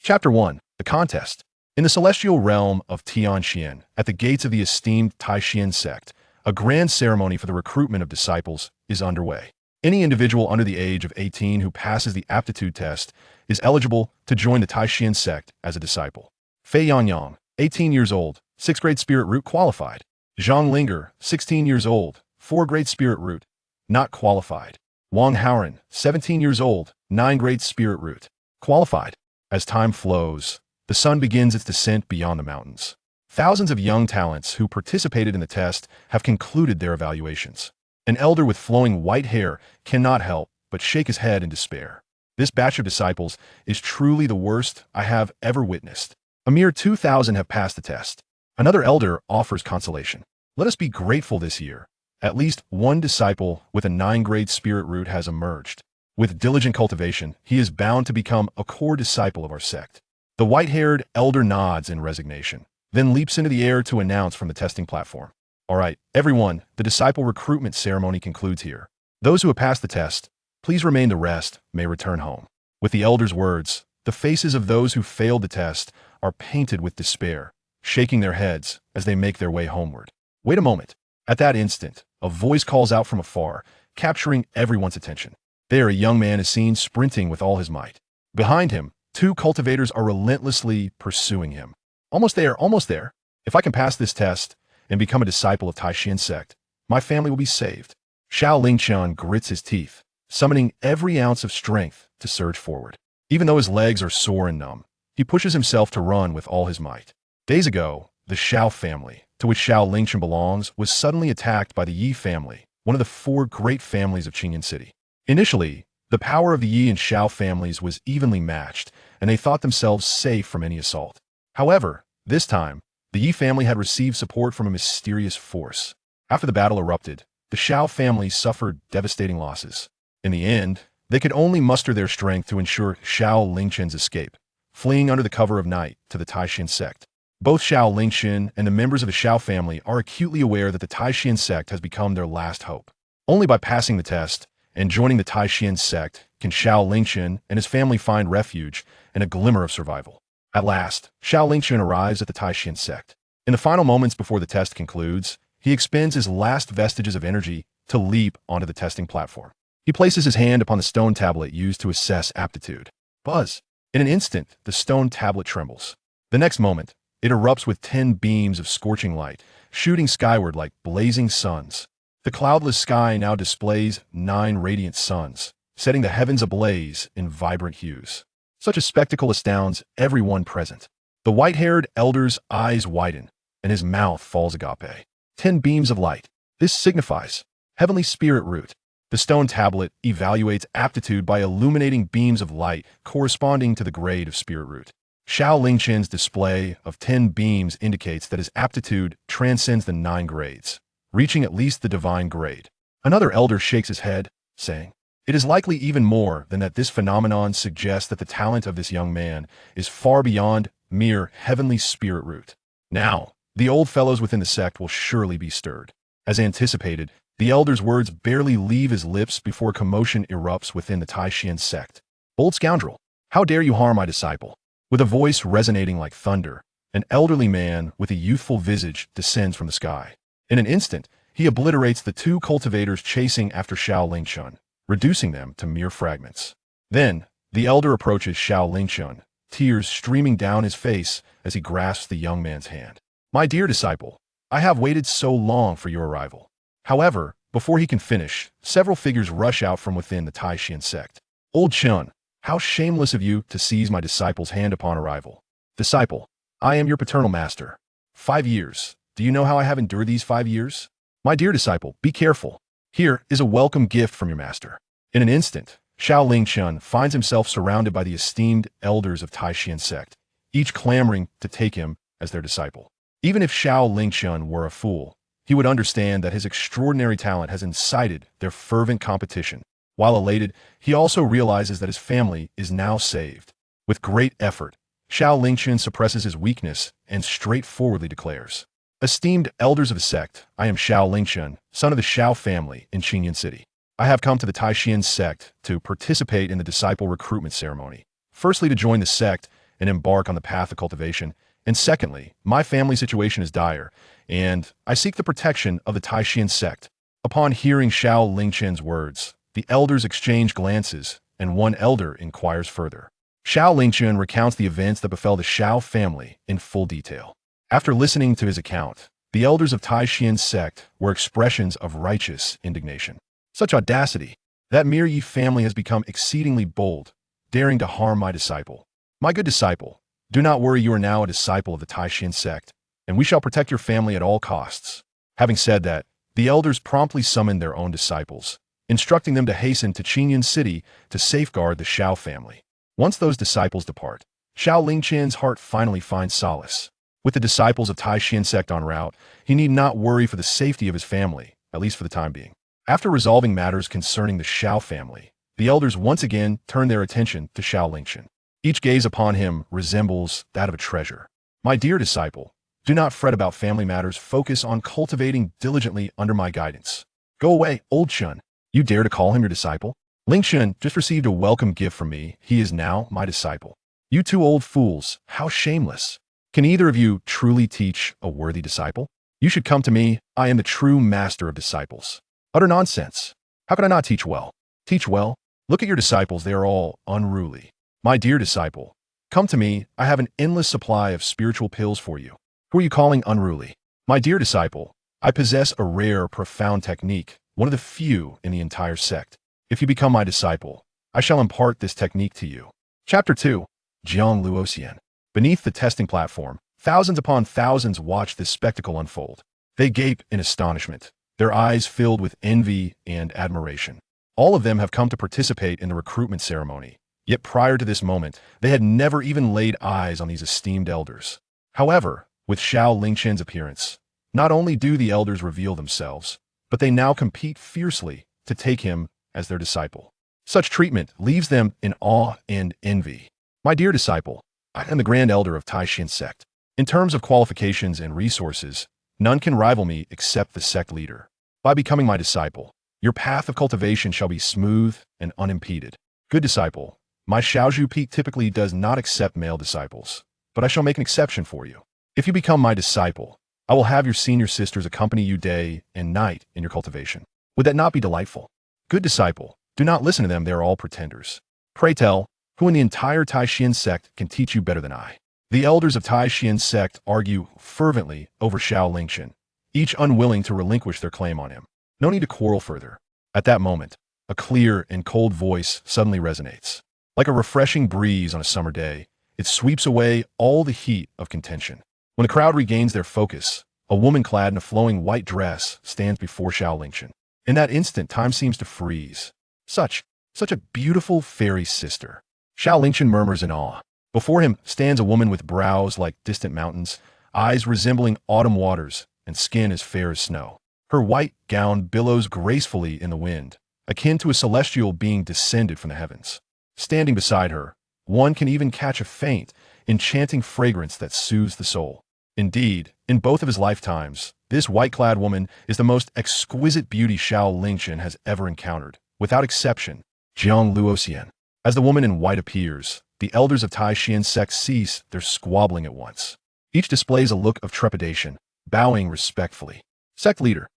Chapter 1. The Contest. In the celestial realm of Tian, at the gates of the esteemed Taishan Sect, a grand ceremony for the recruitment of disciples is underway. Any individual under the age of 18 who passes the aptitude test is eligible to join the Taishan Sect as a disciple. Fei Yangyang, 18 years old, 6th grade spirit root qualified. Zhang Linger, 16 years old, 4th grade spirit root, not qualified. Wang Haoren, 17 years old, 9th grade spirit root, qualified. As time flows, the sun begins its descent beyond the mountains. Thousands of young talents who participated in the test have concluded their evaluations. An elder with flowing white hair cannot help but shake his head in despair. This batch of disciples is truly the worst I have ever witnessed. A mere 2,000 have passed the test. Another elder offers consolation. Let us be grateful this year. At least one disciple with a 9th grade spirit root has emerged. With diligent cultivation, he is bound to become a core disciple of our sect. The white-haired elder nods in resignation, then leaps into the air to announce from the testing platform. All right, everyone, the disciple recruitment ceremony concludes here. Those who have passed the test, please remain, the rest may return home. With the elder's words, the faces of those who failed the test are painted with despair, shaking their heads as they make their way homeward. Wait a moment. At that instant, a voice calls out from afar, capturing everyone's attention. There, a young man is seen sprinting with all his might. Behind him, 2 cultivators are relentlessly pursuing him. Almost there, almost there. If I can pass this test and become a disciple of Taishan Sect, my family will be saved. Xiao Lingchen grits his teeth, summoning every ounce of strength to surge forward. Even though his legs are sore and numb, he pushes himself to run with all his might. Days ago, the Xiao family, to which Xiao Lingchen belongs, was suddenly attacked by the Yi family, one of the 4 great families of Qingyun City. Initially, the power of the Yi and Xiao families was evenly matched, and they thought themselves safe from any assault. However, this time, the Yi family had received support from a mysterious force. After the battle erupted, the Xiao family suffered devastating losses. In the end, they could only muster their strength to ensure Xiao Lingchen's escape, fleeing under the cover of night to the Taishan Sect. Both Xiao Lingchen and the members of the Xiao family are acutely aware that the Taishan Sect has become their last hope. Only by passing the test and joining the Taishan Sect can Xiao Lingchen and his family find refuge and a glimmer of survival. At last, Xiao Lingchen arrives at the Taishan Sect. In the final moments before the test concludes, he expends his last vestiges of energy to leap onto the testing platform. He places his hand upon the stone tablet used to assess aptitude. Buzz! In an instant, the stone tablet trembles. The next moment, it erupts with 10 beams of scorching light, shooting skyward like blazing suns. The cloudless sky now displays 9 radiant suns, setting the heavens ablaze in vibrant hues. Such a spectacle astounds everyone present. The white-haired elder's eyes widen, and his mouth falls agape. 10 beams of light. This signifies heavenly spirit root. The stone tablet evaluates aptitude by illuminating beams of light corresponding to the grade of spirit root. Xiao Lingchen's display of 10 beams indicates that his aptitude transcends the 9 grades, reaching at least the divine grade. Another elder shakes his head, saying, "It is likely even more than that. This phenomenon suggests that the talent of this young man is far beyond mere heavenly spirit root." Now, the old fellows within the sect will surely be stirred. As anticipated, the elder's words barely leave his lips before commotion erupts within the Taishan Sect. "Old scoundrel, how dare you harm my disciple?" With a voice resonating like thunder, an elderly man with a youthful visage descends from the sky. In an instant, he obliterates the 2 cultivators chasing after Xiao Lingchen, reducing them to mere fragments. Then, the elder approaches Xiao Lingchen, tears streaming down his face as he grasps the young man's hand. "My dear disciple, I have waited so long for your arrival." However, before he can finish, several figures rush out from within the Taishan Sect. "Old Xuan, how shameless of you to seize my disciple's hand upon arrival." "Disciple, I am your paternal master. 5 years. Do you know how I have endured these 5 years?" "My dear disciple, be careful. Here is a welcome gift from your master." In an instant, Xiao Lingchen finds himself surrounded by the esteemed elders of Taishan Sect, each clamoring to take him as their disciple. Even if Xiao Lingchen were a fool, he would understand that his extraordinary talent has incited their fervent competition. While elated, he also realizes that his family is now saved. With great effort, Xiao Lingchen suppresses his weakness and straightforwardly declares, "Esteemed elders of the sect, I am Xiao Lingchen, son of the Xiao family in Qingyun City. I have come to the Taishan Sect to participate in the disciple recruitment ceremony. Firstly, to join the sect and embark on the path of cultivation. And secondly, my family situation is dire, and I seek the protection of the Taishan sect. Upon hearing Xiao Lingchen's words, the elders exchange glances, and one elder inquires further. Xiao Lingchen recounts the events that befell the Xiao family in full detail. After listening to his account, the elders of Taishan's sect were expressions of righteous indignation. Such audacity! That mere Yi family has become exceedingly bold, daring to harm my disciple. My good disciple, do not worry, you are now a disciple of the Taishan sect, and we shall protect your family at all costs. Having said that, the elders promptly summoned their own disciples, instructing them to hasten to Qingyun city to safeguard the Xiao family. Once those disciples depart, Xiao Lingchen's heart finally finds solace. With the disciples of Taishan sect en route, he need not worry for the safety of his family, at least for the time being. After resolving matters concerning the Xiao family, the elders once again turn their attention to Xiao Lingchen. Each gaze upon him resembles that of a treasure. My dear disciple, do not fret about family matters. Focus on cultivating diligently under my guidance. Go away, old Xuan. You dare to call him your disciple? Lingchen just received a welcome gift from me. He is now my disciple. You two old fools, how shameless. Can either of you truly teach a worthy disciple? You should come to me. I am the true master of disciples. Utter nonsense. How could I not teach well? Teach well? Look at your disciples. They are all unruly. My dear disciple, come to me. I have an endless supply of spiritual pills for you. Who are you calling unruly? My dear disciple, I possess a rare, profound technique, one of the few in the entire sect. If you become my disciple, I shall impart this technique to you. Chapter 2. Jiang Luoxian. Beneath the testing platform, thousands upon thousands watch this spectacle unfold. They gape in astonishment, their eyes filled with envy and admiration. All of them have come to participate in the recruitment ceremony, yet prior to this moment, they had never even laid eyes on these esteemed elders. However, with Xiao Lingchen's appearance, not only do the elders reveal themselves, but they now compete fiercely to take him as their disciple. Such treatment leaves them in awe and envy. My dear disciple, I am the Grand Elder of Taishan sect. In terms of qualifications and resources, none can rival me except the sect leader. By becoming my disciple, your path of cultivation shall be smooth and unimpeded. Good disciple, my Xiaozhu Peak typically does not accept male disciples, but I shall make an exception for you. If you become my disciple, I will have your senior sisters accompany you day and night in your cultivation. Would that not be delightful? Good disciple, do not listen to them, they are all pretenders. Pray tell, who in the entire Taishan sect can teach you better than I? The elders of Taishan sect argue fervently over Xiao Lingchen, each unwilling to relinquish their claim on him. No need to quarrel further. At that moment, a clear and cold voice suddenly resonates. Like a refreshing breeze on a summer day, it sweeps away all the heat of contention. When the crowd regains their focus, a woman clad in a flowing white dress stands before Xiao Lingchen. In that instant, time seems to freeze. Such a beautiful fairy sister. Xiao Lingchen murmurs in awe. Before him stands a woman with brows like distant mountains, eyes resembling autumn waters, and skin as fair as snow. Her white gown billows gracefully in the wind, akin to a celestial being descended from the heavens. Standing beside her, one can even catch a faint, enchanting fragrance that soothes the soul. Indeed, in both of his lifetimes, this white-clad woman is the most exquisite beauty Xiao Lingchen has ever encountered, without exception. Jiang Luoxian. As the woman in white appears, the elders of Taishan sect cease their squabbling at once. Each displays a look of trepidation, bowing respectfully. Sect leader.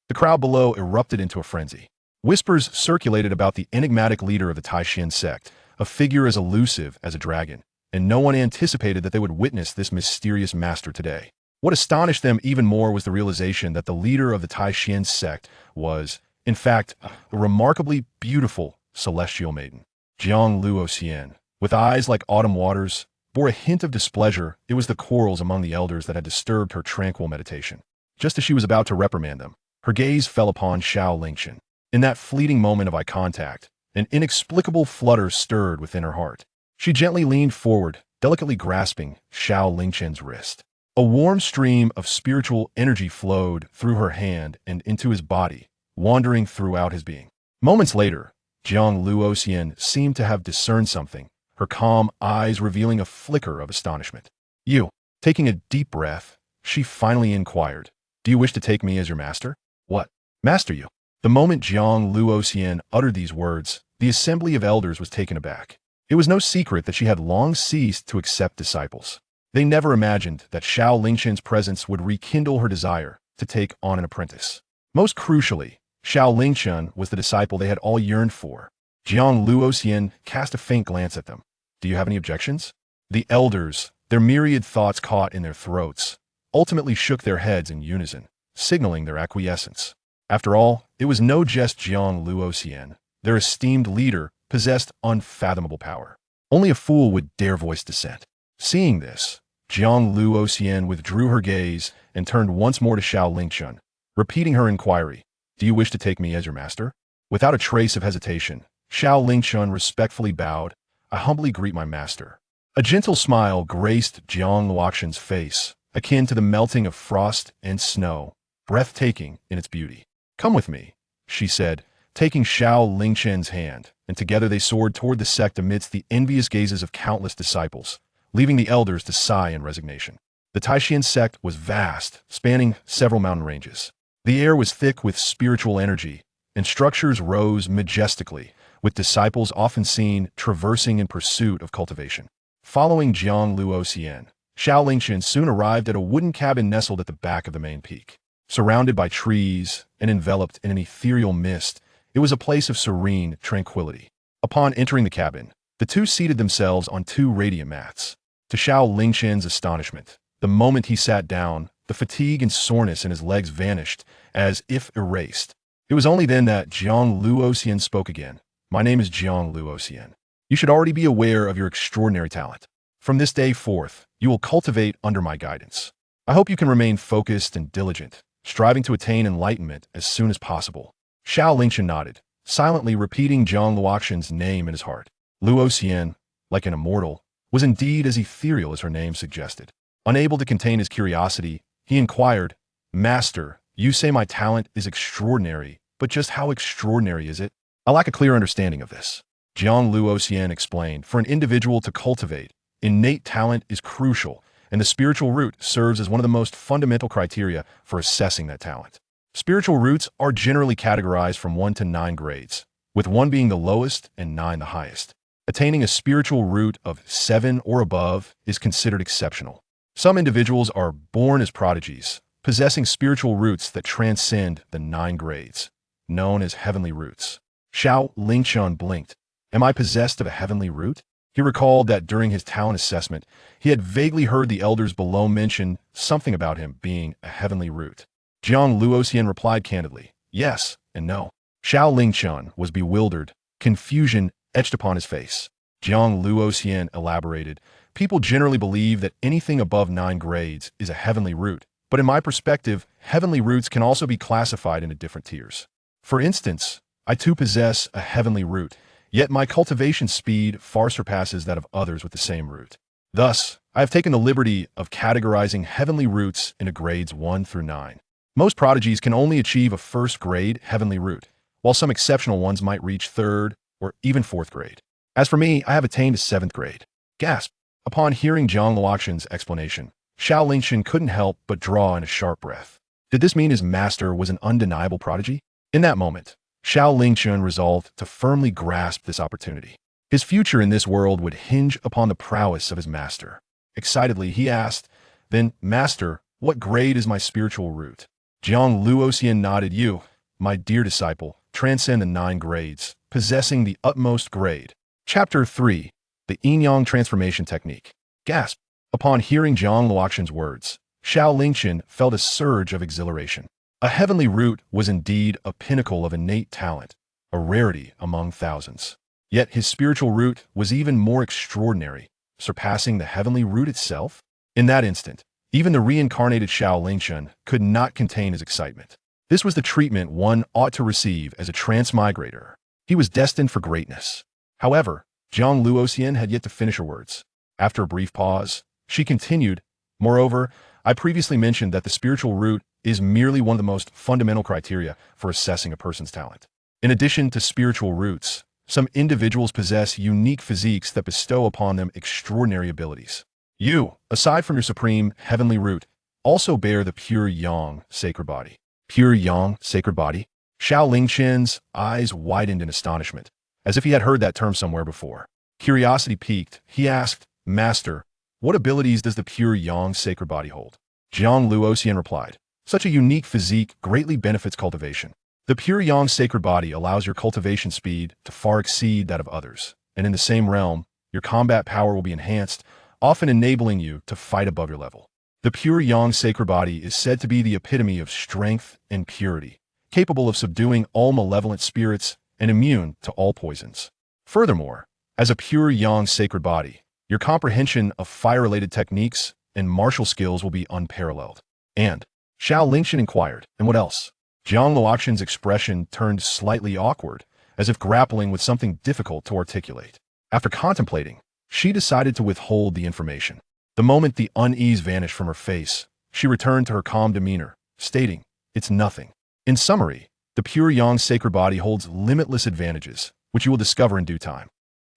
The crowd below erupted into a frenzy. Whispers circulated about the enigmatic leader of the Taishan sect, a figure as elusive as a dragon, and no one anticipated that they would witness this mysterious master today. What astonished them even more was the realization that the leader of the Taishan sect was, in fact, a remarkably beautiful celestial maiden. Jiang Luoxian, with eyes like autumn waters, bore a hint of displeasure. It was the quarrels among the elders that had disturbed her tranquil meditation. Just as she was about to reprimand them, her gaze fell upon Xiao Lingchen. In that fleeting moment of eye contact, an inexplicable flutter stirred within her heart. She gently leaned forward, delicately grasping Xiao Lingchen's wrist. A warm stream of spiritual energy flowed through her hand and into his body, wandering throughout his being. Moments later, Jiang Luoxian seemed to have discerned something, her calm eyes revealing a flicker of astonishment. You, taking a deep breath, she finally inquired, "Do you wish to take me as your master?" "What? Master you?" The moment Jiang Luoxian uttered these words, the assembly of elders was taken aback. It was no secret that she had long ceased to accept disciples. They never imagined that Xiao Lingchen's presence would rekindle her desire to take on an apprentice. Most crucially, Xiao Lingchen was the disciple they had all yearned for. Jiang Luoxian cast a faint glance at them. Do you have any objections? The elders, their myriad thoughts caught in their throats, ultimately shook their heads in unison, signaling their acquiescence. After all, it was no jest Jiang Luoxian, their esteemed leader, possessed unfathomable power. Only a fool would dare voice dissent. Seeing this, Jiang Luoxian withdrew her gaze and turned once more to Xiao Lingchen, repeating her inquiry. Do you wish to take me as your master? Without a trace of hesitation, Xiao Lingchen respectfully bowed. I humbly greet my master. A gentle smile graced Jiang Luoxian's face, akin to the melting of frost and snow, breathtaking in its beauty. Come with me, she said, taking Xiao Lingchen's hand, and together they soared toward the sect amidst the envious gazes of countless disciples, leaving the elders to sigh in resignation. The Taishan sect was vast, spanning several mountain ranges. The air was thick with spiritual energy, and structures rose majestically, with disciples often seen traversing in pursuit of cultivation. Following Jiang Luoxian, Xiao Lingchen soon arrived at a wooden cabin nestled at the back of the main peak. Surrounded by trees and enveloped in an ethereal mist, it was a place of serene tranquility. Upon entering the cabin, the two seated themselves on two radiant mats. To Xiao Lingchen's astonishment, the moment he sat down, the fatigue and soreness in his legs vanished, as if erased. It was only then that Jiang Luoxian spoke again. My name is Jiang Luoxian. You should already be aware of your extraordinary talent. From this day forth, you will cultivate under my guidance. I hope you can remain focused and diligent, striving to attain enlightenment as soon as possible. Xiao Lingchen nodded, silently repeating Jiang Luoxian's name in his heart. Luoxian, like an immortal, was indeed as ethereal as her name suggested. Unable to contain his curiosity, he inquired, Master, you say my talent is extraordinary, but just how extraordinary is it? I lack a clear understanding of this. Jiang Luoxian explained, for an individual to cultivate, innate talent is crucial, and the spiritual root serves as one of the most fundamental criteria for assessing that talent. Spiritual roots are generally categorized from 1 to 9 grades, with 1 being the lowest and 9 the highest. Attaining a spiritual root of 7 or above is considered exceptional. Some individuals are born as prodigies, possessing spiritual roots that transcend the 9 grades, known as heavenly roots. Xiao Lingchen blinked. Am I possessed of a heavenly root? He recalled that during his talent assessment, he had vaguely heard the elders below mention something about him being a heavenly root. Jiang Luoxian replied candidly, yes and no. Xiao Lingchen was bewildered, confusion etched upon his face. Jiang Luoxian elaborated, people generally believe that anything above 9 grades is a heavenly root, but in my perspective, heavenly roots can also be classified into different tiers. For instance, I too possess a heavenly root, yet my cultivation speed far surpasses that of others with the same root. Thus, I have taken the liberty of categorizing heavenly roots into grades 1 through 9. Most prodigies can only achieve a 1st grade heavenly root, while some exceptional ones might reach 3rd or even 4th grade. As for me, I have attained a 7th grade. Gasp! Upon hearing Jiang Luoxian's explanation, Xiao Lingchen couldn't help but draw in a sharp breath. Did this mean his master was an undeniable prodigy? In that moment, Xiao Lingchen resolved to firmly grasp this opportunity. His future in this world would hinge upon the prowess of his master. Excitedly, he asked, then, Master, what grade is my spiritual root? Jiang Luoxian nodded. You, my dear disciple, transcend the 9 grades, possessing the utmost grade. Chapter 3. The Yin-Yang Transformation Technique. Gasp! Upon hearing Jiang Luoxian's words, Xiao Lingchen felt a surge of exhilaration. A heavenly root was indeed a pinnacle of innate talent, a rarity among thousands. Yet his spiritual root was even more extraordinary, surpassing the heavenly root itself. In that instant, even the reincarnated Xiao Lingchen could not contain his excitement. This was the treatment one ought to receive as a transmigrator. He was destined for greatness. However, Jiang Luoxian had yet to finish her words. After a brief pause, she continued, Moreover, I previously mentioned that the spiritual root is merely one of the most fundamental criteria for assessing a person's talent. In addition to spiritual roots, some individuals possess unique physiques that bestow upon them extraordinary abilities. You, aside from your supreme heavenly root, also bear the pure Yang sacred body. Pure Yang sacred body? Xiao Lingchen's eyes widened in astonishment, as if he had heard that term somewhere before. Curiosity piqued, he asked, Master, what abilities does the pure Yang sacred body hold? Jiang Luoxian replied, such a unique physique greatly benefits cultivation. The pure Yang sacred body allows your cultivation speed to far exceed that of others, and in the same realm, your combat power will be enhanced, often enabling you to fight above your level. The pure Yang sacred body is said to be the epitome of strength and purity, capable of subduing all malevolent spirits and immune to all poisons. Furthermore, as a pure Yang sacred body, your comprehension of fire-related techniques and martial skills will be unparalleled. And Xiao Lingchen inquired, and what else? Jiang Luoxian's expression turned slightly awkward, as if grappling with something difficult to articulate. After contemplating, she decided to withhold the information. The moment the unease vanished from her face, she returned to her calm demeanor, stating, it's nothing. In summary, the pure Yang sacred body holds limitless advantages, which you will discover in due time.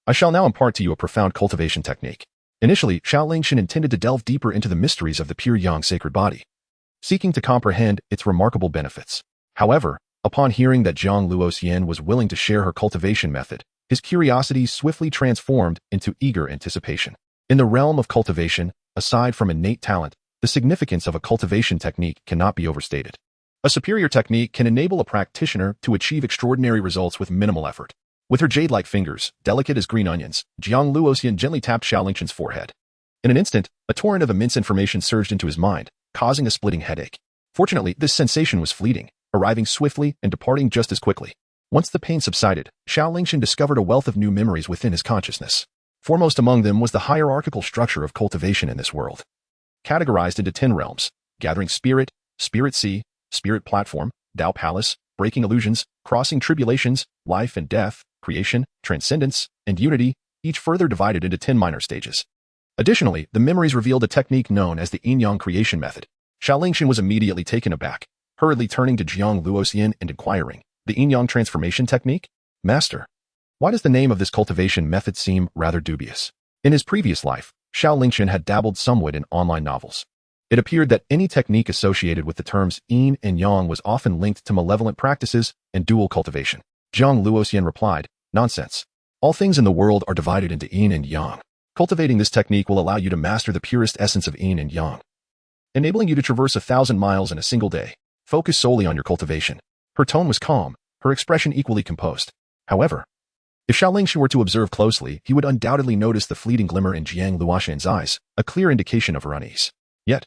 I shall now impart to you a profound cultivation technique. Initially, Xiao Lingchen intended to delve deeper into the mysteries of the pure Yang sacred body, seeking to comprehend its remarkable benefits. However, upon hearing that Jiang Luoxian was willing to share her cultivation method, his curiosity swiftly transformed into eager anticipation. In the realm of cultivation, aside from innate talent, the significance of a cultivation technique cannot be overstated. A superior technique can enable a practitioner to achieve extraordinary results with minimal effort. With her jade-like fingers, delicate as green onions, Jiang Luoxian gently tapped Xiao Lingchen's forehead. In an instant, a torrent of immense information surged into his mind, causing a splitting headache. Fortunately, this sensation was fleeting, arriving swiftly and departing just as quickly. Once the pain subsided, Xiao Lingchen discovered a wealth of new memories within his consciousness. Foremost among them was the hierarchical structure of cultivation in this world. Categorized into 10 realms, gathering spirit, spirit sea, spirit platform, Tao palace, breaking illusions, crossing tribulations, life and death, creation, transcendence, and unity, each further divided into 10 minor stages. Additionally, the memories revealed a technique known as the Inyong creation method. Xiao Lingchen was immediately taken aback, hurriedly turning to Jiang Luoxian and inquiring, the Yin-Yang Transformation Technique? Master, why does the name of this cultivation method seem rather dubious? In his previous life, Xiao Lingchen had dabbled somewhat in online novels. It appeared that any technique associated with the terms yin and yang was often linked to malevolent practices and dual cultivation. Jiang Luoxian replied, nonsense. All things in the world are divided into yin and yang. Cultivating this technique will allow you to master the purest essence of yin and yang, enabling you to traverse 1,000 miles in a single day. Focus solely on your cultivation. Her tone was calm, her expression equally composed. However, if Xiao Lingchen were to observe closely, he would undoubtedly notice the fleeting glimmer in Jiang Luoxian's eyes, a clear indication of her unease. Yet,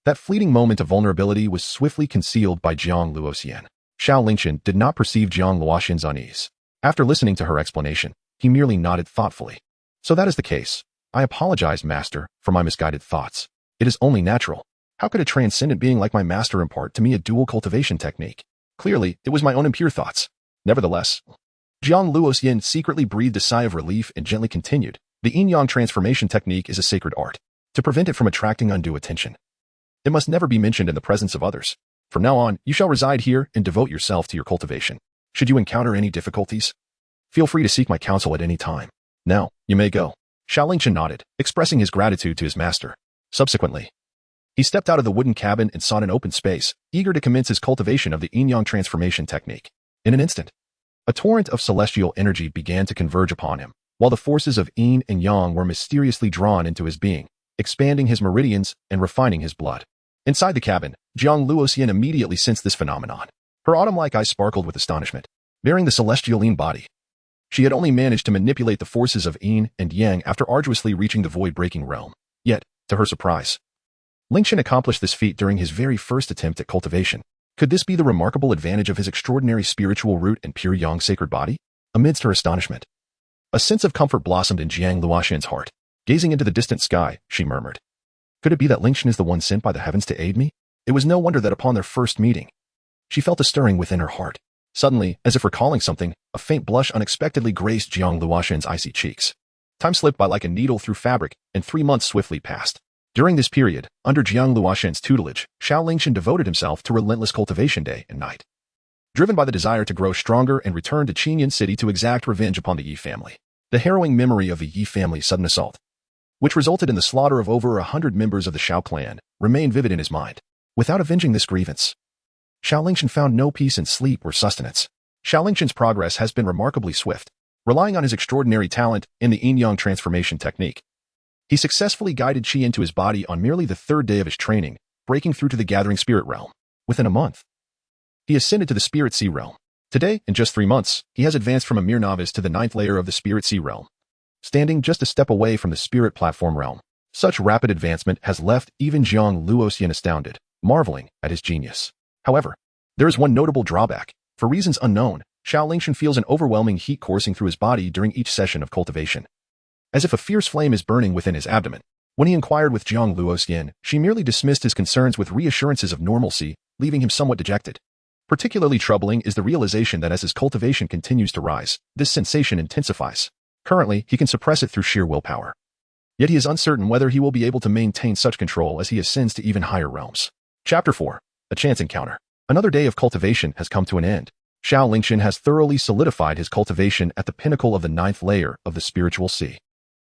that fleeting moment of vulnerability was swiftly concealed by Jiang Luoxian. Xiao Lingchen did not perceive Jiang Luoxian's unease. After listening to her explanation, he merely nodded thoughtfully. So that is the case. I apologize, Master, for my misguided thoughts. It is only natural. How could a transcendent being like my master impart to me a dual cultivation technique? Clearly, it was my own impure thoughts. Nevertheless, Jiang Luoxian secretly breathed a sigh of relief and gently continued, the Inyong Transformation Technique is a sacred art. To prevent it from attracting undue attention, it must never be mentioned in the presence of others. From now on, you shall reside here and devote yourself to your cultivation. Should you encounter any difficulties, feel free to seek my counsel at any time. Now, you may go. Xiao Lingchen nodded, expressing his gratitude to his master. Subsequently, he stepped out of the wooden cabin and sought an open space, eager to commence his cultivation of the Inyong Transformation Technique. In an instant, a torrent of celestial energy began to converge upon him, while the forces of yin and yang were mysteriously drawn into his being, expanding his meridians and refining his blood. Inside the cabin, Jiang Luoxian immediately sensed this phenomenon. Her autumn-like eyes sparkled with astonishment. Bearing the celestial yin body, she had only managed to manipulate the forces of yin and yang after arduously reaching the void-breaking realm. Yet, to her surprise, Lingchen accomplished this feat during his very first attempt at cultivation. Could this be the remarkable advantage of his extraordinary spiritual root and pure yang sacred body? Amidst her astonishment, a sense of comfort blossomed in Jiang Luoxian's heart. Gazing into the distant sky, she murmured, could it be that Lingchen is the one sent by the heavens to aid me? It was no wonder that upon their first meeting, she felt a stirring within her heart. Suddenly, as if recalling something, a faint blush unexpectedly graced Jiang Luoxian's icy cheeks. Time slipped by like a needle through fabric, and 3 months swiftly passed. During this period, under Jiang Luoxian's tutelage, Xiao Lingchen devoted himself to relentless cultivation day and night, driven by the desire to grow stronger and return to Qingyun City to exact revenge upon the Yi family. The harrowing memory of the Yi family's sudden assault, which resulted in the slaughter of over 100 members of the Xiao clan, remained vivid in his mind. Without avenging this grievance, Xiao Lingchen found no peace in sleep or sustenance. Xiao Lingchen's progress has been remarkably swift. relying on his extraordinary talent in the Yin-Yang Transformation Technique. He successfully guided Qi into his body on merely the third day of his training, breaking through to the gathering spirit realm. Within a month, he ascended to the Spirit Sea realm. Today, in just 3 months, he has advanced from a mere novice to the 9th layer of the Spirit Sea realm, standing just a step away from the Spirit Platform realm. Such rapid advancement has left even Jiang Luoxian astounded, marveling at his genius. However, there is one notable drawback. For reasons unknown, Xiao Lingchen feels an overwhelming heat coursing through his body during each session of cultivation, as if a fierce flame is burning within his abdomen. When he inquired with Jiang Luoxian, she merely dismissed his concerns with reassurances of normalcy, leaving him somewhat dejected. Particularly troubling is the realization that as his cultivation continues to rise, this sensation intensifies. Currently, he can suppress it through sheer willpower. Yet he is uncertain whether he will be able to maintain such control as he ascends to even higher realms. Chapter 4. A Chance Encounter. Another day of cultivation has come to an end. Xiao Lingchen has thoroughly solidified his cultivation at the pinnacle of the 9th layer of the spiritual sea.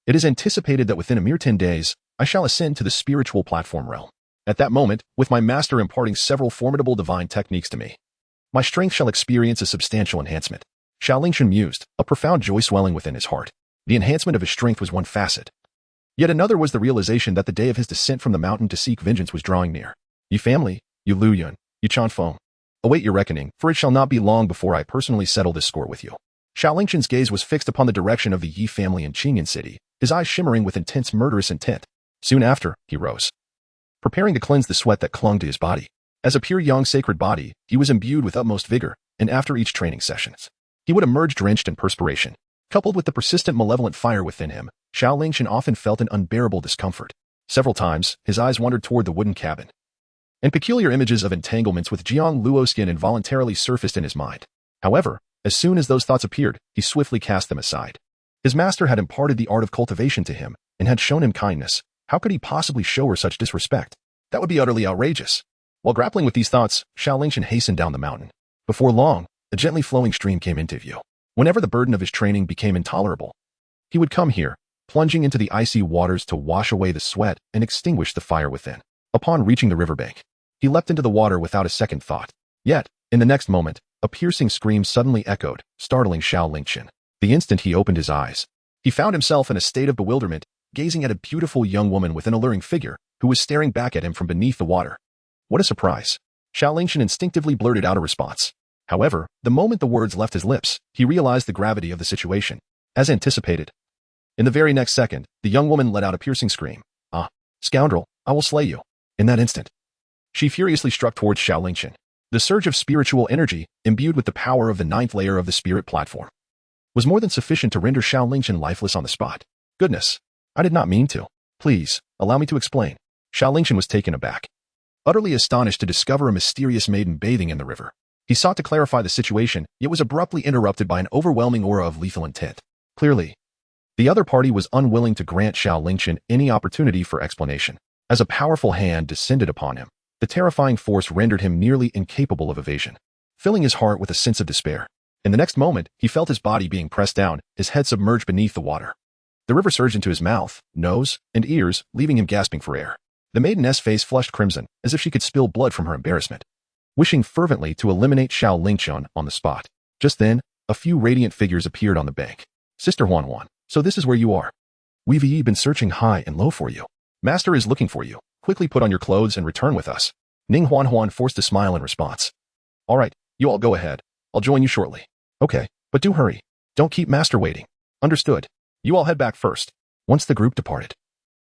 It is anticipated that within a mere 10 days, I shall ascend to the spiritual platform realm. At that moment, with my master imparting several formidable divine techniques to me, my strength shall experience a substantial enhancement. Xiao Lingchen mused, a profound joy swelling within his heart. The enhancement of his strength was one facet. Yet another was the realization that the day of his descent from the mountain to seek vengeance was drawing near. Ye family, you Luoxian, you Qianfeng, await your reckoning, for it shall not be long before I personally settle this score with you. Xiao Lingchen's gaze was fixed upon the direction of the Yi family in Qingyun city, his eyes shimmering with intense murderous intent. Soon after, he rose, preparing to cleanse the sweat that clung to his body. As a pure young sacred body, he was imbued with utmost vigor, and after each training sessions, he would emerge drenched in perspiration. Coupled with the persistent malevolent fire within him, Xiao Lingchen often felt an unbearable discomfort. Several times, his eyes wandered toward the wooden cabin, and peculiar images of entanglements with Jiang Luoxian involuntarily surfaced in his mind. However, as soon as those thoughts appeared, he swiftly cast them aside. His master had imparted the art of cultivation to him, and had shown him kindness. How could he possibly show her such disrespect? That would be utterly outrageous. While grappling with these thoughts, Xiao Lingchen hastened down the mountain. Before long, a gently flowing stream came into view. Whenever the burden of his training became intolerable, he would come here, plunging into the icy waters to wash away the sweat and extinguish the fire within. Upon reaching the riverbank, he leapt into the water without a second thought. Yet, in the next moment, a piercing scream suddenly echoed, startling Xiao Lingchen. The instant he opened his eyes, he found himself in a state of bewilderment, gazing at a beautiful young woman with an alluring figure, who was staring back at him from beneath the water. What a surprise! Xiao Lingchen instinctively blurted out a response. However, the moment the words left his lips, he realized the gravity of the situation. As anticipated, in the very next second, the young woman let out a piercing scream. Ah, scoundrel, I will slay you. In that instant, she furiously struck towards Xiao Lingchen. The surge of spiritual energy, imbued with the power of the 9th layer of the spirit platform, was more than sufficient to render Xiao Lingchen lifeless on the spot. Goodness, I did not mean to. Please, allow me to explain. Xiao Lingchen was taken aback, utterly astonished to discover a mysterious maiden bathing in the river. He sought to clarify the situation, yet was abruptly interrupted by an overwhelming aura of lethal intent. Clearly, the other party was unwilling to grant Xiao Lingchen any opportunity for explanation. As a powerful hand descended upon him, the terrifying force rendered him nearly incapable of evasion, filling his heart with a sense of despair. In the next moment, he felt his body being pressed down, his head submerged beneath the water. The river surged into his mouth, nose, and ears, leaving him gasping for air. The maideness face flushed crimson, as if she could spill blood from her embarrassment, wishing fervently to eliminate Xiao Lingchen on the spot. Just then, a few radiant figures appeared on the bank. Sister Huan, so this is where you are. We've been searching high and low for you. Master is looking for you. Quickly put on your clothes and return with us. Ning Huan forced a smile in response. All right, you all go ahead. I'll join you shortly. Okay, but do hurry. Don't keep Master waiting. Understood. You all head back first. Once the group departed,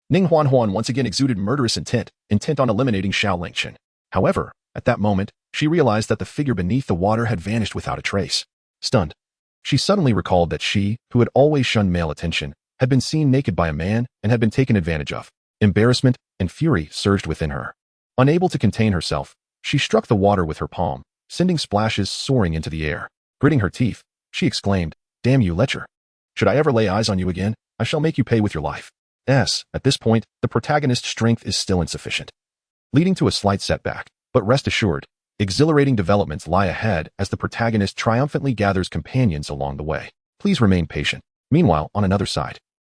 Ning Huan once again exuded murderous intent on eliminating Xiao Lingchen. However, at that moment, she realized that the figure beneath the water had vanished without a trace. Stunned, she suddenly recalled that she, who had always shunned male attention, had been seen naked by a man and had been taken advantage of. Embarrassment and fury surged within her. Unable to contain herself, she struck the water with her palm, sending splashes soaring into the air. Gritting her teeth, she exclaimed, "Damn you, lecher. Should I ever lay eyes on you again, I shall make you pay with your life." At this point, the protagonist's strength is still insufficient, leading to a slight setback. But rest assured, exhilarating developments lie ahead as the protagonist triumphantly gathers companions along the way. Please remain patient. Meanwhile, on another side,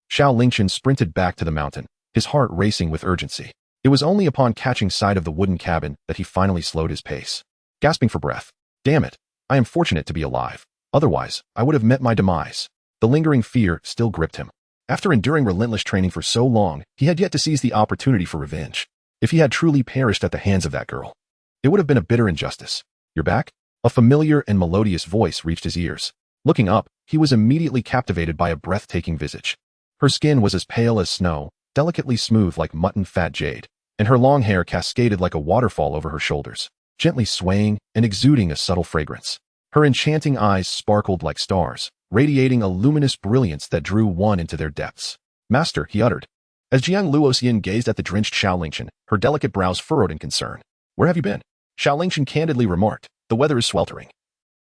Xiao Lingchen sprinted back to the mountain, his heart racing with urgency. It was only upon catching sight of the wooden cabin that he finally slowed his pace. Gasping for breath, "Damn it, I am fortunate to be alive. Otherwise, I would have met my demise." The lingering fear still gripped him. After enduring relentless training for so long, he had yet to seize the opportunity for revenge. If he had truly perished at the hands of that girl, it would have been a bitter injustice. "You're back?" A familiar and melodious voice reached his ears. Looking up, he was immediately captivated by a breathtaking visage. Her skin was as pale as snow, delicately smooth like mutton-fat jade, and her long hair cascaded like a waterfall over her shoulders, gently swaying and exuding a subtle fragrance. Her enchanting eyes sparkled like stars, radiating a luminous brilliance that drew one into their depths. "Master," he uttered. As Jiang Luoxian gazed at the drenched Xiao Lingchen, her delicate brows furrowed in concern. "Where have you been?" Xiao Lingchen candidly remarked, "The weather is sweltering.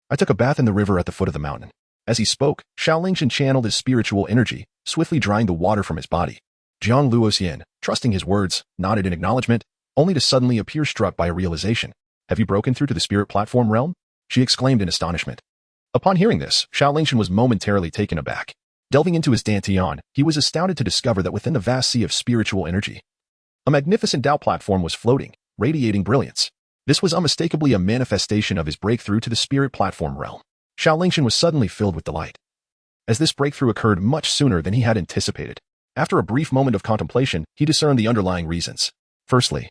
I took a bath in the river at the foot of the mountain." As he spoke, Xiao Lingchen channeled his spiritual energy, swiftly drying the water from his body. Jiang Luoxian, trusting his words, nodded in acknowledgement, only to suddenly appear struck by a realization. "Have you broken through to the spirit platform realm?" she exclaimed in astonishment. Upon hearing this, Xiao Lingchen was momentarily taken aback. Delving into his dantian, he was astounded to discover that within the vast sea of spiritual energy, a magnificent Dao platform was floating, radiating brilliance. This was unmistakably a manifestation of his breakthrough to the spirit platform realm. Xiao Lingchen was suddenly filled with delight, as this breakthrough occurred much sooner than he had anticipated. After a brief moment of contemplation, he discerned the underlying reasons. Firstly,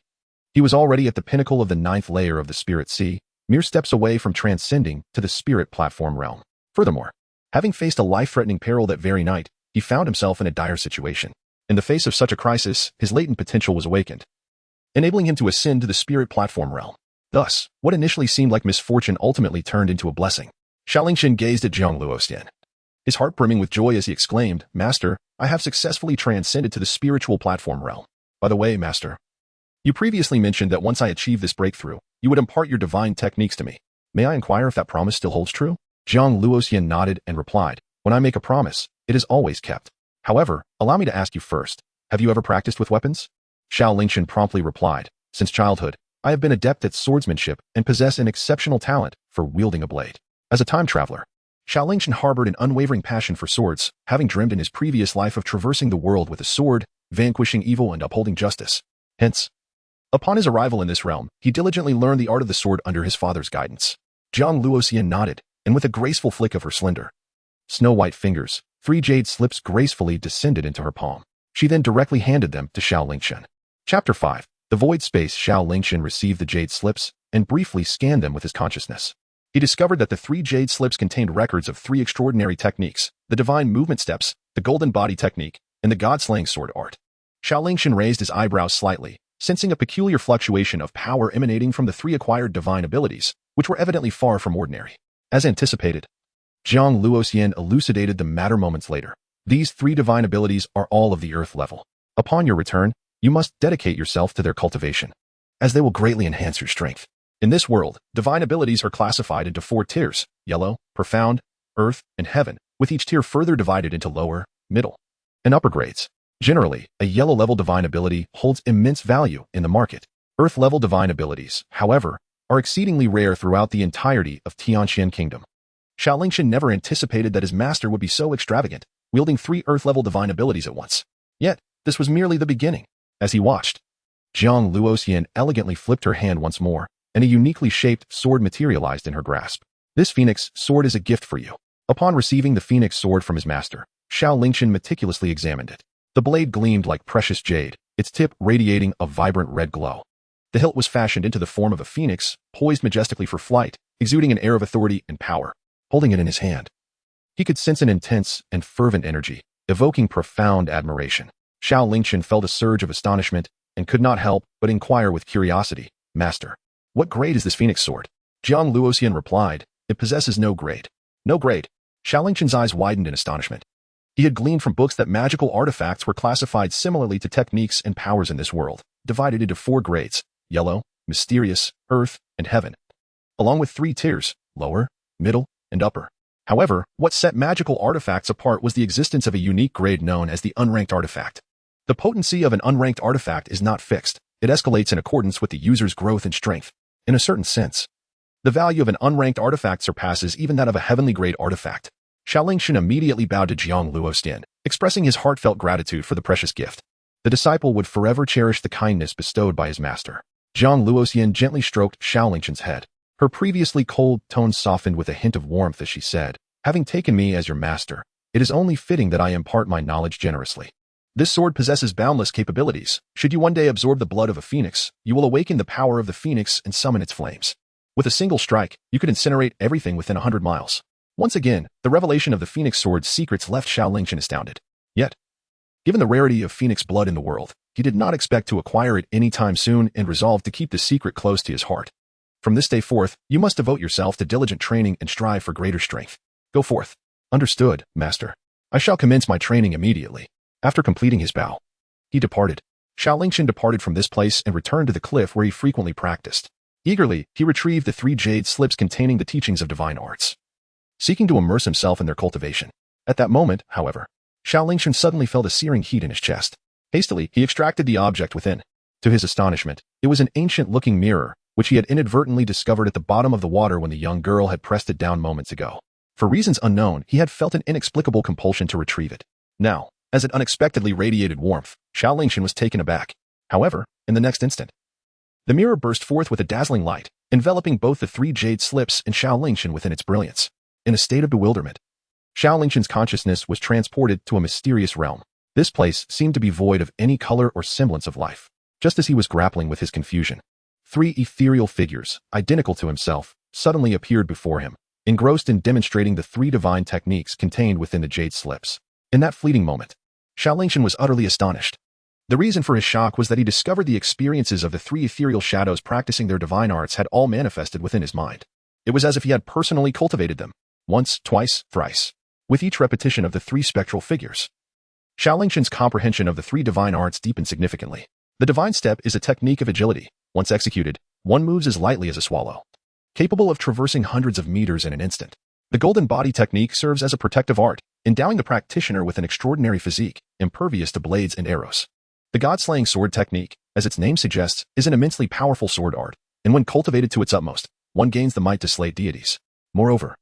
he was already at the pinnacle of the 9th layer of the spirit sea, mere steps away from transcending to the spirit platform realm. Furthermore, having faced a life-threatening peril that very night, he found himself in a dire situation. In the face of such a crisis, his latent potential was awakened, enabling him to ascend to the spirit platform realm. Thus, what initially seemed like misfortune ultimately turned into a blessing. Xiao Lingchen gazed at Jiang Luoxian, his heart brimming with joy as he exclaimed, "Master, I have successfully transcended to the spiritual platform realm. By the way, Master, you previously mentioned that once I achieve this breakthrough, you would impart your divine techniques to me. May I inquire if that promise still holds true?" Jiang Luoxian nodded and replied, "When I make a promise, it is always kept. However, allow me to ask you first, have you ever practiced with weapons?" Xiao Lingchen promptly replied, "Since childhood, I have been adept at swordsmanship and possess an exceptional talent for wielding a blade." As a time traveler, Xiao Lingchen harbored an unwavering passion for swords, having dreamed in his previous life of traversing the world with a sword, vanquishing evil and upholding justice. Hence, upon his arrival in this realm, he diligently learned the art of the sword under his father's guidance. Jiang Luoxian nodded, and with a graceful flick of her slender, snow-white fingers, 3 jade slips gracefully descended into her palm. She then directly handed them to Xiao Lingchen. Chapter 5. The Void Space. Xiao Lingchen received the jade slips and briefly scanned them with his consciousness. He discovered that the 3 jade slips contained records of 3 extraordinary techniques: the divine movement steps, the golden body technique, and the god-slaying sword art. Xiao Lingchen raised his eyebrows slightly, sensing a peculiar fluctuation of power emanating from the 3 acquired divine abilities, which were evidently far from ordinary. As anticipated, Jiang Luoxian elucidated the matter moments later. These 3 divine abilities are all of the earth level. Upon your return, you must dedicate yourself to their cultivation, as they will greatly enhance your strength. In this world, divine abilities are classified into 4 tiers: yellow, profound, earth, and heaven, with each tier further divided into lower, middle, and upper grades. Generally, a yellow-level divine ability holds immense value in the market. Earth-level divine abilities, however, are exceedingly rare throughout the entirety of Tianxian Kingdom. Xiao Lingchen never anticipated that his master would be so extravagant, wielding 3 earth-level divine abilities at once. Yet, this was merely the beginning. As he watched, Jiang Luoxian elegantly flipped her hand once more, and a uniquely shaped sword materialized in her grasp. "This phoenix sword is a gift for you." Upon receiving the phoenix sword from his master, Xiao Lingchen meticulously examined it. The blade gleamed like precious jade, its tip radiating a vibrant red glow. The hilt was fashioned into the form of a phoenix, poised majestically for flight, exuding an air of authority and power. Holding it in his hand, he could sense an intense and fervent energy, evoking profound admiration. Xiao Lingchen felt a surge of astonishment and could not help but inquire with curiosity, "Master, what grade is this phoenix sword?" Jiang Luoxian replied, "It possesses no grade." "No grade?" Xiao Lingchen's eyes widened in astonishment. He had gleaned from books that magical artifacts were classified similarly to techniques and powers in this world, divided into 4 grades: yellow, mysterious, earth, and heaven, along with 3 tiers: lower, middle, and upper. However, what set magical artifacts apart was the existence of a unique grade known as the unranked artifact. The potency of an unranked artifact is not fixed. It escalates in accordance with the user's growth and strength. In a certain sense, the value of an unranked artifact surpasses even that of a heavenly grade artifact. Xiao Lingchen immediately bowed to Jiang Luoxian, expressing his heartfelt gratitude for the precious gift. The disciple would forever cherish the kindness bestowed by his master. Jiang Luoxian gently stroked Xiao Lingchen's head. Her previously cold tone softened with a hint of warmth as she said, "Having taken me as your master, It is only fitting that I impart my knowledge generously. This sword possesses boundless capabilities. Should you one day absorb the blood of a phoenix, you will awaken the power of the phoenix and summon its flames. With a single strike, you could incinerate everything within 100 miles. Once again, the revelation of the phoenix sword's secrets left Xiao Lingchen astounded. Yet, given the rarity of phoenix blood in the world, he did not expect to acquire it any time soon and resolved to keep the secret close to his heart. From this day forth, you must devote yourself to diligent training and strive for greater strength. Go forth. Understood, master. I shall commence my training immediately. After completing his bow, he departed. Xiao Lingchen departed from this place and returned to the cliff where he frequently practiced. Eagerly, he retrieved the 3 jade slips containing the teachings of divine arts, seeking to immerse himself in their cultivation. At that moment, however, Xiao Lingchen suddenly felt a searing heat in his chest. Hastily, he extracted the object within. To his astonishment, it was an ancient-looking mirror, which he had inadvertently discovered at the bottom of the water when the young girl had pressed it down moments ago. For reasons unknown, he had felt an inexplicable compulsion to retrieve it. Now, as it unexpectedly radiated warmth, Xiao Lingchen was taken aback. However, in the next instant, the mirror burst forth with a dazzling light, enveloping both the 3 jade slips and Xiao Lingchen within its brilliance. In a state of bewilderment, Xiao Lingchen's consciousness was transported to a mysterious realm. This place seemed to be void of any color or semblance of life. Just as he was grappling with his confusion, 3 ethereal figures, identical to himself, suddenly appeared before him, engrossed in demonstrating the 3 divine techniques contained within the jade slips. In that fleeting moment, Xiao Lingchen was utterly astonished. The reason for his shock was that he discovered the experiences of the 3 ethereal shadows practicing their divine arts had all manifested within his mind. It was as if he had personally cultivated them, once, twice, thrice, with each repetition of the 3 spectral figures. Xiao Lingchen's comprehension of the 3 divine arts deepened significantly. The divine step is a technique of agility. Once executed, one moves as lightly as a swallow, capable of traversing hundreds of meters in an instant. The golden body technique serves as a protective art, endowing the practitioner with an extraordinary physique, impervious to blades and arrows. The god-slaying sword technique, as its name suggests, is an immensely powerful sword art, and when cultivated to its utmost, one gains the might to slay deities. Moreover,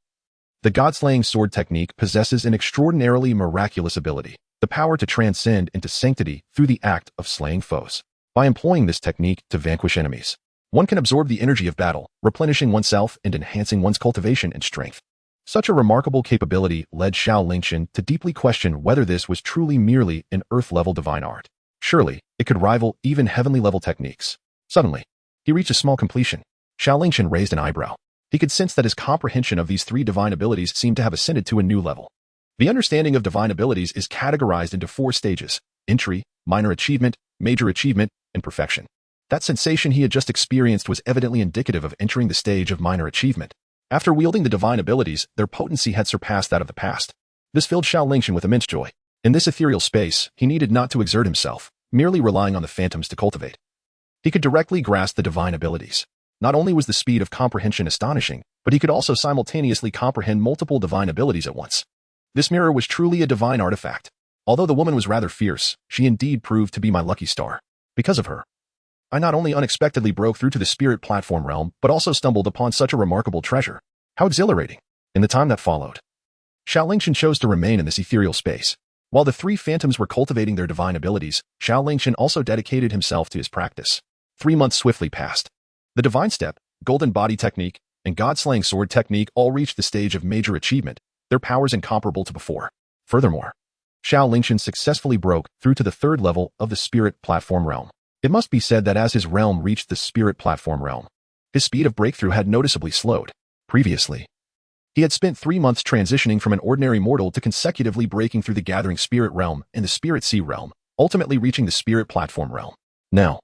the god-slaying sword technique possesses an extraordinarily miraculous ability, the power to transcend into sanctity through the act of slaying foes. By employing this technique to vanquish enemies, one can absorb the energy of battle, replenishing oneself and enhancing one's cultivation and strength. Such a remarkable capability led Xiao Lingchen to deeply question whether this was truly merely an earth-level divine art. Surely, it could rival even heavenly-level techniques. Suddenly, he reached a small completion. Xiao Lingchen raised an eyebrow. He could sense that his comprehension of these 3 divine abilities seemed to have ascended to a new level. The understanding of divine abilities is categorized into 4 stages: entry, minor achievement, major achievement, and perfection. That sensation he had just experienced was evidently indicative of entering the stage of minor achievement. After wielding the divine abilities, their potency had surpassed that of the past. This filled Xiao Lingchen with immense joy. In this ethereal space, he needed not to exert himself, merely relying on the phantoms to cultivate. He could directly grasp the divine abilities. Not only was the speed of comprehension astonishing, but he could also simultaneously comprehend multiple divine abilities at once. This mirror was truly a divine artifact. Although the woman was rather fierce, she indeed proved to be my lucky star. Because of her, I not only unexpectedly broke through to the spirit platform realm, but also stumbled upon such a remarkable treasure. How exhilarating! In the time that followed, Xiao Lingchen chose to remain in this ethereal space. While the 3 phantoms were cultivating their divine abilities, Xiao Lingchen also dedicated himself to his practice. 3 months swiftly passed. The divine step, golden body technique, and god-slaying sword technique all reached the stage of major achievement, their powers incomparable to before. Furthermore, Xiao Lingchen successfully broke through to the 3rd level of the spirit platform realm. It must be said that as his realm reached the spirit platform realm, his speed of breakthrough had noticeably slowed. Previously, he had spent 3 months transitioning from an ordinary mortal to consecutively breaking through the gathering spirit realm and the spirit sea realm, ultimately reaching the spirit platform realm. Now,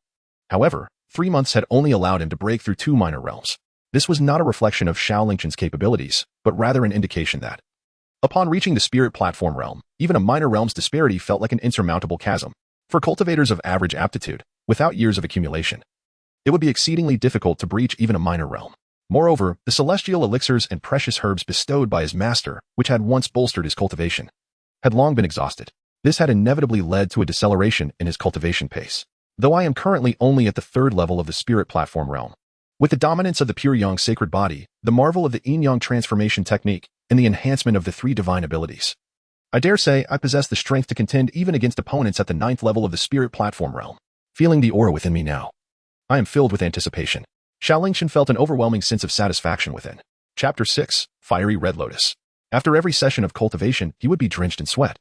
however, 3 months had only allowed him to break through 2 minor realms. This was not a reflection of Xiao Lingchen's capabilities, but rather an indication that, upon reaching the spirit platform realm, even a minor realm's disparity felt like an insurmountable chasm. For cultivators of average aptitude, without years of accumulation, it would be exceedingly difficult to breach even a minor realm. Moreover, the celestial elixirs and precious herbs bestowed by his master, which had once bolstered his cultivation, had long been exhausted. This had inevitably led to a deceleration in his cultivation pace. Though I am currently only at the 3rd level of the spirit platform realm, with the dominance of the pure Yang sacred body, the marvel of the Yin-Yang Transformation Technique, and the enhancement of the 3 divine abilities, I dare say I possess the strength to contend even against opponents at the 9th level of the spirit platform realm. Feeling the aura within me now, I am filled with anticipation. Xiao Lingchen felt an overwhelming sense of satisfaction within. Chapter 6, Fiery Red Lotus. After every session of cultivation, he would be drenched in sweat.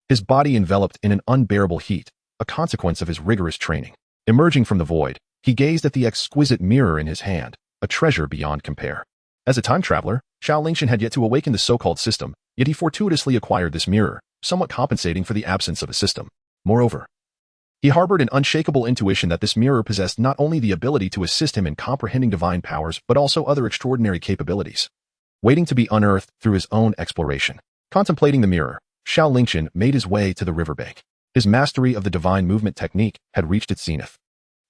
His body enveloped in an unbearable heat, a consequence of his rigorous training. Emerging from the void, he gazed at the exquisite mirror in his hand, a treasure beyond compare. As a time traveler, Xiao Lingchen had yet to awaken the so-called system, yet he fortuitously acquired this mirror, somewhat compensating for the absence of a system. Moreover, he harbored an unshakable intuition that this mirror possessed not only the ability to assist him in comprehending divine powers but also other extraordinary capabilities. Waiting to be unearthed through his own exploration. Contemplating the mirror, Xiao Lingchen made his way to the riverbank. His mastery of the divine movement technique had reached its zenith,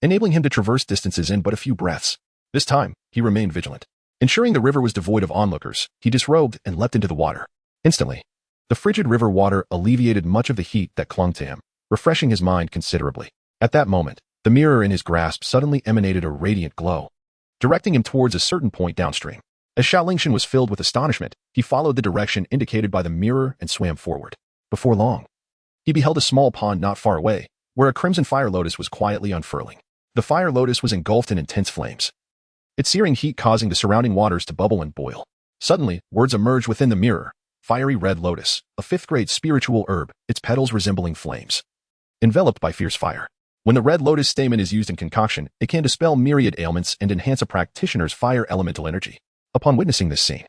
enabling him to traverse distances in but a few breaths. This time, he remained vigilant. Ensuring the river was devoid of onlookers, he disrobed and leapt into the water. Instantly, the frigid river water alleviated much of the heat that clung to him, refreshing his mind considerably. At that moment, the mirror in his grasp suddenly emanated a radiant glow, directing him towards a certain point downstream. As Xiao Lingchen was filled with astonishment, he followed the direction indicated by the mirror and swam forward. Before long, he beheld a small pond not far away, where a crimson fire lotus was quietly unfurling. The fire lotus was engulfed in intense flames, its searing heat causing the surrounding waters to bubble and boil. Suddenly, words emerged within the mirror. Fiery red lotus, a fifth-grade spiritual herb, its petals resembling flames, enveloped by fierce fire. When the red lotus stamen is used in concoction, it can dispel myriad ailments and enhance a practitioner's fire elemental energy. Upon witnessing this scene,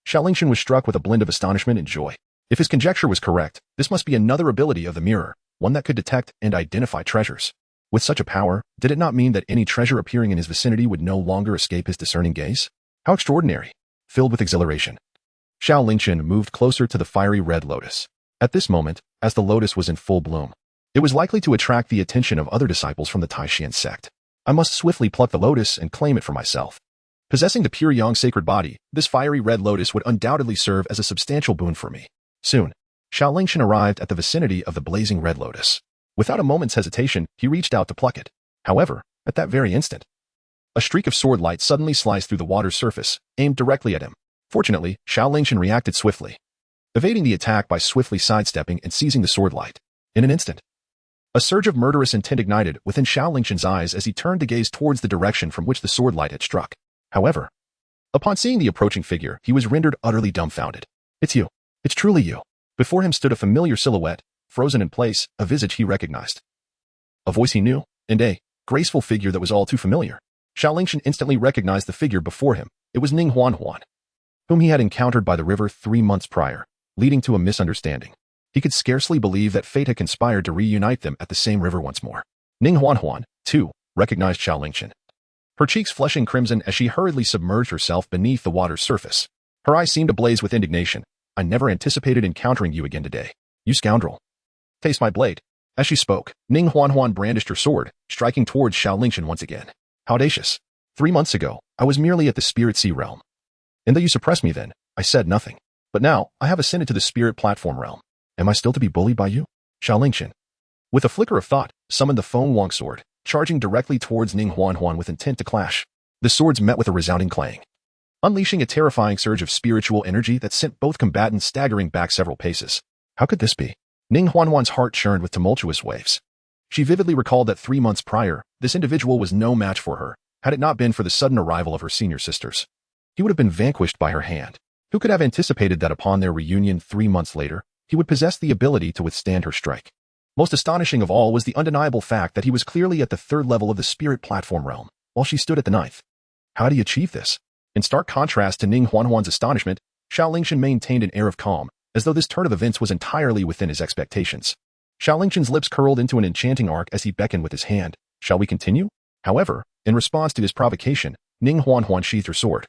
Xiao Lingchen was struck with a blend of astonishment and joy. If his conjecture was correct, this must be another ability of the mirror, one that could detect and identify treasures. With such a power, did it not mean that any treasure appearing in his vicinity would no longer escape his discerning gaze? How extraordinary! Filled with exhilaration, Xiao Lingchen moved closer to the fiery red lotus. At this moment, as the lotus was in full bloom, it was likely to attract the attention of other disciples from the Taishan sect. I must swiftly pluck the lotus and claim it for myself. Possessing the pure yang sacred body, this fiery red lotus would undoubtedly serve as a substantial boon for me. Soon, Xiao Lingchen arrived at the vicinity of the blazing red lotus. Without a moment's hesitation, he reached out to pluck it. However, at that very instant, a streak of sword light suddenly sliced through the water's surface, aimed directly at him. Fortunately, Xiao Lingchen reacted swiftly, evading the attack by swiftly sidestepping and seizing the sword light. In an instant, a surge of murderous intent ignited within Xiao Lingchen's eyes as he turned to gaze towards the direction from which the sword light had struck. However, upon seeing the approaching figure, he was rendered utterly dumbfounded. It's you. It's truly you. Before him stood a familiar silhouette, frozen in place, a visage he recognized, a voice he knew, and a graceful figure that was all too familiar. Xiao Lingchen instantly recognized the figure before him. It was Ning Huan, whom he had encountered by the river 3 months prior, leading to a misunderstanding. He could scarcely believe that fate had conspired to reunite them at the same river once more. Ning Huan, too, recognized Xiao Lingchen, her cheeks flushing crimson as she hurriedly submerged herself beneath the water's surface. Her eyes seemed ablaze with indignation. I never anticipated encountering you again today. You scoundrel. Taste my blade. As she spoke, Ning Huan brandished her sword, striking towards Xiao Lingchen once again. How audacious. 3 months ago, I was merely at the Spirit Sea realm. And though you suppressed me then, I said nothing. But now, I have ascended to the Spirit Platform realm. Am I still to be bullied by you? Xiao Lingchen, with a flicker of thought, summoned the Feng Wang sword, charging directly towards Ning Huan with intent to clash. The swords met with a resounding clang, unleashing a terrifying surge of spiritual energy that sent both combatants staggering back several paces. How could this be? Ning Huan's heart churned with tumultuous waves. She vividly recalled that 3 months prior, this individual was no match for her, had it not been for the sudden arrival of her senior sisters. He would have been vanquished by her hand. Who could have anticipated that upon their reunion 3 months later, he would possess the ability to withstand her strike? Most astonishing of all was the undeniable fact that he was clearly at the 3rd level of the Spirit Platform realm, while she stood at the 9th. How had he achieved this? In stark contrast to Ning Huan's astonishment, Xiao Lingchen maintained an air of calm, as though this turn of events was entirely within his expectations. Xiao Lingchen's lips curled into an enchanting arc as he beckoned with his hand. Shall we continue? However, in response to his provocation, Ning Huan sheathed her sword,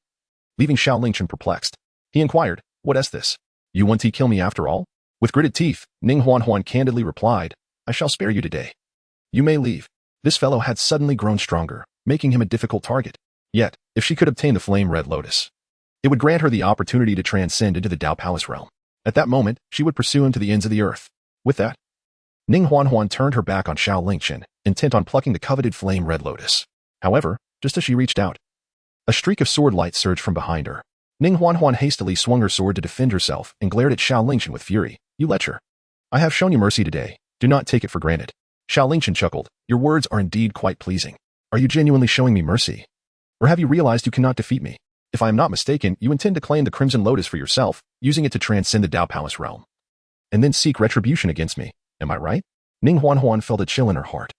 leaving Xiao Lingchen perplexed. He inquired, what is this? You want to kill me after all? With gritted teeth, Ning Huan candidly replied, I shall spare you today. You may leave. This fellow had suddenly grown stronger, making him a difficult target. Yet, if she could obtain the flame red lotus, it would grant her the opportunity to transcend into the Dao Palace realm. At that moment, she would pursue him to the ends of the earth. With that, Ning Huan turned her back on Xiao Lingchen, intent on plucking the coveted flame red lotus. However, just as she reached out, a streak of sword light surged from behind her. Ning Huan hastily swung her sword to defend herself and glared at Xiao Lingchen with fury. You lecher. I have shown you mercy today. Do not take it for granted. Xiao Lingchen chuckled. Your words are indeed quite pleasing. Are you genuinely showing me mercy? Or have you realized you cannot defeat me? If I am not mistaken, you intend to claim the Crimson Lotus for yourself, using it to transcend the Dao Palace realm, and then seek retribution against me. Am I right? Ning Huan felt a chill in her heart.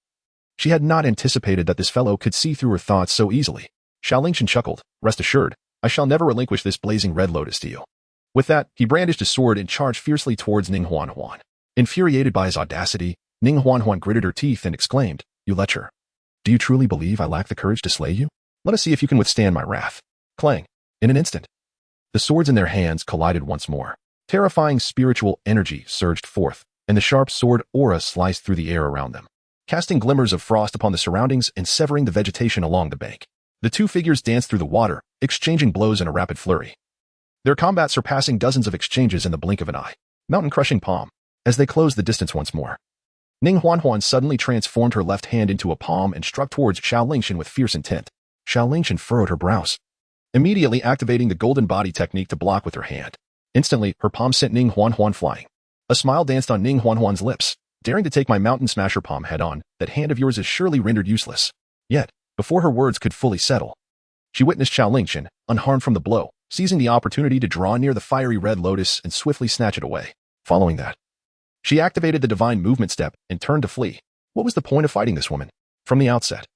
She had not anticipated that this fellow could see through her thoughts so easily. Xiao Lingchen chuckled. Rest assured, I shall never relinquish this blazing red lotus to you. With that, he brandished his sword and charged fiercely towards Ning Huan. Infuriated by his audacity, Ning Huan gritted her teeth and exclaimed, You lecher. Do you truly believe I lack the courage to slay you? Let us see if you can withstand my wrath. Clang. In an instant, the swords in their hands collided once more. Terrifying spiritual energy surged forth, and the sharp sword aura sliced through the air around them, casting glimmers of frost upon the surroundings and severing the vegetation along the bank. The two figures danced through the water, exchanging blows in a rapid flurry, their combat surpassing dozens of exchanges in the blink of an eye. Mountain-crushing palm. As they closed the distance once more, Ning Huan suddenly transformed her left hand into a palm and struck towards Xiao Lingchen with fierce intent. Xiao Lingchen furrowed her brows, immediately activating the golden body technique to block with her hand. Instantly, her palm sent Ning Huan flying. A smile danced on Ning Huan's lips. Daring to take my mountain smasher palm head-on, that hand of yours is surely rendered useless. Yet, before her words could fully settle, she witnessed Xiao Lingchen, unharmed from the blow, seizing the opportunity to draw near the fiery red lotus and swiftly snatch it away. Following that, she activated the divine movement step and turned to flee. What was the point of fighting this woman? From the outset,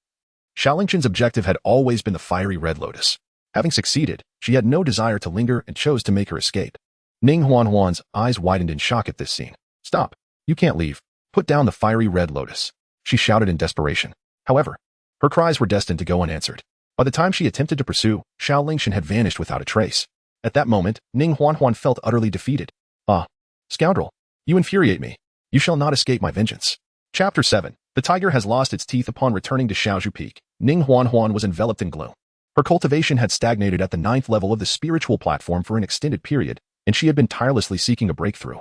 Xiao Lingchen's objective had always been the fiery red lotus. Having succeeded, she had no desire to linger and chose to make her escape. Ning Huan's eyes widened in shock at this scene. Stop. You can't leave. Put down the fiery red lotus, she shouted in desperation. However, her cries were destined to go unanswered. By the time she attempted to pursue, Xiao Lingchen had vanished without a trace. At that moment, Ning Huan felt utterly defeated. Ah, scoundrel, you infuriate me. You shall not escape my vengeance. Chapter 7. The tiger has lost its teeth upon returning to Shaozhu Peak. Ning Huan was enveloped in gloom. Her cultivation had stagnated at the 9th level of the spiritual platform for an extended period, and she had been tirelessly seeking a breakthrough.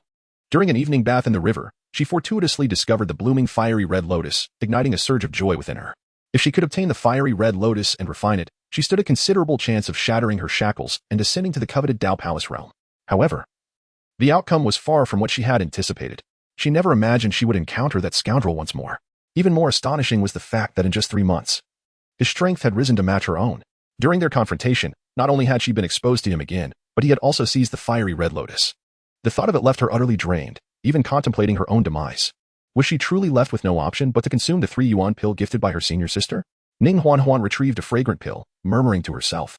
During an evening bath in the river, she fortuitously discovered the blooming fiery red lotus, igniting a surge of joy within her. If she could obtain the fiery red lotus and refine it, she stood a considerable chance of shattering her shackles and ascending to the coveted Dao Palace realm. However, the outcome was far from what she had anticipated. She never imagined she would encounter that scoundrel once more. Even more astonishing was the fact that in just 3 months, his strength had risen to match her own. During their confrontation, not only had she been exposed to him again, but he had also seized the fiery red lotus. The thought of it left her utterly drained, even contemplating her own demise. Was she truly left with no option but to consume the 3 yuan pill gifted by her senior sister? Ning Huan retrieved a fragrant pill, murmuring to herself.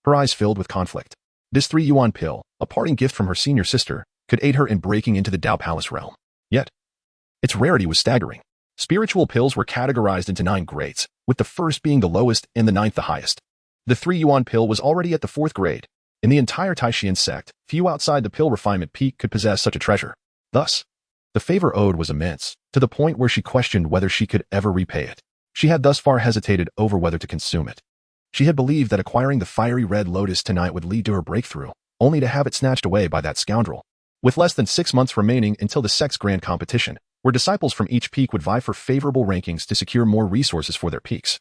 Her eyes filled with conflict. This 3 yuan pill, a parting gift from her senior sister, could aid her in breaking into the Dao Palace realm. Yet, its rarity was staggering. Spiritual pills were categorized into 9 grades, with the first being the lowest and the 9th the highest. The 3 yuan pill was already at the 4th grade. In the entire Taishian sect, few outside the pill refinement peak could possess such a treasure. Thus, the favor owed was immense, to the point where she questioned whether she could ever repay it. She had thus far hesitated over whether to consume it. She had believed that acquiring the fiery red lotus tonight would lead to her breakthrough, only to have it snatched away by that scoundrel. With less than 6 months remaining until the Sect's grand competition, where disciples from each peak would vie for favorable rankings to secure more resources for their peaks,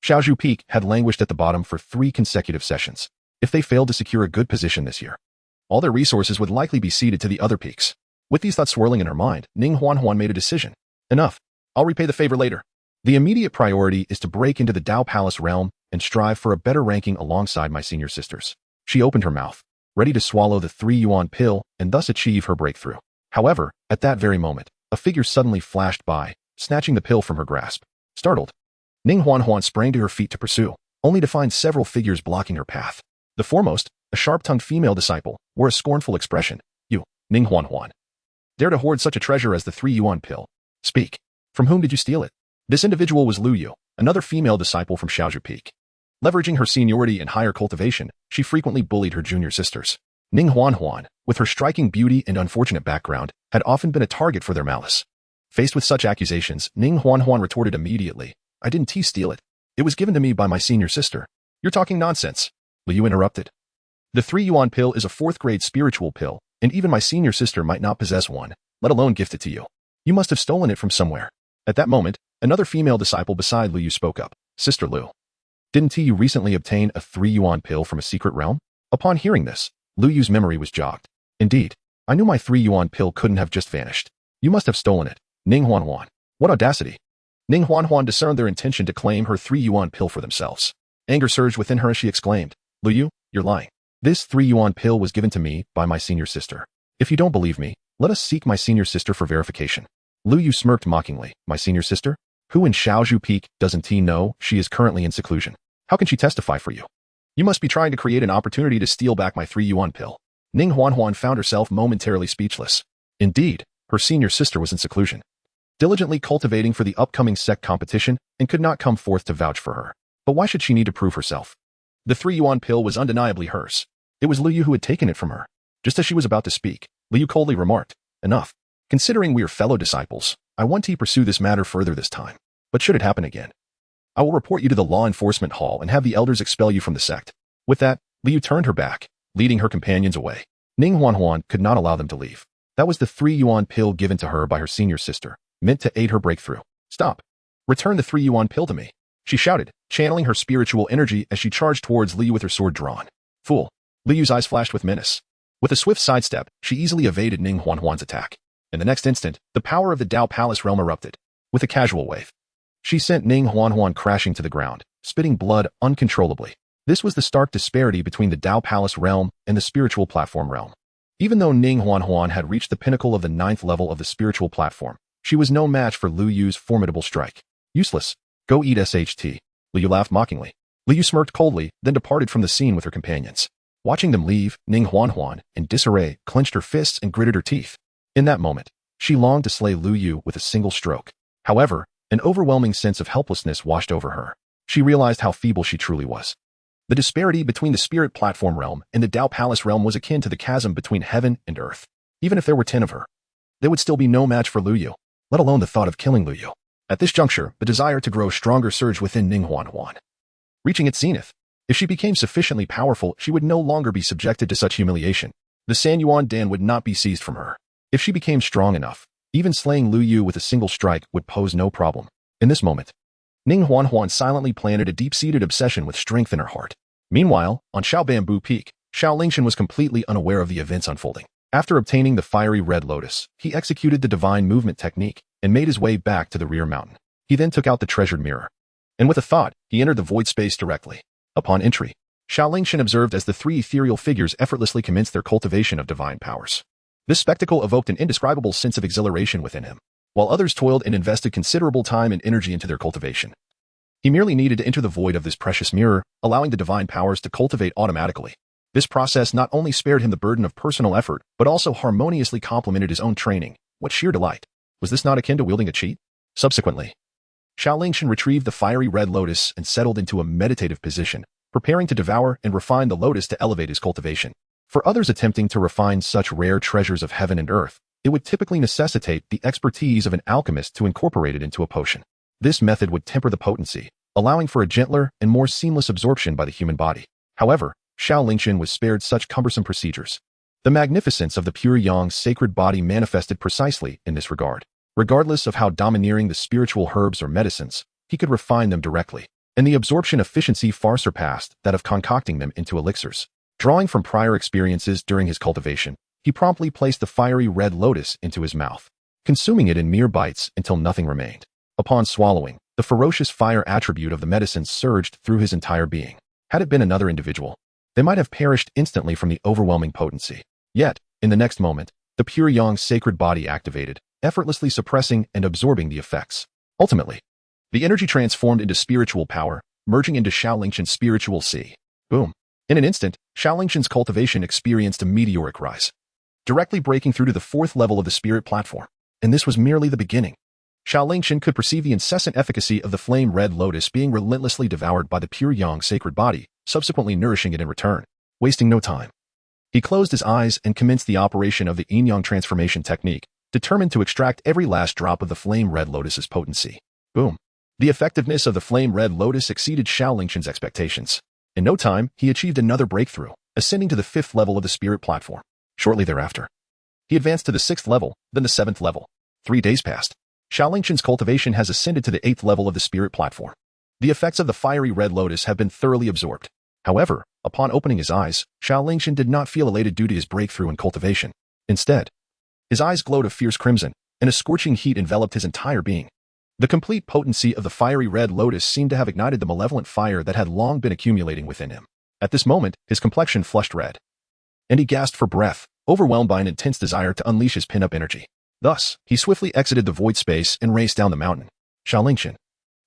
Shaozhu Peak had languished at the bottom for 3 consecutive sessions. If they failed to secure a good position this year, all their resources would likely be ceded to the other peaks. With these thoughts swirling in her mind, Ning Huan made a decision. Enough. I'll repay the favor later. The immediate priority is to break into the Dao Palace realm and strive for a better ranking alongside my senior sisters. She opened her mouth, ready to swallow the 3 yuan pill and thus achieve her breakthrough. However, at that very moment, a figure suddenly flashed by, snatching the pill from her grasp. Startled, Ning Huan sprang to her feet to pursue, only to find several figures blocking her path. The foremost, a sharp-tongued female disciple, wore a scornful expression. You, Ning Huan, dare to hoard such a treasure as the 3 yuan pill. Speak. From whom did you steal it? This individual was Lu Yu, another female disciple from Shaozhu Peak. Leveraging her seniority and higher cultivation, she frequently bullied her junior sisters. Ning Huan, with her striking beauty and unfortunate background, had often been a target for their malice. Faced with such accusations, Ning Huan retorted immediately. I didn't steal it. It was given to me by my senior sister. You're talking nonsense. Lu Yu interrupted. The 3 yuan pill is a 4th grade spiritual pill, and even my senior sister might not possess one, let alone gift it to you. You must have stolen it from somewhere. At that moment, another female disciple beside Lu Yu spoke up. Sister Lu, didn't you recently obtain a 3 yuan pill from a secret realm? Upon hearing this, Lu Yu's memory was jogged. Indeed, I knew my 3 yuan pill couldn't have just vanished. You must have stolen it. Ning Huan. What audacity. Ning Huan discerned their intention to claim her 3 yuan pill for themselves. Anger surged within her as she exclaimed, Lu Yu, You're lying. This 3 yuan pill was given to me by my senior sister. If you don't believe me, let us seek my senior sister for verification. Lu Yu smirked mockingly. My senior sister? Who in Shaozhu Peak doesn't T know she is currently in seclusion? How can she testify for you? You must be trying to create an opportunity to steal back my 3 yuan pill. Ning Huanhuan found herself momentarily speechless. Indeed, her senior sister was in seclusion, diligently cultivating for the upcoming Sect competition and could not come forth to vouch for her. But why should she need to prove herself? The 3 yuan pill was undeniably hers. It was Lu Yu who had taken it from her. Just as she was about to speak, Lu Yu coldly remarked, Enough. Considering we are fellow disciples, I want to pursue this matter further this time. But should it happen again, I will report you to the law enforcement hall and have the elders expel you from the sect. With that, Lu Yu turned her back, leading her companions away. Ning Huanhuan could not allow them to leave. That was the 3 yuan pill given to her by her senior sister, meant to aid her breakthrough. Stop. Return the 3 yuan pill to me, she shouted, channeling her spiritual energy as she charged towards Lu Yu with her sword drawn. Fool. Lu Yu's eyes flashed with menace. With a swift sidestep, she easily evaded Ning Huanhuan's attack. In the next instant, the power of the Dao Palace realm erupted. With a casual wave, she sent Ning Huanhuan crashing to the ground, spitting blood uncontrollably. This was the stark disparity between the Dao Palace realm and the spiritual platform realm. Even though Ning Huanhuan had reached the pinnacle of the 9th level of the spiritual platform, she was no match for Lu Yu's formidable strike. Useless. Go eat SHT. Lu Yu laughed mockingly. Lu Yu smirked coldly, then departed from the scene with her companions. Watching them leave, Ning Huanhuan, in disarray, clenched her fists and gritted her teeth. In that moment, she longed to slay Lu Yu with a single stroke. However, an overwhelming sense of helplessness washed over her. She realized how feeble she truly was. The disparity between the spirit platform realm and the Dao Palace realm was akin to the chasm between heaven and earth. Even if there were 10 of her, there would still be no match for Lu Yu, let alone the thought of killing Lu Yu. At this juncture, the desire to grow stronger surged within Ning Huanhuan, reaching its zenith. If she became sufficiently powerful, she would no longer be subjected to such humiliation. The San Yuan Dan would not be seized from her. If she became strong enough, even slaying Lu Yu with a single strike would pose no problem. In this moment, Ning Huanhuan silently planted a deep-seated obsession with strength in her heart. Meanwhile, on Xiao Bamboo Peak, Xiao Lingchen was completely unaware of the events unfolding. After obtaining the fiery red lotus, he executed the divine movement technique and made his way back to the rear mountain. He then took out the treasured mirror, and with a thought, he entered the void space directly. Upon entry, Xiao Lingchen observed as the 3 ethereal figures effortlessly commenced their cultivation of divine powers. This spectacle evoked an indescribable sense of exhilaration within him, while others toiled and invested considerable time and energy into their cultivation. He merely needed to enter the void of this precious mirror, allowing the divine powers to cultivate automatically. This process not only spared him the burden of personal effort, but also harmoniously complemented his own training. What sheer delight! Was this not akin to wielding a cheat? Subsequently, Xiao Lingchen retrieved the fiery red lotus and settled into a meditative position, preparing to devour and refine the lotus to elevate his cultivation. For others attempting to refine such rare treasures of heaven and earth, it would typically necessitate the expertise of an alchemist to incorporate it into a potion. This method would temper the potency, allowing for a gentler and more seamless absorption by the human body. However, Xiao Lingchen was spared such cumbersome procedures. The magnificence of the pure Yang's sacred body manifested precisely in this regard. Regardless of how domineering the spiritual herbs or medicines, he could refine them directly, and the absorption efficiency far surpassed that of concocting them into elixirs. Drawing from prior experiences during his cultivation, he promptly placed the fiery red lotus into his mouth, consuming it in mere bites until nothing remained. Upon swallowing, the ferocious fire attribute of the medicine surged through his entire being. Had it been another individual, they might have perished instantly from the overwhelming potency. Yet, in the next moment, the pure Yang's sacred body activated, effortlessly suppressing and absorbing the effects. Ultimately, the energy transformed into spiritual power, merging into Xiao Lingchen's spiritual sea. Boom. In an instant, Xiao Lingchen's cultivation experienced a meteoric rise, directly breaking through to the 4th level of the spirit platform. And this was merely the beginning. Xiao Lingchen could perceive the incessant efficacy of the flame red lotus being relentlessly devoured by the pure Yang sacred body, subsequently nourishing it in return. Wasting no time, he closed his eyes and commenced the operation of the Yin-Yang Transformation Technique, determined to extract every last drop of the flame red lotus's potency. Boom. The effectiveness of the flame red lotus exceeded Xiao Lingchen's expectations. In no time, he achieved another breakthrough, ascending to the 5th level of the spirit platform. Shortly thereafter, he advanced to the 6th level, then the 7th level. 3 days passed. Xiao Lingchen's cultivation has ascended to the 8th level of the spirit platform. The effects of the fiery red lotus have been thoroughly absorbed. However, upon opening his eyes, Xiao Lingchen did not feel elated due to his breakthrough in cultivation. Instead, his eyes glowed a fierce crimson, and a scorching heat enveloped his entire being. The complete potency of the fiery red lotus seemed to have ignited the malevolent fire that had long been accumulating within him. At this moment, his complexion flushed red, and he gasped for breath, overwhelmed by an intense desire to unleash his pin-up energy. Thus, he swiftly exited the void space and raced down the mountain. Xiao Lingchen,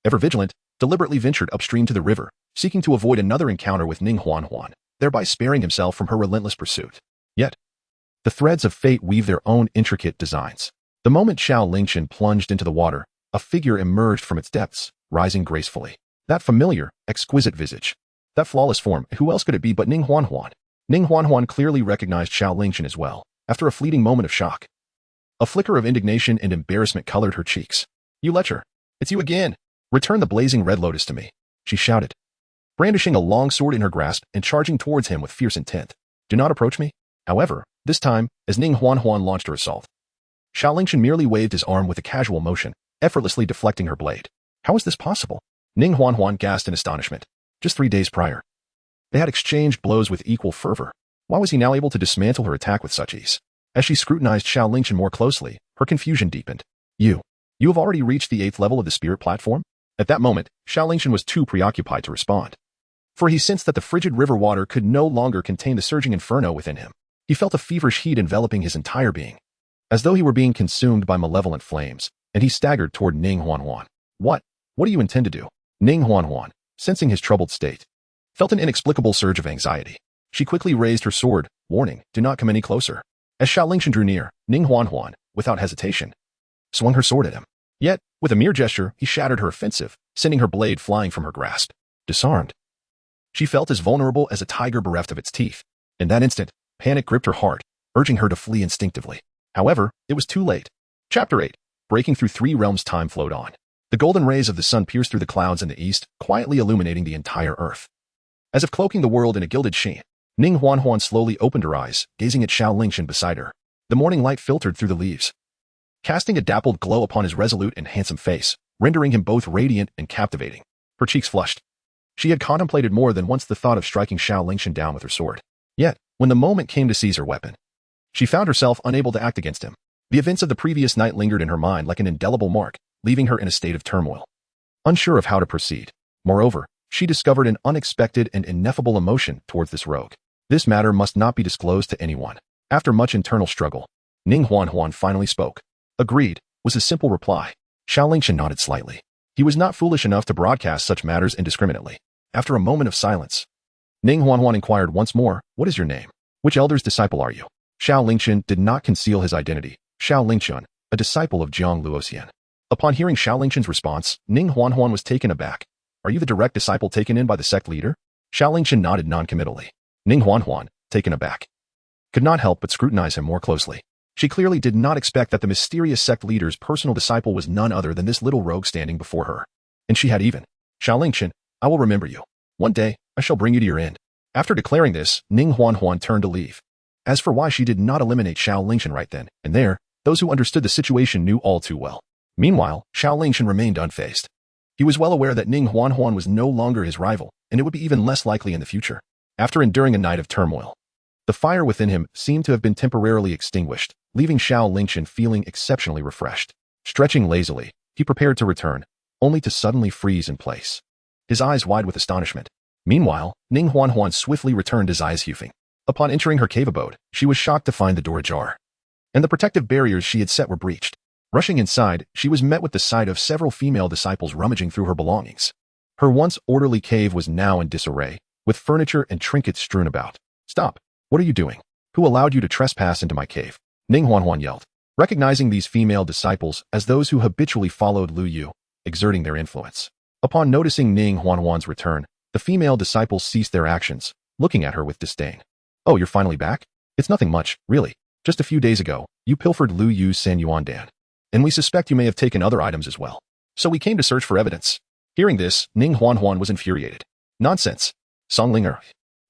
ever vigilant, deliberately ventured upstream to the river, seeking to avoid another encounter with Ning Huan, thereby sparing himself from her relentless pursuit. Yet, the threads of fate weave their own intricate designs. The moment Xiao Lingchen plunged into the water, a figure emerged from its depths, rising gracefully. That familiar, exquisite visage. That flawless form, who else could it be but Ning Huan? Ning Huan clearly recognized Xiao Lingchen as well, after a fleeting moment of shock. A flicker of indignation and embarrassment colored her cheeks. You lecher! It's you again! Return the blazing red lotus to me, she shouted, brandishing a long sword in her grasp and charging towards him with fierce intent. Do not approach me. However, this time, as Ning Huan launched her assault, Xiao Lingchen merely waved his arm with a casual motion, effortlessly deflecting her blade. How is this possible? Ning Huan gasped in astonishment. Just 3 days prior, they had exchanged blows with equal fervor. Why was he now able to dismantle her attack with such ease? As she scrutinized Xiao Lingchen more closely, her confusion deepened. You have already reached the 8th level of the spirit platform? At that moment, Xiao Lingchen was too preoccupied to respond, for he sensed that the frigid river water could no longer contain the surging inferno within him. He felt a feverish heat enveloping his entire being, as though he were being consumed by malevolent flames, and he staggered toward Ning Huan. What do you intend to do? Ning Huan, sensing his troubled state, felt an inexplicable surge of anxiety. She quickly raised her sword, warning, do not come any closer. As Xiao Lingchen drew near, Ning Huan, without hesitation, swung her sword at him. Yet, with a mere gesture, he shattered her offensive, sending her blade flying from her grasp. Disarmed, she felt as vulnerable as a tiger bereft of its teeth. In that instant, panic gripped her heart, urging her to flee instinctively. However, it was too late. Chapter 8. Breaking through 3 realms. Time flowed on. The golden rays of the sun pierced through the clouds in the east, quietly illuminating the entire earth. As if cloaking the world in a gilded sheen, Ning Huan slowly opened her eyes, gazing at Xiao Lingchen beside her. The morning light filtered through the leaves, casting a dappled glow upon his resolute and handsome face, rendering him both radiant and captivating. Her cheeks flushed. She had contemplated more than once the thought of striking Xiao Lingchen down with her sword. Yet, when the moment came to seize her weapon, she found herself unable to act against him. The events of the previous night lingered in her mind like an indelible mark, leaving her in a state of turmoil, unsure of how to proceed. Moreover, she discovered an unexpected and ineffable emotion towards this rogue. This matter must not be disclosed to anyone. After much internal struggle, Ning Huan finally spoke. Agreed, was his simple reply. Xiao Lingchen nodded slightly. He was not foolish enough to broadcast such matters indiscriminately. After a moment of silence, Ning Huan inquired once more, what is your name? Which elder's disciple are you? Xiao Lingchen did not conceal his identity. Xiao Lingchen, a disciple of Jiang Luoxian. Upon hearing Xiao Lingchen's response, Ning Huan was taken aback. Are you the direct disciple taken in by the sect leader? Xiao Lingchen nodded noncommittally. Ning Huan, taken aback, could not help but scrutinize him more closely. She clearly did not expect that the mysterious sect leader's personal disciple was none other than this little rogue standing before her. And she had even. Xiao Lingchen, I will remember you. One day, I shall bring you to your end. After declaring this, Ning Huan turned to leave. As for why she did not eliminate Xiao Lingchen right then and there, those who understood the situation knew all too well. Meanwhile, Xiao Lingchen remained unfazed. He was well aware that Ning Huan was no longer his rival, and it would be even less likely in the future. After enduring a night of turmoil, the fire within him seemed to have been temporarily extinguished, leaving Xiao Lingchen feeling exceptionally refreshed. Stretching lazily, he prepared to return, only to suddenly freeze in place, his eyes wide with astonishment. Meanwhile, Ning Huan swiftly returned his eyes hufing. Upon entering her cave abode, she was shocked to find the door ajar, and the protective barriers she had set were breached. Rushing inside, she was met with the sight of several female disciples rummaging through her belongings. Her once orderly cave was now in disarray, with furniture and trinkets strewn about. Stop! What are you doing? Who allowed you to trespass into my cave? Ning Huan yelled, recognizing these female disciples as those who habitually followed Lu Yu, exerting their influence. Upon noticing Ning Huan's return, the female disciples ceased their actions, looking at her with disdain. Oh, you're finally back? It's nothing much, really. Just a few days ago, you pilfered Lu Yu's San Yuan Dan, and we suspect you may have taken other items as well. So we came to search for evidence. Hearing this, Ning Huan was infuriated. Nonsense. Songlinger,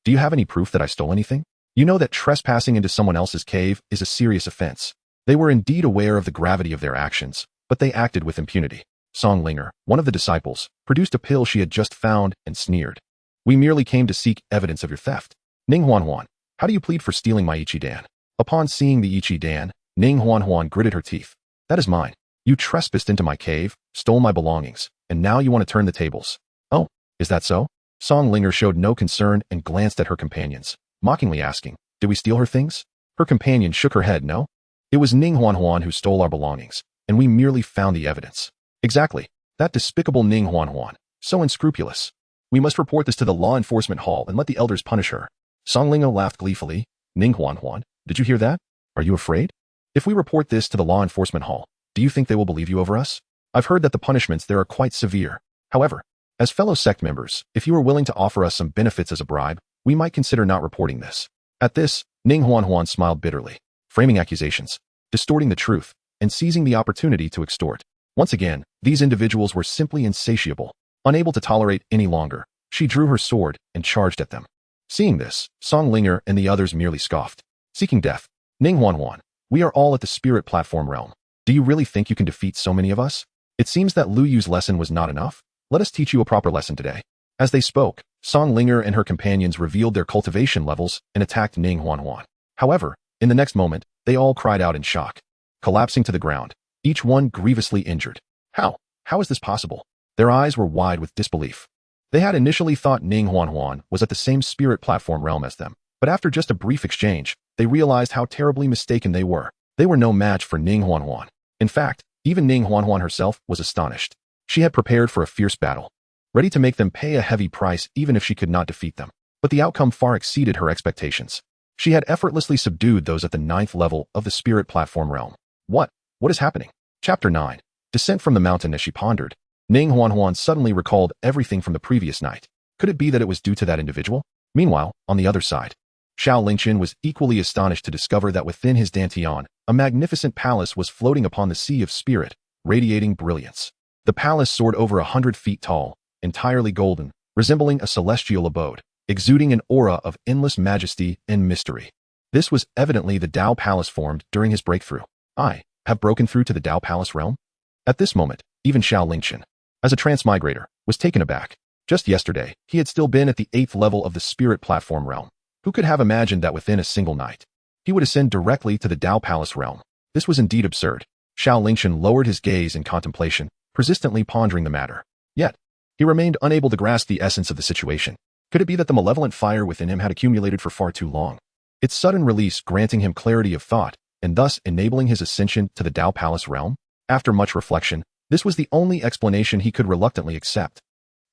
do you have any proof that I stole anything? You know that trespassing into someone else's cave is a serious offense. They were indeed aware of the gravity of their actions, but they acted with impunity. Songlinger, one of the disciples, produced a pill she had just found and sneered. We merely came to seek evidence of your theft. Ning Huan, how do you plead for stealing my Ichi Dan? Upon seeing the Ichi Dan, Ning Huan gritted her teeth. That is mine. You trespassed into my cave, stole my belongings, and now you want to turn the tables. Oh, is that so? Song Linger showed no concern and glanced at her companions, mockingly asking, "Did we steal her things?" Her companion shook her head. "No. It was Ning Huanhuan who stole our belongings, and we merely found the evidence." "Exactly. That despicable Ning Huanhuan. So unscrupulous. We must report this to the law enforcement hall and let the elders punish her." Song Linger laughed gleefully. "Ning Huanhuan, did you hear that? Are you afraid? If we report this to the law enforcement hall, do you think they will believe you over us? I've heard that the punishments there are quite severe. However, as fellow sect members, if you are willing to offer us some benefits as a bribe, we might consider not reporting this." At this, Ning Huanhuan smiled bitterly, framing accusations, distorting the truth, and seizing the opportunity to extort. Once again, these individuals were simply insatiable. Unable to tolerate any longer, she drew her sword and charged at them. Seeing this, Song Linger and the others merely scoffed. "Seeking death. Ning Huanhuan, we are all at the spirit platform realm. Do you really think you can defeat so many of us? It seems that Lu Yu's lesson was not enough. Let us teach you a proper lesson today." As they spoke, Song Linger and her companions revealed their cultivation levels and attacked Ning Huanhuan. However, in the next moment, they all cried out in shock, collapsing to the ground, each one grievously injured. How? How is this possible? Their eyes were wide with disbelief. They had initially thought Ning Huanhuan was at the same spirit platform realm as them, but after just a brief exchange, they realized how terribly mistaken they were. They were no match for Ning Huanhuan. In fact, even Ning Huanhuan herself was astonished. She had prepared for a fierce battle, ready to make them pay a heavy price even if she could not defeat them. But the outcome far exceeded her expectations. She had effortlessly subdued those at the 9th level of the spirit platform realm. What is happening? Chapter 9. Descent from the mountain. As she pondered, Ning Huanhuan suddenly recalled everything from the previous night. Could it be that it was due to that individual? Meanwhile, on the other side, Xiao Lingchen was equally astonished to discover that within his dantian, a magnificent palace was floating upon the sea of spirit, radiating brilliance. The palace soared over 100 feet tall, entirely golden, resembling a celestial abode, exuding an aura of endless majesty and mystery. This was evidently the Dao Palace formed during his breakthrough. I have broken through to the Dao Palace realm? At this moment, even Xiao Lingchen, as a transmigrator, was taken aback. Just yesterday, he had still been at the 8th level of the spirit platform realm. Who could have imagined that within a single night, he would ascend directly to the Dao Palace realm? This was indeed absurd. Xiao Lingchen lowered his gaze in contemplation, persistently pondering the matter. Yet, he remained unable to grasp the essence of the situation. Could it be that the malevolent fire within him had accumulated for far too long? Its sudden release granting him clarity of thought, and thus enabling his ascension to the Dao Palace realm? After much reflection, this was the only explanation he could reluctantly accept.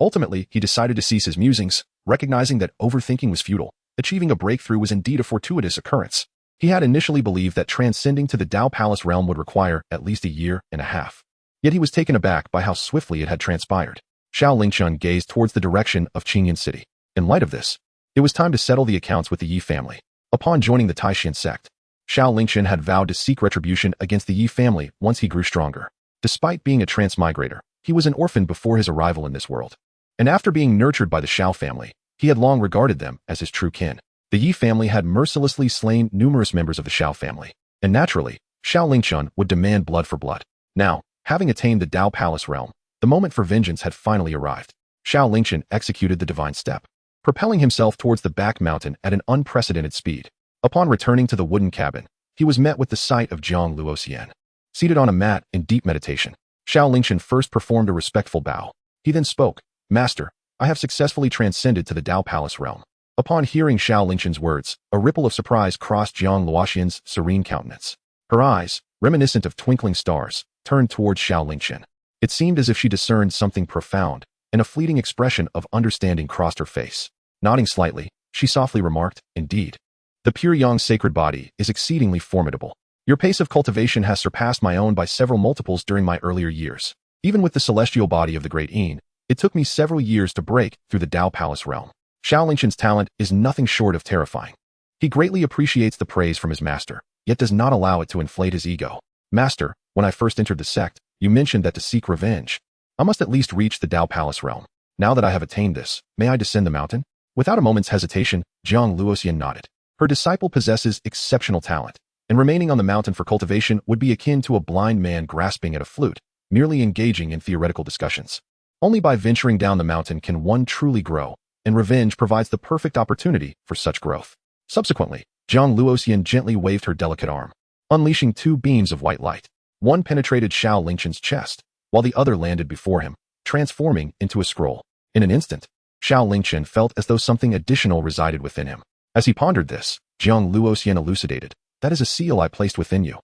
Ultimately, he decided to cease his musings, recognizing that overthinking was futile. Achieving a breakthrough was indeed a fortuitous occurrence. He had initially believed that transcending to the Dao Palace realm would require at least a year and a half. Yet he was taken aback by how swiftly it had transpired. Xiao Lingchen gazed towards the direction of Qingyun city. In light of this, it was time to settle the accounts with the Yi family. Upon joining the Taishan sect, Xiao Lingchen had vowed to seek retribution against the Yi family once he grew stronger. Despite being a transmigrator, he was an orphan before his arrival in this world. And after being nurtured by the Xiao family, he had long regarded them as his true kin. The Yi family had mercilessly slain numerous members of the Xiao family, and naturally, Xiao Lingchen would demand blood for blood. Now, having attained the Dao Palace realm, the moment for vengeance had finally arrived. Xiao Lingchen executed the divine step, propelling himself towards the back mountain at an unprecedented speed. Upon returning to the wooden cabin, he was met with the sight of Jiang Luoxian, seated on a mat in deep meditation. Xiao Lingchen first performed a respectful bow. He then spoke, "Master, I have successfully transcended to the Dao Palace realm." Upon hearing Xiao Lingchen's words, a ripple of surprise crossed Jiang Luoxian's serene countenance. Her eyes, reminiscent of twinkling stars, turned towards Xiao Lingchen. It seemed as if she discerned something profound, and a fleeting expression of understanding crossed her face. Nodding slightly, she softly remarked, "Indeed, the pure Yang's sacred body is exceedingly formidable. Your pace of cultivation has surpassed my own by several multiples during my earlier years. Even with the celestial body of the great Yin, it took me several years to break through the Dao Palace realm." Xiao Lingchen's talent is nothing short of terrifying. He greatly appreciates the praise from his master, yet does not allow it to inflate his ego. "Master, when I first entered the sect, you mentioned that to seek revenge, I must at least reach the Dao Palace realm. Now that I have attained this, may I descend the mountain?" Without a moment's hesitation, Jiang Luoxian nodded. Her disciple possesses exceptional talent, and remaining on the mountain for cultivation would be akin to a blind man grasping at a flute, merely engaging in theoretical discussions. Only by venturing down the mountain can one truly grow, and revenge provides the perfect opportunity for such growth. Subsequently, Jiang Luoxian gently waved her delicate arm, unleashing two beams of white light. One penetrated Xiao Lingchen's chest, while the other landed before him, transforming into a scroll. In an instant, Xiao Lingchen felt as though something additional resided within him. As he pondered this, Jiang Luoxian elucidated, "That is a seal I placed within you,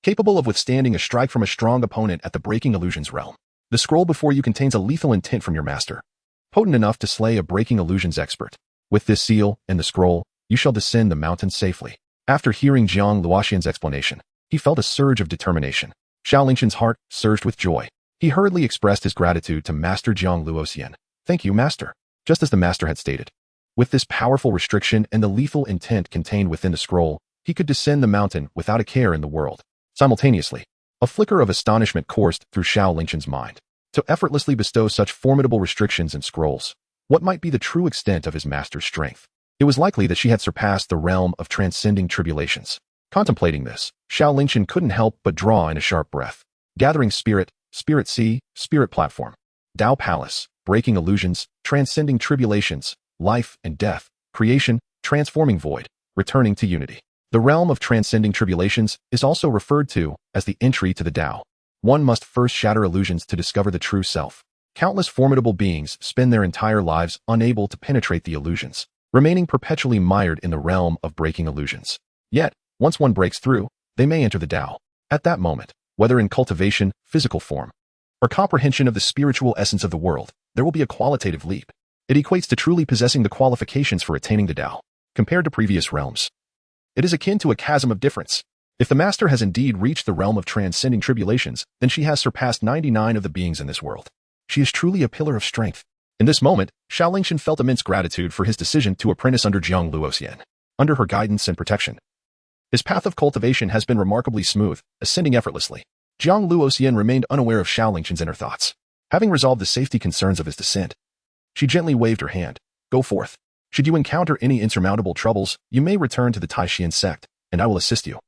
capable of withstanding a strike from a strong opponent at the Breaking Illusions realm. The scroll before you contains a lethal intent from your master, potent enough to slay a Breaking Illusions expert. With this seal and the scroll, you shall descend the mountain safely." After hearing Jiang Luoxian's explanation, he felt a surge of determination. Xiao Lingchen's heart surged with joy. He hurriedly expressed his gratitude to Master Jiang Luoxian. "Thank you, Master." Just as the Master had stated. With this powerful restriction and the lethal intent contained within the scroll, he could descend the mountain without a care in the world. Simultaneously, a flicker of astonishment coursed through Xiao Lingchen's mind. To effortlessly bestow such formidable restrictions and scrolls, what might be the true extent of his master's strength? It was likely that she had surpassed the realm of transcending tribulations. Contemplating this, Xiao Lingchen couldn't help but draw in a sharp breath. Gathering Spirit, Spirit Sea, Spirit Platform, Tao Palace, Breaking Illusions, Transcending Tribulations, Life and Death, Creation, Transforming Void, Returning to Unity. The realm of transcending tribulations is also referred to as the entry to the Tao. One must first shatter illusions to discover the true self. Countless formidable beings spend their entire lives unable to penetrate the illusions, remaining perpetually mired in the realm of breaking illusions. Yet, once one breaks through, they may enter the Tao. At that moment, whether in cultivation, physical form, or comprehension of the spiritual essence of the world, there will be a qualitative leap. It equates to truly possessing the qualifications for attaining the Tao. Compared to previous realms, it is akin to a chasm of difference. If the Master has indeed reached the realm of transcending tribulations, then she has surpassed 99 of the beings in this world. She is truly a pillar of strength. In this moment, Xiao Lingchen felt immense gratitude for his decision to apprentice under Jiang Luoxian. Under her guidance and protection, his path of cultivation has been remarkably smooth, ascending effortlessly. Jiang Luoxian remained unaware of Xiao Lingchen's inner thoughts. Having resolved the safety concerns of his descent, she gently waved her hand. "Go forth. Should you encounter any insurmountable troubles, you may return to the Taishian sect, and I will assist you."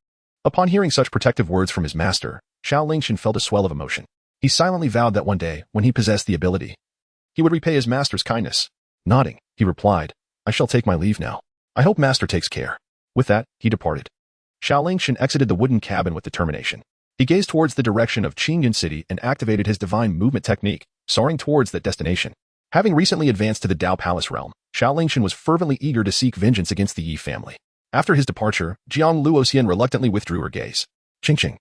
Upon hearing such protective words from his master, Xiao Lingchen felt a swell of emotion. He silently vowed that one day, when he possessed the ability, he would repay his master's kindness. Nodding, he replied, "I shall take my leave now. I hope master takes care." With that, he departed. Xiao Lingchen exited the wooden cabin with determination. He gazed towards the direction of Qingyun City and activated his divine movement technique, soaring towards that destination. Having recently advanced to the Tao Palace realm, Xiao Lingchen was fervently eager to seek vengeance against the Yi family. After his departure, Jiang Luoxian reluctantly withdrew her gaze. "Qingqing,"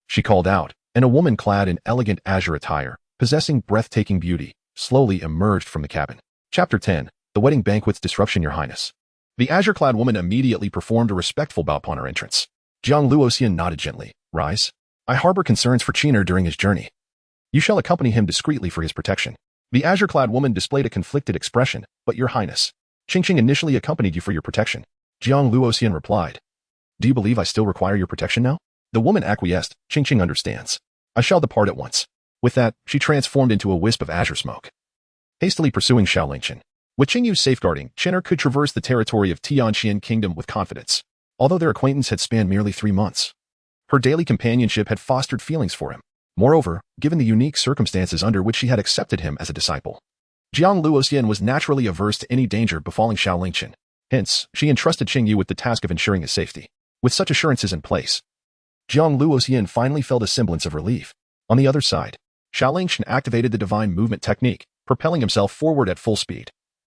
she called out, and a woman clad in elegant azure attire, possessing breathtaking beauty, slowly emerged from the cabin. Chapter 10, The Wedding Banquet's Disruption, Your Highness. The azure-clad woman immediately performed a respectful bow upon her entrance. Jiang Luoxian nodded gently. "Rise. I harbor concerns for Qin'er during his journey. You shall accompany him discreetly for his protection." The azure-clad woman displayed a conflicted expression. "But your highness, Qingqing initially accompanied you for your protection." Jiang Luoxian replied. "Do you believe I still require your protection now?" The woman acquiesced. "Qingqing understands. I shall depart at once." With that, she transformed into a wisp of azure smoke, hastily pursuing Xiao Lingchen. With Qingyu's safeguarding, Qin'er could traverse the territory of Tianxian Kingdom with confidence. Although their acquaintance had spanned merely 3 months, her daily companionship had fostered feelings for him. Moreover, given the unique circumstances under which she had accepted him as a disciple, Jiang Luoxian was naturally averse to any danger befalling Xiao Lingchen. Hence, she entrusted Qingyu with the task of ensuring his safety. With such assurances in place, Jiang Luoxian finally felt a semblance of relief. On the other side, Xiao Lingchen activated the divine movement technique, propelling himself forward at full speed,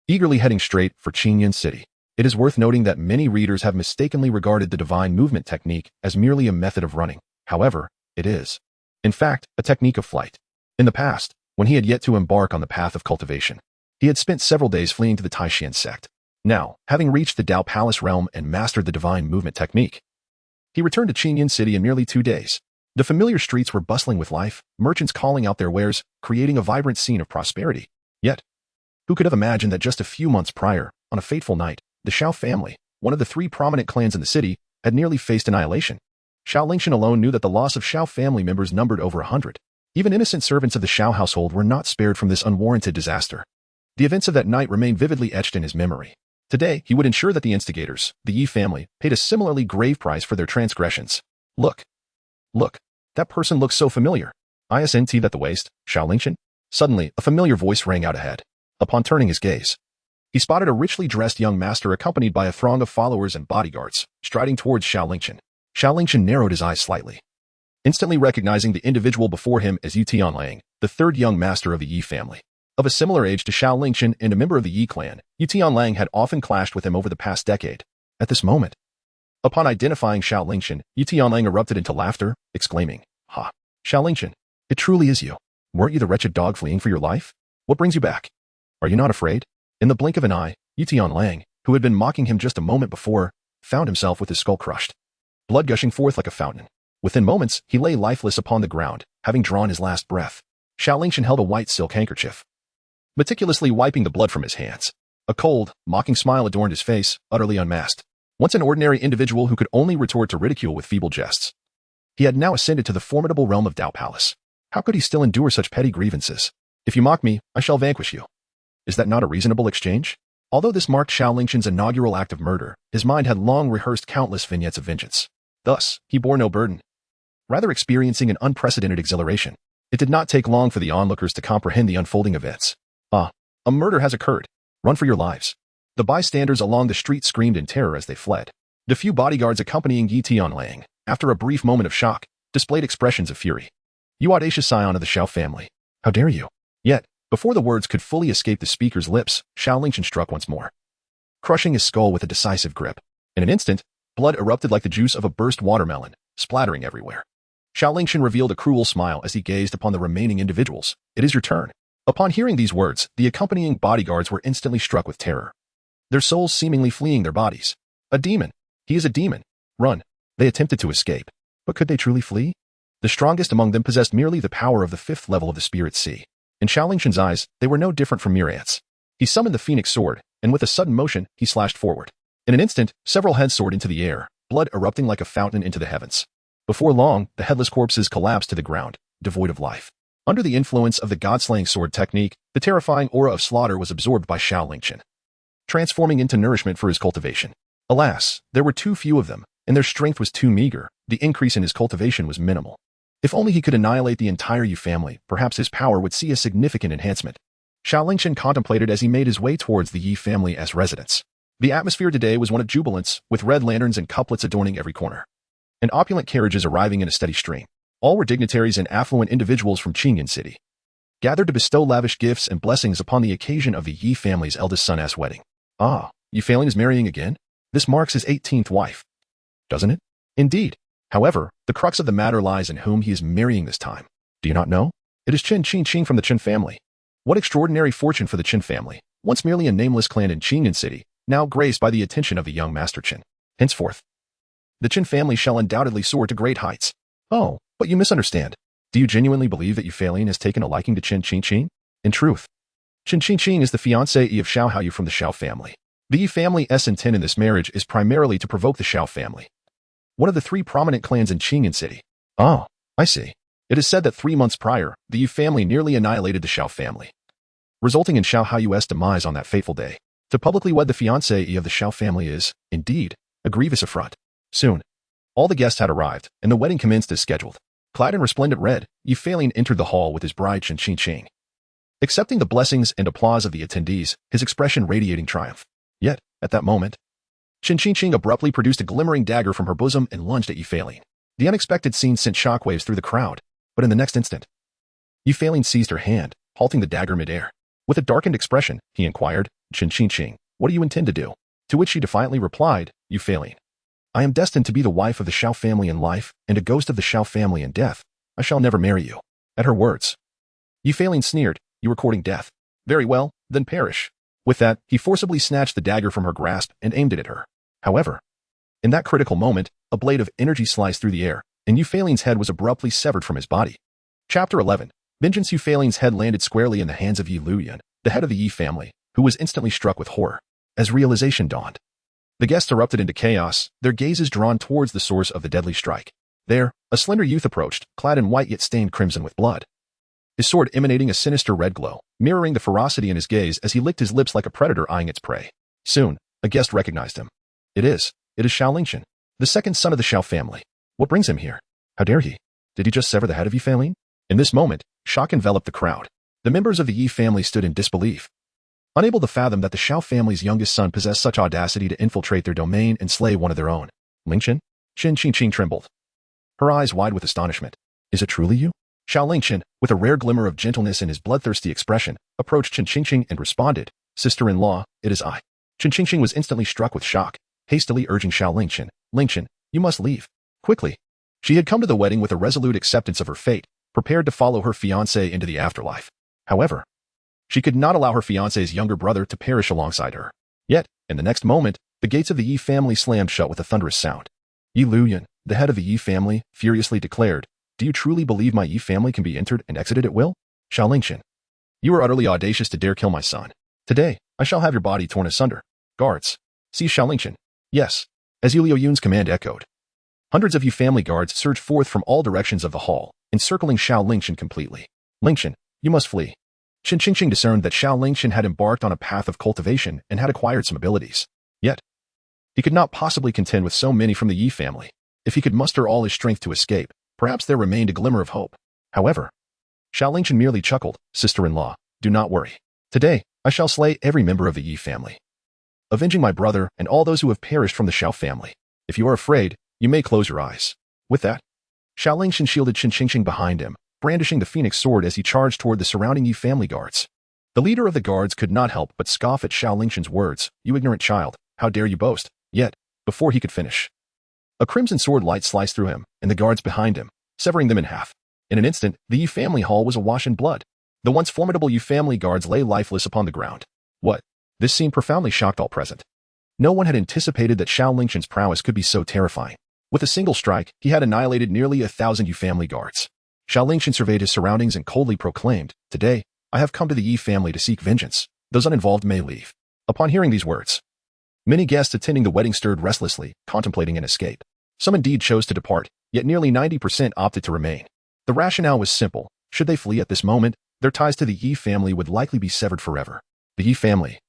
eagerly heading straight for Qingyun City. It is worth noting that many readers have mistakenly regarded the divine movement technique as merely a method of running. However, it is, in fact, a technique of flight. In the past, when he had yet to embark on the path of cultivation, he had spent several days fleeing to the Taishian sect. Now, having reached the Tao Palace realm and mastered the divine movement technique, he returned to Qingyun City in merely 2 days. The familiar streets were bustling with life, merchants calling out their wares, creating a vibrant scene of prosperity. Yet, who could have imagined that just a few months prior, on a fateful night, the Xiao family, one of the 3 prominent clans in the city, had nearly faced annihilation? Xiao Lingchen alone knew that the loss of Xiao family members numbered over 100. Even innocent servants of the Xiao household were not spared from this unwarranted disaster. The events of that night remained vividly etched in his memory. Today, he would ensure that the instigators, the Yi family, paid a similarly grave price for their transgressions. Look, that person looks so familiar. Isn't at the waist, Xiao Lingchen? Suddenly, a familiar voice rang out ahead. Upon turning his gaze, he spotted a richly dressed young master accompanied by a throng of followers and bodyguards, striding towards Xiao Lingchen. Xiao Lingchen narrowed his eyes slightly, instantly recognizing the individual before him as Tian, the 3rd young master of the Yi family. Of a similar age to Xiao Lingchen and a member of the Yi clan, Tian had often clashed with him over the past decade. At this moment, upon identifying Xiao Lingchen, Tian erupted into laughter, exclaiming, "Ha! Xiao Lingchen, it truly is you. Weren't you the wretched dog fleeing for your life? What brings you back? Are you not afraid?" In the blink of an eye, Tian, who had been mocking him just a moment before, found himself with his skull crushed, blood gushing forth like a fountain. Within moments, he lay lifeless upon the ground, having drawn his last breath. Xiao Lingchen held a white silk handkerchief, meticulously wiping the blood from his hands. A cold, mocking smile adorned his face, utterly unmasked. Once an ordinary individual who could only retort to ridicule with feeble jests, he had now ascended to the formidable realm of Dao Palace. How could he still endure such petty grievances? If you mock me, I shall vanquish you. Is that not a reasonable exchange? Although this marked Xiao Lingchen's inaugural act of murder, his mind had long rehearsed countless vignettes of vengeance. Thus, he bore no burden, rather experiencing an unprecedented exhilaration. It did not take long for the onlookers to comprehend the unfolding events. "Ah, a murder has occurred. Run for your lives." The bystanders along the street screamed in terror as they fled. The few bodyguards accompanying Tian, after a brief moment of shock, displayed expressions of fury. "You audacious scion of the Xiao family. How dare you?" Yet, before the words could fully escape the speaker's lips, Xiao Lingchen struck once more, crushing his skull with a decisive grip. In an instant, blood erupted like the juice of a burst watermelon, splattering everywhere. Xiao Lingchen revealed a cruel smile as he gazed upon the remaining individuals. "It is your turn." Upon hearing these words, the accompanying bodyguards were instantly struck with terror, their souls seemingly fleeing their bodies. "A demon! He is a demon! Run!" They attempted to escape. But could they truly flee? The strongest among them possessed merely the power of the 5th level of the Spirit Sea. In Xiao Lingchen's eyes, they were no different from mere ants. He summoned the Phoenix Sword, and with a sudden motion, he slashed forward. In an instant, several heads soared into the air, blood erupting like a fountain into the heavens. Before long, the headless corpses collapsed to the ground, devoid of life. Under the influence of the God-slaying sword technique, the terrifying aura of slaughter was absorbed by Xiao Lingchen, transforming into nourishment for his cultivation. Alas, there were too few of them, and their strength was too meager. The increase in his cultivation was minimal. If only he could annihilate the entire Yu family, perhaps his power would see a significant enhancement. Xiao Lingchen contemplated as he made his way towards the Yi family as residence. The atmosphere today was one of jubilance, with red lanterns and couplets adorning every corner, and opulent carriages arriving in a steady stream. All were dignitaries and affluent individuals from Qingyun city, gathered to bestow lavish gifts and blessings upon the occasion of the Yi family's eldest son's wedding. "Ah, Yuan is marrying again? This marks his 18th wife, doesn't it?" "Indeed. However, the crux of the matter lies in whom he is marrying this time. Do you not know? It is Qin from the Qin family. What extraordinary fortune for the Qin family, once merely a nameless clan in Qingyun city, now graced by the attention of the young Master Qin. Henceforth, the Qin family shall undoubtedly soar to great heights." "Oh, but you misunderstand. Do you genuinely believe that Yuan has taken a liking to Qin? In truth, Qin is the fiancée of Xiao Haoyu from the Xiao family. The Yi family's intent in this marriage is primarily to provoke the Xiao family, one of the 3 prominent clans in Qingyun city." "Oh, I see. It is said that 3 months prior, the Yi family nearly annihilated the Xiao family, resulting in Xiao Haoyu's demise on that fateful day. To publicly wed the fiancée of the Xiao family is, indeed, a grievous affront." Soon, all the guests had arrived, and the wedding commenced as scheduled. Clad in resplendent red, Yuan entered the hall with his bride Qin. Accepting the blessings and applause of the attendees, his expression radiating triumph. Yet, at that moment, Qin abruptly produced a glimmering dagger from her bosom and lunged at Yuan. The unexpected scene sent shockwaves through the crowd, but in the next instant, Yuan seized her hand, halting the dagger midair. With a darkened expression, he inquired, "Qin, what do you intend to do?" To which she defiantly replied, "Yuan, I am destined to be the wife of the Xiao family in life and a ghost of the Xiao family in death. I shall never marry you." At her words, Yuan sneered, "You are courting death. Very well, then perish." With that, he forcibly snatched the dagger from her grasp and aimed it at her. However, in that critical moment, a blade of energy sliced through the air, and Yuan's head was abruptly severed from his body. Chapter 11. Vengeance. Yuan's head landed squarely in the hands of Yi Luoxian, the head of the Yi family, who was instantly struck with horror. As realization dawned, the guests erupted into chaos, their gazes drawn towards the source of the deadly strike. There, a slender youth approached, clad in white yet stained crimson with blood, his sword emanating a sinister red glow, mirroring the ferocity in his gaze as he licked his lips like a predator eyeing its prey. Soon, a guest recognized him. It is Xiao Lingchen, the second son of the Xiao family. What brings him here? How dare he? Did he just sever the head of Yuan? In this moment, shock enveloped the crowd. The members of the Yi family stood in disbelief, unable to fathom that the Xiao family's youngest son possessed such audacity to infiltrate their domain and slay one of their own. "Lingchen?" Qin trembled, her eyes wide with astonishment. "Is it truly you?" Xiao Lingchen, with a rare glimmer of gentleness in his bloodthirsty expression, approached Qingyun and responded, "Sister-in-law, it is I." Qingyun was instantly struck with shock, hastily urging Xiao Lingchen, "Lingchen, you must leave. Quickly." She had come to the wedding with a resolute acceptance of her fate, prepared to follow her fiancé into the afterlife. However, she could not allow her fiancé's younger brother to perish alongside her. Yet, in the next moment, the gates of the Yi family slammed shut with a thunderous sound. Yi Luoxian, the head of the Yi family, furiously declared, "Do you truly believe my Yi family can be entered and exited at will? Xiao Lingchen, you are utterly audacious to dare kill my son. Today, I shall have your body torn asunder. Guards, seize Xiao Lingchen." Yes, as Yi Luoxian's command echoed, hundreds of Yi family guards surged forth from all directions of the hall, encircling Xiao Lingchen completely. "Lingchen, you must flee." Qingyun discerned that Xiao Lingchen had embarked on a path of cultivation and had acquired some abilities. Yet, he could not possibly contend with so many from the Yi family. If he could muster all his strength to escape, perhaps there remained a glimmer of hope. However, Xiao Lingchen merely chuckled, "Sister-in-law, do not worry. Today, I shall slay every member of the Yi family, avenging my brother and all those who have perished from the Xiao family. If you are afraid, you may close your eyes." With that, Xiao Lingchen shielded Qingyun behind him, brandishing the phoenix sword as he charged toward the surrounding Yi family guards. The leader of the guards could not help but scoff at Xiao Lingchen's words, "You ignorant child, how dare you boast?" Yet, before he could finish, a crimson sword light sliced through him and the guards behind him, severing them in half. In an instant, the Yi family hall was awash in blood. The once formidable Yi family guards lay lifeless upon the ground. What? This scene profoundly shocked all present. No one had anticipated that Xiao Lingchen's prowess could be so terrifying. With a single strike, he had annihilated nearly 1,000 Yi family guards. Xiao Lingchen surveyed his surroundings and coldly proclaimed, "Today, I have come to the Yi family to seek vengeance. Those uninvolved may leave." Upon hearing these words, many guests attending the wedding stirred restlessly, contemplating an escape. Some indeed chose to depart, yet nearly 90% opted to remain. The rationale was simple. Should they flee at this moment, their ties to the Yi family would likely be severed forever. The Yi family,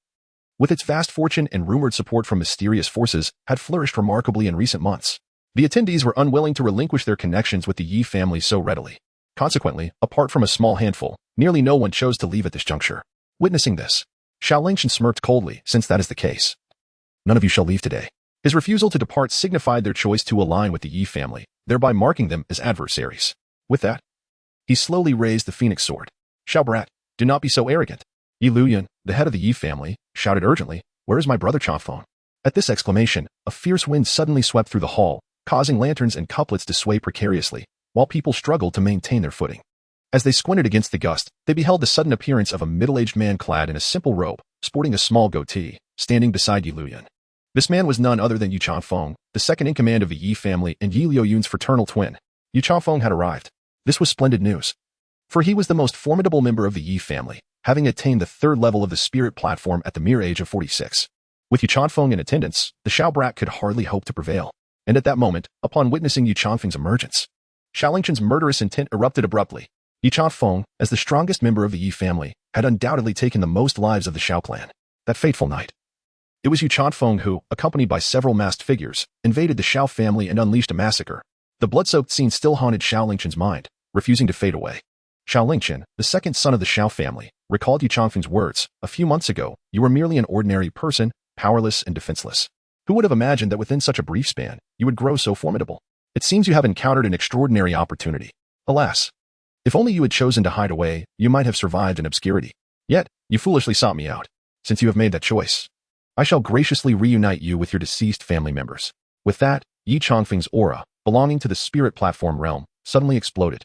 with its vast fortune and rumored support from mysterious forces, had flourished remarkably in recent months. The attendees were unwilling to relinquish their connections with the Yi family so readily. Consequently, apart from a small handful, nearly no one chose to leave at this juncture. Witnessing this, Xiao Lingchen smirked coldly, "Since that is the case, none of you shall leave today." His refusal to depart signified their choice to align with the Yi family, thereby marking them as adversaries. With that, he slowly raised the phoenix sword. "Xiao brat, do not be so arrogant." Yi Luoxian, the head of the Yi family, shouted urgently, "Where is my brother Changfeng?" At this exclamation, a fierce wind suddenly swept through the hall, causing lanterns and couplets to sway precariously, while people struggled to maintain their footing. As they squinted against the gust, they beheld the sudden appearance of a middle-aged man clad in a simple robe, sporting a small goatee, standing beside Yi Luoxian. This man was none other than Yu Changfeng, the second in command of the Yi family and Yi Luoxian's fraternal twin. Yu Changfeng had arrived. This was splendid news, for he was the most formidable member of the Yi family, having attained the third level of the spirit platform at the mere age of 46. With Yu Changfeng in attendance, the Xiao brat could hardly hope to prevail. And at that moment, upon witnessing Yu Changfeng's emergence, Xiao Lingchen's murderous intent erupted abruptly. Yu Changfeng, as the strongest member of the Yi family, had undoubtedly taken the most lives of the Xiao clan. That fateful night, it was Yu Changfeng who, accompanied by several masked figures, invaded the Xiao family and unleashed a massacre. The blood-soaked scene still haunted Xiao Lingchen's mind, refusing to fade away. Xiao Lingchen, the second son of the Xiao family, recalled Yu Changfeng's words, "A few months ago, you were merely an ordinary person, powerless and defenseless. Who would have imagined that within such a brief span, you would grow so formidable? It seems you have encountered an extraordinary opportunity. Alas, if only you had chosen to hide away, you might have survived in obscurity. Yet, you foolishly sought me out. Since you have made that choice, I shall graciously reunite you with your deceased family members." With that, Yi Changfeng's aura, belonging to the spirit platform realm, suddenly exploded.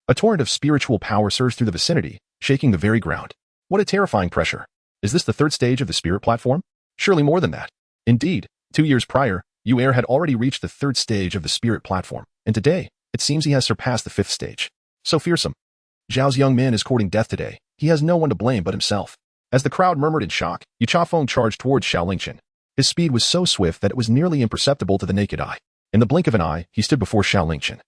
A torrent of spiritual power surged through the vicinity, shaking the very ground. What a terrifying pressure. Is this the third stage of the spirit platform? Surely more than that. Indeed, 2 years prior, Yu Er had already reached the third stage of the spirit platform, and today, it seems he has surpassed the fifth stage. So fearsome. Zhao's young man is courting death today. He has no one to blame but himself. As the crowd murmured in shock, Yu Changfeng charged towards Xiao Lingchen. His speed was so swift that it was nearly imperceptible to the naked eye. In the blink of an eye, he stood before Xiao Lingchen,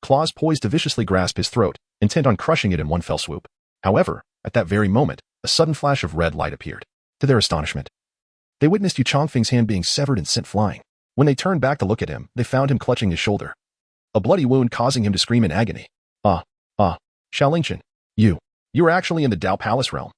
claws poised to viciously grasp his throat, intent on crushing it in one fell swoop. However, at that very moment, a sudden flash of red light appeared. To their astonishment, they witnessed Yu Changfeng's hand being severed and sent flying. When they turned back to look at him, they found him clutching his shoulder, a bloody wound causing him to scream in agony. Xiao Lingchen, you are actually in the Dao Palace realm.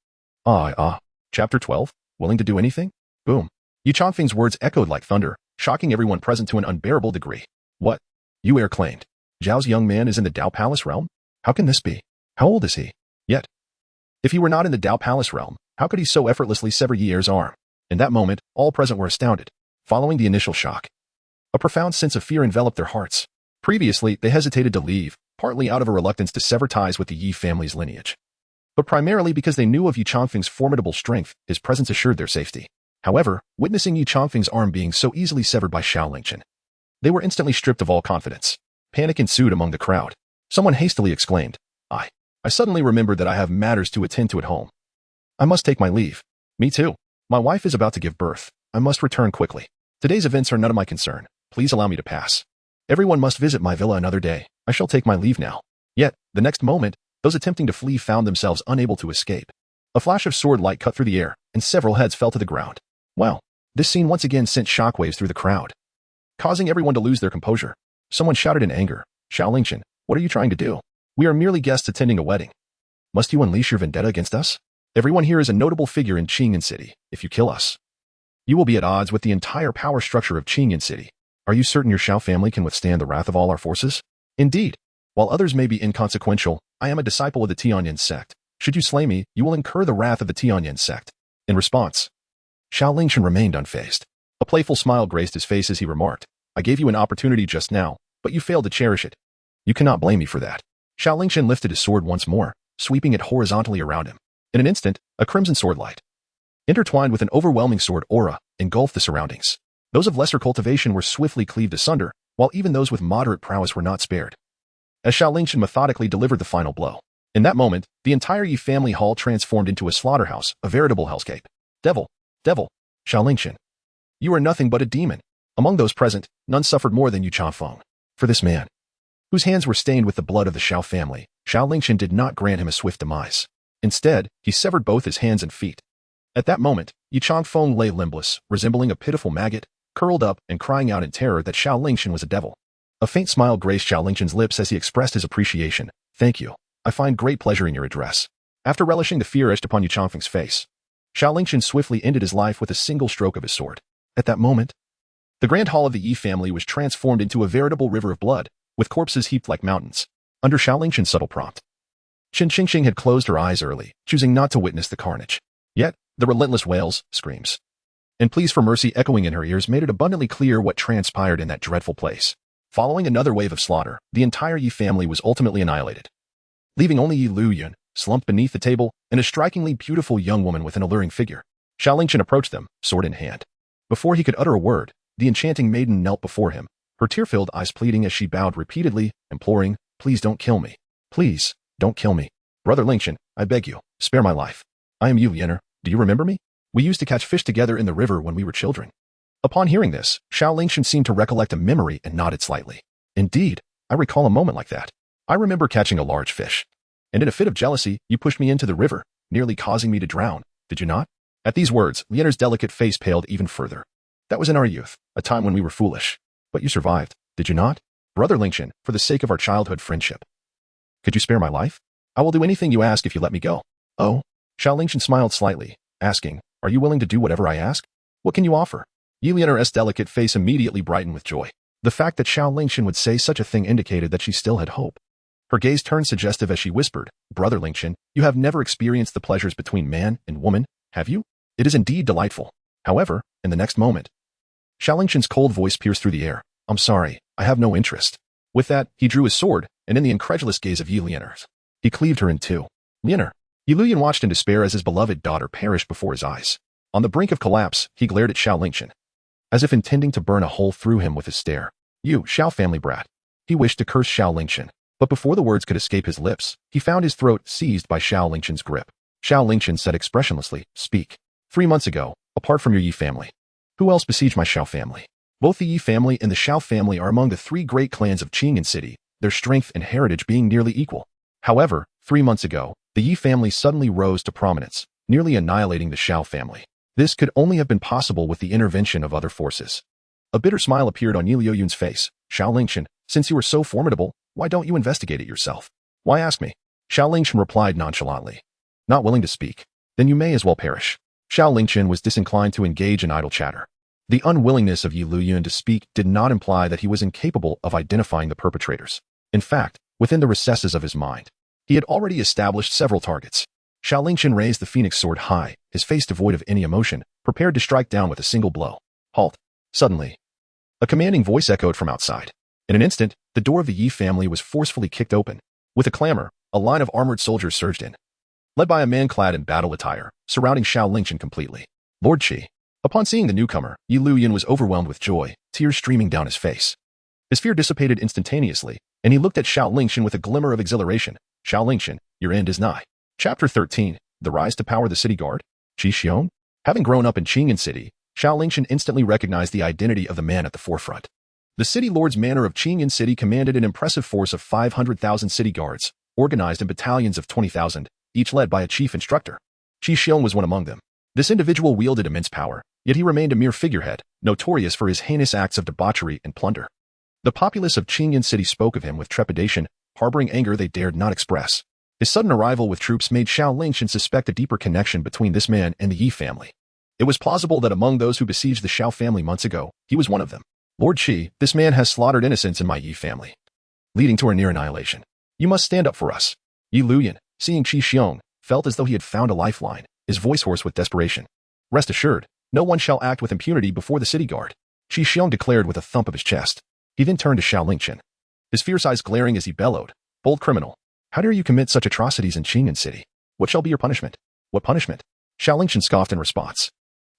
Chapter 12, willing to do anything? Boom. Yu Changfeng's words echoed like thunder, shocking everyone present to an unbearable degree. What? Yu Er claimed. Zhao's young man is in the Dao Palace realm? How can this be? How old is he? Yet, if he were not in the Dao Palace realm, how could he so effortlessly sever Yi Er's arm? In that moment, all present were astounded. Following the initial shock, a profound sense of fear enveloped their hearts. Previously, they hesitated to leave, partly out of a reluctance to sever ties with the Yi family's lineage, but primarily because they knew of Yi Changfeng's formidable strength. His presence assured their safety. However, witnessing Yi Changfeng's arm being so easily severed by Xiao Lingchen, they were instantly stripped of all confidence. Panic ensued among the crowd. Someone hastily exclaimed, I suddenly remembered that I have matters to attend to at home. I must take my leave. Me too. My wife is about to give birth. I must return quickly. Today's events are none of my concern. Please allow me to pass. Everyone must visit my villa another day. I shall take my leave now. Yet, the next moment, those attempting to flee found themselves unable to escape. A flash of sword light cut through the air, and several heads fell to the ground. Wow. This scene once again sent shockwaves through the crowd, causing everyone to lose their composure. Someone shouted in anger, Xiao Lingchen, what are you trying to do? We are merely guests attending a wedding. Must you unleash your vendetta against us? Everyone here is a notable figure in Qingyun City. If you kill us, you will be at odds with the entire power structure of Qingyun City. Are you certain your Xiao family can withstand the wrath of all our forces? Indeed. While others may be inconsequential, I am a disciple of the Tianyan sect. Should you slay me, you will incur the wrath of the Tianyan sect. In response, Xiao Lingchen remained unfazed. A playful smile graced his face as he remarked, I gave you an opportunity just now, but you failed to cherish it. You cannot blame me for that. Xiao Lingchen lifted his sword once more, sweeping it horizontally around him. In an instant, a crimson sword light, intertwined with an overwhelming sword aura, engulfed the surroundings. Those of lesser cultivation were swiftly cleaved asunder, while even those with moderate prowess were not spared, as Xiao Lingchen methodically delivered the final blow. In that moment, the entire Yi family hall transformed into a slaughterhouse, a veritable hellscape. Devil! Xiao Lingchen, you are nothing but a demon. Among those present, none suffered more than Yu Changfeng. For this man, whose hands were stained with the blood of the Xiao family, Xiao Lingchen did not grant him a swift demise. Instead, he severed both his hands and feet. At that moment, Yu Changfeng lay limbless, resembling a pitiful maggot, curled up and crying out in terror that Xiao Lingchen was a devil. A faint smile graced Xiao Lingchen's lips as he expressed his appreciation. Thank you. I find great pleasure in your address. After relishing the fear etched upon Yu Changfeng's face, Xiao Lingchen swiftly ended his life with a single stroke of his sword. At that moment, the grand hall of the Yi family was transformed into a veritable river of blood, with corpses heaped like mountains. Under Xiao Lingchen's subtle prompt, Qin Qingqing had closed her eyes early, choosing not to witness the carnage. Yet, the relentless wails, screams, and pleas for mercy echoing in her ears made it abundantly clear what transpired in that dreadful place. Following another wave of slaughter, the entire Yi family was ultimately annihilated, leaving only Yi Luoxian, slumped beneath the table, and a strikingly beautiful young woman with an alluring figure. Xiao Lingchen approached them, sword in hand. Before he could utter a word, the enchanting maiden knelt before him, her tear-filled eyes pleading as she bowed repeatedly, imploring, please don't kill me. Please, don't kill me. Brother Lingchen, I beg you, spare my life. I am Yu Yenner. Do you remember me? We used to catch fish together in the river when we were children. Upon hearing this, Xiao Lingchen seemed to recollect a memory and nodded slightly. Indeed, I recall a moment like that. I remember catching a large fish. And in a fit of jealousy, you pushed me into the river, nearly causing me to drown, did you not? At these words, Lienner's delicate face paled even further. That was in our youth, a time when we were foolish. But you survived, did you not? Brother Lingchen, for the sake of our childhood friendship, could you spare my life? I will do anything you ask if you let me go. Oh? Xiao Lingchen smiled slightly, asking, are you willing to do whatever I ask? What can you offer? Yi Lienner's delicate face immediately brightened with joy. The fact that Xiao Lingchen would say such a thing indicated that she still had hope. Her gaze turned suggestive as she whispered, Brother Lingchen, you have never experienced the pleasures between man and woman, have you? It is indeed delightful. However, in the next moment, Xiao Lingchen's cold voice pierced through the air. I'm sorry, I have no interest. With that, he drew his sword, and in the incredulous gaze of Yi Lienner, he cleaved her in two. Lienner. Yi Luoxian watched in despair as his beloved daughter perished before his eyes. On the brink of collapse, he glared at Xiao Lingchen, as if intending to burn a hole through him with his stare. You, Xiao family brat. He wished to curse Xiao Lingchen, but before the words could escape his lips, he found his throat seized by Xiao Lingchen's grip. Xiao Lingchen said expressionlessly, speak. 3 months ago, apart from your Yi family, who else besieged my Xiao family? Both the Yi family and the Xiao family are among the 3 great clans of Qingyun City, their strength and heritage being nearly equal. However, 3 months ago, the Yi family suddenly rose to prominence, nearly annihilating the Xiao family. This could only have been possible with the intervention of other forces. A bitter smile appeared on Yi Luoxian's face. Xiao Lingchen, since you are so formidable, why don't you investigate it yourself? Why ask me? Xiao Lingchen replied nonchalantly. Not willing to speak? Then you may as well perish. Xiao Lingchen was disinclined to engage in idle chatter. The unwillingness of Yi Luoxian to speak did not imply that he was incapable of identifying the perpetrators. In fact, Within the recesses of his mind, he had already established several targets. Xiao Lingchen raised the phoenix sword high, his face devoid of any emotion, prepared to strike down with a single blow. Halt. Suddenly, a commanding voice echoed from outside. In an instant, the door of the Yi family was forcefully kicked open. With a clamor, a line of armored soldiers surged in, led by a man clad in battle attire, surrounding Xiao Lingchen completely. Lord Qi. Upon seeing the newcomer, Yi Luoyan was overwhelmed with joy, tears streaming down his face. His fear dissipated instantaneously, and he looked at Xiao Lingchen with a glimmer of exhilaration. Xiao Lingchen, your end is nigh. Chapter 13, The Rise to Power the City Guard. Qingyun. Having grown up in Qingyun City, Xiao Lingchen instantly recognized the identity of the man at the forefront. The city lord's manor of Qingyun City commanded an impressive force of 500,000 city guards, organized in battalions of 20,000, each led by a chief instructor. Qingyun was one among them. This individual wielded immense power, yet he remained a mere figurehead, notorious for his heinous acts of debauchery and plunder. The populace of Qingyun City spoke of him with trepidation, harboring anger they dared not express. His sudden arrival with troops made Xiao Lingchen suspect a deeper connection between this man and the Yi family. It was plausible that among those who besieged the Xiao family months ago, he was one of them. Lord Qi, this man has slaughtered innocents in my Yi family, leading to our near annihilation. You must stand up for us. Yi Luoyan, seeing Qingyun, felt as though he had found a lifeline, his voice hoarse with desperation. Rest assured, no one shall act with impunity before the city guard, Qingyun declared with a thump of his chest. He then turned to Xiao Lingchen, his fierce eyes glaring as he bellowed, Bold criminal, how dare you commit such atrocities in Qingyun City? What shall be your punishment? What punishment? Xiao Lingchen scoffed in response.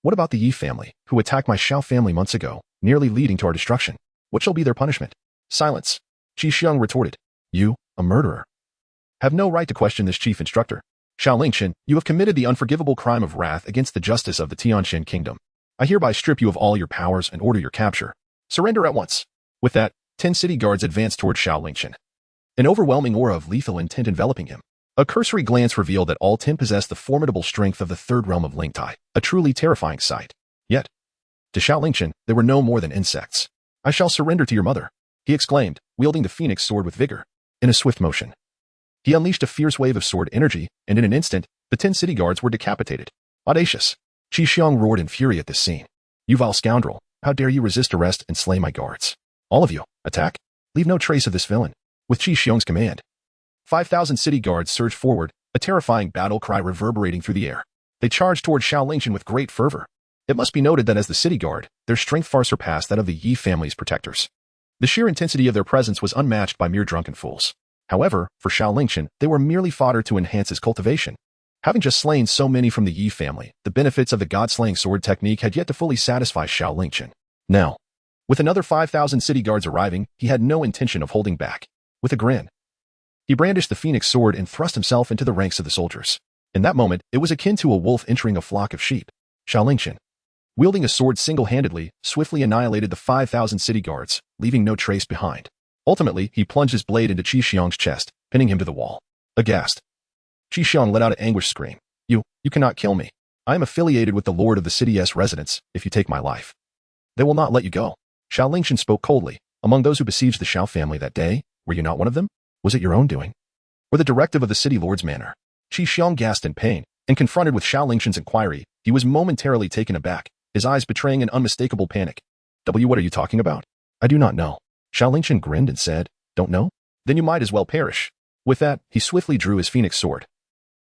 What about the Yi family, who attacked my Xiao family months ago, nearly leading to our destruction? What shall be their punishment? Silence. Qingyun retorted. You, a murderer, have no right to question this chief instructor. Xiao Lingchen, you have committed the unforgivable crime of wrath against the justice of the Tianxian kingdom. I hereby strip you of all your powers and order your capture. Surrender at once. With that, 10 city guards advanced toward Xiao Lingchen, an overwhelming aura of lethal intent enveloping him. A cursory glance revealed that all 10 possessed the formidable strength of the third realm of Lingtai, a truly terrifying sight. Yet, to Xiao Lingchen, they were no more than insects. I shall surrender to your mother, he exclaimed, wielding the phoenix sword with vigor. In a swift motion, he unleashed a fierce wave of sword energy, and in an instant, the 10 city guards were decapitated. Audacious. Qingyun roared in fury at this scene. You vile scoundrel, how dare you resist arrest and slay my guards? All of you, attack. Leave no trace of this villain. With Qingyun's command, 5,000 city guards surged forward, a terrifying battle cry reverberating through the air. They charged toward Xiao Lingchen with great fervor. It must be noted that as the city guard, their strength far surpassed that of the Yi family's protectors. The sheer intensity of their presence was unmatched by mere drunken fools. However, for Xiao Lingchen, they were merely fodder to enhance his cultivation. Having just slain so many from the Yi family, the benefits of the god-slaying sword technique had yet to fully satisfy Xiao Lingchen. Now, with another 5,000 city guards arriving, he had no intention of holding back. With a grin, he brandished the phoenix sword and thrust himself into the ranks of the soldiers. In that moment, it was akin to a wolf entering a flock of sheep. Xiao Lingchen, wielding a sword single-handedly, swiftly annihilated the 5,000 city guards, leaving no trace behind. Ultimately, he plunged his blade into Qingyun's chest, pinning him to the wall. Aghast, Qingyun let out an anguished scream. You cannot kill me. I am affiliated with the lord of the city's residents, if you take my life. They will not let you go. Xiao Lingchen spoke coldly. Among those who besieged the Xiao family that day, were you not one of them? Was it your own doing? Or the directive of the city lord's manor? Qingyun gasped in pain, and confronted with Xiao Lingchen's inquiry, he was momentarily taken aback, his eyes betraying an unmistakable panic. What are you talking about? I do not know. Xiao Lingchen grinned and said, Don't know? Then you might as well perish. With that, he swiftly drew his phoenix sword,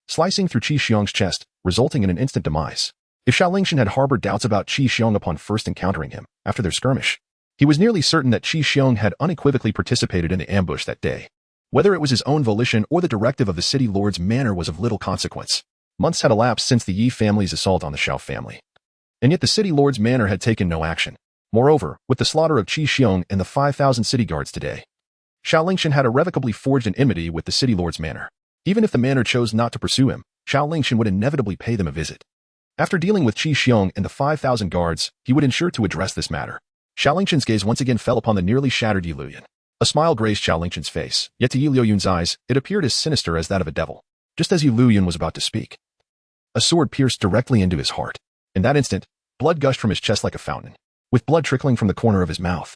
slicing through Qingyun's chest, resulting in an instant demise. If Xiao Lingchen had harbored doubts about Qingyun upon first encountering him, after their skirmish, he was nearly certain that Qingyun had unequivocally participated in the ambush that day. Whether it was his own volition or the directive of the city lord's manor was of little consequence. Months had elapsed since the Yi family's assault on the Xiao family, and yet the city lord's manor had taken no action. Moreover, with the slaughter of Qingyun and the 5,000 city guards today, Xiao Lingchen had irrevocably forged an enmity with the city lord's manor. Even if the manor chose not to pursue him, Xiao Lingchen would inevitably pay them a visit. After dealing with Qingyun and the 5,000 guards, he would ensure to address this matter. Xiao Lingchen's gaze once again fell upon the nearly shattered Yi Luoyan. A smile graced Xiao Lingchen's face, yet to Yi Luoyan's eyes, it appeared as sinister as that of a devil. Just as Yi Luoyan was about to speak, a sword pierced directly into his heart. In that instant, blood gushed from his chest like a fountain, with blood trickling from the corner of his mouth.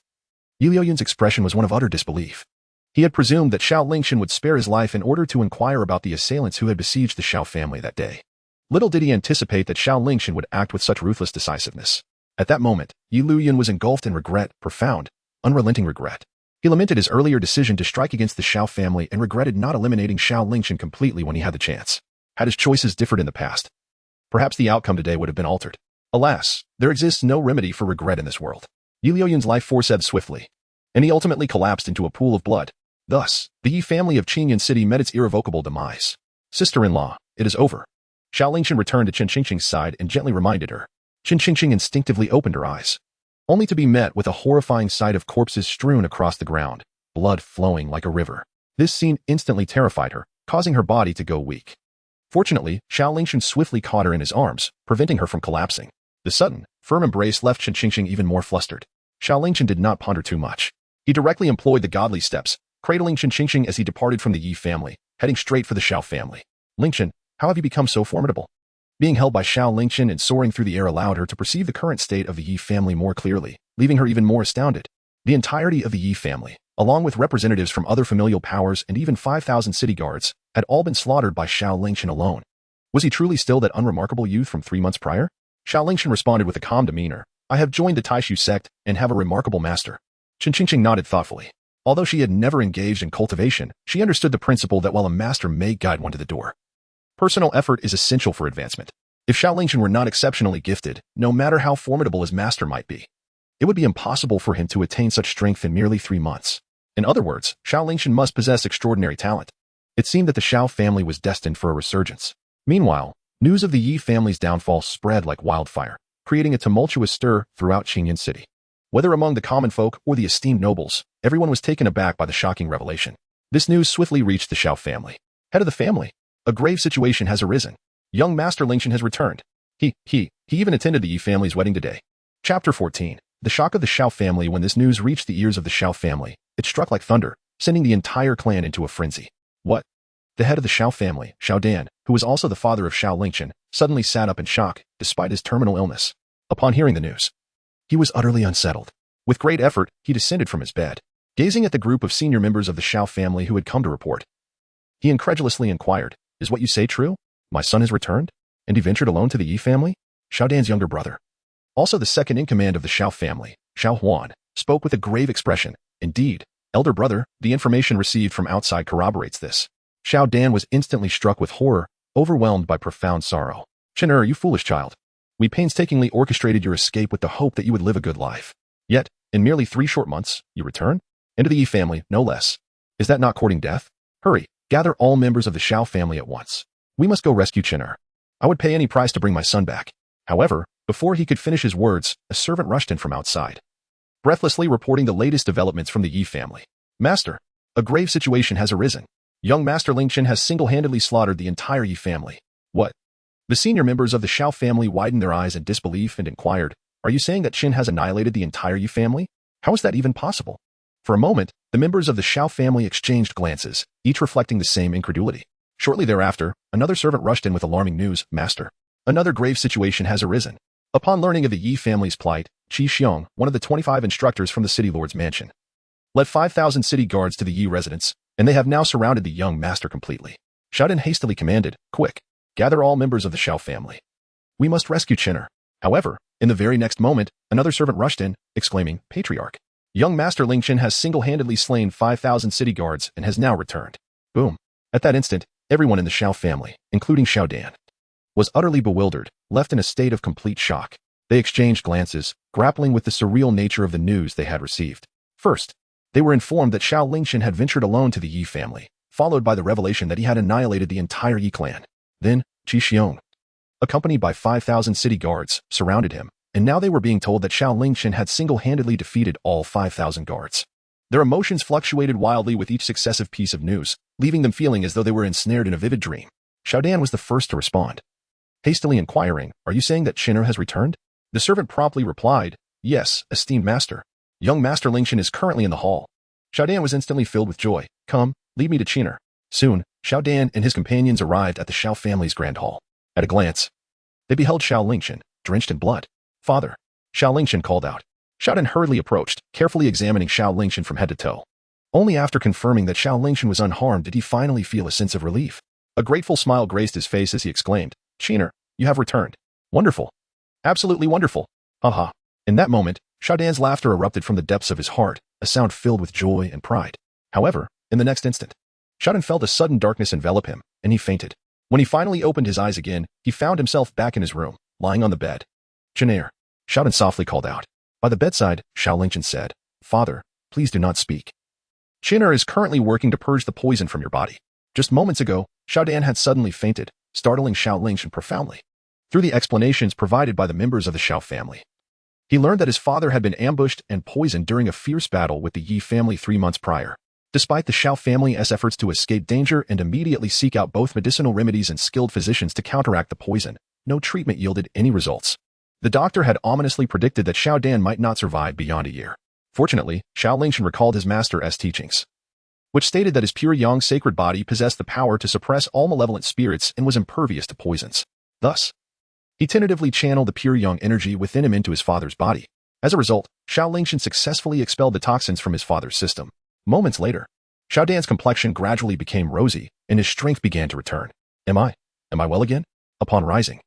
Yi Luoyan's expression was one of utter disbelief. He had presumed that Xiao Lingchen would spare his life in order to inquire about the assailants who had besieged the Xiao family that day. Little did he anticipate that Xiao Lingchen would act with such ruthless decisiveness. At that moment, Yi Luoyan was engulfed in regret, profound, unrelenting regret. He lamented his earlier decision to strike against the Xiao family and regretted not eliminating Xiao Lingchen completely when he had the chance. Had his choices differed in the past, perhaps the outcome today would have been altered. Alas, there exists no remedy for regret in this world. Yi Liuyun's life force ebbed swiftly, and he ultimately collapsed into a pool of blood. Thus, the Yi family of Qingyun City met its irrevocable demise. Sister-in-law, it is over. Xiao Lingchen returned to Qin Qingqing's side and gently reminded her. Qin Qingqing instinctively opened her eyes, only to be met with a horrifying sight of corpses strewn across the ground, blood flowing like a river. This scene instantly terrified her, causing her body to go weak. Fortunately, Xiao Lingchen swiftly caught her in his arms, preventing her from collapsing. The sudden, firm embrace left Qin Qingqing even more flustered. Xiao Lingchen did not ponder too much. He directly employed the godly steps, cradling Qin Qingqing as he departed from the Yi family, heading straight for the Xiao family. Lingchen, how have you become so formidable? Being held by Xiao Lingchen and soaring through the air allowed her to perceive the current state of the Yi family more clearly, leaving her even more astounded. The entirety of the Yi family, along with representatives from other familial powers and even 5,000 city guards, had all been slaughtered by Xiao Lingchen alone. Was he truly still that unremarkable youth from 3 months prior? Xiao Lingchen responded with a calm demeanor. I have joined the Taishu sect and have a remarkable master. Qin Qingqing nodded thoughtfully. Although she had never engaged in cultivation, she understood the principle that while a master may guide one to the door, personal effort is essential for advancement. If Xiao Lingchen were not exceptionally gifted, no matter how formidable his master might be, it would be impossible for him to attain such strength in merely 3 months. In other words, Xiao Lingchen must possess extraordinary talent. It seemed that the Xiao family was destined for a resurgence. Meanwhile, news of the Yi family's downfall spread like wildfire, creating a tumultuous stir throughout Qingyun City. Whether among the common folk or the esteemed nobles, everyone was taken aback by the shocking revelation. This news swiftly reached the Xiao family. Head of the family, a grave situation has arisen. Young Master Lingchen has returned. He even attended the Yi family's wedding today. Chapter 14. The shock of the Xiao family. When this news reached the ears of the Xiao family, it struck like thunder, sending the entire clan into a frenzy. What? The head of the Xiao family, Showdown, who was also the father of Xiao Lingchen, suddenly sat up in shock, despite his terminal illness. Upon hearing the news, he was utterly unsettled. With great effort, he descended from his bed. Gazing at the group of senior members of the Xiao family who had come to report, he incredulously inquired, is what you say true? My son has returned? And he ventured alone to the Yi family? Showdown's younger brother, also the second in command of the Xiao family, Xiao Huan, spoke with a grave expression. Indeed, elder brother, the information received from outside corroborates this. Showdown was instantly struck with horror, overwhelmed by profound sorrow. Chen, you foolish child. We painstakingly orchestrated your escape with the hope that you would live a good life. Yet, in merely 3 short months, you return? Into the Yi family, no less. Is that not courting death? Hurry, gather all members of the Xiao family at once. We must go rescue Chen. I would pay any price to bring my son back. However, before he could finish his words, a servant rushed in from outside, breathlessly reporting the latest developments from the Yi family. Master, a grave situation has arisen. Young Master Lingchen has single-handedly slaughtered the entire Yi family. What? The senior members of the Xiao family widened their eyes in disbelief and inquired, are you saying that Qin has annihilated the entire Yi family? How is that even possible? For a moment, the members of the Xiao family exchanged glances, each reflecting the same incredulity. Shortly thereafter, another servant rushed in with alarming news. Master, another grave situation has arisen. Upon learning of the Yi family's plight, Xiong, one of the 25 instructors from the city lord's mansion, led 5,000 city guards to the Yi residence, and they have now surrounded the young master completely. Showdown hastily commanded, quick, gather all members of the Xiao family. We must rescue Chen. However, in the very next moment, another servant rushed in, exclaiming, Patriarch, young Master Lingchen has single-handedly slain 5,000 city guards and has now returned. Boom. At that instant, everyone in the Xiao family, including Showdown, was utterly bewildered, left in a state of complete shock. They exchanged glances, grappling with the surreal nature of the news they had received. First, they were informed that Xiao Lingchen had ventured alone to the Yi family, followed by the revelation that he had annihilated the entire Yi clan. Then, Xiong, accompanied by 5,000 city guards, surrounded him, and now they were being told that Xiao Lingchen had single-handedly defeated all 5,000 guards. Their emotions fluctuated wildly with each successive piece of news, leaving them feeling as though they were ensnared in a vivid dream. Showdown was the first to respond, hastily inquiring, are you saying that Chen has returned? The servant promptly replied, yes, esteemed master. Young Master Lingchen is currently in the hall. Showdown was instantly filled with joy. Come, lead me to Chen. Soon, Showdown and his companions arrived at the Xiao family's grand hall. At a glance, they beheld Xiao Lingchen, drenched in blood. Father, Xiao Lingchen called out. Showdown hurriedly approached, carefully examining Xiao Lingchen from head to toe. Only after confirming that Xiao Lingchen was unharmed did he finally feel a sense of relief. A grateful smile graced his face as he exclaimed, Chen, you have returned. Wonderful. Absolutely wonderful. Haha. In that moment, Showdown's laughter erupted from the depths of his heart, a sound filled with joy and pride. However, in the next instant, Xiao felt a sudden darkness envelop him, and he fainted. When he finally opened his eyes again, he found himself back in his room, lying on the bed. "Xiao," Xiao softly called out. By the bedside, Xiao Lingchen said, "Father, please do not speak. Xiao is currently working to purge the poison from your body." Just moments ago, Xiao had suddenly fainted, startling Xiao Lingchen profoundly. Through the explanations provided by the members of the Xiao family, he learned that his father had been ambushed and poisoned during a fierce battle with the Yi family 3 months prior. Despite the Xiao family's efforts to escape danger and immediately seek out both medicinal remedies and skilled physicians to counteract the poison, no treatment yielded any results. The doctor had ominously predicted that Xiao might not survive beyond a year. Fortunately, Xiao Lingchen recalled his master's teachings, which stated that his pure yang sacred body possessed the power to suppress all malevolent spirits and was impervious to poisons. Thus, he tentatively channeled the pure yang energy within him into his father's body. As a result, Xiao Lingchen successfully expelled the toxins from his father's system. Moments later, Xiao complexion gradually became rosy, and his strength began to return. Am I well again?" Upon rising,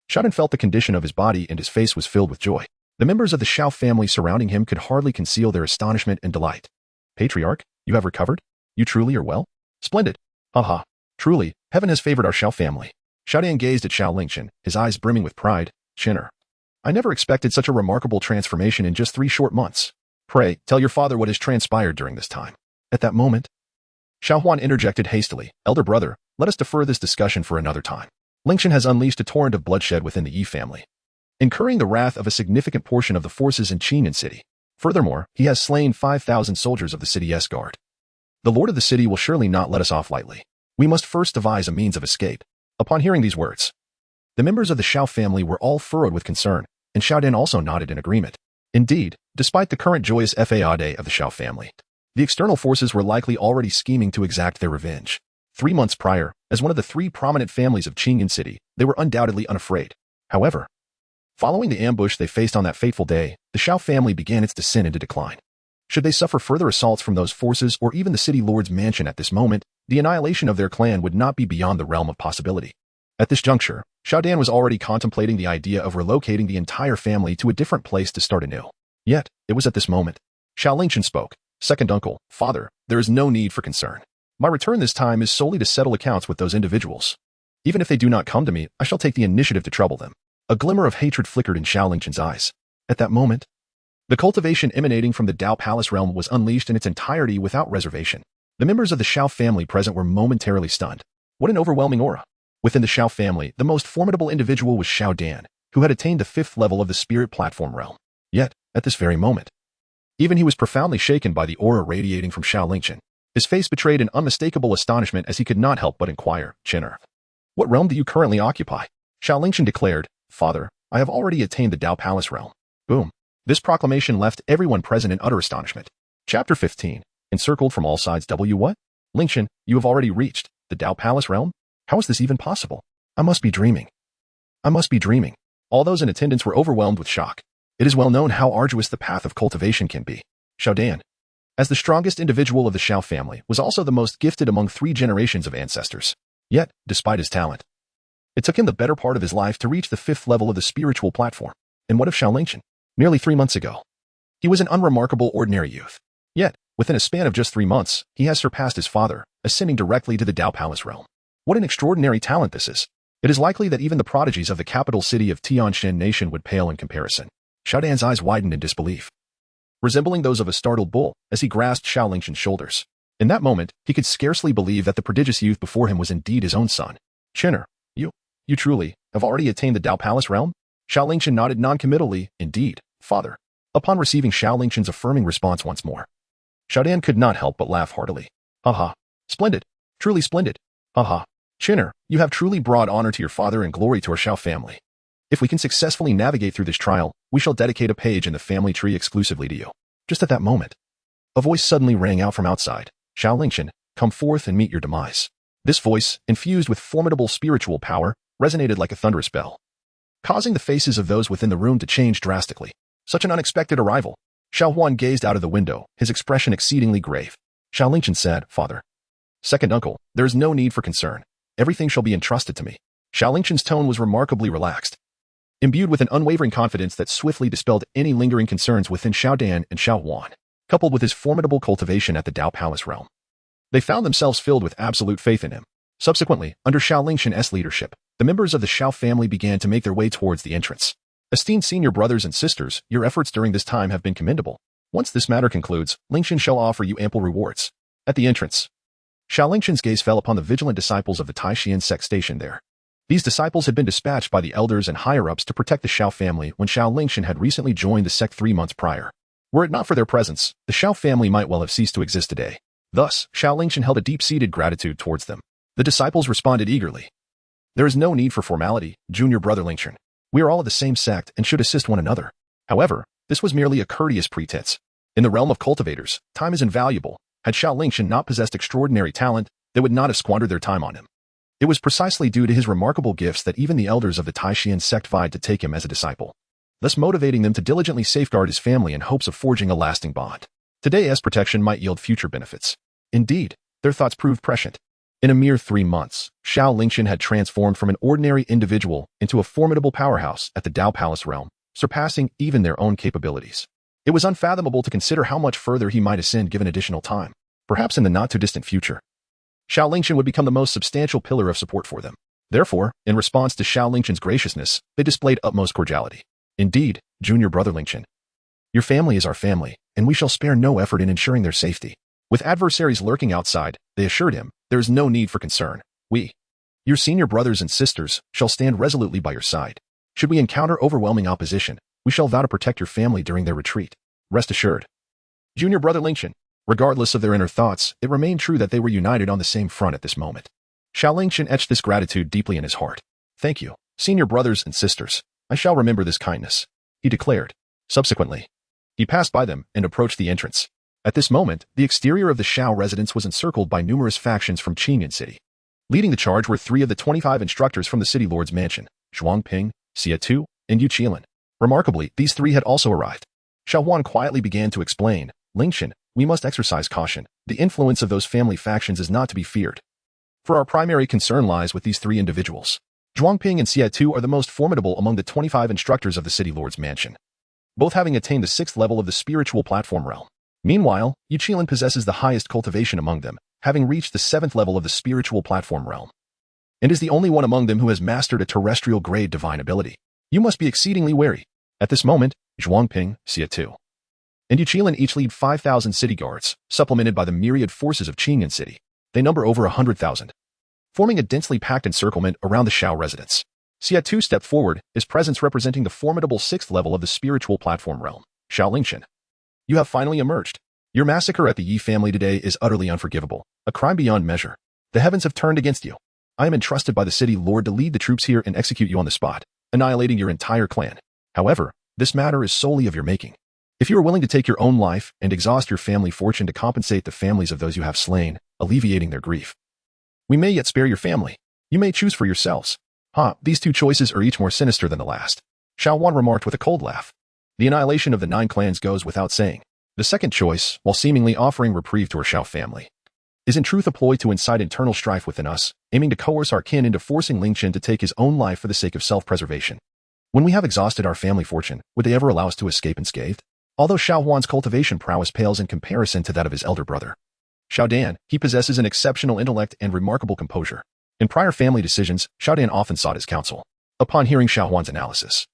Xiao felt the condition of his body and his face was filled with joy. The members of the Xiao family surrounding him could hardly conceal their astonishment and delight. "Patriarch, you have recovered? You truly are well? Splendid. Haha. Truly, heaven has favored our Xiao family." Xiao gazed at Xiao Lingchen, his eyes brimming with pride. "Chinner, I never expected such a remarkable transformation in just 3 short months. Pray, tell your father what has transpired during this time." At that moment, Xuan interjected hastily, "Elder brother, let us defer this discussion for another time. Lingchen has unleashed a torrent of bloodshed within the Yi family, incurring the wrath of a significant portion of the forces in Qingyun city. Furthermore, he has slain 5,000 soldiers of the city's guard. The lord of the city will surely not let us off lightly. We must first devise a means of escape." Upon hearing these words, the members of the Xiao family were all furrowed with concern, and Xiao also nodded in agreement. Indeed, despite the current joyous fade of the Xiao family, the external forces were likely already scheming to exact their revenge. 3 months prior, as one of the 3 prominent families of Qingyun city, they were undoubtedly unafraid. However, following the ambush they faced on that fateful day, the Xiao family began its descent into decline. Should they suffer further assaults from those forces or even the city lord's mansion at this moment, the annihilation of their clan would not be beyond the realm of possibility. At this juncture, Xiao was already contemplating the idea of relocating the entire family to a different place to start anew. Yet, it was at this moment Xiao Lingchen spoke. "Second uncle, father, there is no need for concern. My return this time is solely to settle accounts with those individuals. Even if they do not come to me, I shall take the initiative to trouble them." A glimmer of hatred flickered in Xiao Lingchen's eyes. At that moment, the cultivation emanating from the Dao Palace realm was unleashed in its entirety without reservation. The members of the Xiao family present were momentarily stunned. What an overwhelming aura! Within the Xiao family, the most formidable individual was Xiao, who had attained the 5th level of the spirit platform realm. Yet, at this very moment, even he was profoundly shaken by the aura radiating from Xiao Lingchen. His face betrayed an unmistakable astonishment as he could not help but inquire, "Chinner, what realm do you currently occupy?" Xiao Lingchen declared, "Father, I have already attained the Dao Palace realm." Boom. This proclamation left everyone present in utter astonishment. Chapter 15. Encircled from all sides. What? Lingchen, you have already reached the Dao Palace realm? How is this even possible? I must be dreaming. All those in attendance were overwhelmed with shock. It is well known how arduous the path of cultivation can be. Xiao, as the strongest individual of the Xiao family, was also the most gifted among 3 generations of ancestors. Yet, despite his talent, it took him the better part of his life to reach the 5th level of the spiritual platform. And what of Xiao Lingchen? Nearly 3 months ago, he was an unremarkable ordinary youth. Yet, within a span of just 3 months, he has surpassed his father, ascending directly to the Dao Palace realm. What an extraordinary talent this is. It is likely that even the prodigies of the capital city of Tianshan nation would pale in comparison. Xiao eyes widened in disbelief, resembling those of a startled bull, as he grasped Xiao Lingchen's shoulders. In that moment, he could scarcely believe that the prodigious youth before him was indeed his own son. "Chinner, you truly have already attained the Dao Palace realm?" Xiao Lingchen nodded noncommittally. "Indeed, father." Upon receiving Xiao Lingchen's affirming response once more, Xiao could not help but laugh heartily. "Haha. Splendid. Truly splendid. Haha. Chinner, you have truly brought honor to your father and glory to our Xiao family. If we can successfully navigate through this trial, we shall dedicate a page in the family tree exclusively to you." Just at that moment, a voice suddenly rang out from outside. "Xiao Lingchen, come forth and meet your demise." This voice, infused with formidable spiritual power, resonated like a thunderous bell, causing the faces of those within the room to change drastically. Such an unexpected arrival. Xuan gazed out of the window, his expression exceedingly grave. Xiao Lingchen said, "Father, second uncle, there is no need for concern. Everything shall be entrusted to me." Xiao Lingchen's tone was remarkably relaxed, imbued with an unwavering confidence that swiftly dispelled any lingering concerns within Xiao and Xuan. coupled with his formidable cultivation at the Dao Palace realm. They found themselves filled with absolute faith in him. Subsequently, under Xiao Lingchen's leadership, the members of the Xiao family began to make their way towards the entrance. Esteemed senior brothers and sisters, your efforts during this time have been commendable. Once this matter concludes, Lingchen shall offer you ample rewards. At the entrance, Xiao Lingchen's gaze fell upon the vigilant disciples of the Taishan Sect stationed there. These disciples had been dispatched by the elders and higher-ups to protect the Xiao family when Xiao Lingchen had recently joined the Sect 3 months prior. Were it not for their presence, the Xiao family might well have ceased to exist today. Thus, Xiao Lingchen held a deep-seated gratitude towards them. The disciples responded eagerly. There is no need for formality, junior brother Lingchen. We are all of the same sect and should assist one another. However, this was merely a courteous pretense. In the realm of cultivators, time is invaluable. Had Xiao Lingchen not possessed extraordinary talent, they would not have squandered their time on him. It was precisely due to his remarkable gifts that even the elders of the Taishan sect vied to take him as a disciple, thus motivating them to diligently safeguard his family in hopes of forging a lasting bond. Today's protection might yield future benefits. Indeed, their thoughts proved prescient. In a mere 3 months, Xiao Lingchen had transformed from an ordinary individual into a formidable powerhouse at the Dao Palace realm, surpassing even their own capabilities. It was unfathomable to consider how much further he might ascend given additional time. Perhaps in the not-too-distant future, Xiao Lingchen would become the most substantial pillar of support for them. Therefore, in response to Xiao Lingchen's graciousness, they displayed utmost cordiality. Indeed, junior brother Lingchen, your family is our family, and we shall spare no effort in ensuring their safety. With adversaries lurking outside, they assured him, there is no need for concern. We, your senior brothers and sisters, shall stand resolutely by your side. Should we encounter overwhelming opposition, we shall vow to protect your family during their retreat. Rest assured. Junior brother Lingchen, regardless of their inner thoughts, it remained true that they were united on the same front at this moment. Xiao Lingchen etched this gratitude deeply in his heart. Thank you, senior brothers and sisters. I shall remember this kindness, he declared. Subsequently, he passed by them and approached the entrance. At this moment, the exterior of the Xiao residence was encircled by numerous factions from Qingyun city. Leading the charge were 3 of the 25 instructors from the city lord's mansion, Zhuangping, Xia and Qian. Remarkably, these 3 had also arrived. Xuan quietly began to explain, Lingchen, we must exercise caution. The influence of those family factions is not to be feared. For our primary concern lies with these 3 individuals. Zhuangping and Xia are the most formidable among the 25 instructors of the city lord's mansion, both having attained the 6th level of the spiritual platform realm. Meanwhile, Yuqian possesses the highest cultivation among them, having reached the 7th level of the spiritual platform realm, and is the only one among them who has mastered a terrestrial-grade divine ability. You must be exceedingly wary. At this moment, Zhuangping, Xia and Yuqian each lead 5,000 city guards, supplemented by the myriad forces of Qingyun city. They number over 100,000, forming a densely packed encirclement around the Xiao residence. Xia stepped forward, his presence representing the formidable 6th level of the spiritual platform realm. Xiao Lingchen, you have finally emerged. Your massacre at the Yi family today is utterly unforgivable, a crime beyond measure. The heavens have turned against you. I am entrusted by the city lord to lead the troops here and execute you on the spot, annihilating your entire clan. However, this matter is solely of your making. If you are willing to take your own life and exhaust your family fortune to compensate the families of those you have slain, alleviating their grief, we may yet spare your family. You may choose for yourselves. These 2 choices are each more sinister than the last. Xiaowan remarked with a cold laugh. The annihilation of the 9 clans goes without saying. The second choice, while seemingly offering reprieve to our Xiao family, is in truth a ploy to incite internal strife within us, aiming to coerce our kin into forcing Lingchen to take his own life for the sake of self-preservation. When we have exhausted our family fortune, would they ever allow us to escape unscathed? Although Xiaohuan's cultivation prowess pales in comparison to that of his elder brother, Xiaodan, he possesses an exceptional intellect and remarkable composure. In prior family decisions, Xiaodan often sought his counsel. Upon hearing Xiaohuan's analysis,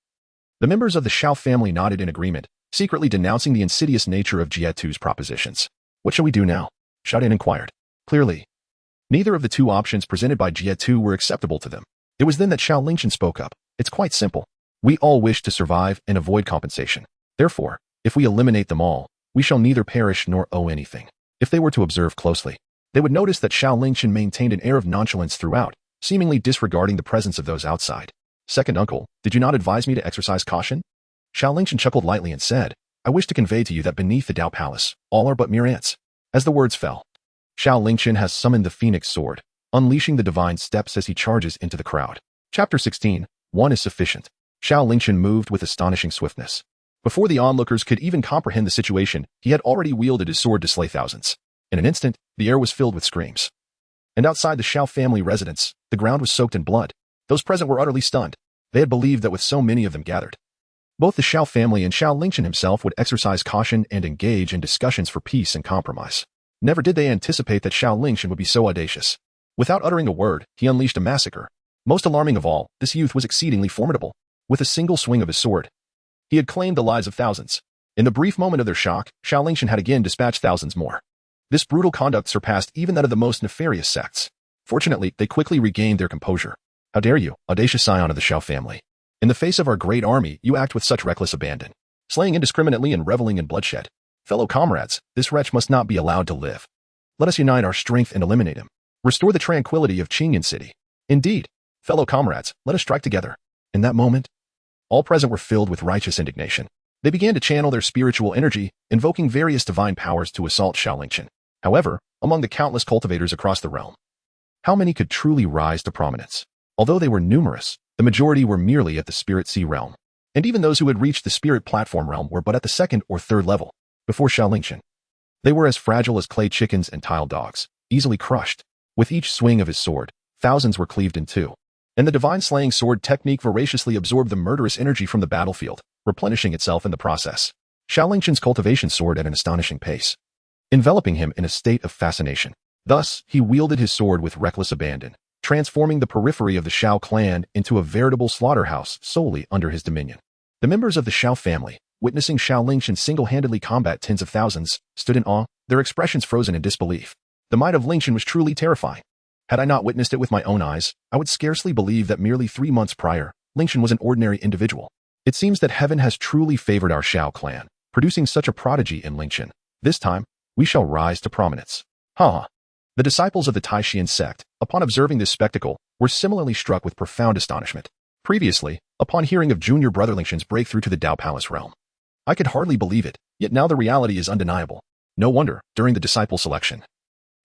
the members of the Xiao family nodded in agreement, secretly denouncing the insidious nature of Jietu's propositions. What shall we do now? Xiaodan inquired. Clearly, neither of the 2 options presented by Jietu were acceptable to them. It was then that Xiao Lingchen spoke up. It's quite simple. We all wish to survive and avoid compensation. Therefore, if we eliminate them all, we shall neither perish nor owe anything. If they were to observe closely, they would notice that Xiao Lingchen maintained an air of nonchalance throughout, seemingly disregarding the presence of those outside. Second uncle, did you not advise me to exercise caution? Xiao Lingchen chuckled lightly and said, I wish to convey to you that beneath the Dao Palace, all are but mere ants. As the words fell, Xiao Lingchen has summoned the Phoenix Sword, unleashing the divine steps as he charges into the crowd. Chapter 16, 1 is sufficient. Xiao Lingchen moved with astonishing swiftness. Before the onlookers could even comprehend the situation, he had already wielded his sword to slay thousands. In an instant, the air was filled with screams. And outside the Xiao family residence, the ground was soaked in blood. Those present were utterly stunned. They had believed that with so many of them gathered, Both the Xiao family and Xiao Lingchen himself would exercise caution and engage in discussions for peace and compromise. Never did they anticipate that Xiao Lingchen would be so audacious. Without uttering a word, he unleashed a massacre. Most alarming of all, this youth was exceedingly formidable. With a single swing of his sword, he had claimed the lives of thousands. In the brief moment of their shock, Xiao Lingchen had again dispatched thousands more. This brutal conduct surpassed even that of the most nefarious sects. Fortunately, they quickly regained their composure. How dare you, audacious scion of the Xiao family? In the face of our great army, you act with such reckless abandon, slaying indiscriminately and reveling in bloodshed. Fellow comrades, this wretch must not be allowed to live. Let us unite our strength and eliminate him. Restore the tranquility of Qingyun city. Indeed, fellow comrades, let us strike together. In that moment, all present were filled with righteous indignation. They began to channel their spiritual energy, invoking various divine powers to assault Xiao Lingchen. However, among the countless cultivators across the realm, how many could truly rise to prominence? Although they were numerous, the majority were merely at the Spirit Sea realm. And even those who had reached the Spirit Platform realm were but at the second or third level, before Xiao Lingchen. They were as fragile as clay chickens and tile dogs, easily crushed. With each swing of his sword, thousands were cleaved in two. And the divine slaying sword technique voraciously absorbed the murderous energy from the battlefield, replenishing itself in the process. Xiao Lingchen's cultivation soared at an astonishing pace, enveloping him in a state of fascination. Thus, he wielded his sword with reckless abandon, transforming the periphery of the Xiao clan into a veritable slaughterhouse solely under his dominion. The members of the Xiao family, witnessing Xiao Lingchen single-handedly combat tens of thousands, stood in awe, their expressions frozen in disbelief. The might of Lingchen was truly terrifying. Had I not witnessed it with my own eyes, I would scarcely believe that merely 3 months prior, Lingchen was an ordinary individual. It seems that heaven has truly favored our Xiao clan, producing such a prodigy in Lingchen. This time, we shall rise to prominence. Ha! The disciples of the Taishian sect, upon observing this spectacle, were similarly struck with profound astonishment. Previously, upon hearing of junior brother Lingchen's breakthrough to the Dao Palace realm, I could hardly believe it, yet now the reality is undeniable. No wonder, during the disciple selection,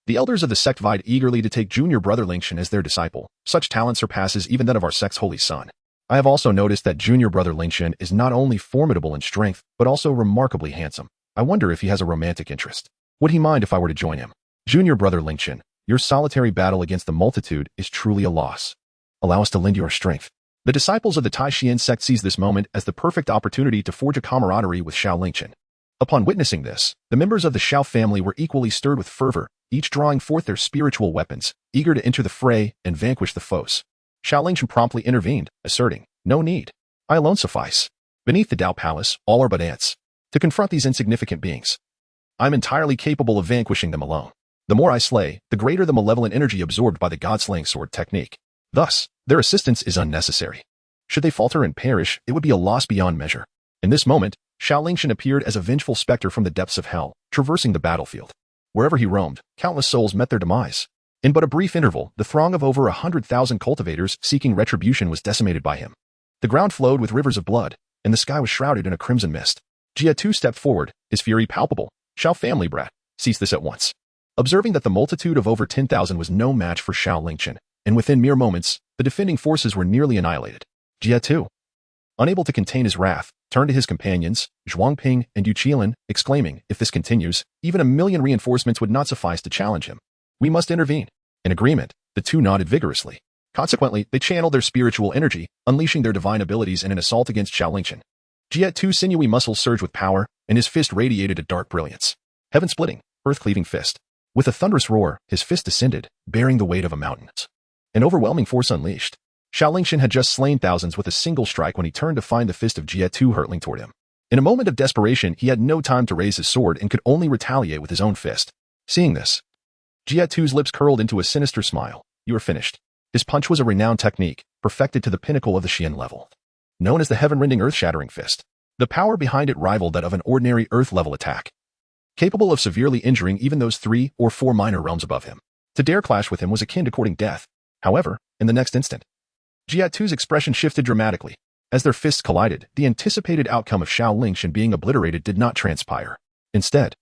the elders of the sect vied eagerly to take junior brother Lingchen as their disciple. Such talent surpasses even that of our sect's holy son. I have also noticed that junior brother Lingchen is not only formidable in strength, but also remarkably handsome. I wonder if he has a romantic interest. Would he mind if I were to join him? Junior brother Lingchen, your solitary battle against the multitude is truly a loss. Allow us to lend you our strength. The disciples of the Taishian sect seized this moment as the perfect opportunity to forge a camaraderie with Xiao Lingchen. Upon witnessing this, the members of the Xiao family were equally stirred with fervor, each drawing forth their spiritual weapons, eager to enter the fray and vanquish the foes. Xiao Lingchen promptly intervened, asserting, "No need. I alone suffice. Beneath the Dao Palace, all are but ants. To confront these insignificant beings, I'm entirely capable of vanquishing them alone. The more I slay, the greater the malevolent energy absorbed by the god-slaying sword technique. Thus, their assistance is unnecessary. Should they falter and perish, it would be a loss beyond measure." In this moment, Xiao Lingchen appeared as a vengeful specter from the depths of hell, traversing the battlefield. Wherever he roamed, countless souls met their demise. In but a brief interval, the throng of over 100,000 cultivators seeking retribution was decimated by him. The ground flowed with rivers of blood, and the sky was shrouded in a crimson mist. Jia stepped forward, his fury palpable. "Xiao family brat, cease this at once." Observing that the multitude of over 10,000 was no match for Xiao Lingchen, and within mere moments, the defending forces were nearly annihilated. Jia, unable to contain his wrath, turned to his companions, Zhuangping and Yuqilan, exclaiming, "If this continues, even 1,000,000 reinforcements would not suffice to challenge him. We must intervene." In agreement, the two nodded vigorously. Consequently, they channeled their spiritual energy, unleashing their divine abilities in an assault against Xiao Lingchen. Jia's sinewy muscles surged with power, and his fist radiated a dark brilliance. Heaven-splitting, earth-cleaving fist. With a thunderous roar, his fist descended, bearing the weight of a mountain. An overwhelming force unleashed. Xiao Lingchen had just slain thousands with a single strike when he turned to find the fist of Jia hurtling toward him. In a moment of desperation, he had no time to raise his sword and could only retaliate with his own fist. Seeing this, Jia's lips curled into a sinister smile. "You are finished." His punch was a renowned technique, perfected to the pinnacle of the Xian level. Known as the heaven-rending earth-shattering fist. The power behind it rivaled that of an ordinary earth-level attack, capable of severely injuring even those 3 or 4 minor realms above him. To dare clash with him was akin to courting death. However, in the next instant, Jia's expression shifted dramatically. As their fists collided, the anticipated outcome of Xiao Lingchen being obliterated did not transpire. Instead,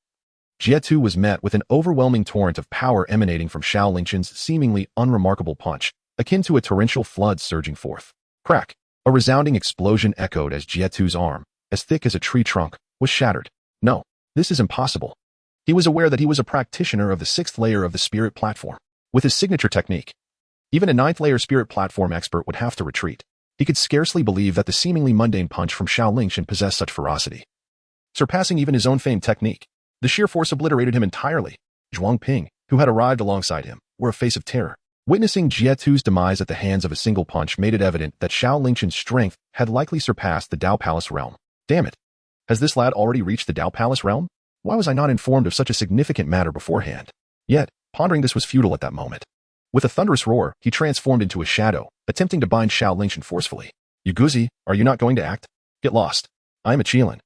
Jia was met with an overwhelming torrent of power emanating from Xiao Lingchen's seemingly unremarkable punch, akin to a torrential flood surging forth. Crack! A resounding explosion echoed as Jia's arm, as thick as a tree trunk, was shattered. No, this is impossible. He was aware that he was a practitioner of the 6th layer of the spirit platform. With his signature technique, even a 9th layer spirit platform expert would have to retreat. He could scarcely believe that the seemingly mundane punch from Xiao Lingchen possessed such ferocity. Surpassing even his own famed technique, the sheer force obliterated him entirely. Zhuang Ping, who had arrived alongside him, wore a face of terror. Witnessing Jietu's demise at the hands of a single punch made it evident that Xiao Lingchen's strength had likely surpassed the Dao Palace realm. Damn it! Has this lad already reached the Dao Palace realm? Why was I not informed of such a significant matter beforehand? Yet, pondering this was futile at that moment. With a thunderous roar, he transformed into a shadow, attempting to bind Xiao Lingchen forcefully. You Guzi, are you not going to act? Get lost. I am a Qilin.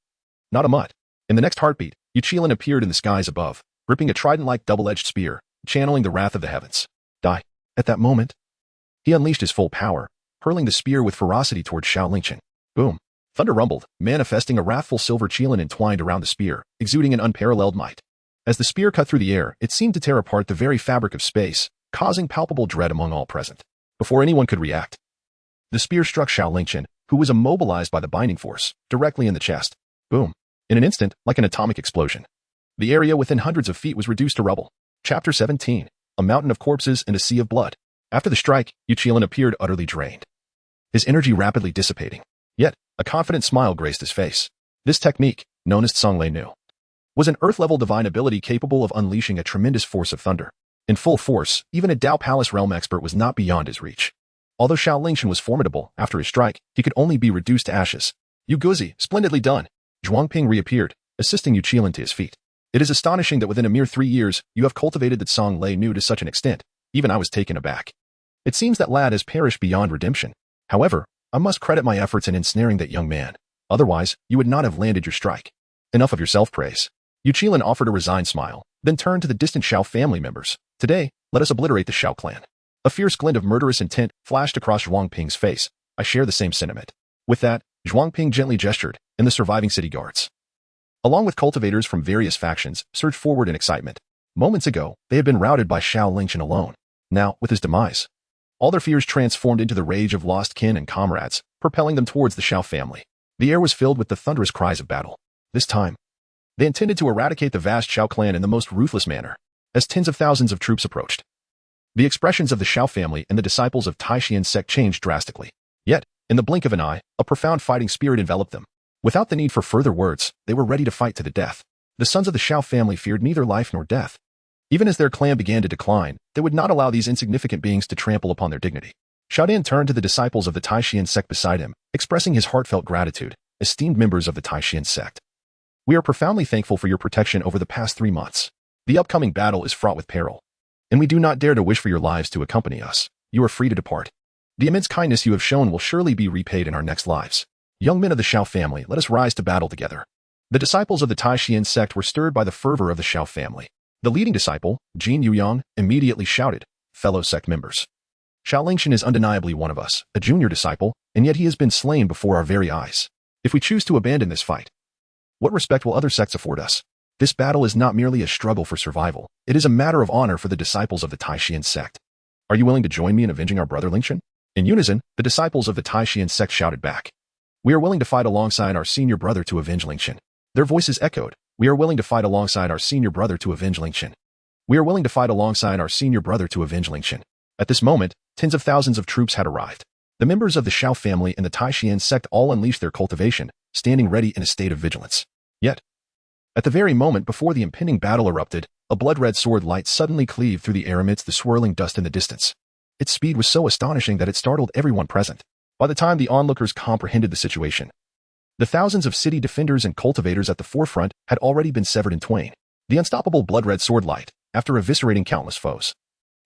Not a mutt. In the next heartbeat, Qilin appeared in the skies above, gripping a trident-like double-edged spear, channeling the wrath of the heavens. Die. At that moment, he unleashed his full power, hurling the spear with ferocity towards Xiao Lingchen. Boom. Thunder rumbled, manifesting a wrathful silver Qilin entwined around the spear, exuding an unparalleled might. As the spear cut through the air, it seemed to tear apart the very fabric of space, causing palpable dread among all present. Before anyone could react, the spear struck Xiao Lingchen, who was immobilized by the binding force, directly in the chest. Boom. In an instant, like an atomic explosion, the area within hundreds of feet was reduced to rubble. Chapter 17. A mountain of corpses and a sea of blood. After the strike, Qilin appeared utterly drained, his energy rapidly dissipating. Yet, a confident smile graced his face. This technique, known as Songlei Nu, was an earth-level divine ability capable of unleashing a tremendous force of thunder. In full force, even a Dao Palace realm expert was not beyond his reach. Although Xiao Lingchen was formidable, after his strike, he could only be reduced to ashes. You Guzi, splendidly done. Zhuang Ping reappeared, assisting Qilin to his feet. It is astonishing that within a mere 3 years, you have cultivated the Songlei Nu to such an extent. Even I was taken aback. It seems that lad has perished beyond redemption. However, I must credit my efforts in ensnaring that young man. Otherwise, you would not have landed your strike. Enough of your self-praise. Qilin offered a resigned smile, then turned to the distant Xiao family members. Today, let us obliterate the Xiao clan. A fierce glint of murderous intent flashed across Zhuang Ping's face. I share the same sentiment. With that, Zhuang Ping gently gestured, and the surviving city guards, along with cultivators from various factions, surged forward in excitement. Moments ago, they had been routed by Xiao Lingchen alone. Now, with his demise, all their fears transformed into the rage of lost kin and comrades, propelling them towards the Xiao family. The air was filled with the thunderous cries of battle. This time, they intended to eradicate the vast Xiao clan in the most ruthless manner. As tens of thousands of troops approached, the expressions of the Xiao family and the disciples of Taishian Sect changed drastically. Yet, in the blink of an eye, a profound fighting spirit enveloped them. Without the need for further words, they were ready to fight to the death. The sons of the Xiao family feared neither life nor death. Even as their clan began to decline, they would not allow these insignificant beings to trample upon their dignity. Showdown turned to the disciples of the Taishian Sect beside him, expressing his heartfelt gratitude. Esteemed members of the Taishian Sect, we are profoundly thankful for your protection over the past 3 months. The upcoming battle is fraught with peril, and we do not dare to wish for your lives to accompany us. You are free to depart. The immense kindness you have shown will surely be repaid in our next lives. Young men of the Xiao family, let us rise to battle together. The disciples of the Taishian Sect were stirred by the fervor of the Xiao family. The leading disciple, Inyong, immediately shouted, fellow sect members, Xiao Lingchen is undeniably one of us, a junior disciple, and yet he has been slain before our very eyes. If we choose to abandon this fight, what respect will other sects afford us? This battle is not merely a struggle for survival. It is a matter of honor for the disciples of the Taishian Sect. Are you willing to join me in avenging our brother Lingchen? In unison, the disciples of the Taishian Sect shouted back. We are willing to fight alongside our senior brother to avenge Lingchen. Their voices echoed. We are willing to fight alongside our senior brother to avenge Lingchen. We are willing to fight alongside our senior brother to avenge Lingchen. At this moment, tens of thousands of troops had arrived. The members of the Xiao family and the Taishian Sect all unleashed their cultivation, standing ready in a state of vigilance. Yet, at the very moment before the impending battle erupted, a blood-red sword light suddenly cleaved through the air amidst the swirling dust in the distance. Its speed was so astonishing that it startled everyone present. By the time the onlookers comprehended the situation, the thousands of city defenders and cultivators at the forefront had already been severed in twain. The unstoppable blood-red sword light, after eviscerating countless foes,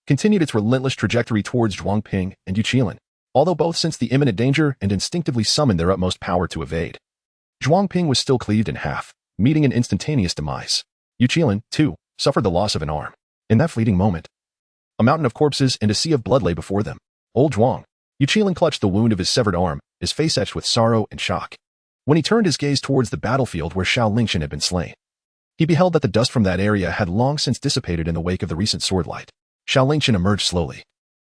continued its relentless trajectory towards Zhuang Ping and Qilin, although both sensed the imminent danger and instinctively summoned their utmost power to evade. Zhuang Ping was still cleaved in half, meeting an instantaneous demise. Qilin, too, suffered the loss of an arm. In that fleeting moment, a mountain of corpses and a sea of blood lay before them. Old Zhuang. Qilin clutched the wound of his severed arm, his face etched with sorrow and shock. When he turned his gaze towards the battlefield where Xiao Lingchen had been slain, he beheld that the dust from that area had long since dissipated in the wake of the recent sword light. Xiao Lingchen emerged slowly,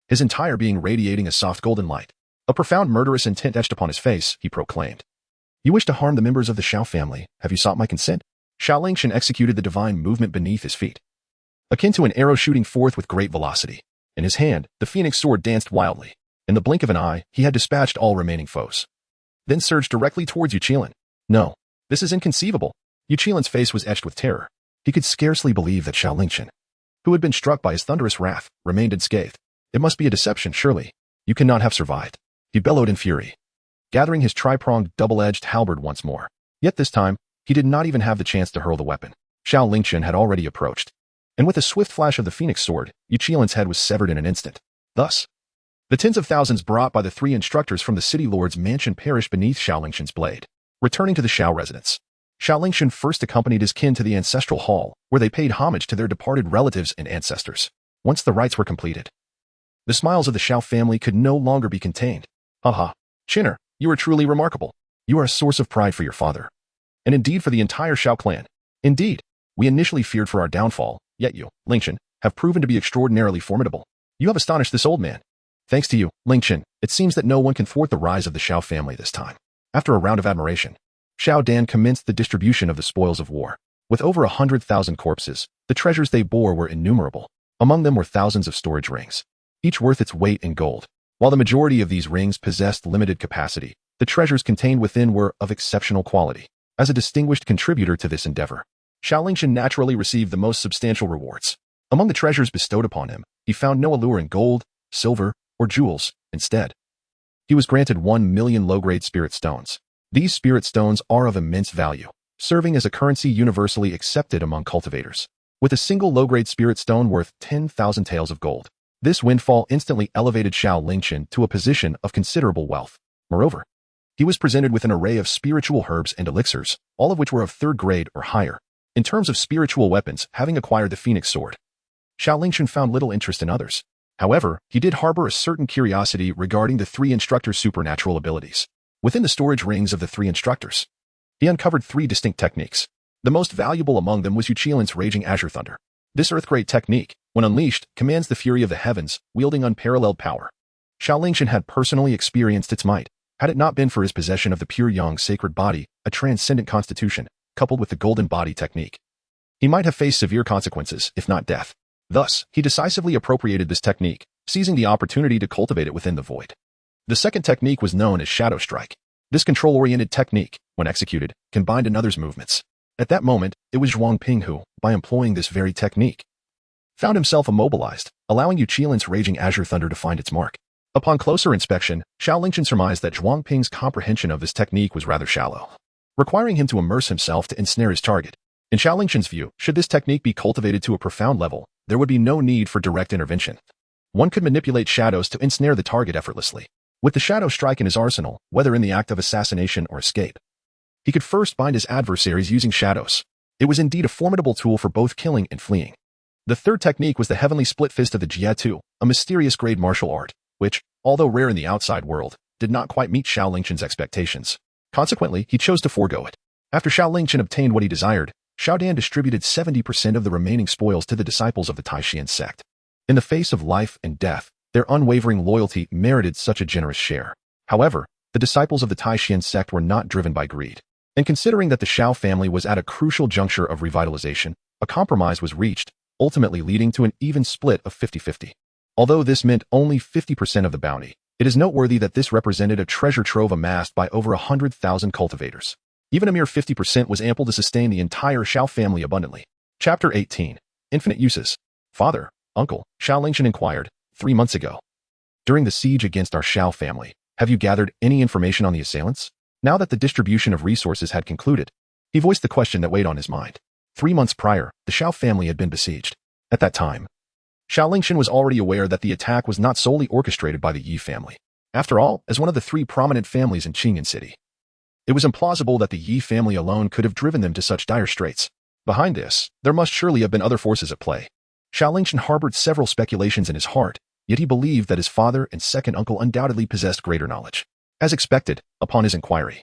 his entire being radiating a soft golden light. A profound murderous intent etched upon his face, he proclaimed. You wish to harm the members of the Xiao family. Have you sought my consent? Xiao Lingchen executed the divine movement beneath his feet, akin to an arrow shooting forth with great velocity. In his hand, the phoenix sword danced wildly. In the blink of an eye, he had dispatched all remaining foes. Then surged directly towards Yuqian. No, this is inconceivable. Yuqian's face was etched with terror. He could scarcely believe that Xiao Lingchen, who had been struck by his thunderous wrath, remained unscathed. It must be a deception, surely. You cannot have survived. He bellowed in fury, gathering his tri-pronged, double-edged halberd once more. Yet this time, he did not even have the chance to hurl the weapon. Xiao Lingchen had already approached, and with a swift flash of the phoenix sword, Yuqian's head was severed in an instant. Thus, the tens of thousands brought by the three instructors from the city lord's mansion perished beneath Xiao Lingchen's blade. Returning to the Xiao residence, Xiao Lingchen first accompanied his kin to the ancestral hall, where they paid homage to their departed relatives and ancestors. Once the rites were completed, the smiles of the Xiao family could no longer be contained. Haha, Chinner, you are truly remarkable. You are a source of pride for your father, and indeed for the entire Xiao clan. Indeed, we initially feared for our downfall, yet you, Lingchen, have proven to be extraordinarily formidable. You have astonished this old man. Thanks to you, Lingchen, it seems that no one can thwart the rise of the Xiao family this time. After a round of admiration, Xiao Dan commenced the distribution of the spoils of war. With over 100,000 corpses, the treasures they bore were innumerable. Among them were thousands of storage rings, each worth its weight in gold. While the majority of these rings possessed limited capacity, the treasures contained within were of exceptional quality. As a distinguished contributor to this endeavor, Xiao Lingchen naturally received the most substantial rewards. Among the treasures bestowed upon him, he found no alluring gold, silver, or jewels. Instead, he was granted 1 million low-grade spirit stones. These spirit stones are of immense value, serving as a currency universally accepted among cultivators. With a single low-grade spirit stone worth 10,000 taels of gold, this windfall instantly elevated Xiao Lingchen to a position of considerable wealth. Moreover, he was presented with an array of spiritual herbs and elixirs, all of which were of 3rd grade or higher. In terms of spiritual weapons, having acquired the Phoenix Sword, Xiao Lingchen found little interest in others. However, he did harbor a certain curiosity regarding the 3 instructors' supernatural abilities. Within the storage rings of the 3 instructors, he uncovered 3 distinct techniques. The most valuable among them was Yuqian's Raging Azure Thunder. This earth-grade technique, when unleashed, commands the fury of the heavens, wielding unparalleled power. Xiao Lingchen had personally experienced its might. Had it not been for his possession of the pure Yang sacred body, a transcendent constitution, coupled with the golden body technique, he might have faced severe consequences, if not death. Thus, he decisively appropriated this technique, seizing the opportunity to cultivate it within the void. The second technique was known as Shadow Strike. This control-oriented technique, when executed, can bind another's movements. At that moment, it was Zhuang Ping who, by employing this very technique, found himself immobilized, allowing Yuqian's Raging Azure Thunder to find its mark. Upon closer inspection, Xiao Lingchen surmised that Zhuang Ping's comprehension of this technique was rather shallow, requiring him to immerse himself to ensnare his target. In Xiao Lingchen's view, should this technique be cultivated to a profound level, there would be no need for direct intervention. One could manipulate shadows to ensnare the target effortlessly. With the Shadow Strike in his arsenal, whether in the act of assassination or escape, he could first bind his adversaries using shadows. It was indeed a formidable tool for both killing and fleeing. The third technique was the Heavenly Split Fist of the Jiatu, a mysterious grade martial art, which, although rare in the outside world, did not quite meet Xiao Lingchen's expectations. Consequently, he chose to forego it. After Xiao Lingchen obtained what he desired, Xiao Dan distributed 70% of the remaining spoils to the disciples of the Taishan sect. In the face of life and death, their unwavering loyalty merited such a generous share. However, the disciples of the Taishan sect were not driven by greed. And considering that the Xiao family was at a crucial juncture of revitalization, a compromise was reached, ultimately leading to an even split of 50-50. Although this meant only 50% of the bounty, it is noteworthy that this represented a treasure trove amassed by over 100,000 cultivators. Even a mere 50% was ample to sustain the entire Xiao family abundantly. Chapter 18. Infinite Uses. Father, Uncle, Xiao Lingchen inquired, 3 months ago. During the siege against our Xiao family, have you gathered any information on the assailants? Now that the distribution of resources had concluded, he voiced the question that weighed on his mind. 3 months prior, the Xiao family had been besieged. At that time, Xiao Lingchen was already aware that the attack was not solely orchestrated by the Yi family. After all, as one of the 3 prominent families in Qingyun City, it was implausible that the Yi family alone could have driven them to such dire straits. Behind this, there must surely have been other forces at play. Xiao Lingchen harbored several speculations in his heart, yet he believed that his father and second uncle undoubtedly possessed greater knowledge. As expected, upon his inquiry,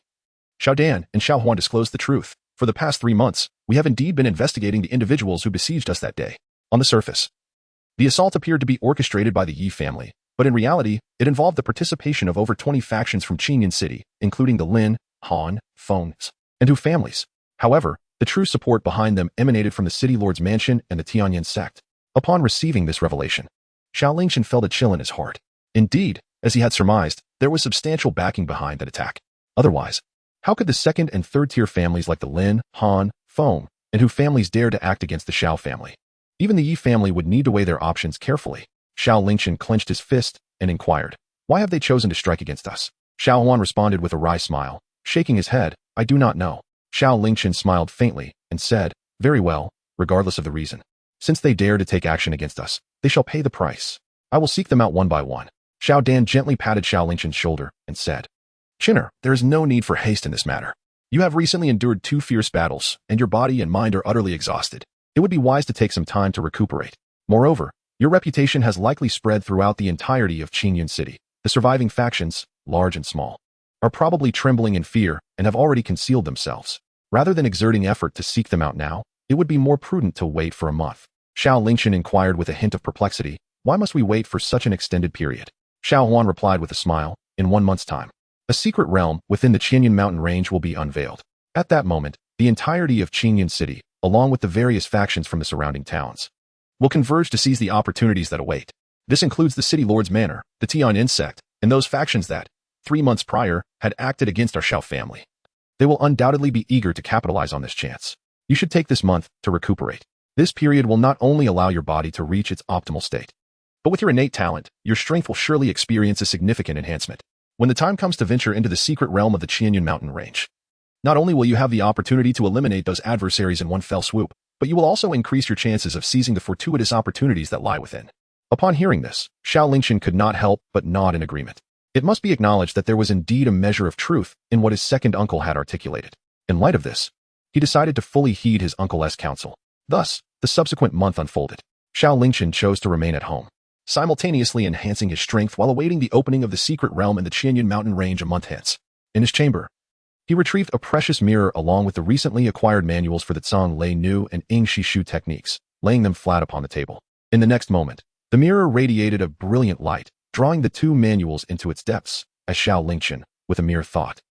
Xiao Dan and Xiao Huan disclosed the truth. For the past 3 months, we have indeed been investigating the individuals who besieged us that day. On the surface, the assault appeared to be orchestrated by the Yi family, but in reality, it involved the participation of over 20 factions from Qingyun City, including the Lin, Han, Feng's, and Hu families. However, the true support behind them emanated from the city lord's mansion and the Tianyan sect. Upon receiving this revelation, Xiao Lingchen felt a chill in his heart. Indeed, As he had surmised, there was substantial backing behind that attack. Otherwise, how could the second and third-tier families like the Lin, Han, Feng, and Hu families dare to act against the Xiao family? Even the Yi family would need to weigh their options carefully. Xiao Lingchen clenched his fist and inquired, "Why have they chosen to strike against us?" Xiao Huan responded with a wry smile, shaking his head, "I do not know." Xiao Lingchen smiled faintly and said, "Very well, regardless of the reason. Since they dare to take action against us, they shall pay the price. I will seek them out one by one." Xiao Dan gently patted Xiao Lingchen's shoulder and said, "Chinner, there is no need for haste in this matter. You have recently endured 2 fierce battles, and your body and mind are utterly exhausted. It would be wise to take some time to recuperate. Moreover, your reputation has likely spread throughout the entirety of Qingyun City. The surviving factions, large and small, are probably trembling in fear and have already concealed themselves. Rather than exerting effort to seek them out now, it would be more prudent to wait for a month." Xiao Lingchen inquired with a hint of perplexity, "Why must we wait for such an extended period?" Xiao Huan replied with a smile, "In 1 month's time, a secret realm within the Qingyun mountain range will be unveiled. At that moment, the entirety of Qingyun City, along with the various factions from the surrounding towns, will converge to seize the opportunities that await. This includes the City Lord's Manor, the Tian Sect, and those factions that, 3 months prior, had acted against our Xiao family. They will undoubtedly be eager to capitalize on this chance. You should take this month to recuperate. This period will not only allow your body to reach its optimal state, but with your innate talent, your strength will surely experience a significant enhancement. When the time comes to venture into the secret realm of the Qingyun mountain range, not only will you have the opportunity to eliminate those adversaries in one fell swoop, but you will also increase your chances of seizing the fortuitous opportunities that lie within." Upon hearing this, Xiao Lingchen could not help but nod in agreement. It must be acknowledged that there was indeed a measure of truth in what his second uncle had articulated. In light of this, he decided to fully heed his uncle's counsel. Thus, the subsequent month unfolded. Xiao Lingchen chose to remain at home, simultaneously enhancing his strength while awaiting the opening of the secret realm in the Qingyun mountain range a month hence. In his chamber, he retrieved a precious mirror along with the recently acquired manuals for the Zhang Lei Nu and Ing Shi Shu techniques, laying them flat upon the table. In the next moment, the mirror radiated a brilliant light, drawing the 2 manuals into its depths, as Xiao Lingchen, with a mere thought,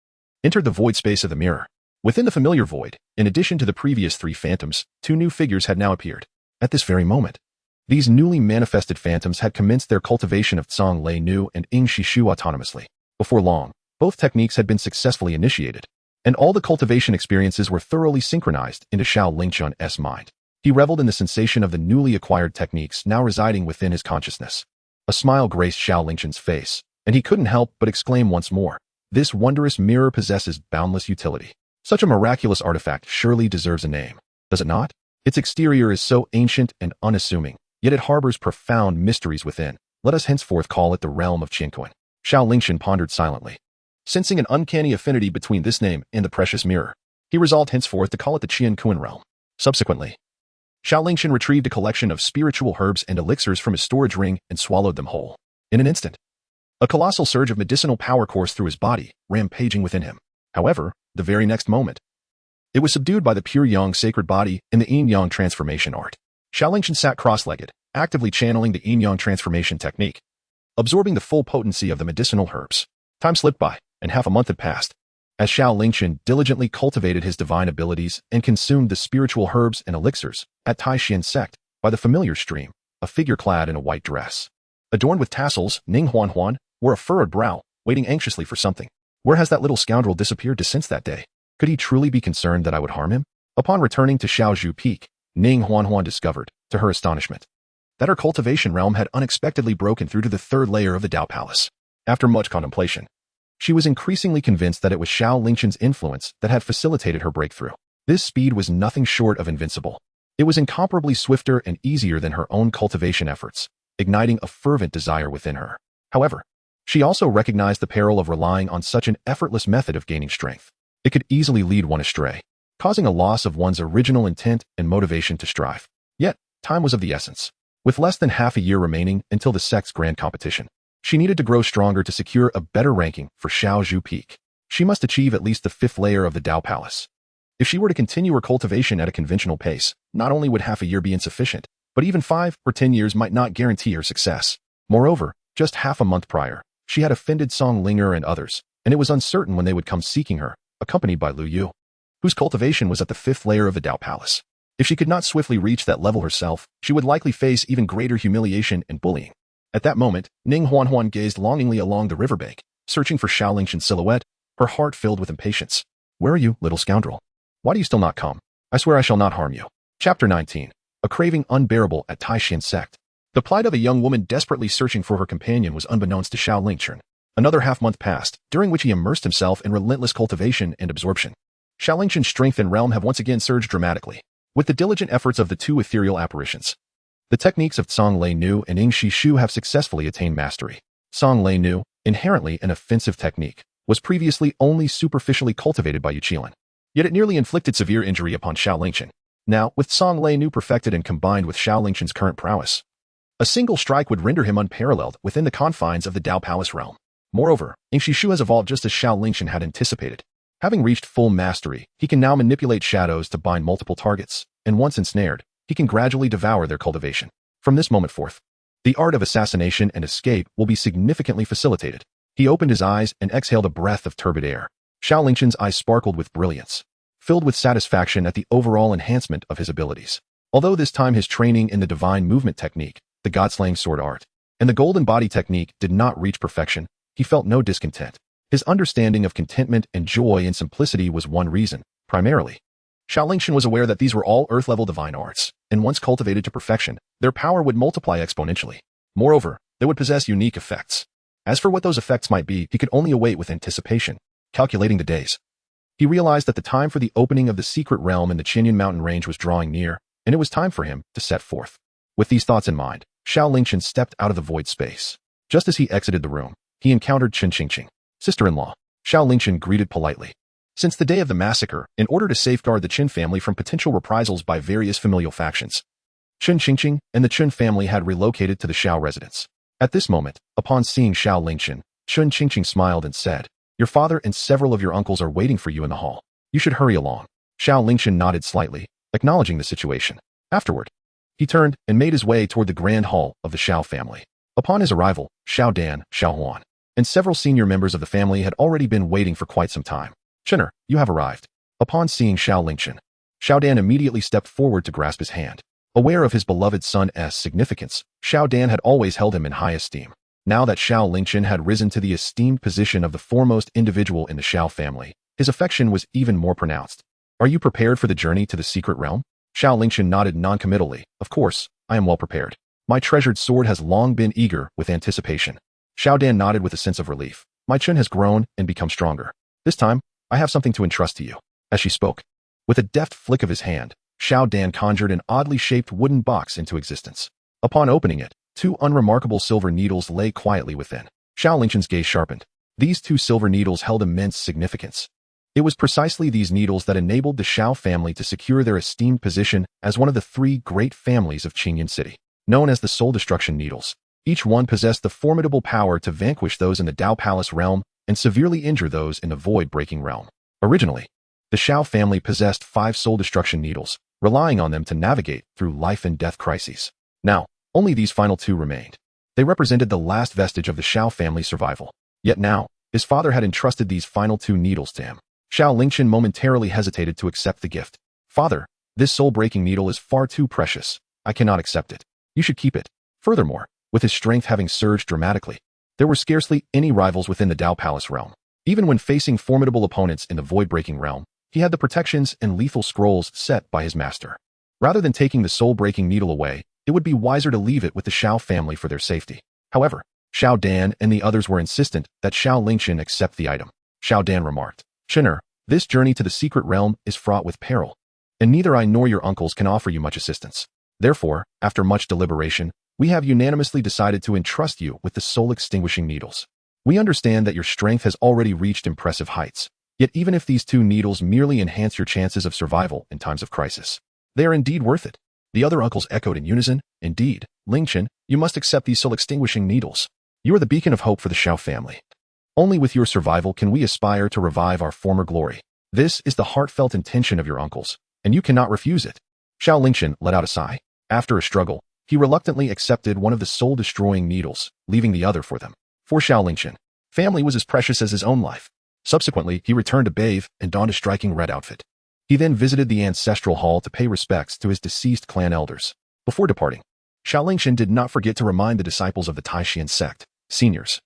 entered the void space of the mirror. Within the familiar void, in addition to the previous 3 phantoms, 2 new figures had now appeared. At this very moment, these newly manifested phantoms had commenced their cultivation of Zhang Lei Nu and Ing Shi Shu autonomously. Before long, both techniques had been successfully initiated, and all the cultivation experiences were thoroughly synchronized into Xiao Lingchen's mind. He reveled in the sensation of the newly acquired techniques now residing within his consciousness. A smile graced Xiao Lingchen's face, and he couldn't help but exclaim once more, "This wondrous mirror possesses boundless utility. Such a miraculous artifact surely deserves a name, does it not? Its exterior is so ancient and unassuming, yet it harbors profound mysteries within. Let us henceforth call it the realm of Qingyun." Xiao Lingchen pondered silently. Sensing an uncanny affinity between this name and the precious mirror, he resolved henceforth to call it the Qingyun realm. Subsequently, Xiao Lingchen retrieved a collection of spiritual herbs and elixirs from his storage ring and swallowed them whole. In an instant, a colossal surge of medicinal power coursed through his body, rampaging within him. However, the very next moment, it was subdued by the pure Yang sacred body in the Yin-Yang Transformation art. Xiao Lingchen sat cross-legged, actively channeling the Yin-Yang Transformation Technique, absorbing the full potency of the medicinal herbs. Time slipped by, and half a month had passed, as Xiao Lingchen diligently cultivated his divine abilities and consumed the spiritual herbs and elixirs. At Taishan Sect, by the familiar stream, a figure clad in a white dress, adorned with tassels, Ning Huan wore a furrowed brow, waiting anxiously for something. Where has that little scoundrel disappeared since that day? Could he truly be concerned that I would harm him? Upon returning to Shaozhou Peak, Ning Huan discovered, to her astonishment, that her cultivation realm had unexpectedly broken through to the 3rd layer of the Dao Palace. After much contemplation, she was increasingly convinced that it was Xiao Lingchen's influence that had facilitated her breakthrough. This speed was nothing short of invincible. It was incomparably swifter and easier than her own cultivation efforts, igniting a fervent desire within her. However, she also recognized the peril of relying on such an effortless method of gaining strength. It could easily lead one astray, causing a loss of one's original intent and motivation to strive. Yet, time was of the essence. With less than half a year remaining until the Sect's grand competition, she needed to grow stronger to secure a better ranking for Shaozhou Peak. She must achieve at least the 5th layer of the Dao Palace. If she were to continue her cultivation at a conventional pace, not only would half a year be insufficient, but even 5 or 10 years might not guarantee her success. Moreover, just half a month prior, she had offended Song Linger and others, and it was uncertain when they would come seeking her, accompanied by Lu Yu, whose cultivation was at the 5th layer of the Dao Palace. If she could not swiftly reach that level herself, she would likely face even greater humiliation and bullying. At that moment, Ning Huanhuan gazed longingly along the riverbank, searching for Xiao Lingchen's silhouette, her heart filled with impatience. Where are you, little scoundrel? Why do you still not come? I swear I shall not harm you. Chapter 19. A craving unbearable at Taishan Sect. The plight of a young woman desperately searching for her companion was unbeknownst to Xiao Lingchen. Another half-month passed, during which he immersed himself in relentless cultivation and absorption. Xiao Lingchen's strength and realm have once again surged dramatically, with the diligent efforts of the two ethereal apparitions. The techniques of Song Lei Nu and Ying Shi Shu have successfully attained mastery. Song Lei Nu, inherently an offensive technique, was previously only superficially cultivated by Yuqian. Yet it nearly inflicted severe injury upon Xiao Lingchen. Now, with Song Lei Nu perfected and combined with Xiao Lingchen's current prowess, a single strike would render him unparalleled within the confines of the Dao Palace realm. Moreover, Ying Shi Shu has evolved just as Xiao Lingchen had anticipated. Having reached full mastery, he can now manipulate shadows to bind multiple targets, and once ensnared, he can gradually devour their cultivation. From this moment forth, the art of assassination and escape will be significantly facilitated. He opened his eyes and exhaled a breath of turbid air. Xiao Lingchen's eyes sparkled with brilliance, filled with satisfaction at the overall enhancement of his abilities. Although this time his training in the divine movement technique, the god-slaying sword art, and the golden body technique did not reach perfection, he felt no discontent. His understanding of contentment and joy and simplicity was one reason, primarily. Xiao Lingchen was aware that these were all earth-level divine arts, and once cultivated to perfection, their power would multiply exponentially. Moreover, they would possess unique effects. As for what those effects might be, he could only await with anticipation, calculating the days. He realized that the time for the opening of the secret realm in the Qingyun mountain range was drawing near, and it was time for him to set forth. With these thoughts in mind, Xiao Lingchen stepped out of the void space. Just as he exited the room, he encountered Chen Qingqing, sister-in-law. Xiao Lingchen greeted politely. Since the day of the massacre, in order to safeguard the Qin family from potential reprisals by various familial factions, Chen Qingqing and the Chen family had relocated to the Xiao residence. At this moment, upon seeing Xiao Lingchen, Chen Qingqing smiled and said, "Your father and several of your uncles are waiting for you in the hall. You should hurry along." Xiao Lingchen nodded slightly, acknowledging the situation. Afterward, he turned and made his way toward the grand hall of the Xiao family. Upon his arrival, Xiao Dan, Xiao Huan, and several senior members of the family had already been waiting for quite some time. "Chenner, you have arrived." Upon seeing Xiao Lingchen, Xiao Dan immediately stepped forward to grasp his hand. Aware of his beloved son's significance, Xiao Dan had always held him in high esteem. Now that Xiao Lingchen had risen to the esteemed position of the foremost individual in the Xiao family, his affection was even more pronounced. "Are you prepared for the journey to the secret realm?" Xiao Lingchen nodded noncommittally. "Of course, I am well prepared. My treasured sword has long been eager with anticipation." Xiao Dan nodded with a sense of relief. "My Chen has grown and become stronger. This time, I have something to entrust to you." As she spoke, with a deft flick of his hand, Xiao Dan conjured an oddly shaped wooden box into existence. Upon opening it, two unremarkable silver needles lay quietly within. Xiao Lingchen's gaze sharpened. These two silver needles held immense significance. It was precisely these needles that enabled the Xiao family to secure their esteemed position as one of the three great families of Qingyun City, known as the Soul Destruction Needles. Each one possessed the formidable power to vanquish those in the Dao Palace realm and severely injure those in the void-breaking realm. Originally, the Xiao family possessed 5 soul destruction needles, relying on them to navigate through life and death crises. Now, only these final 2 remained. They represented the last vestige of the Xiao family's survival. Yet now, his father had entrusted these final 2 needles to him. Xiao Lingchen momentarily hesitated to accept the gift. "Father, this soul-breaking needle is far too precious. I cannot accept it. You should keep it." Furthermore, with his strength having surged dramatically, there were scarcely any rivals within the Dao Palace realm. Even when facing formidable opponents in the void-breaking realm, he had the protections and lethal scrolls set by his master. Rather than taking the soul-breaking needle away, it would be wiser to leave it with the Xiao family for their safety. However, Xiao Dan and the others were insistent that Xiao Lingchen accept the item. Xiao Dan remarked, "Chenner, this journey to the secret realm is fraught with peril, and neither I nor your uncles can offer you much assistance. Therefore, after much deliberation, we have unanimously decided to entrust you with the soul-extinguishing needles. We understand that your strength has already reached impressive heights, yet even if these 2 needles merely enhance your chances of survival in times of crisis, they are indeed worth it." The other uncles echoed in unison. "Indeed, Lingchen, you must accept these soul-extinguishing needles. You are the beacon of hope for the Xiao family. Only with your survival can we aspire to revive our former glory. This is the heartfelt intention of your uncles, and you cannot refuse it." Xiao Lingchen let out a sigh. After a struggle, he reluctantly accepted one of the soul-destroying needles, leaving the other for them. For Xiao Lingchen, family was as precious as his own life. Subsequently, he returned to bathe and donned a striking red outfit. He then visited the ancestral hall to pay respects to his deceased clan elders. Before departing, Xiao Lingchen did not forget to remind the disciples of the Taishan sect, seniors.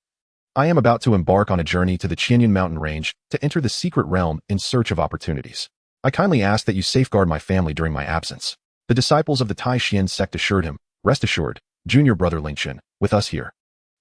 I am about to embark on a journey to the Qingyun mountain range to enter the secret realm in search of opportunities. I kindly ask that you safeguard my family during my absence. The disciples of the Taishan sect assured him, rest assured, junior brother Lingchen, with us here,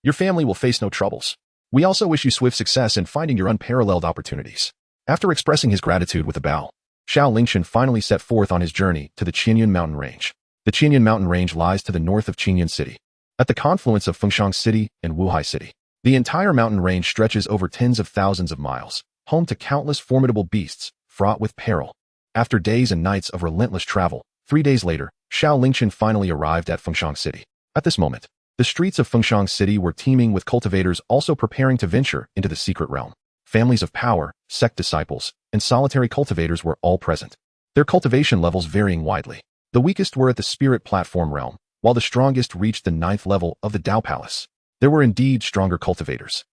your family will face no troubles. We also wish you swift success in finding your unparalleled opportunities. After expressing his gratitude with a bow, Xiao Lingchen finally set forth on his journey to the Qingyun mountain range. The Qingyun mountain range lies to the north of Qingyun city, at the confluence of Fengshan city and Wuhai city. The entire mountain range stretches over tens of thousands of miles, home to countless formidable beasts, fraught with peril. After days and nights of relentless travel, 3 days later, Xiao Lingchen finally arrived at Fengshan city. At this moment, the streets of Fengshan city were teeming with cultivators also preparing to venture into the secret realm. Families of power, sect disciples, and solitary cultivators were all present, their cultivation levels varying widely. The weakest were at the spirit platform realm, while the strongest reached the 9th level of the Dao Palace. There were indeed stronger cultivators,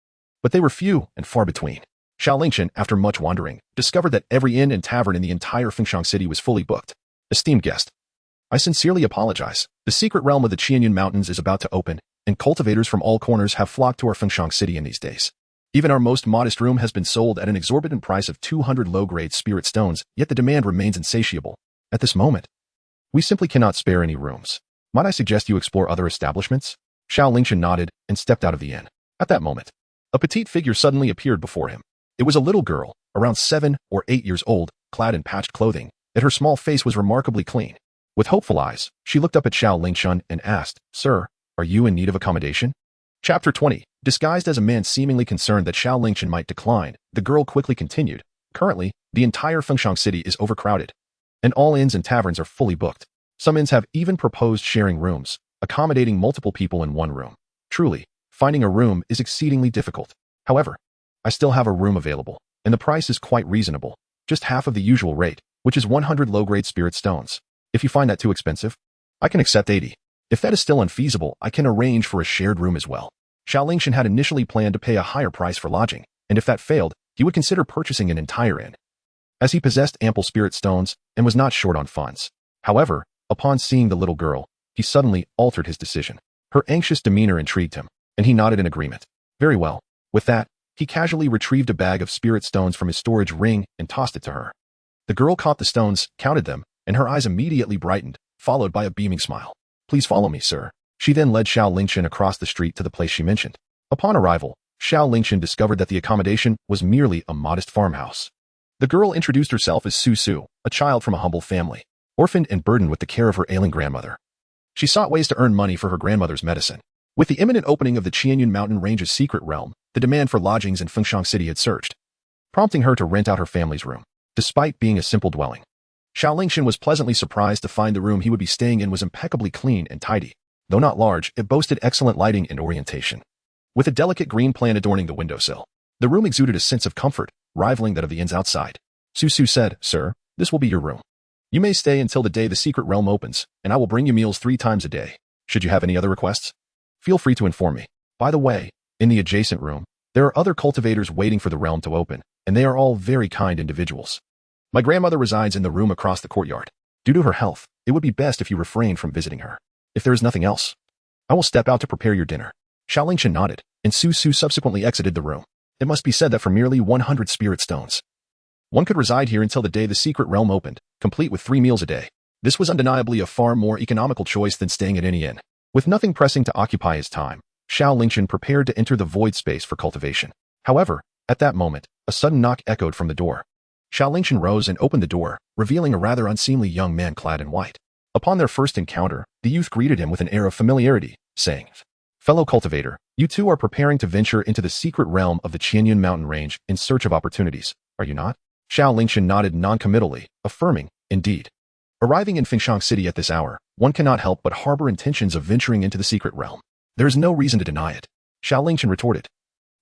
but they were few and far between. Xiao Lingchen, after much wandering, discovered that every inn and tavern in the entire Fengshan city was fully booked. Esteemed guest, I sincerely apologize. The secret realm of the Qingyun Mountains is about to open, and cultivators from all corners have flocked to our Fengshan city in these days. Even our most modest room has been sold at an exorbitant price of 200 low-grade spirit stones, yet the demand remains insatiable. At this moment, we simply cannot spare any rooms. Might I suggest you explore other establishments? Xiao Lingchen nodded and stepped out of the inn. At that moment, a petite figure suddenly appeared before him. It was a little girl, around 7 or 8 years old, clad in patched clothing, yet her small face was remarkably clean. With hopeful eyes, she looked up at Xiao Lingchen and asked, Sir, are you in need of accommodation? Chapter 20. Disguised as a man seemingly concerned that Xiao Lingchen might decline, the girl quickly continued. Currently, the entire Fengshan city is overcrowded, and all inns and taverns are fully booked. Some inns have even proposed sharing rooms, accommodating multiple people in one room. Truly, finding a room is exceedingly difficult. However, I still have a room available, and the price is quite reasonable, just half of the usual rate, which is 100 low-grade spirit stones. If you find that too expensive, I can accept 80. If that is still unfeasible, I can arrange for a shared room as well. Xiao Lingchen had initially planned to pay a higher price for lodging, and if that failed, he would consider purchasing an entire inn, as he possessed ample spirit stones and was not short on funds. However, upon seeing the little girl, he suddenly altered his decision. Her anxious demeanor intrigued him, and he nodded in agreement. Very well. With that, he casually retrieved a bag of spirit stones from his storage ring and tossed it to her. The girl caught the stones, counted them, and her eyes immediately brightened, followed by a beaming smile. Please follow me, sir. She then led Xiao Lingchen across the street to the place she mentioned. Upon arrival, Xiao Lingchen discovered that the accommodation was merely a modest farmhouse. The girl introduced herself as Su Su, a child from a humble family, orphaned and burdened with the care of her ailing grandmother. She sought ways to earn money for her grandmother's medicine. With the imminent opening of the Qingyun mountain range's secret realm, the demand for lodgings in Fengshan city had surged, prompting her to rent out her family's room. Despite being a simple dwelling, Xiao Lingchen was pleasantly surprised to find the room he would be staying in was impeccably clean and tidy. Though not large, it boasted excellent lighting and orientation. With a delicate green plant adorning the windowsill, the room exuded a sense of comfort, rivaling that of the inns outside. Su Su said, Sir, this will be your room. You may stay until the day the secret realm opens, and I will bring you meals 3 times a day. Should you have any other requests, feel free to inform me. By the way, in the adjacent room, there are other cultivators waiting for the realm to open, and they are all very kind individuals. My grandmother resides in the room across the courtyard. Due to her health, it would be best if you refrain from visiting her. If there is nothing else, I will step out to prepare your dinner. Xiao Lingchen nodded, and Su Su subsequently exited the room. It must be said that for merely 100 spirit stones, one could reside here until the day the secret realm opened, complete with 3 meals a day. This was undeniably a far more economical choice than staying at any inn. With nothing pressing to occupy his time, Xiao Lingchen prepared to enter the void space for cultivation. However, at that moment, a sudden knock echoed from the door. Xiao Lingchen rose and opened the door, revealing a rather unseemly young man clad in white. Upon their first encounter, the youth greeted him with an air of familiarity, saying, Fellow cultivator, you two are preparing to venture into the secret realm of the Qingyun mountain range in search of opportunities, are you not? Xiao Lingchen nodded non-committally, affirming, indeed. Arriving in Fengshan city at this hour, one cannot help but harbor intentions of venturing into the secret realm. There is no reason to deny it. Xiao Lingchen retorted.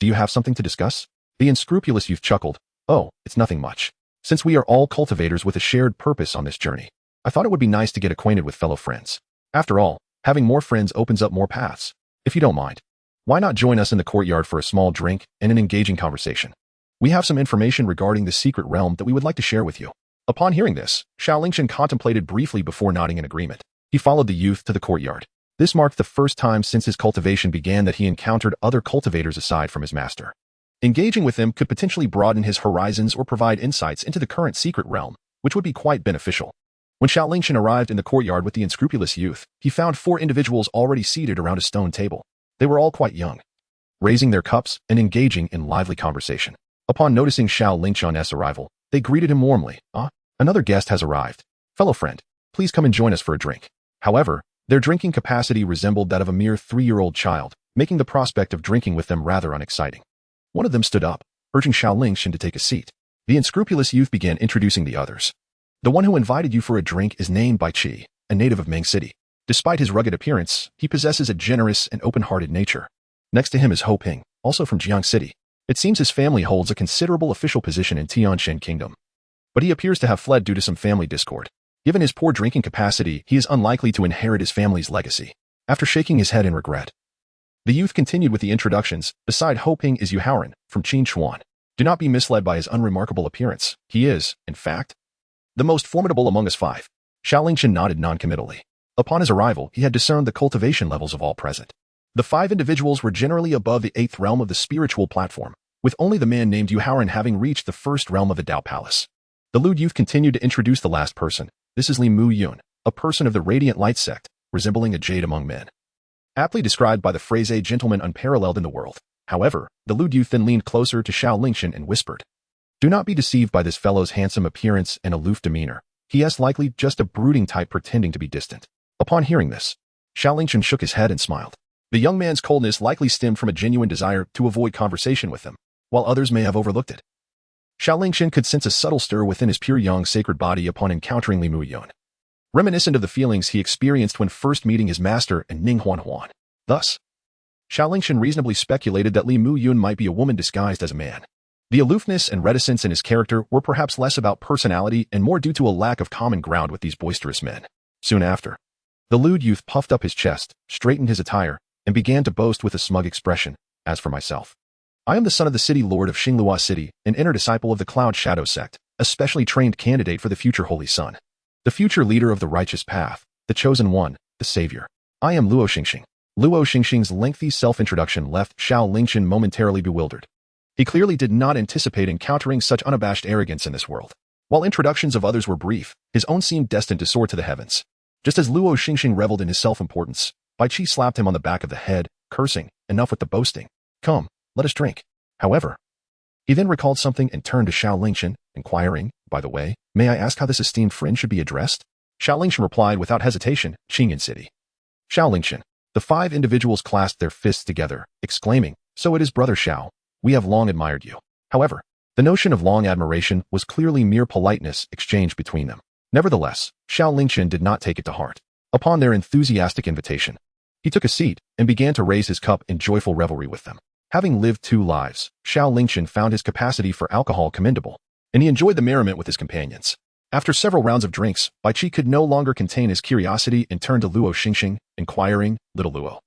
Do you have something to discuss? The unscrupulous youth chuckled. Oh, it's nothing much. Since we are all cultivators with a shared purpose on this journey, I thought it would be nice to get acquainted with fellow friends. After all, having more friends opens up more paths. If you don't mind, why not join us in the courtyard for a small drink and an engaging conversation? We have some information regarding the secret realm that we would like to share with you. Upon hearing this, Xiao Lingchen contemplated briefly before nodding in agreement. He followed the youth to the courtyard. This marked the first time since his cultivation began that he encountered other cultivators aside from his master. Engaging with them could potentially broaden his horizons or provide insights into the current secret realm, which would be quite beneficial. When Xiao Lingchen arrived in the courtyard with the unscrupulous youth, he found 4 individuals already seated around a stone table. They were all quite young, raising their cups and engaging in lively conversation. Upon noticing Xiao Lingchen's arrival, they greeted him warmly. Another guest has arrived. Fellow friend, please come and join us for a drink. However, their drinking capacity resembled that of a mere 3-year-old child, making the prospect of drinking with them rather unexciting. One of them stood up, urging Xiao Lingchen to take a seat. The unscrupulous youth began introducing the others. The one who invited you for a drink is named Bai Qi, a native of Meng City. Despite his rugged appearance, he possesses a generous and open-hearted nature. Next to him is Ho Ping, also from Jiang City. It seems his family holds a considerable official position in Tianshan Kingdom. But he appears to have fled due to some family discord. Given his poor drinking capacity, he is unlikely to inherit his family's legacy. After shaking his head in regret, the youth continued with the introductions. Beside Ho Ping is Yuhaoran, from Xuan. Do not be misled by his unremarkable appearance. He is, in fact, the most formidable among us 5. Xiao Lingchen nodded noncommittally. Upon his arrival, he had discerned the cultivation levels of all present. The 5 individuals were generally above the 8th realm of the spiritual platform, with only the man named Yuhaoran having reached the 1st realm of the Dao Palace. The lewd youth continued to introduce the last person. This is Li Mu Yun, a person of the Radiant Light Sect, resembling a jade among men. Aptly described by the phrase a gentleman unparalleled in the world. However, the lewd youth then leaned closer to Xiao Lingchen and whispered, "Do not be deceived by this fellow's handsome appearance and aloof demeanor. He is likely just a brooding type pretending to be distant." Upon hearing this, Xiao Lingchen shook his head and smiled. The young man's coldness likely stemmed from a genuine desire to avoid conversation with him, while others may have overlooked it. Xiao Lingchen could sense a subtle stir within his pure yang sacred body upon encountering Li Mu Yun, reminiscent of the feelings he experienced when first meeting his master and Ning Huan. Thus, Xiao Lingchen reasonably speculated that Li Mu Yun might be a woman disguised as a man. The aloofness and reticence in his character were perhaps less about personality and more due to a lack of common ground with these boisterous men. Soon after, the lewd youth puffed up his chest, straightened his attire, and began to boast with a smug expression, "As for myself, I am the son of the city lord of Xinglua City, an inner disciple of the Cloud Shadow Sect, a specially trained candidate for the future Holy Sun, the future leader of the righteous path, the chosen one, the savior. I am Luoxian." Luoxian's lengthy self-introduction left Xiao Lingchen momentarily bewildered. He clearly did not anticipate encountering such unabashed arrogance in this world. While introductions of others were brief, his own seemed destined to soar to the heavens. Just as Luoxian reveled in his self-importance, Bai Qi slapped him on the back of the head, cursing, "Enough with the boasting. Come, let us drink." However, he then recalled something and turned to Xiao Lingchen, inquiring, "By the way, may I ask how this esteemed friend should be addressed?" Xiao Lingchen replied without hesitation, "Qingyun City." Xiao Lingchen. The 5 individuals clasped their fists together, exclaiming, "So it is Brother Xiao. We have long admired you." However, the notion of long admiration was clearly mere politeness exchanged between them. Nevertheless, Xiao Lingchen did not take it to heart. Upon their enthusiastic invitation, he took a seat and began to raise his cup in joyful revelry with them. Having lived 2 lives, Xiao Lingchen found his capacity for alcohol commendable, and he enjoyed the merriment with his companions. After several rounds of drinks, Bai Qi could no longer contain his curiosity and turned to Luoxian, inquiring, "Little Luo,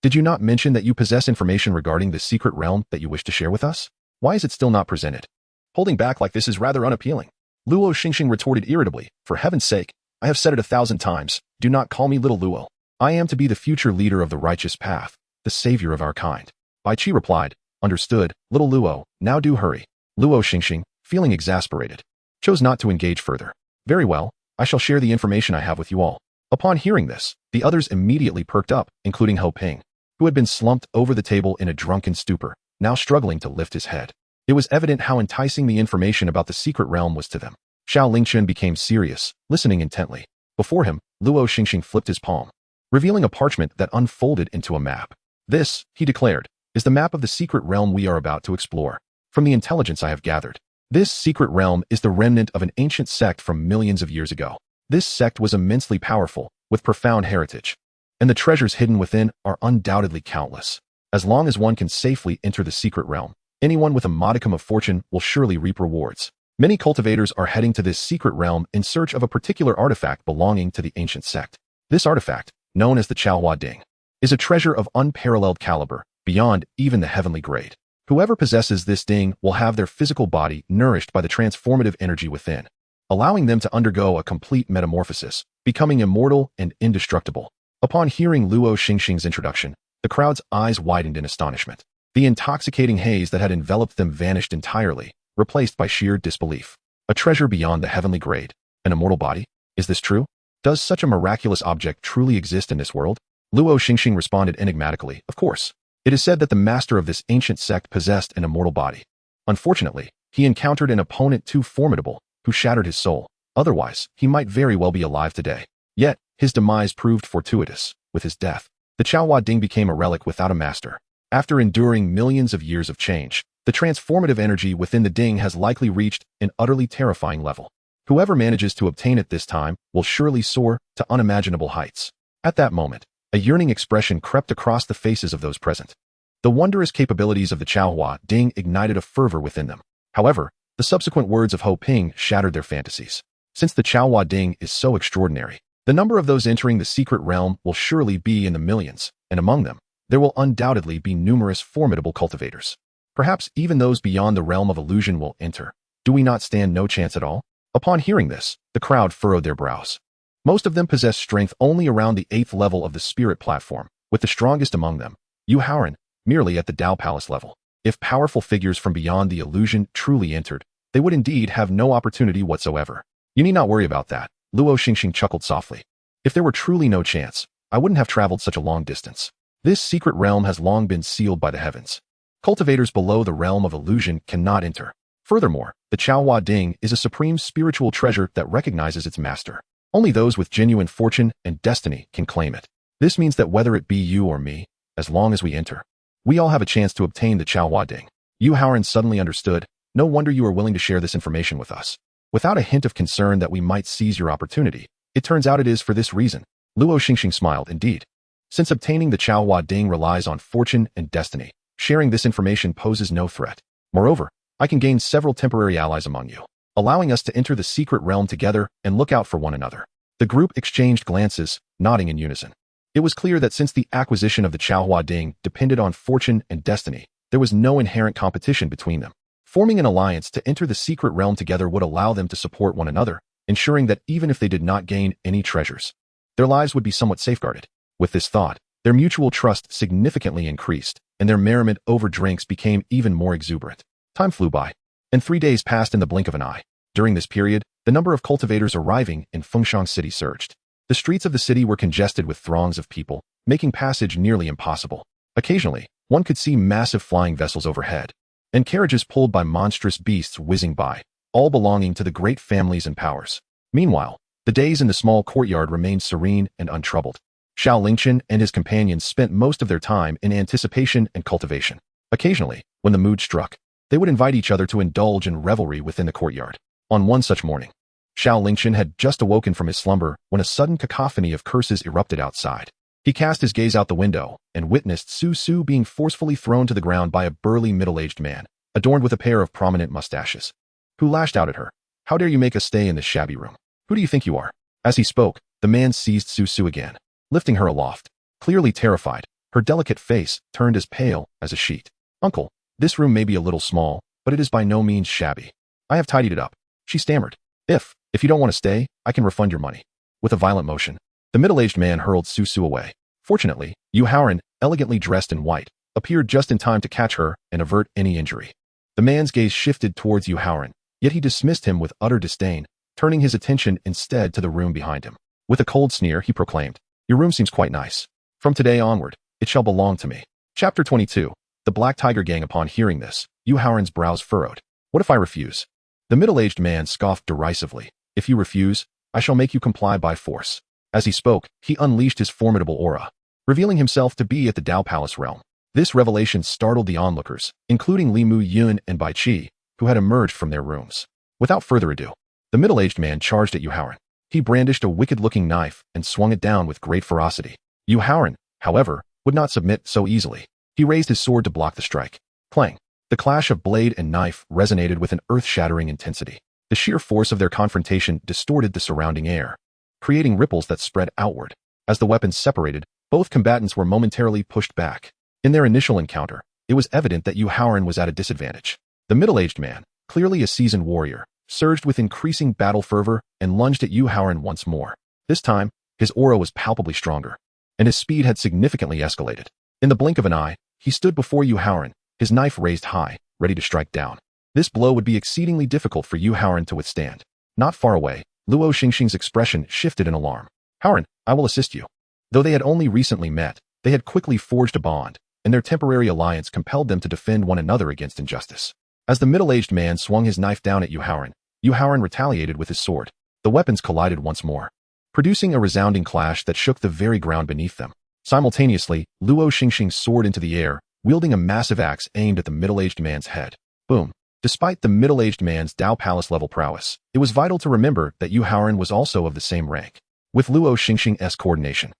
did you not mention that you possess information regarding the secret realm that you wish to share with us? Why is it still not presented? Holding back like this is rather unappealing." Luoxian retorted irritably, "For heaven's sake, I have said it 1,000 times, do not call me Little Luo. I am to be the future leader of the righteous path, the savior of our kind." Bai Qi replied, "Understood, Little Luo, now do hurry." Luoxian, feeling exasperated, chose not to engage further. "Very well, I shall share the information I have with you all." Upon hearing this, the others immediately perked up, including Ho Ping, who had been slumped over the table in a drunken stupor, now struggling to lift his head. It was evident how enticing the information about the secret realm was to them. Xiao Lingchen became serious, listening intently. Before him, Luoxian flipped his palm, revealing a parchment that unfolded into a map. "This," he declared, "is the map of the secret realm we are about to explore. From the intelligence I have gathered, this secret realm is the remnant of an ancient sect from millions of years ago. This sect was immensely powerful, with profound heritage, and the treasures hidden within are undoubtedly countless. As long as one can safely enter the secret realm, anyone with a modicum of fortune will surely reap rewards. Many cultivators are heading to this secret realm in search of a particular artifact belonging to the ancient sect. This artifact, known as the Chaohua Ding, is a treasure of unparalleled caliber, beyond even the heavenly grade. Whoever possesses this ding will have their physical body nourished by the transformative energy within, allowing them to undergo a complete metamorphosis, becoming immortal and indestructible. Upon hearing Luo Xingxing's introduction, the crowd's eyes widened in astonishment. The intoxicating haze that had enveloped them vanished entirely, replaced by sheer disbelief. A treasure beyond the heavenly grade. An immortal body? Is this true? Does such a miraculous object truly exist in this world? Luo Xingxing responded enigmatically, of course. It is said that the master of this ancient sect possessed an immortal body. Unfortunately, he encountered an opponent too formidable, who shattered his soul. Otherwise, he might very well be alive today. Yet, his demise proved fortuitous. With his death, the Chaohua Ding became a relic without a master. After enduring millions of years of change, the transformative energy within the Ding has likely reached an utterly terrifying level. Whoever manages to obtain it this time will surely soar to unimaginable heights. At that moment, a yearning expression crept across the faces of those present. The wondrous capabilities of the Chaohua Ding ignited a fervor within them. However, the subsequent words of Ho Ping shattered their fantasies. Since the Chaohua Ding is so extraordinary, the number of those entering the secret realm will surely be in the millions, and among them, there will undoubtedly be numerous formidable cultivators. Perhaps even those beyond the realm of illusion will enter. Do we not stand no chance at all? Upon hearing this, the crowd furrowed their brows. Most of them possess strength only around the 8th level of the spirit platform, with the strongest among them, Yu Haoran, merely at the Dao Palace level. If powerful figures from beyond the illusion truly entered, they would indeed have no opportunity whatsoever. You need not worry about that, Luo Xingxing chuckled softly. If there were truly no chance, I wouldn't have traveled such a long distance. This secret realm has long been sealed by the heavens. Cultivators below the realm of illusion cannot enter. Furthermore, the Chaohua Ding is a supreme spiritual treasure that recognizes its master. Only those with genuine fortune and destiny can claim it. This means that whether it be you or me, as long as we enter, we all have a chance to obtain the Chaohua Ding. Yu Haoran suddenly understood. No wonder you are willing to share this information with us. Without a hint of concern that we might seize your opportunity, it turns out it is for this reason. Luo Xingxing smiled, indeed. Since obtaining the Chaohua Ding relies on fortune and destiny, sharing this information poses no threat. Moreover, I can gain several temporary allies among you, allowing us to enter the secret realm together and look out for one another. The group exchanged glances, nodding in unison. It was clear that since the acquisition of the Chaohua Ding depended on fortune and destiny, there was no inherent competition between them. Forming an alliance to enter the secret realm together would allow them to support one another, ensuring that even if they did not gain any treasures, their lives would be somewhat safeguarded. With this thought, their mutual trust significantly increased, and their merriment over drinks became even more exuberant. Time flew by, and 3 days passed in the blink of an eye. During this period, the number of cultivators arriving in Fengshan City surged. The streets of the city were congested with throngs of people, making passage nearly impossible. Occasionally, one could see massive flying vessels overhead, and carriages pulled by monstrous beasts whizzing by, all belonging to the great families and powers. Meanwhile, the days in the small courtyard remained serene and untroubled. Xiao Lingchen and his companions spent most of their time in anticipation and cultivation. Occasionally, when the mood struck, they would invite each other to indulge in revelry within the courtyard. On one such morning, Xiao Lingchen had just awoken from his slumber when a sudden cacophony of curses erupted outside. He cast his gaze out the window and witnessed Su Su being forcefully thrown to the ground by a burly middle-aged man, adorned with a pair of prominent mustaches, who lashed out at her. How dare you make us stay in this shabby room? Who do you think you are? As he spoke, the man seized Su Su again, lifting her aloft. Clearly terrified, her delicate face turned as pale as a sheet. Uncle, this room may be a little small, but it is by no means shabby. I have tidied it up, she stammered. If you don't want to stay, I can refund your money. With a violent motion, the middle-aged man hurled Su Su away. Fortunately, Yu Haoran, elegantly dressed in white, appeared just in time to catch her and avert any injury. The man's gaze shifted towards Yu Haoran, yet he dismissed him with utter disdain, turning his attention instead to the room behind him. With a cold sneer, he proclaimed, "Your room seems quite nice. From today onward, it shall belong to me." Chapter 22. The Black Tiger Gang. Upon hearing this, Yu Haoran's brows furrowed. What if I refuse? The middle-aged man scoffed derisively. If you refuse, I shall make you comply by force. As he spoke, he unleashed his formidable aura, revealing himself to be at the Dao Palace realm. This revelation startled the onlookers, including Li Mu Yun and Bai Qi, who had emerged from their rooms. Without further ado, the middle-aged man charged at Yu Haoran. He brandished a wicked-looking knife and swung it down with great ferocity. Yu Haoran, however, would not submit so easily. He raised his sword to block the strike. Clang! The clash of blade and knife resonated with an earth-shattering intensity. The sheer force of their confrontation distorted the surrounding air, creating ripples that spread outward. As the weapons separated, both combatants were momentarily pushed back. In their initial encounter, it was evident that Yu Haoran was at a disadvantage. The middle-aged man, clearly a seasoned warrior, surged with increasing battle fervor and lunged at Yu Haoran once more. This time, his aura was palpably stronger, and his speed had significantly escalated. In the blink of an eye, he stood before Yu Haoran, his knife raised high, ready to strike down. This blow would be exceedingly difficult for Yu Haoran to withstand. Not far away, Luo Xingxing's expression shifted in alarm. Haoran, I will assist you. Though they had only recently met, they had quickly forged a bond, and their temporary alliance compelled them to defend one another against injustice. As the middle-aged man swung his knife down at Yu Haoran retaliated with his sword. The weapons collided once more, producing a resounding clash that shook the very ground beneath them. Simultaneously, Luo Xingxing soared into the air, wielding a massive axe aimed at the middle-aged man's head. Boom. Despite the middle-aged man's Dao Palace-level prowess, it was vital to remember that Yu Haoran was also of the same rank. With Luo Xingxing's coordination,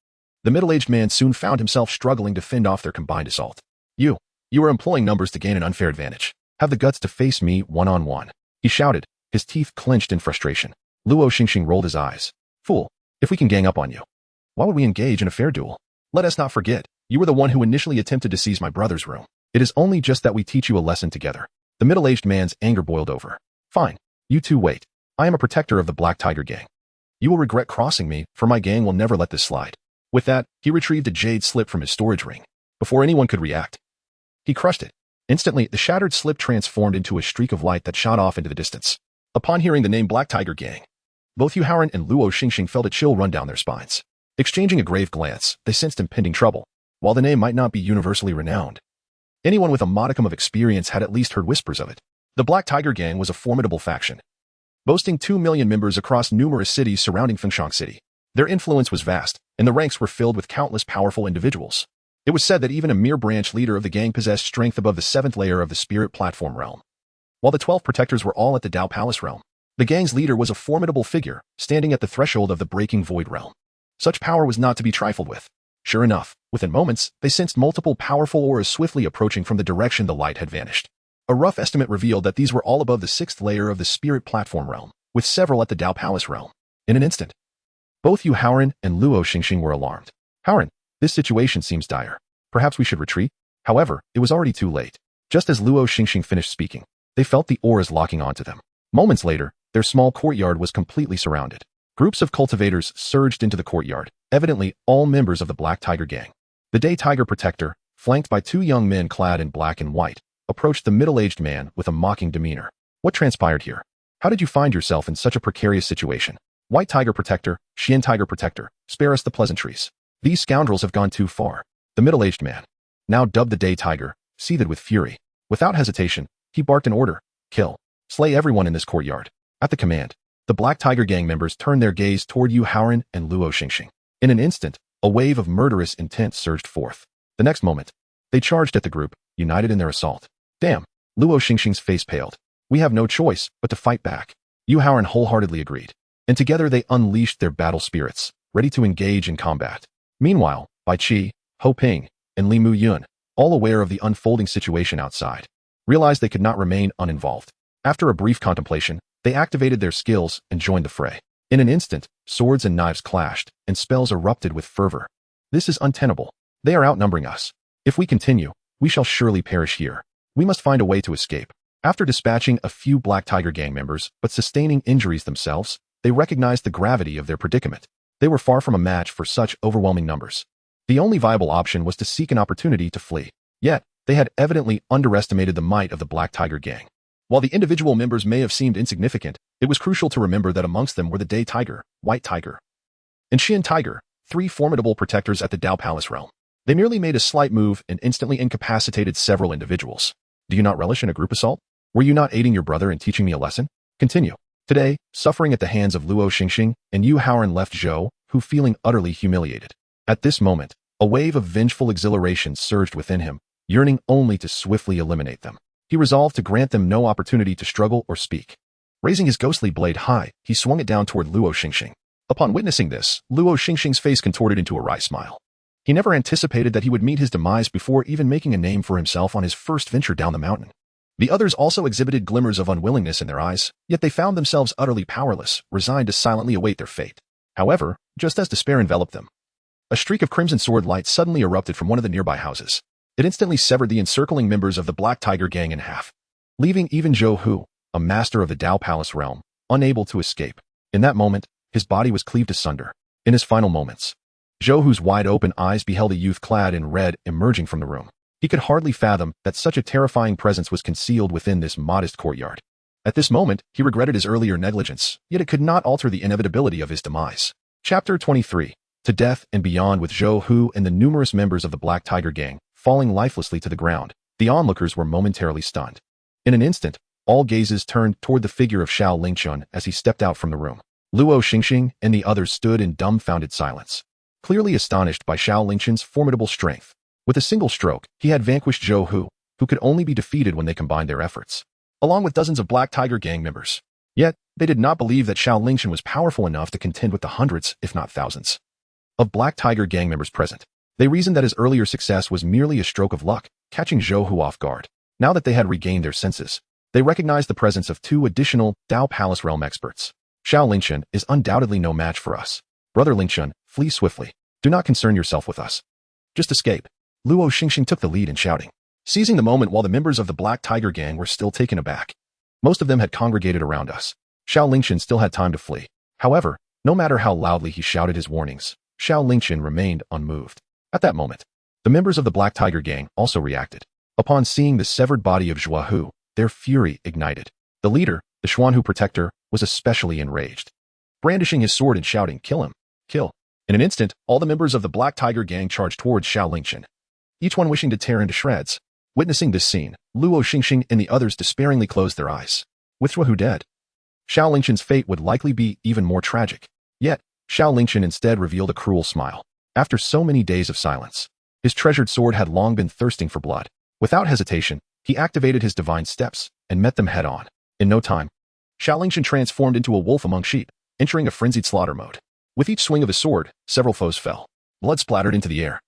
the middle-aged man soon found himself struggling to fend off their combined assault. You are employing numbers to gain an unfair advantage. Have the guts to face me one-on-one, he shouted, his teeth clenched in frustration. Luo Xingxing rolled his eyes. Fool, if we can gang up on you, why would we engage in a fair duel? Let us not forget, you were the one who initially attempted to seize my brother's room. It is only just that we teach you a lesson together. The middle-aged man's anger boiled over. Fine, you two wait. I am a protector of the Black Tiger gang. You will regret crossing me, for my gang will never let this slide. With that, he retrieved a jade slip from his storage ring. Before anyone could react, he crushed it. Instantly, the shattered slip transformed into a streak of light that shot off into the distance. Upon hearing the name Black Tiger Gang, both Yu Haoran and Luo Xingxing felt a chill run down their spines. Exchanging a grave glance, they sensed impending trouble. While the name might not be universally renowned, anyone with a modicum of experience had at least heard whispers of it. The Black Tiger Gang was a formidable faction, boasting 2 million members across numerous cities surrounding Fengshan City. Their influence was vast, and the ranks were filled with countless powerful individuals. It was said that even a mere branch leader of the gang possessed strength above the 7th layer of the Spirit Platform realm. While the 12 protectors were all at the Dao Palace realm, the gang's leader was a formidable figure, standing at the threshold of the Breaking Void realm. Such power was not to be trifled with. Sure enough, within moments, they sensed multiple powerful auras swiftly approaching from the direction the light had vanished. A rough estimate revealed that these were all above the 6th layer of the Spirit Platform realm, with several at the Dao Palace realm. In an instant, both Yu Haoran and Luo Xingxing were alarmed. Haoran, this situation seems dire. Perhaps we should retreat? However, it was already too late. Just as Luo Xingxing finished speaking, they felt the auras locking onto them. Moments later, their small courtyard was completely surrounded. Groups of cultivators surged into the courtyard, evidently all members of the Black Tiger Gang. The Day Tiger Protector, flanked by 2 young men clad in black and white, approached the middle-aged man with a mocking demeanor. What transpired here? How did you find yourself in such a precarious situation? White Tiger Protector, Xian Tiger Protector, spare us the pleasantries. These scoundrels have gone too far. The middle-aged man, now dubbed the Day Tiger, seethed with fury. Without hesitation, he barked an order. Kill. Slay everyone in this courtyard. At the command, the Black Tiger Gang members turned their gaze toward Yu Haoran and Luo Xingxing. In an instant, a wave of murderous intent surged forth. The next moment, they charged at the group, united in their assault. Damn. Luo Xingxing's face paled. We have no choice but to fight back. Yu Haoran wholeheartedly agreed. And together they unleashed their battle spirits, ready to engage in combat. Meanwhile, Bai Qi, Ho Ping, and Li Mu Yun, all aware of the unfolding situation outside, realized they could not remain uninvolved. After a brief contemplation, they activated their skills and joined the fray. In an instant, swords and knives clashed, and spells erupted with fervor. This is untenable. They are outnumbering us. If we continue, we shall surely perish here. We must find a way to escape. After dispatching a few Black Tiger Gang members, but sustaining injuries themselves, they recognized the gravity of their predicament. They were far from a match for such overwhelming numbers. The only viable option was to seek an opportunity to flee. Yet, they had evidently underestimated the might of the Black Tiger Gang. While the individual members may have seemed insignificant, it was crucial to remember that amongst them were the Day Tiger, White Tiger, and Xian Tiger, 3 formidable protectors at the Dao Palace realm. They merely made a slight move and instantly incapacitated several individuals. Do you not relish in a group assault? Were you not aiding your brother in teaching me a lesson? Continue. Today, suffering at the hands of Luo Xingxing and Yu Haoran left Zhou, who feeling utterly humiliated. At this moment, a wave of vengeful exhilaration surged within him, yearning only to swiftly eliminate them. He resolved to grant them no opportunity to struggle or speak. Raising his ghostly blade high, he swung it down toward Luo Xingxing. Upon witnessing this, Luo Xingxing's face contorted into a wry smile. He never anticipated that he would meet his demise before even making a name for himself on his first venture down the mountain. The others also exhibited glimmers of unwillingness in their eyes, yet they found themselves utterly powerless, resigned to silently await their fate. However, just as despair enveloped them, a streak of crimson sword light suddenly erupted from one of the nearby houses. It instantly severed the encircling members of the Black Tiger Gang in half, leaving even Zhou Hu, a master of the Dao Palace realm, unable to escape. In that moment, his body was cleaved asunder. In his final moments, Zhou Hu's wide-open eyes beheld a youth clad in red emerging from the room. He could hardly fathom that such a terrifying presence was concealed within this modest courtyard. At this moment, he regretted his earlier negligence, yet it could not alter the inevitability of his demise. Chapter 23. To Death and Beyond. With Zhou Hu and the numerous members of the Black Tiger Gang falling lifelessly to the ground, the onlookers were momentarily stunned. In an instant, all gazes turned toward the figure of Xiao Lingchen as he stepped out from the room. Luoxian and the others stood in dumbfounded silence, clearly astonished by Xiao Lingchen's formidable strength. With a single stroke, he had vanquished Zhou Hu, who could only be defeated when they combined their efforts, along with dozens of Black Tiger Gang members. Yet, they did not believe that Xiao Lingchen was powerful enough to contend with the hundreds, if not thousands, of Black Tiger Gang members present. They reasoned that his earlier success was merely a stroke of luck, catching Zhou Hu off guard. Now that they had regained their senses, they recognized the presence of two additional Dao Palace Realm experts. Xiao Lingchen is undoubtedly no match for us. Brother Lingchen, flee swiftly. Do not concern yourself with us. Just escape. Luoxian took the lead in shouting, seizing the moment while the members of the Black Tiger Gang were still taken aback. Most of them had congregated around us. Xiao Lingchen still had time to flee. However, no matter how loudly he shouted his warnings, Xiao Lingchen remained unmoved. At that moment, the members of the Black Tiger Gang also reacted. Upon seeing the severed body of Zhou Hu, their fury ignited. The leader, the Xuan Hu protector, was especially enraged, brandishing his sword and shouting, "Kill him! Kill!" In an instant, all the members of the Black Tiger Gang charged towards Xiao Lingchen, each one wishing to tear into shreds. Witnessing this scene, Luoxian and the others despairingly closed their eyes. With Zhou Hu dead, Xiao Lingchen's fate would likely be even more tragic. Yet, Xiao Lingchen instead revealed a cruel smile. After so many days of silence, his treasured sword had long been thirsting for blood. Without hesitation, he activated his divine steps and met them head-on. In no time, Xiao Lingchen transformed into a wolf among sheep, entering a frenzied slaughter mode. With each swing of his sword, several foes fell. Blood splattered into the air,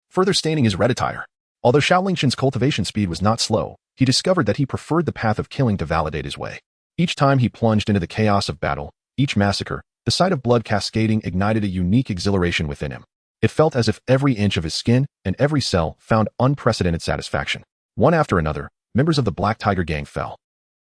further staining his red attire. Although Xiao Lingchen's cultivation speed was not slow, he discovered that he preferred the path of killing to validate his way. Each time he plunged into the chaos of battle, each massacre, the sight of blood cascading ignited a unique exhilaration within him. It felt as if every inch of his skin and every cell found unprecedented satisfaction. One after another, members of the Black Tiger Gang fell,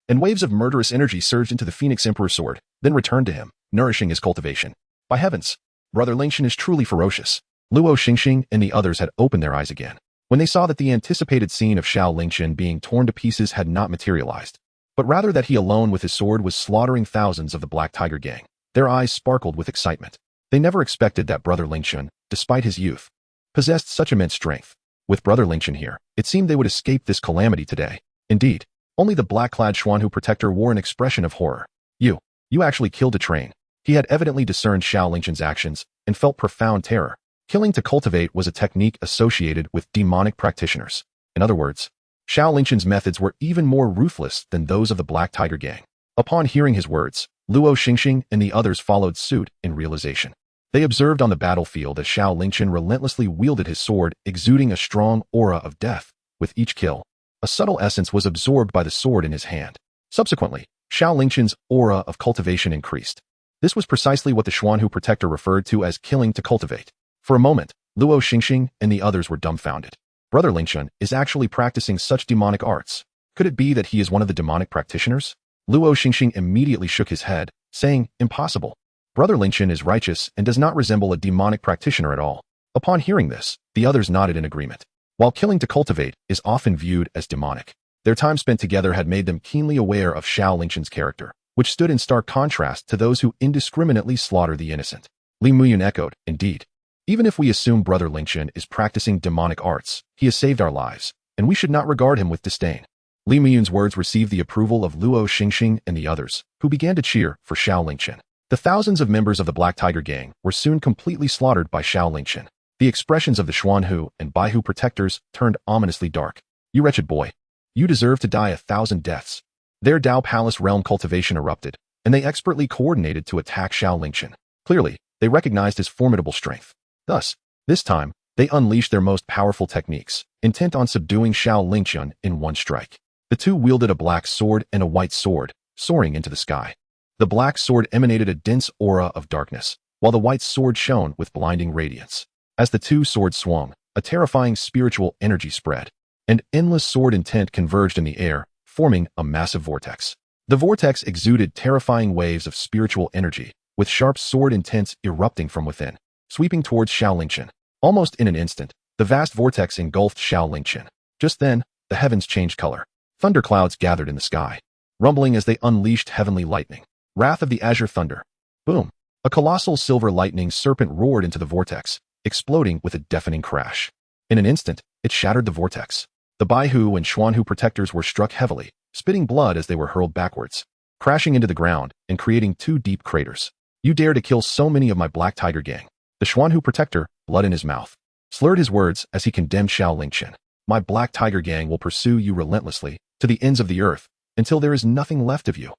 and waves of murderous energy surged into the Phoenix Emperor's sword, then returned to him, nourishing his cultivation. By heavens, Brother Lingchen is truly ferocious. Luoxian and the others had opened their eyes again when they saw that the anticipated scene of Xiao Lingchen being torn to pieces had not materialized, but rather that he alone with his sword was slaughtering thousands of the Black Tiger Gang. Their eyes sparkled with excitement. They never expected that Brother Lingchen, despite his youth, possessed such immense strength. With Brother Lingchen here, it seemed they would escape this calamity today. Indeed, only the black-clad Xuan Hu protector wore an expression of horror. You actually killed to train. He had evidently discerned Xiao Lingchen's actions and felt profound terror. Killing to cultivate was a technique associated with demonic practitioners. In other words, Xiao Lingchen's methods were even more ruthless than those of the Black Tiger Gang. Upon hearing his words, Luoxian and the others followed suit in realization. They observed on the battlefield as Xiao Lingchen relentlessly wielded his sword, exuding a strong aura of death. With each kill, a subtle essence was absorbed by the sword in his hand. Subsequently, Xiao Lingchen's aura of cultivation increased. This was precisely what the Xuan Hu protector referred to as killing to cultivate. For a moment, Luoxian and the others were dumbfounded. Brother Lingchen is actually practicing such demonic arts. Could it be that he is one of the demonic practitioners? Luoxian immediately shook his head, saying, "Impossible. Brother Lingchen is righteous and does not resemble a demonic practitioner at all." Upon hearing this, the others nodded in agreement. While killing to cultivate is often viewed as demonic, their time spent together had made them keenly aware of Xiao Lingchen's character, which stood in stark contrast to those who indiscriminately slaughter the innocent. Li Muyun echoed, "Indeed. Even if we assume Brother Lingchen is practicing demonic arts, he has saved our lives, and we should not regard him with disdain." Li Muyun's words received the approval of Luoxian and the others, who began to cheer for Xiao Lingchen. The thousands of members of the Black Tiger Gang were soon completely slaughtered by Xiao Lingchen. The expressions of the Xuan Hu and Bai Hu protectors turned ominously dark. "You wretched boy. You deserve to die 1,000 deaths." Their Dao Palace realm cultivation erupted, and they expertly coordinated to attack Xiao Lingchen. Clearly, they recognized his formidable strength. Thus, this time, they unleashed their most powerful techniques, intent on subduing Xiao Lingchen in one strike. The two wielded a black sword and a white sword, soaring into the sky. The black sword emanated a dense aura of darkness, while the white sword shone with blinding radiance. As the two swords swung, a terrifying spiritual energy spread, and endless sword intent converged in the air, forming a massive vortex. The vortex exuded terrifying waves of spiritual energy, with sharp sword intents erupting from within. sweeping towards Xiao Lingchen. Almost in an instant, the vast vortex engulfed Xiao Lingchen. Just then, the heavens changed color. Thunderclouds gathered in the sky, rumbling as they unleashed heavenly lightning. Wrath of the azure thunder. Boom! A colossal silver lightning serpent roared into the vortex, exploding with a deafening crash. In an instant, it shattered the vortex. The Baihu and Xuan protectors were struck heavily, spitting blood as they were hurled backwards, crashing into the ground and creating 2 deep craters. You dare to kill so many of my Black Tiger gang. The Xuan protector, blood in his mouth, slurred his words as he condemned Xiao Lingchen. My Black Tiger gang will pursue you relentlessly, to the ends of the earth, until there is nothing left of you.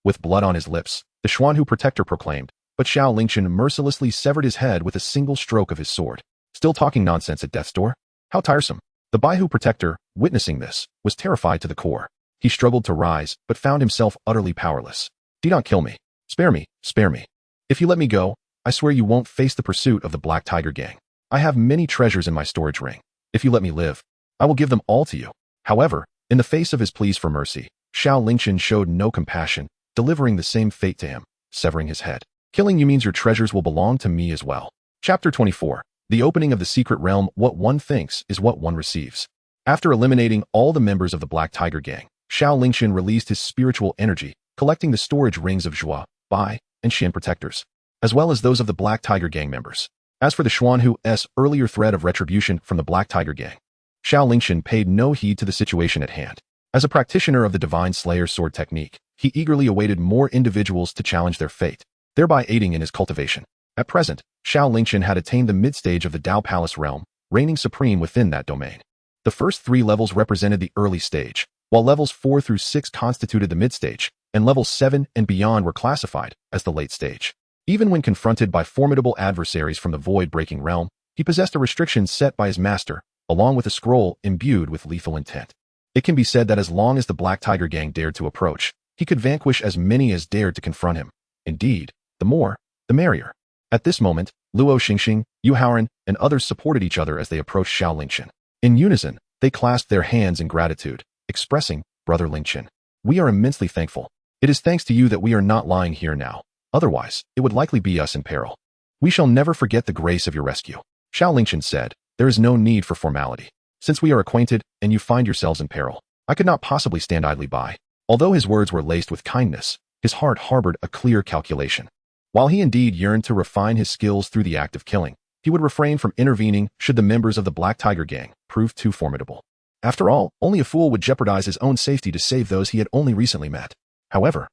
With blood on his lips, the Xuan protector proclaimed, but Xiao Lingchen mercilessly severed his head with a single stroke of his sword. Still talking nonsense at death's door? How tiresome. The Baihu protector, witnessing this, was terrified to the core. He struggled to rise, but found himself utterly powerless. Do not kill me. Spare me, spare me. If you let me go, I swear you won't face the pursuit of the Black Tiger gang. I have many treasures in my storage ring. If you let me live, I will give them all to you. However, in the face of his pleas for mercy, Xiao Lingchen showed no compassion, delivering the same fate to him, severing his head. Killing you means your treasures will belong to me as well. Chapter 24. The opening of the secret realm. What one thinks is what one receives. After eliminating all the members of the Black Tiger gang, Xiao Lingchen released his spiritual energy, collecting the storage rings of Zhua, Bai, and Xian protectors, as well as those of the Black Tiger gang members. As for the Xuan's earlier threat of retribution from the Black Tiger gang, Xiao Lingchen paid no heed to the situation at hand. As a practitioner of the Divine Slayer's sword technique, he eagerly awaited more individuals to challenge their fate, thereby aiding in his cultivation. At present, Xiao Lingchen had attained the mid-stage of the Dao Palace realm, reigning supreme within that domain. The first 3 levels represented the early stage, while levels 4 through 6 constituted the mid-stage, and levels 7 and beyond were classified as the late stage. Even when confronted by formidable adversaries from the void-breaking realm, he possessed a restriction set by his master, along with a scroll imbued with lethal intent. It can be said that as long as the Black Tiger gang dared to approach, he could vanquish as many as dared to confront him. Indeed, the more, the merrier. At this moment, Luoxian, Yuhaoran, and others supported each other as they approached Xiao Lingchen. In unison, they clasped their hands in gratitude, expressing, Brother Lingchen, we are immensely thankful. It is thanks to you that we are not lying here now. Otherwise, it would likely be us in peril. We shall never forget the grace of your rescue. Xiao Lingchen said, there is no need for formality. Since we are acquainted, and you find yourselves in peril, I could not possibly stand idly by. Although his words were laced with kindness, his heart harbored a clear calculation. While he indeed yearned to refine his skills through the act of killing, he would refrain from intervening should the members of the Black Tiger gang prove too formidable. After all, only a fool would jeopardize his own safety to save those he had only recently met. However,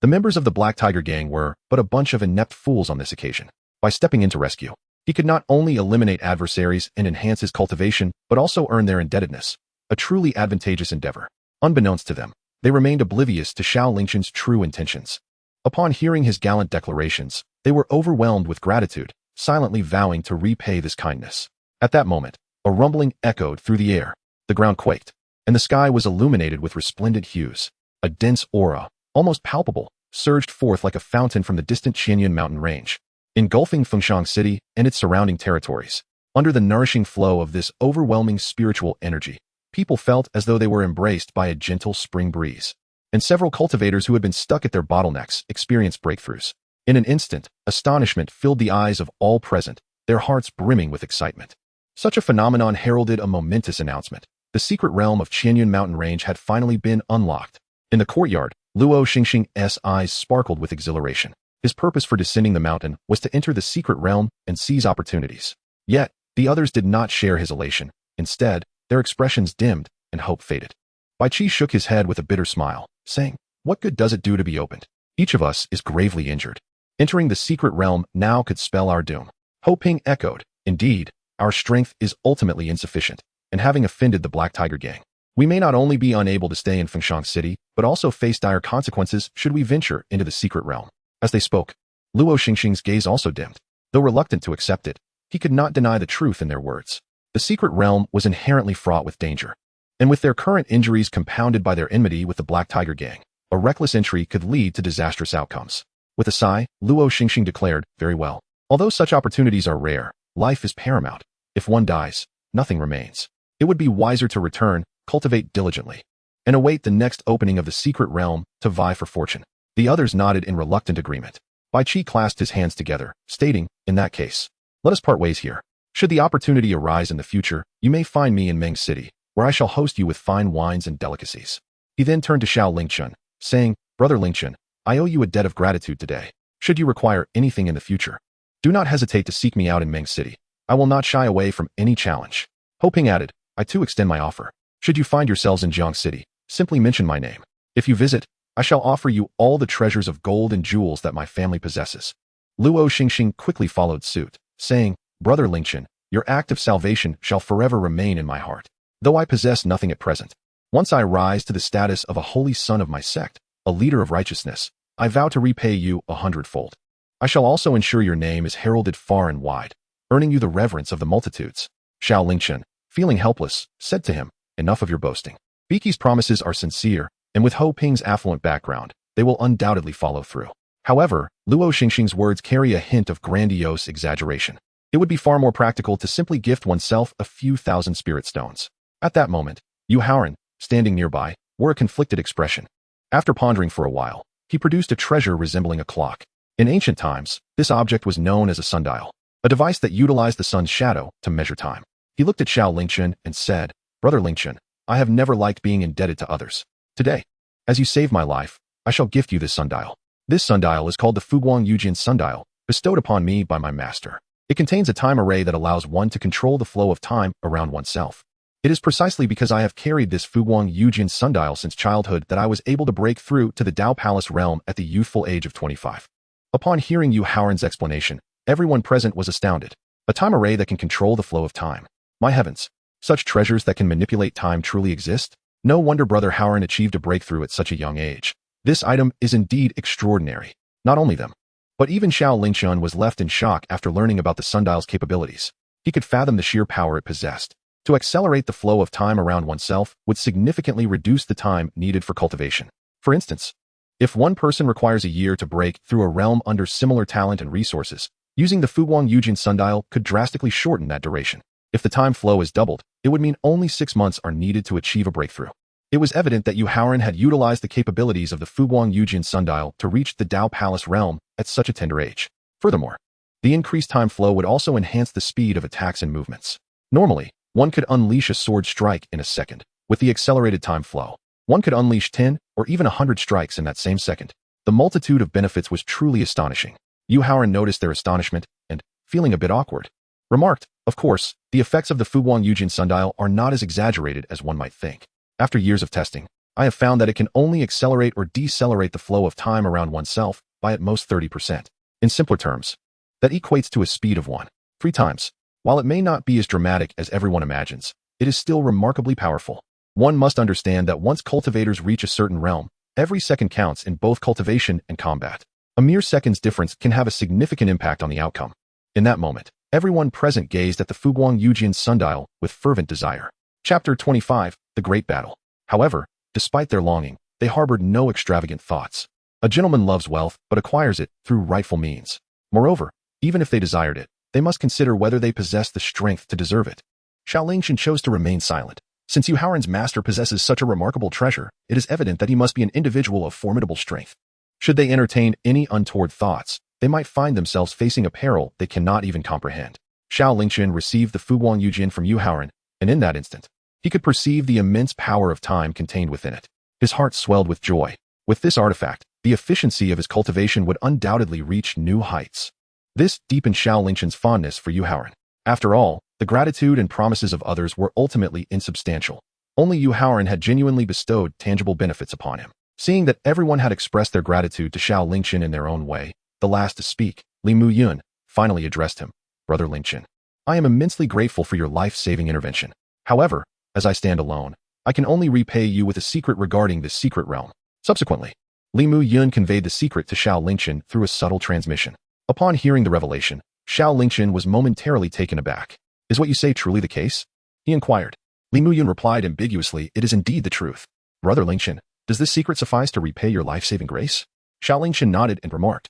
the members of the Black Tiger gang were but a bunch of inept fools on this occasion. By stepping in to rescue, he could not only eliminate adversaries and enhance his cultivation, but also earn their indebtedness, a truly advantageous endeavor. Unbeknownst to them, they remained oblivious to Xiao Lingchen's true intentions. Upon hearing his gallant declarations, they were overwhelmed with gratitude, silently vowing to repay this kindness. At that moment, a rumbling echoed through the air. The ground quaked, and the sky was illuminated with resplendent hues. A dense aura, almost palpable, surged forth like a fountain from the distant Qingyun mountain range, engulfing Fengshan City and its surrounding territories. Under the nourishing flow of this overwhelming spiritual energy, people felt as though they were embraced by a gentle spring breeze. And several cultivators who had been stuck at their bottlenecks experienced breakthroughs. In an instant, astonishment filled the eyes of all present, their hearts brimming with excitement. Such a phenomenon heralded a momentous announcement. The secret realm of Qingyun mountain range had finally been unlocked. In the courtyard, Luoxian's eyes sparkled with exhilaration. His purpose for descending the mountain was to enter the secret realm and seize opportunities. Yet, the others did not share his elation. Instead, their expressions dimmed and hope faded. Bai Qi shook his head with a bitter smile, saying, what good does it do to be opened? Each of us is gravely injured. Entering the secret realm now could spell our doom. Ho Ping echoed, indeed, our strength is ultimately insufficient, and having offended the Black Tiger gang, we may not only be unable to stay in Fengshan City, but also face dire consequences should we venture into the secret realm. As they spoke, Luoxian's gaze also dimmed. Though reluctant to accept it, he could not deny the truth in their words. The secret realm was inherently fraught with danger, and with their current injuries compounded by their enmity with the Black Tiger gang, a reckless entry could lead to disastrous outcomes. With a sigh, Luoxian declared, very well. Although such opportunities are rare, life is paramount. If one dies, nothing remains. It would be wiser to return, cultivate diligently, and await the next opening of the secret realm to vie for fortune. The others nodded in reluctant agreement. Bai Qi clasped his hands together, stating, "In that case, let us part ways here. Should the opportunity arise in the future, you may find me in Meng City, where I shall host you with fine wines and delicacies." He then turned to Xiao Lingchen, saying, "Brother Lingchen, I owe you a debt of gratitude today. Should you require anything in the future, do not hesitate to seek me out in Meng City. I will not shy away from any challenge." Ho Ping added, "I too extend my offer. Should you find yourselves in Jiang City, simply mention my name. If you visit, I shall offer you all the treasures of gold and jewels that my family possesses." Luoxian quickly followed suit, saying, "Brother Lingchen, your act of salvation shall forever remain in my heart. Though I possess nothing at present, once I rise to the status of a holy son of my sect, a leader of righteousness, I vow to repay you 100-fold. I shall also ensure your name is heralded far and wide, earning you the reverence of the multitudes." Xiao Lingchen, feeling helpless, said to him, "Enough of your boasting. Biki's promises are sincere, and with Ho Ping's affluent background, they will undoubtedly follow through." However, Luo Xingxing's words carry a hint of grandiose exaggeration. It would be far more practical to simply gift oneself a few thousand spirit stones. At that moment, Yu Haoran, standing nearby, wore a conflicted expression. After pondering for a while, he produced a treasure resembling a clock. In ancient times, this object was known as a sundial, a device that utilized the sun's shadow to measure time. He looked at Xiao Lingchen and said, "Brother Lingchen, I have never liked being indebted to others. Today, as you saved my life, I shall gift you this sundial. This sundial is called the Fuguang Yujin sundial, bestowed upon me by my master. It contains a time array that allows one to control the flow of time around oneself. It is precisely because I have carried this Fuguang Yujin sundial since childhood that I was able to break through to the Dao Palace realm at the youthful age of 25. Upon hearing Yu Haoran's explanation, everyone present was astounded. A time array that can control the flow of time. My heavens, such treasures that can manipulate time truly exist? No wonder Brother Haoran achieved a breakthrough at such a young age. This item is indeed extraordinary. Not only them, but even Xiao Lingchen was left in shock after learning about the sundial's capabilities. He could fathom the sheer power it possessed. To accelerate the flow of time around oneself would significantly reduce the time needed for cultivation. For instance, if one person requires a year to break through a realm under similar talent and resources, using the Fuguang Yujin sundial could drastically shorten that duration. If the time flow is doubled, it would mean only 6 months are needed to achieve a breakthrough. It was evident that Yu Haoran had utilized the capabilities of the Fuguang Yujin sundial to reach the Dao Palace realm at such a tender age. Furthermore, the increased time flow would also enhance the speed of attacks and movements. Normally, one could unleash a sword strike in a second. With the accelerated time flow, one could unleash 10 or even 100 strikes in that same second. The multitude of benefits was truly astonishing. Yu Haoran noticed their astonishment and, feeling a bit awkward, remarked, "Of course, the effects of the Fuguang Yujin sundial are not as exaggerated as one might think. After years of testing, I have found that it can only accelerate or decelerate the flow of time around oneself by at most 30%. In simpler terms, that equates to a speed of 1.3 times. While it may not be as dramatic as everyone imagines, it is still remarkably powerful. One must understand that once cultivators reach a certain realm, every second counts in both cultivation and combat. A mere second's difference can have a significant impact on the outcome." In that moment, everyone present gazed at the Fuguang Yujin sundial with fervent desire. Chapter 25, The Great Battle. However, despite their longing, they harbored no extravagant thoughts. A gentleman loves wealth, but acquires it through rightful means. Moreover, even if they desired it, they must consider whether they possess the strength to deserve it. Xiao Lingchen chose to remain silent. Since Yu Haoran's master possesses such a remarkable treasure, it is evident that he must be an individual of formidable strength. Should they entertain any untoward thoughts, they might find themselves facing a peril they cannot even comprehend. Xiao Lingchen received the Fuguang Yujin from Yu Haoran, and in that instant, he could perceive the immense power of time contained within it. His heart swelled with joy. With this artifact, the efficiency of his cultivation would undoubtedly reach new heights. This deepened Xiao Lingchen's fondness for Yu Haoran. After all, the gratitude and promises of others were ultimately insubstantial. Only Yu Haoran had genuinely bestowed tangible benefits upon him. Seeing that everyone had expressed their gratitude to Xiao Lingchen in their own way, the last to speak, Li Muyun, finally addressed him. "Brother Lingchen, I am immensely grateful for your life-saving intervention. However, as I stand alone, I can only repay you with a secret regarding this secret realm." Subsequently, Li Muyun conveyed the secret to Xiao Lingchen through a subtle transmission. Upon hearing the revelation, Xiao Lingchen was momentarily taken aback. "Is what you say truly the case?" he inquired. Li Muyun replied ambiguously, "It is indeed the truth. Brother Lingchen, does this secret suffice to repay your life-saving grace?" Xiao Lingchen nodded and remarked,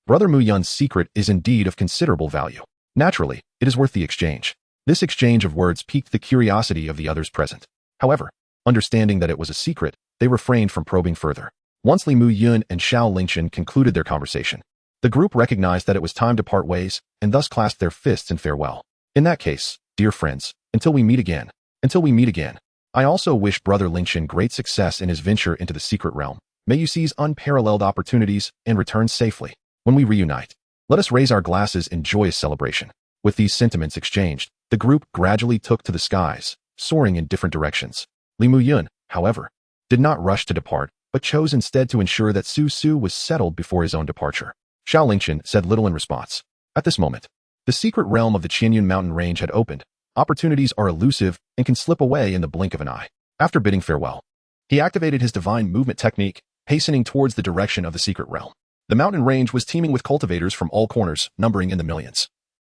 "Brother Muyun's secret is indeed of considerable value. Naturally, it is worth the exchange." This exchange of words piqued the curiosity of the others present. However, understanding that it was a secret, they refrained from probing further. Once Li Muyun and Xiao Lingchen concluded their conversation, The group recognized that it was time to part ways and thus clasped their fists in farewell. In that case, dear friends, until we meet again. Until we meet again. I also wish Brother Lingchen great success in his venture into the secret realm. May you seize unparalleled opportunities and return safely. When we reunite, let us raise our glasses in joyous celebration. With these sentiments exchanged, the group gradually took to the skies, soaring in different directions. Li Muyun, however, did not rush to depart, but chose instead to ensure that Su Su was settled before his own departure. Xiao Lingchen said little in response. At this moment, the secret realm of the Qingyun mountain range had opened. Opportunities are elusive and can slip away in the blink of an eye. After bidding farewell, he activated his divine movement technique, hastening towards the direction of the secret realm. The mountain range was teeming with cultivators from all corners, numbering in the millions.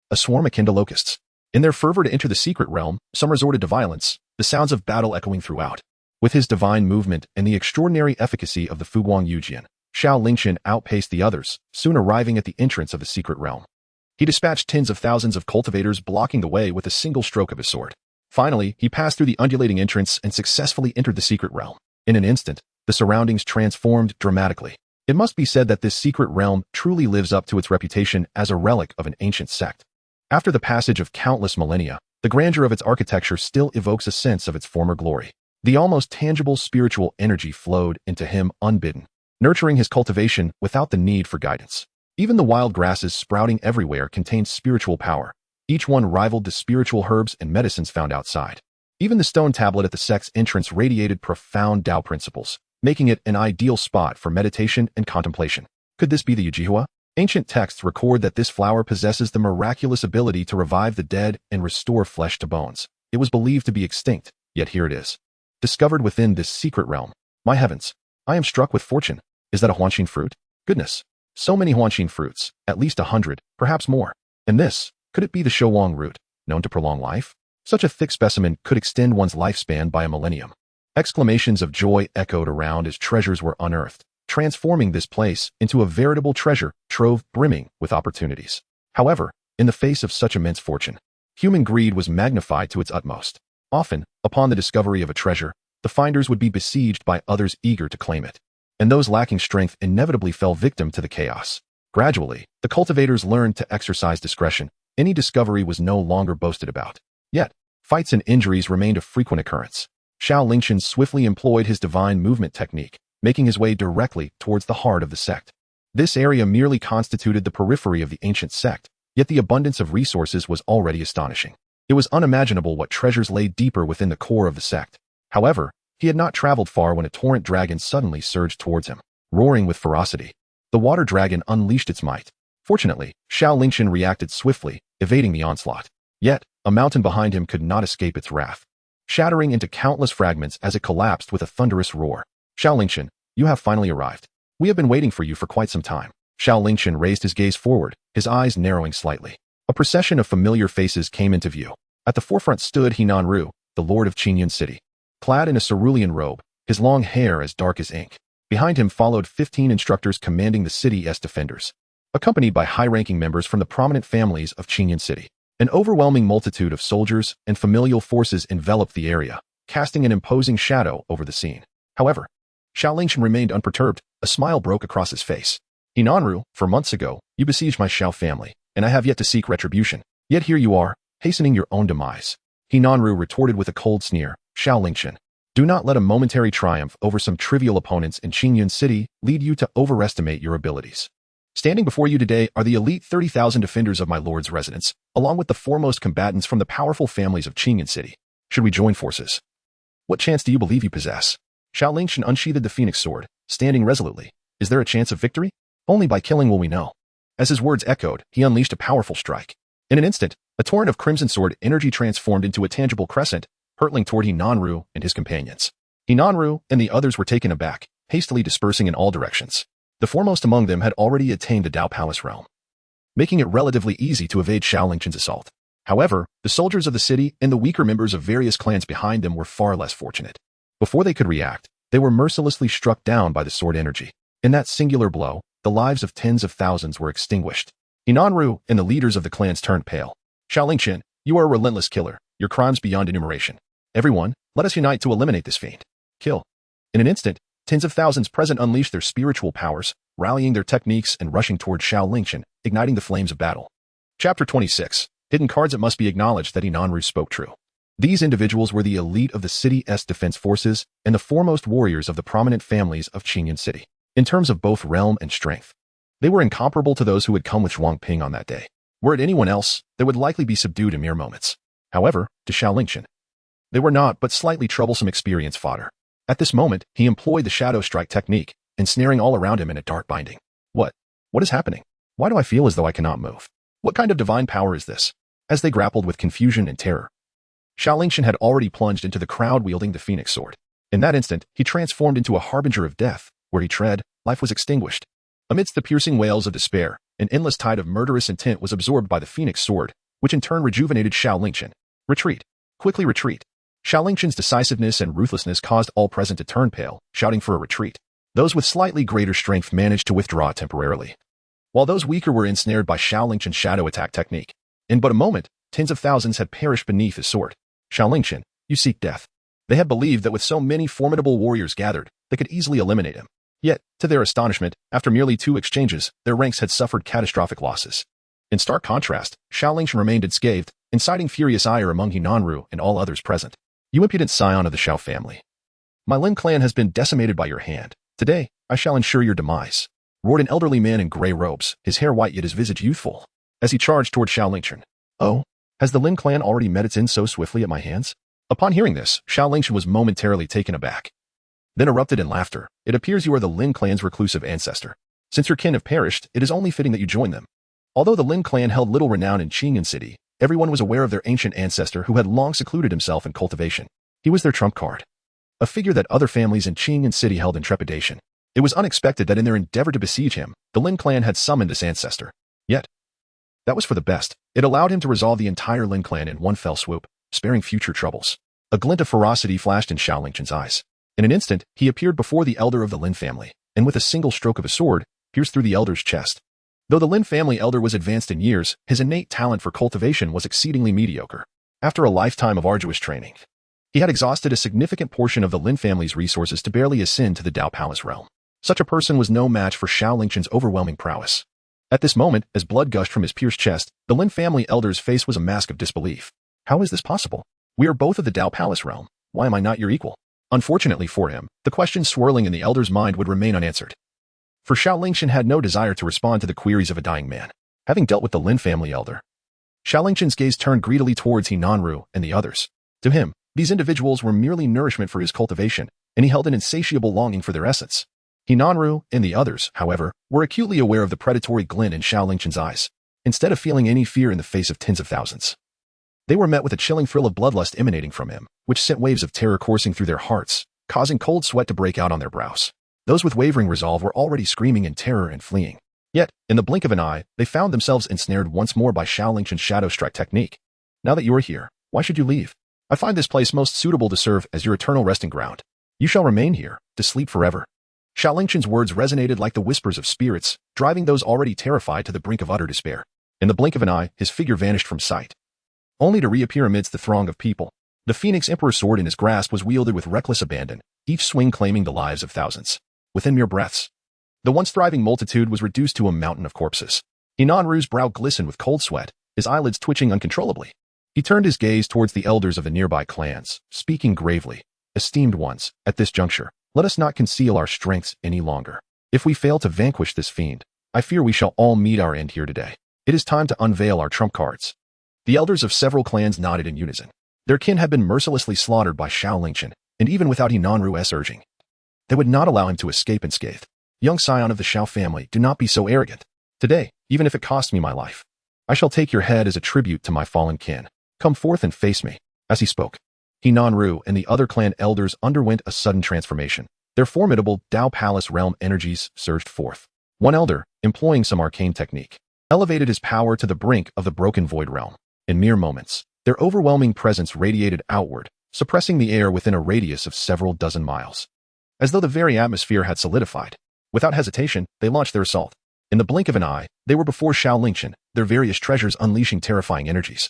A swarm akin to locusts. In their fervor to enter the secret realm, some resorted to violence, the sounds of battle echoing throughout. With his divine movement and the extraordinary efficacy of the Fuguang Yujian, Xiao Lingchen outpaced the others, soon arriving at the entrance of the secret realm. He dispatched tens of thousands of cultivators blocking the way with a single stroke of his sword. Finally, he passed through the undulating entrance and successfully entered the secret realm. In an instant, the surroundings transformed dramatically. It must be said that this secret realm truly lives up to its reputation as a relic of an ancient sect. After the passage of countless millennia, the grandeur of its architecture still evokes a sense of its former glory. The almost tangible spiritual energy flowed into him unbidden, nurturing his cultivation without the need for guidance. Even the wild grasses sprouting everywhere contained spiritual power. Each one rivaled the spiritual herbs and medicines found outside. Even the stone tablet at the sect's entrance radiated profound Tao principles, making it an ideal spot for meditation and contemplation. Could this be the Yujihua? Ancient texts record that this flower possesses the miraculous ability to revive the dead and restore flesh to bones. It was believed to be extinct, yet here it is, discovered within this secret realm. My heavens, I am struck with fortune. Is that a Huanxin fruit? Goodness, so many Huanxin fruits, at least 100, perhaps more. And this, could it be the Showang root, known to prolong life? Such a thick specimen could extend one's lifespan by a millennium. Exclamations of joy echoed around as treasures were unearthed, transforming this place into a veritable treasure trove brimming with opportunities. However, in the face of such immense fortune, human greed was magnified to its utmost. Often, upon the discovery of a treasure, the finders would be besieged by others eager to claim it, and those lacking strength inevitably fell victim to the chaos. Gradually, the cultivators learned to exercise discretion. Any discovery was no longer boasted about. Yet, fights and injuries remained a frequent occurrence. Xiao Lingchen swiftly employed his divine movement technique, making his way directly towards the heart of the sect. This area merely constituted the periphery of the ancient sect, yet the abundance of resources was already astonishing. It was unimaginable what treasures lay deeper within the core of the sect. However, he had not traveled far when a torrent dragon suddenly surged towards him, roaring with ferocity. The water dragon unleashed its might. Fortunately, Xiao Lingchen reacted swiftly, evading the onslaught. Yet, a mountain behind him could not escape its wrath, shattering into countless fragments as it collapsed with a thunderous roar. Xiao Lingchen, you have finally arrived. We have been waiting for you for quite some time. Xiao Lingchen raised his gaze forward, his eyes narrowing slightly. A procession of familiar faces came into view. At the forefront stood Henan Ru, the lord of Qingyun City. Clad in a cerulean robe, his long hair as dark as ink. Behind him followed 15 instructors commanding the city as defenders, accompanied by high-ranking members from the prominent families of Qingyun City. An overwhelming multitude of soldiers and familial forces enveloped the area, casting an imposing shadow over the scene. However, Xiao Lingchen remained unperturbed. A smile broke across his face. Hinanru, for months ago, you besieged my Xiao family, and I have yet to seek retribution. Yet here you are, hastening your own demise. Hinanru retorted with a cold sneer. Xiao Lingchen, do not let a momentary triumph over some trivial opponents in Qingyun City lead you to overestimate your abilities. Standing before you today are the elite 30,000 defenders of my lord's residence, along with the foremost combatants from the powerful families of Qingyun City. Should we join forces? What chance do you believe you possess? Xiao Lingchen unsheathed the phoenix sword, standing resolutely. Is there a chance of victory? Only by killing will we know. As his words echoed, he unleashed a powerful strike. In an instant, a torrent of crimson sword energy transformed into a tangible crescent, hurtling toward Hinanru and his companions. Hinanru and the others were taken aback, hastily dispersing in all directions. The foremost among them had already attained the Dao Palace realm, making it relatively easy to evade Xiao Lingchen's assault. However, the soldiers of the city and the weaker members of various clans behind them were far less fortunate. Before they could react, they were mercilessly struck down by the sword energy. In that singular blow, the lives of tens of thousands were extinguished. Hinanru and the leaders of the clans turned pale. Xiao Lingchen, you are a relentless killer, your crimes beyond enumeration. Everyone, let us unite to eliminate this fiend. Kill. In an instant, tens of thousands present unleashed their spiritual powers, rallying their techniques and rushing toward Xiao Lingchen, igniting the flames of battle. Chapter 26. Hidden cards. It must be acknowledged that Inong spoke true. These individuals were the elite of the city's defense forces and the foremost warriors of the prominent families of Qingyun City. In terms of both realm and strength, they were incomparable to those who had come with Zhuang Ping on that day. Were it anyone else, they would likely be subdued in mere moments. However, to Xiao Lingchen, they were not but slightly troublesome experience fodder. At this moment, he employed the shadow strike technique, ensnaring all around him in a dark binding. What is happening? Why do I feel as though I cannot move? What kind of divine power is this? As they grappled with confusion and terror, Xiao Lingchen had already plunged into the crowd wielding the phoenix sword. In that instant, he transformed into a harbinger of death. Where he tread, life was extinguished. Amidst the piercing wails of despair, an endless tide of murderous intent was absorbed by the phoenix sword, which in turn rejuvenated Xiao Lingchen. Retreat. Quickly retreat. Xiao Lingchen's decisiveness and ruthlessness caused all present to turn pale, shouting for a retreat. Those with slightly greater strength managed to withdraw temporarily, while those weaker were ensnared by Xiao Lingchen's shadow attack technique. In but a moment, tens of thousands had perished beneath his sword. Xiao Lingchen, you seek death. They had believed that with so many formidable warriors gathered, they could easily eliminate him. Yet, to their astonishment, after merely 2 exchanges, their ranks had suffered catastrophic losses. In stark contrast, Xiao Lingchen remained unscathed, inciting furious ire among Inong and all others present. You impudent scion of the Xiao family. My Lin clan has been decimated by your hand. Today, I shall ensure your demise, roared an elderly man in gray robes, his hair white yet his visage youthful, as he charged toward Xiao Lingchen. Oh, has the Lin clan already met its end so swiftly at my hands? Upon hearing this, Xiao Lingchen was momentarily taken aback, then erupted in laughter. It appears you are the Lin clan's reclusive ancestor. Since your kin have perished, it is only fitting that you join them. Although the Lin clan held little renown in Qingyun City, everyone was aware of their ancient ancestor who had long secluded himself in cultivation. He was their trump card, a figure that other families in Qingyun City held in trepidation. It was unexpected that in their endeavor to besiege him, the Lin clan had summoned this ancestor. Yet, that was for the best. It allowed him to resolve the entire Lin clan in one fell swoop, sparing future troubles. A glint of ferocity flashed in Xiao Lingchen's eyes. In an instant, he appeared before the elder of the Lin family, and with a single stroke of his sword, pierced through the elder's chest. Though the Lin family elder was advanced in years, his innate talent for cultivation was exceedingly mediocre. After a lifetime of arduous training, he had exhausted a significant portion of the Lin family's resources to barely ascend to the Dao Palace realm. Such a person was no match for Xiao Lingchen's overwhelming prowess. At this moment, as blood gushed from his pierced chest, the Lin family elder's face was a mask of disbelief. How is this possible? We are both of the Dao Palace realm. Why am I not your equal? Unfortunately for him, the questions swirling in the elder's mind would remain unanswered. For Xiao Lingchen had no desire to respond to the queries of a dying man. Having dealt with the Lin family elder, Xiao Lingchen's gaze turned greedily towards Inong and the others. To him, these individuals were merely nourishment for his cultivation, and he held an insatiable longing for their essence. Inong and the others, however, were acutely aware of the predatory glint in Xiao Lingchen's eyes. Instead of feeling any fear in the face of tens of thousands, they were met with a chilling thrill of bloodlust emanating from him, which sent waves of terror coursing through their hearts, causing cold sweat to break out on their brows. Those with wavering resolve were already screaming in terror and fleeing. Yet, in the blink of an eye, they found themselves ensnared once more by Xiao Lingchen's shadow strike technique. Now that you are here, why should you leave? I find this place most suitable to serve as your eternal resting ground. You shall remain here, to sleep forever. Xiao Lingchen's words resonated like the whispers of spirits, driving those already terrified to the brink of utter despair. In the blink of an eye, his figure vanished from sight, only to reappear amidst the throng of people. The Phoenix Emperor's sword in his grasp was wielded with reckless abandon, each swing claiming the lives of thousands. Within mere breaths, the once thriving multitude was reduced to a mountain of corpses. Inong's brow glistened with cold sweat, his eyelids twitching uncontrollably. He turned his gaze towards the elders of the nearby clans, speaking gravely. Esteemed ones, at this juncture, let us not conceal our strengths any longer. If we fail to vanquish this fiend, I fear we shall all meet our end here today. It is time to unveil our trump cards. The elders of several clans nodded in unison. Their kin had been mercilessly slaughtered by Xiao Lingchen, and even without Inong's urging, they would not allow him to escape unscathed. Young scion of the Xiao family, do not be so arrogant. Today, even if it costs me my life, I shall take your head as a tribute to my fallen kin. Come forth and face me. As he spoke, Inong and the other clan elders underwent a sudden transformation. Their formidable Dao Palace realm energies surged forth. One elder, employing some arcane technique, elevated his power to the brink of the broken void realm. In mere moments, their overwhelming presence radiated outward, suppressing the air within a radius of several dozen miles. As though the very atmosphere had solidified. Without hesitation, they launched their assault. In the blink of an eye, they were before Xiao Lingchen, their various treasures unleashing terrifying energies,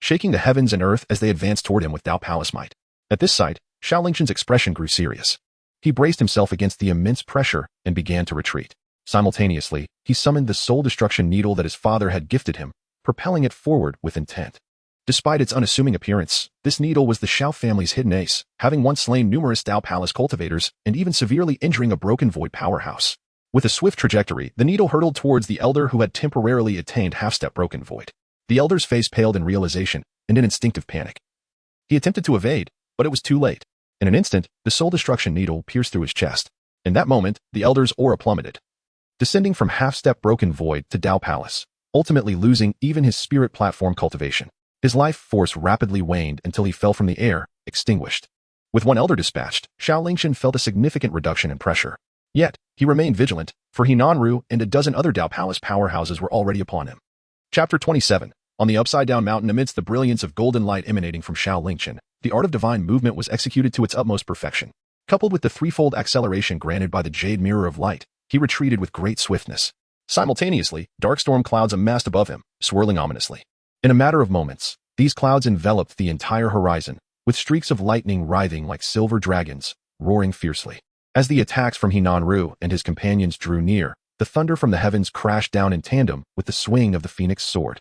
shaking the heavens and earth as they advanced toward him with Dao Palace might. At this sight, Xiao Lingchen's expression grew serious. He braced himself against the immense pressure and began to retreat. Simultaneously, he summoned the soul-destruction needle that his father had gifted him, propelling it forward with intent. Despite its unassuming appearance, this needle was the Xiao family's hidden ace, having once slain numerous Dao Palace cultivators and even severely injuring a broken void powerhouse. With a swift trajectory, the needle hurtled towards the elder who had temporarily attained half-step broken void. The elder's face paled in realization and in instinctive panic. He attempted to evade, but it was too late. In an instant, the soul-destruction needle pierced through his chest. In that moment, the elder's aura plummeted, descending from half-step broken void to Dao Palace, ultimately losing even his spirit platform cultivation. His life force rapidly waned until he fell from the air, extinguished. With one elder dispatched, Xiao Lingchen felt a significant reduction in pressure. Yet, he remained vigilant, for Hinanru and a dozen other Dao Palace powerhouses were already upon him. Chapter 27. On the upside-down mountain amidst the brilliance of golden light emanating from Xiao Lingchen, the art of divine movement was executed to its utmost perfection. Coupled with the threefold acceleration granted by the jade mirror of light, he retreated with great swiftness. Simultaneously, dark storm clouds amassed above him, swirling ominously. In a matter of moments, these clouds enveloped the entire horizon, with streaks of lightning writhing like silver dragons, roaring fiercely. As the attacks from Hinanru and his companions drew near, the thunder from the heavens crashed down in tandem with the swing of the phoenix sword.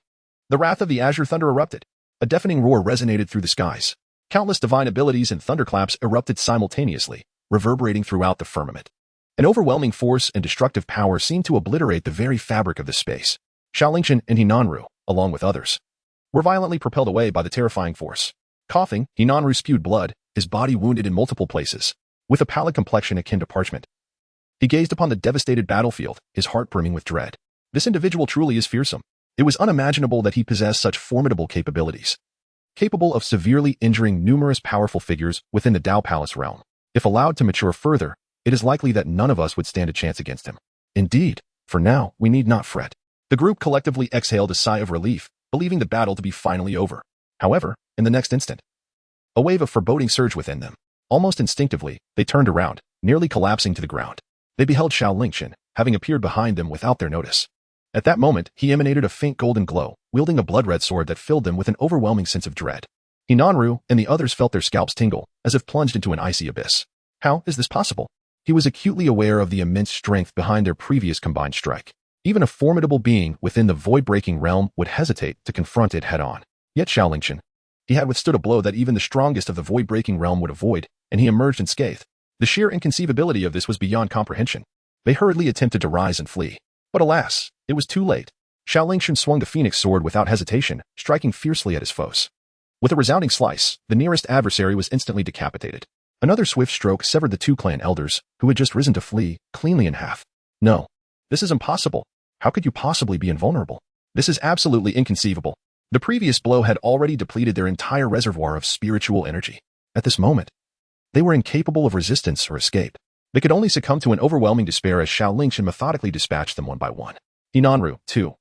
The wrath of the azure thunder erupted. A deafening roar resonated through the skies. Countless divine abilities and thunderclaps erupted simultaneously, reverberating throughout the firmament. An overwhelming force and destructive power seemed to obliterate the very fabric of the space. Xiao Lingchen and Hinanru, along with others, were violently propelled away by the terrifying force. Coughing, Hinanru spewed blood, his body wounded in multiple places, with a pallid complexion akin to parchment. He gazed upon the devastated battlefield, his heart brimming with dread. This individual truly is fearsome. It was unimaginable that he possessed such formidable capabilities, capable of severely injuring numerous powerful figures within the Dao Palace realm. If allowed to mature further, it is likely that none of us would stand a chance against him. Indeed, for now, we need not fret. The group collectively exhaled a sigh of relief, believing the battle to be finally over. However, in the next instant, a wave of foreboding surged within them. Almost instinctively, they turned around, nearly collapsing to the ground. They beheld Xiao Lingchen, having appeared behind them without their notice. At that moment, he emanated a faint golden glow, wielding a blood-red sword that filled them with an overwhelming sense of dread. Hinanru and the others felt their scalps tingle, as if plunged into an icy abyss. How is this possible? He was acutely aware of the immense strength behind their previous combined strike. Even a formidable being within the void-breaking realm would hesitate to confront it head-on. Yet Xiao Lingchen, he had withstood a blow that even the strongest of the void-breaking realm would avoid, and he emerged unscathed. The sheer inconceivability of this was beyond comprehension. They hurriedly attempted to rise and flee. But alas, it was too late. Xiao Lingchen swung the phoenix sword without hesitation, striking fiercely at his foes. With a resounding slice, the nearest adversary was instantly decapitated. Another swift stroke severed the two clan elders, who had just risen to flee, cleanly in half. No. This is impossible. How could you possibly be invulnerable? This is absolutely inconceivable. The previous blow had already depleted their entire reservoir of spiritual energy. At this moment, they were incapable of resistance or escape. They could only succumb to an overwhelming despair as Xiao Lingchen methodically dispatched them one by one. Hinanru, too,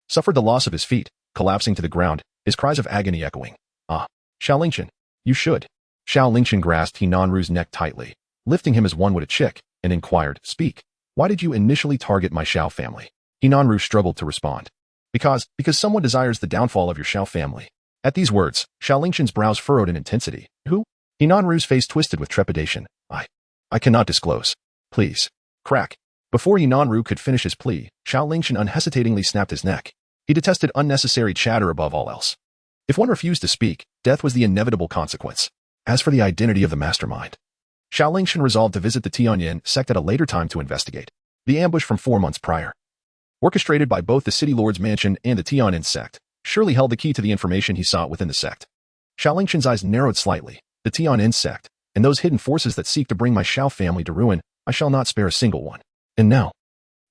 suffered the loss of his feet, collapsing to the ground, his cries of agony echoing. Ah, Xiao Lingchen, you should. Xiao Lingchen grasped Hinanru's neck tightly, lifting him as one would a chick, and inquired, Speak, why did you initially target my Xiao family? Hinanru struggled to respond. Because someone desires the downfall of your Xiao family. At these words, Xiao Lingchen's brows furrowed in intensity. Who? Hinanru's face twisted with trepidation. I cannot disclose. Please. Crack. Before Hinanru could finish his plea, Xiao Lingchen unhesitatingly snapped his neck. He detested unnecessary chatter above all else. If one refused to speak, death was the inevitable consequence. As for the identity of the mastermind, Xiao Lingchen resolved to visit the Tianyin sect at a later time to investigate the ambush from 4 months prior, orchestrated by both the City Lord's mansion and the Tianyin sect, surely held the key to the information he sought within the sect. Xiao Lingchen's eyes narrowed slightly. The Tianyin sect, and those hidden forces that seek to bring my Xiao family to ruin, I shall not spare a single one. And now,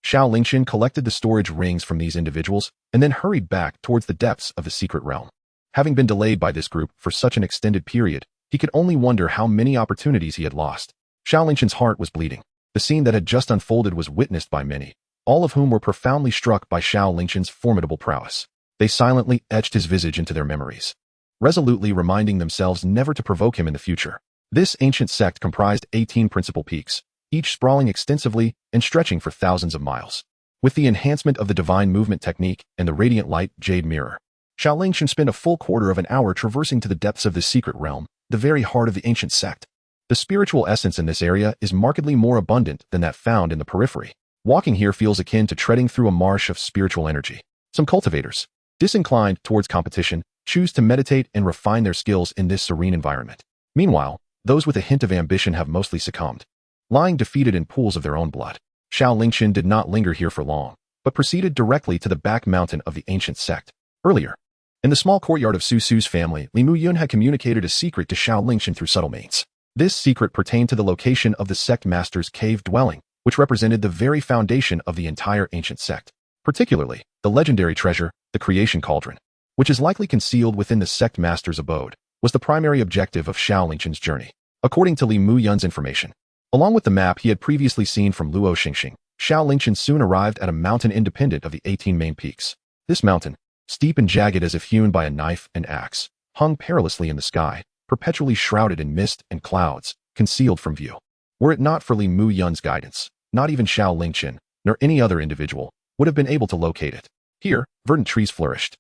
Xiao Lingchen collected the storage rings from these individuals and then hurried back towards the depths of the secret realm. Having been delayed by this group for such an extended period, he could only wonder how many opportunities he had lost. Xiao Lingchen's heart was bleeding. The scene that had just unfolded was witnessed by many, all of whom were profoundly struck by Xiao Lingchen's formidable prowess. They silently etched his visage into their memories, resolutely reminding themselves never to provoke him in the future. This ancient sect comprised 18 principal peaks, each sprawling extensively and stretching for thousands of miles. With the enhancement of the divine movement technique and the radiant light jade mirror, Xiao Lingchen spent a full quarter of an hour traversing to the depths of this secret realm, the very heart of the ancient sect. The spiritual essence in this area is markedly more abundant than that found in the periphery. Walking here feels akin to treading through a marsh of spiritual energy. Some cultivators, disinclined towards competition, choose to meditate and refine their skills in this serene environment. Meanwhile, those with a hint of ambition have mostly succumbed, lying defeated in pools of their own blood. Xiao Lingchen did not linger here for long, but proceeded directly to the back mountain of the ancient sect. Earlier, in the small courtyard of Su Su's family, Li Muyun had communicated a secret to Xiao Lingchen through subtle means. This secret pertained to the location of the sect master's cave dwelling, which represented the very foundation of the entire ancient sect. Particularly, the legendary treasure, the creation cauldron, which is likely concealed within the sect master's abode, was the primary objective of Xiao Lingchen's journey. According to Li Muyun's information, along with the map he had previously seen from Luoxian, Xiao Lingchen soon arrived at a mountain independent of the 18 main peaks. This mountain, steep and jagged as if hewn by a knife and axe, hung perilously in the sky, perpetually shrouded in mist and clouds, concealed from view. Were it not for Li Muyun's guidance, not even Xiao Lingchen, nor any other individual, would have been able to locate it. Here, verdant trees flourished,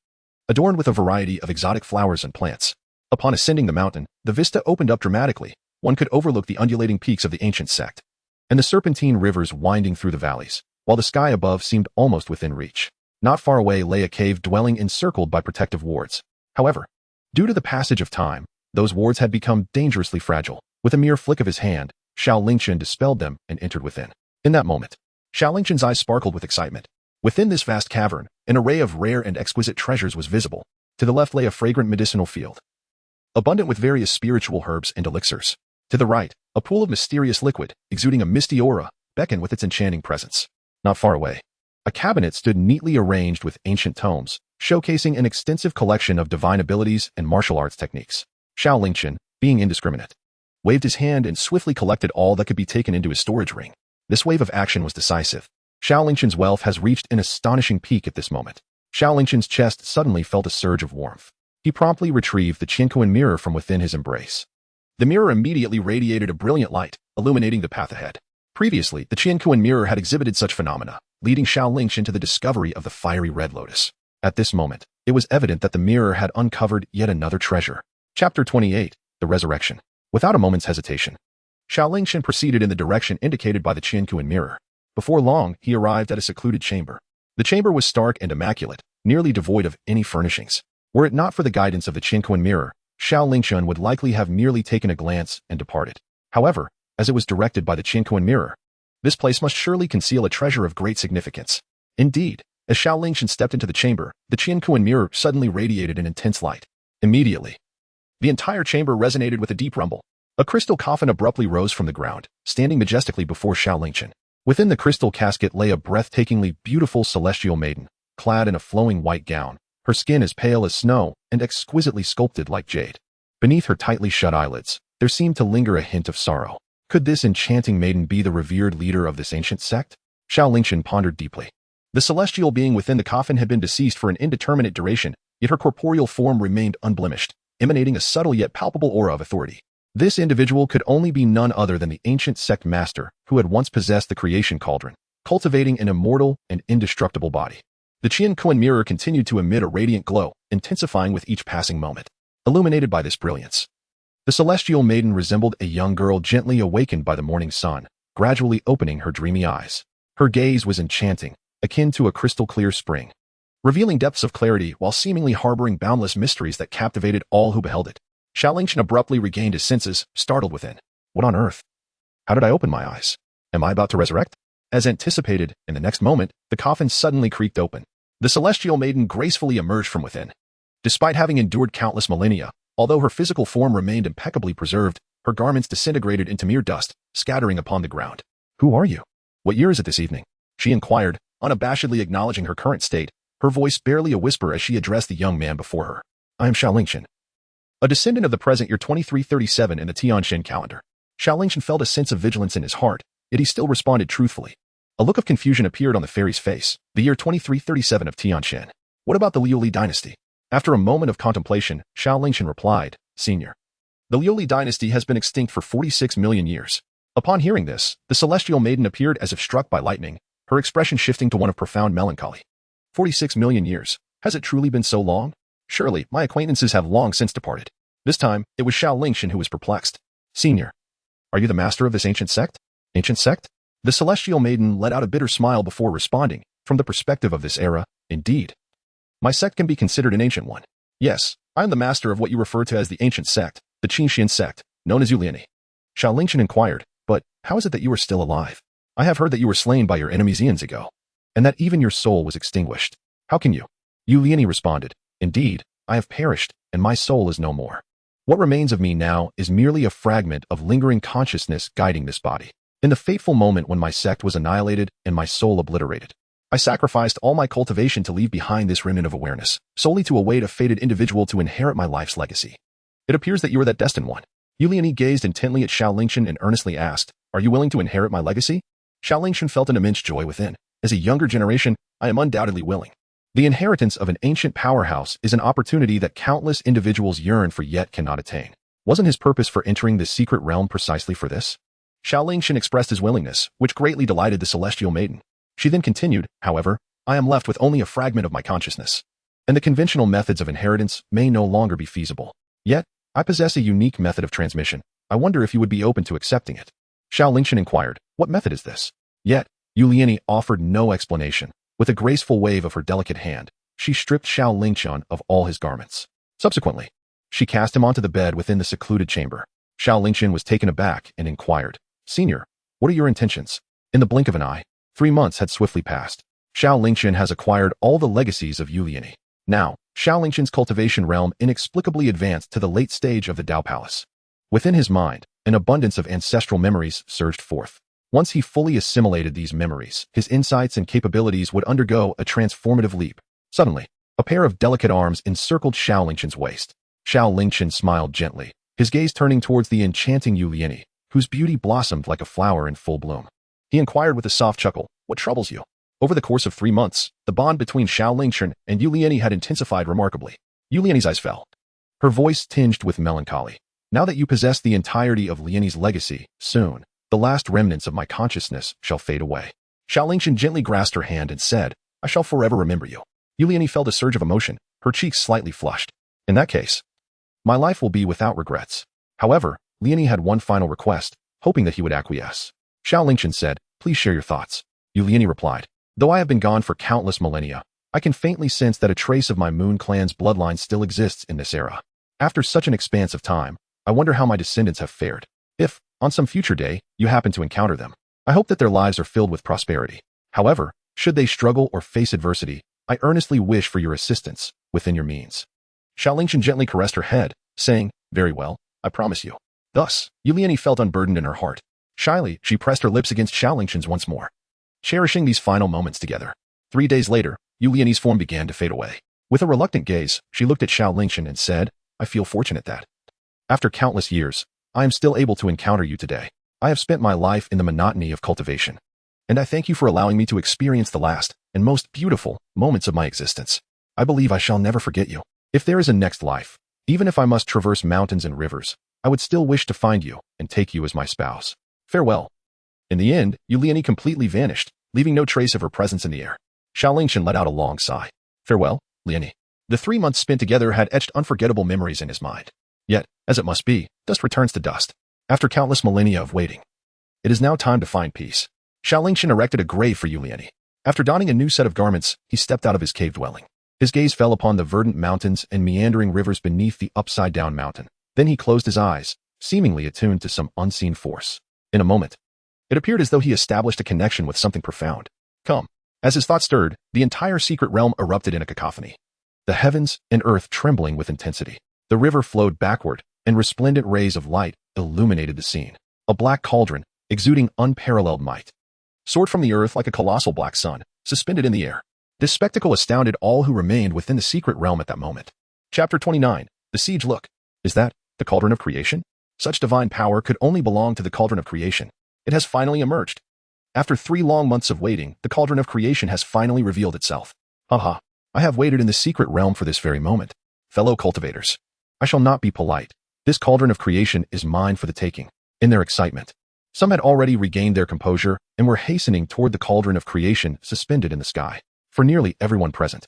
adorned with a variety of exotic flowers and plants. Upon ascending the mountain, the vista opened up dramatically. One could overlook the undulating peaks of the ancient sect, and the serpentine rivers winding through the valleys, while the sky above seemed almost within reach. Not far away lay a cave dwelling encircled by protective wards. However, due to the passage of time, those wards had become dangerously fragile. With a mere flick of his hand, Xiao Lingchen dispelled them and entered within. In that moment, Xiao Lingchen's eyes sparkled with excitement. Within this vast cavern, an array of rare and exquisite treasures was visible. To the left lay a fragrant medicinal field, abundant with various spiritual herbs and elixirs. To the right, a pool of mysterious liquid, exuding a misty aura, beckoned with its enchanting presence. Not far away, a cabinet stood neatly arranged with ancient tomes, showcasing an extensive collection of divine abilities and martial arts techniques. Xiao Lingchen, being indiscriminate, waved his hand and swiftly collected all that could be taken into his storage ring. This wave of action was decisive. Xiao Lingchen's wealth has reached an astonishing peak at this moment. Xiao Lingchen's chest suddenly felt a surge of warmth. He promptly retrieved the Qingyun mirror from within his embrace. The mirror immediately radiated a brilliant light, illuminating the path ahead. Previously, the Qingyun mirror had exhibited such phenomena, leading Xiao Lingchen to the discovery of the fiery red lotus. At this moment, it was evident that the mirror had uncovered yet another treasure. Chapter 28, The Resurrection. Without a moment's hesitation, Xiao Lingchen proceeded in the direction indicated by the Qingyun mirror. Before long, he arrived at a secluded chamber. The chamber was stark and immaculate, nearly devoid of any furnishings. Were it not for the guidance of the Qingyun mirror, Xiao Lingchen would likely have merely taken a glance and departed. However, as it was directed by the Qingyun mirror, this place must surely conceal a treasure of great significance. Indeed, as Xiao Lingchen stepped into the chamber, the Qingyun mirror suddenly radiated an intense light. Immediately, the entire chamber resonated with a deep rumble. A crystal coffin abruptly rose from the ground, standing majestically before Xiao Lingchen. Within the crystal casket lay a breathtakingly beautiful celestial maiden, clad in a flowing white gown, her skin as pale as snow and exquisitely sculpted like jade. Beneath her tightly shut eyelids, there seemed to linger a hint of sorrow. Could this enchanting maiden be the revered leader of this ancient sect? Xiao Lingchen pondered deeply. The celestial being within the coffin had been deceased for an indeterminate duration, yet her corporeal form remained unblemished, emanating a subtle yet palpable aura of authority. This individual could only be none other than the ancient sect master who had once possessed the creation cauldron, cultivating an immortal and indestructible body. The Qingyun mirror continued to emit a radiant glow, intensifying with each passing moment. Illuminated by this brilliance, the celestial maiden resembled a young girl gently awakened by the morning sun, gradually opening her dreamy eyes. Her gaze was enchanting, akin to a crystal-clear spring, revealing depths of clarity while seemingly harboring boundless mysteries that captivated all who beheld it. Xiao Lingchen abruptly regained his senses, startled within. What on earth? How did I open my eyes? Am I about to resurrect? As anticipated, in the next moment, the coffin suddenly creaked open. The celestial maiden gracefully emerged from within. Despite having endured countless millennia, although her physical form remained impeccably preserved, her garments disintegrated into mere dust, scattering upon the ground. Who are you? What year is it this evening? She inquired, unabashedly acknowledging her current state, her voice barely a whisper as she addressed the young man before her. I am Xiao Lingchen, a descendant of the present year 2337 in the Tianxian calendar. Xiao Lingchen felt a sense of vigilance in his heart, yet he still responded truthfully. A look of confusion appeared on the fairy's face. The year 2337 of Tianxian. What about the Liuli dynasty? After a moment of contemplation, Xiao Lingchen replied, Senior, the Liuli dynasty has been extinct for 46 million years. Upon hearing this, the celestial maiden appeared as if struck by lightning, her expression shifting to one of profound melancholy. 46 million years. Has it truly been so long? Surely, my acquaintances have long since departed. This time, it was Xiao Lingchen who was perplexed. Senior, are you the master of this ancient sect? Ancient sect? The celestial maiden let out a bitter smile before responding. From the perspective of this era, indeed. My sect can be considered an ancient one. Yes, I am the master of what you refer to as the ancient sect, the Qingyun sect, known as Yuani. Xiao Lingchen inquired, but how is it that you are still alive? I have heard that you were slain by your enemies eons ago, and that even your soul was extinguished. How can you? Yuani responded, indeed, I have perished, and my soul is no more. What remains of me now is merely a fragment of lingering consciousness guiding this body. In the fateful moment when my sect was annihilated and my soul obliterated, I sacrificed all my cultivation to leave behind this remnant of awareness, solely to await a fated individual to inherit my life's legacy. It appears that you are that destined one. Yuani gazed intently at Xiao Lingchen and earnestly asked, are you willing to inherit my legacy? Xiao Lingchen felt an immense joy within. As a younger generation, I am undoubtedly willing. The inheritance of an ancient powerhouse is an opportunity that countless individuals yearn for yet cannot attain. Wasn't his purpose for entering this secret realm precisely for this? Xiao Lingchen expressed his willingness, which greatly delighted the celestial maiden. She then continued, however, I am left with only a fragment of my consciousness, and the conventional methods of inheritance may no longer be feasible. Yet, I possess a unique method of transmission. I wonder if you would be open to accepting it. Xiao Lingchen inquired, what method is this? Yet, Yuani offered no explanation. With a graceful wave of her delicate hand, she stripped Xiao Lingchen of all his garments. Subsequently, she cast him onto the bed within the secluded chamber. Xiao Lingchen was taken aback and inquired, Senior, what are your intentions? In the blink of an eye, 3 months had swiftly passed. Xiao Lingchen has acquired all the legacies of Yuani. Now, Xiao Lingchen's cultivation realm inexplicably advanced to the late stage of the Dao Palace. Within his mind, an abundance of ancestral memories surged forth. Once he fully assimilated these memories, his insights and capabilities would undergo a transformative leap. Suddenly, a pair of delicate arms encircled Xiao Lingchen's waist. Xiao Lingchen smiled gently, his gaze turning towards the enchanting Yuani, whose beauty blossomed like a flower in full bloom. He inquired with a soft chuckle, what troubles you? Over the course of 3 months, the bond between Xiao Lingchen and Yuani had intensified remarkably. Yuani's eyes fell. Her voice tinged with melancholy. Now that you possess the entirety of Liani's legacy, soon, the last remnants of my consciousness shall fade away. Xiao Lingchen gently grasped her hand and said, I shall forever remember you. Yuani felt a surge of emotion, her cheeks slightly flushed. In that case, my life will be without regrets. However, Liani had one final request, hoping that he would acquiesce. Xiao Lingchen said, please share your thoughts. Yuani replied, though I have been gone for countless millennia, I can faintly sense that a trace of my Moon clan's bloodline still exists in this era. After such an expanse of time, I wonder how my descendants have fared. If, on some future day, you happen to encounter them, I hope that their lives are filled with prosperity. However, should they struggle or face adversity, I earnestly wish for your assistance, within your means. Xiao Lingchen gently caressed her head, saying, very well, I promise you. Thus, Yuani felt unburdened in her heart. Shyly, she pressed her lips against Xiao Lingchen's once more, cherishing these final moments together. 3 days later, Yuani's form began to fade away. With a reluctant gaze, she looked at Xiao Lingchen and said, I feel fortunate that, after countless years, I am still able to encounter you today. I have spent my life in the monotony of cultivation, and I thank you for allowing me to experience the last and most beautiful moments of my existence. I believe I shall never forget you. If there is a next life, even if I must traverse mountains and rivers, I would still wish to find you and take you as my spouse. Farewell. In the end, Yuani completely vanished, leaving no trace of her presence in the air. Xiao Lingchen let out a long sigh. Farewell, Liani. The 3 months spent together had etched unforgettable memories in his mind. Yet, as it must be, dust returns to dust. After countless millennia of waiting, it is now time to find peace. Xiao Lingchen erected a grave for Yuani. After donning a new set of garments, he stepped out of his cave dwelling. His gaze fell upon the verdant mountains and meandering rivers beneath the upside-down mountain. Then he closed his eyes, seemingly attuned to some unseen force. In a moment, it appeared as though he established a connection with something profound. Come. As his thoughts stirred, the entire secret realm erupted in a cacophony. The heavens and earth trembling with intensity. The river flowed backward, and resplendent rays of light illuminated the scene. A black cauldron, exuding unparalleled might, soared from the earth like a colossal black sun, suspended in the air. This spectacle astounded all who remained within the secret realm at that moment. Chapter 29. The Siege. Look. Is that the Cauldron of Creation? Such divine power could only belong to the Cauldron of Creation. It has finally emerged. After 3 long months of waiting, the Cauldron of Creation has finally revealed itself. Haha. I have waited in the secret realm for this very moment. Fellow cultivators, I shall not be polite. This Cauldron of Creation is mine for the taking. In their excitement, some had already regained their composure and were hastening toward the Cauldron of Creation suspended in the sky. For nearly everyone present,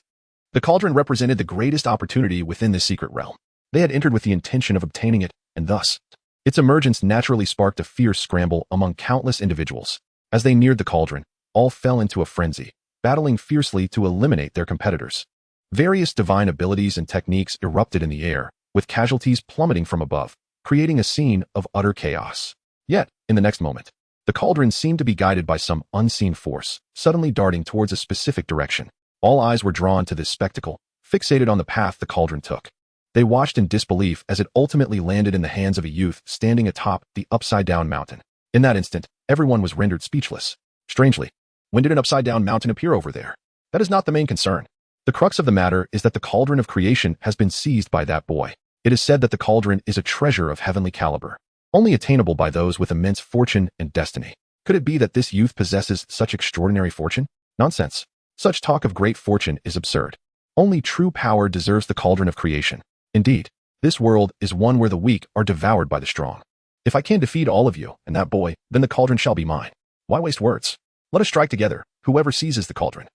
the cauldron represented the greatest opportunity within this secret realm. They had entered with the intention of obtaining it, and thus, its emergence naturally sparked a fierce scramble among countless individuals. As they neared the cauldron, all fell into a frenzy, battling fiercely to eliminate their competitors. Various divine abilities and techniques erupted in the air, with casualties plummeting from above, creating a scene of utter chaos. Yet, in the next moment, the cauldron seemed to be guided by some unseen force, suddenly darting towards a specific direction. All eyes were drawn to this spectacle, fixated on the path the cauldron took. They watched in disbelief as it ultimately landed in the hands of a youth standing atop the upside-down mountain. In that instant, everyone was rendered speechless. Strangely, when did an upside-down mountain appear over there? That is not the main concern. The crux of the matter is that the cauldron of creation has been seized by that boy. It is said that the cauldron is a treasure of heavenly caliber, only attainable by those with immense fortune and destiny. Could it be that this youth possesses such extraordinary fortune? Nonsense. Such talk of great fortune is absurd. Only true power deserves the cauldron of creation. Indeed, this world is one where the weak are devoured by the strong. If I can defeat all of you and that boy, then the cauldron shall be mine. Why waste words? Let us strike together. Whoever seizes the cauldron,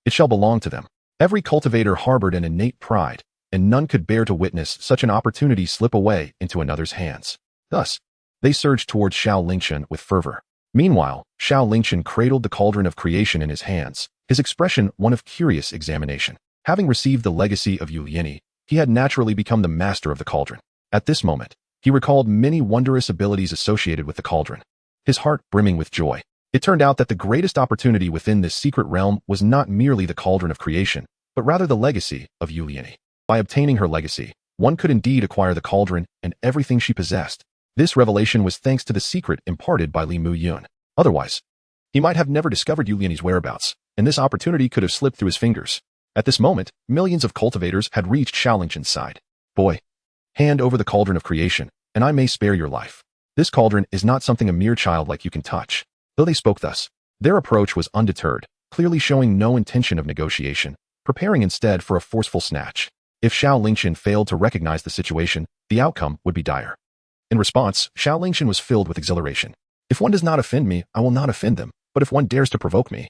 it shall belong to them. Every cultivator harbored an innate pride, and none could bear to witness such an opportunity slip away into another's hands. Thus, they surged towards Xiao Lingchen with fervor. Meanwhile, Xiao Lingchen cradled the cauldron of creation in his hands, his expression one of curious examination. Having received the legacy of Yuani, he had naturally become the master of the cauldron. At this moment, he recalled many wondrous abilities associated with the cauldron, his heart brimming with joy. It turned out that the greatest opportunity within this secret realm was not merely the cauldron of creation, but rather the legacy of Yuani. By obtaining her legacy, one could indeed acquire the cauldron and everything she possessed. This revelation was thanks to the secret imparted by Li Muyun. Otherwise, he might have never discovered Yuani's whereabouts, and this opportunity could have slipped through his fingers. At this moment, millions of cultivators had reached Xiao Lingchen's side. Boy, hand over the cauldron of creation, and I may spare your life. This cauldron is not something a mere child like you can touch. Though they spoke thus, their approach was undeterred, clearly showing no intention of negotiation, preparing instead for a forceful snatch. If Xiao Lingchen failed to recognize the situation, the outcome would be dire. In response, Xiao Lingchen was filled with exhilaration. If one does not offend me, I will not offend them, but if one dares to provoke me,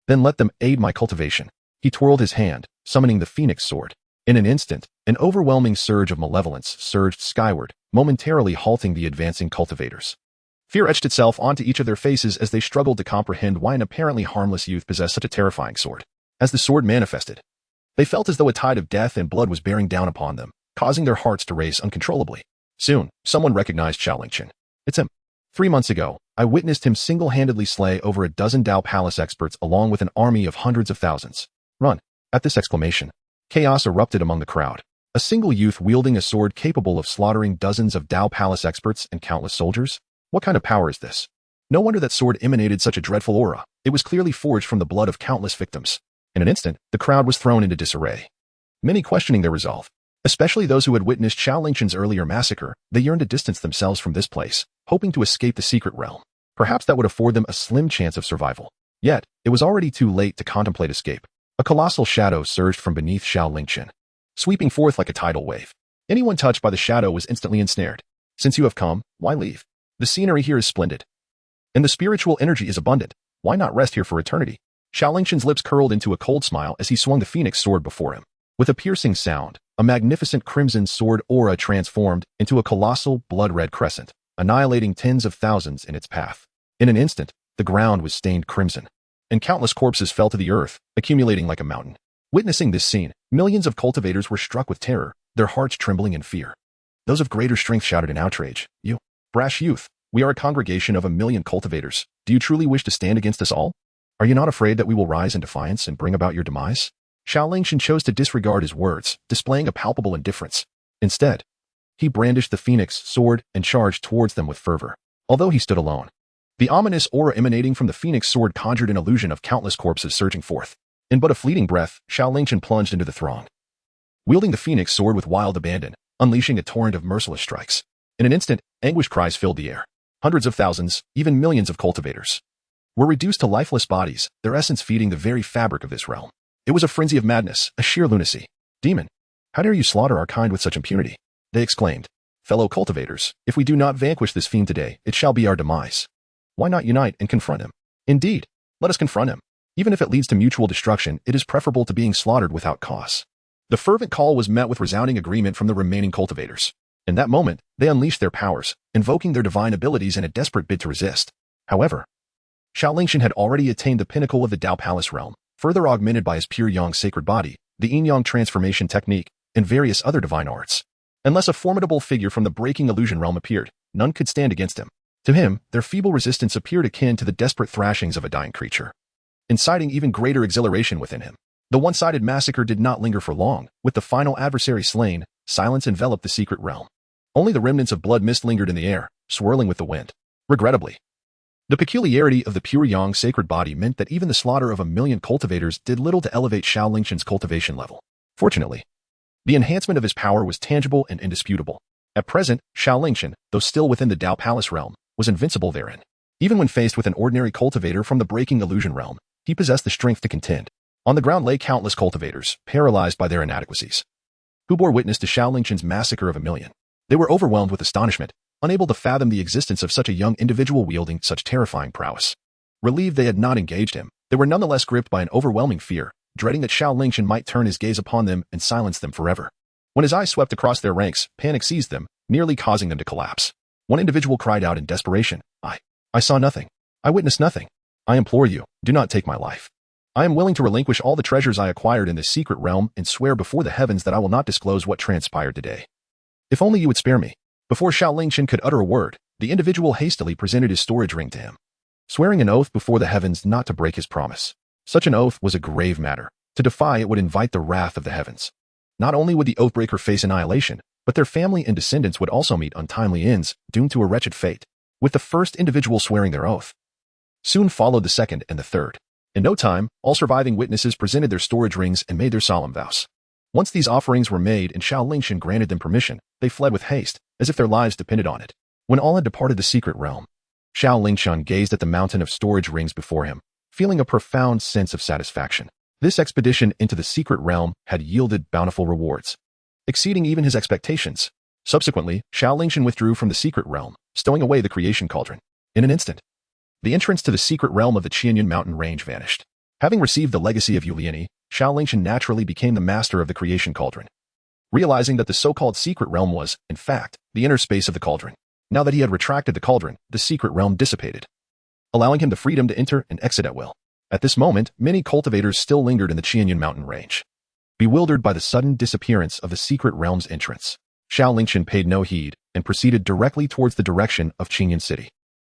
then let them aid my cultivation. He twirled his hand, summoning the phoenix sword. In an instant, an overwhelming surge of malevolence surged skyward, momentarily halting the advancing cultivators. Fear etched itself onto each of their faces as they struggled to comprehend why an apparently harmless youth possessed such a terrifying sword. As the sword manifested, they felt as though a tide of death and blood was bearing down upon them, causing their hearts to race uncontrollably. Soon, someone recognized Xiao Lingchen. It's him. 3 months ago, I witnessed him single-handedly slay over a dozen Dao Palace experts along with an army of hundreds of thousands. Run. At this exclamation, chaos erupted among the crowd. A single youth wielding a sword capable of slaughtering dozens of Dao Palace experts and countless soldiers? What kind of power is this? No wonder that sword emanated such a dreadful aura. It was clearly forged from the blood of countless victims. In an instant, the crowd was thrown into disarray. Many questioning their resolve. Especially those who had witnessed Xiao Lingchen's earlier massacre, they yearned to distance themselves from this place, hoping to escape the secret realm. Perhaps that would afford them a slim chance of survival. Yet, it was already too late to contemplate escape. A colossal shadow surged from beneath Xiao Lingchen, sweeping forth like a tidal wave. Anyone touched by the shadow was instantly ensnared. Since you have come, why leave? The scenery here is splendid, and the spiritual energy is abundant. Why not rest here for eternity? Xiao Lingchen's lips curled into a cold smile as he swung the phoenix sword before him. With a piercing sound, a magnificent crimson sword aura transformed into a colossal blood-red crescent, annihilating tens of thousands in its path. In an instant, the ground was stained crimson, and countless corpses fell to the earth, accumulating like a mountain. Witnessing this scene, millions of cultivators were struck with terror, their hearts trembling in fear. Those of greater strength shouted in outrage, "You brash youth, we are a congregation of 1,000,000 cultivators. Do you truly wish to stand against us all? Are you not afraid that we will rise in defiance and bring about your demise?" Xiao Lingchen chose to disregard his words, displaying a palpable indifference. Instead, he brandished the phoenix sword and charged towards them with fervor. Although he stood alone, the ominous aura emanating from the phoenix sword conjured an illusion of countless corpses surging forth. In but a fleeting breath, Xiao Lingchen plunged into the throng, wielding the phoenix sword with wild abandon, unleashing a torrent of merciless strikes. In an instant, anguish cries filled the air. Hundreds of thousands, even millions of cultivators were reduced to lifeless bodies, their essence feeding the very fabric of this realm. It was a frenzy of madness, a sheer lunacy. "Demon, how dare you slaughter our kind with such impunity?" they exclaimed. "Fellow cultivators, if we do not vanquish this fiend today, it shall be our demise. Why not unite and confront him? Indeed, let us confront him. Even if it leads to mutual destruction, it is preferable to being slaughtered without cause." The fervent call was met with resounding agreement from the remaining cultivators. In that moment, they unleashed their powers, invoking their divine abilities in a desperate bid to resist. However, Xiao Lingchen had already attained the pinnacle of the Dao Palace realm, further augmented by his pure Yang sacred body, the Yin-Yang Transformation Technique, and various other divine arts. Unless a formidable figure from the breaking illusion realm appeared, none could stand against him. To him, their feeble resistance appeared akin to the desperate thrashings of a dying creature, inciting even greater exhilaration within him. The one-sided massacre did not linger for long. With the final adversary slain, silence enveloped the secret realm. Only the remnants of blood mist lingered in the air, swirling with the wind. Regrettably, the peculiarity of the pure Yang sacred body meant that even the slaughter of 1,000,000 cultivators did little to elevate Xiao Lingchen's cultivation level. Fortunately, the enhancement of his power was tangible and indisputable. At present, Xiao Lingchen, though still within the Dao Palace realm, was invincible therein. Even when faced with an ordinary cultivator from the breaking illusion realm, he possessed the strength to contend. On the ground lay countless cultivators, paralyzed by their inadequacies, who bore witness to Xiao Lingchen's massacre of 1,000,000. They were overwhelmed with astonishment, unable to fathom the existence of such a young individual wielding such terrifying prowess. Relieved they had not engaged him, they were nonetheless gripped by an overwhelming fear, dreading that Xiao Lingchen might turn his gaze upon them and silence them forever. When his eyes swept across their ranks, panic seized them, nearly causing them to collapse. One individual cried out in desperation, I saw nothing. I witnessed nothing. I implore you, do not take my life. I am willing to relinquish all the treasures I acquired in this secret realm and swear before the heavens that I will not disclose what transpired today. If only you would spare me. Before Xiao Lingchen could utter a word, the individual hastily presented his storage ring to him, swearing an oath before the heavens not to break his promise. Such an oath was a grave matter. To defy it would invite the wrath of the heavens. Not only would the oathbreaker face annihilation, but their family and descendants would also meet untimely ends, doomed to a wretched fate. With the first individual swearing their oath, soon followed the second and the third. In no time, all surviving witnesses presented their storage rings and made their solemn vows. Once these offerings were made and Xiao Lingchen granted them permission, they fled with haste, as if their lives depended on it. When all had departed the secret realm, Xiao Lingchen gazed at the mountain of storage rings before him, feeling a profound sense of satisfaction. This expedition into the secret realm had yielded bountiful rewards, exceeding even his expectations. Subsequently, Xiao Lingchen withdrew from the secret realm, stowing away the creation cauldron. In an instant, the entrance to the secret realm of the Qingyun mountain range vanished. Having received the legacy of Yuani, Xiao Lingchen naturally became the master of the creation cauldron, realizing that the so-called secret realm was, in fact, the inner space of the cauldron. Now that he had retracted the cauldron, the secret realm dissipated, allowing him the freedom to enter and exit at will. At this moment, many cultivators still lingered in the Qingyun mountain range, bewildered by the sudden disappearance of the secret realm's entrance. Xiao Lingchen paid no heed and proceeded directly towards the direction of Qingyun city.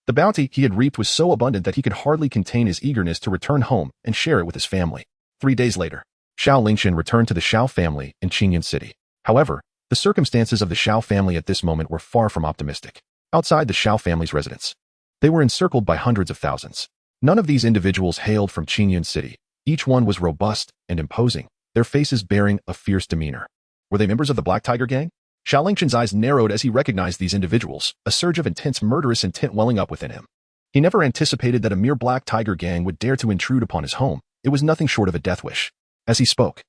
The bounty he had reaped was so abundant that he could hardly contain his eagerness to return home and share it with his family. 3 days later, Xiao Lingchen returned to the Xiao family in Qingyun city. However, the circumstances of the Xiao family at this moment were far from optimistic. Outside the Xiao family's residence, they were encircled by hundreds of thousands. None of these individuals hailed from Qingyun city. Each one was robust and imposing, their faces bearing a fierce demeanor. Were they members of the Black Tiger gang? Xiao Lingchen's eyes narrowed as he recognized these individuals, a surge of intense murderous intent welling up within him. He never anticipated that a mere Black Tiger gang would dare to intrude upon his home. It was nothing short of a death wish. As he spoke,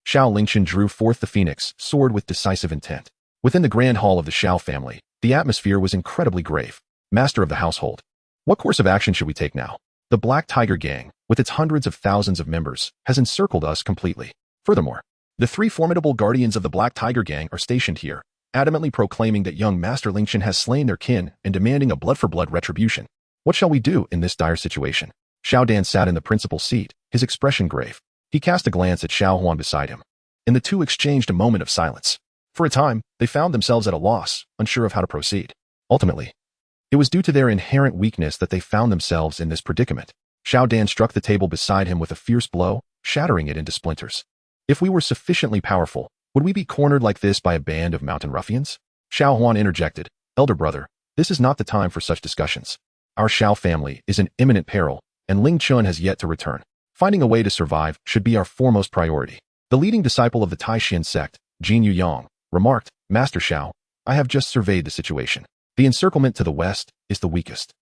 Xiao Lingchen drew forth the phoenix sword with decisive intent. Within the grand hall of the Xiao family, the atmosphere was incredibly grave. Master of the household, what course of action should we take now? The Black Tiger gang, with its hundreds of thousands of members, has encircled us completely. Furthermore, the 3 formidable guardians of the Black Tiger gang are stationed here, adamantly proclaiming that young Master Lingchen has slain their kin and demanding a blood-for-blood retribution. What shall we do in this dire situation? Xiao Dan sat in the principal seat, his expression grave. He cast a glance at Xiao Huan beside him, and the two exchanged a moment of silence. For a time, they found themselves at a loss, unsure of how to proceed. Ultimately, it was due to their inherent weakness that they found themselves in this predicament. Xiao Dan struck the table beside him with a fierce blow, shattering it into splinters. If we were sufficiently powerful, would we be cornered like this by a band of mountain ruffians? Xiao Huan interjected, Elder brother, this is not the time for such discussions. Our Xiao family is in imminent peril, and Ling Chun has yet to return. Finding a way to survive should be our foremost priority. The leading disciple of the Taishan sect, Jiang, remarked, Master Xiao, I have just surveyed the situation. The encirclement to the west is the weakest.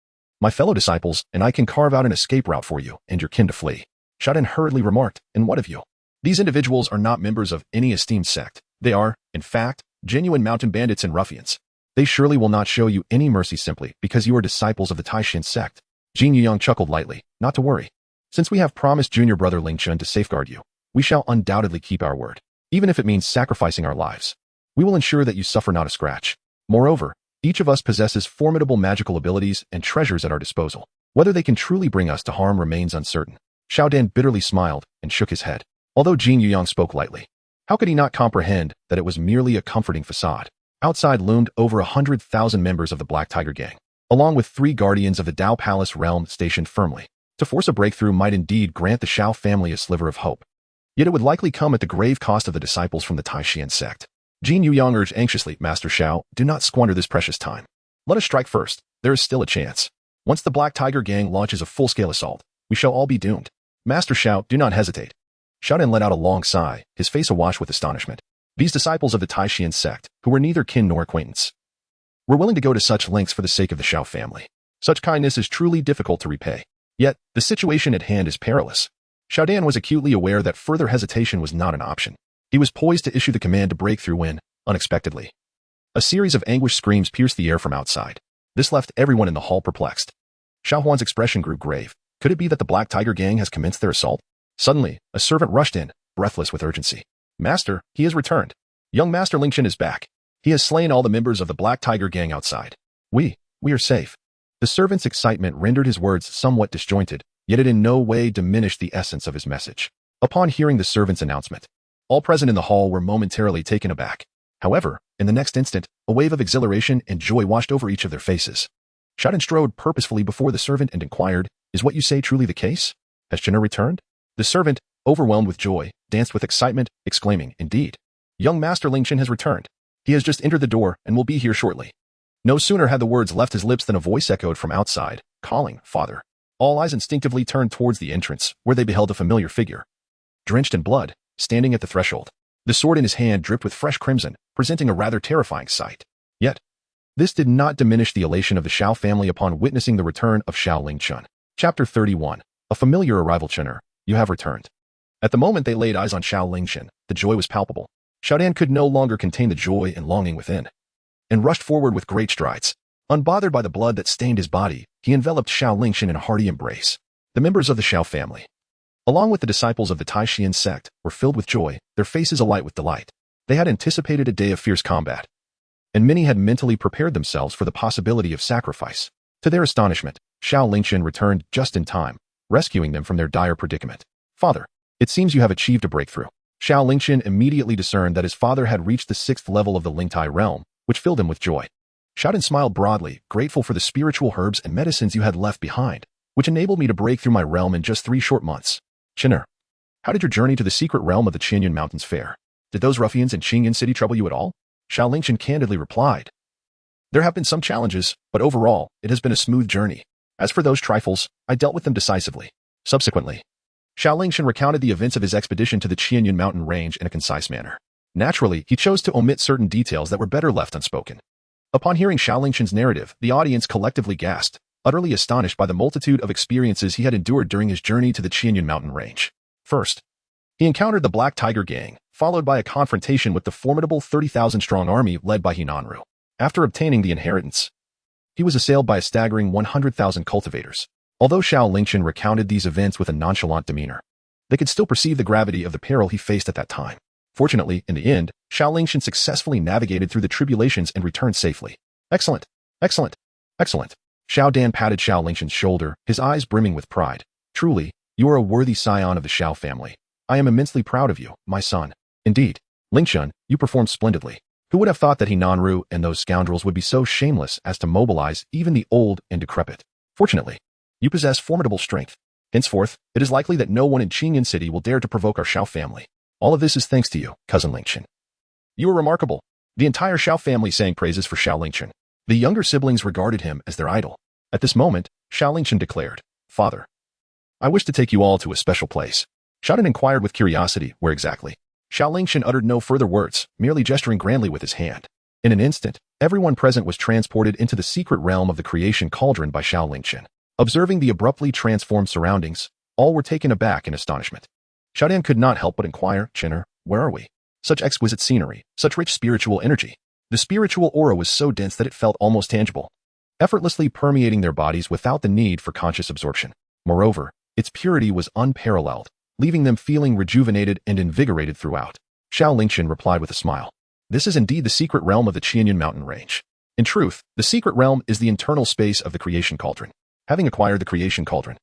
My fellow disciples and I can carve out an escape route for you and your kin to flee. Shoudan hurriedly remarked, and what of you? These individuals are not members of any esteemed sect. They are, in fact, genuine mountain bandits and ruffians. They surely will not show you any mercy simply because you are disciples of the Taishan sect. Qingyun chuckled lightly, not to worry. Since we have promised junior brother Ling Chun to safeguard you, we shall undoubtedly keep our word, even if it means sacrificing our lives. We will ensure that you suffer not a scratch. Moreover, each of us possesses formidable magical abilities and treasures at our disposal. Whether they can truly bring us to harm remains uncertain. Xiao bitterly smiled and shook his head. Although Inyong spoke lightly, how could he not comprehend that it was merely a comforting facade? Outside loomed over 100,000 members of the Black Tiger Gang, along with 3 guardians of the Dao Palace realm stationed firmly. To force a breakthrough might indeed grant the Xiao family a sliver of hope. Yet it would likely come at the grave cost of the disciples from the Taishan sect. Inyong urged anxiously, Master Xiao, do not squander this precious time. Let us strike first. There is still a chance. Once the Black Tiger Gang launches a full-scale assault, we shall all be doomed. Master Xiao, do not hesitate. Xuan let out a long sigh, his face awash with astonishment. These disciples of the Taishan sect, who were neither kin nor acquaintance, were willing to go to such lengths for the sake of the Xiao family. Such kindness is truly difficult to repay. Yet, the situation at hand is perilous. Xiao was acutely aware that further hesitation was not an option. He was poised to issue the command to break through when, unexpectedly, a series of anguished screams pierced the air from outside. This left everyone in the hall perplexed. Xiaohuan's expression grew grave. Could it be that the Black Tiger Gang has commenced their assault? Suddenly, a servant rushed in, breathless with urgency. Master, he has returned. Young Master Lingchen is back. He has slain all the members of the Black Tiger Gang outside. We are safe. The servant's excitement rendered his words somewhat disjointed, yet it in no way diminished the essence of his message. Upon hearing the servant's announcement, all present in the hall were momentarily taken aback. However, in the next instant, a wave of exhilaration and joy washed over each of their faces. Xiao strode purposefully before the servant and inquired, is what you say truly the case? Has Qingyun returned? The servant, overwhelmed with joy, danced with excitement, exclaiming, indeed. Young Master Lingchen has returned. He has just entered the door and will be here shortly. No sooner had the words left his lips than a voice echoed from outside, calling, Father. All eyes instinctively turned towards the entrance, where they beheld a familiar figure. Drenched in blood, standing at the threshold. The sword in his hand dripped with fresh crimson, presenting a rather terrifying sight. Yet, this did not diminish the elation of the Xiao family upon witnessing the return of Xiao Lingchen. Chapter 31. A familiar arrival. Qingyun, you have returned. At the moment they laid eyes on Xiao Lingchen, the joy was palpable. Xiao could no longer contain the joy and longing within, and rushed forward with great strides. Unbothered by the blood that stained his body, he enveloped Xiao Lingchen in a hearty embrace. The members of the Xiao family, along with the disciples of the Taishan sect, were filled with joy, their faces alight with delight. They had anticipated a day of fierce combat, and many had mentally prepared themselves for the possibility of sacrifice. To their astonishment, Xiao Lingchen returned just in time, rescuing them from their dire predicament. Father, it seems you have achieved a breakthrough. Xiao Lingchen immediately discerned that his father had reached the 6th level of the Lingtai realm, which filled him with joy. Xiao smiled broadly, grateful for the spiritual herbs and medicines you had left behind, which enabled me to break through my realm in just 3 short months. Qingyun, how did your journey to the secret realm of the Qingyun Mountains fare? Did those ruffians in Qingyun City trouble you at all? Xiao Lingchen candidly replied. There have been some challenges, but overall, it has been a smooth journey. As for those trifles, I dealt with them decisively. Subsequently, Xiao Lingchen recounted the events of his expedition to the Qingyun mountain range in a concise manner. Naturally, he chose to omit certain details that were better left unspoken. Upon hearing Xiao Lingchen's narrative, the audience collectively gasped, utterly astonished by the multitude of experiences he had endured during his journey to the Qingyun mountain range. First, he encountered the Black Tiger Gang, followed by a confrontation with the formidable 30,000-strong army led by Hinanru. After obtaining the inheritance, he was assailed by a staggering 100,000 cultivators. Although Xiao Lingchen recounted these events with a nonchalant demeanor, they could still perceive the gravity of the peril he faced at that time. Fortunately, in the end, Xiao Lingchen successfully navigated through the tribulations and returned safely. Excellent, excellent, excellent. Xiao patted Xiao Lingchen's shoulder, his eyes brimming with pride. Truly, you are a worthy scion of the Xiao family. I am immensely proud of you, my son. Indeed, Lingchen, you performed splendidly. Who would have thought that Hinanru and those scoundrels would be so shameless as to mobilize even the old and decrepit? Fortunately, you possess formidable strength. Henceforth, it is likely that no one in Qingyun City will dare to provoke our Xiao family. All of this is thanks to you, cousin Lingchen. You are remarkable. The entire Xiao family sang praises for Xiao Lingchen. The younger siblings regarded him as their idol. At this moment, Xiao Lingchen declared, Father, I wish to take you all to a special place. Xiao inquired with curiosity, where exactly? Xiao Lingchen uttered no further words, merely gesturing grandly with his hand. In an instant, everyone present was transported into the secret realm of the creation cauldron by Xiao Lingchen. Observing the abruptly transformed surroundings, all were taken aback in astonishment. Xiao could not help but inquire, Qingyun, where are we? Such exquisite scenery, such rich spiritual energy. The spiritual aura was so dense that it felt almost tangible, effortlessly permeating their bodies without the need for conscious absorption. Moreover, its purity was unparalleled, leaving them feeling rejuvenated and invigorated throughout. Xiao Lingchen replied with a smile. This is indeed the secret realm of the Qingyun mountain range. In truth, the secret realm is the internal space of the creation cauldron. Having acquired the creation cauldron,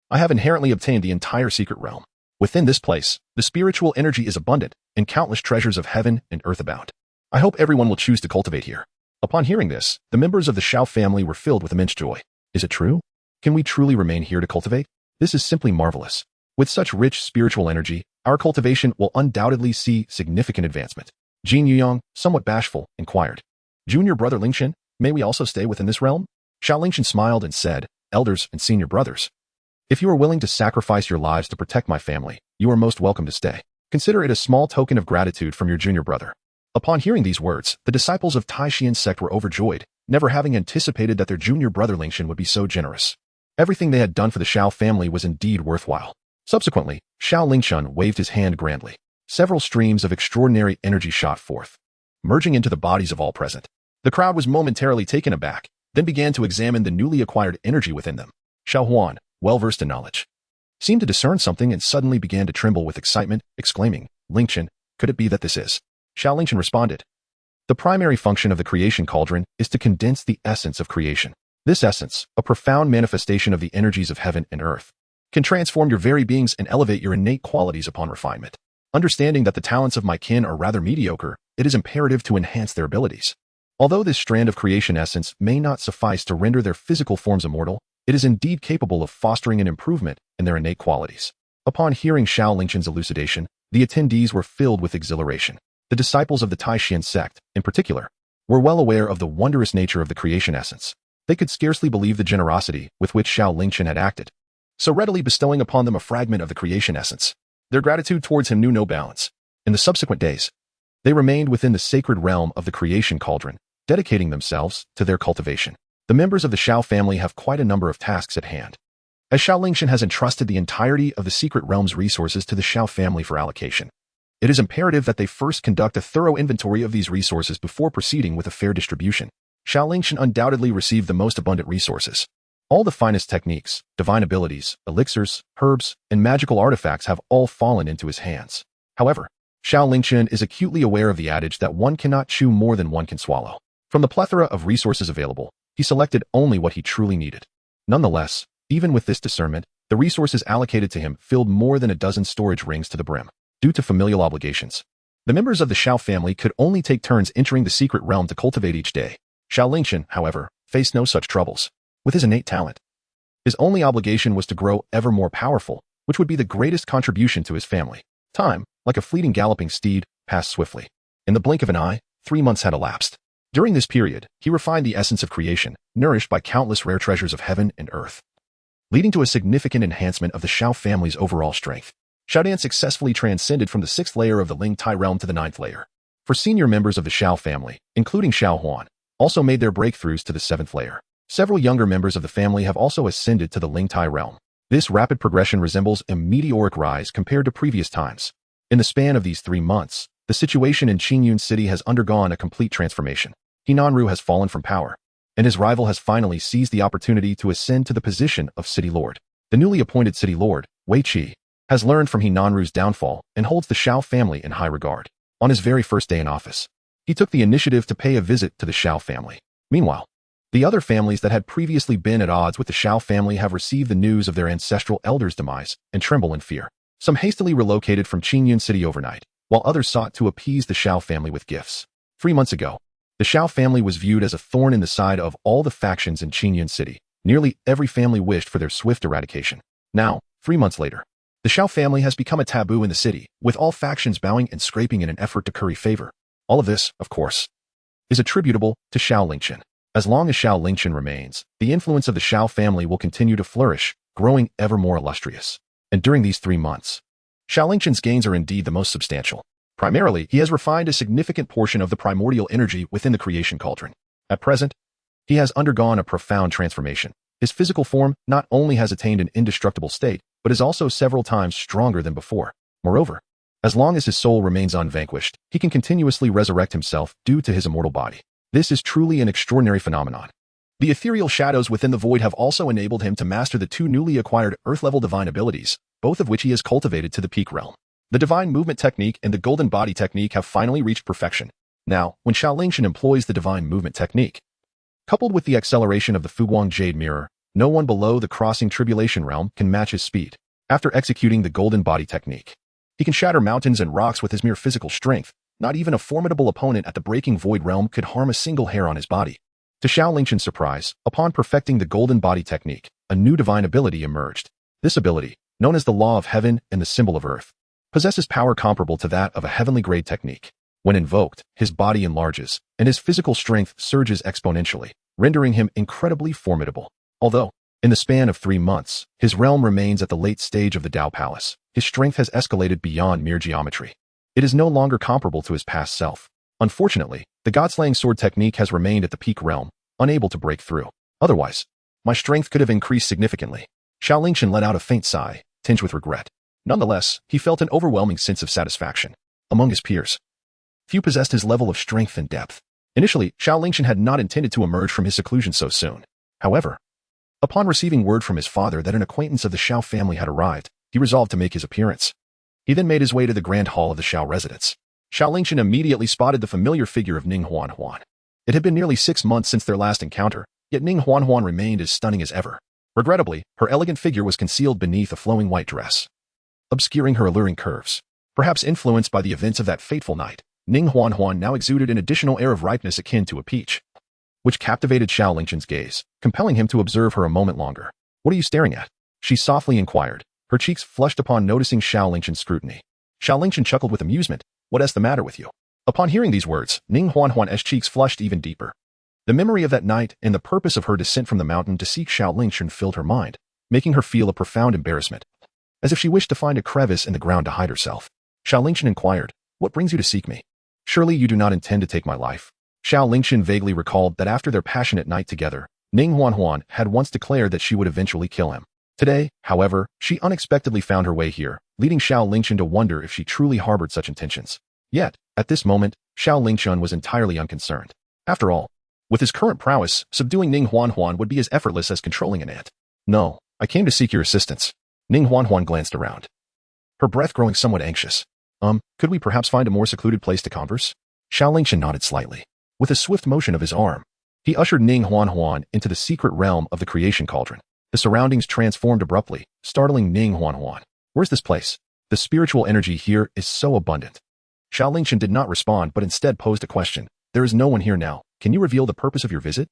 I have inherently obtained the entire secret realm. Within this place, the spiritual energy is abundant, and countless treasures of heaven and earth abound. I hope everyone will choose to cultivate here. Upon hearing this, the members of the Xiao family were filled with immense joy. Is it true? Can we truly remain here to cultivate? This is simply marvelous. With such rich spiritual energy, our cultivation will undoubtedly see significant advancement. Inyong, somewhat bashful, inquired. Junior brother Lingchen, may we also stay within this realm? Xiao Lingchen smiled and said, elders and senior brothers, if you are willing to sacrifice your lives to protect my family, you are most welcome to stay. Consider it a small token of gratitude from your junior brother. Upon hearing these words, the disciples of Taishian sect were overjoyed, never having anticipated that their junior brother Lingchen would be so generous. Everything they had done for the Xiao family was indeed worthwhile. Subsequently, Xiao Lingchen waved his hand grandly. Several streams of extraordinary energy shot forth, merging into the bodies of all present. The crowd was momentarily taken aback, then began to examine the newly acquired energy within them. Xuan, well-versed in knowledge, seemed to discern something and suddenly began to tremble with excitement, exclaiming, Lingchen, could it be that this is? Xiao Lingchen responded. The primary function of the creation cauldron is to condense the essence of creation. This essence, a profound manifestation of the energies of heaven and earth, can transform your very beings and elevate your innate qualities upon refinement. Understanding that the talents of my kin are rather mediocre, it is imperative to enhance their abilities. Although this strand of creation essence may not suffice to render their physical forms immortal, it is indeed capable of fostering an improvement in their innate qualities. Upon hearing Xiao Lingchen's elucidation, the attendees were filled with exhilaration. The disciples of the Taishian sect, in particular, were well aware of the wondrous nature of the creation essence. They could scarcely believe the generosity with which Xiao Lingchen had acted, so readily bestowing upon them a fragment of the creation essence. Their gratitude towards him knew no bounds. In the subsequent days, they remained within the sacred realm of the creation cauldron, dedicating themselves to their cultivation. The members of the Xiao family have quite a number of tasks at hand. As Xiao Lingchen has entrusted the entirety of the secret realm's resources to the Xiao family for allocation, it is imperative that they first conduct a thorough inventory of these resources before proceeding with a fair distribution. Xiao Lingchen undoubtedly received the most abundant resources. All the finest techniques, divine abilities, elixirs, herbs, and magical artifacts have all fallen into his hands. However, Xiao Lingchen is acutely aware of the adage that one cannot chew more than one can swallow. From the plethora of resources available, he selected only what he truly needed. Nonetheless, even with this discernment, the resources allocated to him filled more than a dozen storage rings to the brim. Due to familial obligations, the members of the Xiao family could only take turns entering the secret realm to cultivate each day. Xiao Lingchen, however, faced no such troubles. With his innate talent, his only obligation was to grow ever more powerful, which would be the greatest contribution to his family. Time, like a fleeting galloping steed, passed swiftly. In the blink of an eye, 3 months had elapsed. During this period, he refined the essence of creation, nourished by countless rare treasures of heaven and earth, leading to a significant enhancement of the Xiao family's overall strength. Showdown successfully transcended from the 6th layer of the Ling Tai realm to the 9th layer. For senior members of the Xiao family, including Xiao Huan, also made their breakthroughs to the 7th layer. Several younger members of the family have also ascended to the Ling Tai realm. This rapid progression resembles a meteoric rise compared to previous times. In the span of these 3 months, the situation in Qingyun city has undergone a complete transformation. Hinanru has fallen from power, and his rival has finally seized the opportunity to ascend to the position of city lord. The newly appointed city lord, Wei Qi, has learned from Hinanru's downfall and holds the Xiao family in high regard. On his very first day in office, he took the initiative to pay a visit to the Xiao family. Meanwhile, the other families that had previously been at odds with the Xiao family have received the news of their ancestral elder's demise and tremble in fear. Some hastily relocated from Qingyun city overnight, while others sought to appease the Xiao family with gifts. 3 months ago, the Xiao family was viewed as a thorn in the side of all the factions in Qingyun city. Nearly every family wished for their swift eradication. Now, 3 months later, the Xiao family has become a taboo in the city, with all factions bowing and scraping in an effort to curry favor. All of this, of course, is attributable to Xiao Lingchen. As long as Xiao Lingchen remains, the influence of the Xiao family will continue to flourish, growing ever more illustrious. And during these 3 months, Xiao Lingchen's gains are indeed the most substantial. Primarily, he has refined a significant portion of the primordial energy within the creation cauldron. At present, he has undergone a profound transformation. His physical form not only has attained an indestructible state, but is also several times stronger than before. Moreover, as long as his soul remains unvanquished, he can continuously resurrect himself due to his immortal body. This is truly an extraordinary phenomenon. The ethereal shadows within the void have also enabled him to master the 2 newly acquired earth-level divine abilities, both of which he has cultivated to the peak realm. The divine movement technique and the golden body technique have finally reached perfection. Now, when Xiao Lingchen employs the divine movement technique, coupled with the acceleration of the Fuguang Jade Mirror, No one below the crossing tribulation realm can match his speed. After executing the golden body technique, he can shatter mountains and rocks with his mere physical strength. Not even a formidable opponent at the breaking void realm could harm a single hair on his body. To Xiao Lingchen's surprise, upon perfecting the golden body technique, a new divine ability emerged. This ability, known as the law of heaven and the symbol of earth, possesses power comparable to that of a heavenly grade technique. When invoked, his body enlarges, and his physical strength surges exponentially, rendering him incredibly formidable. Although, in the span of 3 months, his realm remains at the late stage of the Tao Palace, his strength has escalated beyond mere geometry. It is no longer comparable to his past self. Unfortunately, the God-slaying sword technique has remained at the peak realm, unable to break through. Otherwise, my strength could have increased significantly. Xiao Lingchen let out a faint sigh, tinged with regret. Nonetheless, he felt an overwhelming sense of satisfaction. Among his peers, few possessed his level of strength and depth. Initially, Xiao Lingchen had not intended to emerge from his seclusion so soon. However, upon receiving word from his father that an acquaintance of the Xiao family had arrived, he resolved to make his appearance. He then made his way to the grand hall of the Xiao residence. Xiao Lingchen immediately spotted the familiar figure of Ning Huan. It had been nearly 6 months since their last encounter, yet Ning Huan remained as stunning as ever. Regrettably, her elegant figure was concealed beneath a flowing white dress, obscuring her alluring curves. Perhaps influenced by the events of that fateful night, Ning Huan now exuded an additional air of ripeness akin to a peach, which captivated Xiao Lingchen's gaze, compelling him to observe her a moment longer. "What are you staring at?" she softly inquired, her cheeks flushed upon noticing Xiao Lingchen's scrutiny. Xiao Lingchen chuckled with amusement. "What's the matter with you?" Upon hearing these words, Ning Huan's cheeks flushed even deeper. The memory of that night and the purpose of her descent from the mountain to seek Xiao Lingchen filled her mind, making her feel a profound embarrassment, as if she wished to find a crevice in the ground to hide herself. Xiao Lingchen inquired, "What brings you to seek me? Surely you do not intend to take my life?" Xiao Lingchen vaguely recalled that after their passionate night together, Ning Huan had once declared that she would eventually kill him. Today, however, she unexpectedly found her way here, leading Xiao Lingchen to wonder if she truly harbored such intentions. Yet, at this moment, Xiao Lingchen was entirely unconcerned. After all, with his current prowess, subduing Ning Huan would be as effortless as controlling an ant. "No, I came to seek your assistance." Ning Huan glanced around, her breath growing somewhat anxious. Could we perhaps find a more secluded place to converse?" Xiao Lingchen nodded slightly. With a swift motion of his arm, he ushered Ning Huan into the secret realm of the creation cauldron. The surroundings transformed abruptly, startling Ning Huan. "Where's this place? The spiritual energy here is so abundant." Xiao Lingchen did not respond but instead posed a question. "There is no one here now. Can you reveal the purpose of your visit?"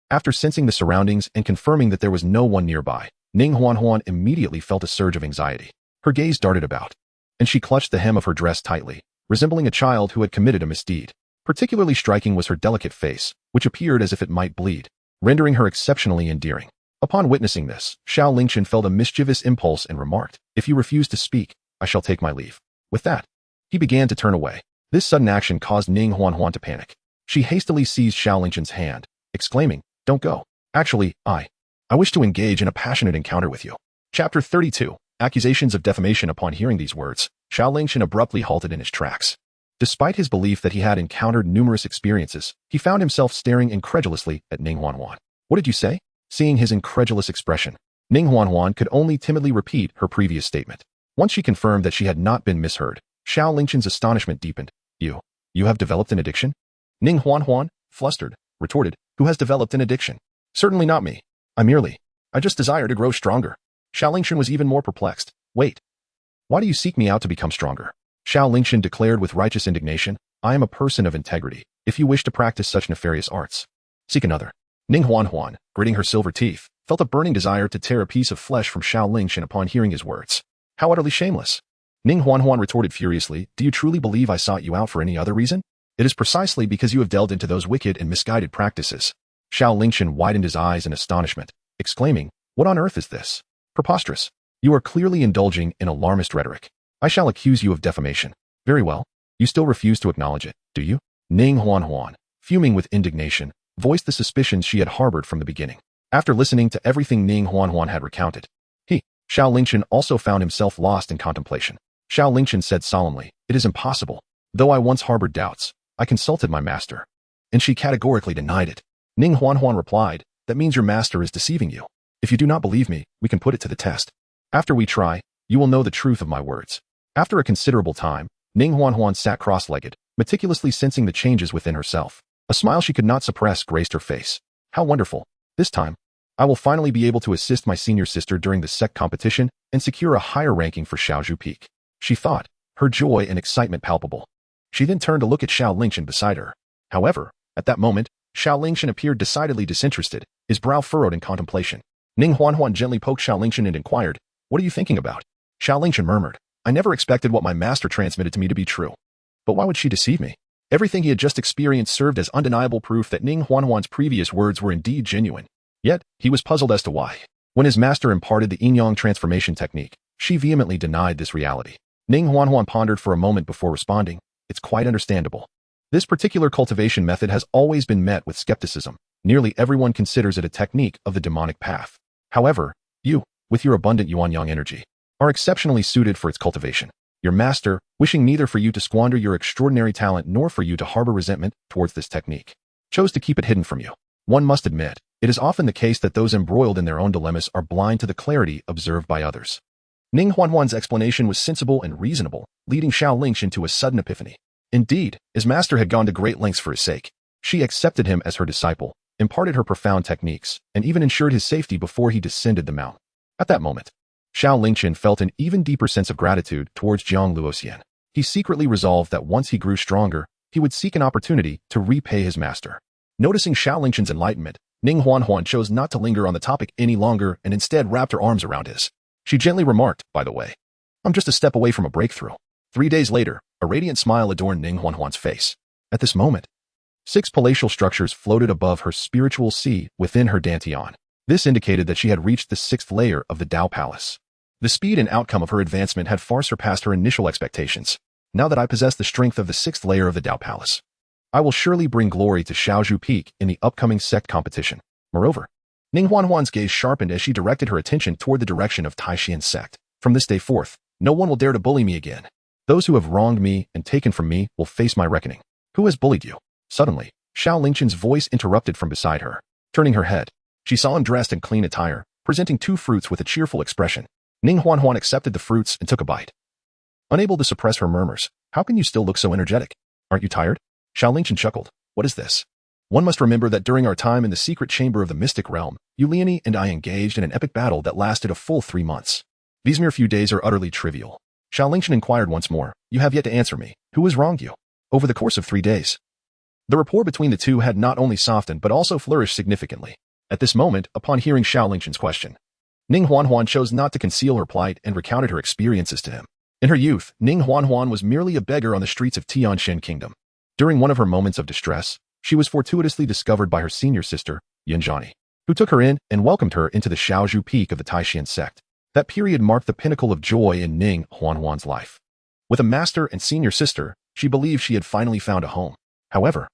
After sensing the surroundings and confirming that there was no one nearby, Ning Huan immediately felt a surge of anxiety. Her gaze darted about, and she clutched the hem of her dress tightly, resembling a child who had committed a misdeed. Particularly striking was her delicate face, which appeared as if it might bleed, rendering her exceptionally endearing. Upon witnessing this, Xiao Lingchen felt a mischievous impulse and remarked, "If you refuse to speak, I shall take my leave." With that, he began to turn away. This sudden action caused Ning Huan to panic. She hastily seized Xiao Lingchen's hand, exclaiming, "Don't go. Actually, I wish to engage in a passionate encounter with you." Chapter 32. Accusations of defamation. Upon hearing these words, Xiao Lingchen abruptly halted in his tracks. Despite his belief that he had encountered numerous experiences, he found himself staring incredulously at Ning Huan. "What did you say?" Seeing his incredulous expression, Ning Huan could only timidly repeat her previous statement. Once she confirmed that she had not been misheard, Xiao Lingchen's astonishment deepened. You have developed an addiction?" Ning Huan, flustered, retorted, "Who has developed an addiction? Certainly not me. I just desire to grow stronger." Xiao Lingchen was even more perplexed. "Wait. Why do you seek me out to become stronger?" Xiao Lingchen declared with righteous indignation, "I am a person of integrity. If you wish to practice such nefarious arts, seek another." Ning Huan, gritting her silver teeth, felt a burning desire to tear a piece of flesh from Xiao Lingchen upon hearing his words. How utterly shameless. Ning Huan retorted furiously, "Do you truly believe I sought you out for any other reason? It is precisely because you have delved into those wicked and misguided practices." Xiao Lingchen widened his eyes in astonishment, exclaiming, "What on earth is this? Preposterous. You are clearly indulging in alarmist rhetoric. I shall accuse you of defamation." "Very well. You still refuse to acknowledge it, do you?" Ning Huan, fuming with indignation, voiced the suspicions she had harbored from the beginning. After listening to everything Ning Huan had recounted, Xiao Lingchen also found himself lost in contemplation. Xiao Lingchen said solemnly, "It is impossible. Though I once harbored doubts, I consulted my master, and she categorically denied it." Ning Huan replied, "That means your master is deceiving you. If you do not believe me, we can put it to the test. After we try, you will know the truth of my words." After a considerable time, Ning Huan sat cross-legged, meticulously sensing the changes within herself. A smile she could not suppress graced her face. How wonderful. This time, I will finally be able to assist my senior sister during the Sect competition and secure a higher ranking for Xiaozhu Peak, she thought, her joy and excitement palpable. She then turned to look at Xiao Lingchen beside her. However, at that moment, Xiao Lingchen appeared decidedly disinterested, his brow furrowed in contemplation. Ning Huanhuan gently poked Xiao Lingchen and inquired, "What are you thinking about?" Xiao Lingchen murmured, "I never expected what my master transmitted to me to be true. But why would she deceive me?" Everything he had just experienced served as undeniable proof that Ning Huanhuan's previous words were indeed genuine. Yet, he was puzzled as to why. When his master imparted the Yin-Yang Transformation Technique, she vehemently denied this reality. Ning Huanhuan pondered for a moment before responding, "It's quite understandable. This particular cultivation method has always been met with skepticism. Nearly everyone considers it a technique of the demonic path. However, you, with your abundant Yuan-Yang energy, are exceptionally suited for its cultivation. Your master, wishing neither for you to squander your extraordinary talent nor for you to harbor resentment towards this technique, chose to keep it hidden from you. One must admit, it is often the case that those embroiled in their own dilemmas are blind to the clarity observed by others." Ning Huanhuan's explanation was sensible and reasonable, leading Xiao Lingchen to a sudden epiphany. Indeed, his master had gone to great lengths for his sake. She accepted him as her disciple, imparted her profound techniques, and even ensured his safety before he descended the mountain. At that moment, Xiao Lingchen felt an even deeper sense of gratitude towards Jiang Luoxian. He secretly resolved that once he grew stronger, he would seek an opportunity to repay his master. Noticing Xiao Lingchen's enlightenment, Ning Huanhuan chose not to linger on the topic any longer and instead wrapped her arms around his. She gently remarked, "By the way, I'm just a step away from a breakthrough." 3 days later, a radiant smile adorned Ning Huanhuan's face. At this moment, 6 palatial structures floated above her spiritual sea within her dantian. This indicated that she had reached the 6th layer of the Tao Palace. The speed and outcome of her advancement had far surpassed her initial expectations. Now that I possess the strength of the 6th layer of the Tao Palace, I will surely bring glory to Xiaozhu Peak in the upcoming Sect competition. Moreover, Ning Huanhuan's gaze sharpened as she directed her attention toward the direction of Taishian's sect. "From this day forth, no one will dare to bully me again. Those who have wronged me and taken from me will face my reckoning." "Who has bullied you?" Suddenly, Xiao Lingchen's voice interrupted from beside her. Turning her head, she saw him dressed in clean attire, presenting 2 fruits with a cheerful expression. Ning Huanhuan accepted the fruits and took a bite. Unable to suppress her murmurs, "How can you still look so energetic? Aren't you tired?" Xiao Lingchen chuckled. "What is this?" "One must remember that during our time in the secret chamber of the mystic realm, Yuani and I engaged in an epic battle that lasted a full 3 months. These mere few days are utterly trivial." Xiao Lingchen inquired once more, "You have yet to answer me. Who has wronged you?" "Over the course of 3 days." The rapport between the two had not only softened but also flourished significantly. At this moment, upon hearing Xiao Lingchen's question, Ning Huanhuan chose not to conceal her plight and recounted her experiences to him. In her youth, Ning Huanhuan was merely a beggar on the streets of Tianshan Kingdom. During one of her moments of distress, she was fortuitously discovered by her senior sister, Yanjani, who took her in and welcomed her into the Xiaozhu Peak of the Taishian sect. That period marked the pinnacle of joy in Ning Huanhuan's life. With a master and senior sister, she believed she had finally found a home. However,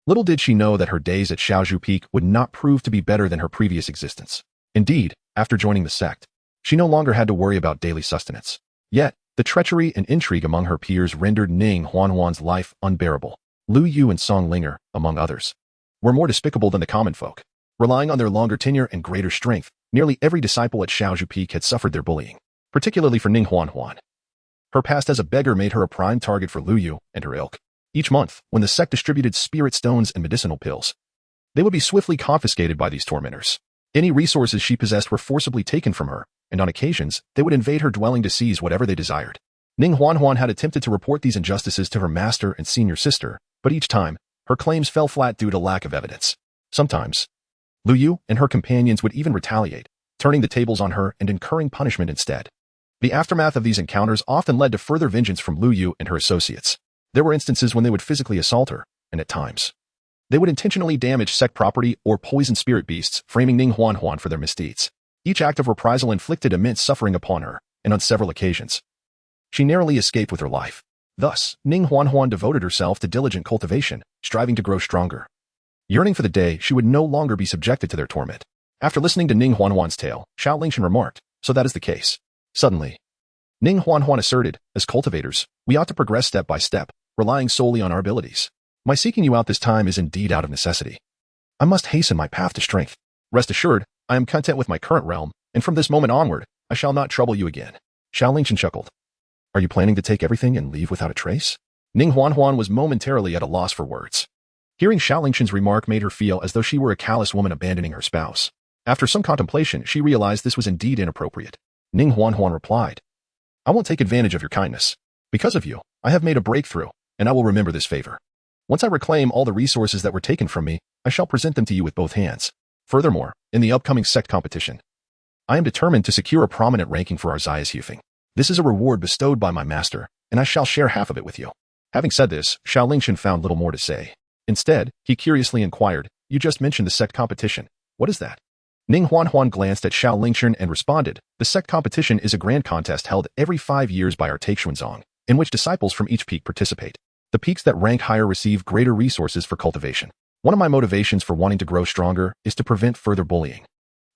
little did she know that her days at Xiaozhu Peak would not prove to be better than her previous existence. Indeed, after joining the sect, she no longer had to worry about daily sustenance. Yet, the treachery and intrigue among her peers rendered Ning Huanhuan's life unbearable. Lu Yu and Song Linger, among others, were more despicable than the common folk. Relying on their longer tenure and greater strength, nearly every disciple at Xiaozhu Peak had suffered their bullying, particularly for Ning Huanhuan. Her past as a beggar made her a prime target for Lu Yu and her ilk. Each month, when the sect distributed spirit stones and medicinal pills, they would be swiftly confiscated by these tormentors. Any resources she possessed were forcibly taken from her, and on occasions, they would invade her dwelling to seize whatever they desired. Ning Huanhuan had attempted to report these injustices to her master and senior sister, but each time, her claims fell flat due to lack of evidence. Sometimes, Lu Yu and her companions would even retaliate, turning the tables on her and incurring punishment instead. The aftermath of these encounters often led to further vengeance from Lu Yu and her associates. There were instances when they would physically assault her, and at times, they would intentionally damage sect property or poison spirit beasts, framing Ning Huanhuan for their misdeeds. Each act of reprisal inflicted immense suffering upon her, and on several occasions, she narrowly escaped with her life. Thus, Ning Huanhuan devoted herself to diligent cultivation, striving to grow stronger. Yearning for the day she would no longer be subjected to their torment. After listening to Ning Huanhuan's tale, Xiao Lingchen remarked, "So that is the case." Suddenly, Ning Huanhuan asserted, "As cultivators, we ought to progress step by step, relying solely on our abilities. My seeking you out this time is indeed out of necessity. I must hasten my path to strength. Rest assured, I am content with my current realm, and from this moment onward, I shall not trouble you again." Xiao Lingchen chuckled. "Are you planning to take everything and leave without a trace?" Ning Huanhuan was momentarily at a loss for words. Hearing Xiao Lingchen's remark made her feel as though she were a callous woman abandoning her spouse. After some contemplation, she realized this was indeed inappropriate. Ning Huan replied, I won't take advantage of your kindness. Because of you, I have made a breakthrough, and I will remember this favor. Once I reclaim all the resources that were taken from me, I shall present them to you with both hands. Furthermore, in the upcoming sect competition, I am determined to secure a prominent ranking for our Xiao. This is a reward bestowed by my master, and I shall share half of it with you. Having said this, Xiao Lingchen found little more to say. Instead, he curiously inquired, You just mentioned the sect competition. What is that? Ning Huan glanced at Xiao Lingchen and responded, The sect competition is a grand contest held every 5 years by our Xuan, in which disciples from each peak participate. The peaks that rank higher receive greater resources for cultivation. One of my motivations for wanting to grow stronger is to prevent further bullying.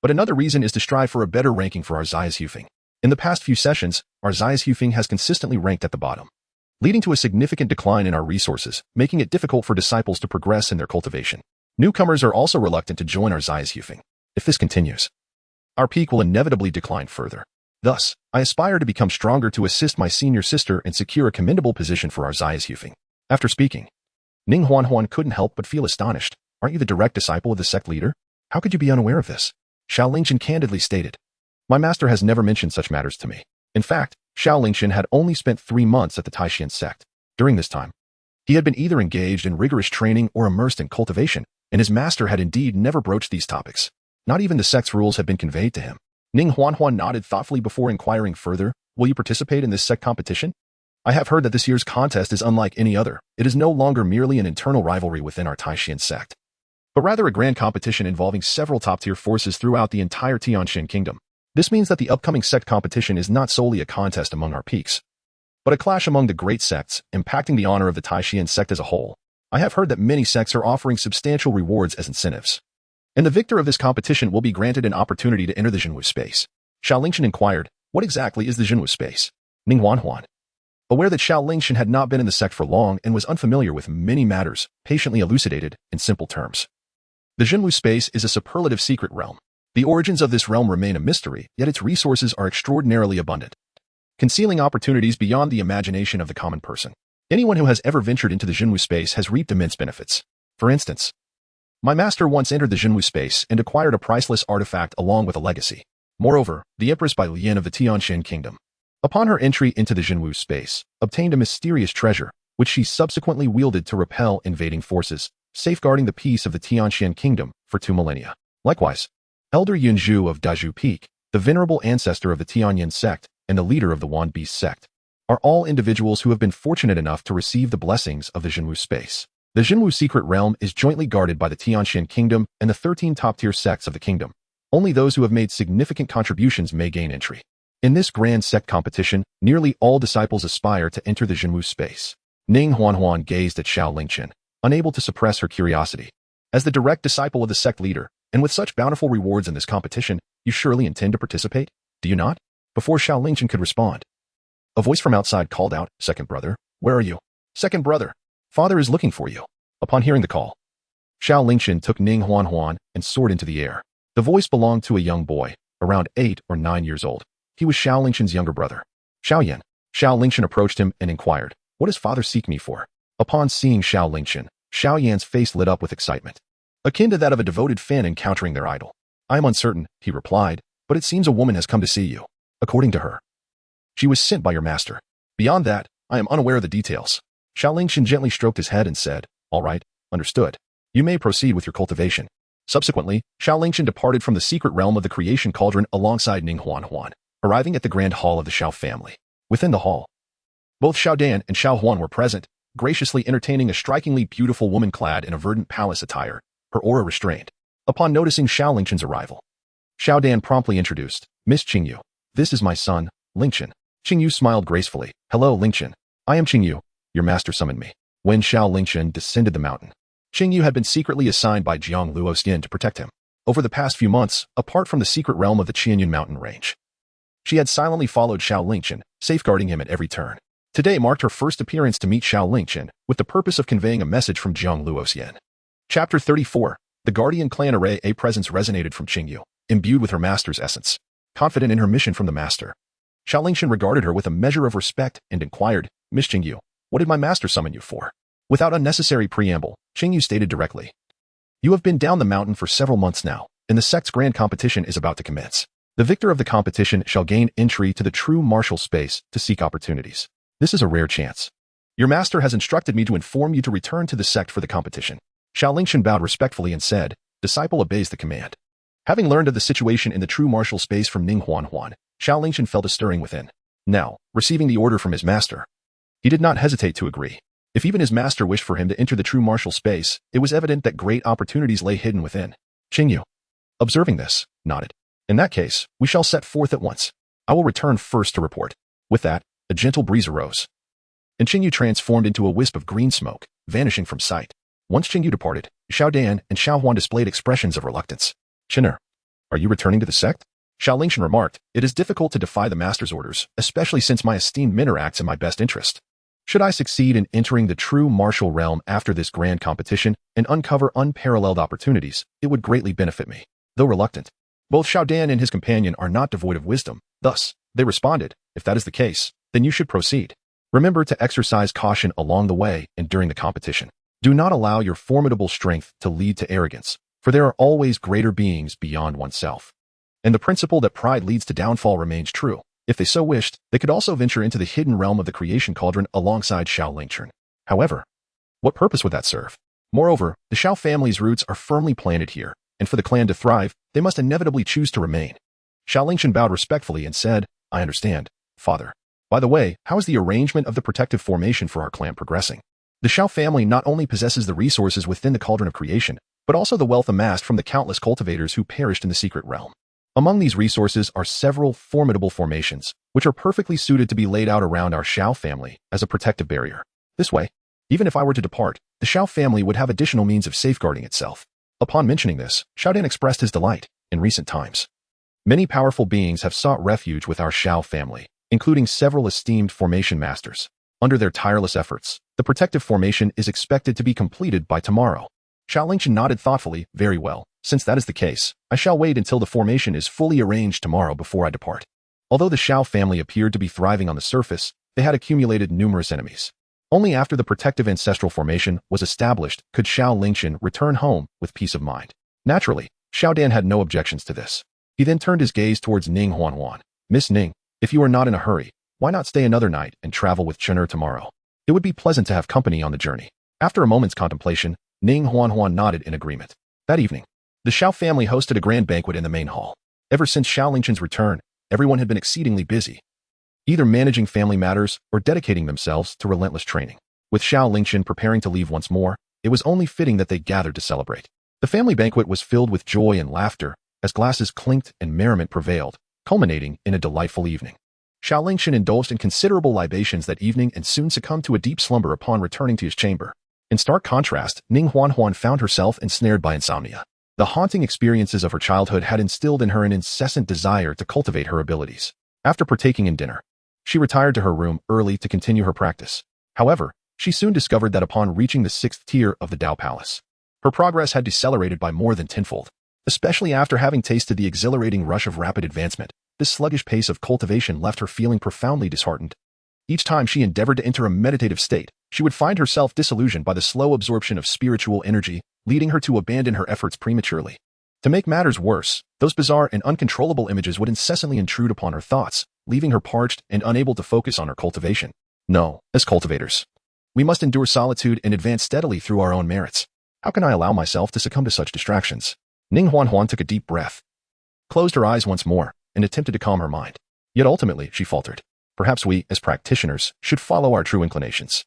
But another reason is to strive for a better ranking for our Xiao. In the past few sessions, our Xiao has consistently ranked at the bottom, leading to a significant decline in our resources, making it difficult for disciples to progress in their cultivation. Newcomers are also reluctant to join our Xiao. If this continues, our peak will inevitably decline further. Thus, I aspire to become stronger to assist my senior sister and secure a commendable position for our Xiao. After speaking, Ning Huan couldn't help but feel astonished. Aren't you the direct disciple of the sect leader? How could you be unaware of this? Xiao Lingchen candidly stated, My master has never mentioned such matters to me. In fact, Xiao Lingchen had only spent 3 months at the Tian sect. During this time, he had been either engaged in rigorous training or immersed in cultivation, and his master had indeed never broached these topics. Not even the sect's rules had been conveyed to him. Ning Huan nodded thoughtfully before inquiring further, Will you participate in this sect competition? I have heard that this year's contest is unlike any other. It is no longer merely an internal rivalry within our Tian sect, but rather a grand competition involving several top-tier forces throughout the entire Tianxian kingdom. This means that the upcoming sect competition is not solely a contest among our peaks, but a clash among the great sects, impacting the honor of the Tian sect as a whole. I have heard that many sects are offering substantial rewards as incentives, and the victor of this competition will be granted an opportunity to enter the Jinwu space. Xiao Lingchen inquired, What exactly is the Jinwu space? Ning Huan, aware that Xiao Lingchen had not been in the sect for long and was unfamiliar with many matters, patiently elucidated in simple terms. The Jinwu space is a superlative secret realm. The origins of this realm remain a mystery, yet its resources are extraordinarily abundant, concealing opportunities beyond the imagination of the common person. Anyone who has ever ventured into the Jinwu space has reaped immense benefits. For instance, my master once entered the Jinwu space and acquired a priceless artifact along with a legacy. Moreover, the Empress Bai Lian of the Tianxian kingdom, upon her entry into the Jinwu space, obtained a mysterious treasure, which she subsequently wielded to repel invading forces, safeguarding the peace of the Tianxian kingdom for 2 millennia. Likewise, Elder Yunzhu of Dazhu Peak, the venerable ancestor of the Tianyin sect and the leader of the Wan Beast sect, are all individuals who have been fortunate enough to receive the blessings of the Jinwu space. The Jinwu secret realm is jointly guarded by the Tianxian kingdom and the 13 top-tier sects of the kingdom. Only those who have made significant contributions may gain entry. In this grand sect competition, nearly all disciples aspire to enter the Jinwu space. Ning Huan gazed at Xiao Lingchen, unable to suppress her curiosity. As the direct disciple of the sect leader, and with such bountiful rewards in this competition, you surely intend to participate, do you not? Before Xiao Lingchen could respond, a voice from outside called out, Second brother, where are you? Second brother, Father is looking for you. Upon hearing the call, Xiao Lingchen took Ning Huan and soared into the air. The voice belonged to a young boy, around 8 or 9 years old. He was Xiao Lingchen's younger brother, Xiaoyan. Xiao Lingchen approached him and inquired, What does father seek me for? Upon seeing Xiao Lingchen, Xiaoyan's face lit up with excitement, akin to that of a devoted fan encountering their idol. I am uncertain, he replied, but it seems a woman has come to see you. According to her, she was sent by your master. Beyond that, I am unaware of the details. Xiao Lingchen gently stroked his head and said, All right, understood. You may proceed with your cultivation. Subsequently, Xiao Lingchen departed from the secret realm of the creation cauldron alongside Ning Huan, arriving at the grand hall of the Xiao family. Within the hall, both Showdown and Xuan were present, graciously entertaining a strikingly beautiful woman clad in a verdant palace attire, her aura restrained. Upon noticing Xiao Lingchen's arrival, Showdown promptly introduced, Miss Qingyu. This is my son, Lingchen. Qingyu smiled gracefully. Hello, Lingchen. I am Qingyu. Your master summoned me. When Xiao Lingchen descended the mountain, Qingyu had been secretly assigned by Jiang Luoxian to protect him. Over the past few months, apart from the secret realm of the Qingyun mountain range, she had silently followed Xiao Lingchen, safeguarding him at every turn. Today marked her first appearance to meet Xiao Lingchen, with the purpose of conveying a message from Jiang Luoxian. Chapter 34. The Guardian Clan Array A presence resonated from Qingyu, imbued with her master's essence. Confident in her mission from the master, Xiao Lingchen regarded her with a measure of respect and inquired, Miss Qingyu, what did my master summon you for? Without unnecessary preamble, Qingyu stated directly, You have been down the mountain for several months now. and the sect's grand competition is about to commence. The victor of the competition shall gain entry to the true martial space to seek opportunities. This is a rare chance. Your master has instructed me to inform you to return to the sect for the competition. Xiao Lingchen bowed respectfully and said, disciple obeys the command. Having learned of the situation in the true martial space from Ning Huanhuan, Xiao Lingchen felt a stirring within. Now, receiving the order from his master, he did not hesitate to agree. If even his master wished for him to enter the true martial space, it was evident that great opportunities lay hidden within. Qingyun, observing this, nodded. In that case, we shall set forth at once. I will return first to report. With that, a gentle breeze arose, and Qingyun transformed into a wisp of green smoke, vanishing from sight. Once Qingyun departed, Showdown and Xiaohuan displayed expressions of reluctance. Qin'er, are you returning to the sect? Xiao Lingchen remarked, it is difficult to defy the master's orders, especially since my esteemed mentor acts in my best interest. Should I succeed in entering the true martial realm after this grand competition and uncover unparalleled opportunities, it would greatly benefit me. Though reluctant, both Showdown and his companion are not devoid of wisdom. Thus, they responded, if that is the case, then you should proceed. Remember to exercise caution along the way and during the competition. Do not allow your formidable strength to lead to arrogance, for there are always greater beings beyond oneself. And the principle that pride leads to downfall remains true. If they so wished, they could also venture into the hidden realm of the creation cauldron alongside Xiao Lingchen. However, what purpose would that serve? Moreover, the Xiao family's roots are firmly planted here, and for the clan to thrive, they must inevitably choose to remain. Xiao Lingchen bowed respectfully and said, I understand, father. By the way, how is the arrangement of the protective formation for our clan progressing? The Xiao family not only possesses the resources within the cauldron of creation, but also the wealth amassed from the countless cultivators who perished in the secret realm. Among these resources are several formidable formations, which are perfectly suited to be laid out around our Xiao family as a protective barrier. This way, even if I were to depart, the Xiao family would have additional means of safeguarding itself. Upon mentioning this, Showdown expressed his delight. In recent times, many powerful beings have sought refuge with our Xiao family, including several esteemed formation masters. Under their tireless efforts, the protective formation is expected to be completed by tomorrow. Xiao Lingchen nodded thoughtfully, very well. Since that is the case, I shall wait until the formation is fully arranged tomorrow before I depart. Although the Xiao family appeared to be thriving on the surface, they had accumulated numerous enemies. Only after the protective ancestral formation was established could Xiao Lingchen return home with peace of mind. Naturally, Showdown had no objections to this. He then turned his gaze towards Ning Huanhuan. Miss Ning, if you are not in a hurry, why not stay another night and travel with Qin'er tomorrow? It would be pleasant to have company on the journey. After a moment's contemplation, Ning Huanhuan nodded in agreement. That evening, the Xiao family hosted a grand banquet in the main hall. Ever since Xiao Lingchen's return, everyone had been exceedingly busy, either managing family matters or dedicating themselves to relentless training. With Xiao Lingchen preparing to leave once more, it was only fitting that they gathered to celebrate. The family banquet was filled with joy and laughter as glasses clinked and merriment prevailed, culminating in a delightful evening. Xiao Lingchen indulged in considerable libations that evening and soon succumbed to a deep slumber upon returning to his chamber. In stark contrast, Ning Huanhuan found herself ensnared by insomnia. The haunting experiences of her childhood had instilled in her an incessant desire to cultivate her abilities. After partaking in dinner, she retired to her room early to continue her practice. However, she soon discovered that upon reaching the 6th tier of the Dao Palace, her progress had decelerated by more than tenfold. Especially after having tasted the exhilarating rush of rapid advancement, this sluggish pace of cultivation left her feeling profoundly disheartened. Each time she endeavored to enter a meditative state, she would find herself disillusioned by the slow absorption of spiritual energy, leading her to abandon her efforts prematurely. To make matters worse, those bizarre and uncontrollable images would incessantly intrude upon her thoughts, leaving her parched and unable to focus on her cultivation. No, as cultivators, we must endure solitude and advance steadily through our own merits. How can I allow myself to succumb to such distractions? Ning Huanhuan took a deep breath, closed her eyes once more, and attempted to calm her mind. Yet ultimately, she faltered. Perhaps we, as practitioners, should follow our true inclinations.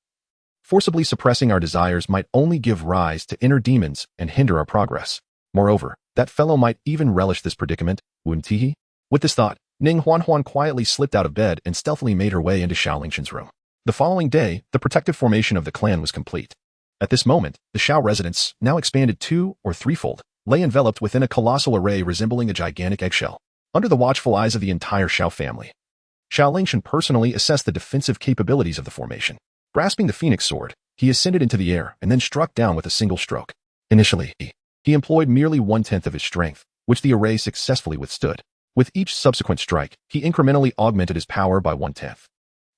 Forcibly suppressing our desires might only give rise to inner demons and hinder our progress. Moreover, that fellow might even relish this predicament, wouldn't he? With this thought, Ning Huanhuan quietly slipped out of bed and stealthily made her way into Xiao Lingchen's room. The following day, the protective formation of the clan was complete. At this moment, the Xiao residence, now expanded 2- or 3-fold, lay enveloped within a colossal array resembling a gigantic eggshell. Under the watchful eyes of the entire Xiao family, Xiao Lingchen personally assessed the defensive capabilities of the formation. Grasping the phoenix sword, he ascended into the air and then struck down with a single stroke. Initially, he employed merely 1/10 of his strength, which the array successfully withstood. With each subsequent strike, he incrementally augmented his power by 1/10.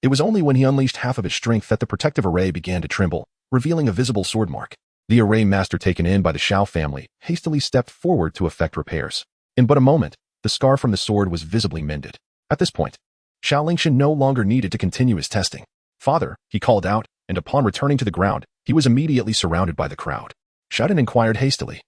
It was only when he unleashed half of his strength that the protective array began to tremble, revealing a visible sword mark. The array master taken in by the Xiao family hastily stepped forward to effect repairs. In but a moment, the scar from the sword was visibly mended. At this point, Xiao Lingchen no longer needed to continue his testing. "Father," he called out, and upon returning to the ground, he was immediately surrounded by the crowd. Showdown inquired hastily,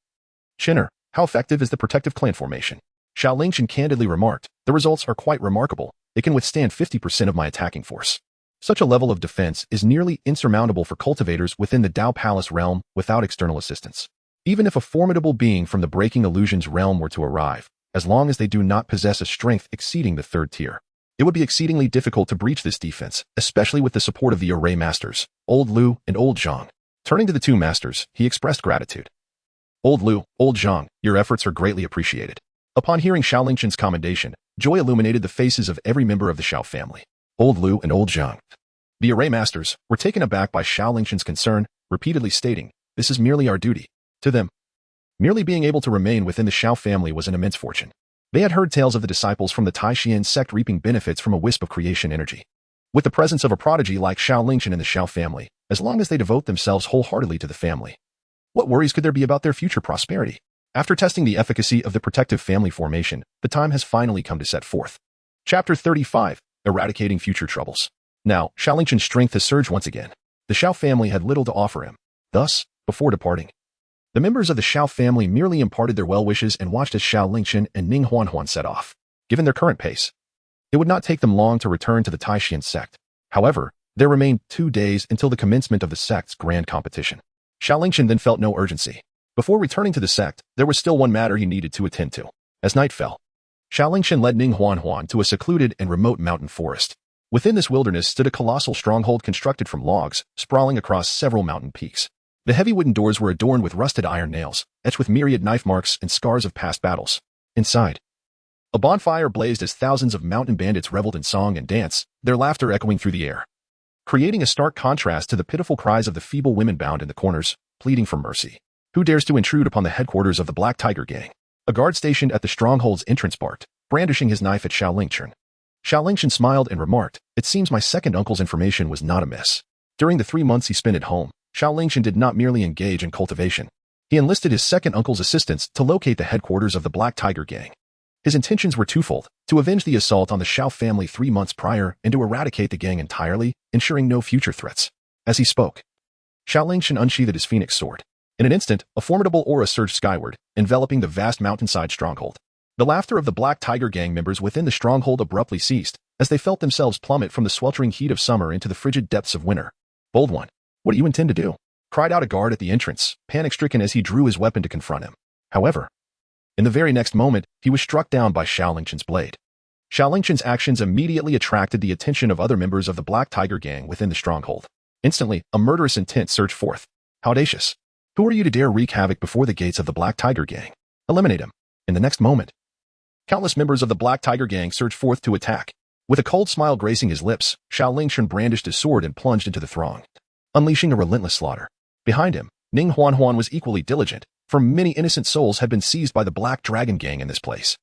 "Chinner, how effective is the protective clan formation?" Xiao Lingchen candidly remarked, "The results are quite remarkable. It can withstand 50% of my attacking force. Such a level of defense is nearly insurmountable for cultivators within the Dao Palace realm without external assistance. Even if a formidable being from the Breaking Illusions realm were to arrive, as long as they do not possess a strength exceeding the 3rd tier, it would be exceedingly difficult to breach this defense, especially with the support of the array masters, Old Lu and Old Jiang." Turning to the two masters, he expressed gratitude. "Old Lu, Old Jiang, your efforts are greatly appreciated." Upon hearing Xiao Lingchen's commendation, joy illuminated the faces of every member of the Xiao family. Old Lu and Old Jiang, the array masters, were taken aback by Xiao Lingchen's concern, repeatedly stating, "This is merely our duty." To them, merely being able to remain within the Xiao family was an immense fortune. They had heard tales of the disciples from the Taishian sect reaping benefits from a wisp of creation energy. With the presence of a prodigy like Xiao Lingchen in the Xiao family, as long as they devote themselves wholeheartedly to the family, what worries could there be about their future prosperity? After testing the efficacy of the protective family formation, the time has finally come to set forth. Chapter 35, Eradicating Future Troubles. Now, Xiao Lingchen's strength has surged once again. The Xiao family had little to offer him. Thus, before departing, the members of the Xiao family merely imparted their well wishes and watched as Xiao Lingchen and Ning Huanhuan set off. Given their current pace, it would not take them long to return to the Taishian sect. However, there remained 2 days until the commencement of the sect's grand competition. Xiao Lingchen then felt no urgency. Before returning to the sect, there was still one matter he needed to attend to. As night fell, Xiao Lingchen led Ning Huanhuan to a secluded and remote mountain forest. Within this wilderness stood a colossal stronghold constructed from logs, sprawling across several mountain peaks. The heavy wooden doors were adorned with rusted iron nails, etched with myriad knife marks and scars of past battles. Inside, a bonfire blazed as thousands of mountain bandits reveled in song and dance, their laughter echoing through the air, creating a stark contrast to the pitiful cries of the feeble women bound in the corners, pleading for mercy. Who dares to intrude upon the headquarters of the Black Tiger Gang? A guard stationed at the stronghold's entrance barked, brandishing his knife at Xiao Lingchen. Xiao Lingchen smiled and remarked, "It seems my second uncle's information was not amiss." During the 3 months he spent at home, Xiao Lingchen did not merely engage in cultivation. He enlisted his second uncle's assistance to locate the headquarters of the Black Tiger Gang. His intentions were twofold: to avenge the assault on the Xiao family 3 months prior and to eradicate the gang entirely, ensuring no future threats. As he spoke, Xiao Lingchen unsheathed his phoenix sword. In an instant, a formidable aura surged skyward, enveloping the vast mountainside stronghold. The laughter of the Black Tiger Gang members within the stronghold abruptly ceased, as they felt themselves plummet from the sweltering heat of summer into the frigid depths of winter. "Bold one, what do you intend to do?" cried out a guard at the entrance, panic-stricken as he drew his weapon to confront him. However, in the very next moment, he was struck down by Xiao Lingchen's blade. Xiao Lingchen's actions immediately attracted the attention of other members of the Black Tiger Gang within the stronghold. Instantly, a murderous intent surged forth. "How audacious! Who are you to dare wreak havoc before the gates of the Black Tiger Gang? Eliminate him." In the next moment, countless members of the Black Tiger Gang surged forth to attack. With a cold smile gracing his lips, Xiao Lingchen brandished his sword and plunged into the throng, unleashing a relentless slaughter. Behind him, Ning Huanhuan was equally diligent, for many innocent souls had been seized by the Black Dragon Gang in this place.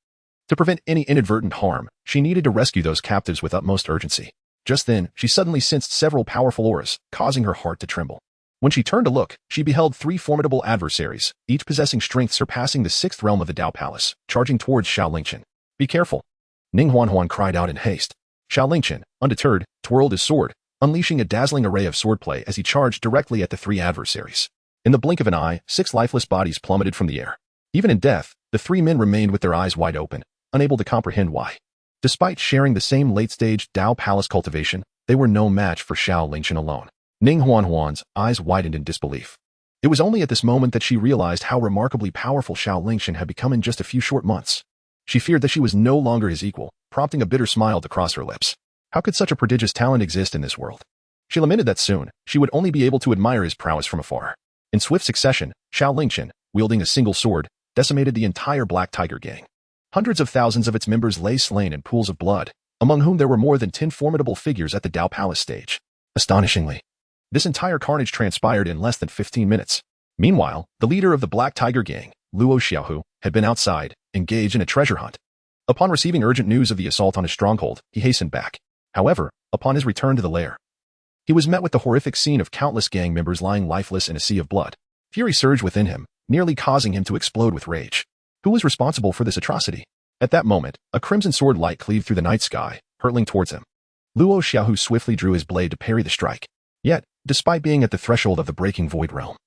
To prevent any inadvertent harm, she needed to rescue those captives with utmost urgency. Just then, she suddenly sensed several powerful auras, causing her heart to tremble. When she turned to look, she beheld 3 formidable adversaries, each possessing strength surpassing the 6th realm of the Dao Palace, charging towards Xiao Lingchen. "Be careful!" Ning Huanhuan cried out in haste. Xiao Lingchen, undeterred, twirled his sword, unleashing a dazzling array of swordplay as he charged directly at the 3 adversaries. In the blink of an eye, 6 lifeless bodies plummeted from the air. Even in death, the 3 men remained with their eyes wide open, unable to comprehend why. Despite sharing the same late-stage Dao Palace cultivation, they were no match for Xiao Lingchen alone. Ning Huanhuan's eyes widened in disbelief. It was only at this moment that she realized how remarkably powerful Xiao Lingchen had become in just a few short months. She feared that she was no longer his equal, prompting a bitter smile to cross her lips. How could such a prodigious talent exist in this world? She lamented that soon, she would only be able to admire his prowess from afar. In swift succession, Xiao Lingchen, wielding a single sword, decimated the entire Black Tiger Gang. Hundreds of thousands of its members lay slain in pools of blood, among whom there were more than 10 formidable figures at the Dao Palace stage. Astonishingly, this entire carnage transpired in less than 15 minutes. Meanwhile, the leader of the Black Tiger Gang, Luoxian, had been outside, engaged in a treasure hunt. Upon receiving urgent news of the assault on his stronghold, he hastened back. However, upon his return to the lair, he was met with the horrific scene of countless gang members lying lifeless in a sea of blood. Fury surged within him, nearly causing him to explode with rage. Who was responsible for this atrocity? At that moment, a crimson sword light cleaved through the night sky, hurtling towards him. Luo Xiaohu swiftly drew his blade to parry the strike. Yet, despite being at the threshold of the breaking void realm,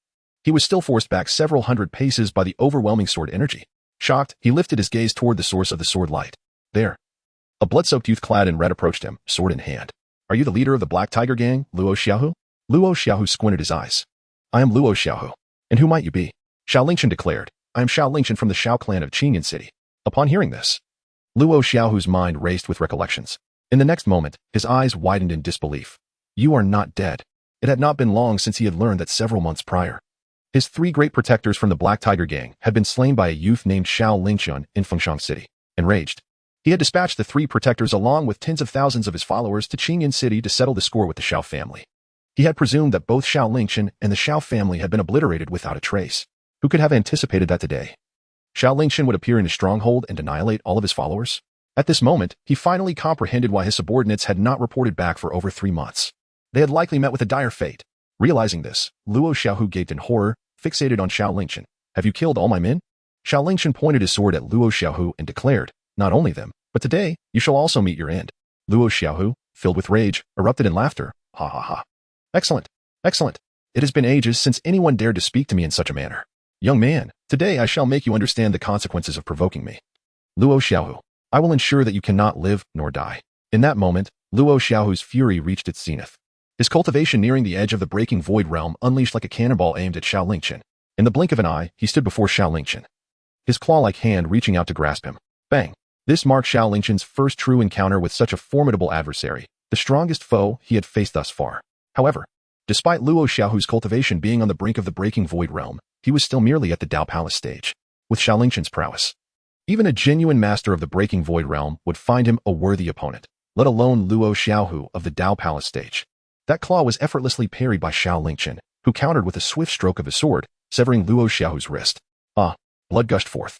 he was still forced back several hundred paces by the overwhelming sword energy. Shocked, he lifted his gaze toward the source of the sword light. There. A blood-soaked youth clad in red approached him, sword in hand. Are you the leader of the Black Tiger Gang, Luo Xiaohu? Luo Xiaohu squinted his eyes. I am Luo Xiaohu. And who might you be? Xiao Lingchen declared. I am Xiao Lingchen from the Xiao clan of Qingyun City. Upon hearing this, Luo Xiaohu's mind raced with recollections. In the next moment, his eyes widened in disbelief. You are not dead. It had not been long since he had learned that several months prior, his three great protectors from the Black Tiger Gang had been slain by a youth named Xiao Lingchen in Fengshan City. Enraged, he had dispatched the three protectors along with tens of thousands of his followers to Qingyun City to settle the score with the Xiao family. He had presumed that both Xiao Lingchen and the Xiao family had been obliterated without a trace. Who could have anticipated that today Xiao Lingchen would appear in his stronghold and annihilate all of his followers? At this moment, he finally comprehended why his subordinates had not reported back for over 3 months. They had likely met with a dire fate. Realizing this, Luo Xiaohu gaped in horror, fixated on Xiao Lingchen. Have you killed all my men? Xiao Lingchen pointed his sword at Luo Xiaohu and declared, not only them, but today, you shall also meet your end. Luo Xiaohu, filled with rage, erupted in laughter. Ha ha ha. Excellent. Excellent. It has been ages since anyone dared to speak to me in such a manner. Young man, today I shall make you understand the consequences of provoking me. Luo Xiaohu, I will ensure that you cannot live nor die. In that moment, Luo Xiaohu's fury reached its zenith. His cultivation nearing the edge of the breaking void realm unleashed like a cannonball aimed at Xiao Lingchen. In the blink of an eye, he stood before Xiao Lingchen, his claw-like hand reaching out to grasp him. Bang! This marked Xiao Lingchen's first true encounter with such a formidable adversary, the strongest foe he had faced thus far. However, despite Luo Xiaohu's cultivation being on the brink of the breaking void realm, he was still merely at the Dao Palace stage. With Xiao Lingchen's prowess, even a genuine master of the breaking void realm would find him a worthy opponent, let alone Luo Xiaohu of the Dao Palace stage. That claw was effortlessly parried by Xiao Lingchen, who countered with a swift stroke of his sword, severing Luo Xiaohu's wrist. Blood gushed forth.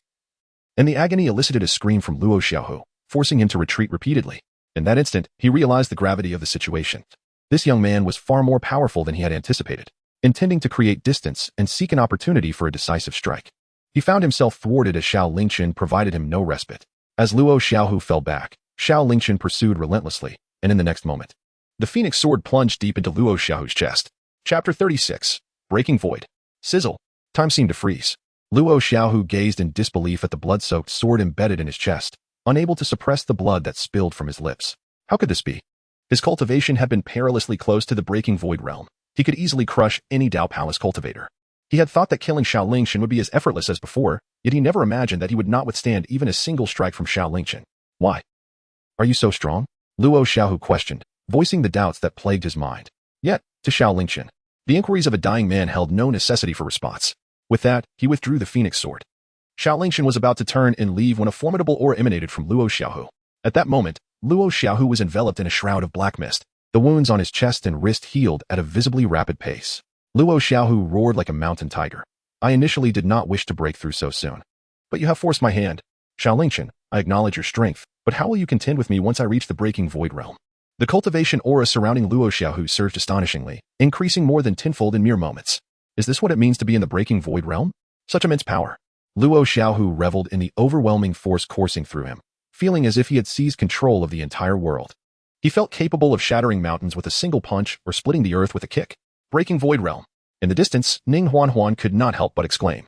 And the agony elicited a scream from Luo Xiaohu, forcing him to retreat repeatedly. In that instant, he realized the gravity of the situation. This young man was far more powerful than he had anticipated, intending to create distance and seek an opportunity for a decisive strike. He found himself thwarted as Xiao Lingchen provided him no respite. As Luo Xiaohu fell back, Xiao Lingchen pursued relentlessly, and in the next moment, the phoenix sword plunged deep into Luo Xiaohu's chest. Chapter 36. Breaking Void. Sizzle. Time seemed to freeze. Luo Xiaohu gazed in disbelief at the blood-soaked sword embedded in his chest, unable to suppress the blood that spilled from his lips. How could this be? His cultivation had been perilously close to the breaking void realm. He could easily crush any Dao Palace cultivator. He had thought that killing Xiao Lingchen would be as effortless as before, yet he never imagined that he would not withstand even a single strike from Xiao Lingchen. Why? Are you so strong? Luo Xiaohu questioned, voicing the doubts that plagued his mind. Yet, to Xiao Lingchen, the inquiries of a dying man held no necessity for response. With that, he withdrew the phoenix sword. Xiao Lingchen was about to turn and leave when a formidable aura emanated from Luo Xiaohu. At that moment, Luo Xiaohu was enveloped in a shroud of black mist. The wounds on his chest and wrist healed at a visibly rapid pace. Luo Xiaohu roared like a mountain tiger. I initially did not wish to break through so soon, but you have forced my hand. Xiao Lingchen, I acknowledge your strength, but how will you contend with me once I reach the breaking void realm? The cultivation aura surrounding Luo Xiaohu surged astonishingly, increasing more than tenfold in mere moments. Is this what it means to be in the breaking void realm? Such immense power. Luo Xiaohu reveled in the overwhelming force coursing through him, feeling as if he had seized control of the entire world. He felt capable of shattering mountains with a single punch or splitting the earth with a kick. Breaking void realm. In the distance, Ning Huan could not help but exclaim.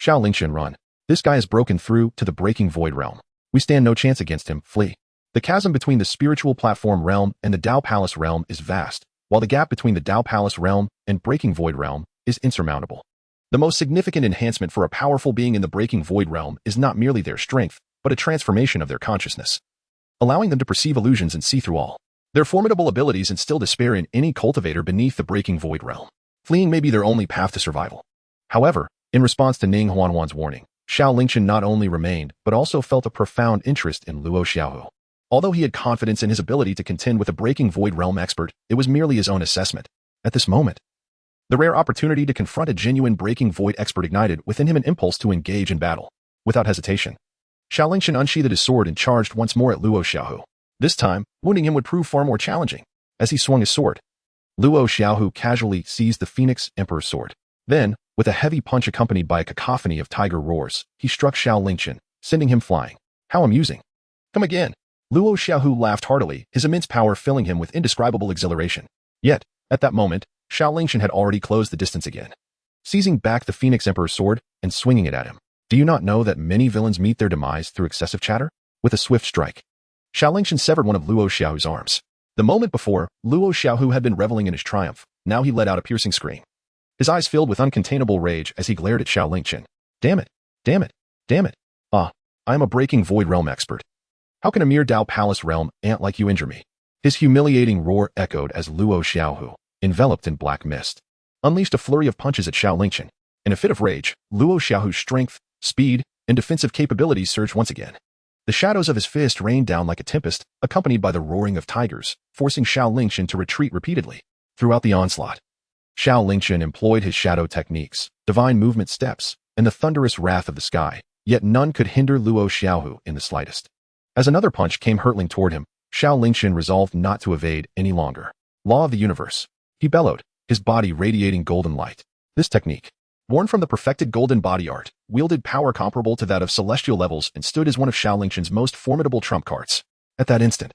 Xiao Lingchen, run. This guy has broken through to the breaking void realm. We stand no chance against him, flee. The chasm between the spiritual platform realm and the Dao Palace realm is vast, while the gap between the Dao Palace realm and breaking void realm is insurmountable. The most significant enhancement for a powerful being in the breaking void realm is not merely their strength, but a transformation of their consciousness, allowing them to perceive illusions and see through all. Their formidable abilities instill despair in any cultivator beneath the breaking void realm. Fleeing may be their only path to survival. However, in response to Ning Huan's warning, Xiao Lingchen not only remained, but also felt a profound interest in Luo Xiaohu. Although he had confidence in his ability to contend with a breaking void realm expert, it was merely his own assessment. At this moment, the rare opportunity to confront a genuine breaking void expert ignited within him an impulse to engage in battle. Without hesitation, Xiao Lingchen unsheathed his sword and charged once more at Luo Xiaohu. This time, wounding him would prove far more challenging. As he swung his sword, Luo Xiaohu casually seized the Phoenix Emperor's sword. Then, With a heavy punch accompanied by a cacophony of tiger roars, he struck Xiao Lingchen, sending him flying. How amusing. Come again. Luo Xiaohu laughed heartily, his immense power filling him with indescribable exhilaration. Yet, at that moment, Xiao Lingchen had already closed the distance again. Seizing back the Phoenix Emperor's sword and swinging it at him. Do you not know that many villains meet their demise through excessive chatter? With a swift strike, Xiao Lingchen severed one of Luo Xiaohu's arms. The moment before, Luo Xiaohu had been reveling in his triumph. Now he let out a piercing scream. His eyes filled with uncontainable rage as he glared at Xiao Lingchen. Damn it! Damn it! Damn it! Ah, I am a breaking void realm expert. How can a mere Dao Palace realm ant like you injure me? His humiliating roar echoed as Luo Xiaohu, enveloped in black mist, unleashed a flurry of punches at Xiao Lingchen. In a fit of rage, Luo Xiaohu's strength, speed, and defensive capabilities surged once again. The shadows of his fist rained down like a tempest, accompanied by the roaring of tigers, forcing Xiao Lingchen to retreat repeatedly. Throughout the onslaught, Xiao Lingchen employed his shadow techniques, divine movement steps, and the thunderous wrath of the sky, yet none could hinder Luo Xiaohu in the slightest. As another punch came hurtling toward him, Xiao Lingchen resolved not to evade any longer. Law of the universe. He bellowed, his body radiating golden light. This technique, born from the perfected golden body art, wielded power comparable to that of celestial levels and stood as one of Xiao Lingchen's most formidable trump cards. At that instant,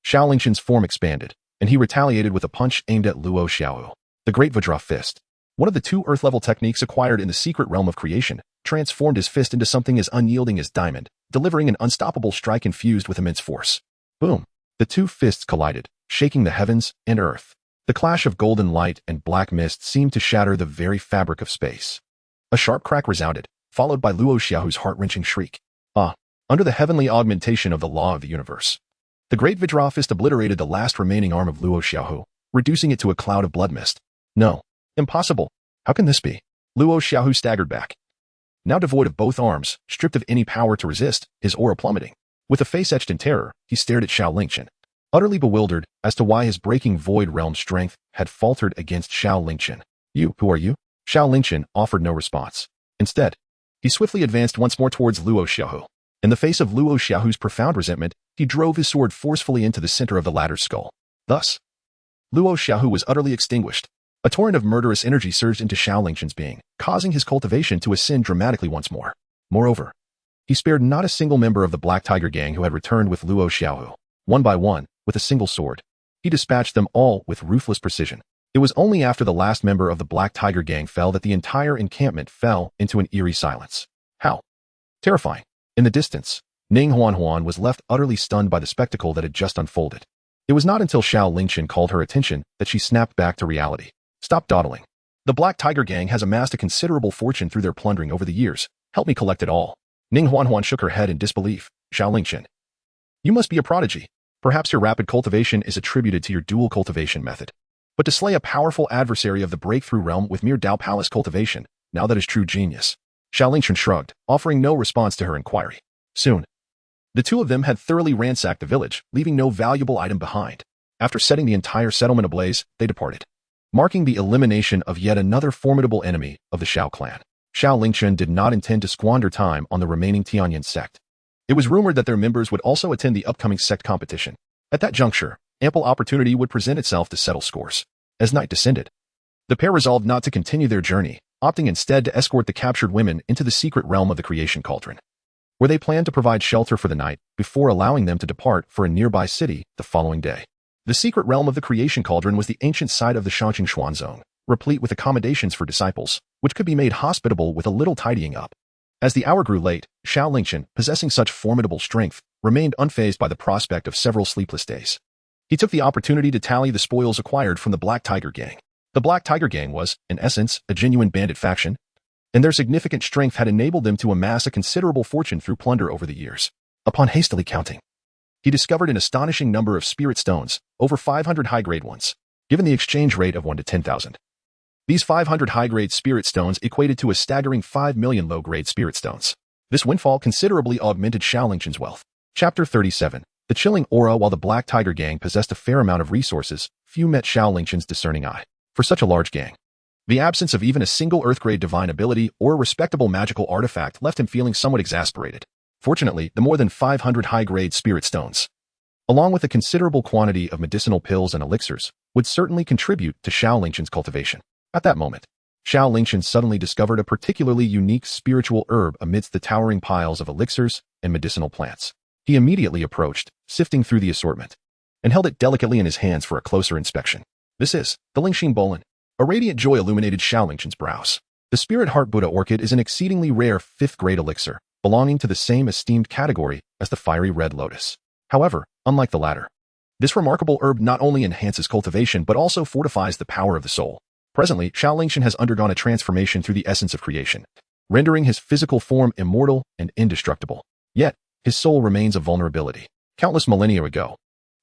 Xiao Lingchen's form expanded, and he retaliated with a punch aimed at Luo Xiaohu. The Great Vajra Fist, one of the two earth-level techniques acquired in the secret realm of creation, transformed his fist into something as unyielding as diamond, delivering an unstoppable strike infused with immense force. Boom! The two fists collided, shaking the heavens and earth. The clash of golden light and black mist seemed to shatter the very fabric of space. A sharp crack resounded, followed by Luo Xiaohu's heart-wrenching shriek. Ah! Under the heavenly augmentation of the law of the universe. The Great Vajra Fist obliterated the last remaining arm of Luo Xiaohu, reducing it to a cloud of blood mist. No. Impossible. How can this be? Luo Xiaohu staggered back. Now devoid of both arms, stripped of any power to resist, his aura plummeting. With a face etched in terror, he stared at Xiao Lingchen, utterly bewildered as to why his breaking void realm strength had faltered against Xiao Lingchen. You, who are you? Xiao Lingchen offered no response. Instead, he swiftly advanced once more towards Luo Xiaohu. In the face of Luo Xiaohu's profound resentment, he drove his sword forcefully into the center of the latter's skull. Thus, Luo Xiaohu was utterly extinguished. A torrent of murderous energy surged into Xiao Lingchen's being, causing his cultivation to ascend dramatically once more. Moreover, he spared not a single member of the Black Tiger gang who had returned with Luo Xiaohu. One by one, with a single sword, he dispatched them all with ruthless precision. It was only after the last member of the Black Tiger gang fell that the entire encampment fell into an eerie silence. How terrifying. In the distance, Ning Huan was left utterly stunned by the spectacle that had just unfolded. It was not until Xiao Lingchen called her attention that she snapped back to reality. Stop dawdling. The Black Tiger gang has amassed a considerable fortune through their plundering over the years. Help me collect it all. Ning Huan shook her head in disbelief. Xiao Lingchen, you must be a prodigy. Perhaps your rapid cultivation is attributed to your dual cultivation method. But to slay a powerful adversary of the breakthrough realm with mere Dao Palace cultivation, now that is true genius. Xiao Lingchen shrugged, offering no response to her inquiry. Soon, the two of them had thoroughly ransacked the village, leaving no valuable item behind. After setting the entire settlement ablaze, they departed, marking the elimination of yet another formidable enemy of the Xiao clan. Xiao Lingchen did not intend to squander time on the remaining Tianyan sect. It was rumored that their members would also attend the upcoming sect competition. At that juncture, ample opportunity would present itself to settle scores. As night descended, the pair resolved not to continue their journey, opting instead to escort the captured women into the secret realm of the creation cauldron, where they planned to provide shelter for the night before allowing them to depart for a nearby city the following day. The secret realm of the creation cauldron was the ancient site of the Shangqing Xuan zone, replete with accommodations for disciples, which could be made hospitable with a little tidying up. As the hour grew late, Xiao Lingchen, possessing such formidable strength, remained unfazed by the prospect of several sleepless days. He took the opportunity to tally the spoils acquired from the Black Tiger gang. The Black Tiger gang was, in essence, a genuine bandit faction, and their significant strength had enabled them to amass a considerable fortune through plunder over the years. Upon hastily counting, he discovered an astonishing number of spirit stones, over 500 high-grade ones, given the exchange rate of 1 to 10,000. These 500 high-grade spirit stones equated to a staggering 5 million low-grade spirit stones. This windfall considerably augmented Xiao Lingchen's wealth. Chapter 37. The chilling aura. While the Black Tiger gang possessed a fair amount of resources, few met Xiao Lingchen's discerning eye. For such a large gang, the absence of even a single Earth-grade divine ability or a respectable magical artifact left him feeling somewhat exasperated. Fortunately, the more than 500 high-grade spirit stones, along with a considerable quantity of medicinal pills and elixirs, would certainly contribute to Xiao Lingchen's cultivation. At that moment, Xiao Lingchen suddenly discovered a particularly unique spiritual herb amidst the towering piles of elixirs and medicinal plants. He immediately approached, sifting through the assortment, and held it delicately in his hands for a closer inspection. This is the Lingxin Bolan. A radiant joy illuminated Xiao Lingchen's brows. The Spirit Heart Buddha Orchid is an exceedingly rare 5th-grade elixir, belonging to the same esteemed category as the fiery red lotus. However, unlike the latter, this remarkable herb not only enhances cultivation but also fortifies the power of the soul. Presently, Xiao Lingchen has undergone a transformation through the essence of creation, rendering his physical form immortal and indestructible. Yet, his soul remains a vulnerability. Countless millennia ago,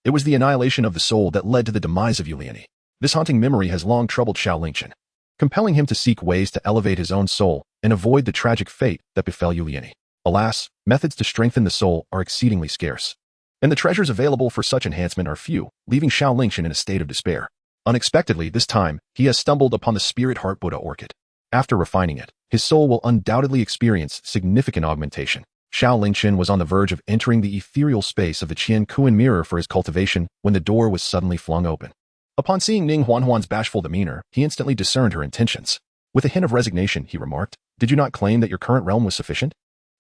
it was the annihilation of the soul that led to the demise of Yuani. This haunting memory has long troubled Xiao Lingchen, compelling him to seek ways to elevate his own soul and avoid the tragic fate that befell Yuani. Alas, methods to strengthen the soul are exceedingly scarce, and the treasures available for such enhancement are few, leaving Xiao Lingchen in a state of despair. Unexpectedly, this time, he has stumbled upon the Spirit Heart Buddha Orchid. After refining it, his soul will undoubtedly experience significant augmentation. Xiao Lingchen was on the verge of entering the ethereal space of the Qingyun mirror for his cultivation when the door was suddenly flung open. Upon seeing Ning Huanhuan's bashful demeanor, he instantly discerned her intentions. With a hint of resignation, he remarked, "Did you not claim that your current realm was sufficient?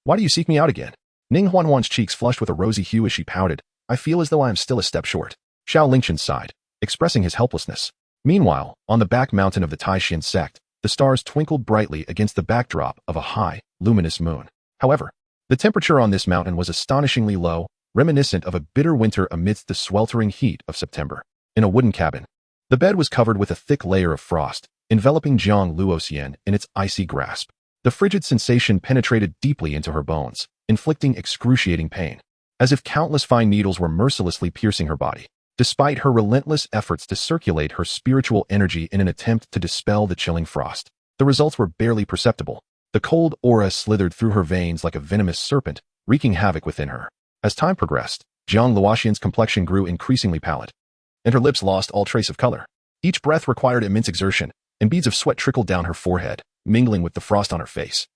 Why do you seek me out again?" Ning Huanhuan's cheeks flushed with a rosy hue as she pouted. "I feel as though I am still a step short." Xiao Lingchen sighed, expressing his helplessness. Meanwhile, on the back mountain of the Taishan sect, the stars twinkled brightly against the backdrop of a high, luminous moon. However, the temperature on this mountain was astonishingly low, reminiscent of a bitter winter amidst the sweltering heat of September. In a wooden cabin, the bed was covered with a thick layer of frost, enveloping Jiang Luoxian in its icy grasp. The frigid sensation penetrated deeply into her bones, inflicting excruciating pain, as if countless fine needles were mercilessly piercing her body. Despite her relentless efforts to circulate her spiritual energy in an attempt to dispel the chilling frost, the results were barely perceptible. The cold aura slithered through her veins like a venomous serpent, wreaking havoc within her. As time progressed, Jiang Luoxian's complexion grew increasingly pallid, and her lips lost all trace of color. Each breath required immense exertion, and beads of sweat trickled down her forehead, mingling with the frost on her face,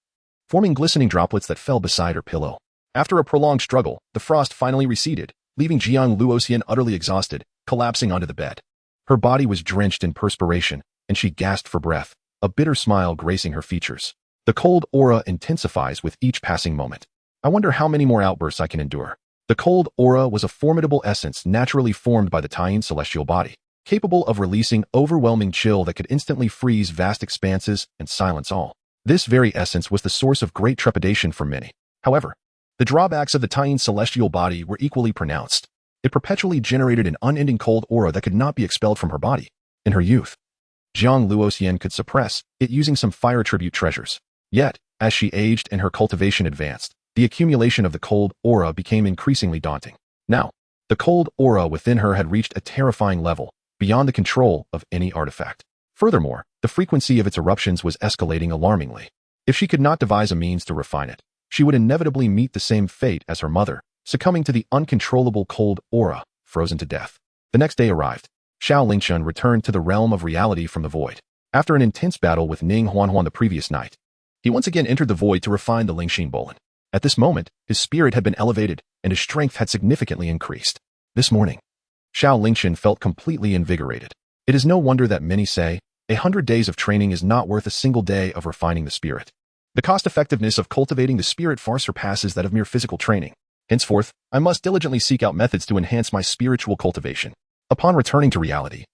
forming glistening droplets that fell beside her pillow. After a prolonged struggle, the frost finally receded, leaving Jiang Luoxian utterly exhausted, collapsing onto the bed. Her body was drenched in perspiration, and she gasped for breath, a bitter smile gracing her features. The cold aura intensifies with each passing moment. I wonder how many more outbursts I can endure. The cold aura was a formidable essence naturally formed by the Tian celestial body, capable of releasing overwhelming chill that could instantly freeze vast expanses and silence all. This very essence was the source of great trepidation for many. However, the drawbacks of the Tian celestial body were equally pronounced. It perpetually generated an unending cold aura that could not be expelled from her body. In her youth, Jiang Luoxian could suppress it using some fire tribute treasures. Yet, as she aged and her cultivation advanced, the accumulation of the cold aura became increasingly daunting. Now, the cold aura within her had reached a terrifying level, beyond the control of any artifact. Furthermore, the frequency of its eruptions was escalating alarmingly. If she could not devise a means to refine it, she would inevitably meet the same fate as her mother, succumbing to the uncontrollable cold aura, frozen to death. The next day arrived. Xiao Lingchen returned to the realm of reality from the void. After an intense battle with Ning Huanhuan the previous night, he once again entered the void to refine the Lingxin Bolan. At this moment, his spirit had been elevated, and his strength had significantly increased. This morning, Xiao Lingchen felt completely invigorated. It is no wonder that many say, 100 days of training is not worth a single day of refining the spirit. The cost-effectiveness of cultivating the spirit far surpasses that of mere physical training. Henceforth, I must diligently seek out methods to enhance my spiritual cultivation. Upon returning to reality,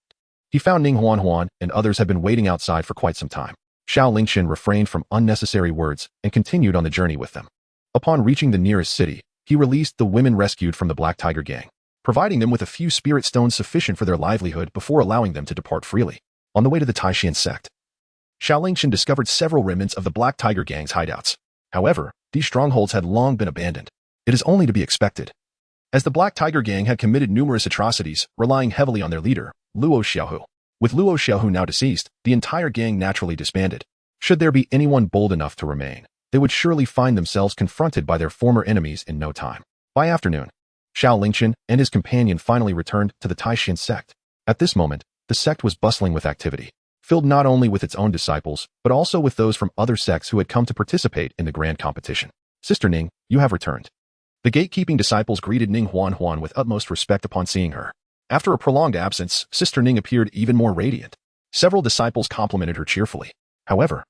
he found Ning Huanhuan and others had been waiting outside for quite some time. Xiao Lingchen refrained from unnecessary words and continued on the journey with them. Upon reaching the nearest city, he released the women rescued from the Black Tiger gang, providing them with a few spirit stones sufficient for their livelihood before allowing them to depart freely. On the way to the Taishan sect, Xiao Lingchen discovered several remnants of the Black Tiger gang's hideouts. However, these strongholds had long been abandoned. It is only to be expected, as the Black Tiger gang had committed numerous atrocities, relying heavily on their leader, Luo Xiaohu. With Luo Xiaohu now deceased, the entire gang naturally disbanded. Should there be anyone bold enough to remain, they would surely find themselves confronted by their former enemies in no time. By afternoon, Xiao Lingchen and his companion finally returned to the Taishan sect. At this moment, the sect was bustling with activity, filled not only with its own disciples, but also with those from other sects who had come to participate in the grand competition. "Sister Ning, you have returned." The gatekeeping disciples greeted Ning Huanhuan with utmost respect upon seeing her. After a prolonged absence, Sister Ning appeared even more radiant. Several disciples complimented her cheerfully. However,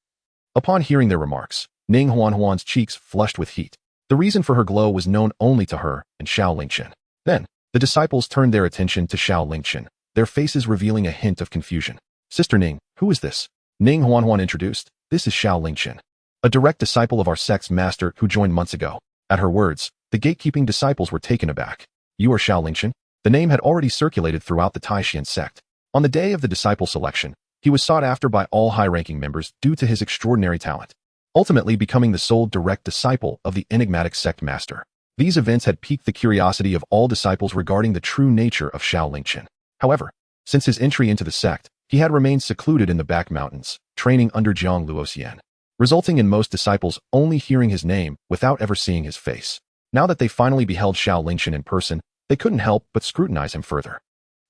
upon hearing their remarks, Ning Huanhuan's cheeks flushed with heat. The reason for her glow was known only to her and Xiao Lingchen. Then, the disciples turned their attention to Xiao Lingchen, their faces revealing a hint of confusion. Sister Ning, who is this? Ning Huanhuan introduced. This is Xiao Lingchen, a direct disciple of our sect's master who joined months ago. At her words, the gatekeeping disciples were taken aback. You are Xiao Lingchen? The name had already circulated throughout the Taishan sect. On the day of the disciple selection, he was sought after by all high-ranking members due to his extraordinary talent, ultimately becoming the sole direct disciple of the enigmatic sect master. These events had piqued the curiosity of all disciples regarding the true nature of Xiao Lingchen. However, since his entry into the sect, he had remained secluded in the back mountains, training under Jiang Luoxian, resulting in most disciples only hearing his name without ever seeing his face. Now that they finally beheld Xiao Lingchen in person, they couldn't help but scrutinize him further.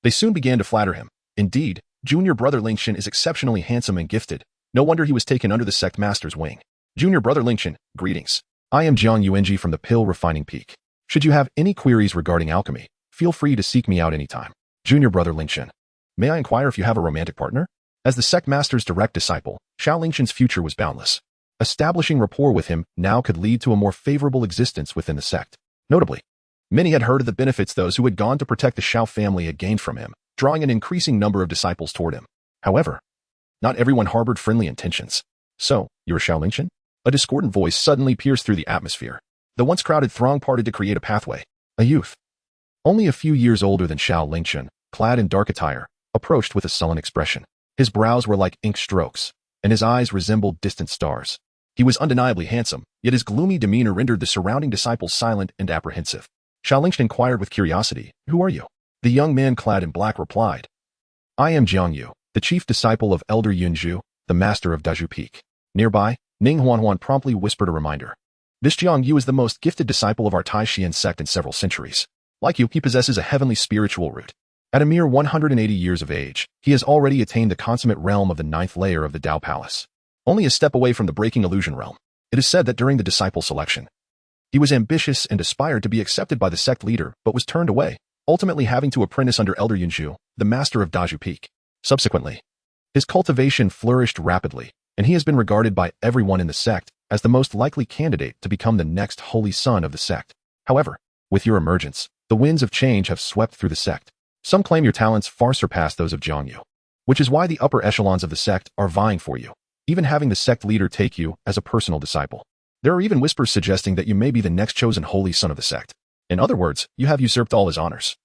They soon began to flatter him. Indeed, junior brother Lingchen is exceptionally handsome and gifted. No wonder he was taken under the sect master's wing. Junior brother Lingchen, greetings. I am Jiang Yuanji from the Pill Refining Peak. Should you have any queries regarding alchemy, feel free to seek me out anytime. Junior brother Lingchen. May I inquire if you have a romantic partner? As the sect master's direct disciple, Xiao Lingchen's future was boundless. Establishing rapport with him now could lead to a more favorable existence within the sect. Notably, many had heard of the benefits those who had gone to protect the Xiao family had gained from him, drawing an increasing number of disciples toward him. However, not everyone harbored friendly intentions. So, you're Xiao Lingchen? A discordant voice suddenly pierced through the atmosphere. The once crowded throng parted to create a pathway. A youth, only a few years older than Xiao Lingchen, clad in dark attire, approached with a sullen expression. His brows were like ink strokes, and his eyes resembled distant stars. He was undeniably handsome, yet his gloomy demeanor rendered the surrounding disciples silent and apprehensive. Xiao Lingchen inquired with curiosity, Who are you? The young man clad in black replied, I am Jiang Yu, the chief disciple of Elder Yunzhu, the master of Daju Peak. Nearby, Ning Huanhuan promptly whispered a reminder. This Jiang Yu is the most gifted disciple of our Taishan sect in several centuries. Like you, he possesses a heavenly spiritual root. At a mere 180 years of age, he has already attained the consummate realm of the 9th layer of the Dao Palace, only a step away from the breaking illusion realm. It is said that during the disciple selection, he was ambitious and aspired to be accepted by the sect leader but was turned away, ultimately having to apprentice under Elder Yunzhu, the master of Daju Peak. Subsequently, his cultivation flourished rapidly, and he has been regarded by everyone in the sect as the most likely candidate to become the next holy son of the sect. However, with your emergence, the winds of change have swept through the sect. Some claim your talents far surpass those of Jiang Yu, which is why the upper echelons of the sect are vying for you, even having the sect leader take you as a personal disciple. There are even whispers suggesting that you may be the next chosen holy son of the sect. In other words, you have usurped all his honors,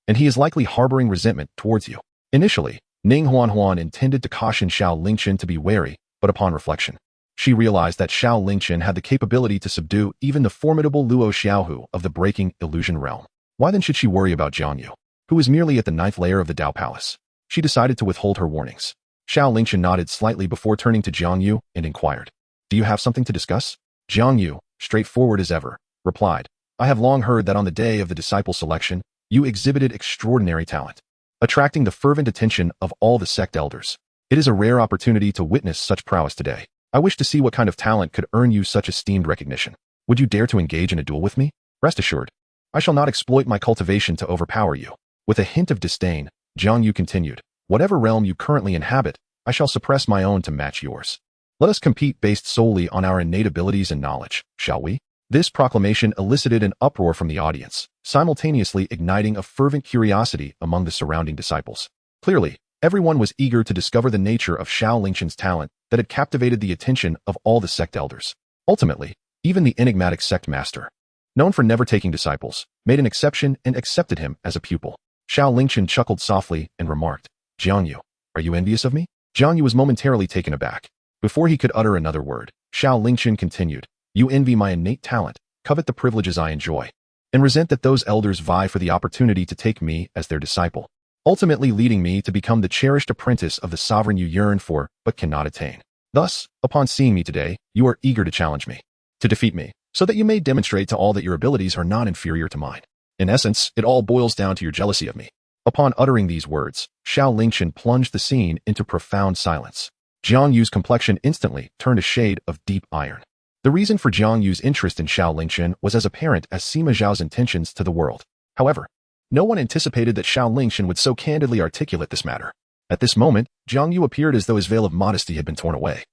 and he is likely harboring resentment towards you. Initially, Ning Huanhuan intended to caution Xiao Lingchen to be wary, but upon reflection, she realized that Xiao Lingchen had the capability to subdue even the formidable Luo Xiaohu of the breaking illusion realm. Why then should she worry about Jiang Yu, who is merely at the 9th layer of the Dao Palace? She decided to withhold her warnings. Xiao Lingchen nodded slightly before turning to Jiang Yu and inquired, Do you have something to discuss? Jiang Yu, straightforward as ever, replied, I have long heard that on the day of the disciple selection, you exhibited extraordinary talent, attracting the fervent attention of all the sect elders. It is a rare opportunity to witness such prowess today. I wish to see what kind of talent could earn you such esteemed recognition. Would you dare to engage in a duel with me? Rest assured, I shall not exploit my cultivation to overpower you. With a hint of disdain, Jiang Yu continued, Whatever realm you currently inhabit, I shall suppress my own to match yours. Let us compete based solely on our innate abilities and knowledge, shall we? This proclamation elicited an uproar from the audience, simultaneously igniting a fervent curiosity among the surrounding disciples. Clearly, everyone was eager to discover the nature of Xiao Lingchen's talent that had captivated the attention of all the sect elders. Ultimately, even the enigmatic sect master, known for never taking disciples, made an exception and accepted him as a pupil. Xiao Lingchen chuckled softly and remarked, Jiang Yu, are you envious of me? Jiang Yu was momentarily taken aback. Before he could utter another word, Xiao Lingchen continued, You envy my innate talent, covet the privileges I enjoy, and resent that those elders vie for the opportunity to take me as their disciple, ultimately leading me to become the cherished apprentice of the sovereign you yearn for but cannot attain. Thus, upon seeing me today, you are eager to challenge me, to defeat me, so that you may demonstrate to all that your abilities are not inferior to mine. In essence, it all boils down to your jealousy of me. Upon uttering these words, Xiao Lingchen plunged the scene into profound silence. Jiang Yu's complexion instantly turned a shade of deep iron. The reason for Jiang Yu's interest in Xiao Lingchen was as apparent as Sima Zhao's intentions to the world. However, no one anticipated that Xiao Lingchen would so candidly articulate this matter. At this moment, Jiang Yu appeared as though his veil of modesty had been torn away.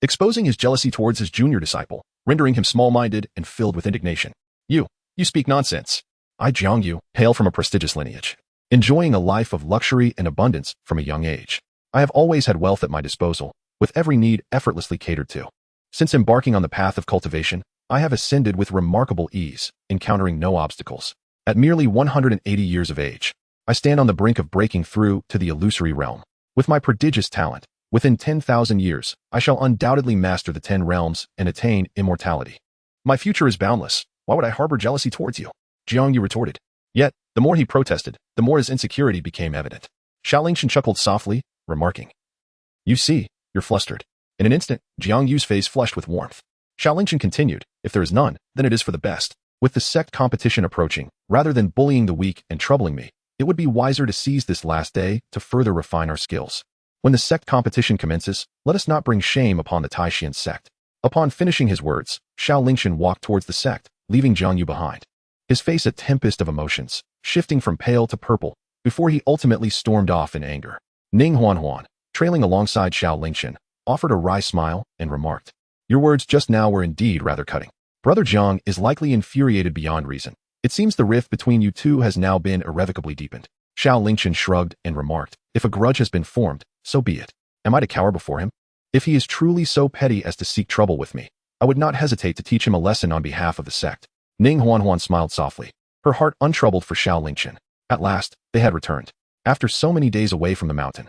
exposing his jealousy towards his junior disciple, rendering him small-minded and filled with indignation. You speak nonsense. I, Jiang, hail from a prestigious lineage, enjoying a life of luxury and abundance from a young age. I have always had wealth at my disposal, with every need effortlessly catered to. Since embarking on the path of cultivation, I have ascended with remarkable ease, encountering no obstacles. At merely 180 years of age, I stand on the brink of breaking through to the illusory realm. With my prodigious talent, within 10,000 years, I shall undoubtedly master the 10 realms and attain immortality. My future is boundless. Why would I harbor jealousy towards you? Jiang retorted. Yet, the more he protested, the more his insecurity became evident. Xiao Lingchen chuckled softly, remarking, You see, you're flustered. In an instant, Jiang Yu's face flushed with warmth. Xiao Lingchen continued, If there is none, then it is for the best. With the sect competition approaching, rather than bullying the weak and troubling me, it would be wiser to seize this last day to further refine our skills. When the sect competition commences, let us not bring shame upon the Taishan sect. Upon finishing his words, Xiao Lingchen walked towards the sect, leaving Jiang Yu behind. His face a tempest of emotions, shifting from pale to purple, before he ultimately stormed off in anger. Ning Huan, trailing alongside Xiao Lingchen, offered a wry smile and remarked, Your words just now were indeed rather cutting. Brother Jiang is likely infuriated beyond reason. It seems the rift between you two has now been irrevocably deepened. Xiao Lingchen shrugged and remarked, If a grudge has been formed, so be it. Am I to cower before him? If he is truly so petty as to seek trouble with me, I would not hesitate to teach him a lesson on behalf of the sect. Ning Huan smiled softly, her heart untroubled for Xiao Lingchen. At last, they had returned. After so many days away from the mountain,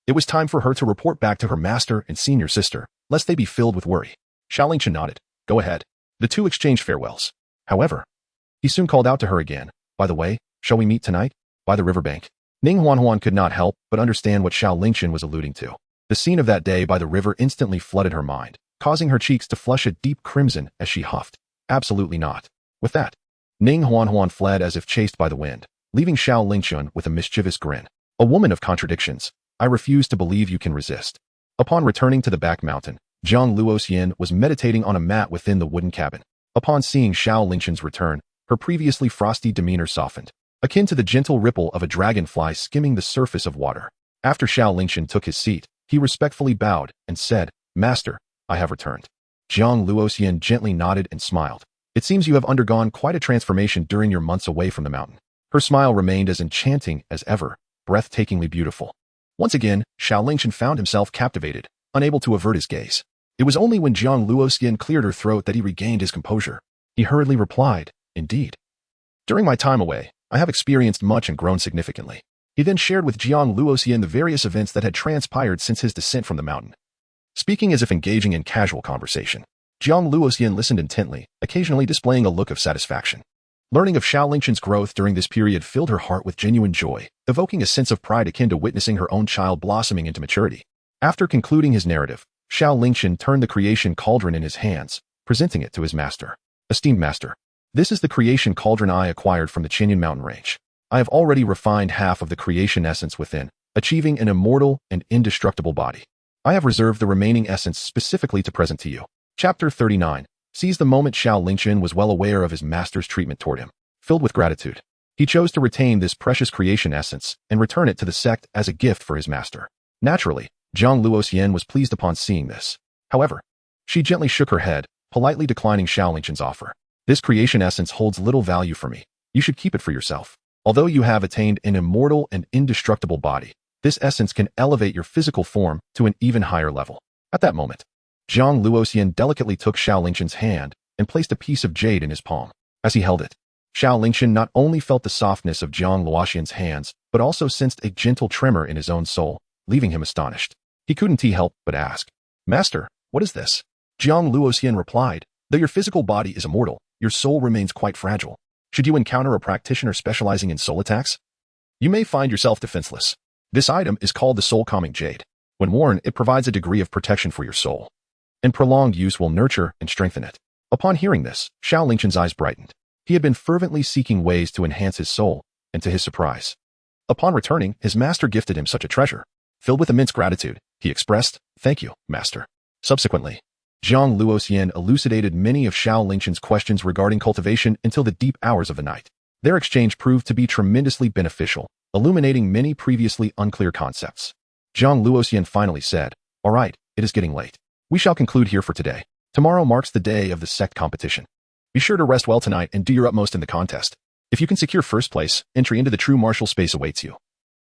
it was time for her to report back to her master and senior sister, lest they be filled with worry. Xiao Lingchen nodded. Go ahead. The two exchanged farewells. However, he soon called out to her again, By the way, shall we meet tonight? By the riverbank. Ning Huan could not help but understand what Xiao Lingchen was alluding to. The scene of that day by the river instantly flooded her mind, causing her cheeks to flush a deep crimson as she huffed. Absolutely not. With that, Ning Huan fled as if chased by the wind, leaving Xiao Lingchen with a mischievous grin. A woman of contradictions, I refuse to believe you can resist. Upon returning to the back mountain, Jiang Luoxian was meditating on a mat within the wooden cabin. Upon seeing Xiao Lingchen's return, her previously frosty demeanor softened, akin to the gentle ripple of a dragonfly skimming the surface of water. After Xiao Lingchen took his seat, he respectfully bowed and said, Master, I have returned. Jiang Luoxian gently nodded and smiled. It seems you have undergone quite a transformation during your months away from the mountain. Her smile remained as enchanting as ever, breathtakingly beautiful. Once again, Xiao Lingchen found himself captivated, unable to avert his gaze. It was only when Jiang Luoxian cleared her throat that he regained his composure. He hurriedly replied, Indeed. During my time away, I have experienced much and grown significantly. He then shared with Jiang Luoxian the various events that had transpired since his descent from the mountain. Speaking as if engaging in casual conversation, Jiang Luoxian listened intently, occasionally displaying a look of satisfaction. Learning of Xiao Lingchen's growth during this period filled her heart with genuine joy, evoking a sense of pride akin to witnessing her own child blossoming into maturity. After concluding his narrative, Xiao Lingchen turned the creation cauldron in his hands, presenting it to his master. Esteemed master, this is the creation cauldron I acquired from the Qingyun mountain range. I have already refined half of the creation essence within, achieving an immortal and indestructible body. I have reserved the remaining essence specifically to present to you. Chapter 39. Sees the moment. Xiao Lingchen was well aware of his master's treatment toward him. Filled with gratitude, he chose to retain this precious creation essence and return it to the sect as a gift for his master. Naturally, Jiang Luoxian was pleased upon seeing this. However, she gently shook her head, politely declining Xiao Lingchen's offer. This creation essence holds little value for me. You should keep it for yourself. Although you have attained an immortal and indestructible body, this essence can elevate your physical form to an even higher level. At that moment, Jiang Luoxian delicately took Xiao Lingchen's hand and placed a piece of jade in his palm. As he held it, Xiao Lingchen not only felt the softness of Jiang Luoxian's hands, but also sensed a gentle tremor in his own soul, leaving him astonished. He couldn't help but ask, Master, what is this? Jiang Luoxian replied, Though your physical body is immortal, your soul remains quite fragile. Should you encounter a practitioner specializing in soul attacks, you may find yourself defenseless. This item is called the Soul Calming Jade. When worn, it provides a degree of protection for your soul, and prolonged use will nurture and strengthen it. Upon hearing this, Xiao Lingchen's eyes brightened. He had been fervently seeking ways to enhance his soul, and to his surprise, upon returning, his master gifted him such a treasure. Filled with immense gratitude, he expressed, Thank you, master. Subsequently, Jiang Luoxian elucidated many of Xiao Lingchen's questions regarding cultivation until the deep hours of the night. Their exchange proved to be tremendously beneficial, illuminating many previously unclear concepts. Jiang Luoxian finally said, All right, it is getting late. We shall conclude here for today. Tomorrow marks the day of the Sect competition. Be sure to rest well tonight and do your utmost in the contest. If you can secure first place, entry into the true martial space awaits you,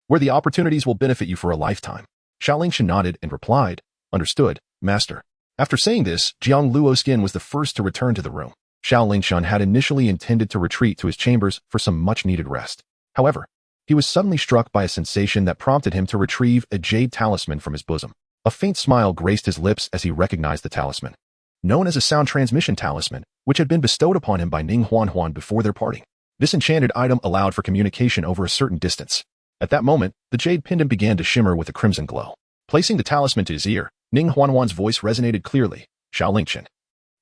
where the opportunities will benefit you for a lifetime. Xiao Lingchen nodded and replied, "Understood, master." After saying this, Jiang Luoxian was the first to return to the room. Xiao Lingchen had initially intended to retreat to his chambers for some much-needed rest. However, he was suddenly struck by a sensation that prompted him to retrieve a jade talisman from his bosom. A faint smile graced his lips as he recognized the talisman. Known as a sound transmission talisman, which had been bestowed upon him by Ning Huan before their parting. This enchanted item allowed for communication over a certain distance. At that moment, the jade pendant began to shimmer with a crimson glow. Placing the talisman to his ear, Ning Huan's voice resonated clearly. "Xiao Lingchen,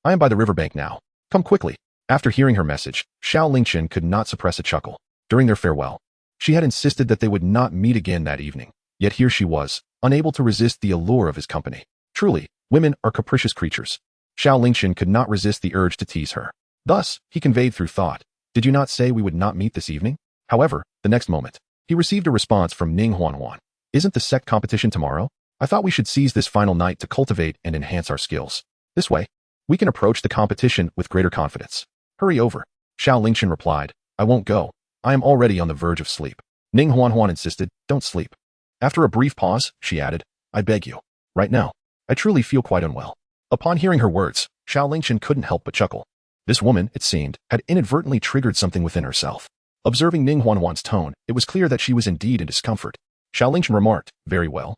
I am by the riverbank now. Come quickly." After hearing her message, Xiao Lingchen could not suppress a chuckle. During their farewell, she had insisted that they would not meet again that evening. Yet here she was, unable to resist the allure of his company. Truly, women are capricious creatures. Xiao Lingchen could not resist the urge to tease her. Thus, he conveyed through thought, "Did you not say we would not meet this evening?" However, the next moment, he received a response from Ning Huan. "Isn't the Sect competition tomorrow? I thought we should seize this final night to cultivate and enhance our skills. This way, we can approach the competition with greater confidence." "Hurry over," Xiao Lingchen replied. "I won't go. I am already on the verge of sleep." Ning Huan insisted, "Don't sleep." After a brief pause, she added, "I beg you. Right now, I truly feel quite unwell." Upon hearing her words, Xiao Lingchen couldn't help but chuckle. This woman, it seemed, had inadvertently triggered something within herself. Observing Ning Huan's tone, it was clear that she was indeed in discomfort. Xiao Lingchen remarked, "Very well.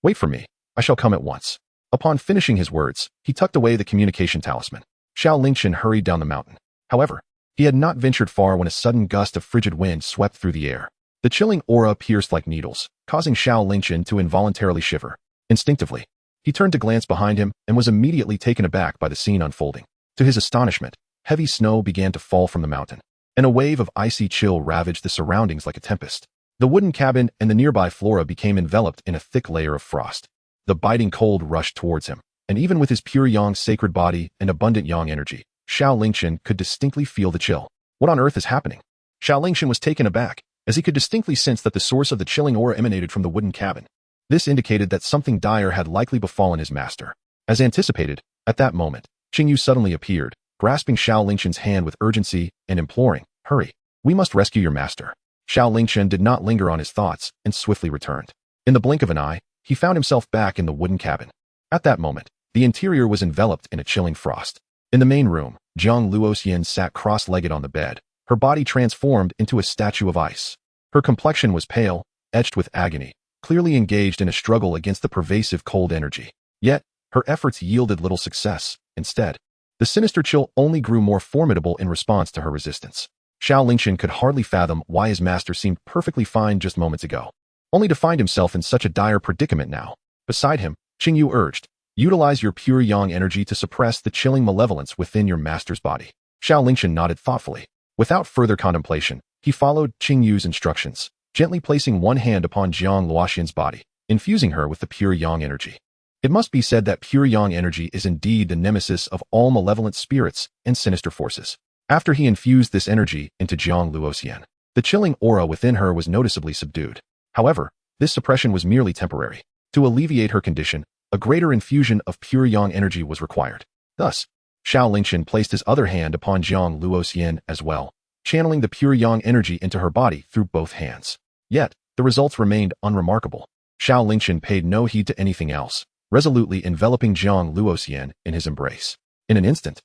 Wait for me. I shall come at once." Upon finishing his words, he tucked away the communication talisman. Xiao Lingchen hurried down the mountain. However, he had not ventured far when a sudden gust of frigid wind swept through the air. The chilling aura pierced like needles, causing Xiao Lingchen to involuntarily shiver. Instinctively, he turned to glance behind him and was immediately taken aback by the scene unfolding. To his astonishment, heavy snow began to fall from the mountain, and a wave of icy chill ravaged the surroundings like a tempest. The wooden cabin and the nearby flora became enveloped in a thick layer of frost. The biting cold rushed towards him, and even with his pure Yang sacred body and abundant Yang energy, Xiao Lingchen could distinctly feel the chill. What on earth is happening? Xiao Lingchen was taken aback, as he could distinctly sense that the source of the chilling aura emanated from the wooden cabin. This indicated that something dire had likely befallen his master. As anticipated, at that moment, Qingyun suddenly appeared, grasping Xiao Lingchen's hand with urgency and imploring, "Hurry, we must rescue your master." Xiao Lingchen did not linger on his thoughts and swiftly returned. In the blink of an eye, he found himself back in the wooden cabin. At that moment, the interior was enveloped in a chilling frost. In the main room, Jiang Luoxian sat cross-legged on the bed, her body transformed into a statue of ice. Her complexion was pale, etched with agony, clearly engaged in a struggle against the pervasive cold energy. Yet, her efforts yielded little success. Instead, the sinister chill only grew more formidable in response to her resistance. Xiao Lingchen could hardly fathom why his master seemed perfectly fine just moments ago, only to find himself in such a dire predicament now. Beside him, Qingyun urged, "Utilize your pure Yang energy to suppress the chilling malevolence within your master's body." Xiao Lingchen nodded thoughtfully. Without further contemplation, he followed Qingyun's instructions, gently placing one hand upon Jiang Luoxian's body, infusing her with the pure Yang energy. It must be said that pure Yang energy is indeed the nemesis of all malevolent spirits and sinister forces. After he infused this energy into Jiang Luoxian, the chilling aura within her was noticeably subdued. However, this suppression was merely temporary. To alleviate her condition, a greater infusion of pure Yang energy was required. Thus, Xiao Lingchen placed his other hand upon Jiang Luoxian as well, channeling the pure Yang energy into her body through both hands. Yet, the results remained unremarkable. Xiao Lingchen paid no heed to anything else, resolutely enveloping Jiang Luoxian in his embrace. In an instant,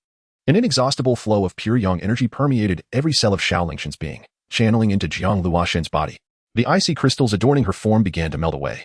an inexhaustible flow of pure Yang energy permeated every cell of Xiao Lingchen's being, channeling into Jiang Luoxian's body. The icy crystals adorning her form began to melt away,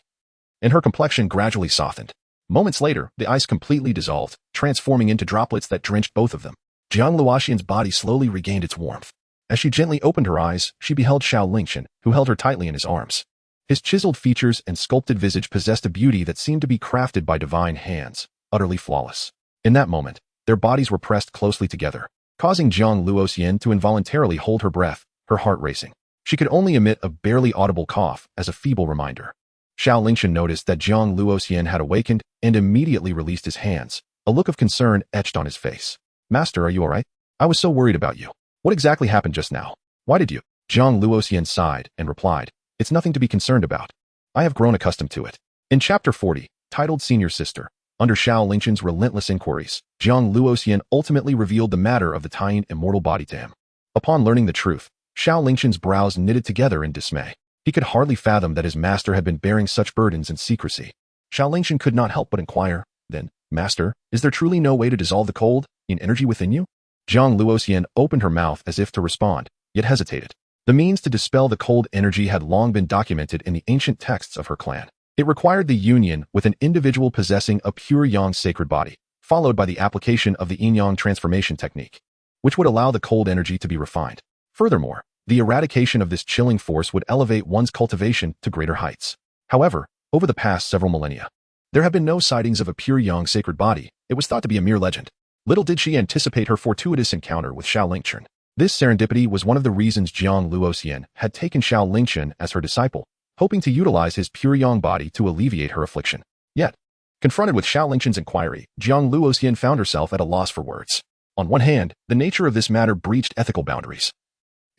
and her complexion gradually softened. Moments later, the ice completely dissolved, transforming into droplets that drenched both of them. Jiang Luoxian's body slowly regained its warmth. As she gently opened her eyes, she beheld Xiao Lingchen, who held her tightly in his arms. His chiseled features and sculpted visage possessed a beauty that seemed to be crafted by divine hands, utterly flawless. In that moment, their bodies were pressed closely together, causing Jiang Luoxian to involuntarily hold her breath, her heart racing. She could only emit a barely audible cough as a feeble reminder. Xiao Lingchen noticed that Jiang Luoxian had awakened and immediately released his hands, a look of concern etched on his face. "Master, are you all right? I was so worried about you. What exactly happened just now? Why did you?" Jiang Luoxian sighed and replied, "It's nothing to be concerned about. I have grown accustomed to it." In Chapter 40, titled Senior Sister, Under Xiao Lingchen's relentless inquiries, Jiang Luoxian ultimately revealed the matter of the Tian immortal body to him. Upon learning the truth, Xiao Lingchen's brows knitted together in dismay. He could hardly fathom that his master had been bearing such burdens in secrecy. Xiao Lingchen could not help but inquire, then, Master, is there truly no way to dissolve the cold, in energy within you? Jiang Luoxian opened her mouth as if to respond, yet hesitated. The means to dispel the cold energy had long been documented in the ancient texts of her clan. It required the union with an individual possessing a pure yang sacred body, followed by the application of the Yin-Yang Transformation Technique, which would allow the cold energy to be refined. Furthermore, the eradication of this chilling force would elevate one's cultivation to greater heights. However, over the past several millennia, there have been no sightings of a pure yang sacred body. It was thought to be a mere legend. Little did she anticipate her fortuitous encounter with Xiao Lingchen. This serendipity was one of the reasons Jiang Luoxian had taken Xiao Lingchen as her disciple, hoping to utilize his pure yang body to alleviate her affliction. Yet, confronted with Xiao Lingchen's inquiry, Jiang Luoxian found herself at a loss for words. On one hand, the nature of this matter breached ethical boundaries.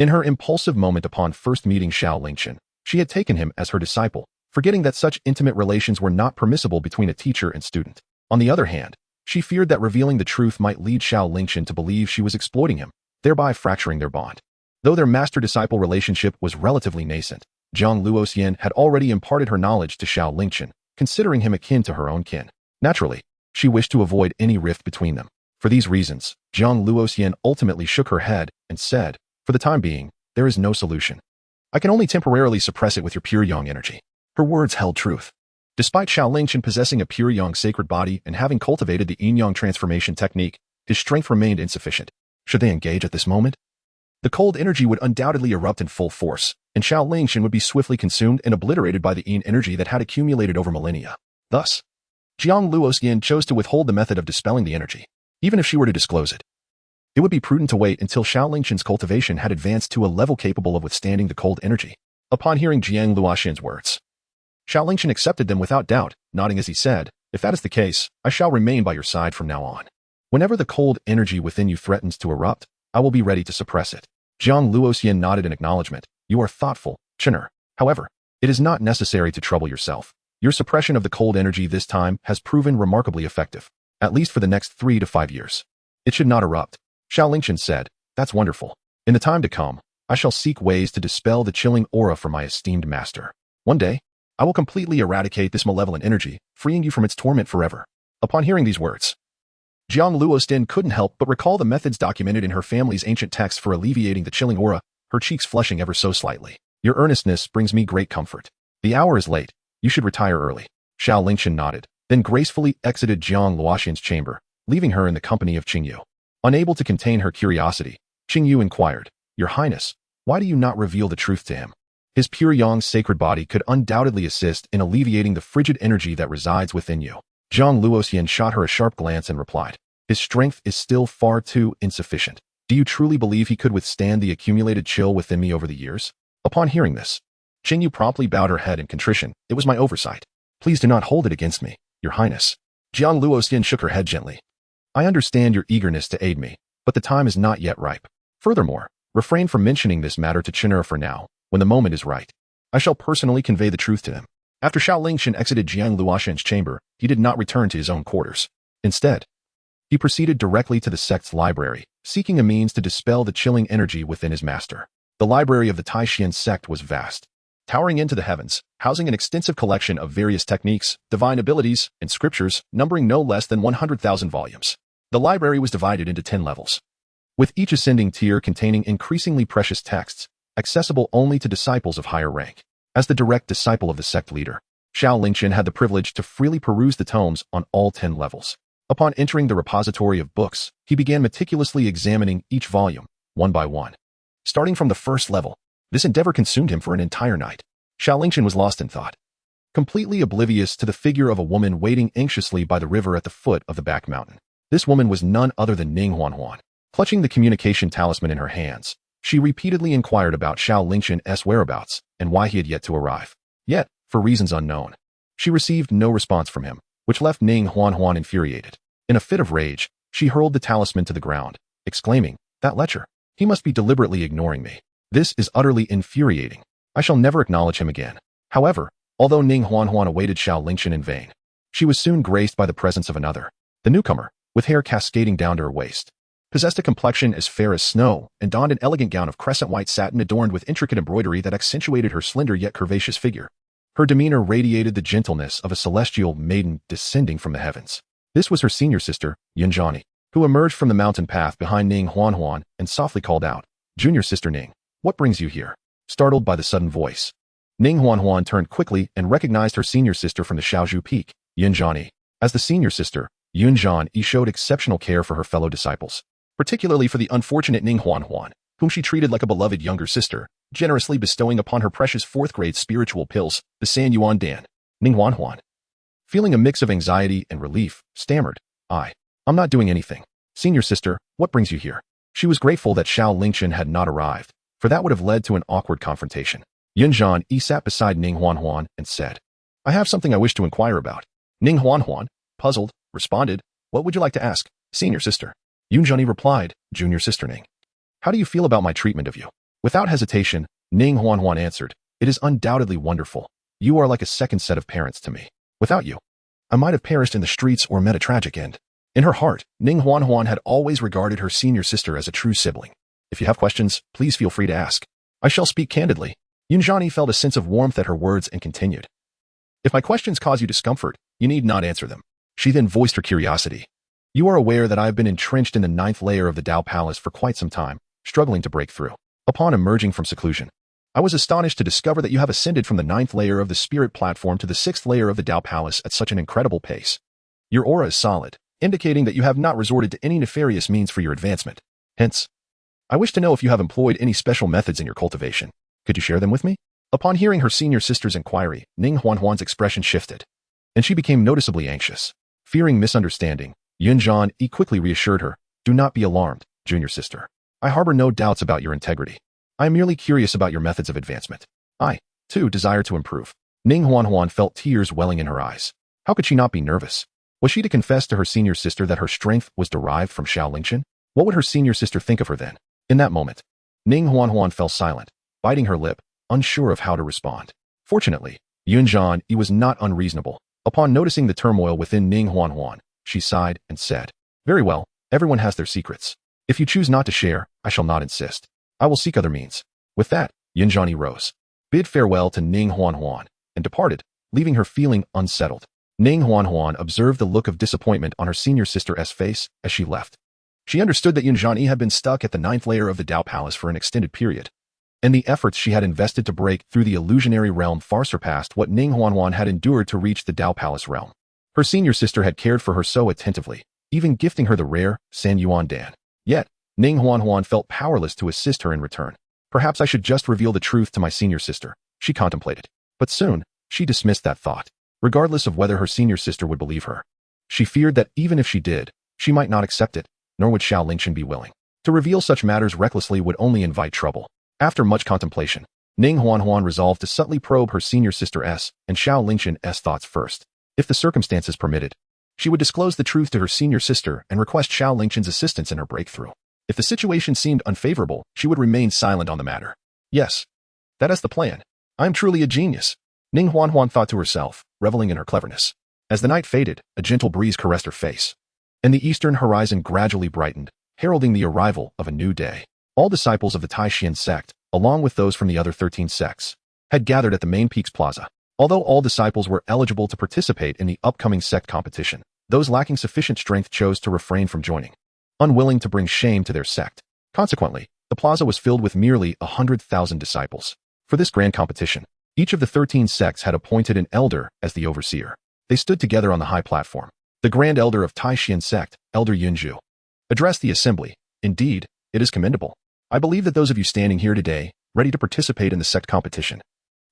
In her impulsive moment upon first meeting Xiao Lingchen, she had taken him as her disciple, forgetting that such intimate relations were not permissible between a teacher and student. On the other hand, she feared that revealing the truth might lead Xiao Lingchen to believe she was exploiting him, thereby fracturing their bond. Though their master-disciple relationship was relatively nascent, Jiang Luoxian had already imparted her knowledge to Xiao Lingchen, considering him akin to her own kin. Naturally, she wished to avoid any rift between them. For these reasons, Jiang Luoxian ultimately shook her head and said, for the time being, there is no solution. I can only temporarily suppress it with your pure yang energy. Her words held truth. Despite Xiao Lingchen possessing a pure yang sacred body and having cultivated the Inyong Transformation Technique, his strength remained insufficient. Should they engage at this moment? The cold energy would undoubtedly erupt in full force, and Xiao Lingchen would be swiftly consumed and obliterated by the Yin energy that had accumulated over millennia. Thus, Jiang Luoxian chose to withhold the method of dispelling the energy, even if she were to disclose it. It would be prudent to wait until Xiao Lingchen's cultivation had advanced to a level capable of withstanding the cold energy. Upon hearing Jiang Luoxian's words, Xiao Lingchen accepted them without doubt, nodding as he said, if that is the case, I shall remain by your side from now on. Whenever the cold energy within you threatens to erupt, I will be ready to suppress it. Jiang Luoxian nodded in acknowledgement. You are thoughtful, Qingyun. However, it is not necessary to trouble yourself. Your suppression of the cold energy this time has proven remarkably effective, at least for the next 3 to 5 years. It should not erupt. Xiao Lingchen said, that's wonderful. In the time to come, I shall seek ways to dispel the chilling aura from my esteemed master. One day, I will completely eradicate this malevolent energy, freeing you from its torment forever. Upon hearing these words, Jiang Luoxian couldn't help but recall the methods documented in her family's ancient texts for alleviating the chilling aura, her cheeks flushing ever so slightly. Your earnestness brings me great comfort. The hour is late. You should retire early. Xiao Lingchen nodded, then gracefully exited Jiang Luoxian's chamber, leaving her in the company of Qingyun. Unable to contain her curiosity, Qingyun inquired, Your Highness, why do you not reveal the truth to him? His pure yang sacred body could undoubtedly assist in alleviating the frigid energy that resides within you. Jiang Luoxian shot her a sharp glance and replied, His strength is still far too insufficient. Do you truly believe he could withstand the accumulated chill within me over the years? Upon hearing this, Qingyun promptly bowed her head in contrition. It was my oversight. Please do not hold it against me, Your Highness. Jiang Luoxian shook her head gently. I understand your eagerness to aid me, but the time is not yet ripe. Furthermore, refrain from mentioning this matter to Qingyun for now. When the moment is right, I shall personally convey the truth to him. After Xiao Lingchen exited Jiang Luoxian's chamber, he did not return to his own quarters. Instead, he proceeded directly to the sect's library, seeking a means to dispel the chilling energy within his master. The library of the Taishan sect was vast, towering into the heavens, housing an extensive collection of various techniques, divine abilities, and scriptures, numbering no less than 100,000 volumes. The library was divided into 10 levels, with each ascending tier containing increasingly precious texts, accessible only to disciples of higher rank. As the direct disciple of the sect leader, Xiao Lingchen had the privilege to freely peruse the tomes on all 10 levels. Upon entering the repository of books, he began meticulously examining each volume, one by one. Starting from the first level, this endeavor consumed him for an entire night. Xiao Lingchen was lost in thought, completely oblivious to the figure of a woman waiting anxiously by the river at the foot of the back mountain. This woman was none other than Ning Huanhuan. Clutching the communication talisman in her hands, she repeatedly inquired about Xiao Lingchen's whereabouts and why he had yet to arrive. Yet, for reasons unknown, she received no response from him, which left Ning Huanhuan infuriated. In a fit of rage, she hurled the talisman to the ground, exclaiming, That lecher! He must be deliberately ignoring me. This is utterly infuriating. I shall never acknowledge him again. However, although Ning Huanhuan awaited Xiao Lingchen in vain, She was soon graced by the presence of another. The newcomer, with hair cascading down to her waist, possessed a complexion as fair as snow and donned an elegant gown of crescent white satin adorned with intricate embroidery that accentuated her slender yet curvaceous figure. Her demeanor radiated the gentleness of a celestial maiden descending from the heavens. This was her senior sister, Yin-Yang, who emerged from the mountain path behind Ning Huan and softly called out, "Junior sister Ning, what brings you here?" Startled by the sudden voice, Ning Huan turned quickly and recognized her senior sister from the Shaozhu Peak, Yin-Yang. As the senior sister, Yin-Yang showed exceptional care for her fellow disciples, particularly for the unfortunate Ning Huan, whom she treated like a beloved younger sister, generously bestowing upon her precious fourth-grade spiritual pills, the San Yuan Dan. Ning Huan, feeling a mix of anxiety and relief, stammered, I'm not doing anything. Senior sister, what brings you here?" She was grateful that Xiao Lingchen had not arrived, for that would have led to an awkward confrontation. Yin-Yang sat beside Ning Huan and said, "I have something I wish to inquire about." Ning Huan, puzzled, responded, "What would you like to ask, senior sister?" Yin-Yang replied, "Junior sister Ning, how do you feel about my treatment of you?" Without hesitation, Ning Huan answered, "It is undoubtedly wonderful. You are like a second set of parents to me. Without you, I might have perished in the streets or met a tragic end." In her heart, Ning Huan had always regarded her senior sister as a true sibling. "If you have questions, please feel free to ask. I shall speak candidly." Yin-Yang felt a sense of warmth at her words and continued, "If my questions cause you discomfort, you need not answer them." She then voiced her curiosity. "You are aware that I have been entrenched in the 9th layer of the Dao Palace for quite some time, struggling to break through. Upon emerging from seclusion, I was astonished to discover that you have ascended from the 9th layer of the spirit platform to the 6th layer of the Dao Palace at such an incredible pace. Your aura is solid, indicating that you have not resorted to any nefarious means for your advancement. Hence, I wish to know if you have employed any special methods in your cultivation. Could you share them with me?" Upon hearing her senior sister's inquiry, Ning Huan's expression shifted, and she became noticeably anxious. Fearing misunderstanding, Yin-Yang quickly reassured her, "Do not be alarmed, junior sister. I harbor no doubts about your integrity. I am merely curious about your methods of advancement. I, too, desire to improve." Ning Huan felt tears welling in her eyes. How could she not be nervous? Was she to confess to her senior sister that her strength was derived from Xiao Lingchen? What would her senior sister think of her then? In that moment, Ning Huan fell silent, biting her lip, unsure of how to respond. Fortunately, Yin-Yang was not unreasonable. Upon noticing the turmoil within Ning Huan, she sighed and said, "Very well, everyone has their secrets. If you choose not to share, I shall not insist. I will seek other means." With that, Yin-Yang rose, bid farewell to Ning Huan, and departed, leaving her feeling unsettled. Ning Huan observed the look of disappointment on her senior sister's face as she left. She understood that Yin-Yang had been stuck at the 9th layer of the Dao Palace for an extended period, and the efforts she had invested to break through the illusionary realm far surpassed what Ning Huan had endured to reach the Dao Palace realm. Her senior sister had cared for her so attentively, even gifting her the rare San Yuan Dan. Yet, Ning Huan felt powerless to assist her in return. Perhaps I should just reveal the truth to my senior sister, she contemplated. But soon, she dismissed that thought, regardless of whether her senior sister would believe her. She feared that even if she did, she might not accept it, nor would Xiao Lingchen be willing. To reveal such matters recklessly would only invite trouble. After much contemplation, Ning Huan resolved to subtly probe her senior sister's and Xiao Lingchen's thoughts first. If the circumstances permitted, she would disclose the truth to her senior sister and request Xiao Lingchen's assistance in her breakthrough. If the situation seemed unfavorable, she would remain silent on the matter. Yes, that is the plan. I am truly a genius, Ning Huan thought to herself, reveling in her cleverness. As the night faded, a gentle breeze caressed her face, and the eastern horizon gradually brightened, heralding the arrival of a new day. All disciples of the Taishan sect, along with those from the other 13 sects, had gathered at the main Peaks Plaza. Although all disciples were eligible to participate in the upcoming sect competition, those lacking sufficient strength chose to refrain from joining, unwilling to bring shame to their sect. Consequently, the plaza was filled with merely 100,000 disciples. For this grand competition, each of the 13 sects had appointed an elder as the overseer. They stood together on the high platform. The grand elder of Taishan sect, Elder Yunju, addressed the assembly. "Indeed, it is commendable. I believe that those of you standing here today, ready to participate in the sect competition,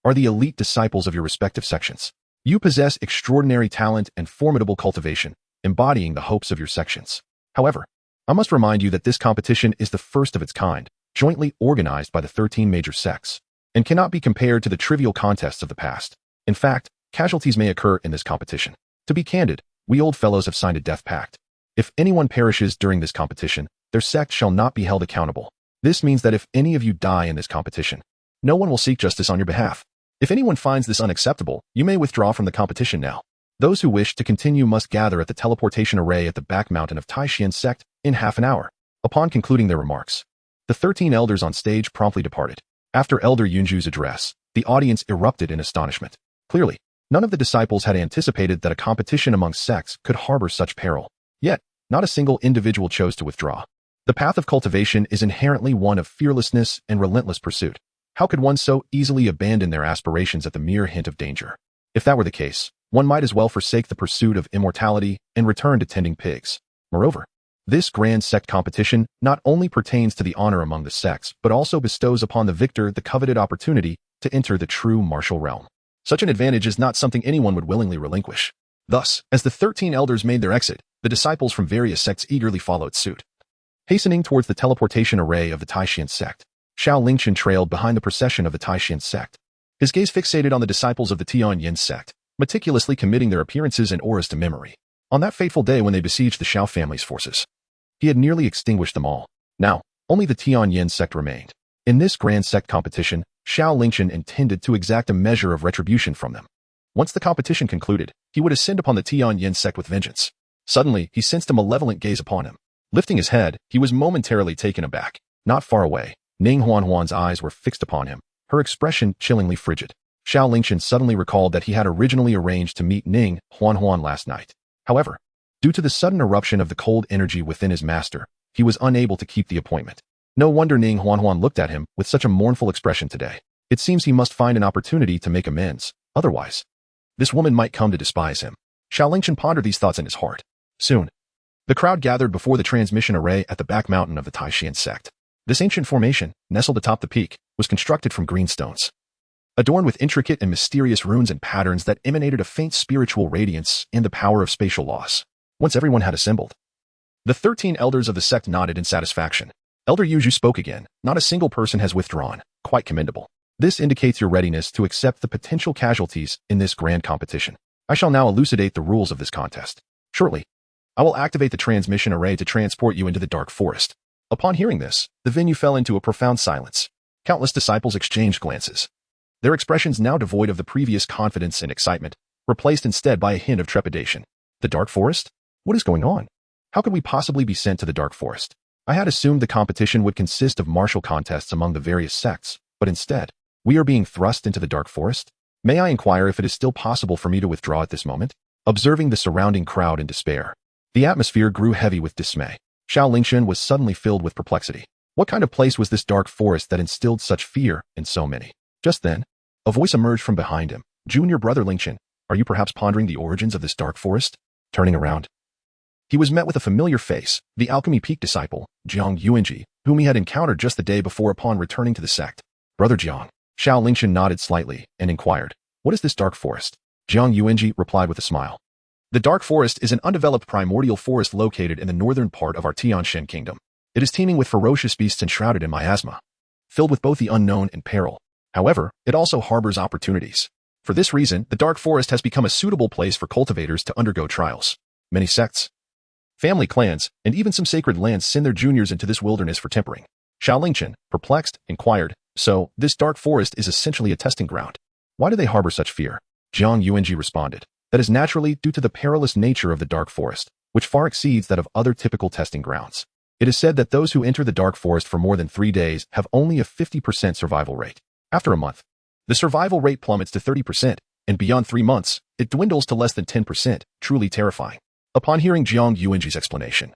are the elite disciples of your respective sections. You possess extraordinary talent and formidable cultivation, embodying the hopes of your sections. However, I must remind you that this competition is the first of its kind, jointly organized by the 13 major sects, and cannot be compared to the trivial contests of the past. In fact, casualties may occur in this competition. To be candid, we old fellows have signed a death pact. If anyone perishes during this competition, their sect shall not be held accountable. This means that if any of you die in this competition, no one will seek justice on your behalf. If anyone finds this unacceptable, you may withdraw from the competition now." Those who wish to continue must gather at the teleportation array at the back mountain of Taishan Sect in half an hour. Upon concluding their remarks, the 13 elders on stage promptly departed. After Elder Yunju's address, the audience erupted in astonishment. Clearly, none of the disciples had anticipated that a competition among sects could harbor such peril. Yet, not a single individual chose to withdraw. The path of cultivation is inherently one of fearlessness and relentless pursuit. How could one so easily abandon their aspirations at the mere hint of danger? If that were the case, one might as well forsake the pursuit of immortality and return to tending pigs. Moreover, this grand sect competition not only pertains to the honor among the sects, but also bestows upon the victor the coveted opportunity to enter the true martial realm. Such an advantage is not something anyone would willingly relinquish. Thus, as the 13 elders made their exit, the disciples from various sects eagerly followed suit. Hastening towards the teleportation array of the Taishan Sect, Xiao Lingchen trailed behind the procession of the Taishan Sect. His gaze fixated on the disciples of the Tian Sect, meticulously committing their appearances and auras to memory. On that fateful day when they besieged the Xiao family's forces, he had nearly extinguished them all. Now, only the Tian Sect remained. In this grand sect competition, Xiao Lingchen intended to exact a measure of retribution from them. Once the competition concluded, he would ascend upon the Tian Sect with vengeance. Suddenly, he sensed a malevolent gaze upon him. Lifting his head, he was momentarily taken aback. Not far away, Ning Huanhuan's eyes were fixed upon him, her expression chillingly frigid. Xiao Lingchen suddenly recalled that he had originally arranged to meet Ning Huanhuan last night. However, due to the sudden eruption of the cold energy within his master, he was unable to keep the appointment. No wonder Ning Huanhuan looked at him with such a mournful expression today. It seems he must find an opportunity to make amends. Otherwise, this woman might come to despise him. Xiao Lingchen pondered these thoughts in his heart. Soon, the crowd gathered before the transmission array at the back mountain of the Taishan Sect. This ancient formation, nestled atop the peak, was constructed from green stones, adorned with intricate and mysterious runes and patterns that emanated a faint spiritual radiance and the power of spatial loss. Once everyone had assembled, the 13 elders of the sect nodded in satisfaction. Elder Yuju spoke again. Not a single person has withdrawn. Quite commendable. This indicates your readiness to accept the potential casualties in this grand competition. I shall now elucidate the rules of this contest. Shortly, I will activate the transmission array to transport you into the dark forest. Upon hearing this, the venue fell into a profound silence. Countless disciples exchanged glances, their expressions now devoid of the previous confidence and excitement, replaced instead by a hint of trepidation. The dark forest? What is going on? How could we possibly be sent to the dark forest? I had assumed the competition would consist of martial contests among the various sects, but instead, we are being thrust into the dark forest? May I inquire if it is still possible for me to withdraw at this moment? Observing the surrounding crowd in despair, the atmosphere grew heavy with dismay. Xiao Lingchen was suddenly filled with perplexity. What kind of place was this dark forest that instilled such fear in so many? Just then, a voice emerged from behind him. Junior brother Lingchen, are you perhaps pondering the origins of this dark forest? Turning around, he was met with a familiar face, the Alchemy Peak disciple, Jiang Yuanji, whom he had encountered just the day before upon returning to the sect. Brother Jiang. Xiao Lingchen nodded slightly and inquired, what is this dark forest? Jiang Yuanji replied with a smile. The dark forest is an undeveloped primordial forest located in the northern part of our Tianshan kingdom. It is teeming with ferocious beasts enshrouded in miasma, filled with both the unknown and peril. However, it also harbors opportunities. For this reason, the dark forest has become a suitable place for cultivators to undergo trials. Many sects, family clans, and even some sacred lands send their juniors into this wilderness for tempering. Xiao Lingchen, perplexed, inquired, so, this dark forest is essentially a testing ground. Why do they harbor such fear? Jiang Yuanji responded, that is naturally due to the perilous nature of the dark forest, which far exceeds that of other typical testing grounds. It is said that those who enter the dark forest for more than 3 days have only a 50% survival rate. After a month, the survival rate plummets to 30%, and beyond 3 months, it dwindles to less than 10%, truly terrifying. Upon hearing Jiang Yuanji's explanation,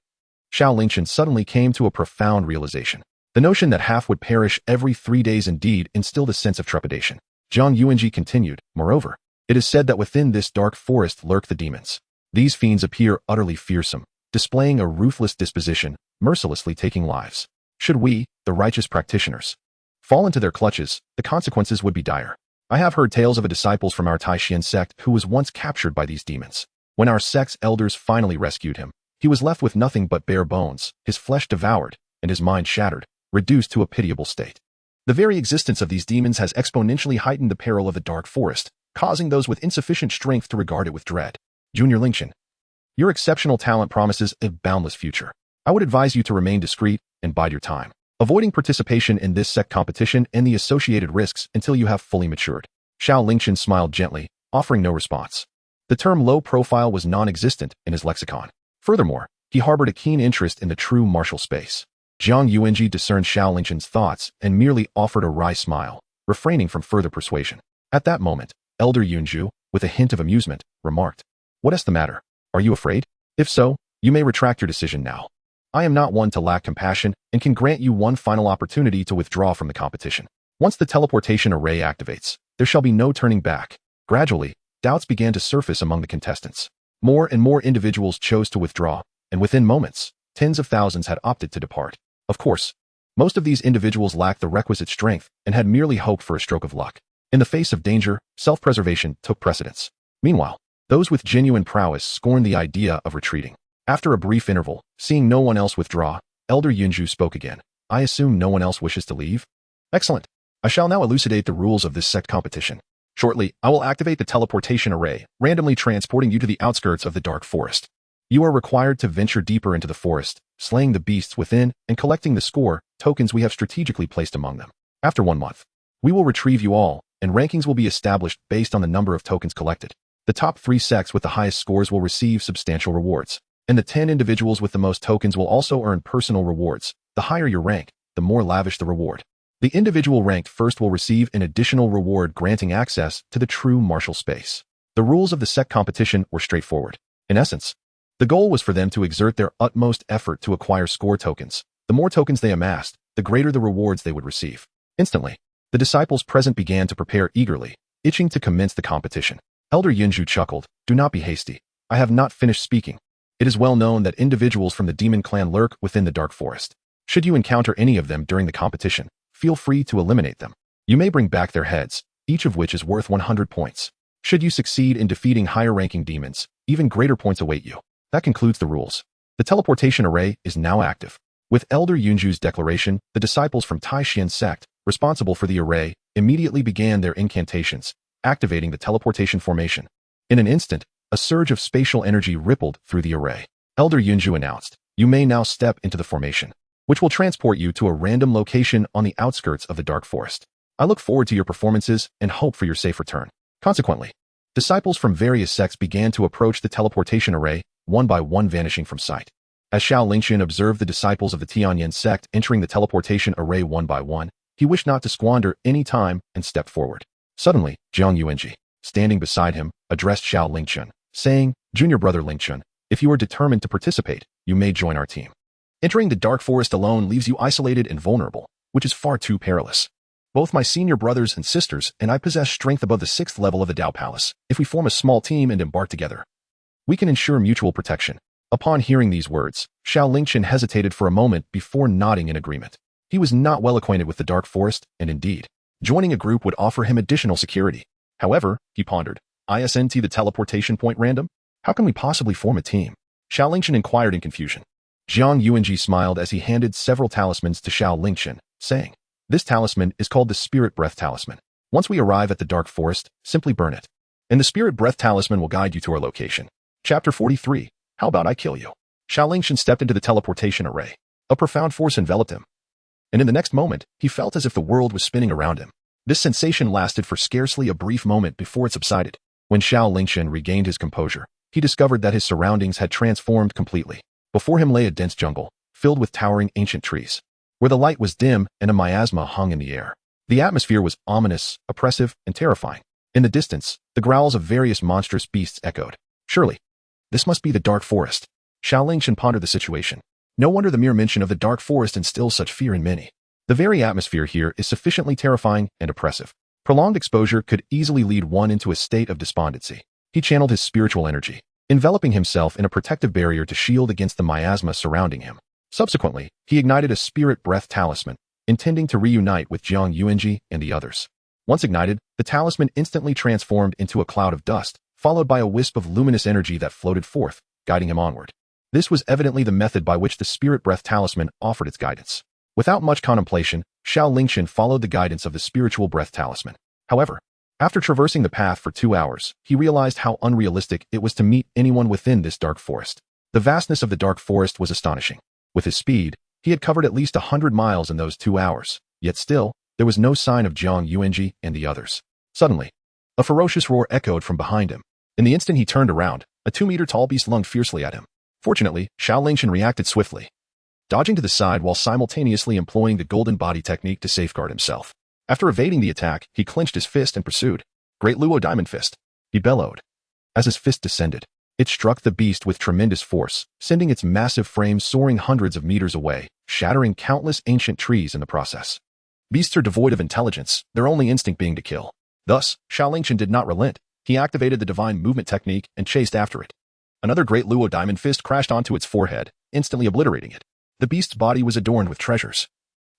Xiao Lingchen suddenly came to a profound realization. The notion that half would perish every 3 days indeed instilled a sense of trepidation. Jiang Yuanji continued, moreover, it is said that within this dark forest lurk the demons. These fiends appear utterly fearsome, displaying a ruthless disposition, mercilessly taking lives. Should we, the righteous practitioners, fall into their clutches, the consequences would be dire. I have heard tales of a disciple from our Taishan sect who was once captured by these demons. When our sect's elders finally rescued him, he was left with nothing but bare bones, his flesh devoured, and his mind shattered, reduced to a pitiable state. The very existence of these demons has exponentially heightened the peril of the dark forest, causing those with insufficient strength to regard it with dread. Junior Lingchen, your exceptional talent promises a boundless future. I would advise you to remain discreet and bide your time, avoiding participation in this sect competition and the associated risks until you have fully matured. Xiao Lingchen smiled gently, offering no response. The term low profile was non-existent in his lexicon. Furthermore, he harbored a keen interest in the true martial space. Jiang Yuanji discerned Xiao Lingchen's thoughts and merely offered a wry smile, refraining from further persuasion. At that moment, Elder Yunju, with a hint of amusement, remarked, "What is the matter? Are you afraid? If so, you may retract your decision now. I am not one to lack compassion and can grant you one final opportunity to withdraw from the competition. Once the teleportation array activates, there shall be no turning back." Gradually, doubts began to surface among the contestants. More and more individuals chose to withdraw, and within moments, tens of thousands had opted to depart. Of course, most of these individuals lacked the requisite strength and had merely hoped for a stroke of luck. In the face of danger, self-preservation took precedence. Meanwhile, those with genuine prowess scorned the idea of retreating. After a brief interval, seeing no one else withdraw, Elder Yunju spoke again. "I assume no one else wishes to leave? Excellent. I shall now elucidate the rules of this sect competition. Shortly, I will activate the teleportation array, randomly transporting you to the outskirts of the dark forest. You are required to venture deeper into the forest, slaying the beasts within and collecting the score tokens we have strategically placed among them. After 1 month, we will retrieve you all, and rankings will be established based on the number of tokens collected. The top 3 sects with the highest scores will receive substantial rewards, and the 10 individuals with the most tokens will also earn personal rewards. The higher your rank, the more lavish the reward. The individual ranked first will receive an additional reward granting access to the true martial space." The rules of the sect competition were straightforward. In essence, the goal was for them to exert their utmost effort to acquire score tokens. The more tokens they amassed, the greater the rewards they would receive. Instantly, the disciples present began to prepare eagerly, itching to commence the competition. Elder Yunju chuckled, "Do not be hasty. I have not finished speaking. It is well known that individuals from the demon clan lurk within the dark forest. Should you encounter any of them during the competition, feel free to eliminate them. You may bring back their heads, each of which is worth 100 points. Should you succeed in defeating higher-ranking demons, even greater points await you." That concludes the rules. The teleportation array is now active. With Elder Yunju's declaration, the disciples from Taishian Sect, responsible for the array, immediately began their incantations, activating the teleportation formation. In an instant, a surge of spatial energy rippled through the array. Elder Yunju announced, "You may now step into the formation, which will transport you to a random location on the outskirts of the dark forest. I look forward to your performances and hope for your safe return." Consequently, disciples from various sects began to approach the teleportation array, one by one vanishing from sight. As Xiao Lingchen observed the disciples of the Tianyan sect entering the teleportation array one by one, he wished not to squander any time and stepped forward. Suddenly, Jiang Yuanji, standing beside him, addressed Xiao Lingchen, saying, "Junior brother Lingchen, if you are determined to participate, you may join our team. Entering the dark forest alone leaves you isolated and vulnerable, which is far too perilous. Both my senior brothers and sisters and I possess strength above the 6th level of the Dao Palace. If we form a small team and embark together, we can ensure mutual protection." Upon hearing these words, Xiao Lingchen hesitated for a moment before nodding in agreement. He was not well acquainted with the dark forest, and indeed, joining a group would offer him additional security. However, he pondered, "Isn't the teleportation point random? How can we possibly form a team?" Xiao Lingchen inquired in confusion. Jiang Yuanji smiled as he handed several talismans to Xiao Lingchen, saying, "This talisman is called the Spirit Breath Talisman. Once we arrive at the dark forest, simply burn it, and the Spirit Breath Talisman will guide you to our location." Chapter 43. How about I kill you? Xiao Lingchen stepped into the teleportation array. A profound force enveloped him, and in the next moment, he felt as if the world was spinning around him. This sensation lasted for scarcely a brief moment before it subsided. When Xiao Lingchen regained his composure, he discovered that his surroundings had transformed completely. Before him lay a dense jungle, filled with towering ancient trees, where the light was dim and a miasma hung in the air. The atmosphere was ominous, oppressive, and terrifying. In the distance, the growls of various monstrous beasts echoed. Surely, this must be the dark forest. Xiao Lingchen pondered the situation. No wonder the mere mention of the dark forest instills such fear in many. The very atmosphere here is sufficiently terrifying and oppressive. Prolonged exposure could easily lead one into a state of despondency. He channeled his spiritual energy, enveloping himself in a protective barrier to shield against the miasma surrounding him. Subsequently, he ignited a spirit breath talisman, intending to reunite with Jiang Yuanji and the others. Once ignited, the talisman instantly transformed into a cloud of dust, followed by a wisp of luminous energy that floated forth, guiding him onward. This was evidently the method by which the Spirit Breath Talisman offered its guidance. Without much contemplation, Xiao Lingchen followed the guidance of the Spiritual Breath Talisman. However, after traversing the path for 2 hours, he realized how unrealistic it was to meet anyone within this dark forest. The vastness of the dark forest was astonishing. With his speed, he had covered at least 100 miles in those 2 hours, yet still, there was no sign of Jiang Yuanji and the others. Suddenly, a ferocious roar echoed from behind him. In the instant he turned around, a 2-meter-tall beast lunged fiercely at him. Fortunately, Xiao Lingchen reacted swiftly, dodging to the side while simultaneously employing the golden body technique to safeguard himself. After evading the attack, he clenched his fist and pursued. Great Luo Diamond Fist, he bellowed. As his fist descended, it struck the beast with tremendous force, sending its massive frame soaring hundreds of meters away, shattering countless ancient trees in the process. Beasts are devoid of intelligence, their only instinct being to kill. Thus, Xiao Lingchen did not relent. He activated the divine movement technique and chased after it. Another great Luo Diamond Fist crashed onto its forehead, instantly obliterating it. The beast's body was adorned with treasures.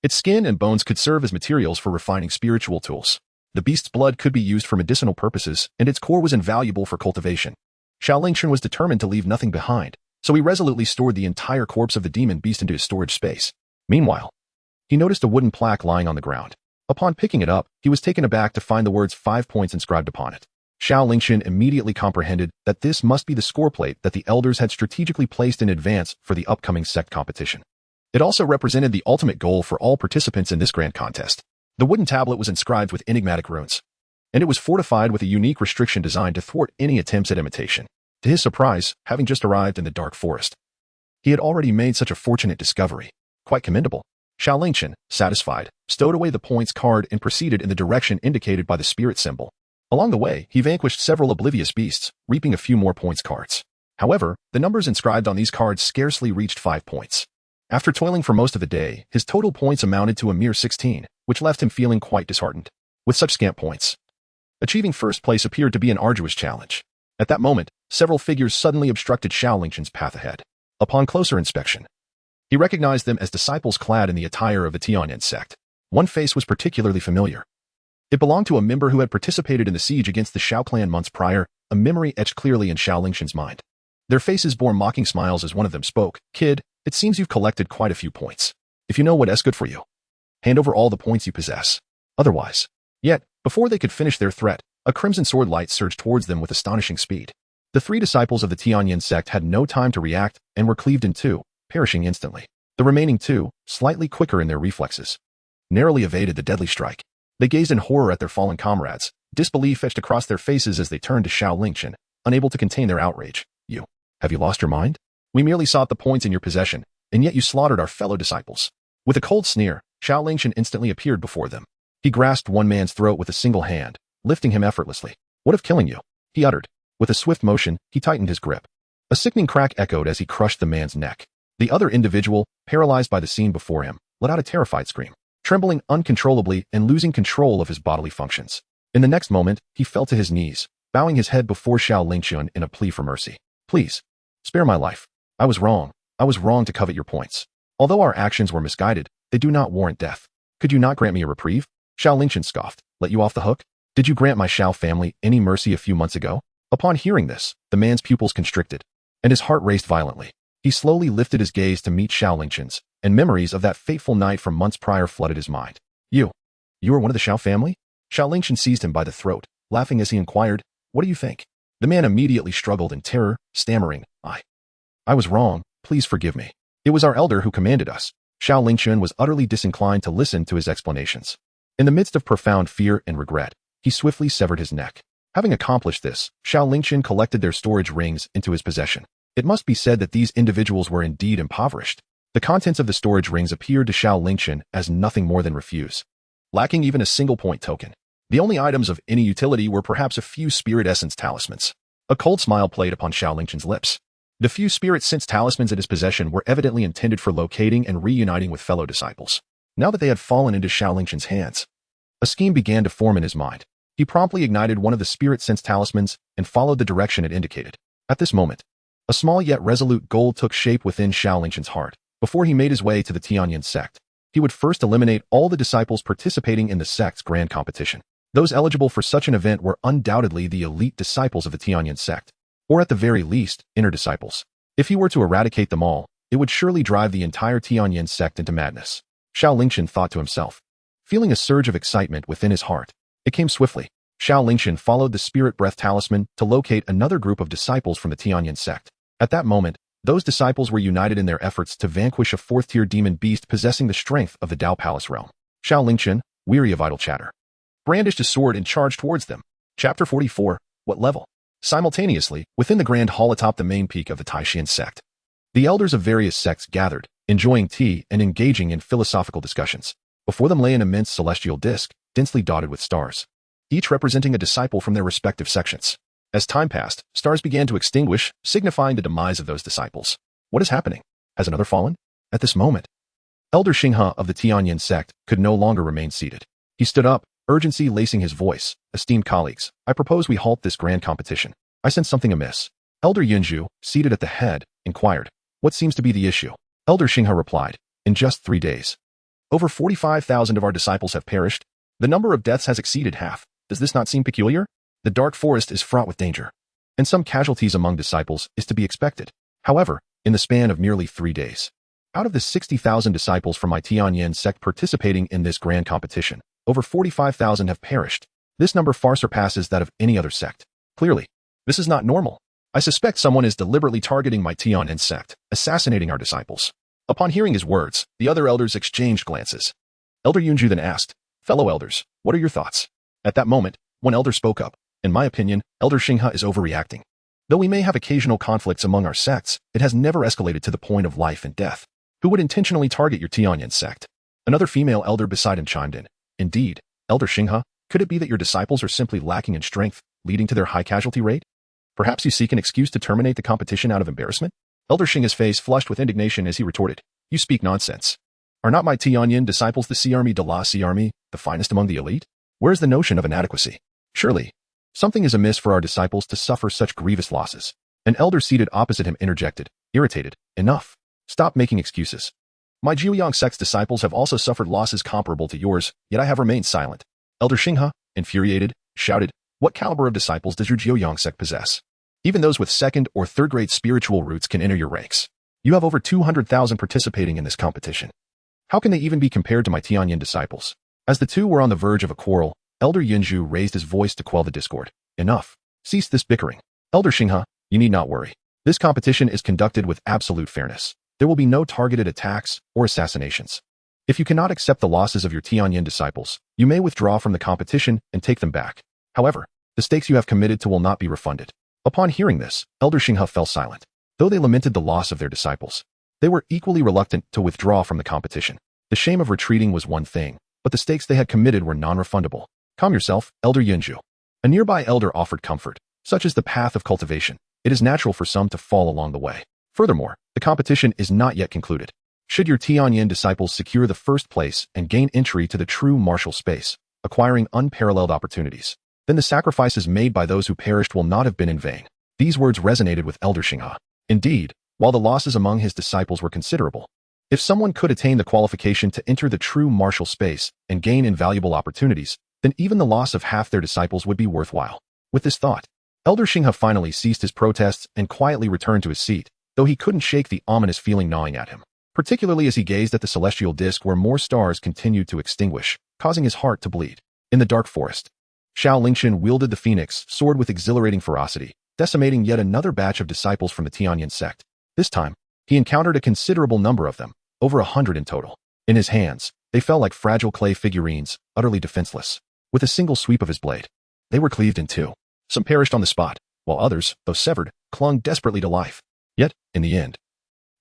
Its skin and bones could serve as materials for refining spiritual tools. The beast's blood could be used for medicinal purposes, and its core was invaluable for cultivation. Xiao Lingchen was determined to leave nothing behind, so he resolutely stored the entire corpse of the demon beast into his storage space. Meanwhile, he noticed a wooden plaque lying on the ground. Upon picking it up, he was taken aback to find the words 5 points inscribed upon it. Xiao Lingchen immediately comprehended that this must be the score plate that the elders had strategically placed in advance for the upcoming sect competition. It also represented the ultimate goal for all participants in this grand contest. The wooden tablet was inscribed with enigmatic runes, and it was fortified with a unique restriction designed to thwart any attempts at imitation. To his surprise, having just arrived in the dark forest, he had already made such a fortunate discovery. Quite commendable. Xiao Lingchen, satisfied, stowed away the points card and proceeded in the direction indicated by the spirit symbol. Along the way, he vanquished several oblivious beasts, reaping a few more points cards. However, the numbers inscribed on these cards scarcely reached 5 points. After toiling for most of the day, his total points amounted to a mere 16, which left him feeling quite disheartened. With such scant points, achieving first place appeared to be an arduous challenge. At that moment, several figures suddenly obstructed Xiao Lingchen's path ahead. Upon closer inspection, he recognized them as disciples clad in the attire of the Tian sect. One face was particularly familiar. It belonged to a member who had participated in the siege against the Xiao clan months prior, a memory etched clearly in Xiao Lingchen's mind. Their faces bore mocking smiles as one of them spoke. "Kid, it seems you've collected quite a few points. If you know what's good for you, hand over all the points you possess. Otherwise." Yet, before they could finish their threat, a crimson sword light surged towards them with astonishing speed. The 3 disciples of the Tian sect had no time to react and were cleaved in 2, perishing instantly. The remaining 2, slightly quicker in their reflexes, narrowly evaded the deadly strike. They gazed in horror at their fallen comrades, disbelief etched across their faces as they turned to Xiao Lingchen, unable to contain their outrage. Have you lost your mind? We merely sought the points in your possession, and yet you slaughtered our fellow disciples." With a cold sneer, Xiao Lingchen instantly appeared before them. He grasped one man's throat with a single hand, lifting him effortlessly. "What of killing you?" he uttered. With a swift motion, he tightened his grip. A sickening crack echoed as he crushed the man's neck. The other individual, paralyzed by the scene before him, let out a terrified scream, trembling uncontrollably and losing control of his bodily functions. In the next moment, he fell to his knees, bowing his head before Xiao Lingchen in a plea for mercy. "Please, spare my life. I was wrong. I was wrong to covet your points. Although our actions were misguided, they do not warrant death. Could you not grant me a reprieve?" Xiao Lingchen scoffed. "Let you off the hook? Did you grant my Xiao family any mercy a few months ago?" Upon hearing this, the man's pupils constricted, and his heart raced violently. He slowly lifted his gaze to meet Xiao Lingchen's, and memories of that fateful night from months prior flooded his mind. You are one of the Xiao family?" Xiao Lingchen seized him by the throat, laughing as he inquired, "What do you think?" The man immediately struggled in terror, stammering, I was wrong, please forgive me. It was our elder who commanded us." Xiao Lingchen was utterly disinclined to listen to his explanations. In the midst of profound fear and regret, he swiftly severed his neck. Having accomplished this, Xiao Lingchen collected their storage rings into his possession. It must be said that these individuals were indeed impoverished. The contents of the storage rings appeared to Xiao Lingchen as nothing more than refuse, lacking even a single point token. The only items of any utility were perhaps a few spirit essence talismans. A cold smile played upon Xiao Lingchen's lips. The few spirit sense talismans in his possession were evidently intended for locating and reuniting with fellow disciples. Now that they had fallen into Xiao Lingchen's hands, a scheme began to form in his mind. He promptly ignited one of the spirit sense talismans and followed the direction it indicated. At this moment, a small yet resolute goal took shape within Xiao Lingchen's heart. Before he made his way to the Tian sect, he would first eliminate all the disciples participating in the sect's grand competition. Those eligible for such an event were undoubtedly the elite disciples of the Tian sect, or at the very least, inner disciples. If he were to eradicate them all, it would surely drive the entire Tian sect into madness. Xiao Lingchen thought to himself. Feeling a surge of excitement within his heart, it came swiftly. Xiao Lingchen followed the spirit breath talisman to locate another group of disciples from the Tian sect. At that moment, those disciples were united in their efforts to vanquish a 4th-tier demon beast possessing the strength of the Dao Palace realm. Xiao Lingchen, weary of idle chatter, brandished his sword and charged towards them. Chapter 44. What level? Simultaneously, within the grand hall atop the main peak of the Taishan sect, the elders of various sects gathered, enjoying tea and engaging in philosophical discussions. Before them lay an immense celestial disk, densely dotted with stars, each representing a disciple from their respective sections. As time passed, stars began to extinguish, signifying the demise of those disciples. What is happening? Has another fallen? At this moment, Elder Xinghe of the Tianyin sect could no longer remain seated. He stood up, urgency lacing his voice. Esteemed colleagues, I propose we halt this grand competition. I sense something amiss. Elder Yunju, seated at the head, inquired, what seems to be the issue? Elder Xinghe replied, in just 3 days, over 45,000 of our disciples have perished. The number of deaths has exceeded half. Does this not seem peculiar? The dark forest is fraught with danger, and some casualties among disciples is to be expected. However, in the span of merely 3 days, out of the 60,000 disciples from my Tianyin sect participating in this grand competition, over 45,000 have perished. This number far surpasses that of any other sect. Clearly, this is not normal. I suspect someone is deliberately targeting my Tianyin sect, assassinating our disciples. Upon hearing his words, the other elders exchanged glances. Elder Yunju then asked, fellow elders, what are your thoughts? At that moment, one elder spoke up. In my opinion, Elder Xinghe is overreacting. Though we may have occasional conflicts among our sects, it has never escalated to the point of life and death. Who would intentionally target your Tianyin sect? Another female elder beside him chimed in. Indeed, Elder Xinghe, could it be that your disciples are simply lacking in strength, leading to their high casualty rate? Perhaps you seek an excuse to terminate the competition out of embarrassment? Elder Xinghe's face flushed with indignation as he retorted, you speak nonsense. Are not my Tianyin disciples the Sea Army de la Sea Army, the finest among the elite? Where is the notion of inadequacy? Surely, something is amiss for our disciples to suffer such grievous losses. An elder seated opposite him interjected, irritated, enough. Stop making excuses. My Jiuyang sect's disciples have also suffered losses comparable to yours, yet I have remained silent. Elder Xinghe, infuriated, shouted, what caliber of disciples does your Jiuyang sect possess? Even those with second or third grade spiritual roots can enter your ranks. You have over 200,000 participating in this competition. How can they even be compared to my Tianyin disciples? As the two were on the verge of a quarrel, Elder Yunju raised his voice to quell the discord. Enough. Cease this bickering. Elder Xinghe, you need not worry. This competition is conducted with absolute fairness. There will be no targeted attacks or assassinations. If you cannot accept the losses of your Tianyin disciples, you may withdraw from the competition and take them back. However, the stakes you have committed to will not be refunded. Upon hearing this, Elder Xinghe fell silent. Though they lamented the loss of their disciples, they were equally reluctant to withdraw from the competition. The shame of retreating was one thing, but the stakes they had committed were non-refundable. Calm yourself, Elder Yunju. A nearby elder offered comfort. Such is the path of cultivation. It is natural for some to fall along the way. Furthermore, the competition is not yet concluded. Should your Tianyin disciples secure the first place and gain entry to the true martial space, acquiring unparalleled opportunities, then the sacrifices made by those who perished will not have been in vain. These words resonated with Elder Xinghe. Indeed, while the losses among his disciples were considerable, if someone could attain the qualification to enter the true martial space and gain invaluable opportunities, then even the loss of half their disciples would be worthwhile. With this thought, Elder Xinghe finally ceased his protests and quietly returned to his seat, though he couldn't shake the ominous feeling gnawing at him, particularly as he gazed at the celestial disk where more stars continued to extinguish, causing his heart to bleed. In the dark forest, Xiao Lingchen wielded the phoenix sword with exhilarating ferocity, decimating yet another batch of disciples from the Tianyin sect. This time, he encountered a considerable number of them, over 100 in total. In his hands, they fell like fragile clay figurines, utterly defenseless. With a single sweep of his blade, they were cleaved in two. Some perished on the spot, while others, though severed, clung desperately to life. Yet, in the end,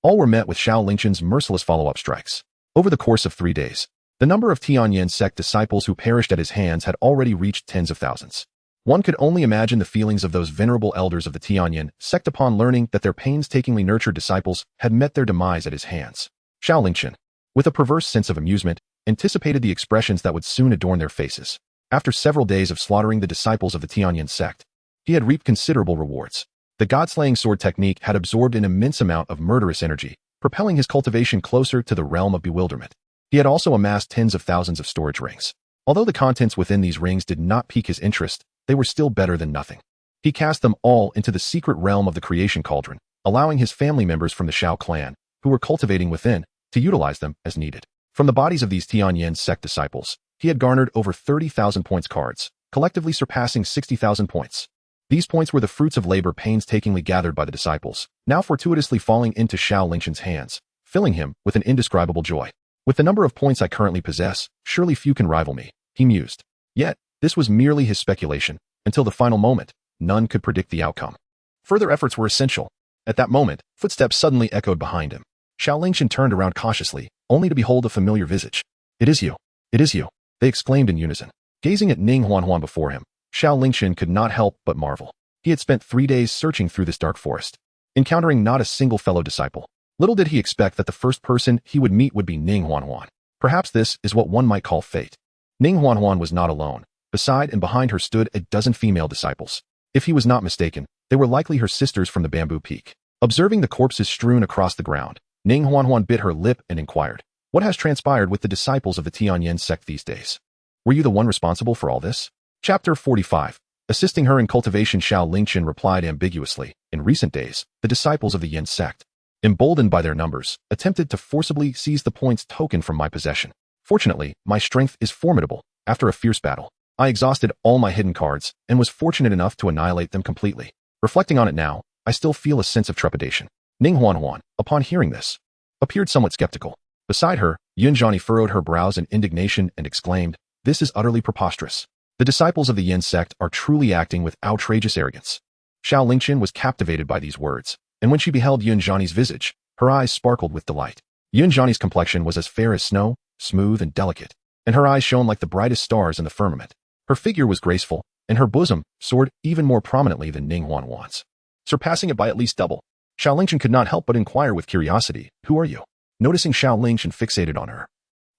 all were met with Xiao Lingchen's merciless follow-up strikes. Over the course of 3 days, the number of Tianyin sect disciples who perished at his hands had already reached tens of thousands. One could only imagine the feelings of those venerable elders of the Tianyin sect upon learning that their painstakingly nurtured disciples had met their demise at his hands. Xiao Lingchen, with a perverse sense of amusement, anticipated the expressions that would soon adorn their faces. After several days of slaughtering the disciples of the Tianyin sect, he had reaped considerable rewards. The god-slaying sword technique had absorbed an immense amount of murderous energy, propelling his cultivation closer to the realm of bewilderment. He had also amassed tens of thousands of storage rings. Although the contents within these rings did not pique his interest, they were still better than nothing. He cast them all into the secret realm of the creation cauldron, allowing his family members from the Xiao clan, who were cultivating within, to utilize them as needed. From the bodies of these Tianyin sect disciples, he had garnered over 30,000 points cards, collectively surpassing 60,000 points. These points were the fruits of labor painstakingly gathered by the disciples, now fortuitously falling into Xiao Lingchen's hands, filling him with an indescribable joy. With the number of points I currently possess, surely few can rival me, he mused. Yet, this was merely his speculation, until the final moment. none could predict the outcome. Further efforts were essential. At that moment, footsteps suddenly echoed behind him. Xiao Lingchen turned around cautiously, only to behold a familiar visage. "It is you. It is you," they exclaimed in unison. Gazing at Ning Huanhuan before him, Xiao Lingchen could not help but marvel. He had spent 3 days searching through this dark forest, encountering not a single fellow disciple. Little did he expect that the first person he would meet would be Ning Huanhuan. Perhaps this is what one might call fate. Ning Huanhuan was not alone. Beside and behind her stood a dozen female disciples. If he was not mistaken, they were likely her sisters from the bamboo peak. Observing the corpses strewn across the ground, Ning Huanhuan bit her lip and inquired, "What has transpired with the disciples of the Tianyin sect these days? Were you the one responsible for all this?" Chapter 45. Assisting her in cultivation, Xiao Lingchen replied ambiguously, "In recent days, the disciples of the Yin sect, emboldened by their numbers, attempted to forcibly seize the points token from my possession. Fortunately, my strength is formidable. After a fierce battle, I exhausted all my hidden cards and was fortunate enough to annihilate them completely. Reflecting on it now, I still feel a sense of trepidation." Ning Huanhuan, upon hearing this, appeared somewhat skeptical. Beside her, Yunjani furrowed her brows in indignation and exclaimed, "This is utterly preposterous. The disciples of the Yin sect are truly acting with outrageous arrogance." Xiao Lingchen was captivated by these words, and when she beheld Yunjani's visage, her eyes sparkled with delight. Yunjani's complexion was as fair as snow, smooth and delicate, and her eyes shone like the brightest stars in the firmament. Her figure was graceful, and her bosom soared even more prominently than Ning Huanhuan's, surpassing it by at least double. Xiao Lingchen could not help but inquire with curiosity, "Who are you?" Noticing Xiao Lingchen fixated on her,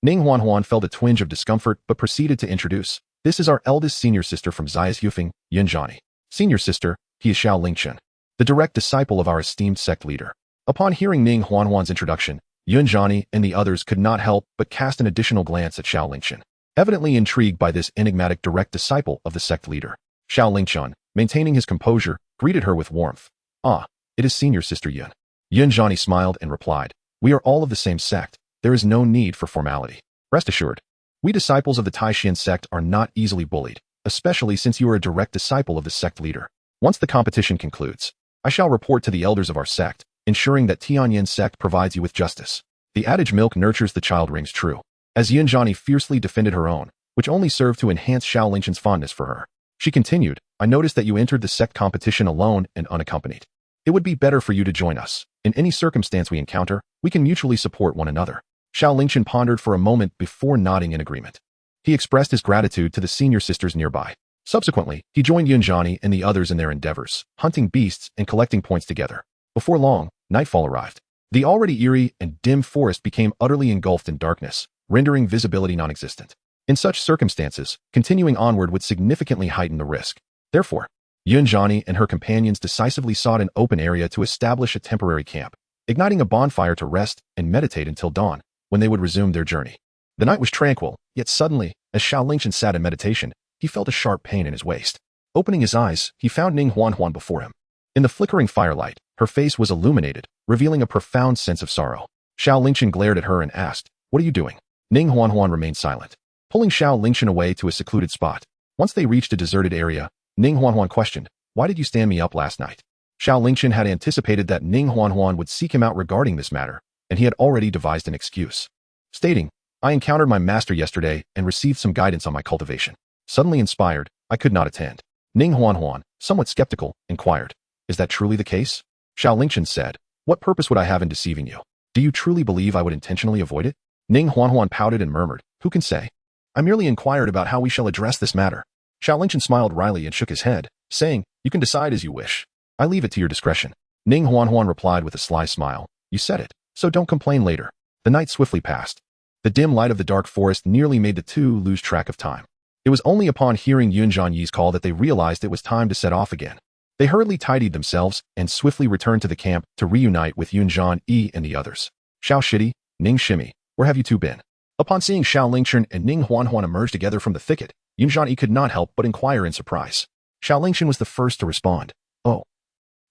Ning Huanhuan felt a twinge of discomfort but proceeded to introduce, "This is our eldest senior sister from Zayas Yufeng, Yunjani. Senior sister, he is Xiao Lingchen, the direct disciple of our esteemed sect leader." Upon hearing Ning Huanhuan's introduction, Yunjani and the others could not help but cast an additional glance at Xiao Lingchen, evidently intrigued by this enigmatic direct disciple of the sect leader. Xiao Lingchen, maintaining his composure, greeted her with warmth. "Ah, it is senior sister Yun." Yunjani smiled and replied, "We are all of the same sect. There is no need for formality. Rest assured, we disciples of the Taishan sect are not easily bullied, especially since you are a direct disciple of the sect leader. Once the competition concludes, I shall report to the elders of our sect, ensuring that Tianyin sect provides you with justice. The adage milk nurtures the child rings true." As Yunjani fiercely defended her own, which only served to enhance Xiao Lingchen's fondness for her, she continued, "I noticed that you entered the sect competition alone and unaccompanied. It would be better for you to join us. In any circumstance we encounter, we can mutually support one another." Xiao Lingchen pondered for a moment before nodding in agreement. He expressed his gratitude to the senior sisters nearby. Subsequently, he joined Yunjani and the others in their endeavors, hunting beasts and collecting points together. Before long, nightfall arrived. The already eerie and dim forest became utterly engulfed in darkness, rendering visibility non-existent. In such circumstances, continuing onward would significantly heighten the risk. Therefore, Yunjani and her companions decisively sought an open area to establish a temporary camp, igniting a bonfire to rest and meditate until dawn, when they would resume their journey. The night was tranquil, yet suddenly, as Xiao Lingchen sat in meditation, he felt a sharp pain in his waist. Opening his eyes, he found Ning Huanhuan before him. In the flickering firelight, her face was illuminated, revealing a profound sense of sorrow. Xiao Lingchen glared at her and asked, "What are you doing?" Ning Huanhuan remained silent, pulling Xiao Lingchen away to a secluded spot. Once they reached a deserted area, Ning Huanhuan questioned, "Why did you stand me up last night?" Xiao Lingchen had anticipated that Ning Huanhuan would seek him out regarding this matter, and he had already devised an excuse, stating, "I encountered my master yesterday and received some guidance on my cultivation. Suddenly inspired, I could not attend." Ning Huanhuan, somewhat skeptical, inquired, "Is that truly the case?" Xiao Lingchen said, "What purpose would I have in deceiving you? Do you truly believe I would intentionally avoid it?" Ning Huanhuan pouted and murmured, "Who can say? I merely inquired about how we shall address this matter." Xiao Lingchen smiled wryly and shook his head, saying, "You can decide as you wish. I leave it to your discretion." Ning Huanhuan replied with a sly smile, "You said it, so don't complain later." The night swiftly passed. The dim light of the dark forest nearly made the two lose track of time. It was only upon hearing Yunjan Yi's call that they realized it was time to set off again. They hurriedly tidied themselves and swiftly returned to the camp to reunite with Yunjan Yi and the others. "Xiao Shidi, Ning Shimi, where have you two been?" Upon seeing Xiao Lingchen and Ning Huanhuan emerge together from the thicket, Yunjan Yi could not help but inquire in surprise. Xiao Lingchen was the first to respond. "Oh.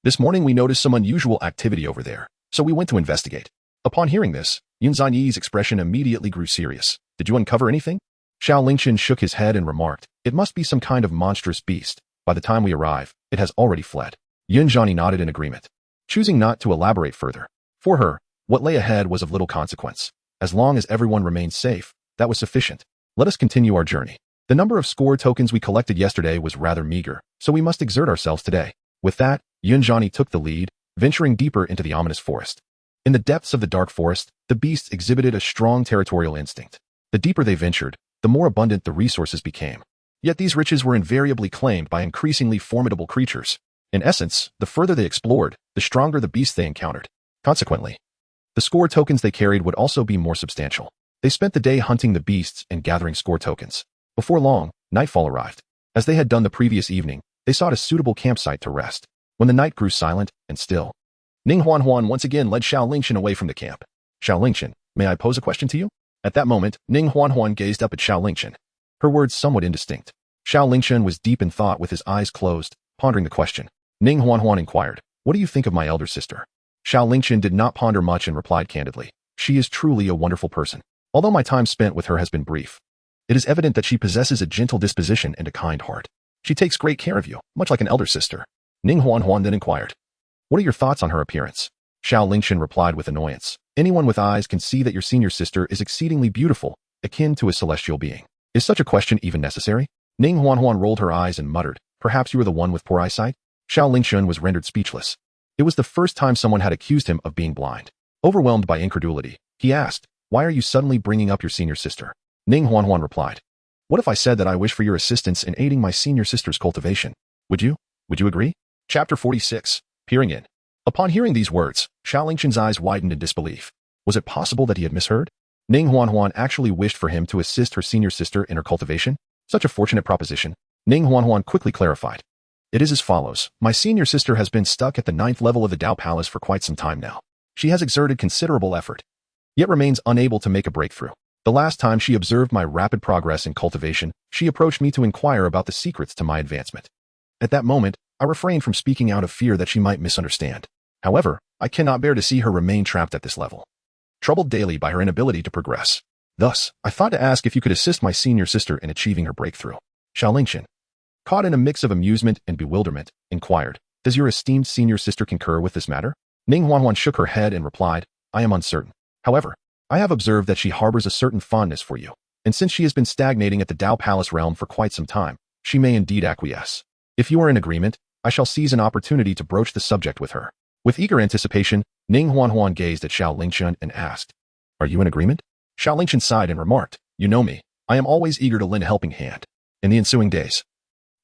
This morning we noticed some unusual activity over there, so we went to investigate." Upon hearing this, Yunjan Yi's expression immediately grew serious. "Did you uncover anything?" Xiao Lingchen shook his head and remarked, "It must be some kind of monstrous beast. By the time we arrive, it has already fled." Yunjan Yi nodded in agreement, choosing not to elaborate further. For her, what lay ahead was of little consequence. As long as everyone remained safe, that was sufficient. "Let us continue our journey." The number of score tokens we collected yesterday was rather meager, so we must exert ourselves today. With that, Yunjani took the lead, venturing deeper into the ominous forest. In the depths of the dark forest, the beasts exhibited a strong territorial instinct. The deeper they ventured, the more abundant the resources became. Yet these riches were invariably claimed by increasingly formidable creatures. In essence, the further they explored, the stronger the beasts they encountered. Consequently, the score tokens they carried would also be more substantial. They spent the day hunting the beasts and gathering score tokens. Before long, nightfall arrived. As they had done the previous evening, they sought a suitable campsite to rest. When the night grew silent and still, Ning Huan once again led Xiao Lingchen away from the camp. Xiao Lingchen, may I pose a question to you? At that moment, Ning Huan gazed up at Xiao Lingchen. Her words somewhat indistinct. Xiao Lingchen was deep in thought with his eyes closed, pondering the question. Ning Huan inquired, "What do you think of my elder sister?" Xiao Lingchen did not ponder much and replied candidly, "She is truly a wonderful person. Although my time spent with her has been brief, it is evident that she possesses a gentle disposition and a kind heart. She takes great care of you, much like an elder sister." Ning Huan then inquired, "What are your thoughts on her appearance?" Xiao Lingchen replied with annoyance, "Anyone with eyes can see that your senior sister is exceedingly beautiful, akin to a celestial being. Is such a question even necessary?" Ning Huan rolled her eyes and muttered, "Perhaps you are the one with poor eyesight?" Xiao Lingchen was rendered speechless. It was the first time someone had accused him of being blind. Overwhelmed by incredulity, he asked, "Why are you suddenly bringing up your senior sister?" Ning Huan replied, "What if I said that I wish for your assistance in aiding my senior sister's cultivation? Would you agree?" Chapter 46. Peering in. Upon hearing these words, Xiao Lingchen's eyes widened in disbelief. Was it possible that he had misheard? Ning Huan actually wished for him to assist her senior sister in her cultivation? Such a fortunate proposition. Ning Huan quickly clarified. "It is as follows. My senior sister has been stuck at the 9th level of the Dao Palace for quite some time now. She has exerted considerable effort, yet remains unable to make a breakthrough. The last time she observed my rapid progress in cultivation, she approached me to inquire about the secrets to my advancement. At that moment, I refrained from speaking out of fear that she might misunderstand. However, I cannot bear to see her remain trapped at this level, troubled daily by her inability to progress. Thus, I thought to ask if you could assist my senior sister in achieving her breakthrough." Xiao Lingchen, caught in a mix of amusement and bewilderment, inquired, "Does your esteemed senior sister concur with this matter?" Ning Huan shook her head and replied, "I am uncertain. However, I have observed that she harbors a certain fondness for you, and since she has been stagnating at the Dao Palace realm for quite some time, she may indeed acquiesce. If you are in agreement, I shall seize an opportunity to broach the subject with her." With eager anticipation, Ning Huan gazed at Xiao Lingchen and asked, "Are you in agreement?" Xiao Lingchen sighed and remarked, "You know me. I am always eager to lend a helping hand." In the ensuing days,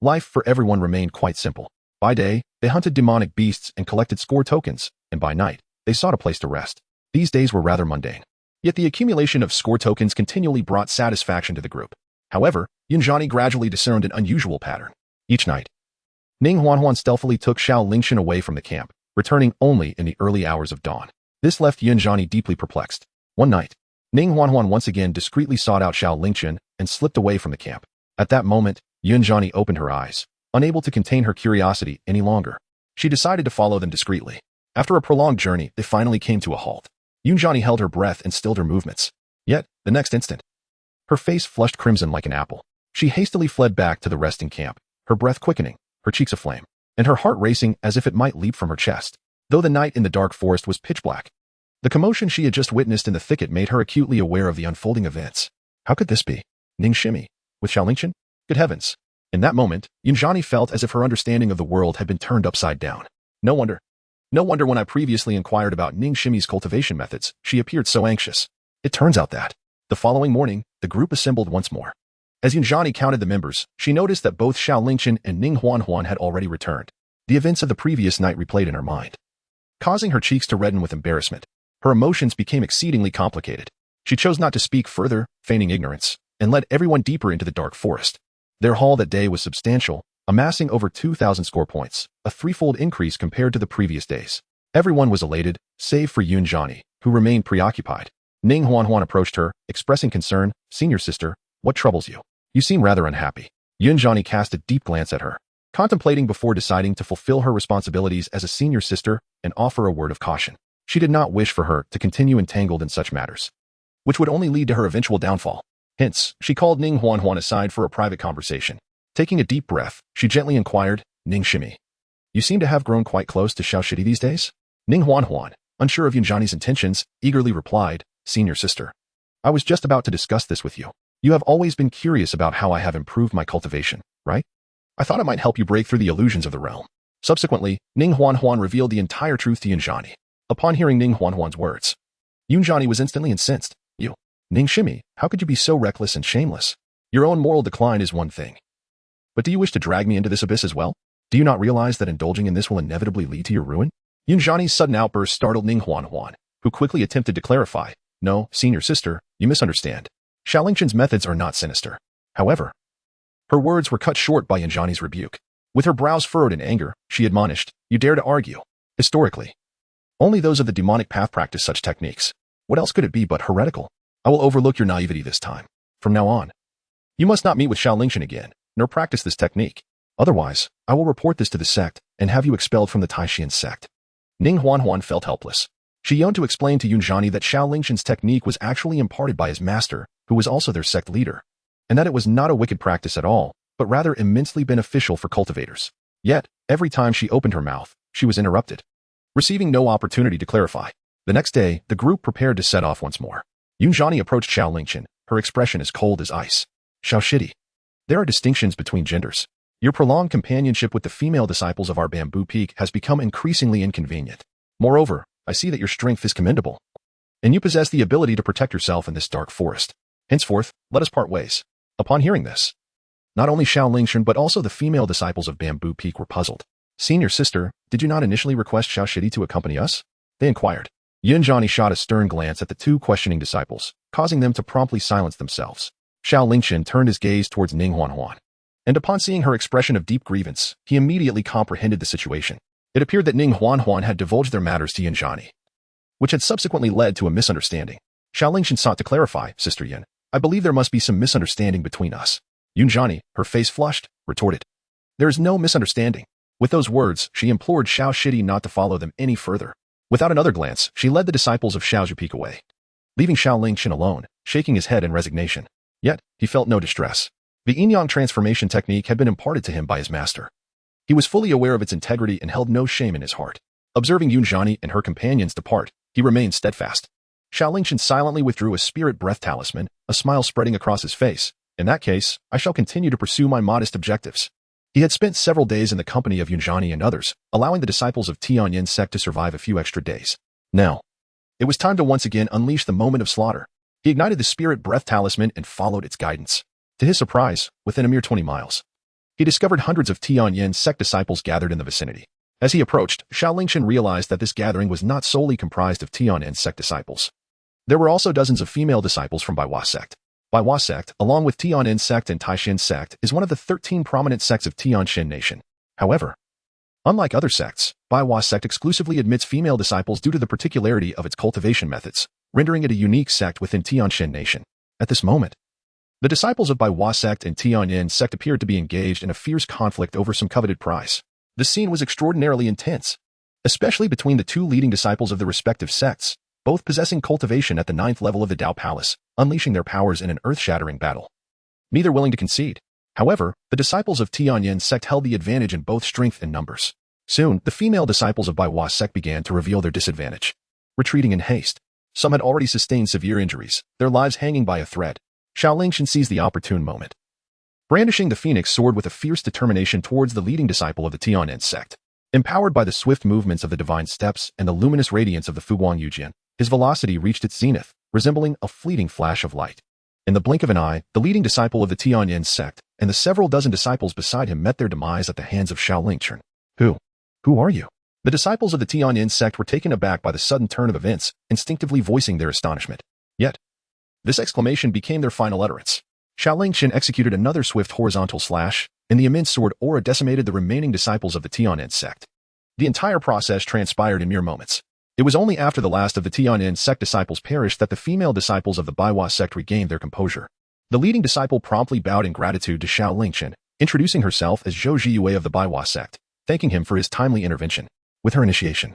life for everyone remained quite simple. By day, they hunted demonic beasts and collected score tokens, and by night, they sought a place to rest. These days were rather mundane. Yet the accumulation of score tokens continually brought satisfaction to the group. However, Yunjani gradually discerned an unusual pattern. Each night, Ning Huan stealthily took Xiao Lingchen away from the camp, returning only in the early hours of dawn. This left Yunjani deeply perplexed. One night, Ning Huan once again discreetly sought out Xiao Lingchen and slipped away from the camp. At that moment, Yunjani opened her eyes, unable to contain her curiosity any longer. She decided to follow them discreetly. After a prolonged journey, they finally came to a halt. Yunjani held her breath and stilled her movements. Yet, the next instant, her face flushed crimson like an apple. She hastily fled back to the resting camp, her breath quickening, her cheeks aflame, and her heart racing as if it might leap from her chest. Though the night in the dark forest was pitch black, the commotion she had just witnessed in the thicket made her acutely aware of the unfolding events. How could this be? Ning Shimi, with Xiao Lingchen? Good heavens! In that moment, Yunjani felt as if her understanding of the world had been turned upside down. No wonder when I previously inquired about Ning Shimi's cultivation methods, she appeared so anxious. It turns out that, the following morning, the group assembled once more. As Yunjani counted the members, she noticed that both Xiao Lingchen and Ning Huan had already returned. The events of the previous night replayed in her mind, causing her cheeks to redden with embarrassment. Her emotions became exceedingly complicated. She chose not to speak further, feigning ignorance, and led everyone deeper into the dark forest. Their haul that day was substantial, amassing over 2,000 score points, a threefold increase compared to the previous days. Everyone was elated, save for Yunjani, who remained preoccupied. Ning Huan approached her, expressing concern. "Senior sister, what troubles you? You seem rather unhappy." Yunjani cast a deep glance at her, contemplating before deciding to fulfill her responsibilities as a senior sister and offer a word of caution. She did not wish for her to continue entangled in such matters, which would only lead to her eventual downfall. Hence, she called Ning Huan aside for a private conversation. Taking a deep breath, she gently inquired, "Ning Shimi, you seem to have grown quite close to Xiao Shidi these days?" Ning Huan, unsure of Yunjani's intentions, eagerly replied, "Senior sister, I was just about to discuss this with you. You have always been curious about how I have improved my cultivation, right? I thought it might help you break through the illusions of the realm. Subsequently, Ning Huan revealed the entire truth to Yunjani. Upon hearing Ning Huan's words, Yunjani was instantly incensed. You, Ning Shimi, how could you be so reckless and shameless? Your own moral decline is one thing. But do you wish to drag me into this abyss as well? Do you not realize that indulging in this will inevitably lead to your ruin? Yunjani's sudden outburst startled Ning Huan, who quickly attempted to clarify. No, senior sister, you misunderstand. Xiao Lingchen's methods are not sinister. However, her words were cut short by Yunjani's rebuke. With her brows furrowed in anger, she admonished, you dare to argue. Historically, only those of the demonic path practice such techniques. What else could it be but heretical? I will overlook your naivety this time. From now on, you must not meet with Xiao Lingchen again, nor practice this technique. Otherwise, I will report this to the sect and have you expelled from the Taishan sect. Ning Huan felt helpless. She yearned to explain to Yunjani that Xiao Lingchen's technique was actually imparted by his master, who was also their sect leader, and that it was not a wicked practice at all, but rather immensely beneficial for cultivators. Yet, every time she opened her mouth, she was interrupted, receiving no opportunity to clarify. The next day, the group prepared to set off once more. Yunjani approached Xiao Lingchen, her expression as cold as ice. Xiao Shidi, there are distinctions between genders. Your prolonged companionship with the female disciples of our bamboo peak has become increasingly inconvenient. Moreover, I see that your strength is commendable, and you possess the ability to protect yourself in this dark forest. Henceforth, let us part ways. Upon hearing this, not only Xiao Lingchen but also the female disciples of Bamboo Peak were puzzled. Senior sister, did you not initially request Xiao Shidi to accompany us? They inquired. Yunjani shot a stern glance at the two questioning disciples, causing them to promptly silence themselves. Xiao Lingchen turned his gaze towards Ning Huan, and upon seeing her expression of deep grievance, he immediately comprehended the situation. It appeared that Ning Huan had divulged their matters to Yunjani, which had subsequently led to a misunderstanding. Xiao Lingchen sought to clarify, Sister Yin, I believe there must be some misunderstanding between us. Yunjani, her face flushed, retorted, there is no misunderstanding. With those words, she implored Xiao Shidi not to follow them any further. Without another glance, she led the disciples of Xiao Zhupeak away, leaving Xiao Lingchen alone, shaking his head in resignation. Yet, he felt no distress. The Yin-Yang Transformation Technique had been imparted to him by his master. He was fully aware of its integrity and held no shame in his heart. Observing Yunjani and her companions depart, he remained steadfast. Xiao Lingchen silently withdrew a spirit breath talisman, a smile spreading across his face. In that case, I shall continue to pursue my modest objectives. He had spent several days in the company of Yunjani and others, allowing the disciples of Tianyin sect to survive a few extra days. Now, it was time to once again unleash the moment of slaughter. He ignited the spirit breath talisman and followed its guidance. To his surprise, within a mere 20 miles, he discovered hundreds of Tianyin sect disciples gathered in the vicinity. As he approached, Xiao Lingchen realized that this gathering was not solely comprised of Tianyin sect disciples. There were also dozens of female disciples from Baiwa sect. Baiwa sect, along with Tianyin sect and Taishan sect, is one of the 13 prominent sects of Tianshan nation. However, unlike other sects, Baiwa sect exclusively admits female disciples due to the particularity of its cultivation methods, rendering it a unique sect within Tianshan nation. At this moment, the disciples of Baiwa sect and Tianyin sect appeared to be engaged in a fierce conflict over some coveted prize. The scene was extraordinarily intense, especially between the two leading disciples of the respective sects, both possessing cultivation at the 9th level of the Dao Palace, unleashing their powers in an earth-shattering battle. Neither willing to concede. However, the disciples of Tianyin sect held the advantage in both strength and numbers. Soon, the female disciples of Baiwa sect began to reveal their disadvantage, retreating in haste. Some had already sustained severe injuries, their lives hanging by a thread. Xiao Lingchen seized the opportune moment, brandishing the phoenix sword with a fierce determination towards the leading disciple of the Tianyin sect. Empowered by the swift movements of the divine steps and the luminous radiance of the Fuguang Yujian, his velocity reached its zenith, resembling a fleeting flash of light. In the blink of an eye, the leading disciple of the Tianyin sect and the several dozen disciples beside him met their demise at the hands of Xiao Lingchen. Who are you? The disciples of the Tianyin sect were taken aback by the sudden turn of events, instinctively voicing their astonishment. Yet, this exclamation became their final utterance. Xiao Lingchen executed another swift horizontal slash, and the immense sword aura decimated the remaining disciples of the Tianyin sect. The entire process transpired in mere moments. It was only after the last of the Tianyin sect disciples perished that the female disciples of the Baiwa sect regained their composure. The leading disciple promptly bowed in gratitude to Xiao Lingchen, introducing herself as Zhou Zhiyue of the Baiwa sect, thanking him for his timely intervention. With her initiation,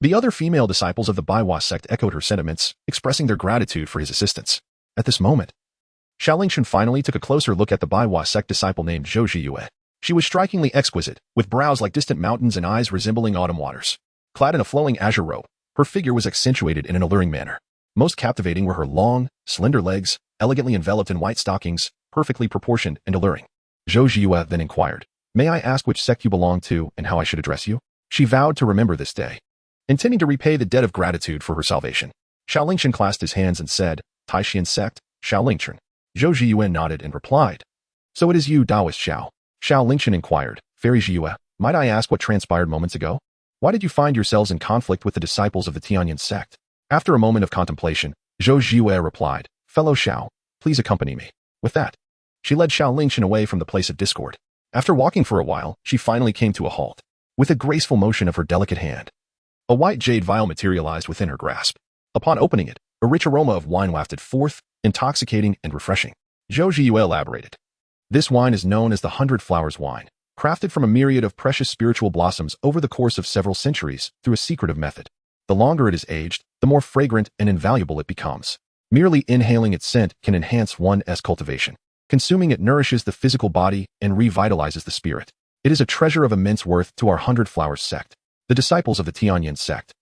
the other female disciples of the Baiwa sect echoed her sentiments, expressing their gratitude for his assistance. At this moment, Xiao Lingchen finally took a closer look at the Baiwa sect disciple named Zhou Zhiyue. She was strikingly exquisite, with brows like distant mountains and eyes resembling autumn waters. Clad in a flowing azure robe, her figure was accentuated in an alluring manner. Most captivating were her long, slender legs, elegantly enveloped in white stockings, perfectly proportioned and alluring. Zhou Zhiyue then inquired, "May I ask which sect you belong to and how I should address you?" She vowed to remember this day, intending to repay the debt of gratitude for her salvation. Xiao Lingchen clasped his hands and said, "Taishan Sect, Xiao Lingchen." Zhou Zhiyue nodded and replied, "So it is you, Taoist Xiao." Xiao Lingchen inquired, "Fairy Zhiyue, might I ask what transpired moments ago? Why did you find yourselves in conflict with the disciples of the Tianyan sect?" After a moment of contemplation, Zhou Zhiyue replied, "Fellow Xiao, please accompany me." With that, she led Xiao Lingchen away from the place of discord. After walking for a while, she finally came to a halt. With a graceful motion of her delicate hand, a white jade vial materialized within her grasp. Upon opening it, a rich aroma of wine wafted forth, intoxicating and refreshing. Zhou Zhiyue elaborated, "This wine is known as the 100 Flowers wine, crafted from a myriad of precious spiritual blossoms over the course of several centuries through a secretive method. The longer it is aged, the more fragrant and invaluable it becomes. Merely inhaling its scent can enhance one's cultivation. Consuming it nourishes the physical body and revitalizes the spirit. It is a treasure of immense worth to our 100 Flowers sect." The disciples of the Tianyan sect,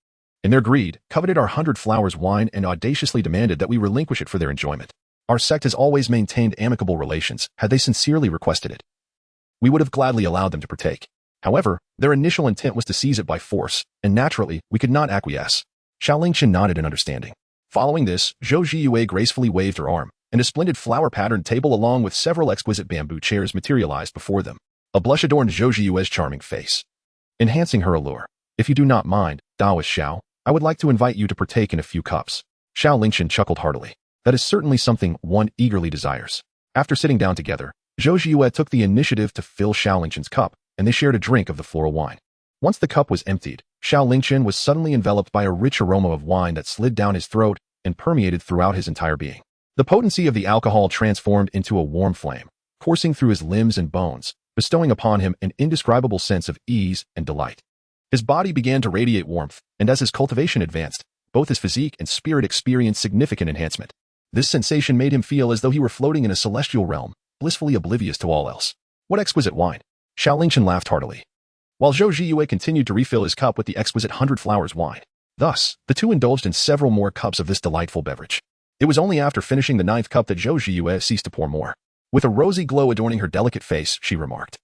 in their greed, coveted our 100 Flowers wine and audaciously demanded that we relinquish it for their enjoyment. Our sect has always maintained amicable relations. Had they sincerely requested it, we would have gladly allowed them to partake. However, their initial intent was to seize it by force, and naturally, we could not acquiesce. Xiao Lingchen nodded in understanding. Following this, Zhou Zhiyue gracefully waved her arm, and a splendid flower-patterned table along with several exquisite bamboo chairs materialized before them. A blush adorned Zhou Zhiyue's charming face, enhancing her allure. "If you do not mind, Taoist Xiao, I would like to invite you to partake in a few cups." Xiao Lingchen chuckled heartily. That is certainly something one eagerly desires. After sitting down together, Zhou Zhiyue took the initiative to fill Xiao Lingchen's cup, and they shared a drink of the floral wine. Once the cup was emptied, Xiao Lingchen was suddenly enveloped by a rich aroma of wine that slid down his throat and permeated throughout his entire being. The potency of the alcohol transformed into a warm flame, coursing through his limbs and bones, bestowing upon him an indescribable sense of ease and delight. His body began to radiate warmth, and as his cultivation advanced, both his physique and spirit experienced significant enhancement. This sensation made him feel as though he were floating in a celestial realm, blissfully oblivious to all else. "What exquisite wine!" Xiao Lingchen laughed heartily, while Zhou Zhiyue continued to refill his cup with the exquisite 100 Flowers wine. Thus, the two indulged in several more cups of this delightful beverage. It was only after finishing the 9th cup that Zhou Zhiyue ceased to pour more. With a rosy glow adorning her delicate face, she remarked,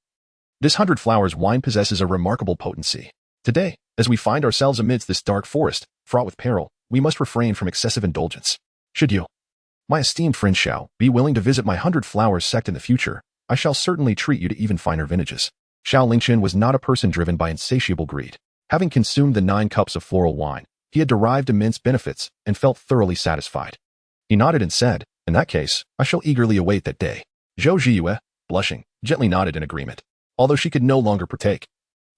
"This 100 Flowers wine possesses a remarkable potency. Today, as we find ourselves amidst this dark forest, fraught with peril, we must refrain from excessive indulgence. Should you, my esteemed friend Xiao, be willing to visit my 100 Flowers sect in the future, I shall certainly treat you to even finer vintages." Xiao Lingchen was not a person driven by insatiable greed. Having consumed the 9 cups of floral wine, he had derived immense benefits and felt thoroughly satisfied. He nodded and said, "In that case, I shall eagerly await that day." Zhou Zhiyue, blushing, gently nodded in agreement. Although she could no longer partake,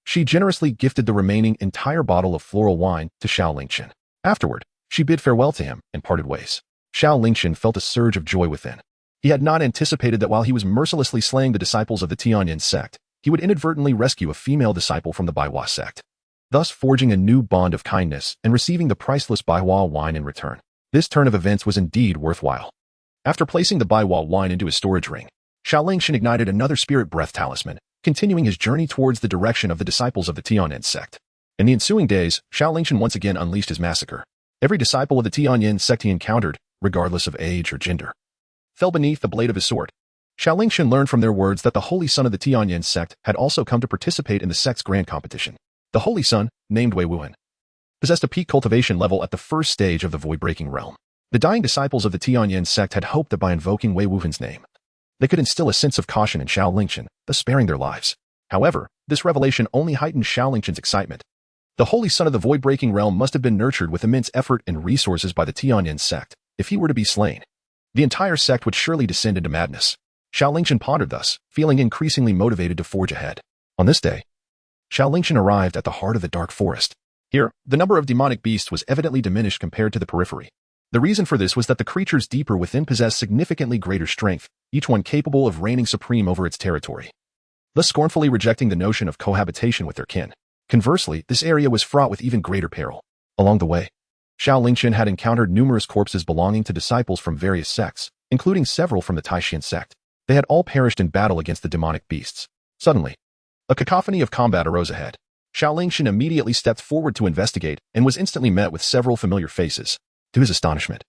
she generously gifted the remaining entire bottle of floral wine to Xiao Lingchen. Afterward, she bid farewell to him and parted ways. Xiao Lingchen felt a surge of joy within. He had not anticipated that while he was mercilessly slaying the disciples of the Tianyan sect, he would inadvertently rescue a female disciple from the Baiwa sect, thus forging a new bond of kindness and receiving the priceless Baiwa wine in return. This turn of events was indeed worthwhile. After placing the Baiwa wine into his storage ring, Xiao Lingchen ignited another spirit breath talisman, continuing his journey towards the direction of the disciples of the Tianyan sect. In the ensuing days, Xiao Lingchen once again unleashed his massacre. Every disciple of the Tianyan sect he encountered, regardless of age or gender, fell beneath the blade of his sword. Xiao Lingchen learned from their words that the Holy Son of the Tianyan sect had also come to participate in the sect's grand competition. The Holy Son, named Wei Wuhan, possessed a peak cultivation level at the first stage of the void-breaking realm. The dying disciples of the Tianyan sect had hoped that by invoking Wei Wuhan's name, they could instill a sense of caution in Xiao Lingchen, thus sparing their lives. However, this revelation only heightened Xiao Lingchen's excitement. The Holy Son of the void-breaking realm must have been nurtured with immense effort and resources by the Tianyan sect. If he were to be slain, the entire sect would surely descend into madness. Xiao Lingchen pondered thus, feeling increasingly motivated to forge ahead. On this day, Xiao Lingchen arrived at the heart of the dark forest. Here, the number of demonic beasts was evidently diminished compared to the periphery. The reason for this was that the creatures deeper within possessed significantly greater strength, each one capable of reigning supreme over its territory, thus scornfully rejecting the notion of cohabitation with their kin. Conversely, this area was fraught with even greater peril. Along the way, Xiao Lingchen had encountered numerous corpses belonging to disciples from various sects, including several from the Taishan sect. They had all perished in battle against the demonic beasts. Suddenly, a cacophony of combat arose ahead. Xiao Lingchen immediately stepped forward to investigate and was instantly met with several familiar faces. To his astonishment,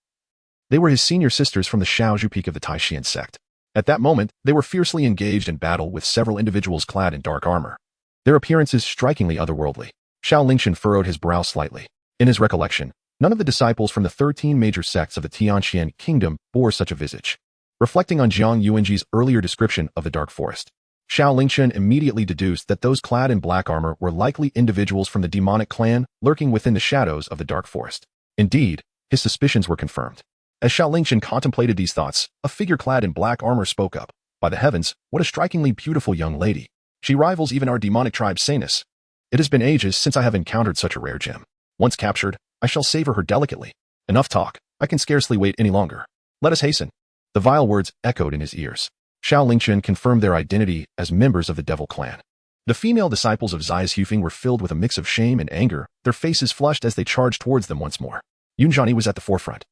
They were his senior sisters from the Xiao peak of the Taishan sect. At that moment, they were fiercely engaged in battle with several individuals clad in dark armor. Their appearances strikingly otherworldly. Xiao Lingchen furrowed his brow slightly. In his recollection, none of the disciples from the 13 major sects of the Tianxian kingdom bore such a visage. Reflecting on Jiang Yuanji's earlier description of the dark forest, Xiao Lingchen immediately deduced that those clad in black armor were likely individuals from the demonic clan lurking within the shadows of the dark forest. Indeed, his suspicions were confirmed. As Xiao Lingchen contemplated these thoughts, a figure clad in black armor spoke up. By the heavens, what a strikingly beautiful young lady. She rivals even our demonic tribe's saneness. It has been ages since I have encountered such a rare gem. Once captured, I shall savor her delicately. Enough talk. I can scarcely wait any longer. Let us hasten. The vile words echoed in his ears. Xiao Lingchen confirmed their identity as members of the Devil Clan. The female disciples of Zai's Hufeng were filled with a mix of shame and anger, their faces flushed as they charged towards them once more. Yunjani was at the forefront,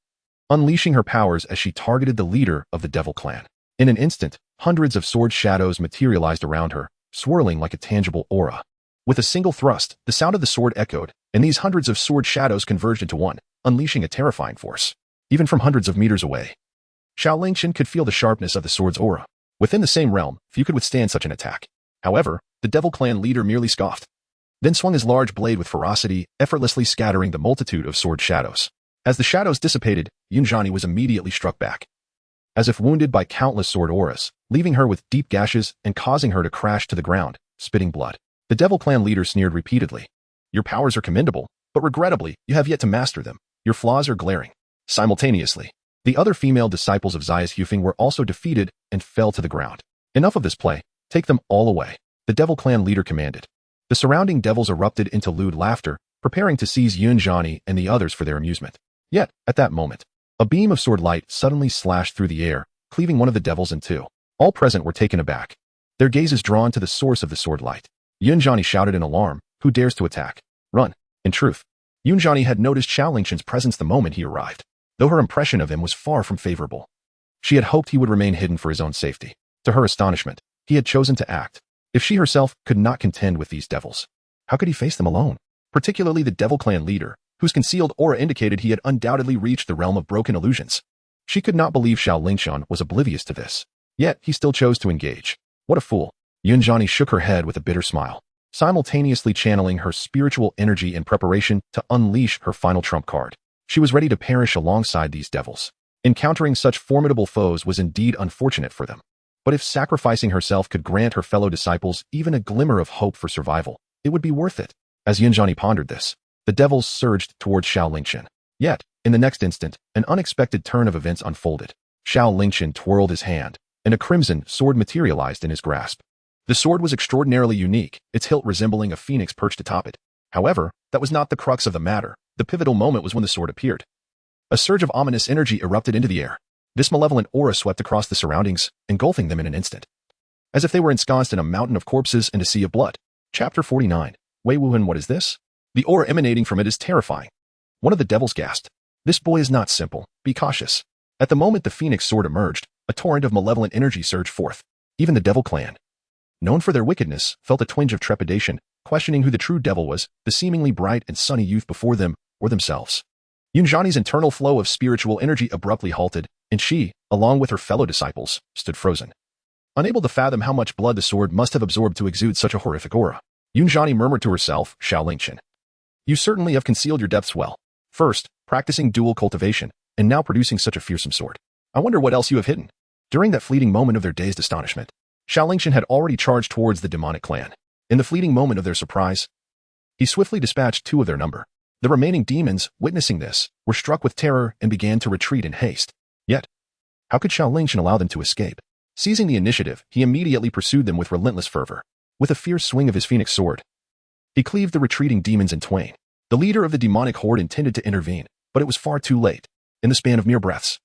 unleashing her powers as she targeted the leader of the Devil Clan. In an instant, hundreds of sword shadows materialized around her, swirling like a tangible aura. With a single thrust, the sound of the sword echoed, and these hundreds of sword shadows converged into one, unleashing a terrifying force. Even from hundreds of meters away, Xiao Lingchen could feel the sharpness of the sword's aura. Within the same realm, few could withstand such an attack. However, the Devil Clan leader merely scoffed, then swung his large blade with ferocity, effortlessly scattering the multitude of sword shadows. As the shadows dissipated, Yunjani was immediately struck back, as if wounded by countless sword auras, leaving her with deep gashes and causing her to crash to the ground, spitting blood. The Devil Clan leader sneered repeatedly. Your powers are commendable, but regrettably, you have yet to master them. Your flaws are glaring. Simultaneously, the other female disciples of Zai's Hufeng were also defeated and fell to the ground. Enough of this play. Take them all away, the Devil Clan leader commanded. The surrounding devils erupted into lewd laughter, preparing to seize Yunjani and the others for their amusement. Yet, at that moment, a beam of sword light suddenly slashed through the air, cleaving one of the devils in two. All present were taken aback, their gazes drawn to the source of the sword light. Yunjani shouted in alarm, who dares to attack? Run. In truth, Yunjani had noticed Xiao Lingchen's presence the moment he arrived, though her impression of him was far from favorable. She had hoped he would remain hidden for his own safety. To her astonishment, he had chosen to act. If she herself could not contend with these devils, how could he face them alone? Particularly the Devil Clan leader, whose concealed aura indicated he had undoubtedly reached the realm of broken illusions. She could not believe Xiao Lingchen was oblivious to this. Yet, he still chose to engage. What a fool. Yunjani shook her head with a bitter smile, simultaneously channeling her spiritual energy in preparation to unleash her final trump card. She was ready to perish alongside these devils. Encountering such formidable foes was indeed unfortunate for them. But if sacrificing herself could grant her fellow disciples even a glimmer of hope for survival, it would be worth it. As Yunjani pondered this, the devils surged towards Xiao Lingchen. Yet, in the next instant, an unexpected turn of events unfolded. Xiao Lingchen twirled his hand, and a crimson sword materialized in his grasp. The sword was extraordinarily unique, its hilt resembling a phoenix perched atop it. However, that was not the crux of the matter. The pivotal moment was when the sword appeared. A surge of ominous energy erupted into the air. This malevolent aura swept across the surroundings, engulfing them in an instant, as if they were ensconced in a mountain of corpses and a sea of blood. Chapter 49. Wei Wuhan, what is this? The aura emanating from it is terrifying. One of the devils gasped. This boy is not simple. Be cautious. At the moment the phoenix sword emerged, a torrent of malevolent energy surged forth. Even the Devil Clan, known for their wickedness, felt a twinge of trepidation, questioning who the true devil was, the seemingly bright and sunny youth before them, or themselves. Yunjani's internal flow of spiritual energy abruptly halted, and she, along with her fellow disciples, stood frozen, unable to fathom how much blood the sword must have absorbed to exude such a horrific aura. Yunjani murmured to herself, Xiao Lingchen, you certainly have concealed your depths well. First, practicing dual cultivation, and now producing such a fearsome sword. I wonder what else you have hidden. During that fleeting moment of their dazed astonishment, Xiao Lingchen had already charged towards the demonic clan. In the fleeting moment of their surprise, he swiftly dispatched two of their number. The remaining demons, witnessing this, were struck with terror and began to retreat in haste. Yet, how could Xiao Lingchen allow them to escape? Seizing the initiative, he immediately pursued them with relentless fervor. With a fierce swing of his phoenix sword, he cleaved the retreating demons in twain. The leader of the demonic horde intended to intervene, but it was far too late. In the span of mere breaths,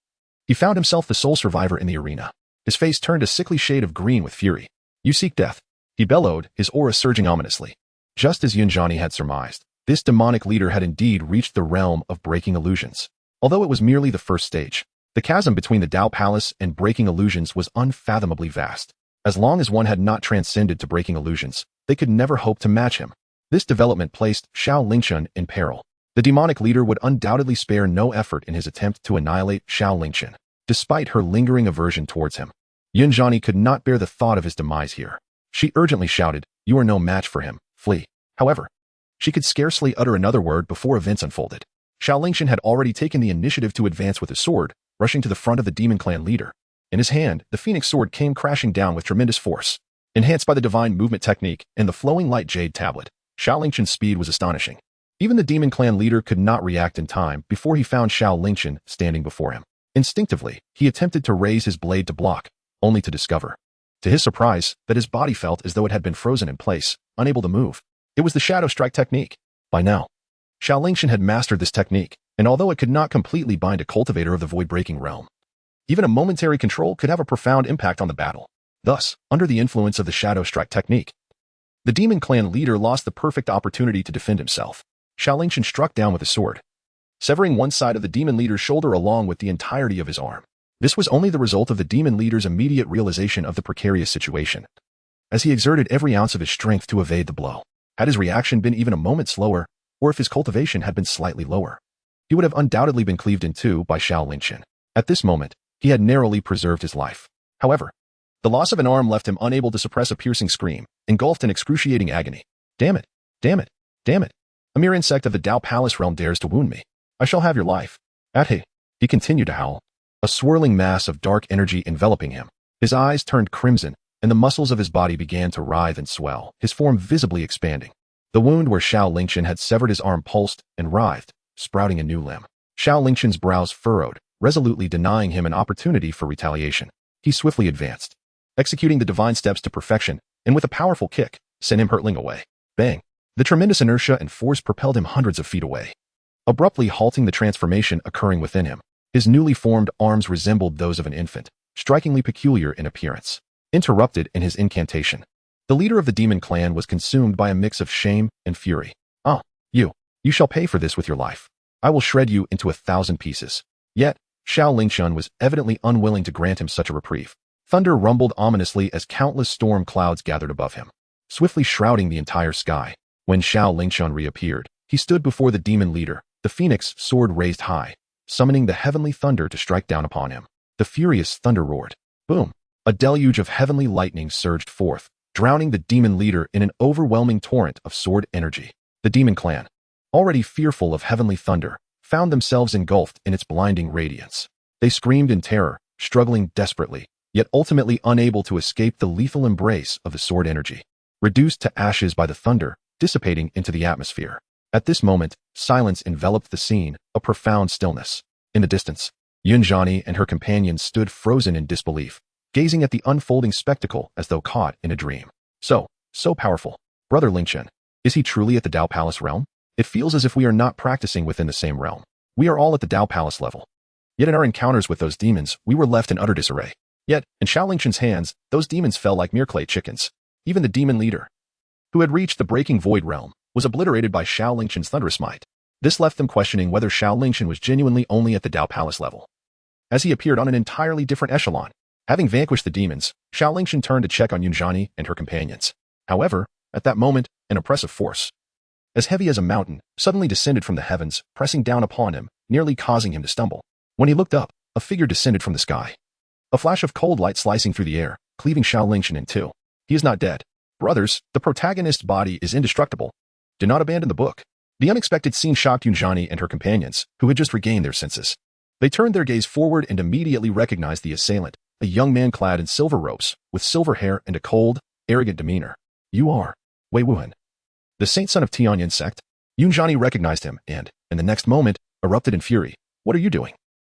he found himself the sole survivor in the arena. His face turned a sickly shade of green with fury. You seek death, he bellowed, his aura surging ominously. Just as Yunjani had surmised, this demonic leader had indeed reached the realm of breaking illusions. Although it was merely the first stage, the chasm between the Tao Palace and breaking illusions was unfathomably vast. As long as one had not transcended to breaking illusions, they could never hope to match him. This development placed Xiao Lingchen in peril. The demonic leader would undoubtedly spare no effort in his attempt to annihilate Xiao Lingchen, despite her lingering aversion towards him. Yunjani could not bear the thought of his demise here. She urgently shouted, "You are no match for him, flee." However, she could scarcely utter another word before events unfolded. Xiao Lingchen had already taken the initiative to advance with his sword, rushing to the front of the demon clan leader. In his hand, the phoenix sword came crashing down with tremendous force. Enhanced by the divine movement technique and the flowing light jade tablet, Xiao Lingchen's speed was astonishing. Even the demon clan leader could not react in time before he found Xiao Lingchen standing before him. Instinctively, he attempted to raise his blade to block, only to discover, to his surprise, that his body felt as though it had been frozen in place, unable to move. It was the shadow strike technique. By now, Xiao Lingchen had mastered this technique, and although it could not completely bind a cultivator of the void-breaking realm, even a momentary control could have a profound impact on the battle. Thus, under the influence of the shadow strike technique, the demon clan leader lost the perfect opportunity to defend himself. Xiao Lingchen struck down with his sword, severing one side of the demon leader's shoulder along with the entirety of his arm. This was only the result of the demon leader's immediate realization of the precarious situation, as he exerted every ounce of his strength to evade the blow. Had his reaction been even a moment slower, or if his cultivation had been slightly lower, he would have undoubtedly been cleaved in two by Xiao Lingchen. At this moment, he had narrowly preserved his life. However, the loss of an arm left him unable to suppress a piercing scream, engulfed in excruciating agony. Damn it! Damn it! Damn it! A mere insect of the Dao Palace realm dares to wound me. I shall have your life. He continued to howl, a swirling mass of dark energy enveloping him. His eyes turned crimson, and the muscles of his body began to writhe and swell, his form visibly expanding. The wound where Xiao Lingchen had severed his arm pulsed and writhed, sprouting a new limb. Xiao Lingchen's brows furrowed, resolutely denying him an opportunity for retaliation. He swiftly advanced, executing the divine steps to perfection, and with a powerful kick, sent him hurtling away. Bang! The tremendous inertia and force propelled him hundreds of feet away, abruptly halting the transformation occurring within him. His newly formed arms resembled those of an infant, strikingly peculiar in appearance. Interrupted in his incantation, the leader of the demon clan was consumed by a mix of shame and fury. "Ah, you shall pay for this with your life. I will shred you into 1,000 pieces." Yet, Xiao Lingchen was evidently unwilling to grant him such a reprieve. Thunder rumbled ominously as countless storm clouds gathered above him, swiftly shrouding the entire sky. When Xiao Lingchen reappeared, he stood before the demon leader, the phoenix sword raised high, summoning the heavenly thunder to strike down upon him. The furious thunder roared. Boom! A deluge of heavenly lightning surged forth, drowning the demon leader in an overwhelming torrent of sword energy. The demon clan, already fearful of heavenly thunder, found themselves engulfed in its blinding radiance. They screamed in terror, struggling desperately, yet ultimately unable to escape the lethal embrace of the sword energy, reduced to ashes by the thunder, dissipating into the atmosphere. At this moment, silence enveloped the scene, a profound stillness. In the distance, Yunjani and her companions stood frozen in disbelief, gazing at the unfolding spectacle as though caught in a dream. So powerful. Brother Lingchen, is he truly at the Dao Palace realm? It feels as if we are not practicing within the same realm. We are all at the Dao Palace level. Yet in our encounters with those demons, we were left in utter disarray. Yet, in Xiao Lingchen's hands, those demons fell like mere clay chickens. Even the demon leader, who had reached the breaking void realm, was obliterated by Xiao Lingchen's thunderous might. This left them questioning whether Xiao Lingchen was genuinely only at the Dao Palace level, as he appeared on an entirely different echelon. Having vanquished the demons, Xiao Lingchen turned to check on Yunjani and her companions. However, at that moment, an oppressive force, as heavy as a mountain, suddenly descended from the heavens, pressing down upon him, nearly causing him to stumble. When he looked up, a figure descended from the sky. A flash of cold light slicing through the air, cleaving Xiao Lingchen in two. He is not dead. Brothers, the protagonist's body is indestructible. Do not abandon the book. The unexpected scene shocked Yunjani and her companions, who had just regained their senses. They turned their gaze forward and immediately recognized the assailant, a young man clad in silver robes, with silver hair and a cold, arrogant demeanor. You are Wei Wuhan, the saint son of Tian Sect? Yunjani recognized him and, in the next moment, erupted in fury. What are you doing?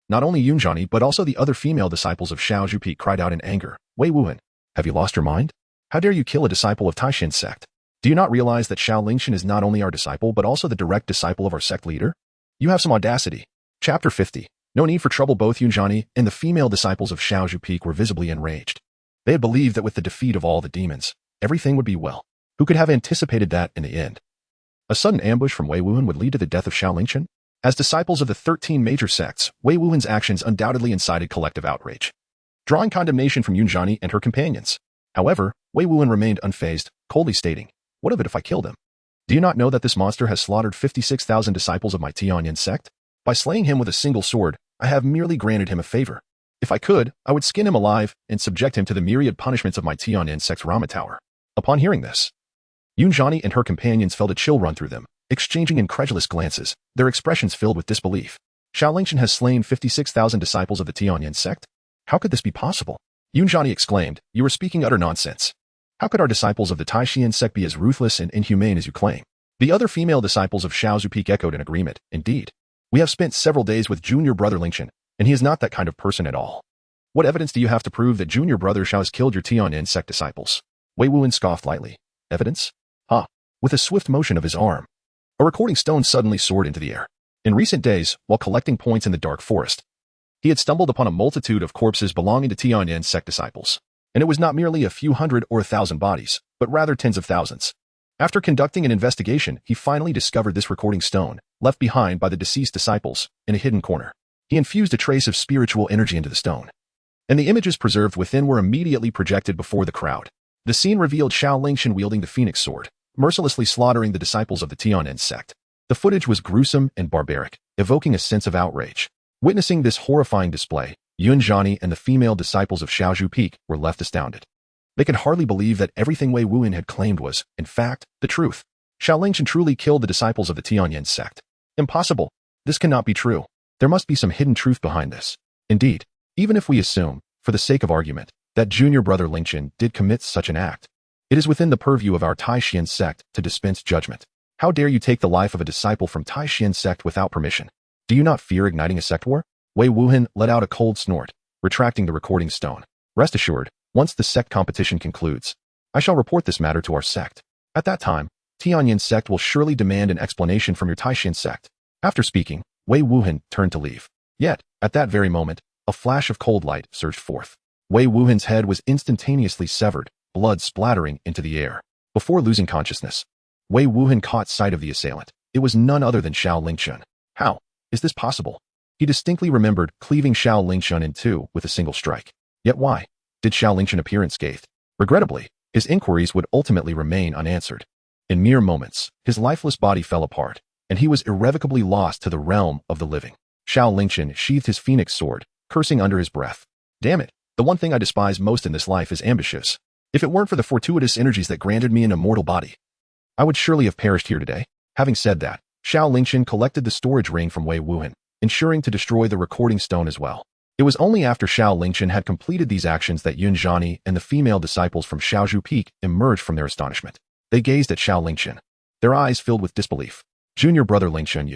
Not only Yunjani but also the other female disciples of Xiao Zhupi cried out in anger. Wei Wuhan, have you lost your mind? How dare you kill a disciple of Taishin's sect? Do you not realize that Xiao Lingchen is not only our disciple but also the direct disciple of our sect leader? You have some audacity. Chapter 50. No need for trouble. Both Yunjani and the female disciples of Xiao Zhupi were visibly enraged. They had believed that with the defeat of all the demons, everything would be well. Who could have anticipated that in the end? A sudden ambush from Wei Wuhan would lead to the death of Xiao Lingchen? As disciples of the 13 major sects, Wei Wuhan's actions undoubtedly incited collective outrage, drawing condemnation from Yunjani and her companions. However, Wei Wuhan remained unfazed, coldly stating, what of it if I killed him? Do you not know that this monster has slaughtered 56,000 disciples of my Tian sect? By slaying him with a single sword, I have merely granted him a favor. If I could, I would skin him alive and subject him to the myriad punishments of my Tian sect's Rama Tower. Upon hearing this, Yunjani and her companions felt a chill run through them, exchanging incredulous glances, their expressions filled with disbelief. Xiao Lingchen has slain 56,000 disciples of the Tian sect? How could this be possible? Yunjani exclaimed, "You are speaking utter nonsense. How could our disciples of the Taishian sect be as ruthless and inhumane as you claim?" The other female disciples of Xiao Zhupeak echoed in agreement. "Indeed. We have spent several days with junior brother Lingchen, and he is not that kind of person at all. What evidence do you have to prove that junior brother Xiao has killed your Tian sect disciples?" Wei Wuhan scoffed lightly. "Evidence? Ha!" With a swift motion of his arm, a recording stone suddenly soared into the air. In recent days, while collecting points in the dark forest, he had stumbled upon a multitude of corpses belonging to Tian sect disciples, and it was not merely a few hundred or 1,000 bodies, but rather tens of thousands. After conducting an investigation, he finally discovered this recording stone, left behind by the deceased disciples, in a hidden corner. He infused a trace of spiritual energy into the stone, and the images preserved within were immediately projected before the crowd. The scene revealed Xiao Lingchen wielding the phoenix sword, mercilessly slaughtering the disciples of the Tian sect. The footage was gruesome and barbaric, evoking a sense of outrage. Witnessing this horrifying display, Yunjani and the female disciples of Xiao Zhupeak were left astounded. They could hardly believe that everything Wei Wuhan had claimed was, in fact, the truth. Xiao Lingchen truly killed the disciples of the Tian sect. Impossible. This cannot be true. There must be some hidden truth behind this. Indeed, even if we assume, for the sake of argument, that junior brother Lingchen did commit such an act, it is within the purview of our Taishian sect to dispense judgment. How dare you take the life of a disciple from Taishian sect without permission? Do you not fear igniting a sect war? Wei Wuhan let out a cold snort, retracting the recording stone. Rest assured, once the sect competition concludes, I shall report this matter to our sect. At that time, Tianyan sect will surely demand an explanation from your Taishian sect. After speaking, Wei Wuhan turned to leave. Yet, at that very moment, a flash of cold light surged forth. Wei Wuhan's head was instantaneously severed, blood splattering into the air. Before losing consciousness, Wei Wuhan caught sight of the assailant. It was none other than Xiao Lingchen. How is this possible? He distinctly remembered cleaving Xiao Lingchen in two with a single strike. Yet why did Xiao Lingchen appear unscathed? Regrettably, his inquiries would ultimately remain unanswered. In mere moments, his lifeless body fell apart, and he was irrevocably lost to the realm of the living. Xiao Lingchen sheathed his phoenix sword, cursing under his breath. Damn it, the one thing I despise most in this life is ambitions. If it weren't for the fortuitous energies that granted me an immortal body, I would surely have perished here today. Having said that, Xiao Lingchen collected the storage ring from Wei Wuhan, ensuring to destroy the recording stone as well. It was only after Xiao Lingchen had completed these actions that Yunjani and the female disciples from Xiao Zhupeak emerged from their astonishment. They gazed at Xiao Lingchen, their eyes filled with disbelief. Junior brother Lingchen,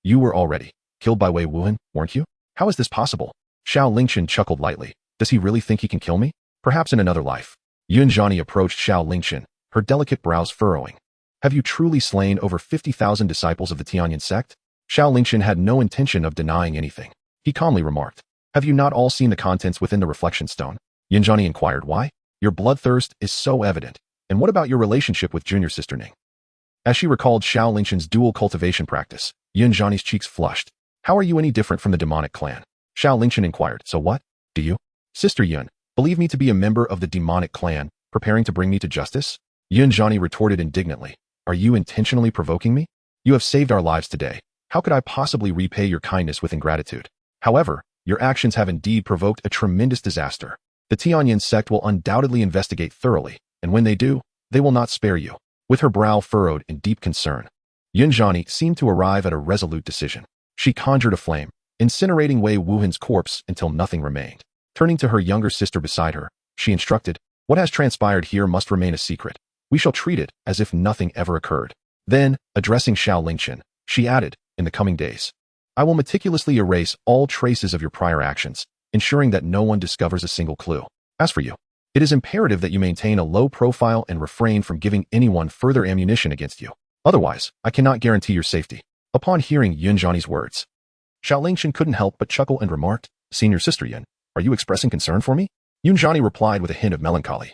you were already killed by Wei Wuhan, weren't you? How is this possible? Xiao Lingchen chuckled lightly. Does he really think he can kill me? Perhaps in another life. Yunjani approached Xiao Lingchen, her delicate brows furrowing. Have you truly slain over 50,000 disciples of the Tianyan sect? Xiao Lingchen had no intention of denying anything. He calmly remarked, have you not all seen the contents within the reflection stone? Yunjani inquired, why? Your bloodthirst is so evident. And what about your relationship with junior sister Ning? As she recalled Xiao Lingchen's dual cultivation practice, Yunjani's cheeks flushed. How are you any different from the demonic clan? Xiao Lingchen inquired, so what? Do you, Sister Yun, believe me to be a member of the demonic clan, preparing to bring me to justice? Yunjani retorted indignantly, are you intentionally provoking me? You have saved our lives today. How could I possibly repay your kindness with ingratitude? However, your actions have indeed provoked a tremendous disaster. The Tianyan sect will undoubtedly investigate thoroughly, and when they do, they will not spare you. With her brow furrowed in deep concern, Yunjani seemed to arrive at a resolute decision. She conjured a flame, incinerating Wei Wuhan's corpse until nothing remained. Turning to her younger sister beside her, she instructed, what has transpired here must remain a secret. We shall treat it as if nothing ever occurred. Then, addressing Xiao Lingchen, she added, in the coming days, I will meticulously erase all traces of your prior actions, ensuring that no one discovers a single clue. As for you, it is imperative that you maintain a low profile and refrain from giving anyone further ammunition against you. Otherwise, I cannot guarantee your safety. Upon hearing Yunjani's words, Xiao Lingchen couldn't help but chuckle and remarked, Senior Sister Yun, are you expressing concern for me? Yunjani replied with a hint of melancholy.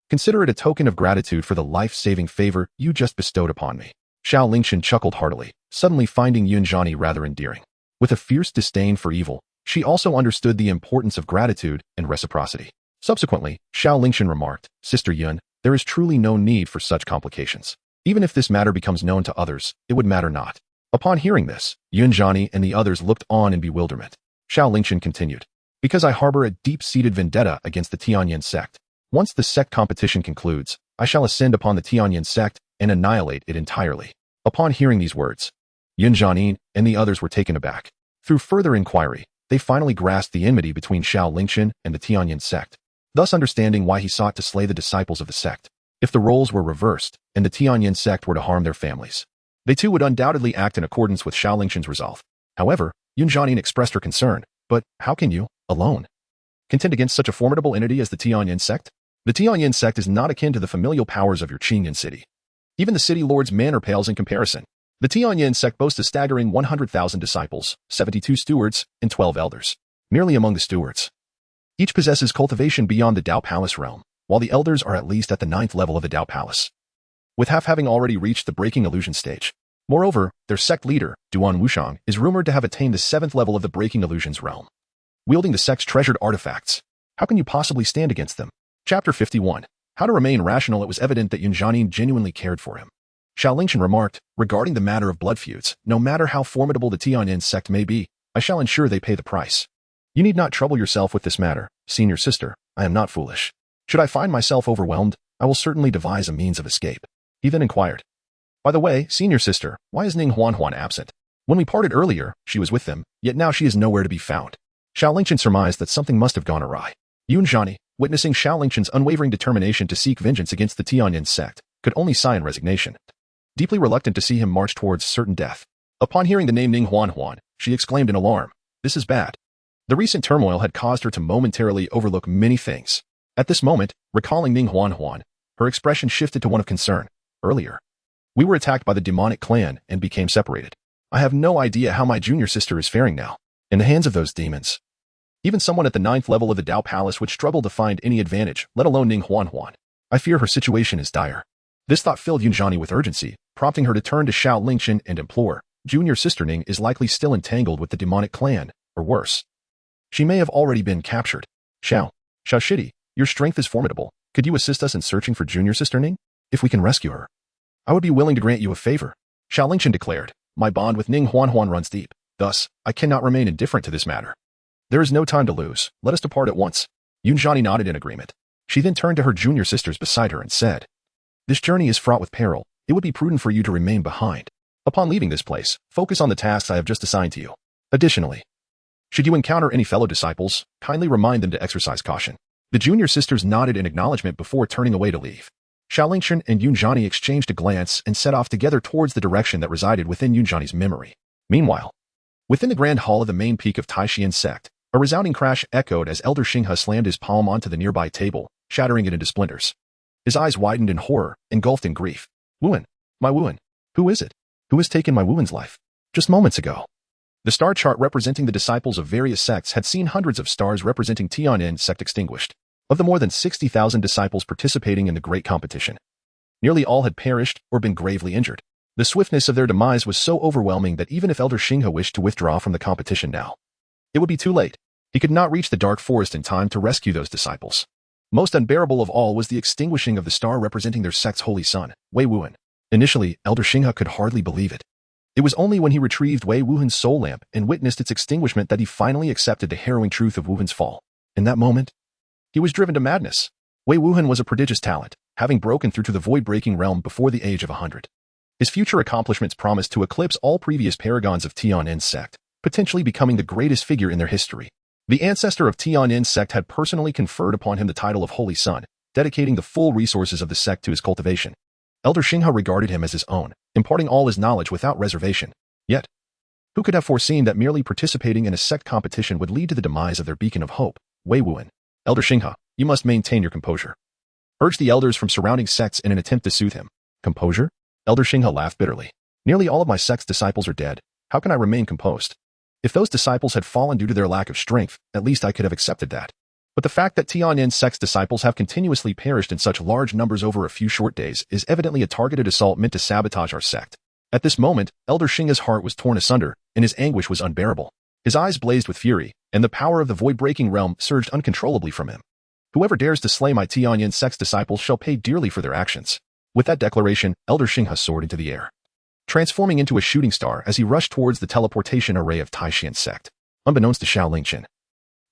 Consider it a token of gratitude for the life-saving favor you just bestowed upon me. Xiao Lingchen chuckled heartily, suddenly finding Yunjani rather endearing. With a fierce disdain for evil, she also understood the importance of gratitude and reciprocity. Subsequently, Xiao Lingchen remarked, Sister Yun, there is truly no need for such complications. Even if this matter becomes known to others, it would matter not. Upon hearing this, Yunjani and the others looked on in bewilderment. Xiao Lingchen continued. Because I harbor a deep-seated vendetta against the Tianyin sect. Once the sect competition concludes, I shall ascend upon the Tianyin sect and annihilate it entirely. Upon hearing these words, Yunjani and the others were taken aback. Through further inquiry, they finally grasped the enmity between Xiao Lingchen and the Tianyin sect, thus understanding why he sought to slay the disciples of the sect. If the roles were reversed, and the Tianyin sect were to harm their families, they too would undoubtedly act in accordance with Xiao Lingchen's resolve. However, Yunjani expressed her concern. But how can you, alone, contend against such a formidable entity as the Tianyin sect? The Tianyin sect is not akin to the familial powers of your Qingyun city. Even the city lord's manor pales in comparison. The Tianyin sect boasts a staggering 100,000 disciples, 72 stewards, and 12 elders. Merely among the stewards, each possesses cultivation beyond the Dao Palace realm, while the elders are at least at the 9th level of the Dao Palace, with half having already reached the breaking illusion stage. Moreover, their sect leader, Duan Wushang, is rumored to have attained the 7th level of the breaking illusions realm, wielding the sect's treasured artifacts. How can you possibly stand against them? Chapter 51. How to remain rational. It was evident that Yunjani genuinely cared for him. Xiao Lingchen remarked, regarding the matter of blood feuds, no matter how formidable the Tianyin sect may be, I shall ensure they pay the price. You need not trouble yourself with this matter, senior sister. I am not foolish. Should I find myself overwhelmed, I will certainly devise a means of escape. He then inquired. By the way, senior sister, why is Ning Huan absent? When we parted earlier, she was with them, yet now she is nowhere to be found. Xiao Lingchen surmised that something must have gone awry. Yunjani, witnessing Xiao Lingchen's unwavering determination to seek vengeance against the Tianyin sect, could only sigh in resignation, deeply reluctant to see him march towards certain death. Upon hearing the name Ning Huan, she exclaimed in alarm, "This is bad." The recent turmoil had caused her to momentarily overlook many things. At this moment, recalling Ning Huan, her expression shifted to one of concern. Earlier, we were attacked by the demonic clan and became separated. I have no idea how my junior sister is faring now, in the hands of those demons. Even someone at the 9th level of the Dao Palace would struggle to find any advantage, let alone Ning Huan. I fear her situation is dire. This thought filled Yunjani with urgency, prompting her to turn to Xiao Lingchen and implore, Junior sister Ning is likely still entangled with the demonic clan, or worse. She may have already been captured. Xiao Shidi, your strength is formidable. Could you assist us in searching for junior sister Ning? If we can rescue her, I would be willing to grant you a favor. Xiao Lingchen declared, my bond with Ning Huan runs deep. Thus, I cannot remain indifferent to this matter. There is no time to lose. Let us depart at once. Yunjani nodded in agreement. She then turned to her junior sisters beside her and said, this journey is fraught with peril. It would be prudent for you to remain behind. Upon leaving this place, focus on the tasks I have just assigned to you. Additionally, should you encounter any fellow disciples, kindly remind them to exercise caution. The junior sisters nodded in acknowledgement before turning away to leave. Xiao Lingchen and Yunjani exchanged a glance and set off together towards the direction that resided within Yunjani's memory. Meanwhile, within the grand hall of the main peak of Taishian Sect, a resounding crash echoed as Elder Xinghe slammed his palm onto the nearby table, shattering it into splinters. His eyes widened in horror, engulfed in grief. Wuan, my Wuan. Who is it? Who has taken my Wuan's life? Just moments ago. The star chart representing the disciples of various sects had seen hundreds of stars representing Tianyin sect extinguished. Of the more than 60,000 disciples participating in the great competition, nearly all had perished or been gravely injured. The swiftness of their demise was so overwhelming that even if Elder Xinghe wished to withdraw from the competition now, it would be too late. He could not reach the dark forest in time to rescue those disciples. Most unbearable of all was the extinguishing of the star representing their sect's holy son, Wei Wuhan. Initially, Elder Xinghe could hardly believe it. It was only when he retrieved Wei Wuhan's soul lamp and witnessed its extinguishment that he finally accepted the harrowing truth of Wuhan's fall. In that moment, he was driven to madness. Wei Wuhan was a prodigious talent, having broken through to the void-breaking realm before the age of 100. His future accomplishments promised to eclipse all previous paragons of Tianyin sect, potentially becoming the greatest figure in their history. The ancestor of Tianyin sect had personally conferred upon him the title of Holy Son, dedicating the full resources of the sect to his cultivation. Elder Xinghe regarded him as his own, imparting all his knowledge without reservation. Yet, who could have foreseen that merely participating in a sect competition would lead to the demise of their beacon of hope, Wei Wuhan? Elder Xinghe, you must maintain your composure. Urged the elders from surrounding sects in an attempt to soothe him. Composure? Elder Xinghe laughed bitterly. Nearly all of my sect's disciples are dead. How can I remain composed? If those disciples had fallen due to their lack of strength, at least I could have accepted that. But the fact that Tianyin sect's disciples have continuously perished in such large numbers over a few short days is evidently a targeted assault meant to sabotage our sect. At this moment, Elder Xinghe's heart was torn asunder, and his anguish was unbearable. His eyes blazed with fury, and the power of the void-breaking realm surged uncontrollably from him. Whoever dares to slay my Tianyin sect's disciples shall pay dearly for their actions. With that declaration, Elder Xinghe soared into the air, transforming into a shooting star as he rushed towards the teleportation array of Taishian's sect. Unbeknownst to Xiao Lingchen,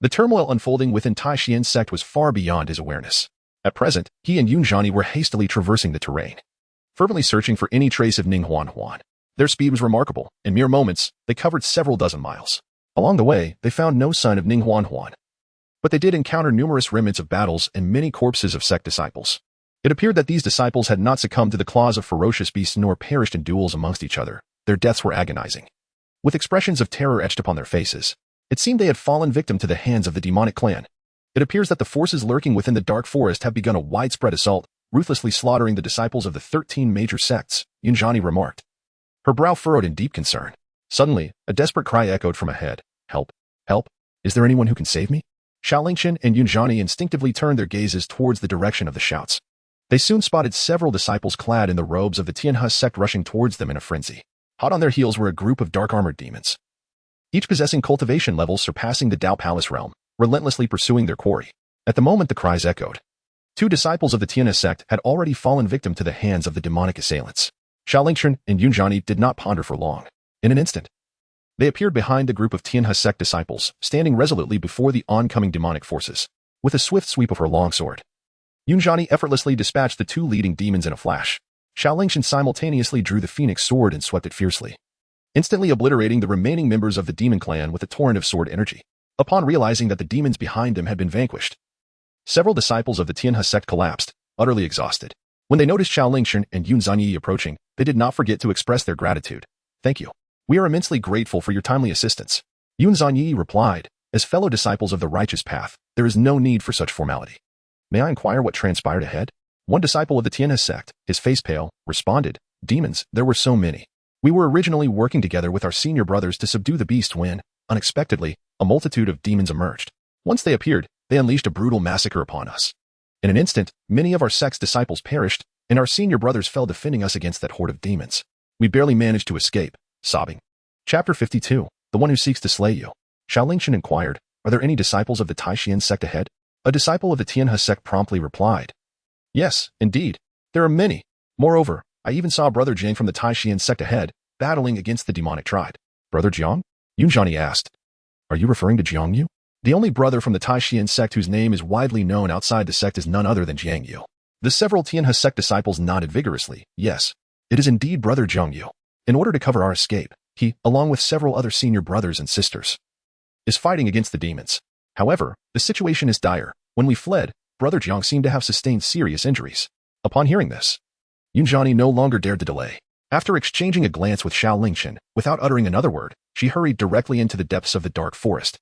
the turmoil unfolding within Taishian's sect was far beyond his awareness. At present, he and Yunjiani were hastily traversing the terrain, fervently searching for any trace of Ninghuan. Their speed was remarkable. In mere moments, they covered several dozen miles. Along the way, they found no sign of Ninghuan, but they did encounter numerous remnants of battles and many corpses of sect disciples. It appeared that these disciples had not succumbed to the claws of ferocious beasts nor perished in duels amongst each other. Their deaths were agonizing, with expressions of terror etched upon their faces. It seemed they had fallen victim to the hands of the demonic clan. It appears that the forces lurking within the dark forest have begun a widespread assault, ruthlessly slaughtering the disciples of the 13 major sects, Yunjiani remarked, her brow furrowed in deep concern. Suddenly, a desperate cry echoed from ahead. Help! Help! Is there anyone who can save me? Xiao Lingchen and Yunjiani instinctively turned their gazes towards the direction of the shouts. They soon spotted several disciples clad in the robes of the Tian sect rushing towards them in a frenzy. Hot on their heels were a group of dark-armored demons, each possessing cultivation levels surpassing the Dao Palace realm, relentlessly pursuing their quarry. At the moment the cries echoed, 2 disciples of the Tian sect had already fallen victim to the hands of the demonic assailants. Xiao Lingchen and Yunjiani did not ponder for long. In an instant, they appeared behind the group of Tian sect disciples, standing resolutely before the oncoming demonic forces. With a swift sweep of her long sword, Yunjiani effortlessly dispatched the 2 leading demons in a flash. Xiao Lingchen simultaneously drew the phoenix sword and swept it fiercely, instantly obliterating the remaining members of the demon clan with a torrent of sword energy. Upon realizing that the demons behind them had been vanquished, several disciples of the Tian sect collapsed, utterly exhausted. When they noticed Xiao Lingchen and Yunjiani approaching, they did not forget to express their gratitude. Thank you. We are immensely grateful for your timely assistance, Yunjiani replied. As fellow disciples of the righteous path, there is no need for such formality. May I inquire what transpired ahead? One disciple of the Tian sect, his face pale, responded, demons, there were so many. We were originally working together with our senior brothers to subdue the beast when, unexpectedly, a multitude of demons emerged. Once they appeared, they unleashed a brutal massacre upon us. In an instant, many of our sect's disciples perished, and our senior brothers fell defending us against that horde of demons. We barely managed to escape, sobbing. Chapter 52, The One Who Seeks to Slay You. Xiao Lingchen inquired, are there any disciples of the Taishian sect ahead? A disciple of the Tian sect promptly replied, yes, indeed. There are many. Moreover, I even saw Brother Jiang from the Taishian sect ahead, battling against the demonic tribe. Brother Jiang? Yunjiani asked. Are you referring to Jiang Yu? The only brother from the Taishian sect whose name is widely known outside the sect is none other than Jiang Yu. The several Tian sect disciples nodded vigorously. Yes, it is indeed Brother Jiang Yu. In order to cover our escape, he, along with several other senior brothers and sisters, is fighting against the demons. However, the situation is dire. When we fled, Brother Jiang seemed to have sustained serious injuries. Upon hearing this, Yunjiani no longer dared to delay. After exchanging a glance with Xiao Lingchen, without uttering another word, she hurried directly into the depths of the dark forest.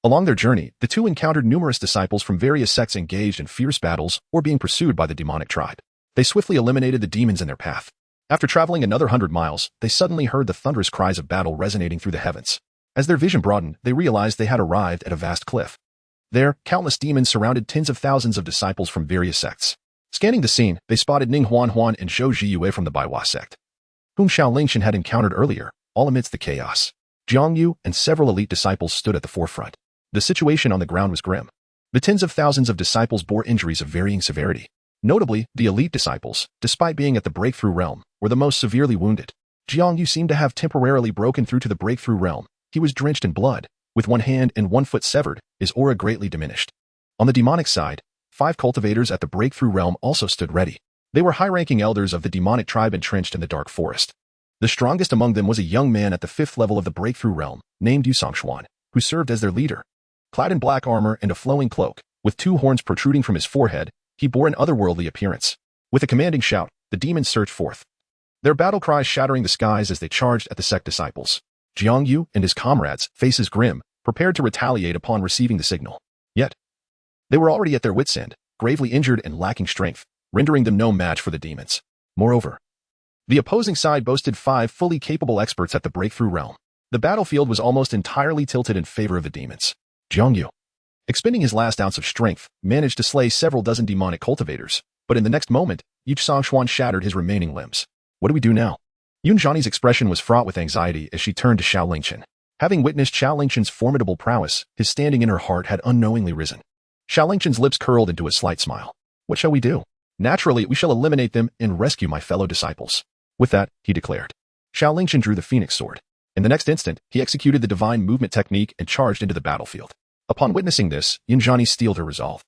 Along their journey, the two encountered numerous disciples from various sects engaged in fierce battles or being pursued by the demonic tribe. They swiftly eliminated the demons in their path. After traveling another 100 miles, they suddenly heard the thunderous cries of battle resonating through the heavens. As their vision broadened, they realized they had arrived at a vast cliff. There, countless demons surrounded tens of thousands of disciples from various sects. Scanning the scene, they spotted Ninghuan and Zhou Zhiyue from the Baiwa sect, whom Xiao Lingchen had encountered earlier, all amidst the chaos. Jiang Yu and several elite disciples stood at the forefront. The situation on the ground was grim. The tens of thousands of disciples bore injuries of varying severity. Notably, the elite disciples, despite being at the breakthrough realm, were the most severely wounded. Jiang Yu seemed to have temporarily broken through to the breakthrough realm. He was drenched in blood, with one hand and one foot severed, his aura greatly diminished. On the demonic side, 5 cultivators at the breakthrough realm also stood ready. They were high-ranking elders of the demonic tribe entrenched in the dark forest. The strongest among them was a young man at the 5th level of the breakthrough realm, named Xuan, who served as their leader. Clad in black armor and a flowing cloak, with 2 horns protruding from his forehead, he bore an otherworldly appearance. With a commanding shout, the demons surged forth, their battle cries shattering the skies as they charged at the sect disciples. Jiang Yu and his comrades, faces grim, prepared to retaliate upon receiving the signal. Yet, they were already at their wits' end, gravely injured and lacking strength, rendering them no match for the demons. Moreover, the opposing side boasted 5 fully capable experts at the breakthrough realm. The battlefield was almost entirely tilted in favor of the demons. Jiang Yu, expending his last ounce of strength, managed to slay several dozen demonic cultivators, but in the next moment, Xuan shattered his remaining limbs. What do we do now? Yunjiani's expression was fraught with anxiety as she turned to Xiao Lingchen. Having witnessed Xiao Lingchen's formidable prowess, his standing in her heart had unknowingly risen. Xiao Lingchen's lips curled into a slight smile. What shall we do? Naturally, we shall eliminate them and rescue my fellow disciples. With that, he declared. Xiao Lingchen drew the phoenix sword. In the next instant, he executed the divine movement technique and charged into the battlefield. Upon witnessing this, Yunjani steeled her resolve,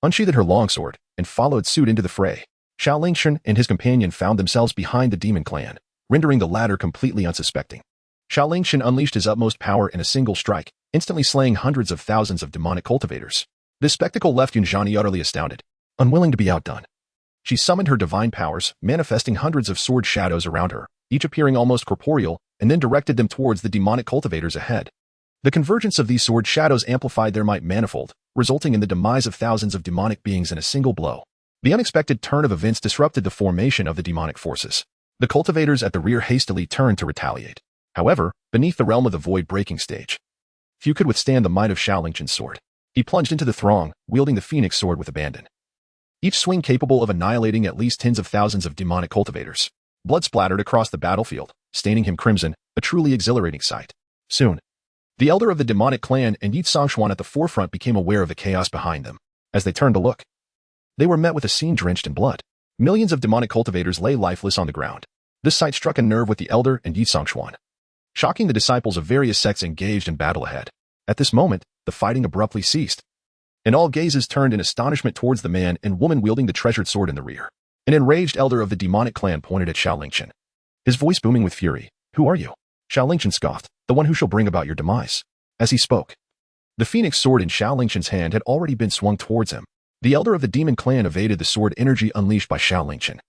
unsheathed her longsword, and followed suit into the fray. Xiao Lingchen and his companion found themselves behind the demon clan, rendering the latter completely unsuspecting. Xiao Lingchen unleashed his utmost power in a single strike, instantly slaying hundreds of thousands of demonic cultivators. This spectacle left Yunjani utterly astounded, unwilling to be outdone. She summoned her divine powers, manifesting hundreds of sword shadows around her, each appearing almost corporeal, and then directed them towards the demonic cultivators ahead. The convergence of these sword shadows amplified their might manifold, resulting in the demise of thousands of demonic beings in a single blow. The unexpected turn of events disrupted the formation of the demonic forces. The cultivators at the rear hastily turned to retaliate. However, beneath the realm of the void-breaking stage, few could withstand the might of Xiao Lingchen's sword. He plunged into the throng, wielding the phoenix sword with abandon, each swing capable of annihilating at least tens of thousands of demonic cultivators. Blood splattered across the battlefield, staining him crimson, a truly exhilarating sight. Soon, the elder of the demonic clan and Xuan at the forefront became aware of the chaos behind them. As they turned to look, they were met with a scene drenched in blood. Millions of demonic cultivators lay lifeless on the ground. This sight struck a nerve with the elder and Xuan, shocking the disciples of various sects engaged in battle ahead. At this moment, the fighting abruptly ceased, and all gazes turned in astonishment towards the man and woman wielding the treasured sword in the rear. An enraged elder of the demonic clan pointed at Xiao Lingchen, his voice booming with fury. "Who are you?" Xiao Lingchen scoffed. "The one who shall bring about your demise." As he spoke, the phoenix sword in Xiao Lingchen's hand had already been swung towards him. The elder of the demon clan evaded the sword energy unleashed by Xiao Lingchen,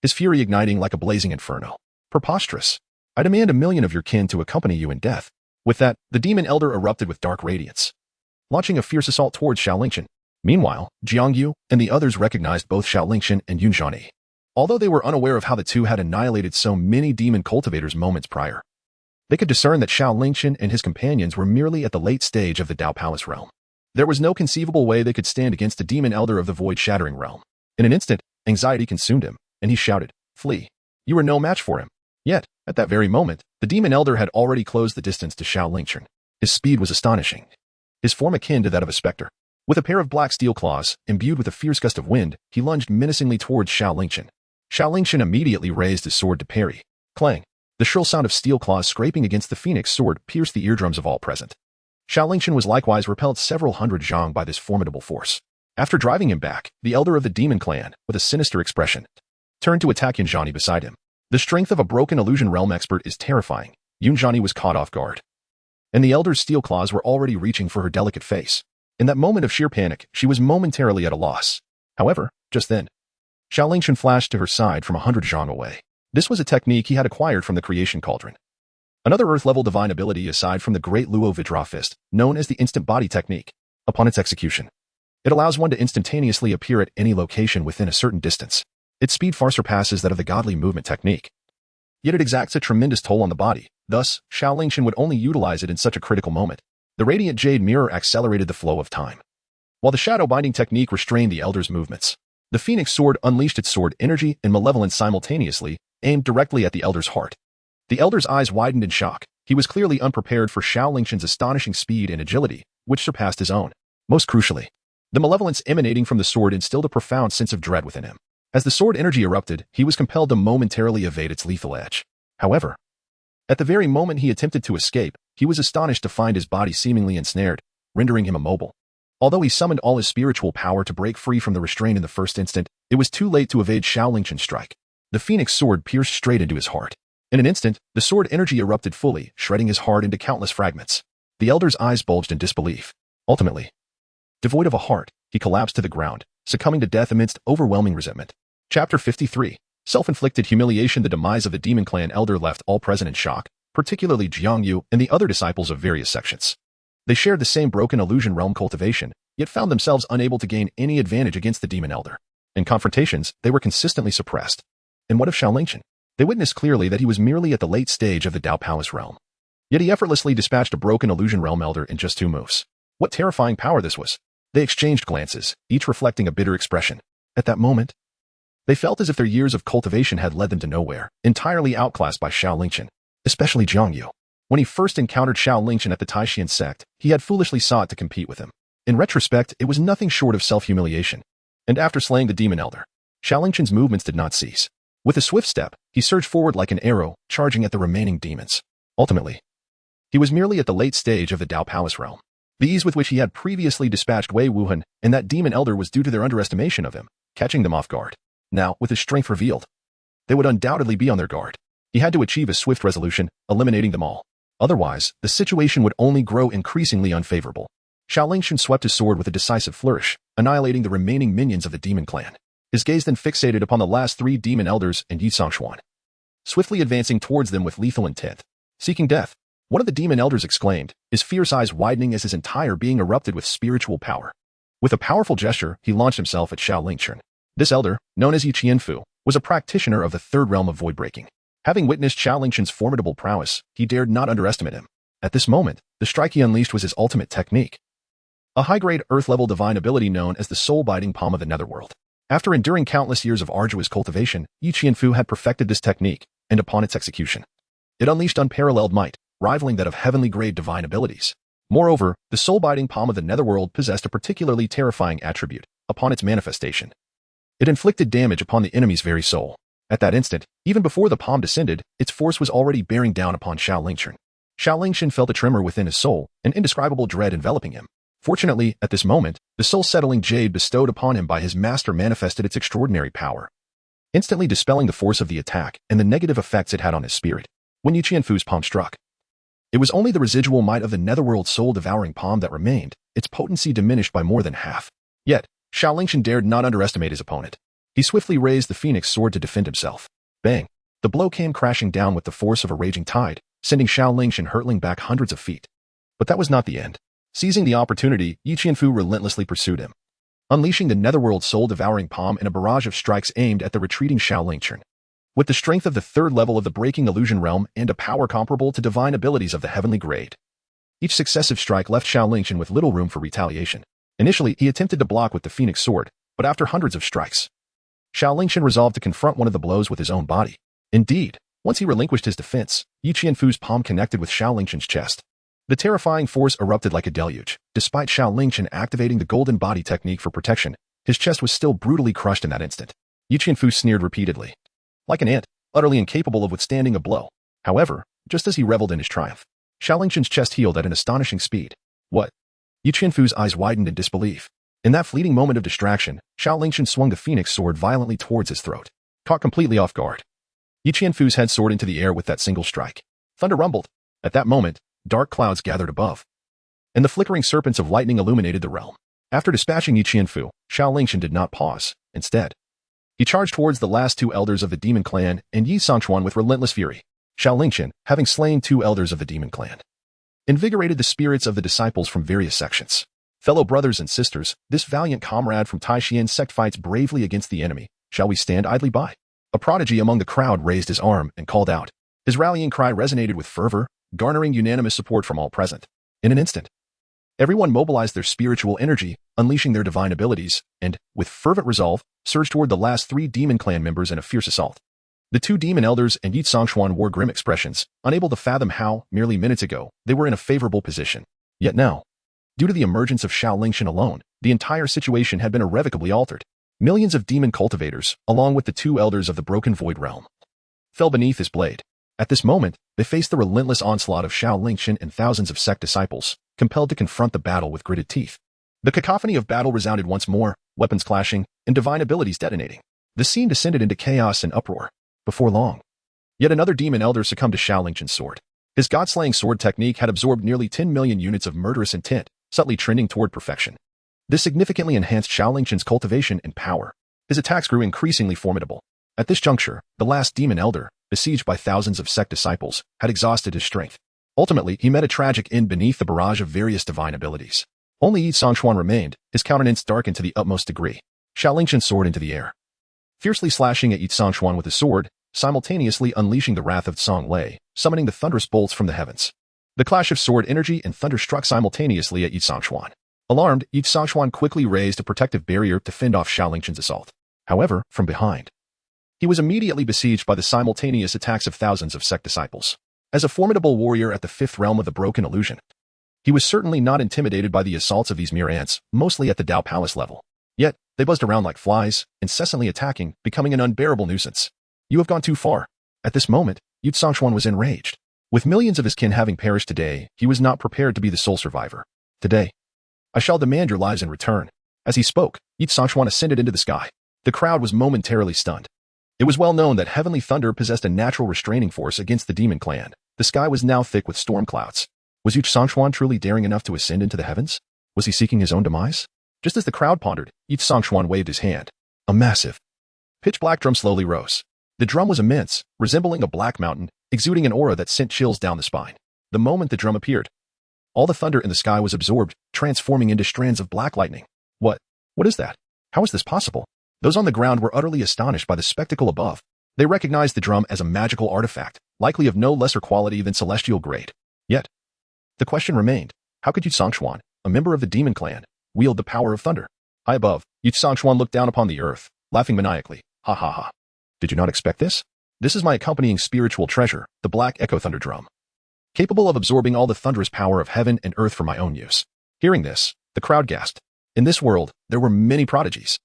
his fury igniting like a blazing inferno. "Preposterous! I demand 1,000,000 of your kin to accompany you in death." With that, the demon elder erupted with dark radiance, launching a fierce assault towards Xiao Lingchen. Meanwhile, Jiang and the others recognized both Xiao Lingchen and Yunjani, although they were unaware of how the two had annihilated so many demon cultivators moments prior. They could discern that Xiao Lingchen and his companions were merely at the late stage of the Dao Palace realm. There was no conceivable way they could stand against the demon elder of the void-shattering realm. In an instant, anxiety consumed him, and he shouted, "Flee! You are no match for him." Yet, at that very moment, the demon elder had already closed the distance to Xiao Lingchen. His speed was astonishing, his form akin to that of a specter. With a pair of black steel claws, imbued with a fierce gust of wind, he lunged menacingly towards Xiao Lingchen. Xiao Lingchen immediately raised his sword to parry. Clang! The shrill sound of steel claws scraping against the phoenix sword pierced the eardrums of all present. Xiao Lingchen was likewise repelled several hundred Jiang by this formidable force. After driving him back, the elder of the demon clan, with a sinister expression, turned to attack Yunjani beside him. The strength of a broken illusion realm expert is terrifying. Yunjani was caught off guard, and the elder's steel claws were already reaching for her delicate face. In that moment of sheer panic, she was momentarily at a loss. However, just then, Xiao Lingchen flashed to her side from 100 Jiang away. This was a technique he had acquired from the creation cauldron, another Earth-level divine ability aside from the great Luo Vidra fist, known as the instant body technique. Upon its execution, it allows one to instantaneously appear at any location within a certain distance. Its speed far surpasses that of the godly movement technique. Yet it exacts a tremendous toll on the body. Thus, Xiao Lingchen would only utilize it in such a critical moment. The radiant jade mirror accelerated the flow of time, while the shadow binding technique restrained the elder's movements. The phoenix sword unleashed its sword energy and malevolence simultaneously, aimed directly at the elder's heart. The elder's eyes widened in shock. He was clearly unprepared for Xiao Lingchen's astonishing speed and agility, which surpassed his own. Most crucially, the malevolence emanating from the sword instilled a profound sense of dread within him. As the sword energy erupted, he was compelled to momentarily evade its lethal edge. However, at the very moment he attempted to escape, he was astonished to find his body seemingly ensnared, rendering him immobile. Although he summoned all his spiritual power to break free from the restraint in the first instant, it was too late to evade Xiao Lingchen's strike. The phoenix sword pierced straight into his heart. In an instant, the sword energy erupted fully, shredding his heart into countless fragments. The elder's eyes bulged in disbelief. Ultimately, devoid of a heart, he collapsed to the ground, succumbing to death amidst overwhelming resentment. Chapter 53. Self-inflicted humiliation. The demise of the demon clan elder left all present in shock, particularly Jiang and the other disciples of various sections. They shared the same broken illusion realm cultivation, yet found themselves unable to gain any advantage against the demon elder. In confrontations, they were consistently suppressed. And what of Xiao Lingchen? They witnessed clearly that he was merely at the late stage of the Dao Palace realm. Yet he effortlessly dispatched a broken illusion realm elder in just 2 moves. What terrifying power this was! They exchanged glances, each reflecting a bitter expression. At that moment, they felt as if their years of cultivation had led them to nowhere, entirely outclassed by Xiao Lingchen, especially Jiang. When he first encountered Xiao Lingchen at the Taishan Sect, he had foolishly sought to compete with him. In retrospect, it was nothing short of self-humiliation. And after slaying the demon elder, Xiao Lingchen's movements did not cease. With a swift step, he surged forward like an arrow, charging at the remaining demons. Ultimately, he was merely at the late stage of the Dao Palace realm. The ease with which he had previously dispatched Wei Wuhan and that demon elder was due to their underestimation of him, catching them off guard. Now, with his strength revealed, they would undoubtedly be on their guard. He had to achieve a swift resolution, eliminating them all. Otherwise, the situation would only grow increasingly unfavorable. Xiao Lingchen swept his sword with a decisive flourish, annihilating the remaining minions of the demon clan. His gaze then fixated upon the last 3 demon elders and Xuan, swiftly advancing towards them with lethal intent. Seeking death, one of the demon elders exclaimed, his fierce eyes widening as his entire being erupted with spiritual power. With a powerful gesture, he launched himself at Xiao Lingchen. This elder, known as Yi Qianfu, was a practitioner of the third realm of void breaking. Having witnessed Xiao Lingchen's formidable prowess, he dared not underestimate him. At this moment, the strike he unleashed was his ultimate technique, a high-grade earth-level divine ability known as the soul-biting palm of the netherworld. After enduring countless years of arduous cultivation, Yi Qianfu had perfected this technique, and upon its execution, it unleashed unparalleled might, rivaling that of heavenly-grade divine abilities. Moreover, the soul-biting palm of the netherworld possessed a particularly terrifying attribute. Upon its manifestation, it inflicted damage upon the enemy's very soul. At that instant, even before the palm descended, its force was already bearing down upon Xiao Lingchen. Xiao Lingchen felt a tremor within his soul, an indescribable dread enveloping him. Fortunately, at this moment, the soul-settling jade bestowed upon him by his master manifested its extraordinary power, instantly dispelling the force of the attack and the negative effects it had on his spirit. When Yi Qianfu's palm struck, it was only the residual might of the netherworld soul-devouring palm that remained, its potency diminished by more than half. Yet, Xiao Lingchen dared not underestimate his opponent. He swiftly raised the phoenix sword to defend himself. Bang! The blow came crashing down with the force of a raging tide, sending Xiao Lingchen hurtling back hundreds of feet. But that was not the end. Seizing the opportunity, Yi Qianfu relentlessly pursued him, unleashing the netherworld soul-devouring palm in a barrage of strikes aimed at the retreating Xiao Lingchen. With the strength of the third level of the breaking illusion realm and a power comparable to divine abilities of the heavenly grade, each successive strike left Xiao Lingchen with little room for retaliation. Initially, he attempted to block with the phoenix sword, but after hundreds of strikes, Xiao Lingchen resolved to confront one of the blows with his own body. Indeed, once he relinquished his defense, Yi Qianfu's palm connected with Xiao Lingchen's chest. The terrifying force erupted like a deluge. Despite Xiao Lingchen activating the golden body technique for protection, his chest was still brutally crushed in that instant. Yi Qianfu sneered repeatedly, like an ant, utterly incapable of withstanding a blow. However, just as he reveled in his triumph, Xiao Lingchen's chest healed at an astonishing speed. What? Yi Qianfu's eyes widened in disbelief. In that fleeting moment of distraction, Xiao Lingchen swung the phoenix sword violently towards his throat. Caught completely off guard, Yi Qianfu's head soared into the air with that single strike. Thunder rumbled. At that moment, dark clouds gathered above, and the flickering serpents of lightning illuminated the realm. After dispatching Yi Qianfu, Xiao Lingchen did not pause. Instead, he charged towards the last 2 elders of the demon clan and Yi Xuan with relentless fury. Xiao Lingchen, having slain 2 elders of the demon clan, invigorated the spirits of the disciples from various sections. Fellow brothers and sisters, this valiant comrade from Taishian's sect fights bravely against the enemy. Shall we stand idly by? A prodigy among the crowd raised his arm and called out. His rallying cry resonated with fervor, garnering unanimous support from all present. In an instant, everyone mobilized their spiritual energy, unleashing their divine abilities, and, with fervent resolve, surged toward the last 3 demon clan members in a fierce assault. The 2 demon elders and Yi Xuan wore grim expressions, unable to fathom how, merely minutes ago, they were in a favorable position. Yet now, due to the emergence of Xiao Lingchen alone, the entire situation had been irrevocably altered. Millions of demon cultivators, along with the 2 elders of the broken void realm, fell beneath his blade. At this moment, they faced the relentless onslaught of Xiao Lingchen and thousands of sect disciples, compelled to confront the battle with gritted teeth. The cacophony of battle resounded once more, weapons clashing, and divine abilities detonating. The scene descended into chaos and uproar. Before long, yet another demon elder succumbed to Xiao Lingchen's sword. His god-slaying sword technique had absorbed nearly 10 million units of murderous intent, subtly trending toward perfection. This significantly enhanced Xiao Lingchen's cultivation and power. His attacks grew increasingly formidable. At this juncture, the last demon elder, besieged by thousands of sect disciples, had exhausted his strength. Ultimately, he met a tragic end beneath the barrage of various divine abilities. Only Yi Xuan remained, his countenance darkened to the utmost degree. Xiao Lingchen soared into the air, fiercely slashing at Yi Xuan with his sword, simultaneously unleashing the wrath of Song Lei, summoning the thunderous bolts from the heavens. The clash of sword energy and thunder struck simultaneously at Yi Xuan. Alarmed, Yi Xuan quickly raised a protective barrier to fend off Xiao Lingchen's assault. However, from behind, he was immediately besieged by the simultaneous attacks of thousands of sect disciples. As a formidable warrior at the 5th realm of the broken illusion, he was certainly not intimidated by the assaults of these mere ants, mostly at the Dao Palace level. Yet, they buzzed around like flies, incessantly attacking, becoming an unbearable nuisance. You have gone too far. At this moment, Xuan was enraged. With millions of his kin having perished today, he was not prepared to be the sole survivor. Today, I shall demand your lives in return. As he spoke, Xuan ascended into the sky. The crowd was momentarily stunned. It was well known that heavenly thunder possessed a natural restraining force against the demon clan. The sky was now thick with storm clouds. Was Xuan truly daring enough to ascend into the heavens? Was he seeking his own demise? Just as the crowd pondered, Xuan waved his hand. A massive, pitch-black drum slowly rose. The drum was immense, resembling a black mountain, exuding an aura that sent chills down the spine. The moment the drum appeared, all the thunder in the sky was absorbed, transforming into strands of black lightning. What is that? How is this possible? Those on the ground were utterly astonished by the spectacle above. They recognized the drum as a magical artifact, likely of no lesser quality than celestial grade. Yet, the question remained, how could Xuan, a member of the demon clan, wield the power of thunder? High above, Xuan looked down upon the earth, laughing maniacally. Ha ha ha. Did you not expect this? This is my accompanying spiritual treasure, the Black Echo Thunder Drum, capable of absorbing all the thunderous power of heaven and earth for my own use. Hearing this, the crowd gasped. In this world, there were many prodigies.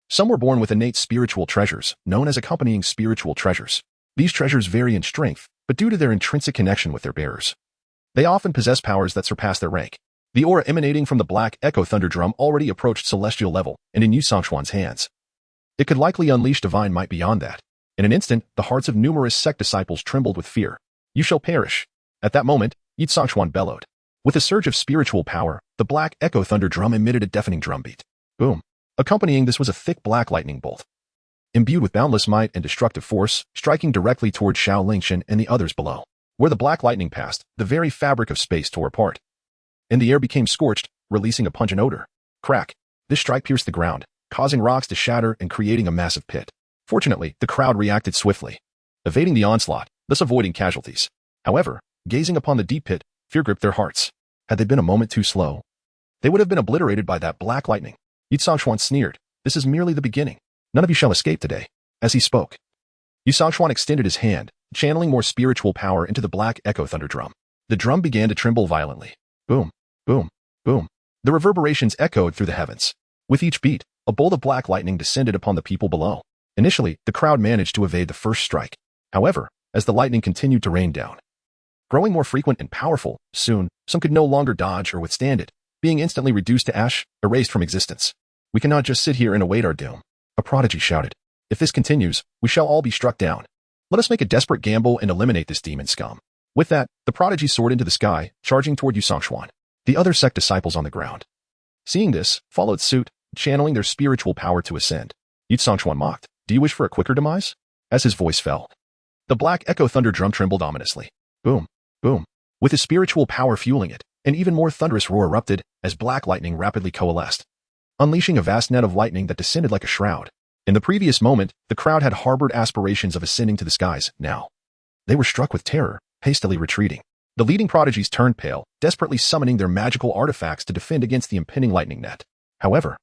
Some were born with innate spiritual treasures, known as accompanying spiritual treasures. These treasures vary in strength, but due to their intrinsic connection with their bearers, they often possess powers that surpass their rank. The aura emanating from the Black Echo Thunder Drum already approached celestial level, and in Xuan's hands, it could likely unleash divine might beyond that. In an instant, the hearts of numerous Sect disciples trembled with fear. You shall perish. At that moment, Xuan bellowed. With a surge of spiritual power, the Black Echo Thunder Drum emitted a deafening drumbeat. Boom. Accompanying this was a thick black lightning bolt, imbued with boundless might and destructive force, striking directly toward Xiao Lingchen and the others below. Where the black lightning passed, the very fabric of space tore apart, and the air became scorched, releasing a pungent odor. Crack. This strike pierced the ground, causing rocks to shatter and creating a massive pit. Fortunately, the crowd reacted swiftly, evading the onslaught, thus avoiding casualties. However, gazing upon the deep pit, fear gripped their hearts. Had they been a moment too slow, they would have been obliterated by that black lightning. Xuan sneered. This is merely the beginning. None of you shall escape today. As he spoke, Xuan extended his hand, channeling more spiritual power into the Black Echo Thunder Drum. The drum began to tremble violently. Boom, boom, boom. The reverberations echoed through the heavens. With each beat, a bolt of black lightning descended upon the people below. Initially, the crowd managed to evade the first strike. However, as the lightning continued to rain down, growing more frequent and powerful, soon, some could no longer dodge or withstand it, being instantly reduced to ash, erased from existence. We cannot just sit here and await our doom. A prodigy shouted. If this continues, we shall all be struck down. Let us make a desperate gamble and eliminate this demon scum. With that, the prodigy soared into the sky, charging toward Xuan. The other Sect disciples on the ground, seeing this, followed suit, channeling their spiritual power to ascend. Xuan mocked. Do you wish for a quicker demise? As his voice fell, the Black Echo Thunder Drum trembled ominously. Boom, boom. With his spiritual power fueling it, an even more thunderous roar erupted as black lightning rapidly coalesced, unleashing a vast net of lightning that descended like a shroud. In the previous moment, the crowd had harbored aspirations of ascending to the skies. Now, they were struck with terror, hastily retreating. The leading prodigies turned pale, desperately summoning their magical artifacts to defend against the impending lightning net. However,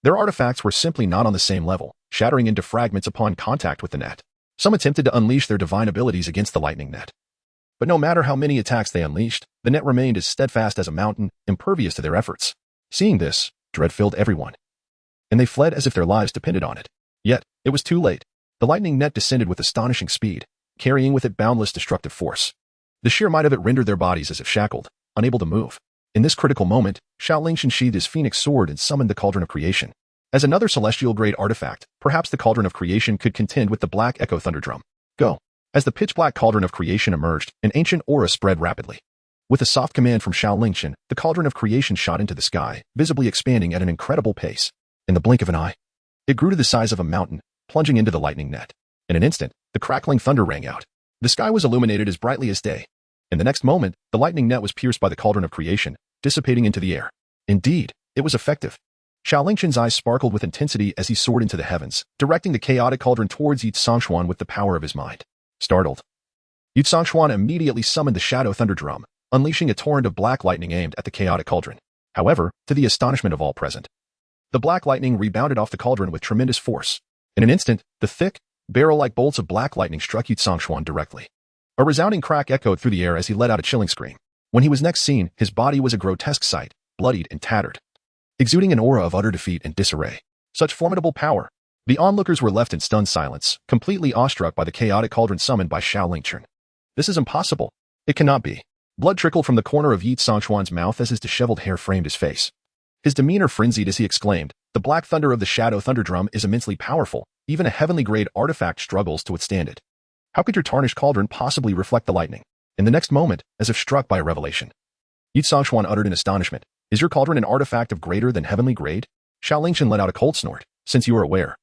their artifacts were simply not on the same level, shattering into fragments upon contact with the net. Some attempted to unleash their divine abilities against the lightning net. But no matter how many attacks they unleashed, the net remained as steadfast as a mountain, impervious to their efforts. Seeing this, dread filled everyone, and they fled as if their lives depended on it. Yet, it was too late. The lightning net descended with astonishing speed, carrying with it boundless destructive force. The sheer might of it rendered their bodies as if shackled, unable to move. In this critical moment, Xiao Lingchen sheathed his phoenix sword and summoned the Cauldron of Creation. As another celestial-grade artifact, perhaps the Cauldron of Creation could contend with the Black Echo Thunder Drum. Go. As the pitch-black Cauldron of Creation emerged, an ancient aura spread rapidly. With a soft command from Xiao Lingchen, the Cauldron of Creation shot into the sky, visibly expanding at an incredible pace. In the blink of an eye, it grew to the size of a mountain, plunging into the lightning net. In an instant, the crackling thunder rang out. The sky was illuminated as brightly as day. In the next moment, the lightning net was pierced by the Cauldron of Creation, dissipating into the air. Indeed, it was effective. Xiao Lingchen's eyes sparkled with intensity as he soared into the heavens, directing the chaotic cauldron towards Xuan with the power of his mind. Startled, Xuan immediately summoned the Shadow Thunder Drum, unleashing a torrent of black lightning aimed at the chaotic cauldron. However, to the astonishment of all present, the black lightning rebounded off the cauldron with tremendous force. In an instant, the thick, barrel-like bolts of black lightning struck Xuan directly. A resounding crack echoed through the air as he let out a chilling scream. When he was next seen, his body was a grotesque sight, bloodied and tattered, exuding an aura of utter defeat and disarray. Such formidable power! The onlookers were left in stunned silence, completely awestruck by the chaotic cauldron summoned by Xiao Lingchen. This is impossible. It cannot be. Blood trickled from the corner of Xuan's mouth as his disheveled hair framed his face. His demeanor frenzied as he exclaimed, "The black thunder of the Shadow Thunder Drum is immensely powerful. Even a heavenly-grade artifact struggles to withstand it. How could your tarnished cauldron possibly reflect the lightning?" In the next moment, as if struck by a revelation, Xuan uttered in astonishment, "Is your cauldron an artifact of greater than heavenly grade?" Xiao Lingchen let out a cold snort. "Since you are aware,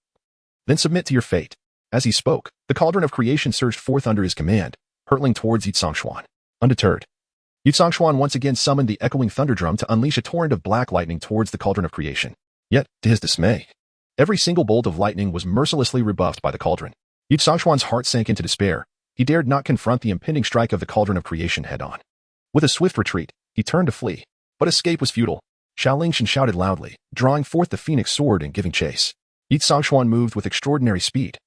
then submit to your fate." As he spoke, the cauldron of creation surged forth under his command, hurtling towards Xuan. Undeterred, Xuan once again summoned the echoing thunder drum to unleash a torrent of black lightning towards the cauldron of creation. Yet, to his dismay, every single bolt of lightning was mercilessly rebuffed by the cauldron. Xuan's heart sank into despair. He dared not confront the impending strike of the cauldron of creation head-on. With a swift retreat, he turned to flee. But escape was futile. Xiao Lingchen shouted loudly, drawing forth the phoenix sword and giving chase. Xuan moved with extraordinary speed,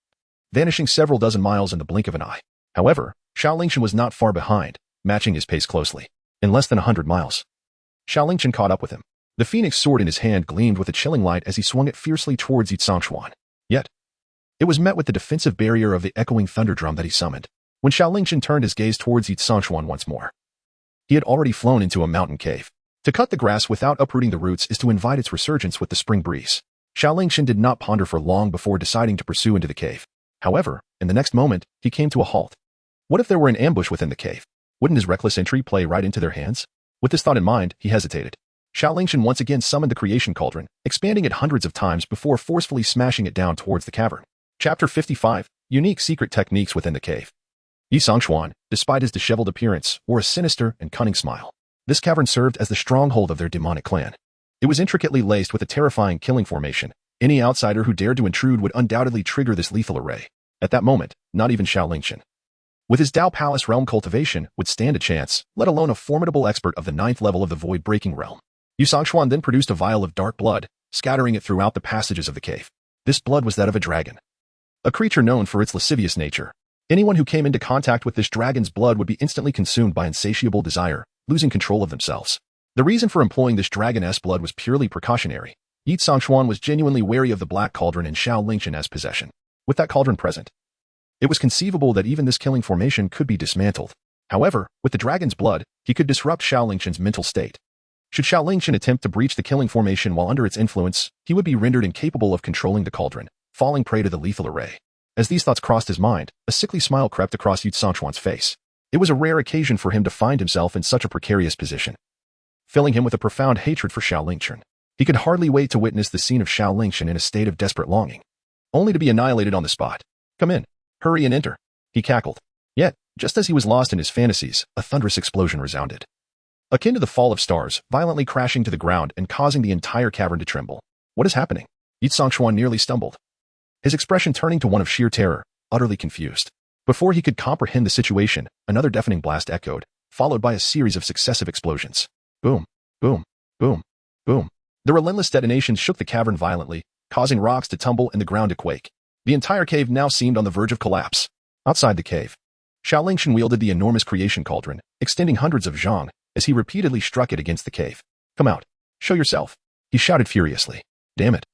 vanishing several dozen miles in the blink of an eye. However, Xiao Lingchen was not far behind, matching his pace closely. In less than 100 miles, Xiao Lingchen caught up with him. The phoenix sword in his hand gleamed with a chilling light as he swung it fiercely towards Xuan. Yet, it was met with the defensive barrier of the echoing thunder drum that he summoned. When Xiao Lingchen turned his gaze towards Xuan once more, he had already flown into a mountain cave. To cut the grass without uprooting the roots is to invite its resurgence with the spring breeze. Xiao Lingchen did not ponder for long before deciding to pursue into the cave. However, in the next moment, he came to a halt. What if there were an ambush within the cave? Wouldn't his reckless entry play right into their hands? With this thought in mind, he hesitated. Xiao Lingchen once again summoned the creation cauldron, expanding it hundreds of times before forcefully smashing it down towards the cavern. Chapter 55, Unique Secret Techniques Within the Cave. Xuan, despite his disheveled appearance, wore a sinister and cunning smile. This cavern served as the stronghold of their demonic clan. It was intricately laced with a terrifying killing formation. Any outsider who dared to intrude would undoubtedly trigger this lethal array. At that moment, not even Xiao Lingchen, with his Dao Palace realm cultivation, would stand a chance, let alone a formidable expert of the 9th level of the void-breaking realm. Xuan then produced a vial of dark blood, scattering it throughout the passages of the cave. This blood was that of a dragon, a creature known for its lascivious nature. Anyone who came into contact with this dragon's blood would be instantly consumed by insatiable desire, losing control of themselves. The reason for employing this dragon-esque blood was purely precautionary. Xuan was genuinely wary of the Black Cauldron and Xiao Lingchen as possession. With that cauldron present, it was conceivable that even this killing formation could be dismantled. However, with the dragon's blood, he could disrupt Xiao Lingchen's mental state. Should Xiao Lingchen attempt to breach the killing formation while under its influence, he would be rendered incapable of controlling the cauldron, falling prey to the lethal array. As these thoughts crossed his mind, a sickly smile crept across Xuan's face. It was a rare occasion for him to find himself in such a precarious position, filling him with a profound hatred for Xiao Lingchen. He could hardly wait to witness the scene of Xiao Lingchen in a state of desperate longing, only to be annihilated on the spot. "Come in. Hurry and enter," he cackled. Yet, just as he was lost in his fantasies, a thunderous explosion resounded, akin to the fall of stars, violently crashing to the ground and causing the entire cavern to tremble. "What is happening?" Xuan nearly stumbled, his expression turning to one of sheer terror, utterly confused. Before he could comprehend the situation, another deafening blast echoed, followed by a series of successive explosions. Boom, boom, boom, boom. The relentless detonations shook the cavern violently, causing rocks to tumble and the ground to quake. The entire cave now seemed on the verge of collapse. Outside the cave, Xiao Lingchen wielded the enormous creation cauldron, extending hundreds of zhang, as he repeatedly struck it against the cave. "Come out. Show yourself," he shouted furiously. "Damn it.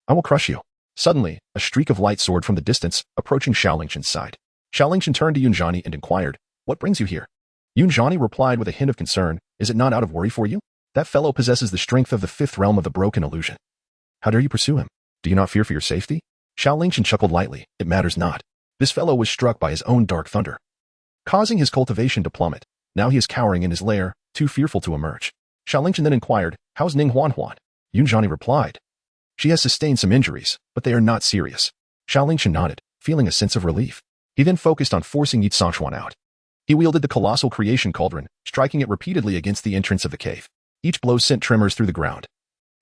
I will crush you." Suddenly, a streak of light soared from the distance, approaching Xiao Lingchen's side. Xiao Lingchen turned to Yunjani and inquired, "What brings you here?" Yunjani replied with a hint of concern, "Is it not out of worry for you? That fellow possesses the strength of the 5th realm of the broken illusion. How dare you pursue him? Do you not fear for your safety?" Xiao Lingchen chuckled lightly. "It matters not. This fellow was struck by his own dark thunder, causing his cultivation to plummet. Now he is cowering in his lair, too fearful to emerge." Xiao Lingchen then inquired, "How's Ning Huan?" Yunjani replied, "She has sustained some injuries, but they are not serious." Xiao Lingchen nodded, feeling a sense of relief. He then focused on forcing Xuan out. He wielded the colossal creation cauldron, striking it repeatedly against the entrance of the cave. Each blow sent tremors through the ground,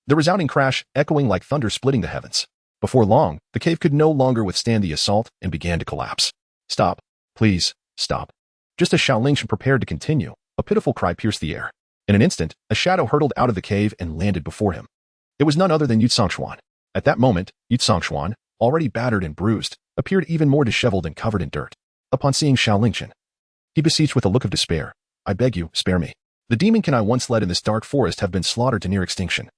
the resounding crash echoing like thunder splitting the heavens. Before long, the cave could no longer withstand the assault and began to collapse. "Stop. Please, stop." Just as Xiao Lingchen prepared to continue, a pitiful cry pierced the air. In an instant, a shadow hurtled out of the cave and landed before him. It was none other than Xuan. At that moment, Xuan, already battered and bruised, appeared even more disheveled and covered in dirt. Upon seeing Xiao Lingchen, he beseeched with a look of despair, "I beg you, spare me. The demonkin I once led in this dark forest have been slaughtered to near extinction.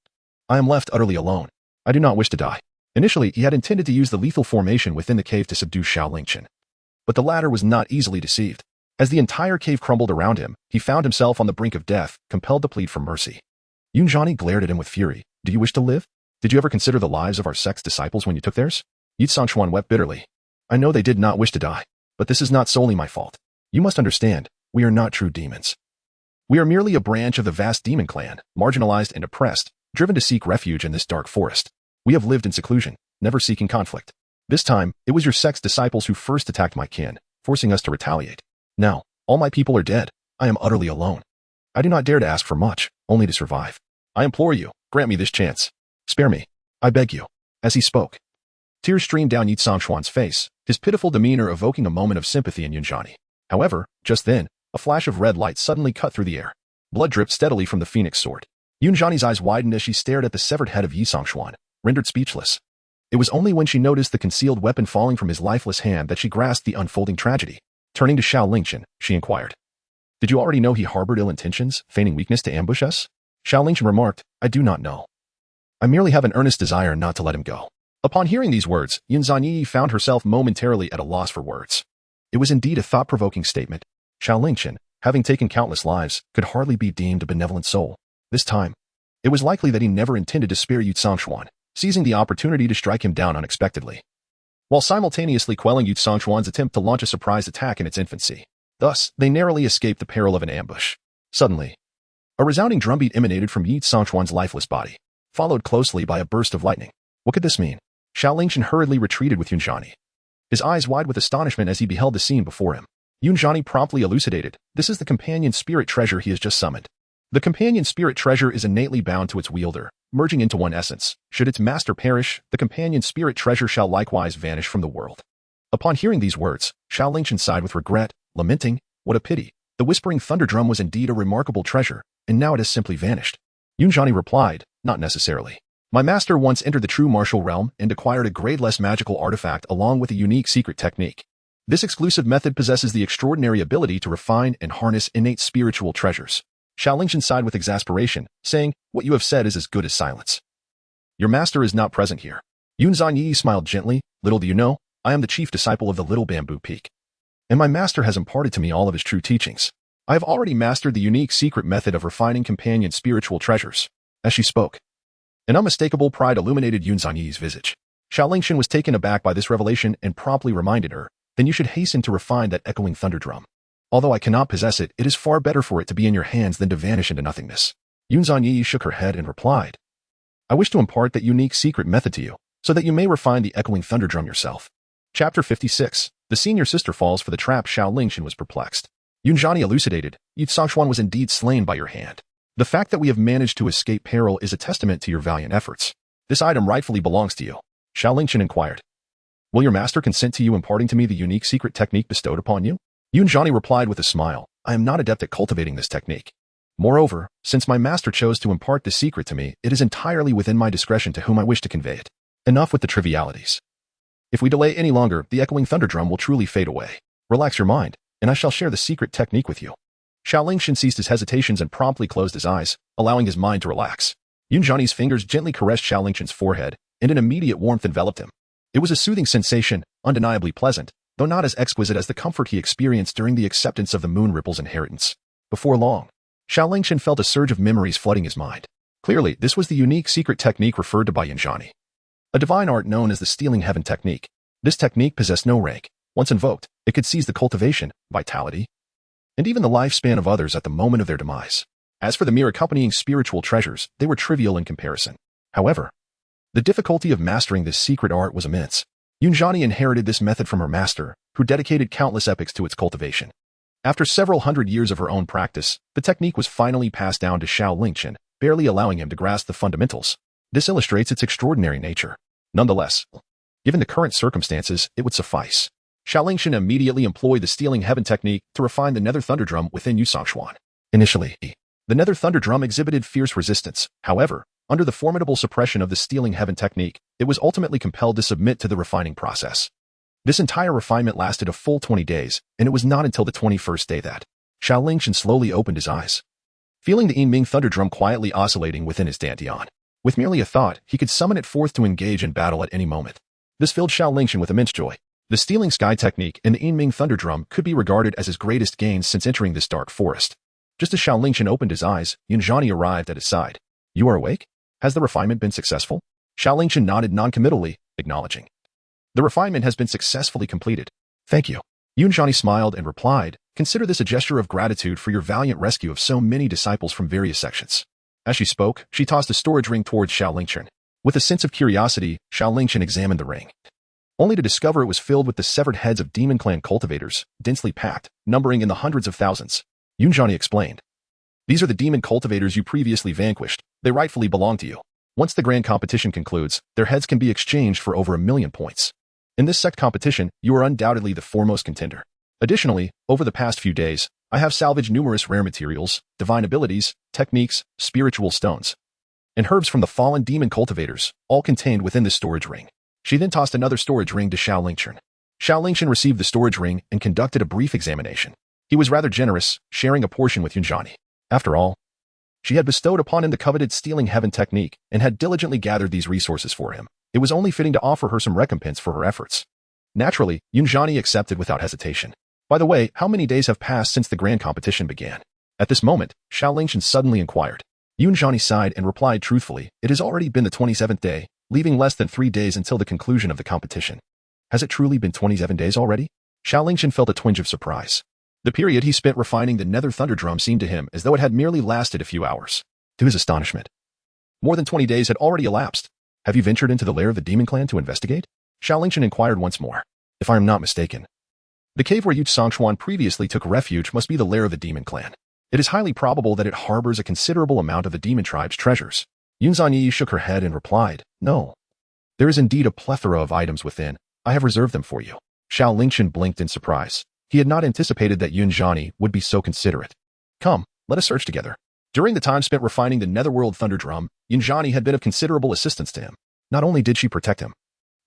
I am left utterly alone. I do not wish to die." Initially, he had intended to use the lethal formation within the cave to subdue Xiao Lingchen. But the latter was not easily deceived. As the entire cave crumbled around him, he found himself on the brink of death, compelled to plead for mercy. Yuani glared at him with fury. Do you wish to live? Did you ever consider the lives of our sect's disciples when you took theirs? Xuan wept bitterly. I know they did not wish to die, but this is not solely my fault. You must understand, we are not true demons. We are merely a branch of the vast demon clan, marginalized and oppressed, driven to seek refuge in this dark forest. We have lived in seclusion, never seeking conflict. This time, it was your sect's disciples who first attacked my kin, forcing us to retaliate. Now, all my people are dead. I am utterly alone. I do not dare to ask for much, only to survive. I implore you, grant me this chance. Spare me. I beg you. As he spoke, tears streamed down Xuan's face, his pitiful demeanor evoking a moment of sympathy in Yuani. However, just then, a flash of red light suddenly cut through the air. Blood dripped steadily from the phoenix sword. Yuani's eyes widened as she stared at the severed head of Xuan, rendered speechless. It was only when she noticed the concealed weapon falling from his lifeless hand that she grasped the unfolding tragedy. Turning to Xiao Lingchen, she inquired. Did you already know he harbored ill intentions, feigning weakness to ambush us? Xiao Lingchen remarked, I do not know. I merely have an earnest desire not to let him go. Upon hearing these words, Yuani found herself momentarily at a loss for words. It was indeed a thought-provoking statement. Xiao Lingchen, having taken countless lives, could hardly be deemed a benevolent soul. This time, it was likely that he never intended to spare Xuan, seizing the opportunity to strike him down unexpectedly, while simultaneously quelling Xuan's attempt to launch a surprise attack in its infancy. Thus, they narrowly escaped the peril of an ambush. Suddenly, a resounding drumbeat emanated from Xuan's lifeless body, followed closely by a burst of lightning. What could this mean? Xiao Lingchen hurriedly retreated with Yuani, his eyes wide with astonishment as he beheld the scene before him. Yuani promptly elucidated, this is the companion spirit treasure he has just summoned. The companion spirit treasure is innately bound to its wielder, merging into one essence. Should its master perish, the companion spirit treasure shall likewise vanish from the world. Upon hearing these words, Xiao Lingchen sighed with regret, lamenting, what a pity. The whispering thunder drum was indeed a remarkable treasure, and now it has simply vanished. Yuani replied, not necessarily. My master once entered the true martial realm and acquired a grade-less magical artifact along with a unique secret technique. This exclusive method possesses the extraordinary ability to refine and harness innate spiritual treasures. Xiao Lingchen sighed with exasperation, saying, what you have said is as good as silence. Your master is not present here. Yuani smiled gently, little do you know, I am the chief disciple of the Little Bamboo Peak. And my master has imparted to me all of his true teachings. I have already mastered the unique secret method of refining companion spiritual treasures. As she spoke, an unmistakable pride illuminated Yuani's visage. Xiao Lingchen was taken aback by this revelation and promptly reminded her, then you should hasten to refine that echoing thunder drum. Although I cannot possess it, it is far better for it to be in your hands than to vanish into nothingness. Yuani shook her head and replied, I wish to impart that unique secret method to you, so that you may refine the echoing thunder drum yourself. Chapter 56. The senior sister falls for the trap. Xiao Lingchen was perplexed. Yuani elucidated, Xuan was indeed slain by your hand. The fact that we have managed to escape peril is a testament to your valiant efforts. This item rightfully belongs to you. Xiao Lingchen inquired. Will your master consent to you imparting to me the unique secret technique bestowed upon you? Yuani replied with a smile, I am not adept at cultivating this technique. Moreover, since my master chose to impart this secret to me, it is entirely within my discretion to whom I wish to convey it. Enough with the trivialities. If we delay any longer, the echoing thunder drum will truly fade away. Relax your mind, and I shall share the secret technique with you. Xiao Lingchen ceased his hesitations and promptly closed his eyes, allowing his mind to relax. Yuani's fingers gently caressed Xiao Lingchen's forehead, and an immediate warmth enveloped him. It was a soothing sensation, undeniably pleasant, though not as exquisite as the comfort he experienced during the acceptance of the Moon Ripple's inheritance. Before long, Xiao Lingchen felt a surge of memories flooding his mind. Clearly, this was the unique secret technique referred to by Yuani. A divine art known as the Stealing Heaven technique. This technique possessed no rank. Once invoked, it could seize the cultivation, vitality, and even the lifespan of others at the moment of their demise. As for the mere accompanying spiritual treasures, they were trivial in comparison. However, the difficulty of mastering this secret art was immense. Yuani inherited this method from her master, who dedicated countless epochs to its cultivation. After several hundred years of her own practice, the technique was finally passed down to Xiao Lingchen, barely allowing him to grasp the fundamentals. This illustrates its extraordinary nature. Nonetheless, given the current circumstances, it would suffice. Xiao Lingchen immediately employed the Stealing Heaven technique to refine the nether thunder drum within Xuan. Initially, the nether thunder drum exhibited fierce resistance. However, under the formidable suppression of the Stealing Heaven technique, it was ultimately compelled to submit to the refining process. This entire refinement lasted a full 20 days, and it was not until the 21st day that Xiao Lingchen slowly opened his eyes, feeling the Yinming thunder drum quietly oscillating within his dantian. With merely a thought, he could summon it forth to engage in battle at any moment. This filled Xiao Lingchen with immense joy. The Stealing Sky technique and the Yinming Thunder Drum could be regarded as his greatest gains since entering this dark forest. Just as Xiao Lingchen opened his eyes, Yunzhani arrived at his side. You are awake? Has the refinement been successful? Xiao Lingchen nodded non-committally, acknowledging. The refinement has been successfully completed. Thank you. Yunzhani smiled and replied, consider this a gesture of gratitude for your valiant rescue of so many disciples from various sections. As she spoke, she tossed a storage ring towards Xiao Lingchen. With a sense of curiosity, Xiao Lingchen examined the ring, only to discover it was filled with the severed heads of demon clan cultivators, densely packed, numbering in the hundreds of thousands. Yunzhani explained. These are the demon cultivators you previously vanquished. They rightfully belong to you. Once the grand competition concludes, their heads can be exchanged for over 1,000,000 points. In this sect competition, you are undoubtedly the foremost contender. Additionally, over the past few days, I have salvaged numerous rare materials, divine abilities, techniques, spiritual stones, and herbs from the fallen demon cultivators, all contained within this storage ring. She then tossed another storage ring to Xiao Lingchen. Xiao Lingchen received the storage ring and conducted a brief examination. He was rather generous, sharing a portion with Yunzhani. After all, she had bestowed upon him the coveted Stealing Heaven technique and had diligently gathered these resources for him. It was only fitting to offer her some recompense for her efforts. Naturally, Yunzhani accepted without hesitation. By the way, how many days have passed since the grand competition began? At this moment, Xiao Lingchen suddenly inquired. Yunzhani sighed and replied truthfully, it has already been the 27th day, leaving less than 3 days until the conclusion of the competition. Has it truly been 27 days already? Xiao Lingchen felt a twinge of surprise. The period he spent refining the Nether Thunder Drum seemed to him as though it had merely lasted a few hours. To his astonishment, more than 20 days had already elapsed. Have you ventured into the lair of the demon clan to investigate? Xiao Lingchen inquired once more. If I am not mistaken, the cave where Xuan previously took refuge must be the lair of the demon clan. It is highly probable that it harbors a considerable amount of the demon tribe's treasures. Yunzhani shook her head and replied, no. There is indeed a plethora of items within. I have reserved them for you. Xiao Lingchen blinked in surprise. He had not anticipated that Yunzhani would be so considerate. Come, let us search together. During the time spent refining the Netherworld Thunder Drum, Yunzhani had been of considerable assistance to him. Not only did she protect him,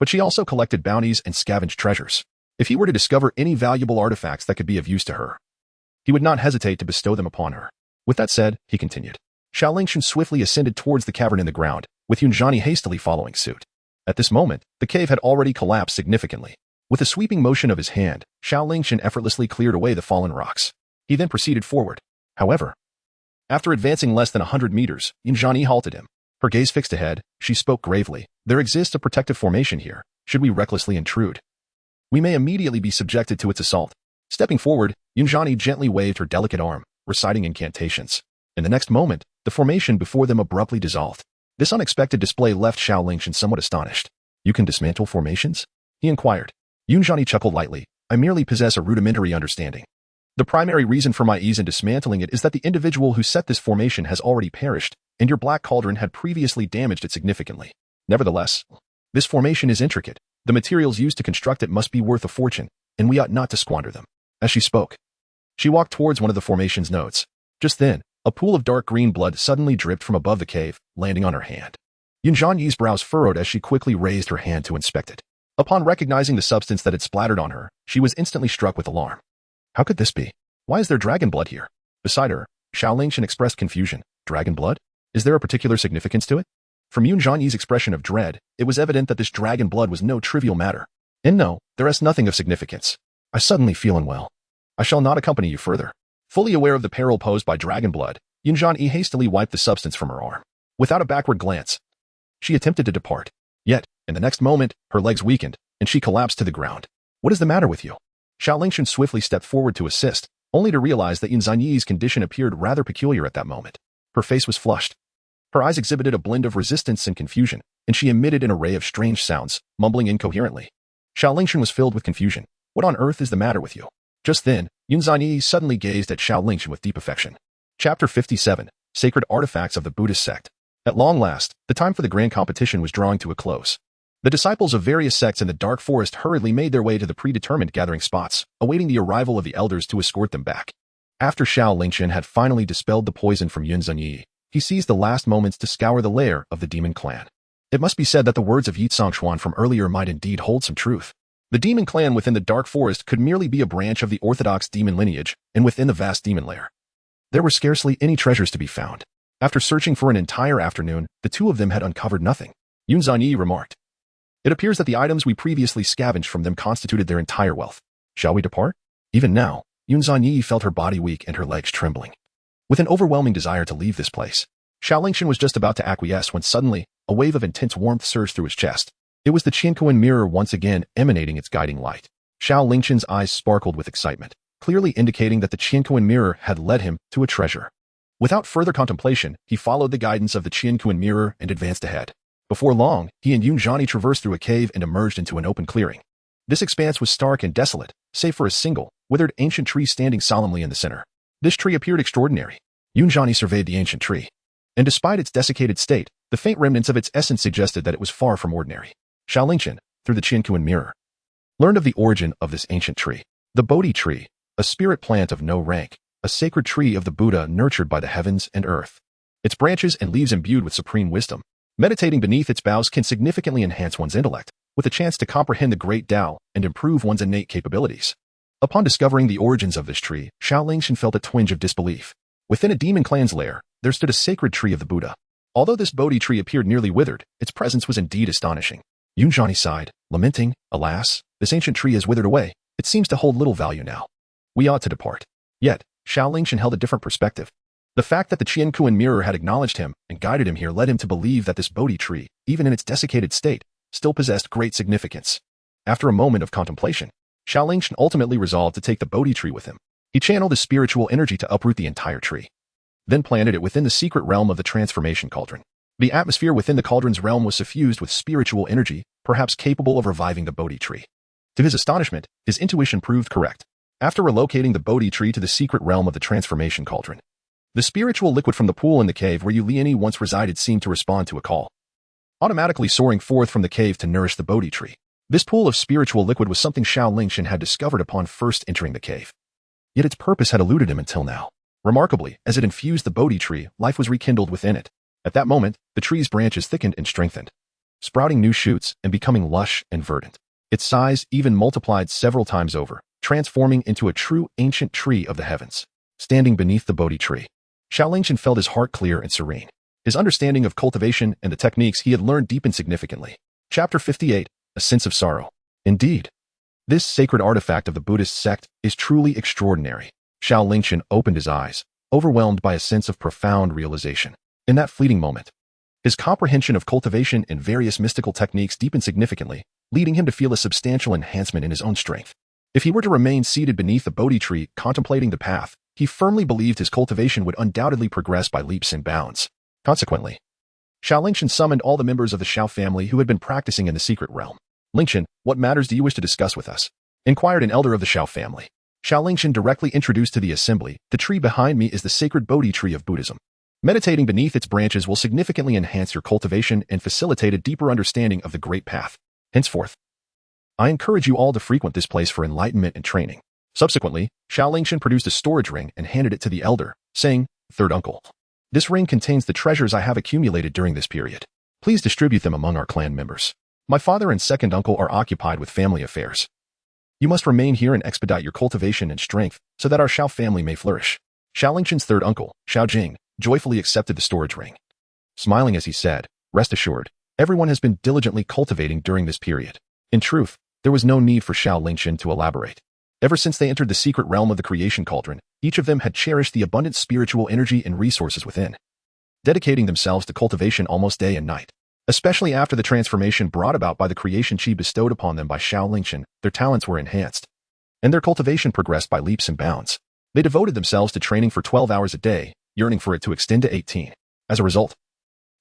but she also collected bounties and scavenged treasures. If he were to discover any valuable artifacts that could be of use to her, he would not hesitate to bestow them upon her. With that said, he continued. Xiao Lingchen swiftly ascended towards the cavern in the ground, with Yunzhani hastily following suit. At this moment, the cave had already collapsed significantly. With a sweeping motion of his hand, Xiao Lingchen effortlessly cleared away the fallen rocks. He then proceeded forward. However, after advancing less than 100 meters, Yunzhani halted him. Her gaze fixed ahead, she spoke gravely. There exists a protective formation here. Should we recklessly intrude, we may immediately be subjected to its assault. Stepping forward, Yunzhani gently waved her delicate arm, reciting incantations. In the next moment, the formation before them abruptly dissolved. This unexpected display left Xiao Lingchen somewhat astonished. You can dismantle formations? He inquired. Yunzhani chuckled lightly. I merely possess a rudimentary understanding. The primary reason for my ease in dismantling it is that the individual who set this formation has already perished, and your black cauldron had previously damaged it significantly. Nevertheless, this formation is intricate. The materials used to construct it must be worth a fortune, and we ought not to squander them. As she spoke, she walked towards one of the formation's nodes. Just then, a pool of dark green blood suddenly dripped from above the cave, landing on her hand. Yunzhani's brows furrowed as she quickly raised her hand to inspect it. Upon recognizing the substance that had splattered on her, she was instantly struck with alarm. How could this be? Why is there dragon blood here? Beside her, Xiao Lingchen expressed confusion. Dragon blood? Is there a particular significance to it? From Yunzhani's expression of dread, it was evident that this dragon blood was no trivial matter. And no, there is nothing of significance. I suddenly feel unwell. I shall not accompany you further. Fully aware of the peril posed by dragon blood, Yunzhani hastily wiped the substance from her arm. Without a backward glance, she attempted to depart. Yet, in the next moment, her legs weakened, and she collapsed to the ground. What is the matter with you? Xiao Lingchen swiftly stepped forward to assist, only to realize that Yunzhani's condition appeared rather peculiar at that moment. Her face was flushed. Her eyes exhibited a blend of resistance and confusion, and she emitted an array of strange sounds, mumbling incoherently. Xiao Lingchen was filled with confusion. What on earth is the matter with you? Just then, Yunzhani suddenly gazed at Xiao Lingchen with deep affection. Chapter 57, Sacred Artifacts of the Buddhist Sect. At long last, the time for the grand competition was drawing to a close. The disciples of various sects in the dark forest hurriedly made their way to the predetermined gathering spots, awaiting the arrival of the elders to escort them back. After Xiao Lingchen had finally dispelled the poison from Yunzhani, he seized the last moments to scour the lair of the demon clan. It must be said that the words of Xuan from earlier might indeed hold some truth. The demon clan within the dark forest could merely be a branch of the orthodox demon lineage, and within the vast demon lair, there were scarcely any treasures to be found. After searching for an entire afternoon, the two of them had uncovered nothing. Yunzhanyi remarked. It appears that the items we previously scavenged from them constituted their entire wealth. Shall we depart? Even now, Yunzhanyi felt her body weak and her legs trembling. With an overwhelming desire to leave this place, Xiao Lingchen was just about to acquiesce when suddenly, a wave of intense warmth surged through his chest. It was the Qingyun mirror once again emanating its guiding light. Xiao Lingchen's eyes sparkled with excitement, clearly indicating that the Qingyun mirror had led him to a treasure. Without further contemplation, he followed the guidance of the Qingyun mirror and advanced ahead. Before long, he and Yunzhanyi traversed through a cave and emerged into an open clearing. This expanse was stark and desolate, save for a single, withered ancient tree standing solemnly in the center. This tree appeared extraordinary. Yunzhanyi surveyed the ancient tree. And despite its desiccated state, the faint remnants of its essence suggested that it was far from ordinary. Xiao Lingchen, through the Qingyun mirror, learned of the origin of this ancient tree. The Bodhi tree, a spirit plant of no rank, a sacred tree of the Buddha nurtured by the heavens and earth. Its branches and leaves imbued with supreme wisdom. Meditating beneath its boughs can significantly enhance one's intellect, with a chance to comprehend the great Tao and improve one's innate capabilities. Upon discovering the origins of this tree, Xiao Lingchen felt a twinge of disbelief. Within a demon clan's lair, there stood a sacred tree of the Buddha. Although this Bodhi tree appeared nearly withered, its presence was indeed astonishing. Yunzhanyi sighed, lamenting, alas, this ancient tree has withered away. It seems to hold little value now. We ought to depart. Yet, Xiao Lingchen held a different perspective. The fact that the Qingyun mirror had acknowledged him and guided him here led him to believe that this Bodhi tree, even in its desiccated state, still possessed great significance. After a moment of contemplation, Xiao Lingchen ultimately resolved to take the Bodhi tree with him. He channeled his spiritual energy to uproot the entire tree, then planted it within the secret realm of the transformation cauldron. The atmosphere within the cauldron's realm was suffused with spiritual energy, perhaps capable of reviving the Bodhi tree. To his astonishment, his intuition proved correct. After relocating the Bodhi tree to the secret realm of the transformation cauldron, the spiritual liquid from the pool in the cave where Yuani once resided seemed to respond to a call, automatically soaring forth from the cave to nourish the Bodhi tree. This pool of spiritual liquid was something Xiao Lingchen had discovered upon first entering the cave. Yet its purpose had eluded him until now. Remarkably, as it infused the Bodhi tree, life was rekindled within it. At that moment, the tree's branches thickened and strengthened, sprouting new shoots and becoming lush and verdant. Its size even multiplied several times over, transforming into a true ancient tree of the heavens. Standing beneath the Bodhi tree, Xiao Lingchen felt his heart clear and serene. His understanding of cultivation and the techniques he had learned deepened significantly. Chapter 58, A Sense of Sorrow. Indeed, this sacred artifact of the Buddhist sect is truly extraordinary. Xiao Lingchen opened his eyes, overwhelmed by a sense of profound realization. In that fleeting moment, his comprehension of cultivation and various mystical techniques deepened significantly, leading him to feel a substantial enhancement in his own strength. If he were to remain seated beneath the Bodhi tree, contemplating the path, he firmly believed his cultivation would undoubtedly progress by leaps and bounds. Consequently, Xiao Lingchen summoned all the members of the Xiao family who had been practicing in the secret realm. Lingchen, what matters do you wish to discuss with us? Inquired an elder of the Xiao family. Xiao Lingchen directly introduced to the assembly, the tree behind me is the sacred Bodhi tree of Buddhism. Meditating beneath its branches will significantly enhance your cultivation and facilitate a deeper understanding of the great path. Henceforth, I encourage you all to frequent this place for enlightenment and training. Subsequently, Xiao Lingchen produced a storage ring and handed it to the elder, saying, Third uncle, this ring contains the treasures I have accumulated during this period. Please distribute them among our clan members. My father and second uncle are occupied with family affairs. You must remain here and expedite your cultivation and strength so that our Xiao family may flourish. Xiao Lingchen's third uncle, Xiao Jiang, joyfully accepted the storage ring. Smiling as he said, Rest assured, everyone has been diligently cultivating during this period. In truth, there was no need for Xiao Lingchen to elaborate. Ever since they entered the secret realm of the creation cauldron, each of them had cherished the abundant spiritual energy and resources within, dedicating themselves to cultivation almost day and night. Especially after the transformation brought about by the creation chi bestowed upon them by Xiao Lingchen, their talents were enhanced, and their cultivation progressed by leaps and bounds. They devoted themselves to training for 12 hours a day, yearning for it to extend to 18. As a result,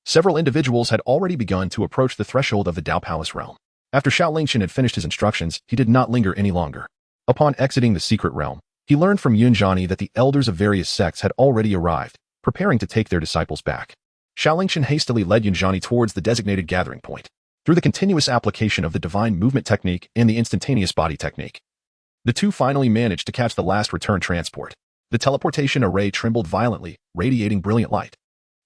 several individuals had already begun to approach the threshold of the Tao Palace realm. After Xiao Lingchen had finished his instructions, he did not linger any longer. Upon exiting the secret realm, he learned from Yunzhanyi that the elders of various sects had already arrived, preparing to take their disciples back. Xiao Lingchen hastily led Yunzhanyi towards the designated gathering point. Through the continuous application of the divine movement technique and the instantaneous body technique, the two finally managed to catch the last return transport. The teleportation array trembled violently, radiating brilliant light.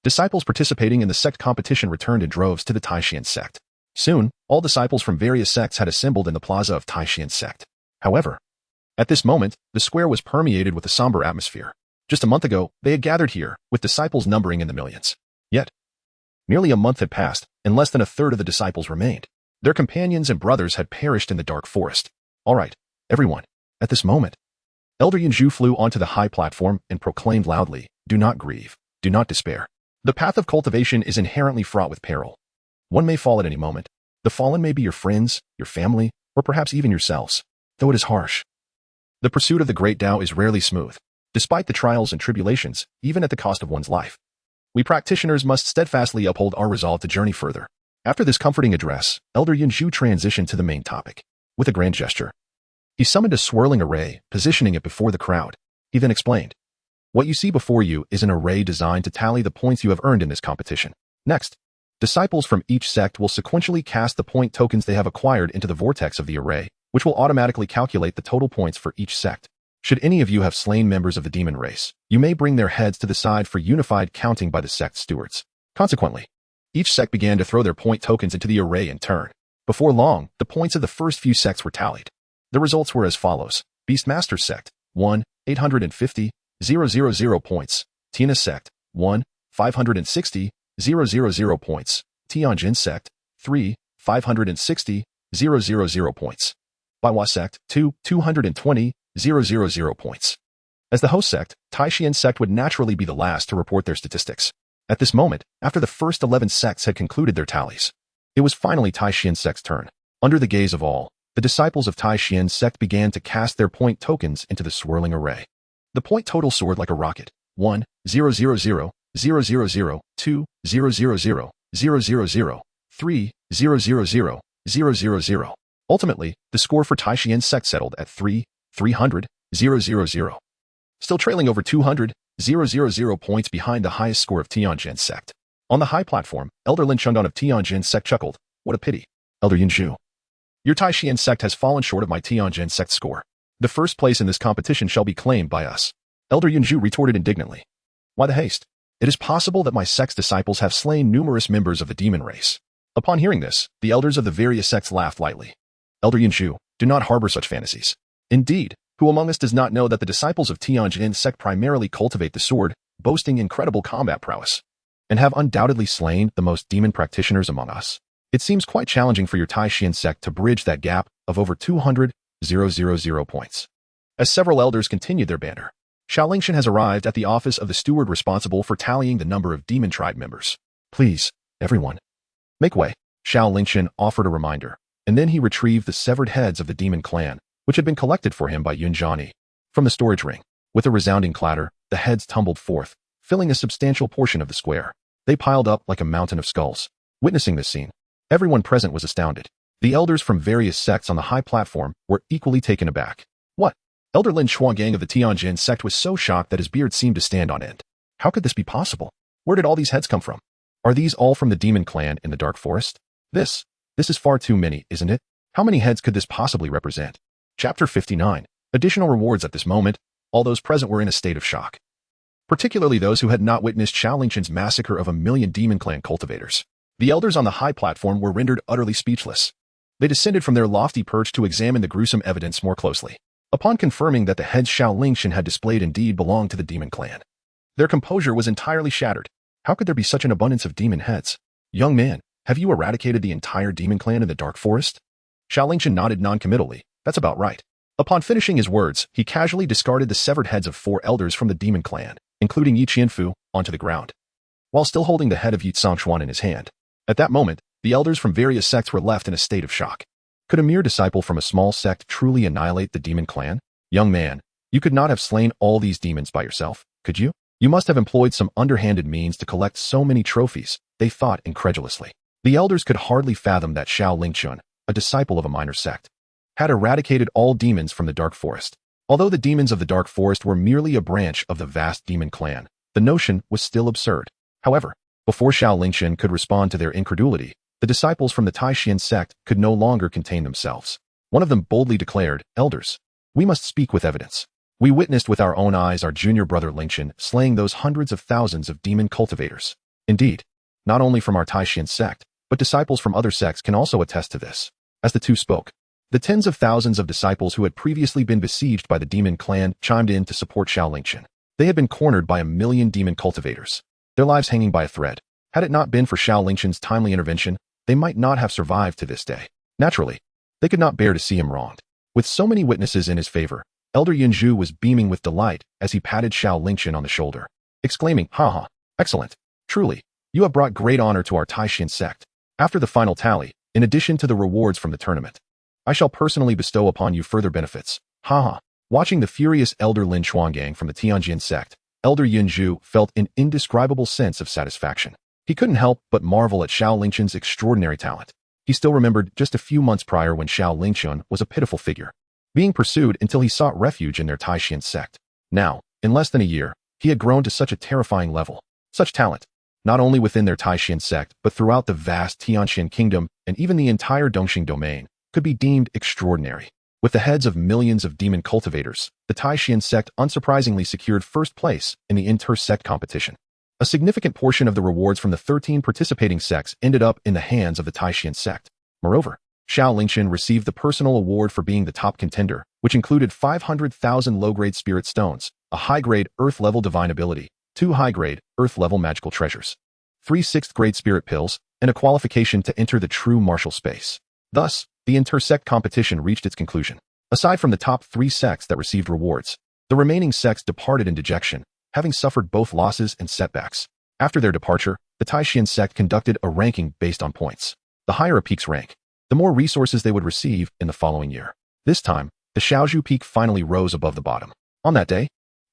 Disciples participating in the sect competition returned in droves to the Taishan sect. Soon, all disciples from various sects had assembled in the plaza of Taishan sect. However, at this moment, the square was permeated with a somber atmosphere. Just a month ago, they had gathered here, with disciples numbering in the millions. Yet, nearly a month had passed, and less than a third of the disciples remained. Their companions and brothers had perished in the dark forest. All right, everyone, at this moment, Elder Yunju flew onto the high platform and proclaimed loudly, "Do not grieve, do not despair. The path of cultivation is inherently fraught with peril. One may fall at any moment. The fallen may be your friends, your family, or perhaps even yourselves, though it is harsh. The pursuit of the great Tao is rarely smooth, despite the trials and tribulations, even at the cost of one's life. We practitioners must steadfastly uphold our resolve to journey further." After this comforting address, Elder Yunju transitioned to the main topic. With a grand gesture, he summoned a swirling array, positioning it before the crowd. He then explained, "What you see before you is an array designed to tally the points you have earned in this competition. Next, disciples from each sect will sequentially cast the point tokens they have acquired into the vortex of the array, which will automatically calculate the total points for each sect. Should any of you have slain members of the demon race, you may bring their heads to the side for unified counting by the sect stewards." Consequently, each sect began to throw their point tokens into the array in turn. Before long, the points of the first few sects were tallied. The results were as follows. Beastmaster Sect, 1, 850,000 points. Tina Sect, 1, 560,000 points. Tianjin Sect, 3, 560,000 points. Baiwa Sect, 2, 220,000 points. As the host sect, Taishian Sect would naturally be the last to report their statistics. At this moment, after the first 11 sects had concluded their tallies, it was finally Taishian Sect's turn. Under the gaze of all, the disciples of Taishian Sect began to cast their point tokens into the swirling array. The point total soared like a rocket. 1, 000, 000, 2, 000, 000, 000, 3, 000, 000. Ultimately, the score for Taishian Sect settled at 300, 000. Still trailing over 200, 000 points behind the highest score of Tianjin Sect. On the high platform, Elder Lingchen of Tianjin Sect chuckled. "What a pity. Elder Yunju, your Taishian Sect has fallen short of my Tianjin Sect score. The first place in this competition shall be claimed by us." Elder Yunju retorted indignantly. "Why the haste? It is possible that my sect's disciples have slain numerous members of the demon race." Upon hearing this, the elders of the various sects laughed lightly. "Elder Yunju, do not harbor such fantasies. Indeed, who among us does not know that the disciples of Tianjin Sect primarily cultivate the sword, boasting incredible combat prowess, and have undoubtedly slain the most demon practitioners among us? It seems quite challenging for your Taishian Sect to bridge that gap of over 200,000 points." As several elders continued their banter, Xiao Lingchen has arrived at the office of the steward responsible for tallying the number of demon tribe members. "Please, everyone, make way." Xiao Lingchen offered a reminder, and then he retrieved the severed heads of the demon clan, which had been collected for him by Yunjani. From the storage ring, with a resounding clatter, the heads tumbled forth, filling a substantial portion of the square. They piled up like a mountain of skulls. Witnessing this scene, everyone present was astounded. The elders from various sects on the high platform were equally taken aback. "What?" Elder Lin Shuagang of the Tianjin Sect was so shocked that his beard seemed to stand on end. "How could this be possible? Where did all these heads come from? Are these all from the demon clan in the dark forest? This is far too many, isn't it? How many heads could this possibly represent?" Chapter 59. Additional rewards. At this moment, all those present were in a state of shock, particularly those who had not witnessed Xiao Lingchen's massacre of 1,000,000 demon clan cultivators. The elders on the high platform were rendered utterly speechless. They descended from their lofty perch to examine the gruesome evidence more closely. Upon confirming that the heads Xiao Lingchen had displayed indeed belonged to the demon clan, their composure was entirely shattered. How could there be such an abundance of demon heads? "Young man, have you eradicated the entire demon clan in the dark forest?" Xiao Lingchen nodded noncommittally. "That's about right." Upon finishing his words, he casually discarded the severed heads of 4 elders from the demon clan, including Yi Qianfu, onto the ground, while still holding the head of Yi Xuan in his hand. At that moment, the elders from various sects were left in a state of shock. Could a mere disciple from a small sect truly annihilate the demon clan? "Young man, you could not have slain all these demons by yourself, could you? You must have employed some underhanded means to collect so many trophies," they thought incredulously. The elders could hardly fathom that Xiao Lingchen, a disciple of a minor sect, had eradicated all demons from the dark forest. Although the demons of the dark forest were merely a branch of the vast demon clan, the notion was still absurd. However, before Xiao Lingchen could respond to their incredulity, the disciples from the Taishian Sect could no longer contain themselves. One of them boldly declared, "Elders, we must speak with evidence. We witnessed with our own eyes our junior brother Lingchen slaying those hundreds of thousands of demon cultivators. Indeed, not only from our Taishian Sect, but disciples from other sects can also attest to this." As the two spoke, the tens of thousands of disciples who had previously been besieged by the demon clan chimed in to support Xiao Lingchen. They had been cornered by 1,000,000 demon cultivators, their lives hanging by a thread. Had it not been for Xiao Lingchen's timely intervention, they might not have survived to this day. Naturally, they could not bear to see him wronged. With so many witnesses in his favor, Elder Yunzhu was beaming with delight as he patted Xiao Lingchen on the shoulder, exclaiming, "Haha, excellent. Truly, you have brought great honor to our Taishan sect. After the final tally, in addition to the rewards from the tournament, I shall personally bestow upon you further benefits. Haha." Watching the furious Elder Lin Chuangang from the Tianjin sect, Elder Yunzhu felt an indescribable sense of satisfaction. He couldn't help but marvel at Xiao Lingchen's extraordinary talent. He still remembered just a few months prior when Xiao Lingchen was a pitiful figure, being pursued until he sought refuge in their Taishan sect. Now, in less than a year, he had grown to such a terrifying level. Such talent, not only within their Taishan sect, but throughout the vast Tianxian kingdom and even the entire Dongxing domain, could be deemed extraordinary. With the heads of millions of demon cultivators, the Taishan sect unsurprisingly secured first place in the inter-sect competition. A significant portion of the rewards from the 13 participating sects ended up in the hands of the Taishan sect. Moreover, Xiao Lingchen received the personal award for being the top contender, which included 500,000 low-grade spirit stones, a high-grade earth-level divine ability, 2 high-grade earth-level magical treasures, 3 6th-grade spirit pills, and a qualification to enter the true martial space. Thus, the inter-sect competition reached its conclusion. Aside from the top 3 sects that received rewards, the remaining sects departed in dejection, having suffered both losses and setbacks. After their departure, the Taishan sect conducted a ranking based on points. The higher a peak's rank, the more resources they would receive in the following year. This time, the Xiaozhu peak finally rose above the bottom. On that day,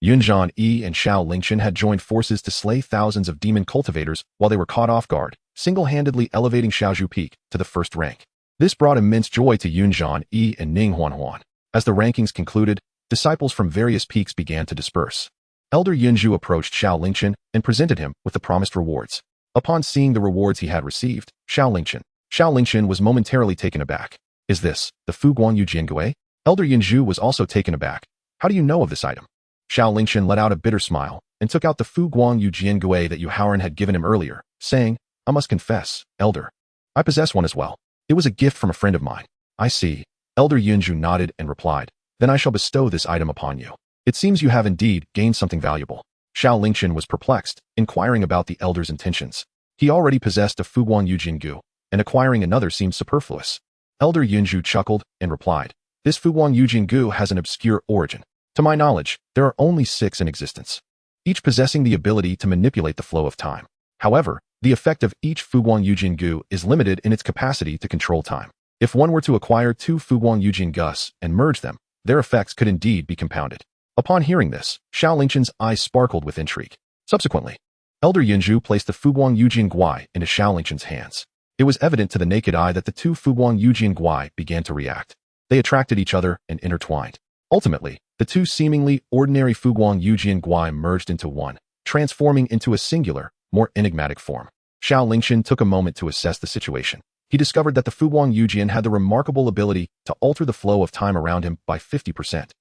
Yunzhan Yi and Xiao Lingchen had joined forces to slay thousands of demon cultivators while they were caught off guard, single-handedly elevating Xiaozhu peak to the first rank. This brought immense joy to Yunzhan Yi and Ning Huanhuan. As the rankings concluded, disciples from various peaks began to disperse. Elder Yunzhu approached Xiao Lingchen and presented him with the promised rewards. Upon seeing the rewards he had received, Xiao Lingchen was momentarily taken aback. "Is this the Fuguang Yujiangui?" Elder Yunzhu was also taken aback. "How do you know of this item?" Xiao Lingchen let out a bitter smile and took out the Fuguang Yujiangui that Yuhaoran had given him earlier, saying, "I must confess, Elder, I possess one as well. It was a gift from a friend of mine." "I see." Elder Yunzhu nodded and replied, "Then I shall bestow this item upon you. It seems you have indeed gained something valuable." Xiao Lingchen was perplexed, inquiring about the elder's intentions. He already possessed a Fuguang Yujingu, and acquiring another seemed superfluous. Elder Yunzhu chuckled and replied, "This Fuguang Yujingu has an obscure origin. To my knowledge, there are only 6 in existence, each possessing the ability to manipulate the flow of time. However, the effect of each Fuguang Yujingu is limited in its capacity to control time. If one were to acquire 2 Fuguang Yujingus and merge them, their effects could indeed be compounded." Upon hearing this, Xiao Lingchen's eyes sparkled with intrigue. Subsequently, Elder Yunzhu placed the Fuguang Yujin Guai into Xiao Lingchen's hands. It was evident to the naked eye that the 2 Fuguang Yujin Guai began to react. They attracted each other and intertwined. Ultimately, the 2 seemingly ordinary Fuguang Yujin Guai merged into one, transforming into a singular, more enigmatic form. Xiao Lingchen took a moment to assess the situation. He discovered that the Fuguang Yujian had the remarkable ability to alter the flow of time around him by 50%.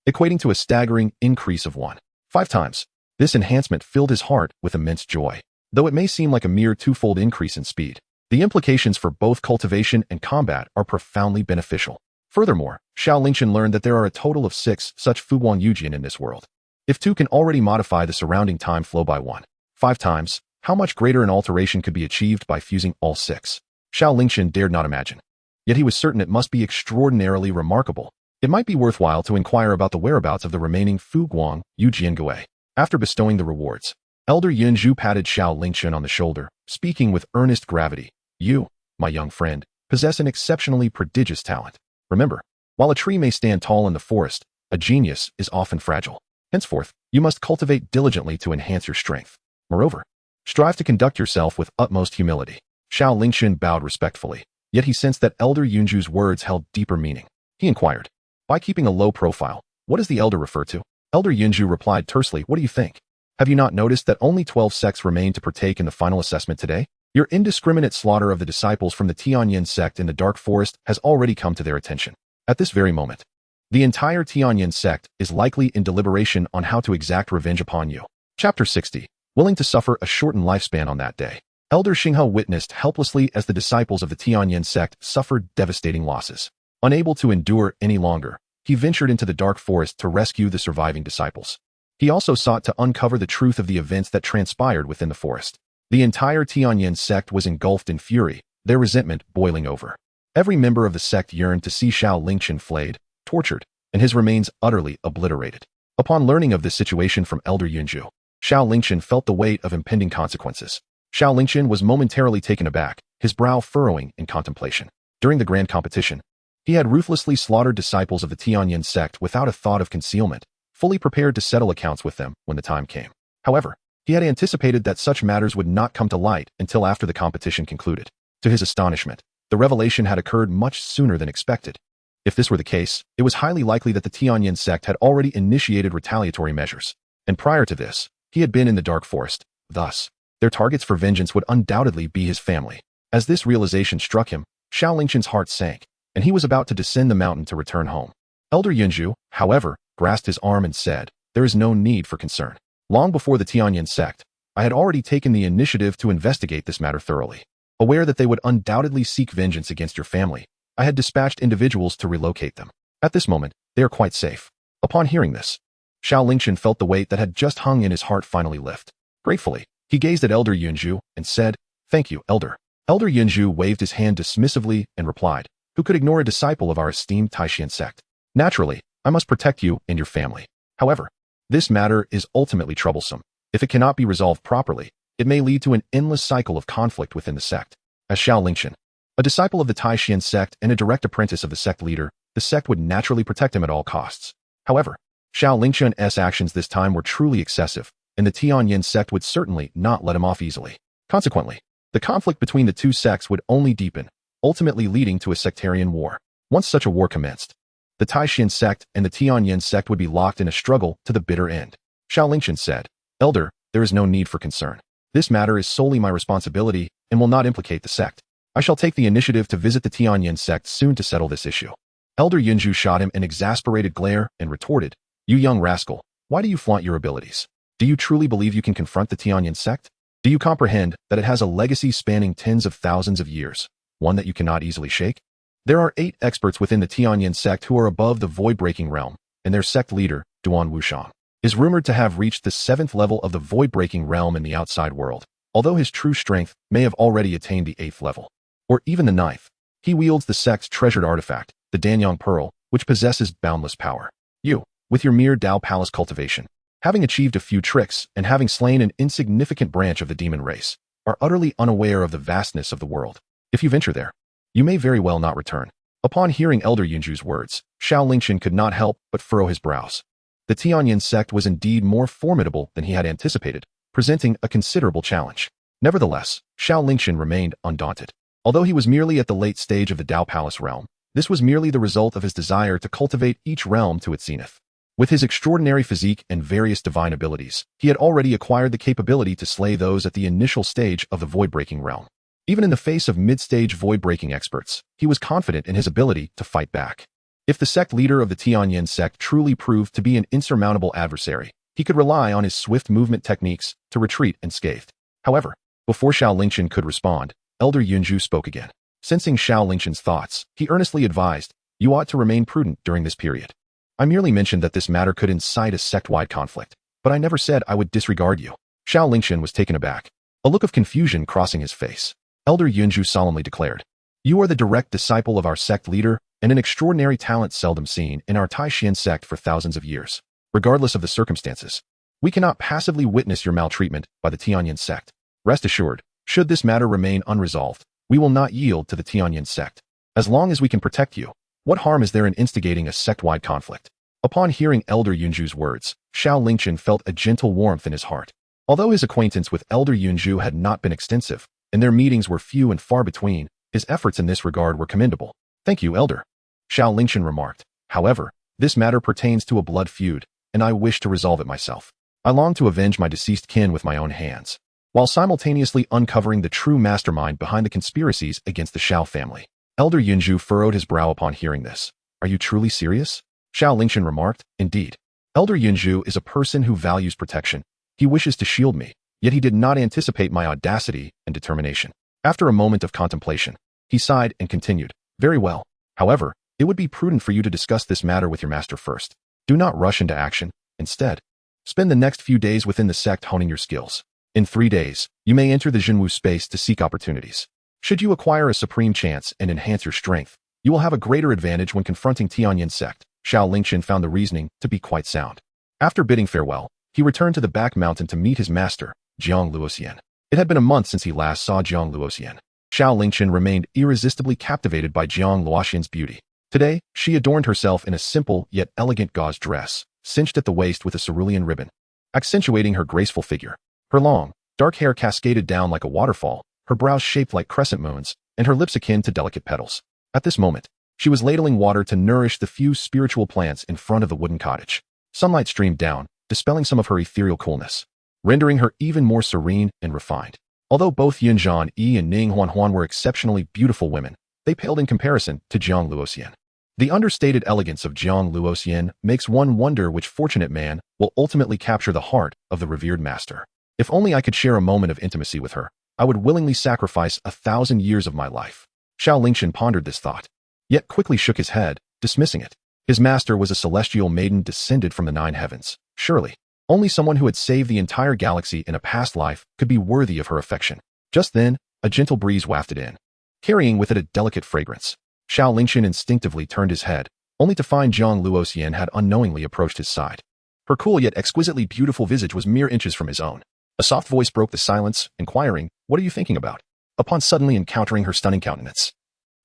Equating to a staggering increase of 1.5 times. This enhancement filled his heart with immense joy. Though it may seem like a mere 2-fold increase in speed, the implications for both cultivation and combat are profoundly beneficial. Furthermore, Xiao Lingchen learned that there are a total of 6 such Fuguang Yujian in this world. If 2 can already modify the surrounding time flow by 1.5 times, how much greater an alteration could be achieved by fusing all 6? Xiao Lingchen dared not imagine. Yet he was certain it must be extraordinarily remarkable. It might be worthwhile to inquire about the whereabouts of the remaining Fuguang Yujiangui. After bestowing the rewards, Elder Yunzhu patted Xiao Lingchen on the shoulder, speaking with earnest gravity. "You, my young friend, possess an exceptionally prodigious talent. Remember, while a tree may stand tall in the forest, a genius is often fragile. Henceforth, you must cultivate diligently to enhance your strength. Moreover, strive to conduct yourself with utmost humility." Xiao Lingchen bowed respectfully, yet he sensed that Elder Yunzhu's words held deeper meaning. He inquired, "By keeping a low profile, what does the elder refer to?" Elder Yunzhu replied tersely, "What do you think? Have you not noticed that only 12 sects remain to partake in the final assessment today? Your indiscriminate slaughter of the disciples from the Tianyin sect in the Dark Forest has already come to their attention. At this very moment, the entire Tianyin sect is likely in deliberation on how to exact revenge upon you." Chapter 60. Willing to suffer a shortened lifespan on that day. Elder Xinghe witnessed helplessly as the disciples of the Tianyin sect suffered devastating losses. Unable to endure any longer, he ventured into the dark forest to rescue the surviving disciples. He also sought to uncover the truth of the events that transpired within the forest. The entire Tianyin sect was engulfed in fury, their resentment boiling over. Every member of the sect yearned to see Xiao Lingchen flayed, tortured, and his remains utterly obliterated. Upon learning of this situation from Elder Yunju, Xiao Lingchen felt the weight of impending consequences. Xiao Lingchen was momentarily taken aback, his brow furrowing in contemplation. During the grand competition, he had ruthlessly slaughtered disciples of the Tianyin sect without a thought of concealment, fully prepared to settle accounts with them when the time came. However, he had anticipated that such matters would not come to light until after the competition concluded. To his astonishment, the revelation had occurred much sooner than expected. If this were the case, it was highly likely that the Tianyin sect had already initiated retaliatory measures. And prior to this, he had been in the dark forest. Thus, their targets for vengeance would undoubtedly be his family. As this realization struck him, Xiao Lingchen's heart sank, and he was about to descend the mountain to return home. Elder Yunju, however, grasped his arm and said, "There is no need for concern. Long before the Tianyin sect, I had already taken the initiative to investigate this matter thoroughly. Aware that they would undoubtedly seek vengeance against your family, I had dispatched individuals to relocate them. At this moment, they are quite safe." Upon hearing this, Xiao Lingchen felt the weight that had just hung in his heart finally lift. Gratefully, he gazed at Elder Yunju and said, "Thank you, Elder." Elder Yunju waved his hand dismissively and replied, "Who could ignore a disciple of our esteemed Taishan sect? Naturally, I must protect you and your family. However, this matter is ultimately troublesome. If it cannot be resolved properly, it may lead to an endless cycle of conflict within the sect." As Xiao Lingchen, a disciple of the Taishan sect and a direct apprentice of the sect leader, the sect would naturally protect him at all costs. However, Xiao Lingchen's actions this time were truly excessive, and the Tianyin sect would certainly not let him off easily. Consequently, the conflict between the two sects would only deepen, ultimately leading to a sectarian war. Once such a war commenced, the Taishan sect and the Tianyin sect would be locked in a struggle to the bitter end. Xiao Lingchen said, "Elder, there is no need for concern. This matter is solely my responsibility and will not implicate the sect. I shall take the initiative to visit the Tianyin sect soon to settle this issue." Elder Yunju shot him an exasperated glare and retorted, "You young rascal, why do you flaunt your abilities? Do you truly believe you can confront the Tianyin sect? Do you comprehend that it has a legacy spanning tens of thousands of years, one that you cannot easily shake? There are 8 experts within the Tianyin sect who are above the void-breaking realm, and their sect leader, Duan Wuxian, is rumored to have reached the 7th level of the void-breaking realm in the outside world, although his true strength may have already attained the 8th level, or even the 9th. He wields the sect's treasured artifact, the Danyang Pearl, which possesses boundless power. You, with your mere Dao Palace cultivation, having achieved a few tricks and having slain an insignificant branch of the demon race, are utterly unaware of the vastness of the world. If you venture there, you may very well not return." Upon hearing Elder Yunju's words, Xiao Lingchen could not help but furrow his brows. The Tianyin sect was indeed more formidable than he had anticipated, presenting a considerable challenge. Nevertheless, Xiao Lingchen remained undaunted. Although he was merely at the late stage of the Dao Palace realm, this was merely the result of his desire to cultivate each realm to its zenith. With his extraordinary physique and various divine abilities, he had already acquired the capability to slay those at the initial stage of the void-breaking realm. Even in the face of mid-stage void-breaking experts, he was confident in his ability to fight back. If the sect leader of the Tianyin sect truly proved to be an insurmountable adversary, he could rely on his swift movement techniques to retreat unscathed. However, before Xiao Lingchen could respond, Elder Yunju spoke again. Sensing Xiao Lingchen's thoughts, he earnestly advised, "You ought to remain prudent during this period. I merely mentioned that this matter could incite a sect-wide conflict, but I never said I would disregard you." Xiao Lingchen was taken aback, a look of confusion crossing his face. Elder Yunju solemnly declared, "You are the direct disciple of our sect leader and an extraordinary talent seldom seen in our Taishan sect for thousands of years. Regardless of the circumstances, we cannot passively witness your maltreatment by the Tianyin sect. Rest assured, should this matter remain unresolved, we will not yield to the Tianyin sect. As long as we can protect you, what harm is there in instigating a sect-wide conflict?" Upon hearing Elder Yunju's words, Xiao Lingchen felt a gentle warmth in his heart. Although his acquaintance with Elder Yunju had not been extensive, and their meetings were few and far between, his efforts in this regard were commendable. "Thank you, Elder," Xiao Lingchen remarked. "However, this matter pertains to a blood feud, and I wish to resolve it myself. I long to avenge my deceased kin with my own hands, while simultaneously uncovering the true mastermind behind the conspiracies against the Xiao family." Elder Yunju furrowed his brow upon hearing this. "Are you truly serious?" Xiao Lingchen remarked. "Indeed. Elder Yunju is a person who values protection. He wishes to shield me, yet he did not anticipate my audacity and determination." After a moment of contemplation, he sighed and continued, "Very well. However, it would be prudent for you to discuss this matter with your master first. Do not rush into action. Instead, Spend the next few days within the sect honing your skills. In 3 days, you may enter the Jinwu space to seek opportunities. Should you acquire a supreme chance and enhance your strength, you will have a greater advantage when confronting Tianyin sect. Xiao Lingchen found the reasoning to be quite sound. After bidding farewell, he returned to the back mountain to meet his master, Jiang Luoxian. It had been a month since he last saw Jiang Luoxian. Xiao Lingchen remained irresistibly captivated by Jiang Luoxian's beauty. Today, she adorned herself in a simple yet elegant gauze dress, cinched at the waist with a cerulean ribbon, accentuating her graceful figure. Her long, dark hair cascaded down like a waterfall, her brows shaped like crescent moons, and her lips akin to delicate petals. At this moment, she was ladling water to nourish the few spiritual plants in front of the wooden cottage. Sunlight streamed down, dispelling some of her ethereal coolness, rendering her even more serene and refined. Although both Yin Zhanyi and Ning Huan were exceptionally beautiful women, they paled in comparison to Jiang Luoxian. The understated elegance of Jiang Luoxian makes one wonder which fortunate man will ultimately capture the heart of the revered master. If only I could share a moment of intimacy with her, I would willingly sacrifice 1,000 years of my life. Xiao Lingchen pondered this thought, yet quickly shook his head, dismissing it. His master was a celestial maiden descended from the 9 heavens. Surely, only someone who had saved the entire galaxy in a past life could be worthy of her affection. Just then, a gentle breeze wafted in, carrying with it a delicate fragrance. Xiao Lingchen instinctively turned his head, only to find Jiang Luoxian had unknowingly approached his side. Her cool yet exquisitely beautiful visage was mere inches from his own. A soft voice broke the silence, inquiring, "What are you thinking about?" Upon suddenly encountering her stunning countenance,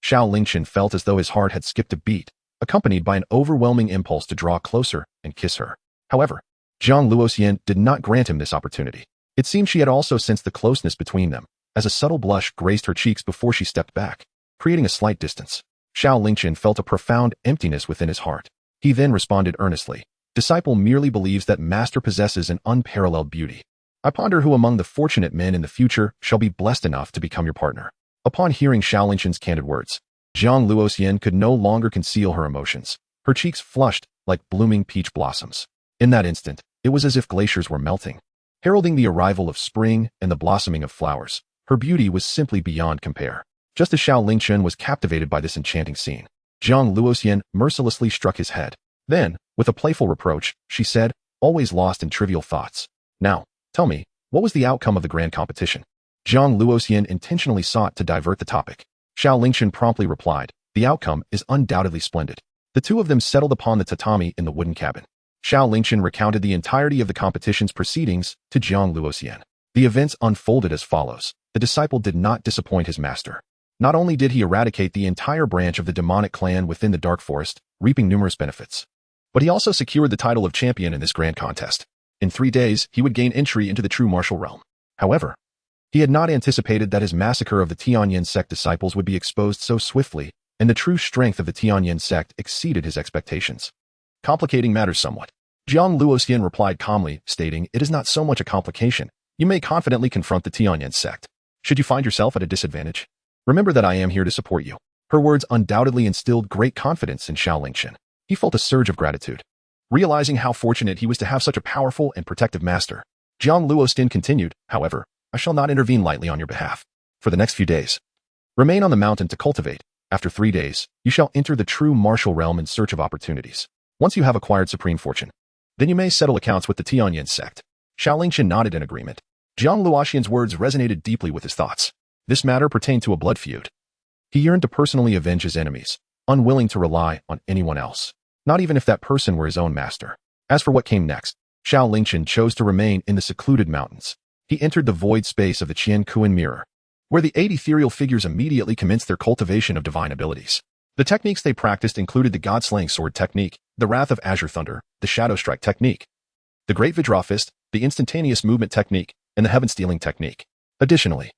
Xiao Lingchen felt as though his heart had skipped a beat, accompanied by an overwhelming impulse to draw closer and kiss her. However, Jiang Luoxian did not grant him this opportunity. It seemed she had also sensed the closeness between them, as a subtle blush graced her cheeks before she stepped back, creating a slight distance. Xiao Lingchen felt a profound emptiness within his heart. He then responded earnestly, "Disciple merely believes that master possesses an unparalleled beauty. I ponder who among the fortunate men in the future shall be blessed enough to become your partner." Upon hearing Xiao Lingchen's candid words, Jiang Luoxian could no longer conceal her emotions. Her cheeks flushed like blooming peach blossoms. In that instant, it was as if glaciers were melting, heralding the arrival of spring and the blossoming of flowers. Her beauty was simply beyond compare. Just as Xiao Lingchen was captivated by this enchanting scene, Jiang Luoxian mercilessly struck his head. Then, with a playful reproach, she said, always lost in trivial thoughts, "Now, tell me, what was the outcome of the grand competition?" Jiang Luoxian intentionally sought to divert the topic. Xiao Lingchen promptly replied, "The outcome is undoubtedly splendid." The two of them settled upon the tatami in the wooden cabin. Xiao Lingchen recounted the entirety of the competition's proceedings to Jiang Luoxian. The events unfolded as follows. The disciple did not disappoint his master. Not only did he eradicate the entire branch of the demonic clan within the Dark Forest, reaping numerous benefits, but he also secured the title of champion in this grand contest. In 3 days, he would gain entry into the true martial realm. However, he had not anticipated that his massacre of the Tianyin sect disciples would be exposed so swiftly, and the true strength of the Tianyin sect exceeded his expectations, complicating matters somewhat. Jiang Luoxian replied calmly, stating, "It is not so much a complication. You may confidently confront the Tianyin sect. Should you find yourself at a disadvantage, remember that I am here to support you." Her words undoubtedly instilled great confidence in Xiao Lingchen. He felt a surge of gratitude, realizing how fortunate he was to have such a powerful and protective master. Jiang Luoxian continued, "However, I shall not intervene lightly on your behalf. For the next few days, remain on the mountain to cultivate. After 3 days, you shall enter the true martial realm in search of opportunities. Once you have acquired supreme fortune, then you may settle accounts with the Tianyin sect." Xiao Lingchen nodded in agreement. Jiang Luoxian's words resonated deeply with his thoughts. This matter pertained to a blood feud. He yearned to personally avenge his enemies, unwilling to rely on anyone else, not even if that person were his own master. As for what came next, Xiao Lingchen chose to remain in the secluded mountains. He entered the void space of the Qingyun mirror, where the 8 ethereal figures immediately commenced their cultivation of divine abilities. The techniques they practiced included the God-slaying sword technique, the Wrath of Azure Thunder, the Shadow Strike technique, the Great Vajra Fist, the Instantaneous Movement technique, and the Heaven-Stealing technique. Additionally,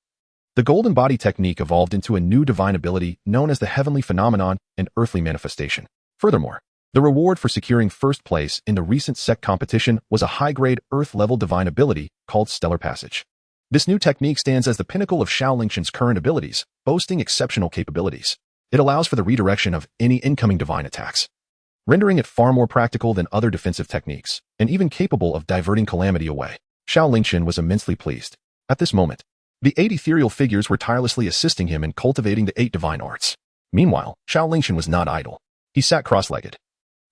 the Golden Body technique evolved into a new divine ability known as the Heavenly Phenomenon and Earthly Manifestation. Furthermore, the reward for securing first place in the recent Sect competition was a high-grade Earth-level divine ability called Stellar Passage. This new technique stands as the pinnacle of Xiao Lingchen's current abilities, boasting exceptional capabilities. It allows for the redirection of any incoming divine attacks, rendering it far more practical than other defensive techniques, and even capable of diverting calamity away. Xiao Lingchen was immensely pleased. At this moment, the 8 ethereal figures were tirelessly assisting him in cultivating the 8 divine arts. Meanwhile, Xiao Lingchen was not idle. He sat cross-legged,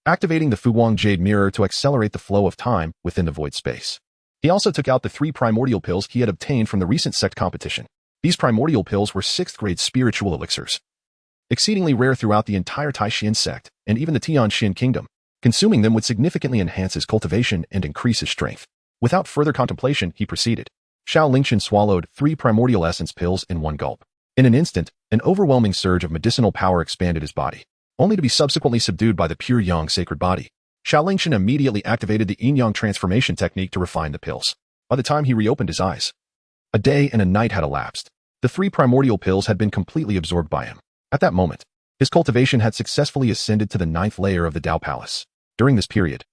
activating the Fuguang Jade Mirror to accelerate the flow of time within the void space. He also took out the 3 primordial pills he had obtained from the recent sect competition. These primordial pills were 6th-grade spiritual elixirs, exceedingly rare throughout the entire Taishan sect and even the Tianxian kingdom. Consuming them would significantly enhance his cultivation and increase his strength. Without further contemplation, he proceeded. Xiao Lingchen swallowed 3 primordial essence pills in one gulp. In an instant, an overwhelming surge of medicinal power expanded his body, only to be subsequently subdued by the pure Yang sacred body. Xiao Lingchen immediately activated the Yin-Yang Transformation Technique to refine the pills. By the time he reopened his eyes, a day and a night had elapsed. The 3 primordial pills had been completely absorbed by him. At that moment, his cultivation had successfully ascended to the 9th layer of the Tao Palace. During this period,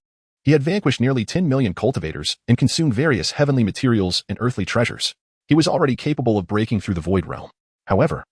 he had vanquished nearly 10 million cultivators and consumed various heavenly materials and earthly treasures. He was already capable of breaking through the void realm. However,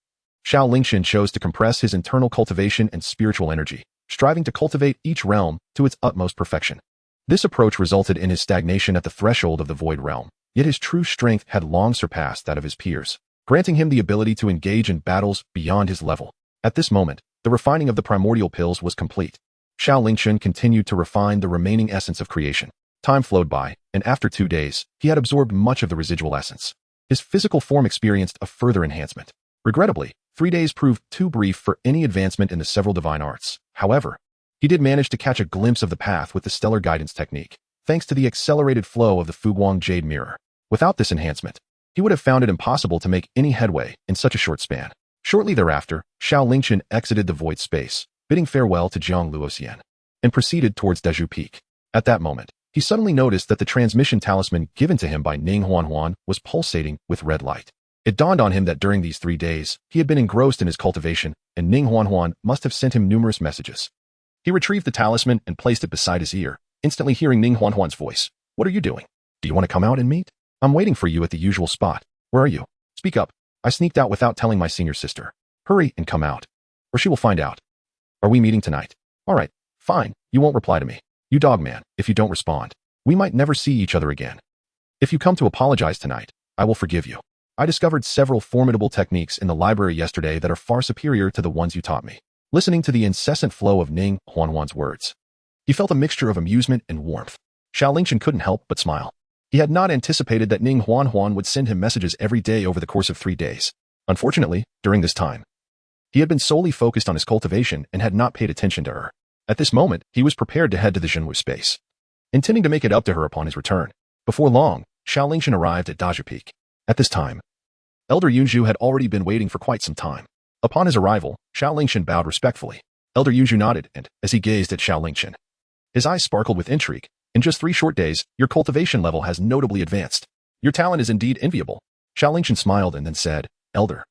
Xiao Lingchen chose to compress his internal cultivation and spiritual energy, striving to cultivate each realm to its utmost perfection. This approach resulted in his stagnation at the threshold of the void realm, yet his true strength had long surpassed that of his peers, granting him the ability to engage in battles beyond his level. At this moment, the refining of the primordial pills was complete. Xiao Lingchen continued to refine the remaining essence of creation. Time flowed by, and after 2 days, he had absorbed much of the residual essence. His physical form experienced a further enhancement. Regrettably, 3 days proved too brief for any advancement in the several divine arts. However, he did manage to catch a glimpse of the path with the stellar guidance technique, thanks to the accelerated flow of the Fuguang Jade Mirror. Without this enhancement, he would have found it impossible to make any headway in such a short span. Shortly thereafter, Xiao Lingchen exited the void space, bidding farewell to Jiang Luoxian, and proceeded towards Dezhu Peak. At that moment, he suddenly noticed that the transmission talisman given to him by Ning Huanhuan was pulsating with red light. It dawned on him that during these 3 days, he had been engrossed in his cultivation, and Ning Huanhuan must have sent him numerous messages. He retrieved the talisman and placed it beside his ear, instantly hearing Ning Huanhuan's voice. "What are you doing? Do you want to come out and meet? I'm waiting for you at the usual spot. Where are you? Speak up." "I sneaked out without telling my senior sister. Hurry and come out, or she will find out." "Are we meeting tonight?" "All right, fine. You won't reply to me. You dog man, if you don't respond, we might never see each other again. If you come to apologize tonight, I will forgive you. I discovered several formidable techniques in the library yesterday that are far superior to the ones you taught me." Listening to the incessant flow of Ning Huanhuan's words, he felt a mixture of amusement and warmth. Xiao Lingchen couldn't help but smile. He had not anticipated that Ning Huanhuan would send him messages every day over the course of 3 days. Unfortunately, during this time, he had been solely focused on his cultivation and had not paid attention to her. At this moment, he was prepared to head to the Zhenwu space, intending to make it up to her upon his return. Before long, Xiao Lingchen arrived at Dezhu Peak. At this time, Elder Yunzhu had already been waiting for quite some time. Upon his arrival, Xiao Lingchen bowed respectfully. Elder Yunzhu nodded, and, as he gazed at Xiao Lingchen, his eyes sparkled with intrigue. "In just 3 short days, your cultivation level has notably advanced. Your talent is indeed enviable." Xiao Lingchen smiled and then said, "Elder,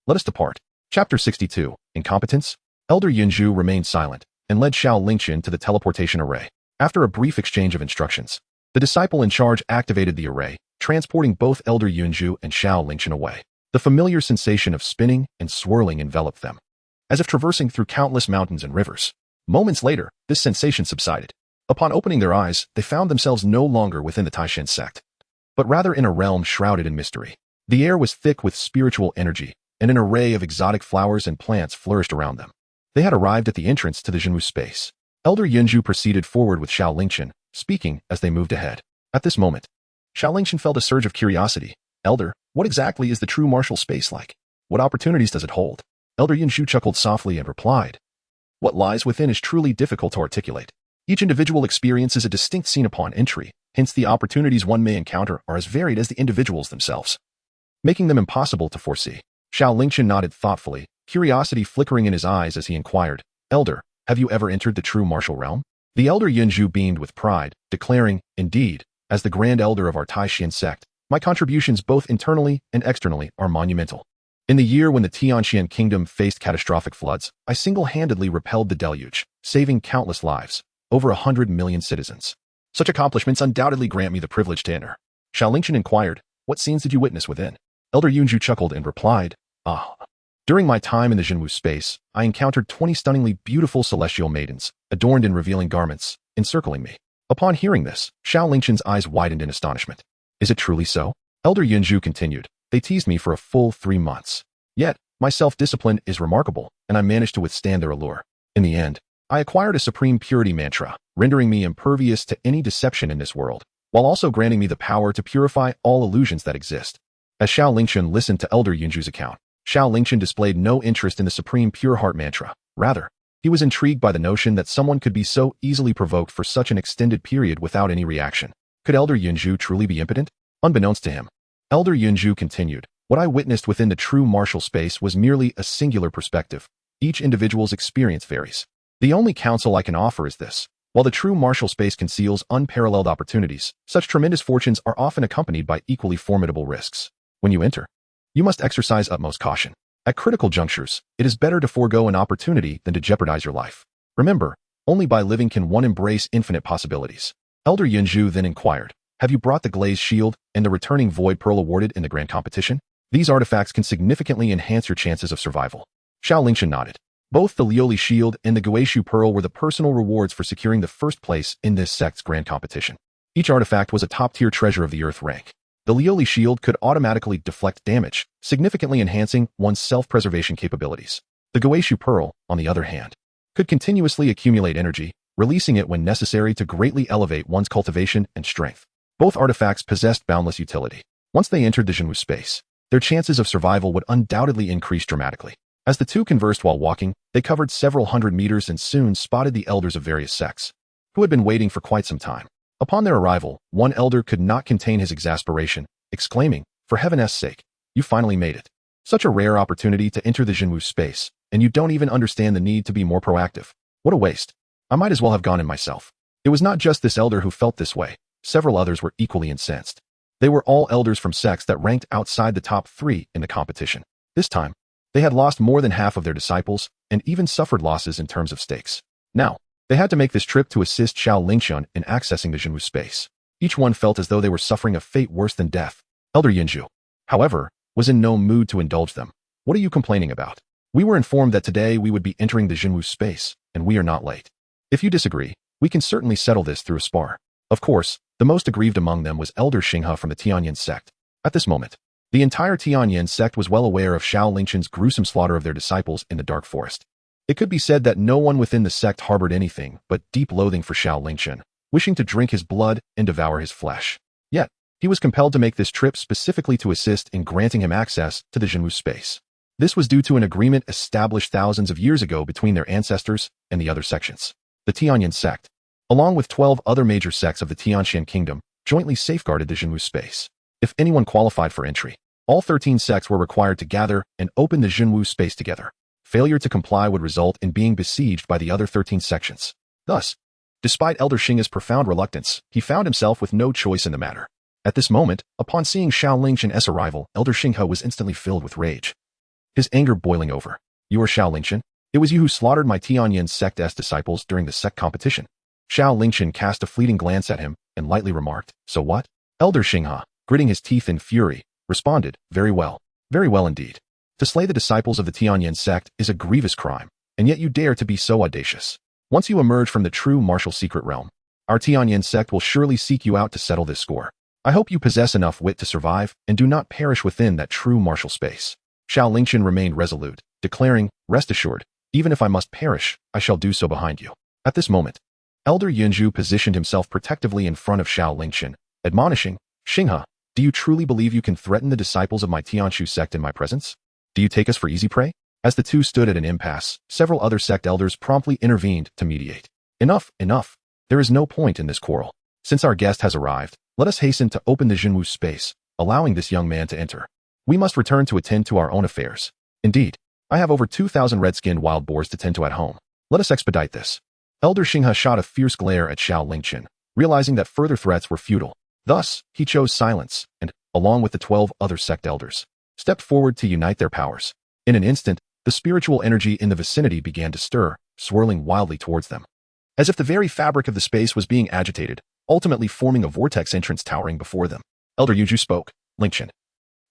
let us depart." Chapter 62, Incompetence. Elder Yunzhu remained silent and led Xiao Lingchen to the teleportation array. After a brief exchange of instructions, the disciple in charge activated the array, transporting both Elder Yunzhu and Xiao Lingchen away. The familiar sensation of spinning and swirling enveloped them, as if traversing through countless mountains and rivers. Moments later, this sensation subsided. Upon opening their eyes, they found themselves no longer within the Taishan sect, but rather in a realm shrouded in mystery. The air was thick with spiritual energy, and an array of exotic flowers and plants flourished around them. They had arrived at the entrance to the Zhenwu space. Elder Yunzhu proceeded forward with Xiao Lingchen, speaking as they moved ahead. At this moment, Xiao Lingchen felt a surge of curiosity. "Elder, what exactly is the true martial space like? What opportunities does it hold?" Elder Yunzhu chuckled softly and replied, "What lies within is truly difficult to articulate. Each individual experiences a distinct scene upon entry, hence the opportunities one may encounter are as varied as the individuals themselves, making them impossible to foresee." Xiao Lingchen nodded thoughtfully, curiosity flickering in his eyes as he inquired, "Elder, have you ever entered the true martial realm?" The Elder Yunzhu beamed with pride, declaring, "Indeed, as the Grand Elder of our Taishan sect, my contributions both internally and externally are monumental. In the year when the Tianxian kingdom faced catastrophic floods, I single-handedly repelled the deluge, saving countless lives, over 100 million citizens. Such accomplishments undoubtedly grant me the privilege to enter." Xiao Lingchen inquired, "What scenes did you witness within?" Elder Yunzhu chuckled and replied, During my time in the Zhenwu space, I encountered 20 stunningly beautiful celestial maidens, adorned in revealing garments, encircling me." Upon hearing this, Xiao Lingchen's eyes widened in astonishment. "Is it truly so?" Elder Yunzhu continued, "They teased me for a full 3 months. Yet, my self-discipline is remarkable, and I managed to withstand their allure. In the end, I acquired a supreme purity mantra, rendering me impervious to any deception in this world, while also granting me the power to purify all illusions that exist. As Xiao Lingchen listened to Elder Yunju's account, Xiao Lingchen displayed no interest in the supreme pure heart mantra. Rather, he was intrigued by the notion that someone could be so easily provoked for such an extended period without any reaction. Could Elder Yunju truly be impotent? Unbeknownst to him, Elder Yunju continued, what I witnessed within the true martial space was merely a singular perspective. Each individual's experience varies. The only counsel I can offer is this. While the true martial space conceals unparalleled opportunities, such tremendous fortunes are often accompanied by equally formidable risks. When you enter, you must exercise utmost caution. At critical junctures, it is better to forego an opportunity than to jeopardize your life. Remember, only by living can one embrace infinite possibilities. Elder Yunju then inquired, have you brought the glazed shield and the returning void pearl awarded in the grand competition? These artifacts can significantly enhance your chances of survival. Xiao Lingchen nodded. Both the Lioli shield and the Guishu pearl were the personal rewards for securing the first place in this sect's grand competition. Each artifact was a top-tier treasure of the earth rank. The Lioli shield could automatically deflect damage, significantly enhancing one's self-preservation capabilities. The Guishu pearl, on the other hand, could continuously accumulate energy, releasing it when necessary to greatly elevate one's cultivation and strength. Both artifacts possessed boundless utility. Once they entered the Jinwu space, their chances of survival would undoubtedly increase dramatically. As the two conversed while walking, they covered several hundred meters and soon spotted the elders of various sects, who had been waiting for quite some time. Upon their arrival, one elder could not contain his exasperation, exclaiming, for heaven's sake, you finally made it. Such a rare opportunity to enter the Jinwu space, and you don't even understand the need to be more proactive. What a waste. I might as well have gone in myself. It was not just this elder who felt this way. Several others were equally incensed. They were all elders from sects that ranked outside the top 3 in the competition. This time, they had lost more than half of their disciples and even suffered losses in terms of stakes. Now, they had to make this trip to assist Xiao Lingchen in accessing the Jinwu space. Each one felt as though they were suffering a fate worse than death. Elder Yunju, however, was in no mood to indulge them. What are you complaining about? We were informed that today we would be entering the Jinwu space, and we are not late. If you disagree, we can certainly settle this through a spar. Of course, the most aggrieved among them was Elder Xinghe from the Tianyin sect. At this moment, the entire Tianyin sect was well aware of Xiao Lingchen's gruesome slaughter of their disciples in the dark forest. It could be said that no one within the sect harbored anything but deep loathing for Xiao Lingchen, wishing to drink his blood and devour his flesh. Yet, he was compelled to make this trip specifically to assist in granting him access to the Jinwu space. This was due to an agreement established thousands of years ago between their ancestors and the other sections. The Tianyin sect, along with 12 other major sects of the Tianshan kingdom, jointly safeguarded the Jinwu space. If anyone qualified for entry, all 13 sects were required to gather and open the Jinwu space together. Failure to comply would result in being besieged by the other 13 sections. Thus, despite Elder Xinghe's profound reluctance, he found himself with no choice in the matter. At this moment, upon seeing Xiao Lingchen's arrival, Elder Xinghe was instantly filled with rage, his anger boiling over. You are Xiao Lingchen? It was you who slaughtered my Tianyin sect's disciples during the sect competition. Xiao Lingchen cast a fleeting glance at him and lightly remarked, so what? Elder Xinghe, gritting his teeth in fury, responded, very well indeed. To slay the disciples of the Tianyin sect is a grievous crime, and yet you dare to be so audacious. Once you emerge from the true martial secret realm, our Tianyin sect will surely seek you out to settle this score. I hope you possess enough wit to survive and do not perish within that true martial space. Xiao Lingchen remained resolute, declaring, rest assured, even if I must perish, I shall do so behind you. At this moment, Elder Yunju positioned himself protectively in front of Xiao Lingchen, admonishing, Xinghe, do you truly believe you can threaten the disciples of my Tianshu sect in my presence? Do you take us for easy prey? As the two stood at an impasse, several other sect elders promptly intervened to mediate. Enough. There is no point in this quarrel. Since our guest has arrived, let us hasten to open the Jinwu space, allowing this young man to enter. We must return to attend to our own affairs. Indeed, I have over 2,000 red-skinned wild boars to tend to at home. Let us expedite this. Elder Xinghe shot a fierce glare at Xiao Lingchen, realizing that further threats were futile. Thus, he chose silence and, along with the 12 other sect elders, stepped forward to unite their powers. In an instant, the spiritual energy in the vicinity began to stir, swirling wildly towards them. As if the very fabric of the space was being agitated, ultimately forming a vortex entrance towering before them. Elder Yuju spoke, Lingchen.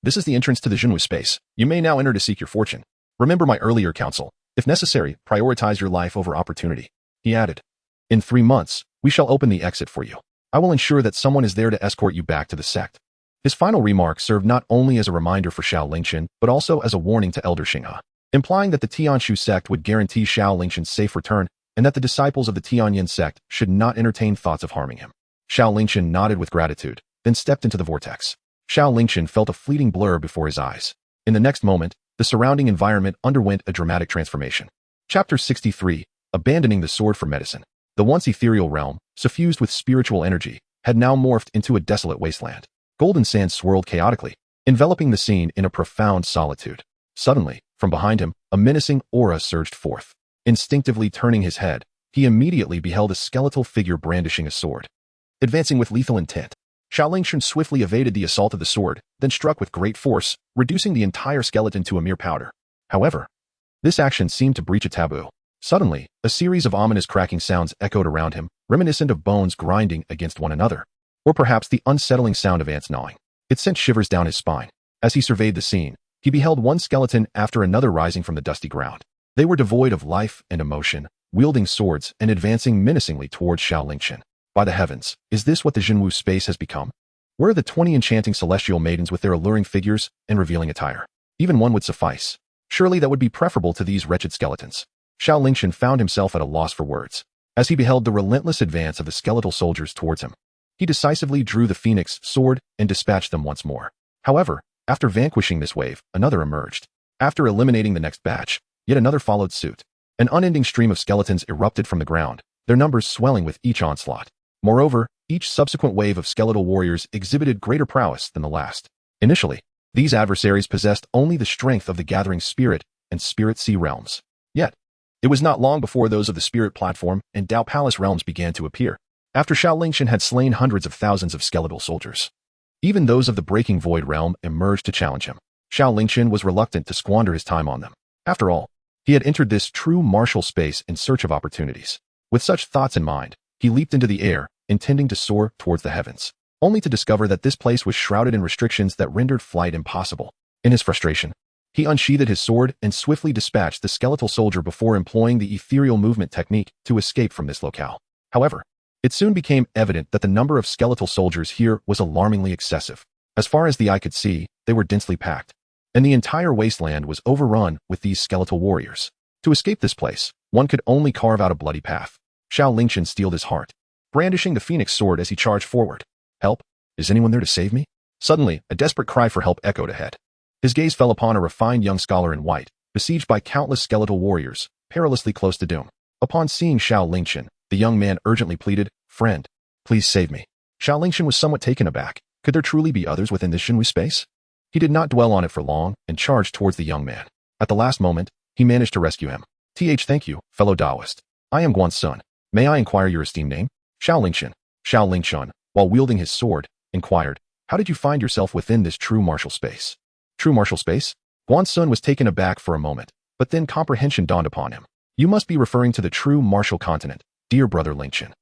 This is the entrance to the Jinwu space. You may now enter to seek your fortune. Remember my earlier counsel. If necessary, prioritize your life over opportunity. He added, in 3 months, we shall open the exit for you. I will ensure that someone is there to escort you back to the sect. His final remark served not only as a reminder for Xiao Lingchen, but also as a warning to Elder Xinghe, implying that the Tianshu sect would guarantee Xiao Lingchen's safe return and that the disciples of the Tianyin sect should not entertain thoughts of harming him. Xiao Lingchen nodded with gratitude, then stepped into the vortex. Xiao Lingchen felt a fleeting blur before his eyes. In the next moment, the surrounding environment underwent a dramatic transformation. Chapter 63, Abandoning the Sword for Medicine. The once ethereal realm, suffused with spiritual energy, had now morphed into a desolate wasteland. Golden sand swirled chaotically, enveloping the scene in a profound solitude. Suddenly, from behind him, a menacing aura surged forth. Instinctively turning his head, he immediately beheld a skeletal figure brandishing a sword. Advancing with lethal intent, Xiao Lingchen swiftly evaded the assault of the sword, then struck with great force, reducing the entire skeleton to a mere powder. However, this action seemed to breach a taboo. Suddenly, a series of ominous cracking sounds echoed around him, reminiscent of bones grinding against one another, or perhaps the unsettling sound of ants gnawing. It sent shivers down his spine. As he surveyed the scene, he beheld one skeleton after another rising from the dusty ground. They were devoid of life and emotion, wielding swords and advancing menacingly towards Xiao Lingchen. By the heavens, is this what the Jinwu space has become? Where are the 20 enchanting celestial maidens with their alluring figures and revealing attire? Even one would suffice. Surely that would be preferable to these wretched skeletons. Xiao Lingchen found himself at a loss for words. As he beheld the relentless advance of the skeletal soldiers towards him, he decisively drew the phoenix sword and dispatched them once more. However, after vanquishing this wave, another emerged. After eliminating the next batch, yet another followed suit. An unending stream of skeletons erupted from the ground, their numbers swelling with each onslaught. Moreover, each subsequent wave of skeletal warriors exhibited greater prowess than the last. Initially, these adversaries possessed only the strength of the gathering spirit and spirit sea realms. Yet, it was not long before those of the spirit platform and Dao Palace realms began to appear. After Xiao Lingchen had slain hundreds of thousands of skeletal soldiers, even those of the Breaking Void realm emerged to challenge him. Xiao Lingchen was reluctant to squander his time on them. After all, he had entered this true martial space in search of opportunities. With such thoughts in mind, he leaped into the air, intending to soar towards the heavens, only to discover that this place was shrouded in restrictions that rendered flight impossible. In his frustration, he unsheathed his sword and swiftly dispatched the skeletal soldier before employing the ethereal movement technique to escape from this locale. However, it soon became evident that the number of skeletal soldiers here was alarmingly excessive. As far as the eye could see, they were densely packed, and the entire wasteland was overrun with these skeletal warriors. To escape this place, one could only carve out a bloody path. Xiao Lingchen steeled his heart, brandishing the phoenix sword as he charged forward. Help? Is anyone there to save me? Suddenly, a desperate cry for help echoed ahead. His gaze fell upon a refined young scholar in white, besieged by countless skeletal warriors, perilously close to doom. Upon seeing Xiao Lingchen, the young man urgently pleaded, "Friend, please save me." Xiao Lingchen was somewhat taken aback. Could there truly be others within this Jinwu space? He did not dwell on it for long and charged towards the young man. At the last moment, he managed to rescue him. Thank you, fellow Taoist. I am Guan's son. May I inquire your esteemed name? Xiao Lingchen, while wielding his sword, inquired, "How did you find yourself within this true martial space?" True martial space? Guan's son was taken aback for a moment, but then comprehension dawned upon him. You must be referring to the true martial continent, dear brother Lingchen.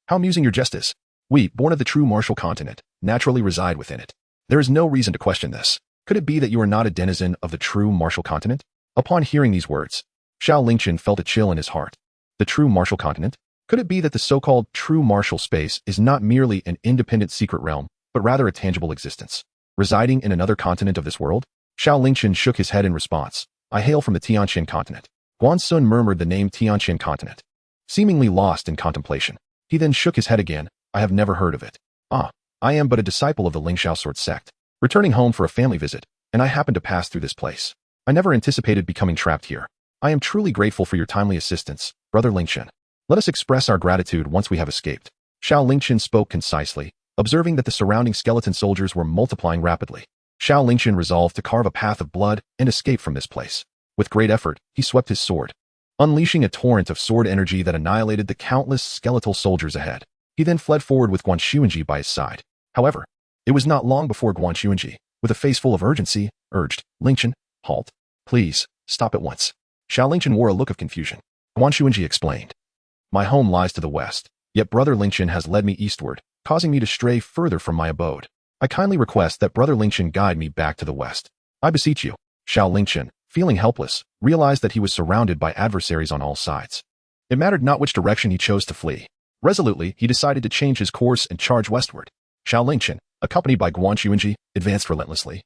How amusing your jest is. We, born of the true martial continent, naturally reside within it. There is no reason to question this. Could it be that you are not a denizen of the true martial continent? Upon hearing these words, Xiao Lingchen felt a chill in his heart. The true martial continent? Could it be that the so-called true martial space is not merely an independent secret realm, but rather a tangible existence, residing in another continent of this world? Xiao Lingchen shook his head in response. I hail from the Tianqian continent. Guan Sun murmured the name Tianqian continent, seemingly lost in contemplation. He then shook his head again. I have never heard of it. I am but a disciple of the Lingxiao Sword Sect, returning home for a family visit, and I happened to pass through this place. I never anticipated becoming trapped here. I am truly grateful for your timely assistance, brother Lingchen. Let us express our gratitude once we have escaped. Xiao Lingchen spoke concisely, observing that the surrounding skeleton soldiers were multiplying rapidly. Xiao Lingchen resolved to carve a path of blood and escape from this place. With great effort, he swept his sword, unleashing a torrent of sword energy that annihilated the countless skeletal soldiers ahead. He then fled forward with Xuanji by his side. However, it was not long before Xuanji, with a face full of urgency, urged, Lingchen, halt. Please, stop at once. Xiao Lingchen wore a look of confusion. Xuanji explained. My home lies to the west, yet brother Lingchen has led me eastward, causing me to stray further from my abode. I kindly request that brother Lingchen guide me back to the west. I beseech you. Xiao Lingchen, feeling helpless, realized that he was surrounded by adversaries on all sides. It mattered not which direction he chose to flee. Resolutely, he decided to change his course and charge westward. Xiao Lingchen, accompanied by Xuanji, advanced relentlessly,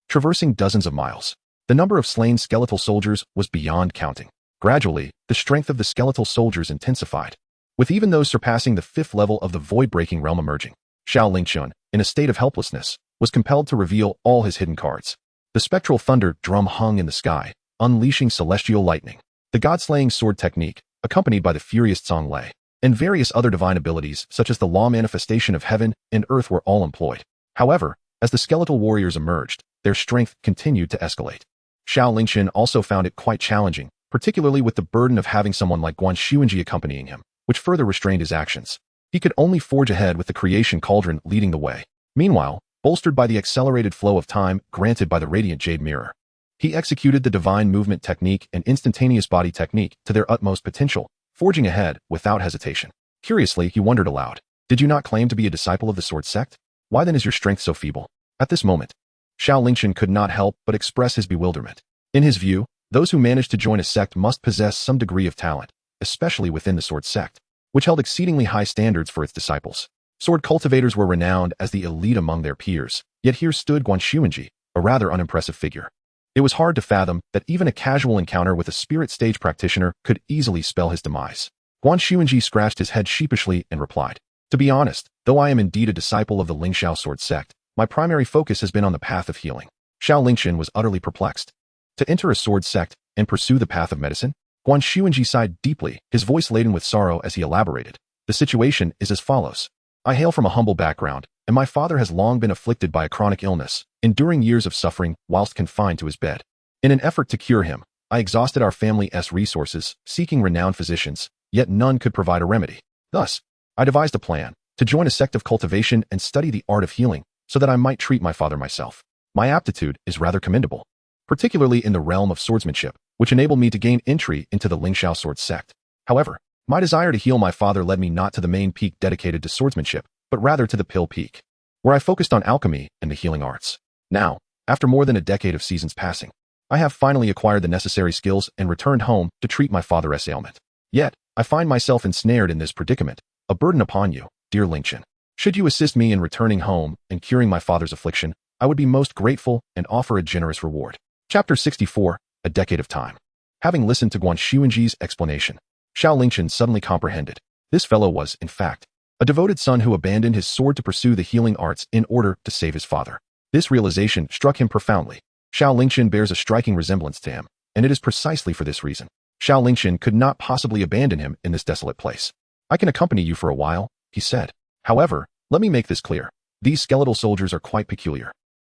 traversing dozens of miles. The number of slain skeletal soldiers was beyond counting. Gradually, the strength of the skeletal soldiers intensified, with even those surpassing the 5th level of the void-breaking realm emerging. Xiao Lingchen, in a state of helplessness, was compelled to reveal all his hidden cards. The spectral thunder drum hung in the sky, unleashing celestial lightning. The god-slaying sword technique, accompanied by the furious Zonglei, and various other divine abilities such as the law manifestation of heaven and earth were all employed. However, as the skeletal warriors emerged, their strength continued to escalate. Xiao Lingchen also found it quite challenging, particularly with the burden of having someone like Xuan accompanying him, which further restrained his actions. He could only forge ahead with the creation cauldron leading the way. Meanwhile, bolstered by the accelerated flow of time granted by the radiant jade mirror, he executed the divine movement technique and instantaneous body technique to their utmost potential, forging ahead without hesitation. Curiously, he wondered aloud, "Did you not claim to be a disciple of the sword sect? Why then is your strength so feeble?" At this moment, Xiao Lingchen could not help but express his bewilderment. In his view, those who managed to join a sect must possess some degree of talent, especially within the sword sect, which held exceedingly high standards for its disciples. Sword cultivators were renowned as the elite among their peers, yet here stood Xuan, a rather unimpressive figure. It was hard to fathom that even a casual encounter with a spirit stage practitioner could easily spell his demise. Xuan scratched his head sheepishly and replied, "To be honest, though I am indeed a disciple of the Lingxiao sword sect, my primary focus has been on the path of healing." Xiao Lingchen was utterly perplexed. To enter a sword sect and pursue the path of medicine? Xuan sighed deeply, his voice laden with sorrow as he elaborated. "The situation is as follows. I hail from a humble background, and my father has long been afflicted by a chronic illness, enduring years of suffering whilst confined to his bed. In an effort to cure him, I exhausted our family's resources, seeking renowned physicians, yet none could provide a remedy. Thus, I devised a plan to join a sect of cultivation and study the art of healing so that I might treat my father myself. My aptitude is rather commendable, particularly in the realm of swordsmanship, which enabled me to gain entry into the Lingxiao sword sect. However, my desire to heal my father led me not to the main peak dedicated to swordsmanship, but rather to the Pill Peak, where I focused on alchemy and the healing arts. Now, after more than a decade of seasons passing, I have finally acquired the necessary skills and returned home to treat my father's ailment. Yet, I find myself ensnared in this predicament, a burden upon you, dear Lingchen. Should you assist me in returning home and curing my father's affliction, I would be most grateful and offer a generous reward." Chapter 64, A Decade of Time. Having listened to Xuan's explanation, Xiao Lingchen suddenly comprehended. This fellow was, in fact, a devoted son who abandoned his sword to pursue the healing arts in order to save his father. This realization struck him profoundly. Xiao Lingchen bears a striking resemblance to him, and it is precisely for this reason Xiao Lingchen could not possibly abandon him in this desolate place. "I can accompany you for a while," he said. "However, let me make this clear. These skeletal soldiers are quite peculiar,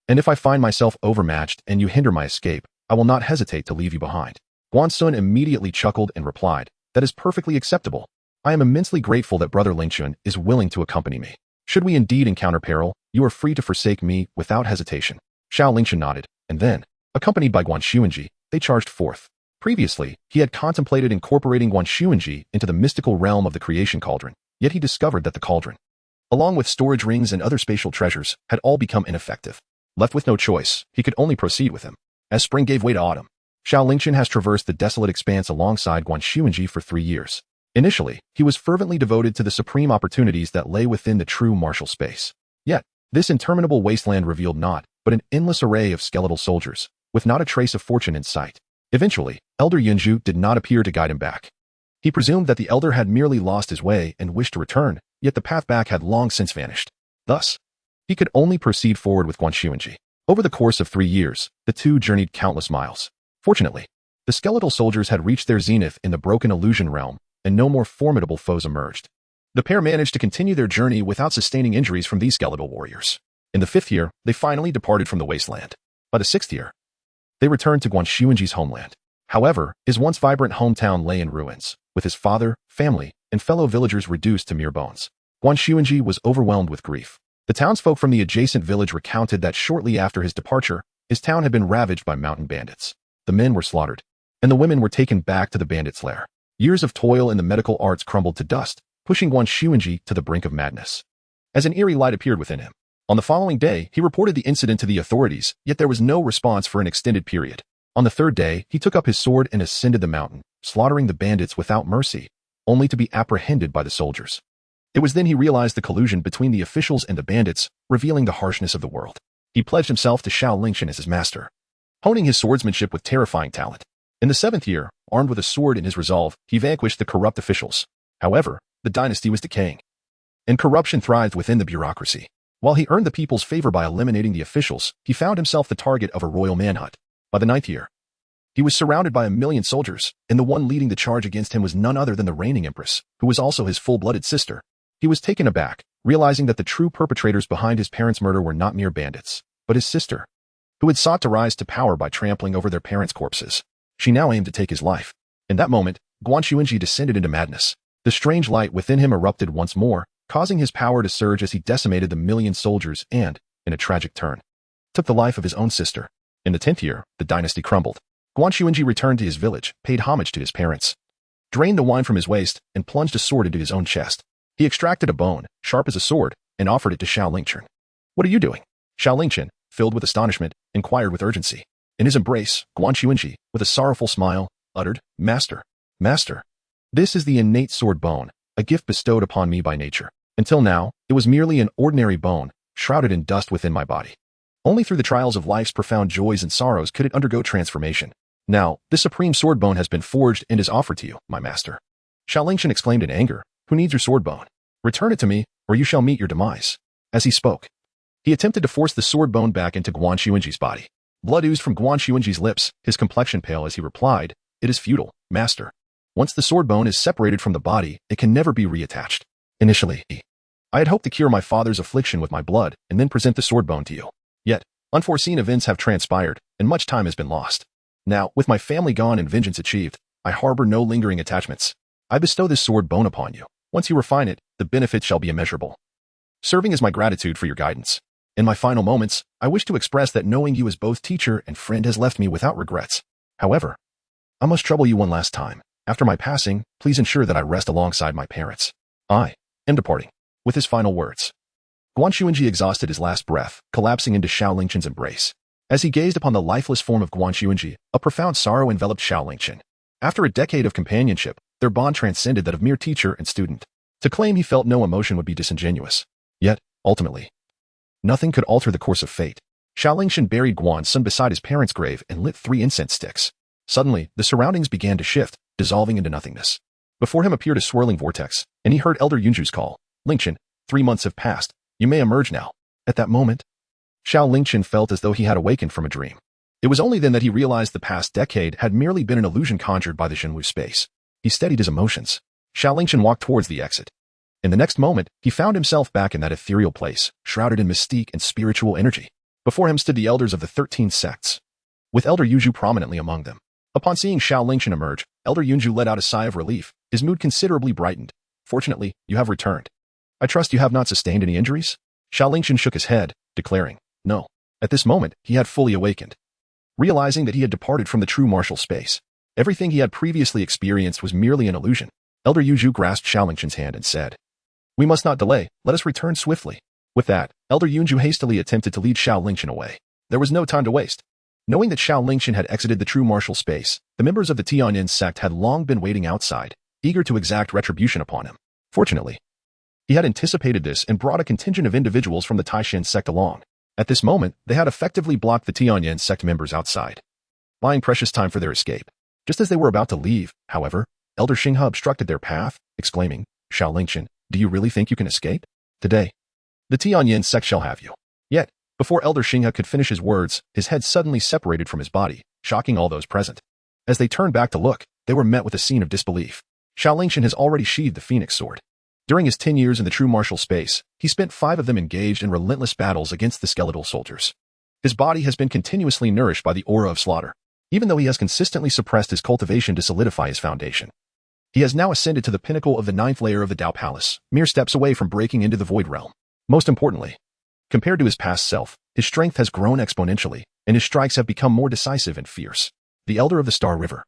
and if I find myself overmatched and you hinder my escape, I will not hesitate to leave you behind." Xuan immediately chuckled and replied, "That is perfectly acceptable. I am immensely grateful that Brother Lingchen is willing to accompany me. Should we indeed encounter peril, you are free to forsake me without hesitation." Xiao Lingchen nodded, and then, accompanied by Xuan, they charged forth. Previously, he had contemplated incorporating Xuan into the mystical realm of the creation cauldron, yet he discovered that the cauldron, along with storage rings and other spatial treasures, had all become ineffective. Left with no choice, he could only proceed with him. As spring gave way to autumn, Xiao Lingchen has traversed the desolate expanse alongside Xuan for 3 years. Initially, he was fervently devoted to the supreme opportunities that lay within the true martial space. Yet, this interminable wasteland revealed naught but an endless array of skeletal soldiers, with not a trace of fortune in sight. Eventually, Elder Yunju did not appear to guide him back. He presumed that the elder had merely lost his way and wished to return, yet the path back had long since vanished. Thus, he could only proceed forward with Xuan. Over the course of 3 years, the two journeyed countless miles. Fortunately, the skeletal soldiers had reached their zenith in the broken illusion realm, and no more formidable foes emerged. The pair managed to continue their journey without sustaining injuries from these skeletal warriors. In the 5th year, they finally departed from the wasteland. By the 6th year, they returned to Xuan's homeland. However, his once vibrant hometown lay in ruins, with his father, family, and fellow villagers reduced to mere bones. Xuan was overwhelmed with grief. The townsfolk from the adjacent village recounted that shortly after his departure, his town had been ravaged by mountain bandits. The men were slaughtered, and the women were taken back to the bandits' lair. Years of toil in the medical arts crumbled to dust, pushing Xuan to the brink of madness. As an eerie light appeared within him, on the following day, he reported the incident to the authorities, yet there was no response for an extended period. On the 3rd day, he took up his sword and ascended the mountain, slaughtering the bandits without mercy, only to be apprehended by the soldiers. It was then he realized the collusion between the officials and the bandits, revealing the harshness of the world. He pledged himself to Xiao Lingchen as his master, honing his swordsmanship with terrifying talent. In the 7th year, Armed with a sword in his resolve, he vanquished the corrupt officials. However, the dynasty was decaying, and corruption thrived within the bureaucracy. While he earned the people's favor by eliminating the officials, he found himself the target of a royal manhunt. By the 9th year, he was surrounded by 1,000,000 soldiers, and the one leading the charge against him was none other than the reigning empress, who was also his full-blooded sister. He was taken aback, realizing that the true perpetrators behind his parents' murder were not mere bandits, but his sister, who had sought to rise to power by trampling over their parents' corpses. She now aimed to take his life. In that moment, Qingyun descended into madness. The strange light within him erupted once more, causing his power to surge as he decimated the 1,000,000 soldiers and, in a tragic turn, took the life of his own sister. In the 10th year, the dynasty crumbled. Qingyun returned to his village, paid homage to his parents, drained the wine from his waist, and plunged a sword into his own chest. He extracted a bone, sharp as a sword, and offered it to Xiao Lingchen. "What are you doing?" Xiao Lingchen, filled with astonishment, inquired with urgency. In his embrace, Qingyun, with a sorrowful smile, uttered, "Master, Master, this is the innate sword bone, a gift bestowed upon me by nature. Until now, it was merely an ordinary bone, shrouded in dust within my body. Only through the trials of life's profound joys and sorrows could it undergo transformation. Now, this supreme sword bone has been forged and is offered to you, my master." Xiao Lingchen exclaimed in anger, "Who needs your sword bone? Return it to me, or you shall meet your demise." As he spoke, he attempted to force the sword bone back into Qingyun's body. Blood oozed from Qingyun's lips, his complexion pale as he replied, "It is futile, master. Once the sword bone is separated from the body, it can never be reattached. Initially, I had hoped to cure my father's affliction with my blood and then present the sword bone to you. Yet, unforeseen events have transpired, and much time has been lost. Now, with my family gone and vengeance achieved, I harbor no lingering attachments. I bestow this sword bone upon you. Once you refine it, the benefits shall be immeasurable, serving as my gratitude for your guidance. In my final moments, I wish to express that knowing you as both teacher and friend has left me without regrets. However, I must trouble you one last time. After my passing, please ensure that I rest alongside my parents. I am departing." With his final words, Qingyun exhausted his last breath, collapsing into Xiao Lingchen's embrace. As he gazed upon the lifeless form of Qingyun, a profound sorrow enveloped Xiao Lingchen. After a decade of companionship, their bond transcended that of mere teacher and student. To claim he felt no emotion would be disingenuous. Yet, ultimately, nothing could alter the course of fate. Xiao Lingchen buried Guan's son beside his parents' grave and lit 3 incense sticks. Suddenly, the surroundings began to shift, dissolving into nothingness. Before him appeared a swirling vortex, and he heard Elder Yunju's call. "Lingchen, 3 months have passed. You may emerge now." At that moment, Xiao Lingchen felt as though he had awakened from a dream. It was only then that he realized the past decade had merely been an illusion conjured by the Xinwu space. He steadied his emotions. Xiao Lingchen walked towards the exit. In the next moment, he found himself back in that ethereal place, shrouded in mystique and spiritual energy. Before him stood the elders of the 13 sects, with Elder Yunju prominently among them. Upon seeing Xiao Lingchen emerge, Elder Yunju let out a sigh of relief, his mood considerably brightened. "Fortunately, you have returned. I trust you have not sustained any injuries?" Xiao Lingchen shook his head, declaring, "No." At this moment, he had fully awakened, realizing that he had departed from the true martial space. Everything he had previously experienced was merely an illusion. Elder Yunju grasped Xiao Lingchen's hand and said, "We must not delay, let us return swiftly." With that, Elder Yunju hastily attempted to lead Xiao Lingchen away. There was no time to waste. Knowing that Xiao Lingchen had exited the true martial space, the members of the Tian sect had long been waiting outside, eager to exact retribution upon him. Fortunately, he had anticipated this and brought a contingent of individuals from the Taishan sect along. At this moment, they had effectively blocked the Tian sect members outside, buying precious time for their escape. Just as they were about to leave, however, Elder Xinghe obstructed their path, exclaiming, "Xiao Lingchen, do you really think you can escape? Today, the Tian sect shall have you." Yet, before Elder Xinghe could finish his words, his head suddenly separated from his body, shocking all those present. As they turned back to look, they were met with a scene of disbelief. Xiao Lingchen has already sheathed the Phoenix sword. During his 10 years in the true martial space, he spent 5 of them engaged in relentless battles against the skeletal soldiers. His body has been continuously nourished by the aura of slaughter, even though he has consistently suppressed his cultivation to solidify his foundation. He has now ascended to the pinnacle of the 9th layer of the Dao Palace, mere steps away from breaking into the Void Realm. Most importantly, compared to his past self, his strength has grown exponentially, and his strikes have become more decisive and fierce. The Elder of the Star River,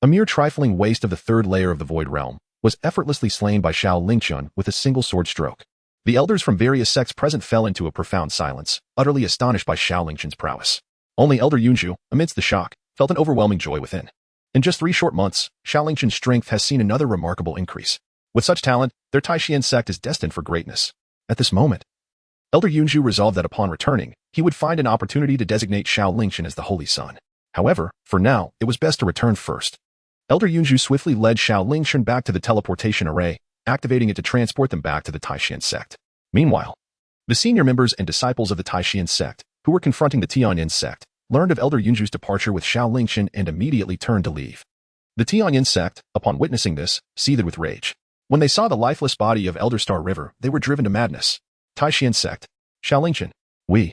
a mere trifling waste of the 3rd layer of the Void Realm, was effortlessly slain by Xiao Lingchen with a single sword stroke. The elders from various sects present fell into a profound silence, utterly astonished by Xiao Lingchen's prowess. Only Elder Yunju, amidst the shock, felt an overwhelming joy within. In just 3 short months, Xiao Lingchen's strength has seen another remarkable increase. With such talent, their Taishan sect is destined for greatness. At this moment, Elder Yunju resolved that upon returning, he would find an opportunity to designate Xiao Lingchen as the Holy Son. However, for now, it was best to return first. Elder Yunju swiftly led Xiao Lingchen back to the teleportation array, activating it to transport them back to the Taishan sect. Meanwhile, the senior members and disciples of the Taishan sect, who were confronting the Tianyin sect, learned of Elder Yunju's departure with Xiao Lingchen and immediately turned to leave. The Tianyin sect, upon witnessing this, seethed with rage. When they saw the lifeless body of Elder Star River, they were driven to madness. Taishan sect, Xiao Lingchen, we,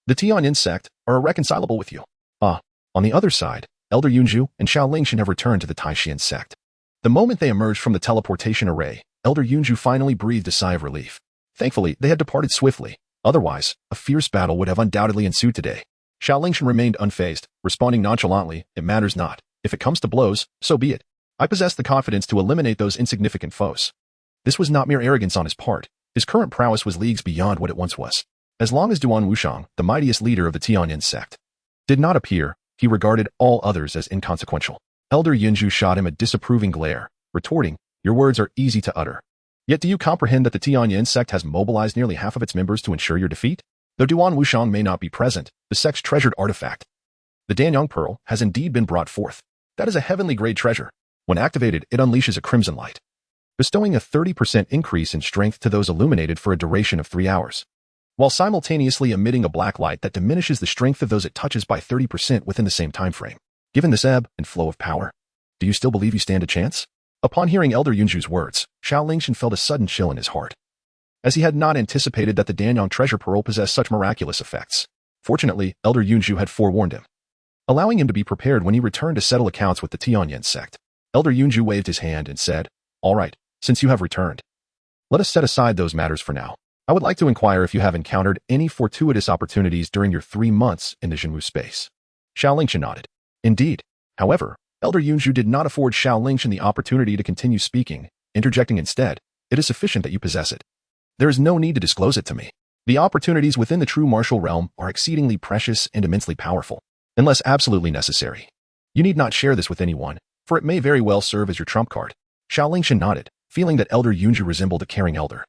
the Tianyin sect, are irreconcilable with you. On the other side, Elder Yunju and Xiao Lingchen have returned to the Taishan sect. The moment they emerged from the teleportation array, Elder Yunju finally breathed a sigh of relief. Thankfully, they had departed swiftly. Otherwise, a fierce battle would have undoubtedly ensued today. Xiao Lingchen remained unfazed, responding nonchalantly, "It matters not. If it comes to blows, so be it. I possess the confidence to eliminate those insignificant foes." This was not mere arrogance on his part. His current prowess was leagues beyond what it once was. As long as Duan Wushang, the mightiest leader of the Tianyin sect, did not appear, he regarded all others as inconsequential. Elder Yunju shot him a disapproving glare, retorting, "Your words are easy to utter. Yet do you comprehend that the Tianyin sect has mobilized nearly half of its members to ensure your defeat? Though Duan Wushang may not be present, the sect's treasured artifact, the Danyang Pearl, has indeed been brought forth. That is a heavenly grade treasure. When activated, it unleashes a crimson light, bestowing a 30% increase in strength to those illuminated for a duration of 3 hours, while simultaneously emitting a black light that diminishes the strength of those it touches by 30% within the same time frame. Given this ebb and flow of power, do you still believe you stand a chance?" Upon hearing Elder Yunju's words, Xiao Lingchen felt a sudden chill in his heart, as he had not anticipated that the Danyang treasure pearl possessed such miraculous effects. Fortunately, Elder Yunju had forewarned him, allowing him to be prepared when he returned to settle accounts with the Tianyin sect. Elder Yunju waved his hand and said, "All right, since you have returned, let us set aside those matters for now. I would like to inquire if you have encountered any fortuitous opportunities during your 3 months in the Jinwu space." Xiao Lingchen nodded. Indeed. However, Elder Yunju did not afford Xiao Lingchen the opportunity to continue speaking, interjecting instead, "It is sufficient that you possess it. There is no need to disclose it to me. The opportunities within the true martial realm are exceedingly precious and immensely powerful, unless absolutely necessary. You need not share this with anyone, for it may very well serve as your trump card." Xiao Lingchen nodded, feeling that Elder Yunju resembled a caring elder,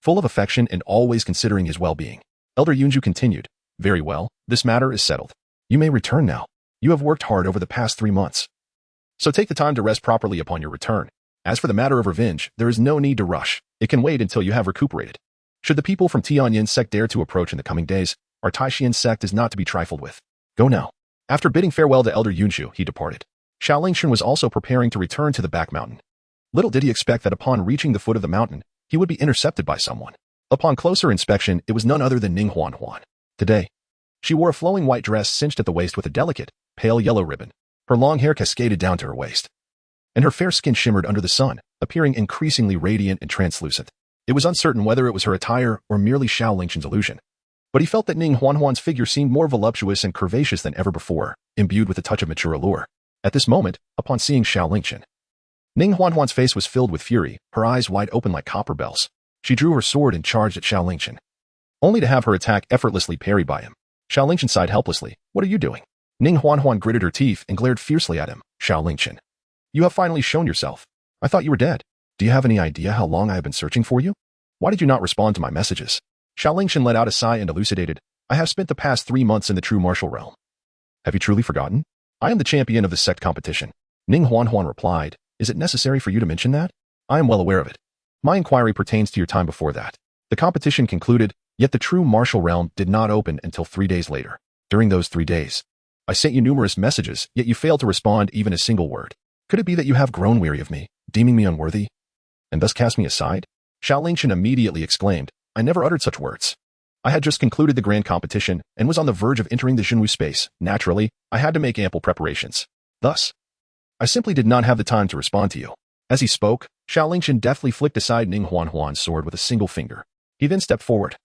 full of affection and always considering his well-being. Elder Yunju continued, "Very well, this matter is settled. You may return now. You have worked hard over the past 3 months, so take the time to rest properly upon your return. As for the matter of revenge, there is no need to rush. It can wait until you have recuperated. Should the people from Tianyin sect dare to approach in the coming days, our Taishan sect is not to be trifled with. Go now." After bidding farewell to Elder Yunju, he departed. Xiao Lingchen was also preparing to return to the back mountain. Little did he expect that upon reaching the foot of the mountain, he would be intercepted by someone. Upon closer inspection, it was none other than Ning Huan. Today, she wore a flowing white dress cinched at the waist with a delicate, pale yellow ribbon. Her long hair cascaded down to her waist, and her fair skin shimmered under the sun, appearing increasingly radiant and translucent. It was uncertain whether it was her attire or merely Xiao Lingchen's illusion, but he felt that Ning Huan's figure seemed more voluptuous and curvaceous than ever before, imbued with a touch of mature allure. At this moment, upon seeing Xiao Lingchen, Ning Huan's face was filled with fury, her eyes wide open like copper bells. She drew her sword and charged at Xiao Lingchen, only to have her attack effortlessly parried by him. Xiao Lingchen sighed helplessly. "What are you doing?" Ning Huan gritted her teeth and glared fiercely at him. "Xiao Lingchen, you have finally shown yourself. I thought you were dead. Do you have any idea how long I have been searching for you? Why did you not respond to my messages?" Xiao Lingchen let out a sigh and elucidated, "I have spent the past 3 months in the true martial realm." "Have you truly forgotten? I am the champion of the sect competition." Ning Huan replied, "Is it necessary for you to mention that? I am well aware of it. My inquiry pertains to your time before that. The competition concluded, yet the true martial realm did not open until 3 days later. During those 3 days, I sent you numerous messages, yet you failed to respond even a single word. Could it be that you have grown weary of me, deeming me unworthy, and thus cast me aside?" Xiao Lingchen immediately exclaimed, "I never uttered such words. I had just concluded the grand competition and was on the verge of entering the Jinwu space. Naturally, I had to make ample preparations. Thus, I simply did not have the time to respond to you." As he spoke, Xiao Lingchen deftly flicked aside Ning Huan's sword with a single finger. He then stepped forward,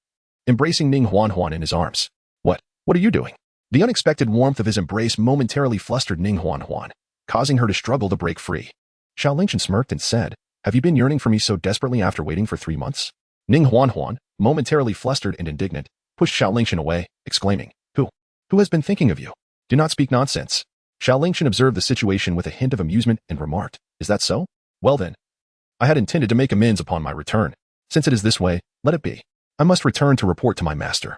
embracing Ning Huan in his arms. What are you doing?" The unexpected warmth of his embrace momentarily flustered Ning Huan, causing her to struggle to break free. Xiao Lingchen smirked and said, "Have you been yearning for me so desperately after waiting for 3 months?" Ning Huan, momentarily flustered and indignant, pushed Xiao Lingchen away, exclaiming, Who has been thinking of you? Do not speak nonsense." Xiao Lingchen observed the situation with a hint of amusement and remarked, "Is that so? Well then, I had intended to make amends upon my return. Since it is this way, let it be. I must return to report to my master.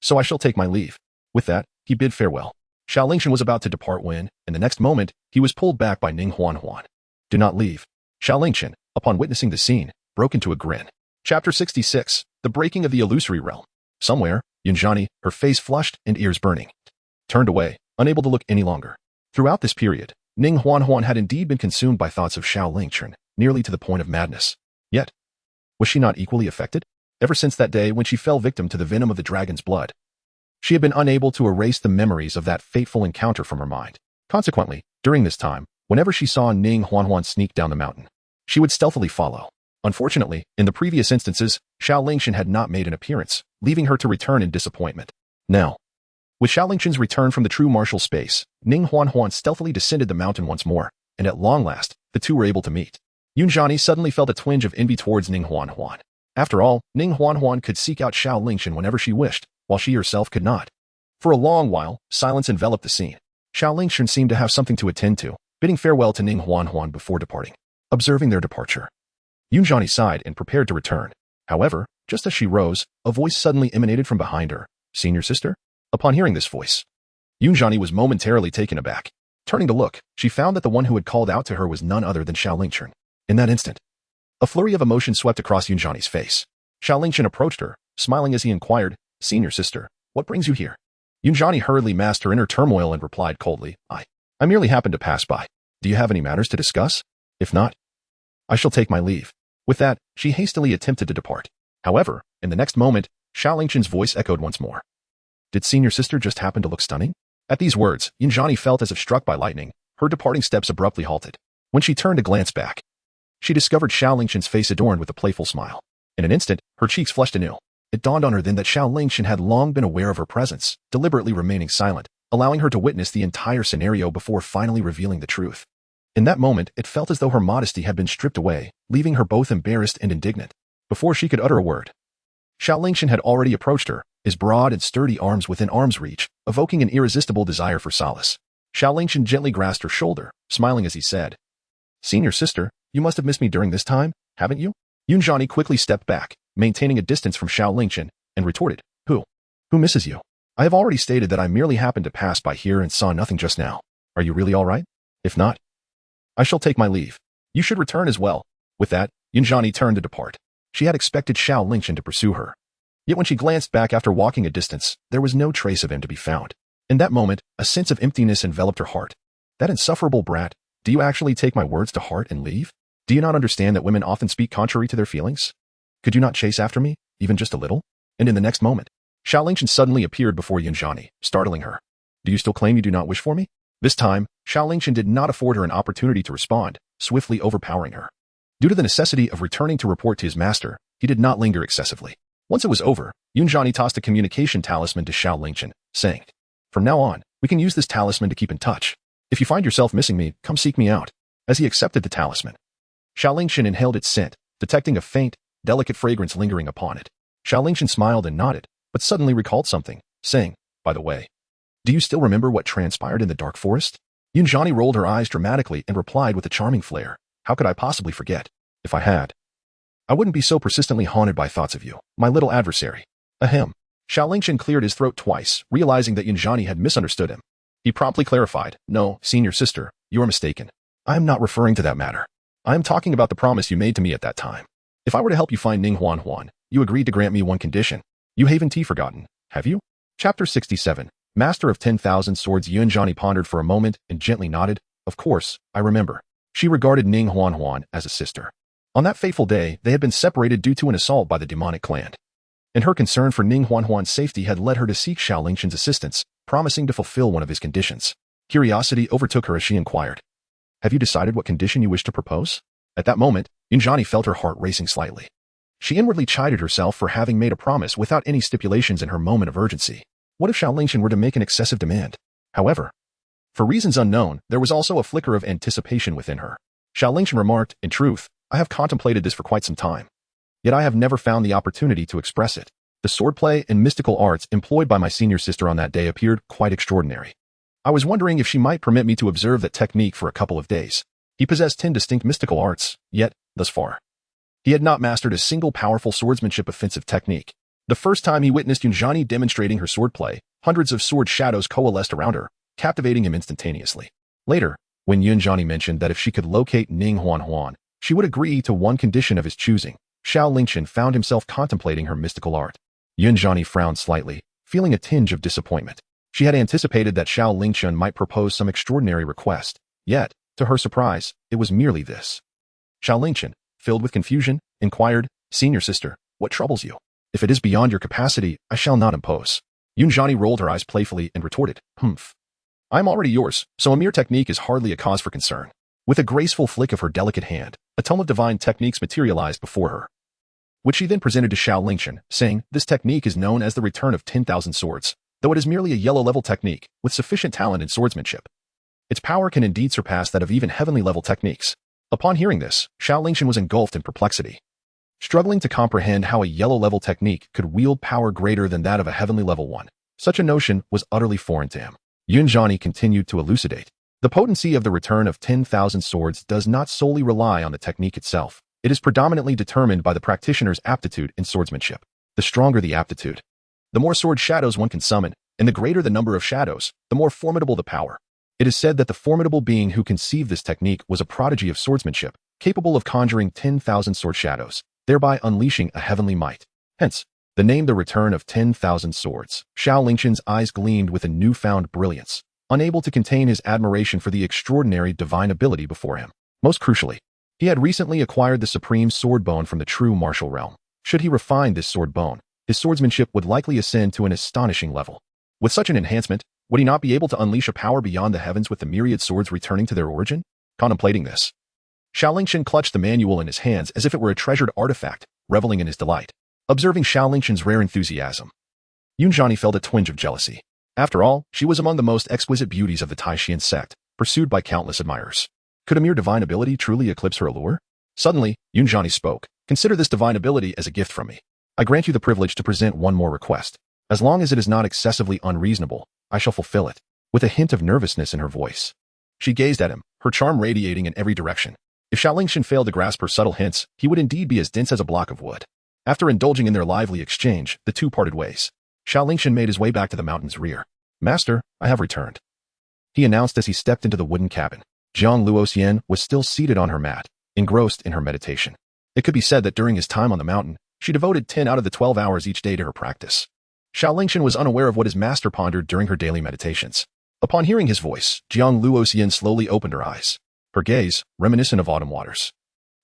So I shall take my leave." With that, he bid farewell. Xiao Lingchen was about to depart when, in the next moment, he was pulled back by Ning Huan. Do not leave. Xiao Lingchen, upon witnessing the scene, broke into a grin. Chapter 66, The Breaking of the Illusory Realm. Somewhere, Yunjani, her face flushed and ears burning, turned away, unable to look any longer. Throughout this period, Ning Huan had indeed been consumed by thoughts of Xiao Lingchen, nearly to the point of madness. Yet, was she not equally affected? Ever since that day when she fell victim to the venom of the dragon's blood, she had been unable to erase the memories of that fateful encounter from her mind. Consequently, during this time, whenever she saw Ning Huan sneak down the mountain, she would stealthily follow. Unfortunately, in the previous instances, Xiao Lingchen had not made an appearance, leaving her to return in disappointment. Now, with Xiao Lingchen's return from the true martial space, Ning Huan stealthily descended the mountain once more, and at long last, the two were able to meet. Yunjani suddenly felt a twinge of envy towards Ning Huan. After all, Ning Huan could seek out Xiao Lingchen whenever she wished, while she herself could not. For a long while, silence enveloped the scene. Xiao Lingchen seemed to have something to attend to, bidding farewell to Ning Huan before departing. Observing their departure, Yunjani sighed and prepared to return. However, just as she rose, a voice suddenly emanated from behind her. Senior sister? Upon hearing this voice, Yunjani was momentarily taken aback. Turning to look, she found that the one who had called out to her was none other than Xiao Lingchen. In that instant, a flurry of emotion swept across Yunjani's face. Xiao Lingchen approached her, smiling as he inquired, Senior sister, what brings you here? Yunjani hurriedly masked her inner turmoil and replied coldly, I merely happened to pass by. Do you have any matters to discuss? If not, I shall take my leave. With that, she hastily attempted to depart. However, in the next moment, Xiao Lingchen's voice echoed once more. Did senior sister just happen to look stunning? At these words, Yunjani felt as if struck by lightning. Her departing steps abruptly halted. When she turned to glance back, she discovered Xiao Lingchen's face adorned with a playful smile. In an instant, her cheeks flushed anew. It dawned on her then that Xiao Lingchen had long been aware of her presence, deliberately remaining silent, allowing her to witness the entire scenario before finally revealing the truth. In that moment, it felt as though her modesty had been stripped away, leaving her both embarrassed and indignant. Before she could utter a word, Xiao Lingchen had already approached her, his broad and sturdy arms within arm's reach, evoking an irresistible desire for solace. Xiao Lingchen gently grasped her shoulder, smiling as he said, Senior sister, you must have missed me during this time, haven't you? Yunjani quickly stepped back, maintaining a distance from Xiao Lingchen, and retorted, Who misses you? I have already stated that I merely happened to pass by here and saw nothing just now. Are you really all right? If not, I shall take my leave. You should return as well. With that, Yunjani turned to depart. She had expected Xiao Lingchen to pursue her. Yet when she glanced back after walking a distance, there was no trace of him to be found. In that moment, a sense of emptiness enveloped her heart. That insufferable brat, do you actually take my words to heart and leave? Do you not understand that women often speak contrary to their feelings? Could you not chase after me, even just a little? And in the next moment, Xiao Lingchen suddenly appeared before Yunjani, startling her. Do you still claim you do not wish for me? This time, Xiao Lingchen did not afford her an opportunity to respond, swiftly overpowering her. Due to the necessity of returning to report to his master, he did not linger excessively. Once it was over, Yunjani tossed a communication talisman to Xiao Lingchen, saying, From now on, we can use this talisman to keep in touch. If you find yourself missing me, come seek me out. As he accepted the talisman, Xiao Lingchen inhaled its scent, detecting a faint, delicate fragrance lingering upon it. Xiao Lingchen smiled and nodded, but suddenly recalled something, saying, By the way, do you still remember what transpired in the dark forest? Yunjani rolled her eyes dramatically and replied with a charming flair, How could I possibly forget? If I had, I wouldn't be so persistently haunted by thoughts of you, my little adversary. Ahem. Xiao Lingchen cleared his throat twice, realizing that Yunjani had misunderstood him. He promptly clarified, No, senior sister, you are mistaken. I am not referring to that matter. I am talking about the promise you made to me at that time. If I were to help you find Ning Huan, you agreed to grant me one condition. You haven't forgotten, have you? Chapter 67. Master of 10,000 Swords. Yunjani pondered for a moment and gently nodded. Of course, I remember. She regarded Ning Huan as a sister. On that fateful day, they had been separated due to an assault by the demonic clan. And her concern for Ning Huan's safety had led her to seek Xiao Lingchen's assistance, promising to fulfill one of his conditions. Curiosity overtook her as she inquired, Have you decided what condition you wish to propose? At that moment, Yunjani felt her heart racing slightly. She inwardly chided herself for having made a promise without any stipulations in her moment of urgency. What if Xiao Lingchen were to make an excessive demand? However, for reasons unknown, there was also a flicker of anticipation within her. Xiao Lingchen remarked, In truth, I have contemplated this for quite some time. Yet I have never found the opportunity to express it. The swordplay and mystical arts employed by my senior sister on that day appeared quite extraordinary. I was wondering if she might permit me to observe that technique for a couple of days. He possessed 10 distinct mystical arts, yet, thus far, he had not mastered a single powerful swordsmanship offensive technique. The first time he witnessed Yunjani demonstrating her swordplay, hundreds of sword shadows coalesced around her, captivating him instantaneously. Later, when Yunjani mentioned that if she could locate Ning Huan, she would agree to one condition of his choosing, Xiao Lingchen found himself contemplating her mystical art. Yunjani frowned slightly, feeling a tinge of disappointment. She had anticipated that Xiao Lingchen might propose some extraordinary request, yet, to her surprise, it was merely this. Xiao Lingchen, filled with confusion, inquired, "Senior sister, what troubles you? If it is beyond your capacity, I shall not impose." Yunjani rolled her eyes playfully and retorted, "Humph. I am already yours, so a mere technique is hardly a cause for concern." With a graceful flick of her delicate hand, a tome of divine techniques materialized before her, which she then presented to Xiao Lingchen, saying, "This technique is known as the Return of 10,000 Swords, though it is merely a yellow-level technique with sufficient talent in swordsmanship. Its power can indeed surpass that of even heavenly-level techniques." Upon hearing this, Xiao Lingchen was engulfed in perplexity. Struggling to comprehend how a yellow-level technique could wield power greater than that of a heavenly-level one, such a notion was utterly foreign to him. Yunjani continued to elucidate. The potency of the Return of 10,000 Swords does not solely rely on the technique itself. It is predominantly determined by the practitioner's aptitude in swordsmanship. The stronger the aptitude, the more sword shadows one can summon, and the greater the number of shadows, the more formidable the power. It is said that the formidable being who conceived this technique was a prodigy of swordsmanship, capable of conjuring 10,000 sword shadows, thereby unleashing a heavenly might. Hence, the name The Return of 10,000 Swords. Xiao Lingchen's eyes gleamed with a newfound brilliance, unable to contain his admiration for the extraordinary divine ability before him. Most crucially, he had recently acquired the supreme sword bone from the true martial realm. Should he refine this sword bone, his swordsmanship would likely ascend to an astonishing level. With such an enhancement, would he not be able to unleash a power beyond the heavens with the myriad swords returning to their origin? Contemplating this, Xiao Lingchen clutched the manual in his hands as if it were a treasured artifact, reveling in his delight. Observing Xiao Lingchen's rare enthusiasm, Yunjani felt a twinge of jealousy. After all, she was among the most exquisite beauties of the Taishan sect, pursued by countless admirers. Could a mere divine ability truly eclipse her allure? Suddenly, Yunjani spoke. "Consider this divine ability as a gift from me. I grant you the privilege to present one more request. As long as it is not excessively unreasonable, I shall fulfill it." With a hint of nervousness in her voice, she gazed at him, her charm radiating in every direction. If Xiao Lingchen failed to grasp her subtle hints, he would indeed be as dense as a block of wood. After indulging in their lively exchange, the two parted ways. Xiao Lingchen made his way back to the mountain's rear. "Master, I have returned," he announced as he stepped into the wooden cabin. Jiang Luoxian was still seated on her mat, engrossed in her meditation. It could be said that during his time on the mountain, she devoted 10 out of the 12 hours each day to her practice. Xiao Lingchen was unaware of what his master pondered during her daily meditations. Upon hearing his voice, Jiang Luoxian slowly opened her eyes. Her gaze, reminiscent of autumn waters,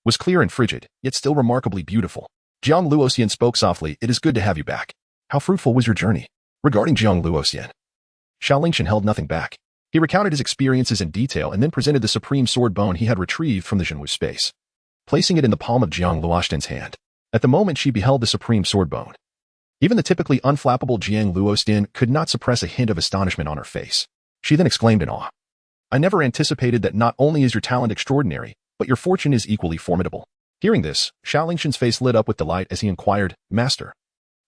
was clear and frigid, yet still remarkably beautiful. Jiang Luoxian spoke softly, "It is good to have you back. How fruitful was your journey?" Regarding Jiang Luoxian, Xiao Lingchen held nothing back. He recounted his experiences in detail and then presented the supreme sword bone he had retrieved from the Zhenwu space, placing it in the palm of Jiang Luoxian's hand. At the moment she beheld the supreme sword bone, even the typically unflappable Jiang Luoxian could not suppress a hint of astonishment on her face. She then exclaimed in awe, "I never anticipated that not only is your talent extraordinary, but your fortune is equally formidable." Hearing this, Xiao Lingchen's face lit up with delight as he inquired, "Master,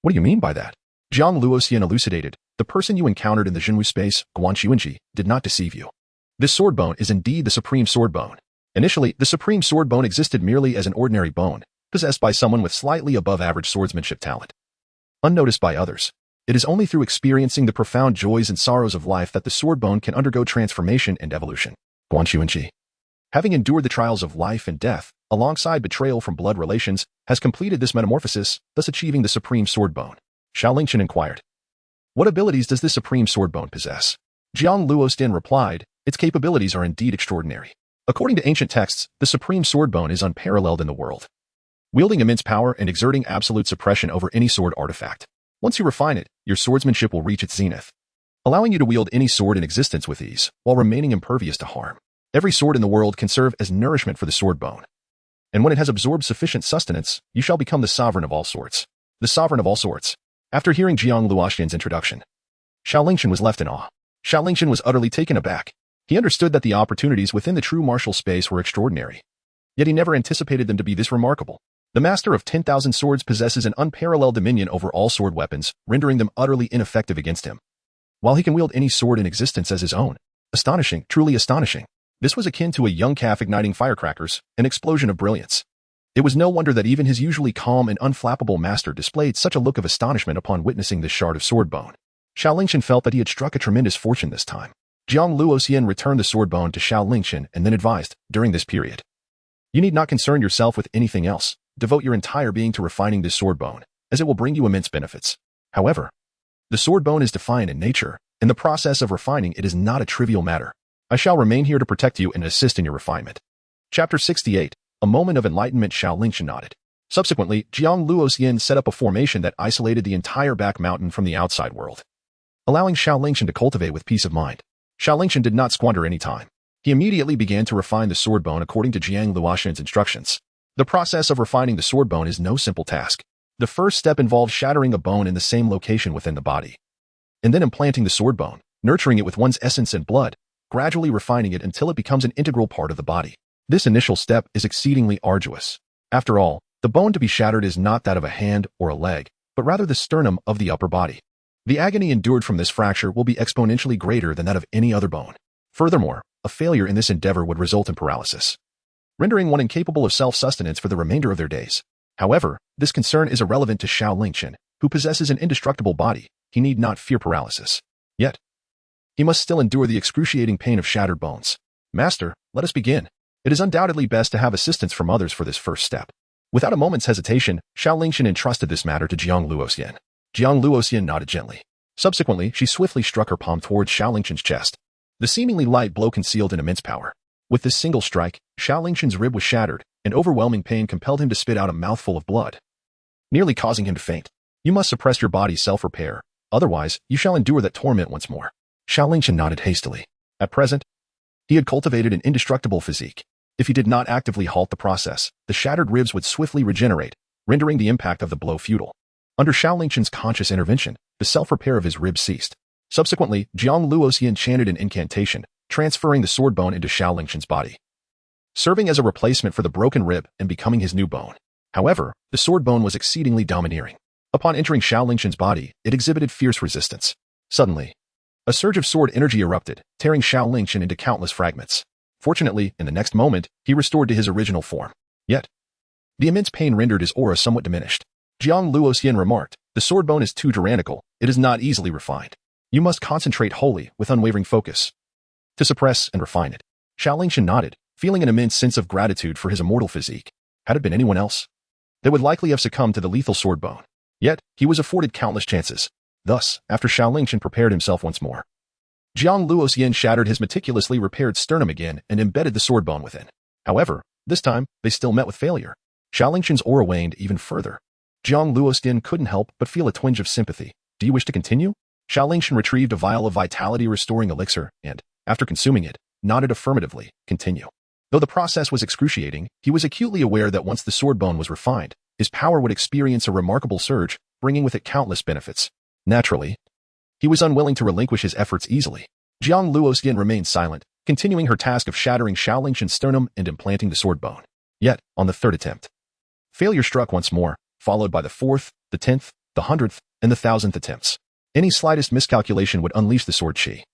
what do you mean by that?" Jiang Luoxian elucidated, "The person you encountered in the Zhenwu space, Guanqiunji, did not deceive you. This sword bone is indeed the supreme sword bone. Initially, the supreme sword bone existed merely as an ordinary bone, possessed by someone with slightly above-average swordsmanship talent. Unnoticed by others, it is only through experiencing the profound joys and sorrows of life that the sword bone can undergo transformation and evolution. Guanqiunji, having endured the trials of life and death, alongside betrayal from blood relations, has completed this metamorphosis, thus achieving the supreme sword bone." Xiao Lingchen inquired, "What abilities does this supreme sword bone possess?" Jiang Luoxian replied, "Its capabilities are indeed extraordinary. According to ancient texts, the supreme sword bone is unparalleled in the world, wielding immense power and exerting absolute suppression over any sword artifact. Once you refine it, your swordsmanship will reach its zenith, allowing you to wield any sword in existence with ease, while remaining impervious to harm. Every sword in the world can serve as nourishment for the sword bone. And when it has absorbed sufficient sustenance, you shall become the sovereign of all sorts." The sovereign of all sorts. After hearing Jiang Luoxian's introduction, Xiao Lingchen was left in awe. Xiao Lingchen was utterly taken aback. He understood that the opportunities within the true martial space were extraordinary, yet he never anticipated them to be this remarkable. The master of 10,000 swords possesses an unparalleled dominion over all sword weapons, rendering them utterly ineffective against him, while he can wield any sword in existence as his own. Astonishing, truly astonishing. This was akin to a young calf igniting firecrackers, an explosion of brilliance. It was no wonder that even his usually calm and unflappable master displayed such a look of astonishment upon witnessing this shard of sword bone. Xiao Lingchen felt that he had struck a tremendous fortune this time. Jiang Luoxian returned the sword bone to Xiao Lingchen and then advised, during this period, you need not concern yourself with anything else. Devote your entire being to refining this sword bone, as it will bring you immense benefits. However, the sword bone is defiant in nature. In the process of refining, it is not a trivial matter. I shall remain here to protect you and assist in your refinement. Chapter 68. A moment of enlightenment. Xiao Lingchen nodded. Subsequently, Jiang Luoxian set up a formation that isolated the entire back mountain from the outside world, allowing Xiao Lingchen to cultivate with peace of mind. Xiao Lingchen did not squander any time. He immediately began to refine the sword bone according to Jiang Luoxian's instructions. The process of refining the sword bone is no simple task. The first step involves shattering a bone in the same location within the body, and then implanting the sword bone, nurturing it with one's essence and blood, gradually refining it until it becomes an integral part of the body. This initial step is exceedingly arduous. After all, the bone to be shattered is not that of a hand or a leg, but rather the sternum of the upper body. The agony endured from this fracture will be exponentially greater than that of any other bone. Furthermore, a failure in this endeavor would result in paralysis, rendering one incapable of self-sustenance for the remainder of their days. However, this concern is irrelevant to Xiao Lingchen, who possesses an indestructible body. He need not fear paralysis. Yet, he must still endure the excruciating pain of shattered bones. Master, let us begin. It is undoubtedly best to have assistance from others for this first step. Without a moment's hesitation, Xiao Lingchen entrusted this matter to Jiang Luoxian. Jiang Luoxian nodded gently. Subsequently, she swiftly struck her palm towards Xiao Lingchen's chest. The seemingly light blow concealed an immense power. With this single strike, Xiao Lingchen's rib was shattered, and overwhelming pain compelled him to spit out a mouthful of blood, nearly causing him to faint. You must suppress your body's self-repair, otherwise you shall endure that torment once more. Xiao Lingchen nodded hastily. At present, he had cultivated an indestructible physique. If he did not actively halt the process, the shattered ribs would swiftly regenerate, rendering the impact of the blow futile. Under Xiao Lingchen's conscious intervention, the self-repair of his ribs ceased. Subsequently, Jiang Luoxian chanted an incantation, transferring the sword bone into Xiao Lingchen's body, serving as a replacement for the broken rib and becoming his new bone. However, the sword bone was exceedingly domineering. Upon entering Xiao Lingchen's body, it exhibited fierce resistance. Suddenly, a surge of sword energy erupted, tearing Xiao Lingchen into countless fragments. Fortunately, in the next moment, he restored to his original form. Yet, the immense pain rendered his aura somewhat diminished. Jiang Luoxian remarked, the sword bone is too tyrannical. It is not easily refined. You must concentrate wholly, with unwavering focus, to suppress and refine it. Xiao Lingchen nodded, feeling an immense sense of gratitude for his immortal physique. Had it been anyone else, they would likely have succumbed to the lethal sword bone. Yet, he was afforded countless chances. Thus, after Xiao Lingchen prepared himself once more, Jiang Luoxian shattered his meticulously repaired sternum again and embedded the sword bone within. However, this time, they still met with failure. Xiao Lingchen's aura waned even further. Jiang Luoxian couldn't help but feel a twinge of sympathy. Do you wish to continue? Xiao Lingchen retrieved a vial of vitality-restoring elixir and, after consuming it, nodded affirmatively. Continue. Though the process was excruciating, he was acutely aware that once the sword bone was refined, his power would experience a remarkable surge, bringing with it countless benefits. Naturally, he was unwilling to relinquish his efforts easily. Jiang Luoxian remained silent, continuing her task of shattering Xiao Lingchen's sternum and implanting the sword bone. Yet, on the third attempt, failure struck once more, followed by the 4th, the 10th, the 100th, and the 1000th attempts. Any slightest miscalculation would unleash the sword chi,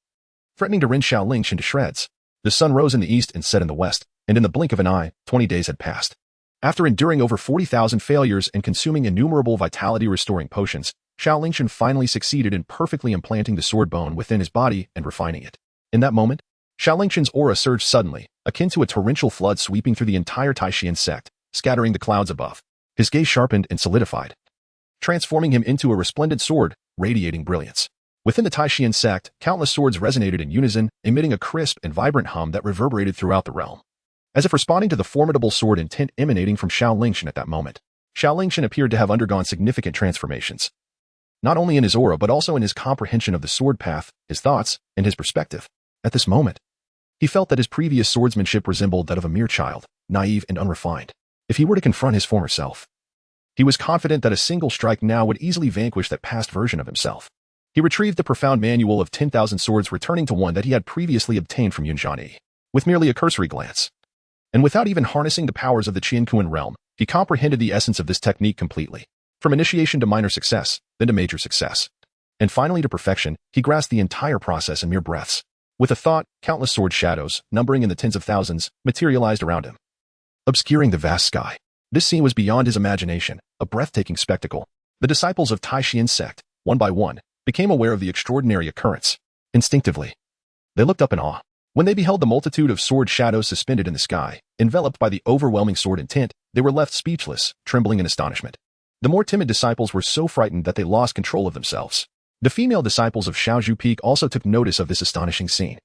threatening to rend Xiao Lingchen to shreds. The sun rose in the east and set in the west, and in the blink of an eye, 20 days had passed. After enduring over 40,000 failures and consuming innumerable vitality-restoring potions, Xiao Lingchen finally succeeded in perfectly implanting the sword bone within his body and refining it. In that moment, Xiao Lingchen's aura surged suddenly, akin to a torrential flood sweeping through the entire Taishian sect, scattering the clouds above. His gaze sharpened and solidified, transforming him into a resplendent sword, radiating brilliance. Within the Taishian sect, countless swords resonated in unison, emitting a crisp and vibrant hum that reverberated throughout the realm, as if responding to the formidable sword intent emanating from Xiao Lingchen at that moment. Xiao Lingchen appeared to have undergone significant transformations, not only in his aura but also in his comprehension of the sword path, his thoughts, and his perspective. At this moment, he felt that his previous swordsmanship resembled that of a mere child, naive and unrefined. If he were to confront his former self, he was confident that a single strike now would easily vanquish that past version of himself. He retrieved the profound manual of 10,000 swords, returning to one that he had previously obtained from Yuani. With merely a cursory glance, and without even harnessing the powers of the Qingyun realm, he comprehended the essence of this technique completely. From initiation to minor success, then to major success, and finally to perfection, he grasped the entire process in mere breaths. With a thought, countless sword shadows, numbering in the tens of thousands, materialized around him, obscuring the vast sky. This scene was beyond his imagination, a breathtaking spectacle. The disciples of Taishian sect, one by one, became aware of the extraordinary occurrence. Instinctively, They looked up in awe. When they beheld the multitude of sword shadows suspended in the sky, enveloped by the overwhelming sword intent, they were left speechless, trembling in astonishment. The more timid disciples were so frightened that they lost control of themselves. The female disciples of Xiao Peak also took notice of this astonishing scene.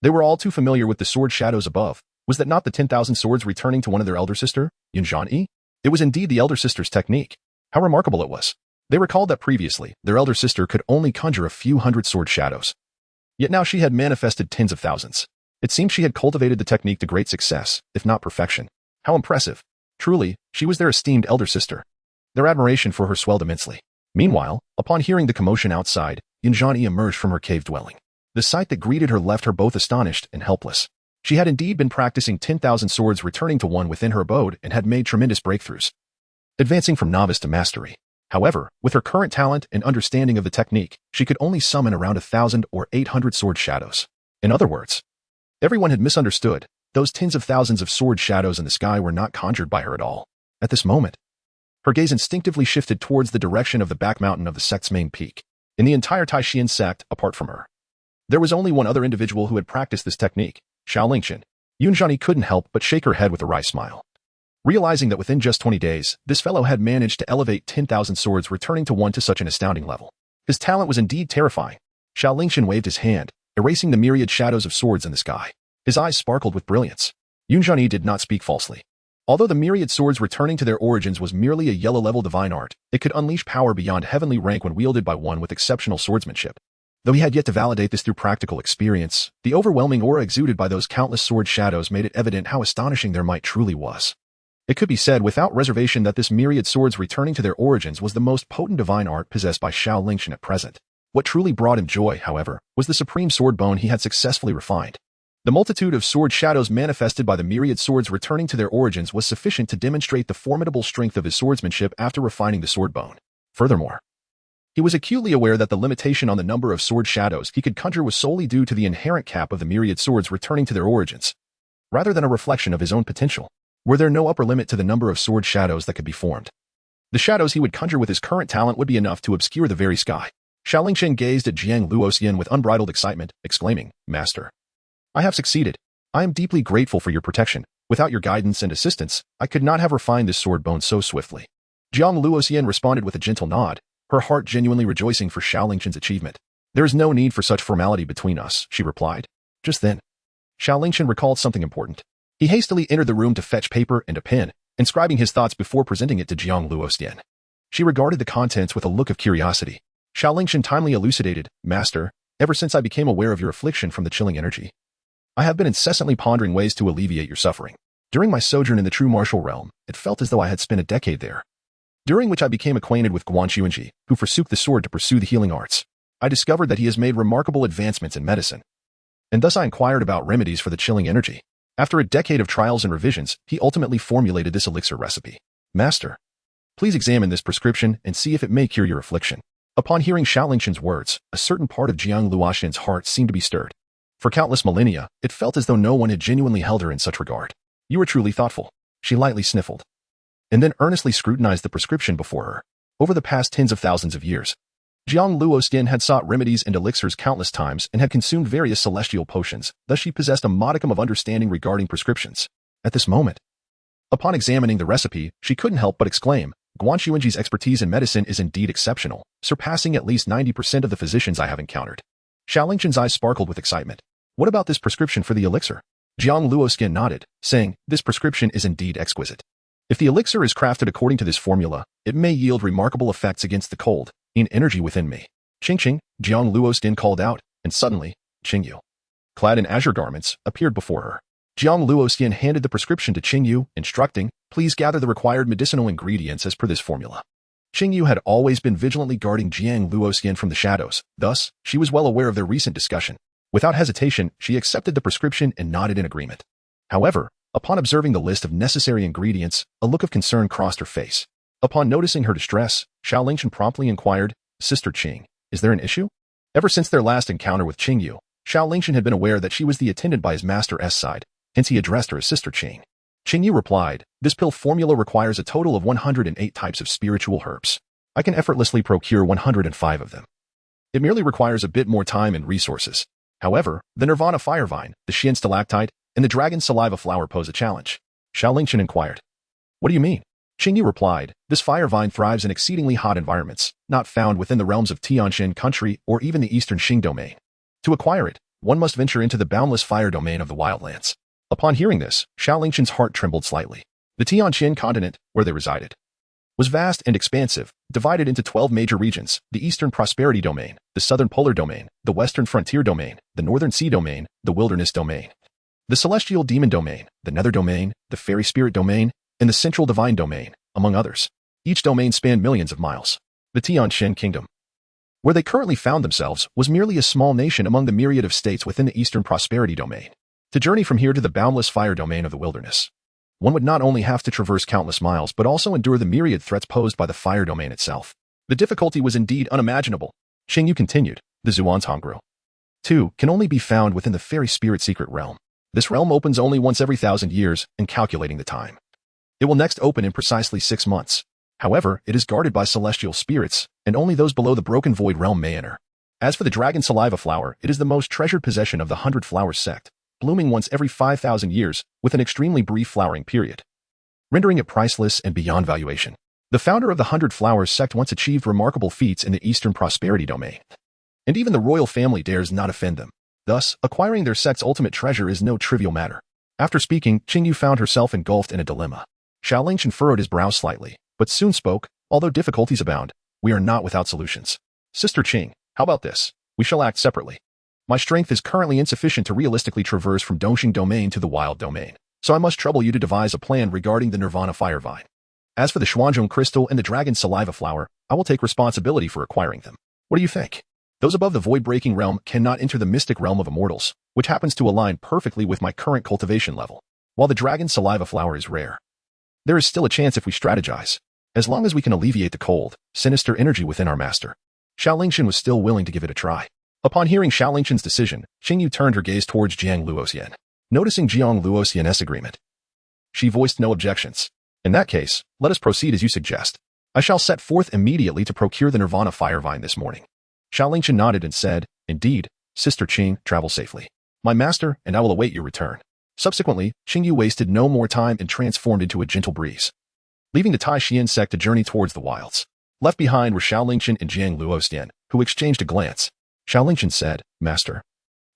They were all too familiar with the sword shadows above. Was that not the 10,000 swords returning to one of their elder sister, Inyong? It was indeed the elder sister's technique. How remarkable it was. They recalled that previously, their elder sister could only conjure a few hundred sword shadows. Yet now she had manifested tens of thousands. It seemed she had cultivated the technique to great success, if not perfection. How impressive. Truly, she was their esteemed elder sister. Their admiration for her swelled immensely. Meanwhile, upon hearing the commotion outside, Inyong emerged from her cave dwelling. The sight that greeted her left her both astonished and helpless. She had indeed been practicing 10,000 swords returning to one within her abode and had made tremendous breakthroughs, advancing from novice to mastery. However, with her current talent and understanding of the technique, she could only summon around 1,000 or 800 sword shadows. In other words, everyone had misunderstood. Those tens of thousands of sword shadows in the sky were not conjured by her at all. At this moment, her gaze instinctively shifted towards the direction of the back mountain of the sect's main peak. In the entire Taishan sect, apart from her, there was only one other individual who had practiced this technique, Xiao Lingchen. Yunjani couldn't help but shake her head with a wry smile. Realizing that within just 20 days, this fellow had managed to elevate 10,000 swords returning to one to such an astounding level. His talent was indeed terrifying. Xiao Lingchen waved his hand, erasing the myriad shadows of swords in the sky. His eyes sparkled with brilliance. Yunjani did not speak falsely. Although the myriad swords returning to their origins was merely a yellow-level divine art, it could unleash power beyond heavenly rank when wielded by one with exceptional swordsmanship. Though he had yet to validate this through practical experience, the overwhelming aura exuded by those countless sword shadows made it evident how astonishing their might truly was. It could be said without reservation that this myriad swords returning to their origins was the most potent divine art possessed by Xiao Lingchen at present. What truly brought him joy, however, was the supreme sword bone he had successfully refined. The multitude of sword shadows manifested by the myriad swords returning to their origins was sufficient to demonstrate the formidable strength of his swordsmanship after refining the sword bone. Furthermore, he was acutely aware that the limitation on the number of sword shadows he could conjure was solely due to the inherent cap of the myriad swords returning to their origins, rather than a reflection of his own potential. Were there no upper limit to the number of sword shadows that could be formed? The shadows he would conjure with his current talent would be enough to obscure the very sky. Xiao Lingchen gazed at Jiang Luoxian with unbridled excitement, exclaiming, "Master, I have succeeded. I am deeply grateful for your protection. Without your guidance and assistance, I could not have refined this sword bone so swiftly." Jiang Luoxian responded with a gentle nod, her heart genuinely rejoicing for Xiao Lingchen's achievement. "There is no need for such formality between us," she replied. Just then, Xiao Lingchen recalled something important. He hastily entered the room to fetch paper and a pen, inscribing his thoughts before presenting it to Jiang Luoxian. She regarded the contents with a look of curiosity. Xiao Lingchen timely elucidated, "Master, ever since I became aware of your affliction from the chilling energy, I have been incessantly pondering ways to alleviate your suffering. During my sojourn in the true martial realm, it felt as though I had spent a decade there, during which I became acquainted with Guanxuanji, who forsook the sword to pursue the healing arts. I discovered that he has made remarkable advancements in medicine, and thus I inquired about remedies for the chilling energy. After a decade of trials and revisions, he ultimately formulated this elixir recipe. Master, please examine this prescription and see if it may cure your affliction." Upon hearing Xiao Lingchen's words, a certain part of Jiang Luoxian's heart seemed to be stirred. For countless millennia, it felt as though no one had genuinely held her in such regard. "You are truly thoughtful." She lightly sniffled, and then earnestly scrutinized the prescription before her. Over the past tens of thousands of years, Jiang Luoxian had sought remedies and elixirs countless times and had consumed various celestial potions, thus she possessed a modicum of understanding regarding prescriptions. At this moment, upon examining the recipe, she couldn't help but exclaim, "Guanxuanji's expertise in medicine is indeed exceptional, surpassing at least 90% of the physicians I have encountered." Xiao Lingchen's eyes sparkled with excitement. "What about this prescription for the elixir?" Jiang Luoxian nodded, saying, "This prescription is indeed exquisite. If the elixir is crafted according to this formula, it may yield remarkable effects against the cold in energy within me." "Qing," Jiang Luoxian called out, and suddenly, Qingyu, clad in azure garments, appeared before her. Jiang Luoxian handed the prescription to Qingyu, instructing, "Please gather the required medicinal ingredients as per this formula." Qingyu had always been vigilantly guarding Jiang Luoxian from the shadows, thus, she was well aware of their recent discussion. Without hesitation, she accepted the prescription and nodded in agreement. However, upon observing the list of necessary ingredients, a look of concern crossed her face. Upon noticing her distress, Xiao Lingchen promptly inquired, "Sister Qing, is there an issue?" Ever since their last encounter with Qingyu, Xiao Lingchen had been aware that she was the attendant by his master's side, hence he addressed her as Sister Qing. Qingyu replied, "This pill formula requires a total of 108 types of spiritual herbs. I can effortlessly procure 105 of them. It merely requires a bit more time and resources. However, the Nirvana Fire Vine, the Xian Stalactite, and the Dragon Saliva Flower pose a challenge. Xiao Lingchen inquired. What do you mean? Qingyun replied, this fire vine thrives in exceedingly hot environments, not found within the realms of Tianxian country or even the eastern Xing domain. To acquire it, one must venture into the boundless fire domain of the wildlands. Upon hearing this, Xiao Lingchen's heart trembled slightly. The Tianxian continent, where they resided, was vast and expansive, divided into 12 major regions: the Eastern Prosperity Domain, the Southern Polar Domain, the Western Frontier Domain, the Northern Sea Domain, the Wilderness Domain, the Celestial Demon Domain, the Nether Domain, the Fairy Spirit Domain, and the Central Divine Domain, among others. Each domain spanned millions of miles. The Tianxian Kingdom, where they currently found themselves, was merely a small nation among the myriad of states within the Eastern Prosperity Domain. To journey from here to the boundless fire domain of the wilderness, one would not only have to traverse countless miles but also endure the myriad threats posed by the fire domain itself. The difficulty was indeed unimaginable. Qingyun continued, the Xuan's Hongru, too, can only be found within the Fairy Spirit Secret Realm. This realm opens only once every 1,000 years, and calculating the time, it will next open in precisely 6 months. However, it is guarded by celestial spirits, and only those below the Broken Void realm may enter. As for the Dragon Saliva Flower, it is the most treasured possession of the 100 Flowers sect, blooming once every 5,000 years, with an extremely brief flowering period, rendering it priceless and beyond valuation. The founder of the 100 Flowers sect once achieved remarkable feats in the Eastern Prosperity Domain, and even the royal family dares not offend them. Thus, acquiring their sect's ultimate treasure is no trivial matter. After speaking, Qingyun found herself engulfed in a dilemma. Xiao Lingchen furrowed his brow slightly, but soon spoke, although difficulties abound, we are not without solutions. Sister Qing, how about this? We shall act separately. My strength is currently insufficient to realistically traverse from Dongxing Domain to the Wild Domain, so I must trouble you to devise a plan regarding the Nirvana Fire Vine. As for the Xuanzhong Crystal and the Dragon Saliva Flower, I will take responsibility for acquiring them. What do you think? Those above the void-breaking realm cannot enter the mystic realm of immortals, which happens to align perfectly with my current cultivation level. While the Dragon Saliva Flower is rare, there is still a chance if we strategize, as long as we can alleviate the cold, sinister energy within our master. Xiao Lingchen was still willing to give it a try. Upon hearing Xiao Lingchen's decision, Qingyun turned her gaze towards Jiang Luoxian. Noticing Jiang Luoxian's agreement, she voiced no objections. In that case, let us proceed as you suggest. I shall set forth immediately to procure the Nirvana Fire Vine this morning. Xiao Lingchen nodded and said, indeed, Sister Qing, travel safely. My master and I will await your return. Subsequently, Qingyun wasted no more time and transformed into a gentle breeze, leaving the Taishian sect to journey towards the wilds. Left behind were Xiao Lingchen and Jiang Luoxian, who exchanged a glance. Xiao Lingchen said, Master,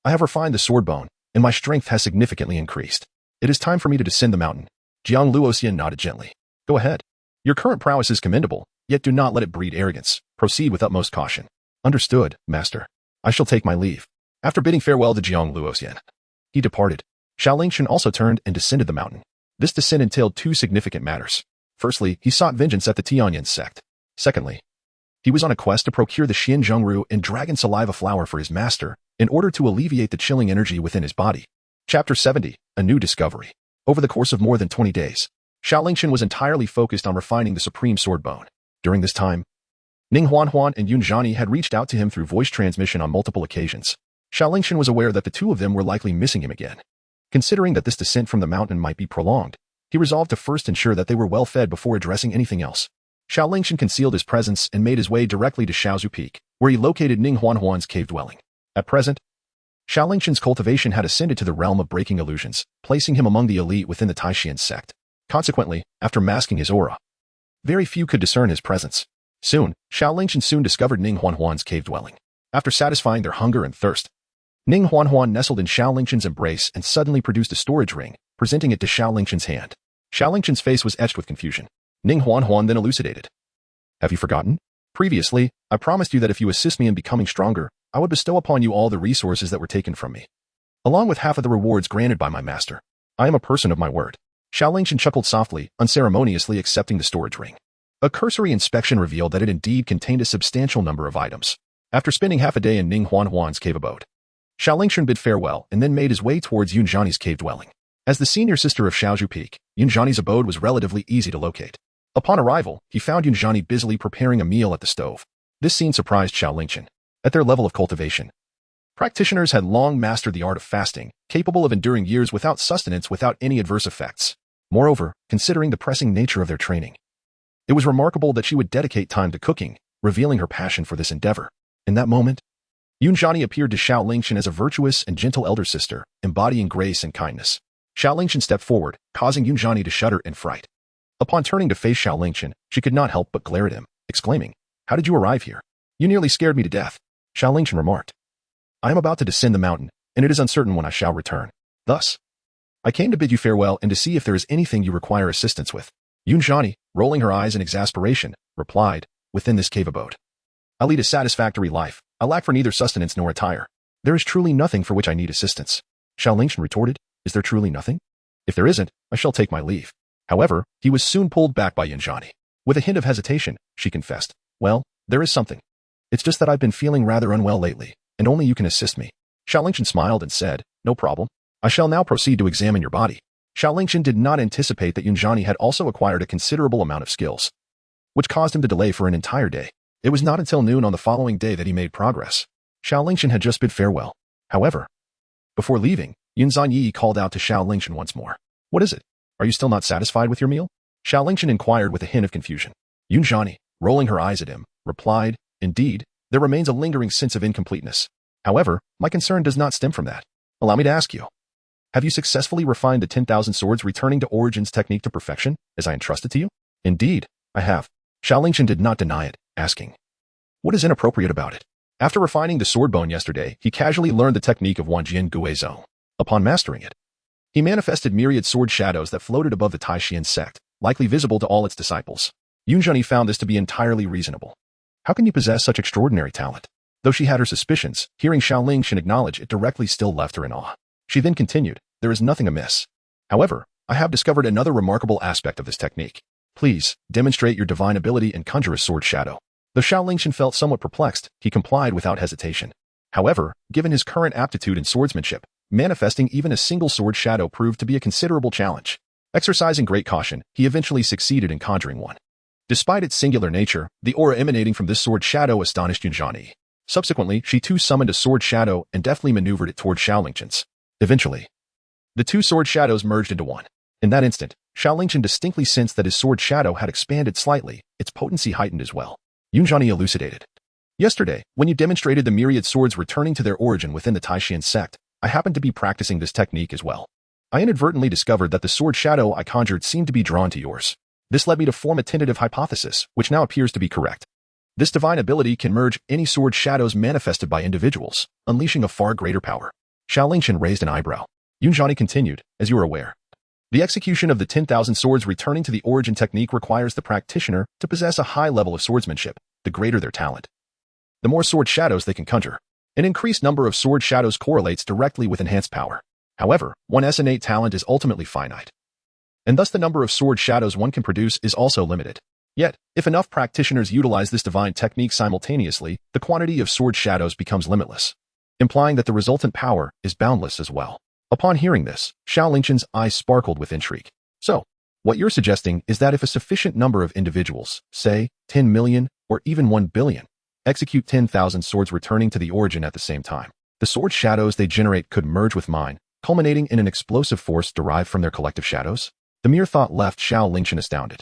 I have refined the sword bone, and my strength has significantly increased. It is time for me to descend the mountain. Jiang Luoxian nodded gently. Go ahead. Your current prowess is commendable, yet do not let it breed arrogance. Proceed with utmost caution. Understood, Master. I shall take my leave. After bidding farewell to Jiang Luoxian, he departed. Xiao Lingchen also turned and descended the mountain. This descent entailed 2 significant matters. Firstly, he sought vengeance at the Tianyan sect. Secondly, he was on a quest to procure the Xian Zhongru and Dragon Saliva Flower for his master, in order to alleviate the chilling energy within his body. Chapter 70, A New Discovery. Over the course of more than 20 days, Xiao Lingchen was entirely focused on refining the supreme sword bone. During this time, Ning Huanhuan and Yun Zhani had reached out to him through voice transmission on multiple occasions. Xiao Lingchen was aware that the 2 of them were likely missing him again. Considering that this descent from the mountain might be prolonged, he resolved to first ensure that they were well fed before addressing anything else. Xiao Lingchen concealed his presence and made his way directly to Shaozu Peak, where he located Ning Huanhuan's cave dwelling. At present, Xiao Lingchen's cultivation had ascended to the realm of breaking illusions, placing him among the elite within the Taishian sect. Consequently, after masking his aura, very few could discern his presence. Soon, Xiao Lingchen soon discovered Ning Huanhuan's cave dwelling. After satisfying their hunger and thirst, Ning Huanhuan nestled in Xiao Lingchen's embrace and suddenly produced a storage ring, presenting it to Xiao Lingchen's hand. Xiao Lingchen's face was etched with confusion. Ning Huanhuan then elucidated. Have you forgotten? Previously, I promised you that if you assist me in becoming stronger, I would bestow upon you all the resources that were taken from me, along with half of the rewards granted by my master. I am a person of my word. Xiao Lingchen chuckled softly, unceremoniously accepting the storage ring. A cursory inspection revealed that it indeed contained a substantial number of items. After spending half a day in Ning Huanhuan's cave abode, Xiao Lingchen bid farewell and then made his way towards Yun Zhani's cave dwelling. As the senior sister of Shaozu Peak, Yun Zhani's abode was relatively easy to locate. Upon arrival, he found Yun Zhani busily preparing a meal at the stove. This scene surprised Xiao Lingchen. At their level of cultivation, practitioners had long mastered the art of fasting, capable of enduring years without sustenance without any adverse effects. Moreover, considering the pressing nature of their training, it was remarkable that she would dedicate time to cooking, revealing her passion for this endeavor. In that moment, Yunjani appeared to Xiao Lingchen as a virtuous and gentle elder sister, embodying grace and kindness. Xiao Lingchen stepped forward, causing Yunjani to shudder in fright. Upon turning to face Xiao Lingchen, she could not help but glare at him, exclaiming, "How did you arrive here? You nearly scared me to death." Xiao Lingchen remarked, "I am about to descend the mountain, and it is uncertain when I shall return. Thus, I came to bid you farewell and to see if there is anything you require assistance with." Yunjani, rolling her eyes in exasperation, replied, "Within this cave abode, I lead a satisfactory life. I lack for neither sustenance nor attire. There is truly nothing for which I need assistance." Xiao Lingchen retorted, "Is there truly nothing? If there isn't, I shall take my leave." However, he was soon pulled back by Yunjani. With a hint of hesitation, she confessed, "Well, there is something. It's just that I've been feeling rather unwell lately, and only you can assist me." Xiao Lingchen smiled and said, "No problem. I shall now proceed to examine your body." Xiao Lingchen did not anticipate that Yunjani had also acquired a considerable amount of skills, which caused him to delay for an entire day. It was not until noon on the following day that he made progress. Xiao Lingchen had just bid farewell. However, before leaving, Yunzan called out to Xiao Lingchen once more. "What is it? Are you still not satisfied with your meal?" Xiao Lingchen inquired with a hint of confusion. Yunjani, rolling her eyes at him, replied, "Indeed, there remains a lingering sense of incompleteness. However, my concern does not stem from that. Allow me to ask you, have you successfully refined the 10,000 swords returning to origins technique to perfection, as I entrusted to you?" "Indeed, I have." Xiao Lingchen did not deny it, asking, "What is inappropriate about it?" After refining the sword bone yesterday, he casually learned the technique of Wanjian Guizhou. Upon mastering it, he manifested myriad sword shadows that floated above the Taishian sect, likely visible to all its disciples. Yunjani found this to be entirely reasonable. How can you possess such extraordinary talent? Though she had her suspicions, hearing Xiao Lingchen acknowledge it directly still left her in awe. She then continued, "There is nothing amiss. However, I have discovered another remarkable aspect of this technique. Please, demonstrate your divine ability and conjure a sword shadow." Though Xiao Lingchen felt somewhat perplexed, he complied without hesitation. However, given his current aptitude in swordsmanship, manifesting even a single sword shadow proved to be a considerable challenge. Exercising great caution, he eventually succeeded in conjuring one. Despite its singular nature, the aura emanating from this sword shadow astonished Yunjani. Subsequently, she too summoned a sword shadow and deftly maneuvered it toward Xiao Lingchen's. Eventually, the two sword shadows merged into one. In that instant, Xiao Lingchen distinctly sensed that his sword shadow had expanded slightly, its potency heightened as well. Yunjani elucidated. "Yesterday, when you demonstrated the myriad swords returning to their origin within the Taishian sect, I happened to be practicing this technique as well. I inadvertently discovered that the sword shadow I conjured seemed to be drawn to yours. This led me to form a tentative hypothesis, which now appears to be correct. This divine ability can merge any sword shadows manifested by individuals, unleashing a far greater power." Xiao Lingchen raised an eyebrow. Yunjani continued, "As you are aware, the execution of the 10,000 swords returning to the origin technique requires the practitioner to possess a high level of swordsmanship. The greater their talent, the more sword shadows they can conjure. An increased number of sword shadows correlates directly with enhanced power. However, one's innate talent is ultimately finite, and thus the number of sword shadows one can produce is also limited. Yet, if enough practitioners utilize this divine technique simultaneously, the quantity of sword shadows becomes limitless, implying that the resultant power is boundless as well." Upon hearing this, Xiao Lingchen's eyes sparkled with intrigue. "So, what you're suggesting is that if a sufficient number of individuals, say 10 million or even 1 billion, execute 10,000 swords returning to the origin at the same time, the sword shadows they generate could merge with mine, culminating in an explosive force derived from their collective shadows?" The mere thought left Xiao Lingchen astounded.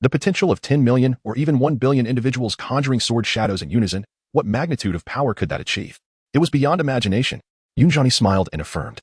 The potential of 10 million or even 1 billion individuals conjuring sword shadows in unison, what magnitude of power could that achieve? It was beyond imagination. Yunjani smiled and affirmed,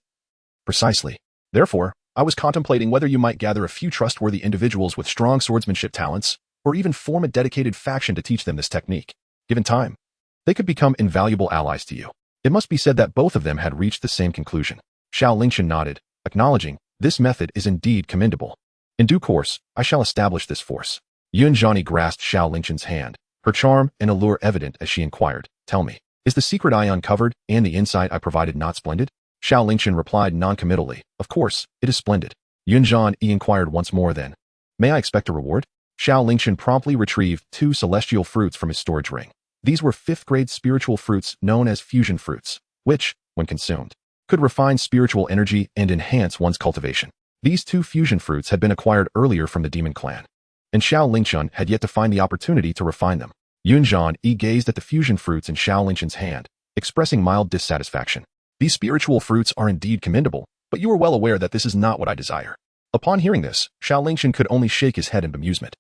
"Precisely. Therefore, I was contemplating whether you might gather a few trustworthy individuals with strong swordsmanship talents, or even form a dedicated faction to teach them this technique. Given time, they could become invaluable allies to you." It must be said that both of them had reached the same conclusion. Xiao Lingchen nodded, acknowledging, "This method is indeed commendable. In due course, I shall establish this force." Yunjani grasped Xiao Lingchen's hand, her charm and allure evident as she inquired, "Tell me, is the secret I uncovered and the insight I provided not splendid?" Xiao Lingchen replied noncommittally, "Of course, it is splendid." Yunjani inquired once more then, "May I expect a reward?" Xiao Lingchen promptly retrieved 2 celestial fruits from his storage ring. These were 5th-grade spiritual fruits known as fusion fruits, which, when consumed, could refine spiritual energy and enhance one's cultivation. These 2 fusion fruits had been acquired earlier from the demon clan, and Xiao Lingchen had yet to find the opportunity to refine them. Yunjani gazed at the fusion fruits in Xiao Lingchen's hand, expressing mild dissatisfaction. "These spiritual fruits are indeed commendable, but you are well aware that this is not what I desire." Upon hearing this, Xiao Lingchen could only shake his head in bemusement.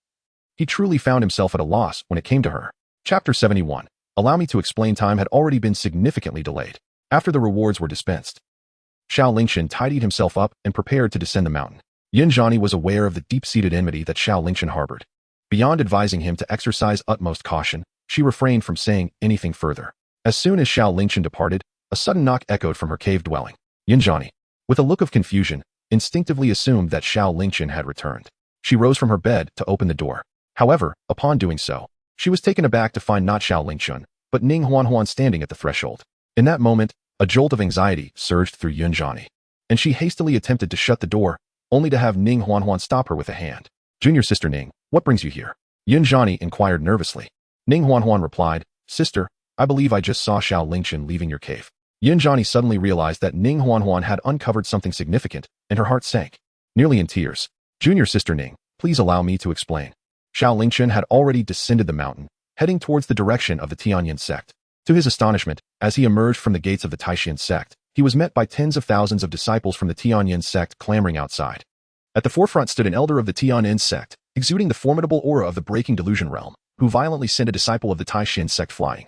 He truly found himself at a loss when it came to her. Chapter 71. Allow me to explain. Time had already been significantly delayed. After the rewards were dispensed, Xiao Lingchen tidied himself up and prepared to descend the mountain. Yuani was aware of the deep-seated enmity that Xiao Lingchen harbored. Beyond advising him to exercise utmost caution, she refrained from saying anything further. As soon as Xiao Lingchen departed, a sudden knock echoed from her cave dwelling. Yuani, with a look of confusion, instinctively assumed that Xiao Lingchen had returned. She rose from her bed to open the door. However, upon doing so, she was taken aback to find not Xiao Lingchen, but Ning Huanhuan standing at the threshold. In that moment, a jolt of anxiety surged through Yuani, and she hastily attempted to shut the door, only to have Ning Huanhuan stop her with a hand. Junior sister Ning, what brings you here? Yuani inquired nervously. Ning Huanhuan replied, Sister, I believe I just saw Xiao Lingchen leaving your cave. Yuani suddenly realized that Ning Huanhuan had uncovered something significant, and her heart sank. Nearly in tears, Junior sister Ning, please allow me to explain. Xiao Lingchen had already descended the mountain, heading towards the direction of the Tianyin sect. To his astonishment, as he emerged from the gates of the Taishan sect, he was met by tens of thousands of disciples from the Tianyin sect clamoring outside. At the forefront stood an elder of the Tianyin sect, exuding the formidable aura of the breaking delusion realm, who violently sent a disciple of the Taishan sect flying,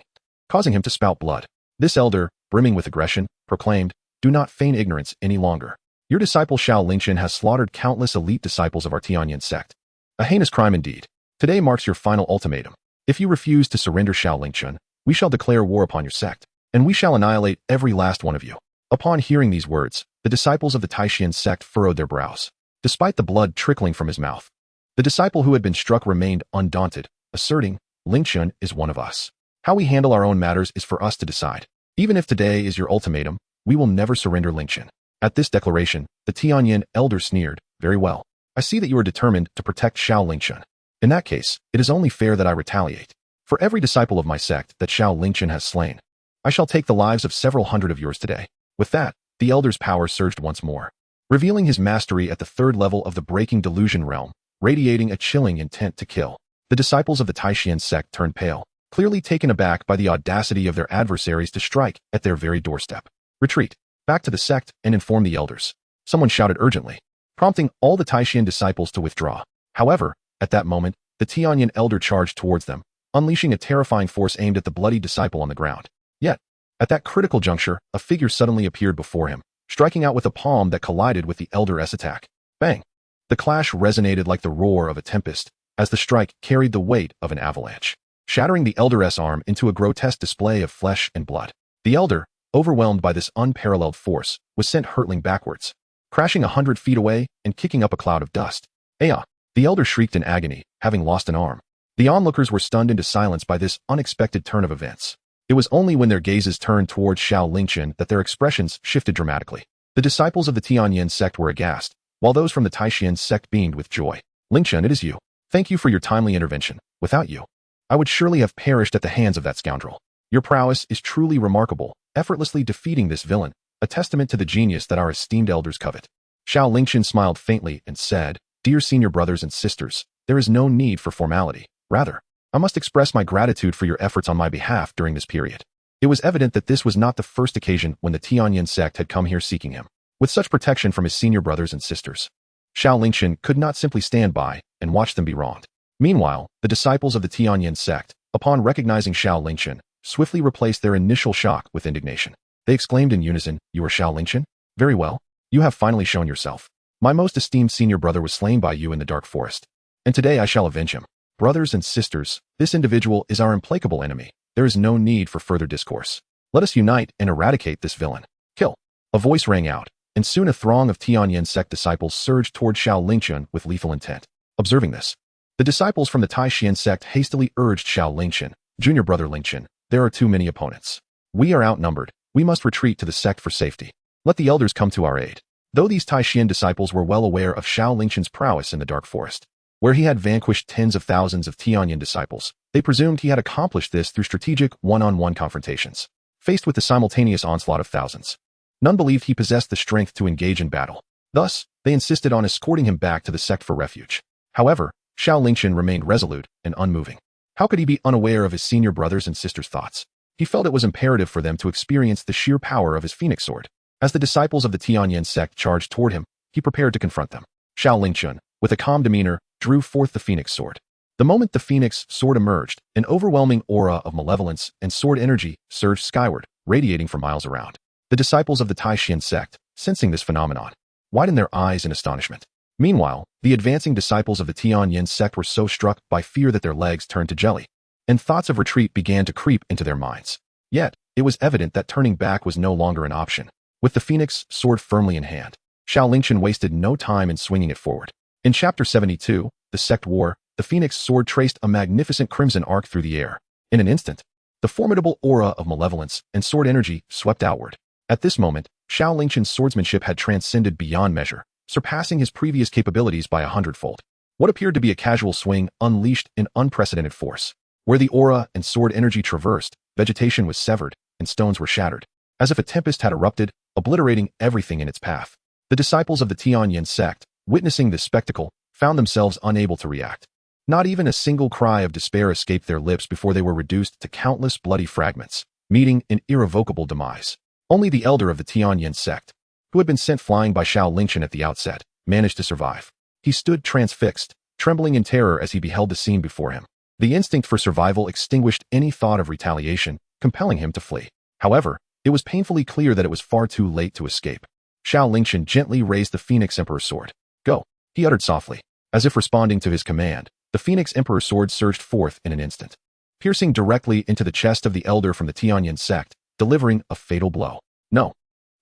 causing him to spout blood. This elder, brimming with aggression, proclaimed, Do not feign ignorance any longer. Your disciple Xiao Lingchen has slaughtered countless elite disciples of our Tianyin sect. A heinous crime indeed. Today marks your final ultimatum. If you refuse to surrender Xiao Lingchen, we shall declare war upon your sect, and we shall annihilate every last one of you. Upon hearing these words, the disciples of the Taishan sect furrowed their brows. Despite the blood trickling from his mouth, the disciple who had been struck remained undaunted, asserting, Lingchen is one of us. How we handle our own matters is for us to decide. Even if today is your ultimatum, we will never surrender Lingchen. At this declaration, the Tianyin elder sneered, Very well. I see that you are determined to protect Xiao Lingchen. In that case, it is only fair that I retaliate. For every disciple of my sect that Xiao Lingchen has slain, I shall take the lives of several hundred of yours today. With that, the elder's power surged once more, revealing his mastery at the third level of the breaking delusion realm, radiating a chilling intent to kill. The disciples of the Taishan sect turned pale, clearly taken aback by the audacity of their adversaries to strike at their very doorstep. Retreat, back to the sect and inform the elders. Someone shouted urgently, prompting all the Taishan disciples to withdraw. However, at that moment, the Tianyin elder charged towards them, unleashing a terrifying force aimed at the bloody disciple on the ground. Yet, at that critical juncture, a figure suddenly appeared before him, striking out with a palm that collided with the elder's attack. Bang! The clash resonated like the roar of a tempest, as the strike carried the weight of an avalanche, shattering the elder's arm into a grotesque display of flesh and blood. The elder, overwhelmed by this unparalleled force, was sent hurtling backwards, crashing 100 feet away and kicking up a cloud of dust. Aya! The elder shrieked in agony, having lost an arm. The onlookers were stunned into silence by this unexpected turn of events. It was only when their gazes turned towards Xiao Lingchen that their expressions shifted dramatically. The disciples of the Tianyin sect were aghast, while those from the Taishan sect beamed with joy. Lingchen, it is you. Thank you for your timely intervention. Without you, I would surely have perished at the hands of that scoundrel. Your prowess is truly remarkable, effortlessly defeating this villain, a testament to the genius that our esteemed elders covet. Xiao Lingchen smiled faintly and said, Dear senior brothers and sisters, there is no need for formality. Rather, I must express my gratitude for your efforts on my behalf during this period. It was evident that this was not the first occasion when the Tianyin sect had come here seeking him. With such protection from his senior brothers and sisters, Xiao Lingchen could not simply stand by and watch them be wronged. Meanwhile, the disciples of the Tianyin sect, upon recognizing Xiao Lingchen, swiftly replaced their initial shock with indignation. They exclaimed in unison, You are Xiao Lingchen? Very well. You have finally shown yourself. My most esteemed senior brother was slain by you in the dark forest, and today I shall avenge him. Brothers and sisters, this individual is our implacable enemy. There is no need for further discourse. Let us unite and eradicate this villain. Kill. A voice rang out, and soon a throng of Tianyin sect disciples surged toward Xiao Lingchen with lethal intent. Observing this, the disciples from the Taishan sect hastily urged Xiao Lingchen, Junior brother Lingchen, there are too many opponents. We are outnumbered. We must retreat to the sect for safety. Let the elders come to our aid. Though these Taishan disciples were well aware of Xiao Lingchen's prowess in the dark forest, where he had vanquished tens of thousands of Tianyin disciples, they presumed he had accomplished this through strategic one-on-one confrontations. Faced with the simultaneous onslaught of thousands, none believed he possessed the strength to engage in battle. Thus, they insisted on escorting him back to the sect for refuge. However, Xiao Lingchen remained resolute and unmoving. How could he be unaware of his senior brothers and sisters' thoughts? He felt it was imperative for them to experience the sheer power of his phoenix sword. As the disciples of the Tianyin sect charged toward him, he prepared to confront them. Xiao Lingchen, with a calm demeanor, drew forth the phoenix sword. The moment the phoenix sword emerged, an overwhelming aura of malevolence and sword energy surged skyward, radiating for miles around. The disciples of the Taishan sect, sensing this phenomenon, widened their eyes in astonishment. Meanwhile, the advancing disciples of the Tianyin sect were so struck by fear that their legs turned to jelly, and thoughts of retreat began to creep into their minds. Yet, it was evident that turning back was no longer an option. With the phoenix sword firmly in hand, Xiao Lingchen wasted no time in swinging it forward. In Chapter 72, the Sect War, the phoenix sword traced a magnificent crimson arc through the air. In an instant, the formidable aura of malevolence and sword energy swept outward. At this moment, Xiao Lingchen's swordsmanship had transcended beyond measure, surpassing his previous capabilities by 100-fold. What appeared to be a casual swing unleashed an unprecedented force. Where the aura and sword energy traversed, vegetation was severed, and stones were shattered. As if a tempest had erupted, obliterating everything in its path. The disciples of the Tianyin sect, witnessing this spectacle, found themselves unable to react. Not even a single cry of despair escaped their lips before they were reduced to countless bloody fragments, meeting an irrevocable demise. Only the elder of the Tianyin sect, who had been sent flying by Xiao Lingchen at the outset, managed to survive. He stood transfixed, trembling in terror as he beheld the scene before him. The instinct for survival extinguished any thought of retaliation, compelling him to flee. However, it was painfully clear that it was far too late to escape. Xiao Lingchen gently raised the Phoenix Emperor's sword. "Go," he uttered softly. As if responding to his command, the Phoenix Emperor's sword surged forth in an instant, piercing directly into the chest of the elder from the Tianyin sect, delivering a fatal blow. No.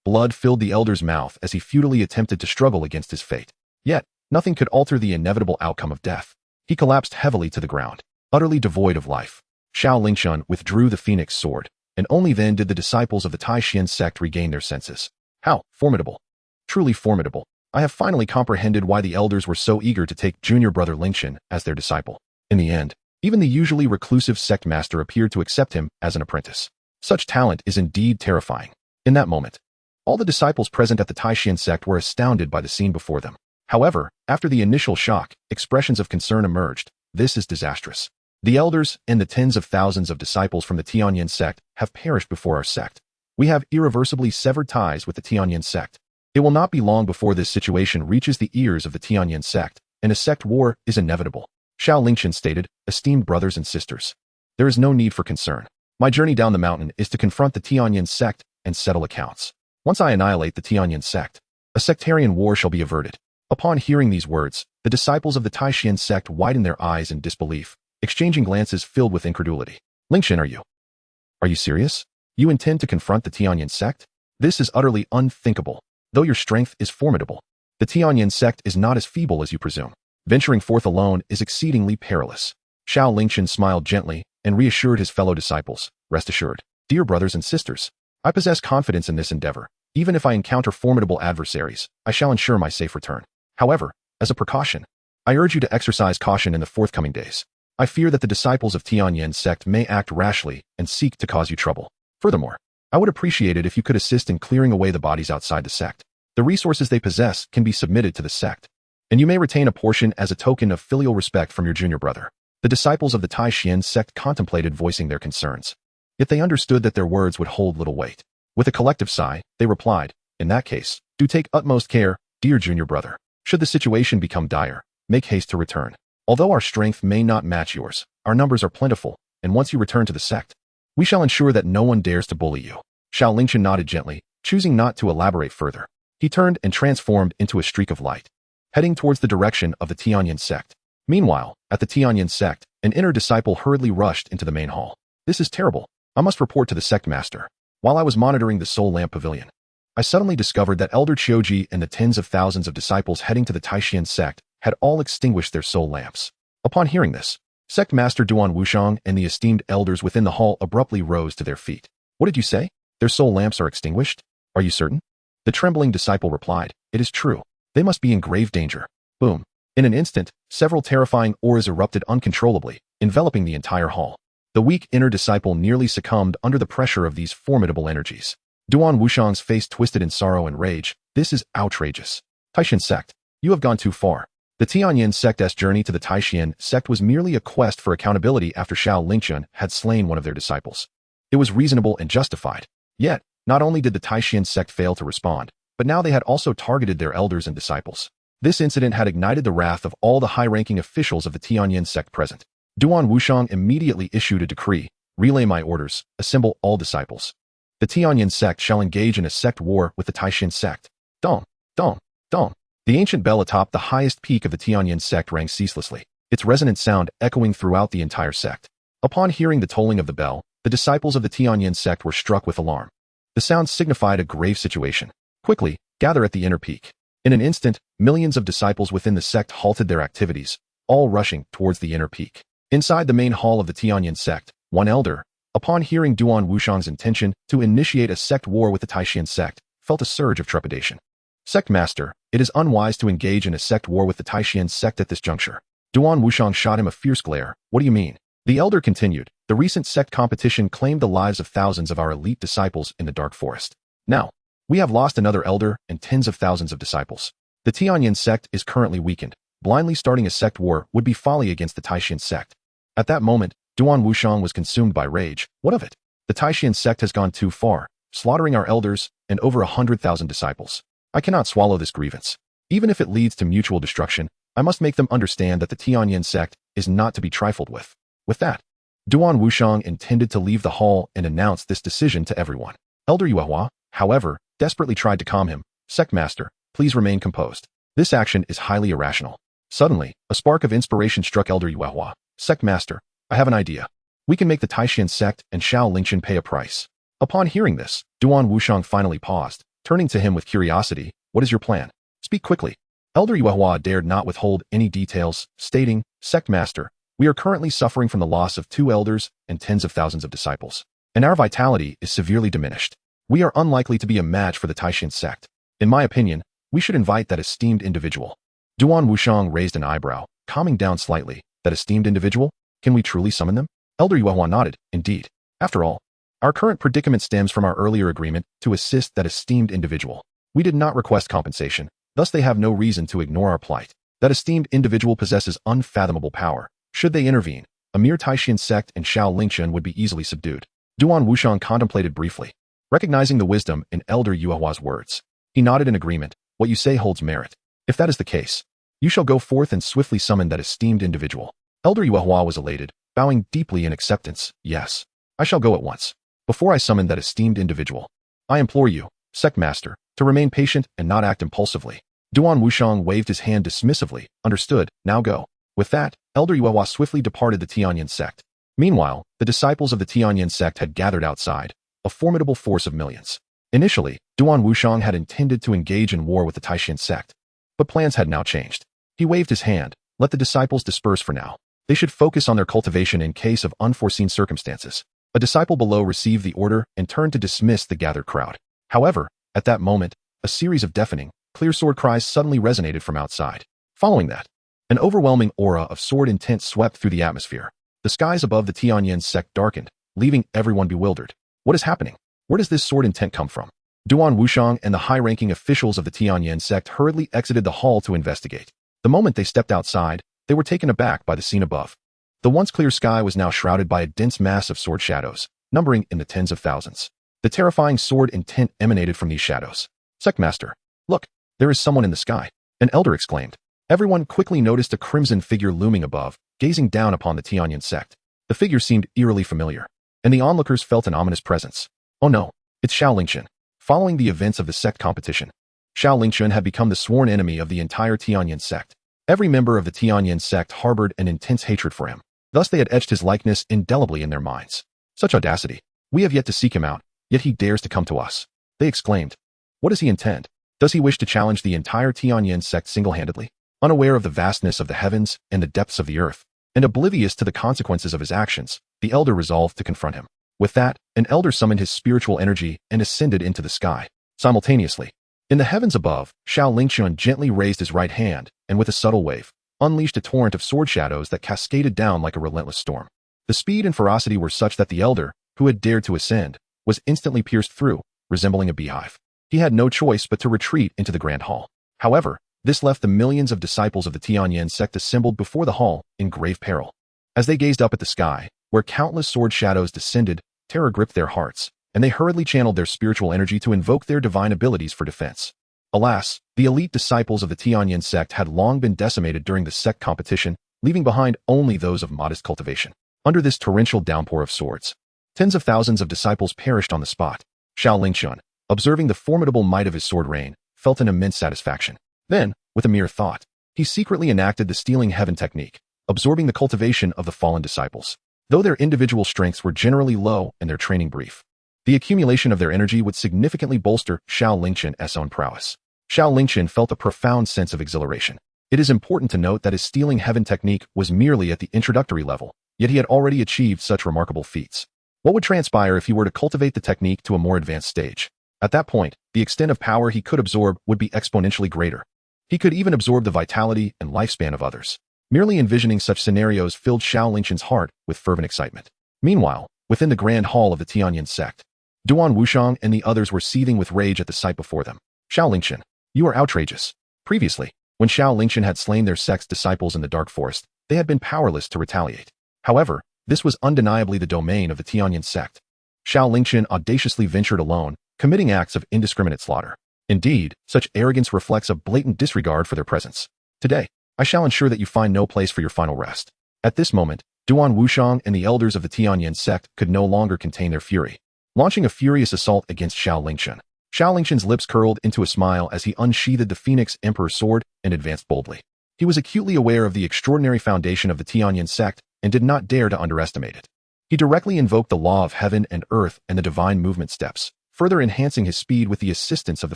Blood filled the elder's mouth as he futilely attempted to struggle against his fate. Yet, nothing could alter the inevitable outcome of death. He collapsed heavily to the ground, utterly devoid of life. Xiao Lingchen withdrew the Phoenix sword, and only then did the disciples of the Taishan sect regain their senses. How formidable! Truly formidable. I have finally comprehended why the elders were so eager to take junior brother Lingchen as their disciple. In the end, even the usually reclusive sect master appeared to accept him as an apprentice. Such talent is indeed terrifying. In that moment, all the disciples present at the Taishan sect were astounded by the scene before them. However, after the initial shock, expressions of concern emerged. This is disastrous. The elders and the tens of thousands of disciples from the Tianyin sect have perished before our sect. We have irreversibly severed ties with the Tianyin sect. It will not be long before this situation reaches the ears of the Tianyin sect, and a sect war is inevitable. Xiao Lingchen stated, "Esteemed brothers and sisters, there is no need for concern. My journey down the mountain is to confront the Tianyin sect and settle accounts. Once I annihilate the Tianyin sect, a sectarian war shall be averted." Upon hearing these words, the disciples of the Taishan sect widened their eyes in disbelief, exchanging glances filled with incredulity. "Lingchen, are you serious? You intend to confront the Tianyin sect? This is utterly unthinkable. Though your strength is formidable, the Tianyin sect is not as feeble as you presume. Venturing forth alone is exceedingly perilous." Xiao Lingchen smiled gently and reassured his fellow disciples. "Rest assured, dear brothers and sisters, I possess confidence in this endeavor. Even if I encounter formidable adversaries, I shall ensure my safe return. However, as a precaution, I urge you to exercise caution in the forthcoming days. I fear that the disciples of Tianyin sect may act rashly and seek to cause you trouble. Furthermore, I would appreciate it if you could assist in clearing away the bodies outside the sect. The resources they possess can be submitted to the sect, and you may retain a portion as a token of filial respect from your junior brother." The disciples of the Taishan sect contemplated voicing their concerns, yet they understood that their words would hold little weight. With a collective sigh, they replied, "In that case, do take utmost care, dear junior brother. Should the situation become dire, make haste to return. Although our strength may not match yours, our numbers are plentiful, and once you return to the sect, we shall ensure that no one dares to bully you." Xiao Lingchen nodded gently, choosing not to elaborate further. He turned and transformed into a streak of light, heading towards the direction of the Tianyin sect. Meanwhile, at the Tianyin sect, an inner disciple hurriedly rushed into the main hall. "This is terrible. I must report to the sect master. While I was monitoring the Soul Lamp Pavilion, I suddenly discovered that Elder Qiuji and the tens of thousands of disciples heading to the Taishan sect had all extinguished their soul lamps." Upon hearing this, Sect Master Duan Wuxiang and the esteemed elders within the hall abruptly rose to their feet. "What did you say? Their soul lamps are extinguished? Are you certain?" The trembling disciple replied, "It is true. They must be in grave danger." Boom. In an instant, several terrifying auras erupted uncontrollably, enveloping the entire hall. The weak inner disciple nearly succumbed under the pressure of these formidable energies. Duan Wuxiang's face twisted in sorrow and rage. "This is outrageous. Taishan sect, you have gone too far." The Tianyin sect's journey to the Taishan sect was merely a quest for accountability after Xiao Lingchen had slain one of their disciples. It was reasonable and justified. Yet, not only did the Taishan sect fail to respond, but now they had also targeted their elders and disciples. This incident had ignited the wrath of all the high-ranking officials of the Tianyin sect present. Duan Wushang immediately issued a decree, relay my orders, assemble all disciples. The Tianyin sect shall engage in a sect war with the Taishan sect. Dong, dong, dong. The ancient bell atop the highest peak of the Tianyin sect rang ceaselessly, its resonant sound echoing throughout the entire sect. Upon hearing the tolling of the bell, the disciples of the Tianyin sect were struck with alarm. The sound signified a grave situation. Quickly, gather at the inner peak. In an instant, millions of disciples within the sect halted their activities, all rushing towards the inner peak. Inside the main hall of the Tianyin sect, one elder, upon hearing Duan Wushang's intention to initiate a sect war with the Taishan sect, felt a surge of trepidation. Sect Master, it is unwise to engage in a sect war with the Taishan sect at this juncture. Duan Wushang shot him a fierce glare. What do you mean? The elder continued. The recent sect competition claimed the lives of thousands of our elite disciples in the dark forest. Now, we have lost another elder and tens of thousands of disciples. The Tianyin sect is currently weakened. Blindly starting a sect war would be folly against the Taishan sect. At that moment, Duan Wushang was consumed by rage. What of it? The Taishan sect has gone too far, slaughtering our elders and over 100,000 disciples. I cannot swallow this grievance. Even if it leads to mutual destruction, I must make them understand that the Tianyin sect is not to be trifled with. With that, Duan Wushang intended to leave the hall and announce this decision to everyone. Elder Yuehua, however, desperately tried to calm him. Sect Master, please remain composed. This action is highly irrational. Suddenly, a spark of inspiration struck Elder Yuehua. Sect Master, I have an idea. We can make the Taishan sect and Xiao Lingchen pay a price. Upon hearing this, Duan Wushang finally paused, turning to him with curiosity. What is your plan? Speak quickly. Elder Yuehua dared not withhold any details, stating, Sect Master, we are currently suffering from the loss of 2 elders and tens of thousands of disciples, and our vitality is severely diminished. We are unlikely to be a match for the Taishan sect. In my opinion, we should invite that esteemed individual. Duan Wushang raised an eyebrow, calming down slightly. That esteemed individual? Can we truly summon them? Elder Yuehua nodded. Indeed. After all, our current predicament stems from our earlier agreement to assist that esteemed individual. We did not request compensation, thus they have no reason to ignore our plight. That esteemed individual possesses unfathomable power. Should they intervene, a mere Taishan sect and Xiao Lingchen would be easily subdued. Duan Wushang contemplated briefly, recognizing the wisdom in Elder Yuehua's words. He nodded in agreement. What you say holds merit. If that is the case, you shall go forth and swiftly summon that esteemed individual. Elder Yuehua was elated, bowing deeply in acceptance. Yes, I shall go at once. Before I summon that esteemed individual, I implore you, Sect Master, to remain patient and not act impulsively. Duan Wushang waved his hand dismissively. Understood, now go. With that, Elder Yuehua swiftly departed the Tianyin sect. Meanwhile, the disciples of the Tianyin sect had gathered outside, a formidable force of millions. Initially, Duan Wushang had intended to engage in war with the Taishan sect, but plans had now changed. He waved his hand. Let the disciples disperse for now. They should focus on their cultivation in case of unforeseen circumstances. A disciple below received the order and turned to dismiss the gathered crowd. However, at that moment, a series of deafening, clear sword cries suddenly resonated from outside. Following that, an overwhelming aura of sword intent swept through the atmosphere. The skies above the Tianyin sect darkened, leaving everyone bewildered. What is happening? Where does this sword intent come from? Duan Wushang and the high-ranking officials of the Tianyin sect hurriedly exited the hall to investigate. The moment they stepped outside, they were taken aback by the scene above. The once clear sky was now shrouded by a dense mass of sword shadows, numbering in the tens of thousands. The terrifying sword intent emanated from these shadows. Sect Master, look, there is someone in the sky, an elder exclaimed. Everyone quickly noticed a crimson figure looming above, gazing down upon the Tianyin sect. The figure seemed eerily familiar, and the onlookers felt an ominous presence. Oh no, it's Xiao Lingchen. Following the events of the sect competition, Xiao Lingchen had become the sworn enemy of the entire Tianyin sect. Every member of the Tianyin sect harbored an intense hatred for him. Thus they had etched his likeness indelibly in their minds. Such audacity. We have yet to seek him out, yet he dares to come to us. They exclaimed. What does he intend? Does he wish to challenge the entire Tianyin sect single-handedly? Unaware of the vastness of the heavens and the depths of the earth, and oblivious to the consequences of his actions, the elder resolved to confront him. With that, an elder summoned his spiritual energy and ascended into the sky. Simultaneously, in the heavens above, Xiao Lingchen gently raised his right hand, and with a subtle wave, unleashed a torrent of sword shadows that cascaded down like a relentless storm. The speed and ferocity were such that the elder, who had dared to ascend, was instantly pierced through, resembling a beehive. He had no choice but to retreat into the grand hall. However, this left the millions of disciples of the Tianyin sect assembled before the hall in grave peril. As they gazed up at the sky, where countless sword shadows descended, terror gripped their hearts, and they hurriedly channeled their spiritual energy to invoke their divine abilities for defense. Alas, the elite disciples of the Tianyin sect had long been decimated during the sect competition, leaving behind only those of modest cultivation. Under this torrential downpour of swords, tens of thousands of disciples perished on the spot. Xiao Lingchen, observing the formidable might of his sword rain, felt an immense satisfaction. Then, with a mere thought, he secretly enacted the stealing heaven technique, absorbing the cultivation of the fallen disciples. Though their individual strengths were generally low and their training brief, the accumulation of their energy would significantly bolster Xiao Lingchen's own prowess. Xiao Lingchen felt a profound sense of exhilaration. It is important to note that his stealing heaven technique was merely at the introductory level, yet he had already achieved such remarkable feats. What would transpire if he were to cultivate the technique to a more advanced stage? At that point, the extent of power he could absorb would be exponentially greater. He could even absorb the vitality and lifespan of others. Merely envisioning such scenarios filled Xiao Lingchen's heart with fervent excitement. Meanwhile, within the grand hall of the Tianyin sect, Duan Wuxiang and the others were seething with rage at the sight before them. Xiao Lingchen, you are outrageous. Previously, when Xiao Lingchen had slain their sect's disciples in the dark forest, they had been powerless to retaliate. However, this was undeniably the domain of the Tianyin sect. Xiao Lingchen audaciously ventured alone, committing acts of indiscriminate slaughter. Indeed, such arrogance reflects a blatant disregard for their presence. Today, I shall ensure that you find no place for your final rest. At this moment, Duan Wuxiang and the elders of the Tianyin sect could no longer contain their fury, launching a furious assault against Xiao Lingchen. Xiao Lingchen's lips curled into a smile as he unsheathed the Phoenix Emperor's sword and advanced boldly. He was acutely aware of the extraordinary foundation of the Tianyin sect and did not dare to underestimate it. He directly invoked the law of heaven and earth and the divine movement steps, further enhancing his speed with the assistance of the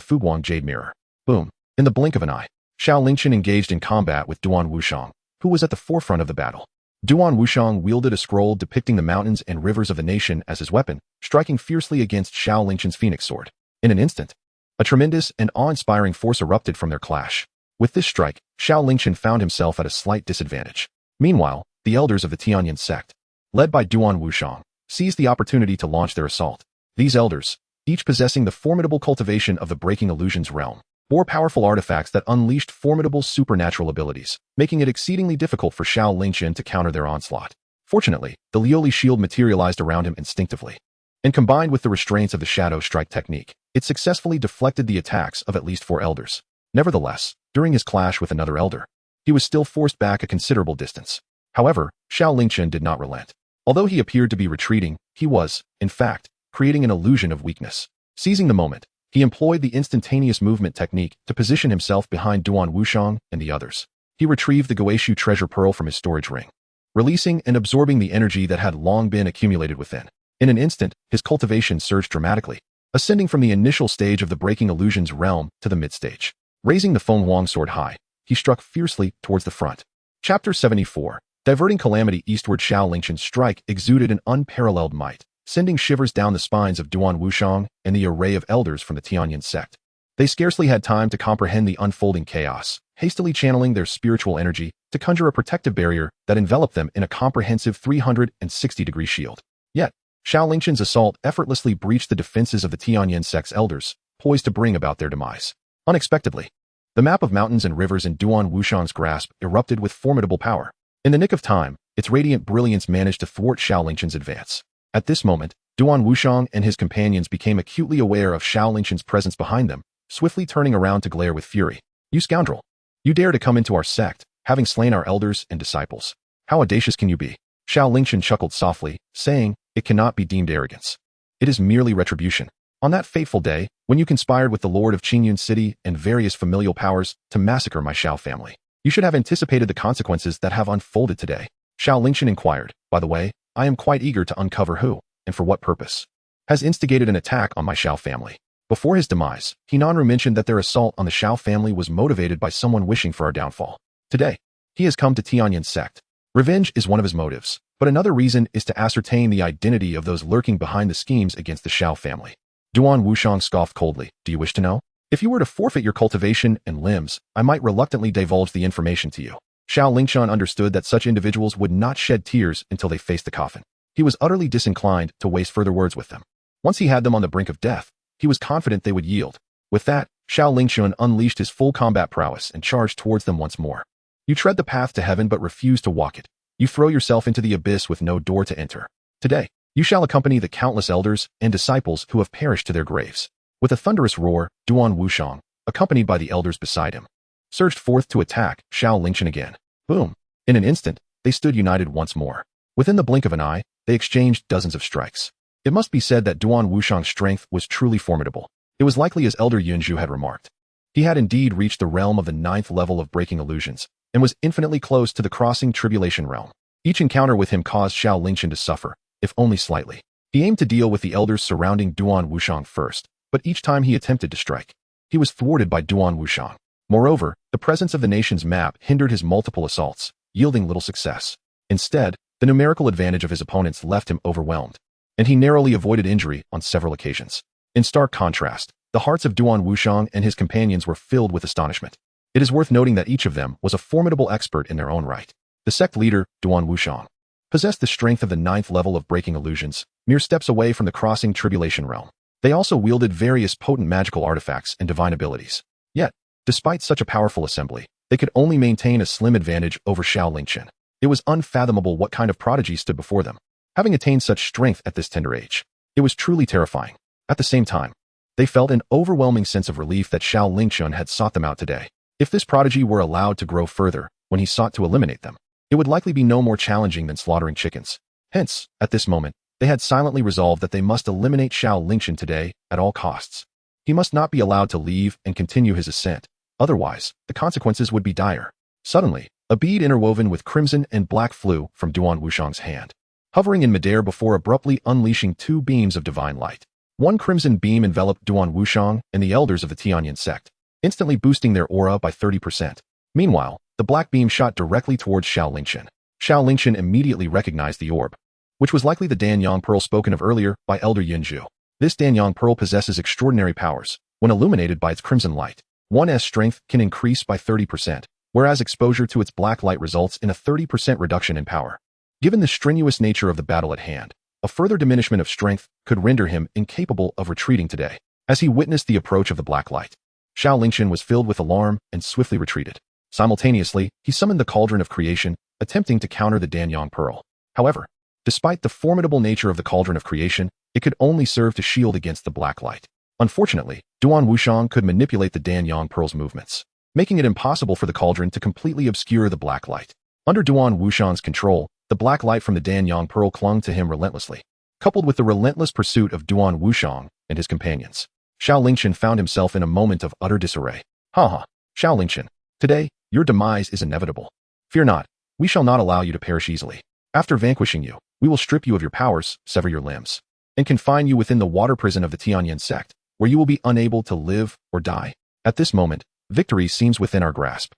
Fuguang Jade Mirror. Boom! In the blink of an eye, Xiao Lingchen engaged in combat with Duan Wuxiang, who was at the forefront of the battle. Duan Wuxiang wielded a scroll depicting the mountains and rivers of the nation as his weapon, striking fiercely against Xiao Lingchen's phoenix sword. In an instant, a tremendous and awe-inspiring force erupted from their clash. With this strike, Xiao Lingchen found himself at a slight disadvantage. Meanwhile, the elders of the Tianyin sect, led by Duan Wuxiang, seized the opportunity to launch their assault. These elders, each possessing the formidable cultivation of the breaking illusions realm, bore powerful artifacts that unleashed formidable supernatural abilities, making it exceedingly difficult for Xiao Lingchen to counter their onslaught. Fortunately, the Lioli shield materialized around him instinctively, and combined with the restraints of the shadow strike technique, it successfully deflected the attacks of at least 4 elders. Nevertheless, during his clash with another elder, he was still forced back a considerable distance. However, Xiao Lingchen did not relent. Although he appeared to be retreating, he was, in fact, creating an illusion of weakness. Seizing the moment, he employed the instantaneous movement technique to position himself behind Duan Wuxiang and the others. He retrieved the Guishu treasure pearl from his storage ring, releasing and absorbing the energy that had long been accumulated within. In an instant, his cultivation surged dramatically, ascending from the initial stage of the breaking illusions realm to the mid-stage. Raising the Feng Huang sword high, he struck fiercely towards the front. Chapter 74. Diverting calamity eastward. Xiao Lingchen's strike exuded an unparalleled might, sending shivers down the spines of Duan Wuxiang and the array of elders from the Tianyin sect. They scarcely had time to comprehend the unfolding chaos, hastily channeling their spiritual energy to conjure a protective barrier that enveloped them in a comprehensive 360-degree shield. Yet, Xiao Lingchen's assault effortlessly breached the defenses of the Tianyin sect's elders, poised to bring about their demise. Unexpectedly, the map of mountains and rivers in Duan Wuxiang's grasp erupted with formidable power. In the nick of time, its radiant brilliance managed to thwart Xiao Lingchen's advance. At this moment, Duan Wuxiang and his companions became acutely aware of Xiao Lingchen's presence behind them, swiftly turning around to glare with fury. "You scoundrel! You dare to come into our sect, having slain our elders and disciples. How audacious can you be?" Xiao Lingchen chuckled softly, saying, "It cannot be deemed arrogance. It is merely retribution. On that fateful day, when you conspired with the Lord of Qingyun City and various familial powers to massacre my Xiao family, you should have anticipated the consequences that have unfolded today." Xiao Lingchen inquired, "By the way, I am quite eager to uncover who, and for what purpose, has instigated an attack on my Xiao family." Before his demise, Hinanru mentioned that their assault on the Xiao family was motivated by someone wishing for our downfall. Today, he has come to Tianyin sect. Revenge is one of his motives, but another reason is to ascertain the identity of those lurking behind the schemes against the Xiao family. Duan Wuxiang scoffed coldly. "Do you wish to know? If you were to forfeit your cultivation and limbs, I might reluctantly divulge the information to you." Xiao Lingchen understood that such individuals would not shed tears until they faced the coffin. He was utterly disinclined to waste further words with them. Once he had them on the brink of death, he was confident they would yield. With that, Xiao Lingchen unleashed his full combat prowess and charged towards them once more. "You tread the path to heaven but refuse to walk it. You throw yourself into the abyss with no door to enter. Today, you shall accompany the countless elders and disciples who have perished to their graves." With a thunderous roar, Duan Wuxiang, accompanied by the elders beside him, surged forth to attack Xiao Lingchen again. Boom! In an instant, they stood united once more. Within the blink of an eye, they exchanged dozens of strikes. It must be said that Duan Wushang's strength was truly formidable. It was likely as Elder Yunzhu had remarked. He had indeed reached the realm of the 9th level of breaking illusions, and was infinitely close to the crossing tribulation realm. Each encounter with him caused Xiao Lingchen to suffer, if only slightly. He aimed to deal with the elders surrounding Duan Wushang first, but each time he attempted to strike, he was thwarted by Duan Wushang. Moreover, the presence of the nation's map hindered his multiple assaults, yielding little success. Instead, the numerical advantage of his opponents left him overwhelmed, and he narrowly avoided injury on several occasions. In stark contrast, the hearts of Duan Wushang and his companions were filled with astonishment. It is worth noting that each of them was a formidable expert in their own right. The sect leader, Duan Wushang, possessed the strength of the 9th level of breaking illusions, mere steps away from the crossing tribulation realm. They also wielded various potent magical artifacts and divine abilities. Yet, despite such a powerful assembly, they could only maintain a slim advantage over Xiao Lingchen. It was unfathomable what kind of prodigy stood before them. Having attained such strength at this tender age, it was truly terrifying. At the same time, they felt an overwhelming sense of relief that Xiao Lingchen had sought them out today. If this prodigy were allowed to grow further when he sought to eliminate them, it would likely be no more challenging than slaughtering chickens. Hence, at this moment, they had silently resolved that they must eliminate Xiao Lingchen today at all costs. He must not be allowed to leave and continue his ascent. Otherwise, the consequences would be dire. Suddenly, a bead interwoven with crimson and black flew from Duan Wushang's hand, hovering in midair before abruptly unleashing 2 beams of divine light. One crimson beam enveloped Duan Wushang and the elders of the Tianyin sect, instantly boosting their aura by 30%. Meanwhile, the black beam shot directly towards Xiao Lingchen. Xiao Lingchen immediately recognized the orb, which was likely the Danyang pearl spoken of earlier by Elder Yunzhu. This Danyang pearl possesses extraordinary powers. When illuminated by its crimson light, one's strength can increase by 30%, whereas exposure to its black light results in a 30% reduction in power. Given the strenuous nature of the battle at hand, a further diminishment of strength could render him incapable of retreating today. As he witnessed the approach of the black light, Xiao Lingchen was filled with alarm and swiftly retreated. Simultaneously, he summoned the Cauldron of Creation, attempting to counter the Danyang pearl. However, despite the formidable nature of the Cauldron of Creation, it could only serve to shield against the black light. Unfortunately, Duan Wushang could manipulate the Danyang pearl's movements, making it impossible for the cauldron to completely obscure the black light. Under Duan Wushang's control, the black light from the Danyang pearl clung to him relentlessly. Coupled with the relentless pursuit of Duan Wushang and his companions, Xiao Lingchen found himself in a moment of utter disarray. Haha, Xiao Lingchen, today, your demise is inevitable. Fear not, we shall not allow you to perish easily. After vanquishing you, we will strip you of your powers, sever your limbs, and confine you within the water prison of the Tianyin sect, where you will be unable to live or die. At this moment, victory seems within our grasp.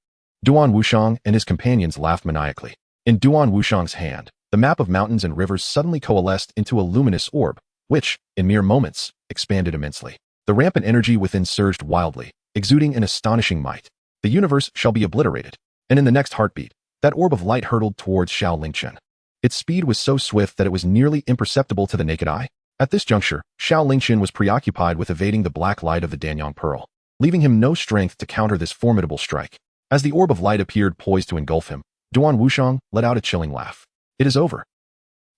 Duan Wushang and his companions laughed maniacally. In Duan Wushang's hand, the map of mountains and rivers suddenly coalesced into a luminous orb, which, in mere moments, expanded immensely. The rampant energy within surged wildly, exuding an astonishing might. The universe shall be obliterated. And in the next heartbeat, that orb of light hurtled towards Xiao Lingchen. Its speed was so swift that it was nearly imperceptible to the naked eye. At this juncture, Xiao Lingchen was preoccupied with evading the black light of the Danyang pearl, leaving him no strength to counter this formidable strike. As the orb of light appeared poised to engulf him, Duan Wushang let out a chilling laugh. It is over.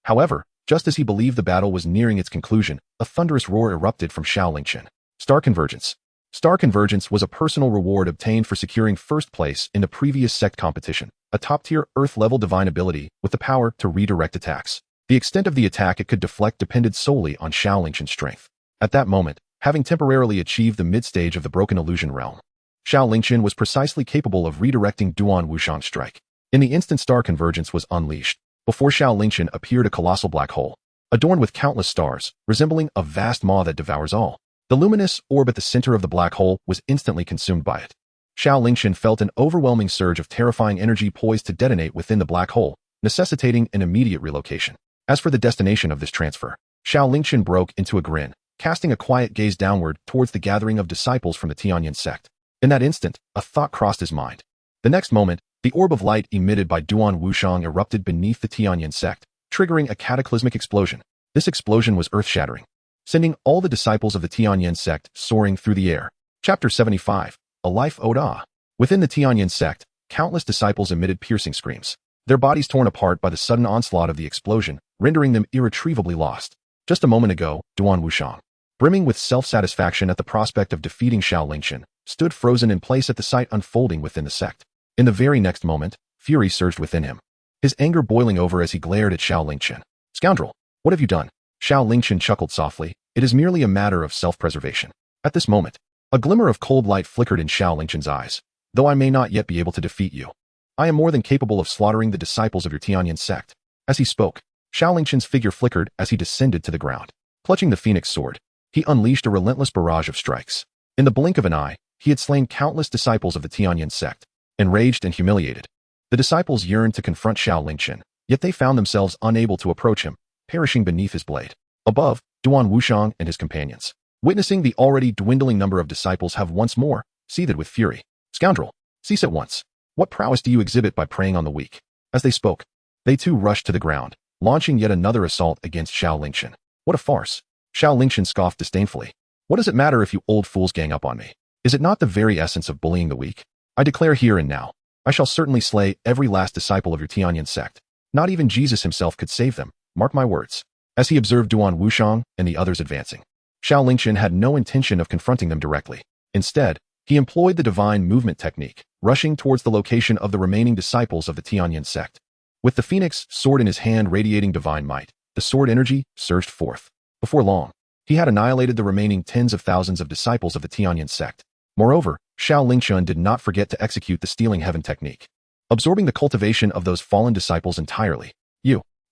However, just as he believed the battle was nearing its conclusion, a thunderous roar erupted from Xiao Lingchen. Star Convergence. Star Convergence was a personal reward obtained for securing first place in the previous sect competition, a top-tier Earth-level divine ability with the power to redirect attacks. The extent of the attack it could deflect depended solely on Xiao Lingchen's strength. At that moment, having temporarily achieved the mid-stage of the broken illusion realm, Xiao Lingchen was precisely capable of redirecting Duan Wushang's strike. In the instant Star Convergence was unleashed, before Xiao Lingchen appeared a colossal black hole, adorned with countless stars, resembling a vast maw that devours all. The luminous orb at the center of the black hole was instantly consumed by it. Xiao Lingchen felt an overwhelming surge of terrifying energy poised to detonate within the black hole, necessitating an immediate relocation. As for the destination of this transfer, Xiao Lingchen broke into a grin, casting a quiet gaze downward towards the gathering of disciples from the Tianyin sect. In that instant, a thought crossed his mind. The next moment, the orb of light emitted by Duan Wushang erupted beneath the Tianyin sect, triggering a cataclysmic explosion. This explosion was earth-shattering, sending all the disciples of the Tianyin sect soaring through the air. Chapter 75, A Life Ode Ah. Within the Tianyin sect, countless disciples emitted piercing screams, their bodies torn apart by the sudden onslaught of the explosion, rendering them irretrievably lost. Just a moment ago, Duan Wushang, brimming with self-satisfaction at the prospect of defeating Xiao Lingchen, stood frozen in place at the sight unfolding within the sect. In the very next moment, fury surged within him, his anger boiling over as he glared at Xiao Lingchen. Scoundrel, what have you done? Xiao Lingchen chuckled softly. It is merely a matter of self-preservation. At this moment, a glimmer of cold light flickered in Xiao Lingchen's eyes. Though I may not yet be able to defeat you, I am more than capable of slaughtering the disciples of your Tianyan sect. As he spoke, Xiao Lingchen's figure flickered as he descended to the ground. Clutching the phoenix sword, he unleashed a relentless barrage of strikes. In the blink of an eye, he had slain countless disciples of the Tianyan sect. Enraged and humiliated, the disciples yearned to confront Xiao Lingchen, yet they found themselves unable to approach him, perishing beneath his blade. Above, Duan Wuxiang and his companions, witnessing the already dwindling number of disciples, have once more seethed with fury. Scoundrel, cease at once. What prowess do you exhibit by preying on the weak? As they spoke, they too rushed to the ground, launching yet another assault against Xiao Lingchen. What a farce! Xiao Lingchen scoffed disdainfully. What does it matter if you old fools gang up on me? Is it not the very essence of bullying the weak? I declare here and now, I shall certainly slay every last disciple of your Tianyan sect. Not even Jesus himself could save them, mark my words. As he observed Duan Wuxiang and the others advancing, Xiao Lingchen had no intention of confronting them directly. Instead, he employed the divine movement technique, rushing towards the location of the remaining disciples of the Tianyan sect. With the phoenix sword in his hand radiating divine might, the sword energy surged forth. Before long, he had annihilated the remaining tens of thousands of disciples of the Tianyan sect. Moreover, Xiao Lingchen did not forget to execute the stealing heaven technique, absorbing the cultivation of those fallen disciples entirely.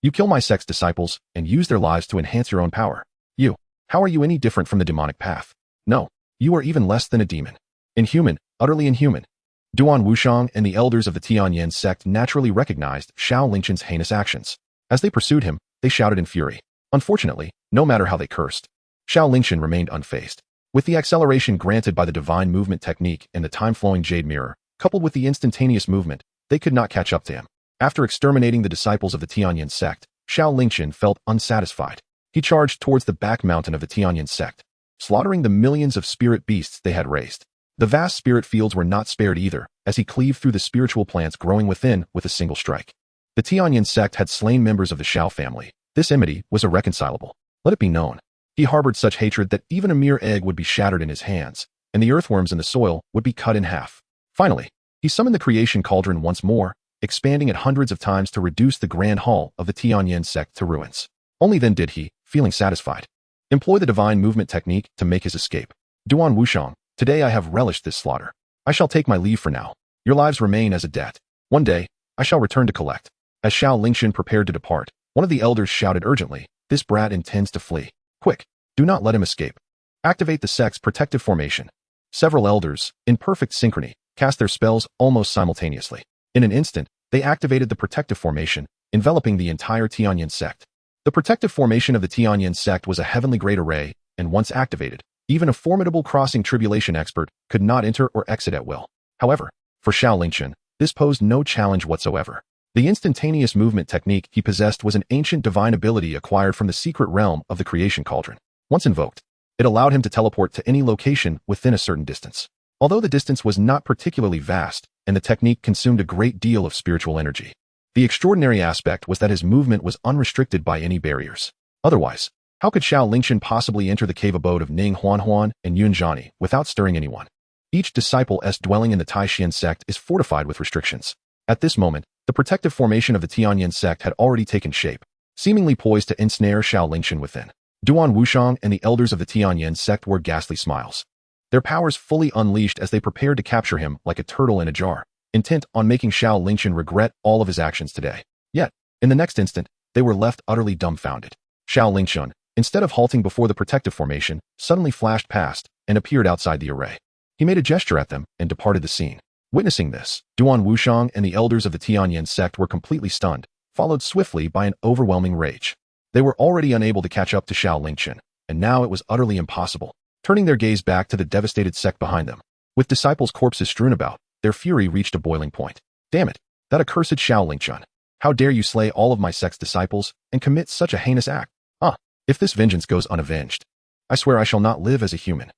You kill my sect's disciples and use their lives to enhance your own power. How are you any different from the demonic path? No, you are even less than a demon. Inhuman, utterly inhuman. Duan Wuxiang and the elders of the Tianyan sect naturally recognized Xiao Lingchen's heinous actions. As they pursued him, they shouted in fury. Unfortunately, no matter how they cursed, Xiao Lingchen remained unfazed. With the acceleration granted by the divine movement technique and the time-flowing jade mirror, coupled with the instantaneous movement, they could not catch up to him. After exterminating the disciples of the Tianyan sect, Xiao Lingchen felt unsatisfied. He charged towards the back mountain of the Tianyan sect, slaughtering the millions of spirit beasts they had raised. The vast spirit fields were not spared either, as he cleaved through the spiritual plants growing within with a single strike. The Tianyan sect had slain members of the Xiao family. This enmity was irreconcilable. Let it be known. He harbored such hatred that even a mere egg would be shattered in his hands, and the earthworms in the soil would be cut in half. Finally, he summoned the creation cauldron once more, expanding it hundreds of times to reduce the grand hall of the Tianyan sect to ruins. Only then did he, feeling satisfied, employ the divine movement technique to make his escape. Duan Wuxiang, today I have relished this slaughter. I shall take my leave for now. Your lives remain as a debt. One day, I shall return to collect. As Xiao Lingchen prepared to depart, one of the elders shouted urgently, this brat intends to flee. Quick, do not let him escape. Activate the sect's protective formation. Several elders, in perfect synchrony, cast their spells almost simultaneously. In an instant, they activated the protective formation, enveloping the entire Tianyan sect. The protective formation of the Tianyan sect was a heavenly great array, and once activated, even a formidable crossing tribulation expert could not enter or exit at will. However, for Xiao Lingchen, this posed no challenge whatsoever. The instantaneous movement technique he possessed was an ancient divine ability acquired from the secret realm of the creation cauldron. Once invoked, it allowed him to teleport to any location within a certain distance. Although the distance was not particularly vast, and the technique consumed a great deal of spiritual energy, the extraordinary aspect was that his movement was unrestricted by any barriers. Otherwise, how could Xiao Lingchen possibly enter the cave abode of Ning Huanhuan and Yun Zhani without stirring anyone? Each disciple-s dwelling in the Taishan sect is fortified with restrictions. At this moment, the protective formation of the Tianyan sect had already taken shape, seemingly poised to ensnare Xiao Lingchen within. Duan Wuxiang and the elders of the Tianyan sect wore ghastly smiles, their powers fully unleashed as they prepared to capture him like a turtle in a jar, intent on making Xiao Lingchen regret all of his actions today. Yet, in the next instant, they were left utterly dumbfounded. Xiao Lingchen, instead of halting before the protective formation, suddenly flashed past and appeared outside the array. He made a gesture at them and departed the scene. Witnessing this, Duan Wuxiang and the elders of the Tianyan sect were completely stunned, followed swiftly by an overwhelming rage. They were already unable to catch up to Xiao Lingchen, and now it was utterly impossible. Turning their gaze back to the devastated sect behind them, with disciples' corpses strewn about, their fury reached a boiling point. Damn it, that accursed Xiao Lingchen. How dare you slay all of my sect's disciples and commit such a heinous act? If this vengeance goes unavenged, I swear I shall not live as a human.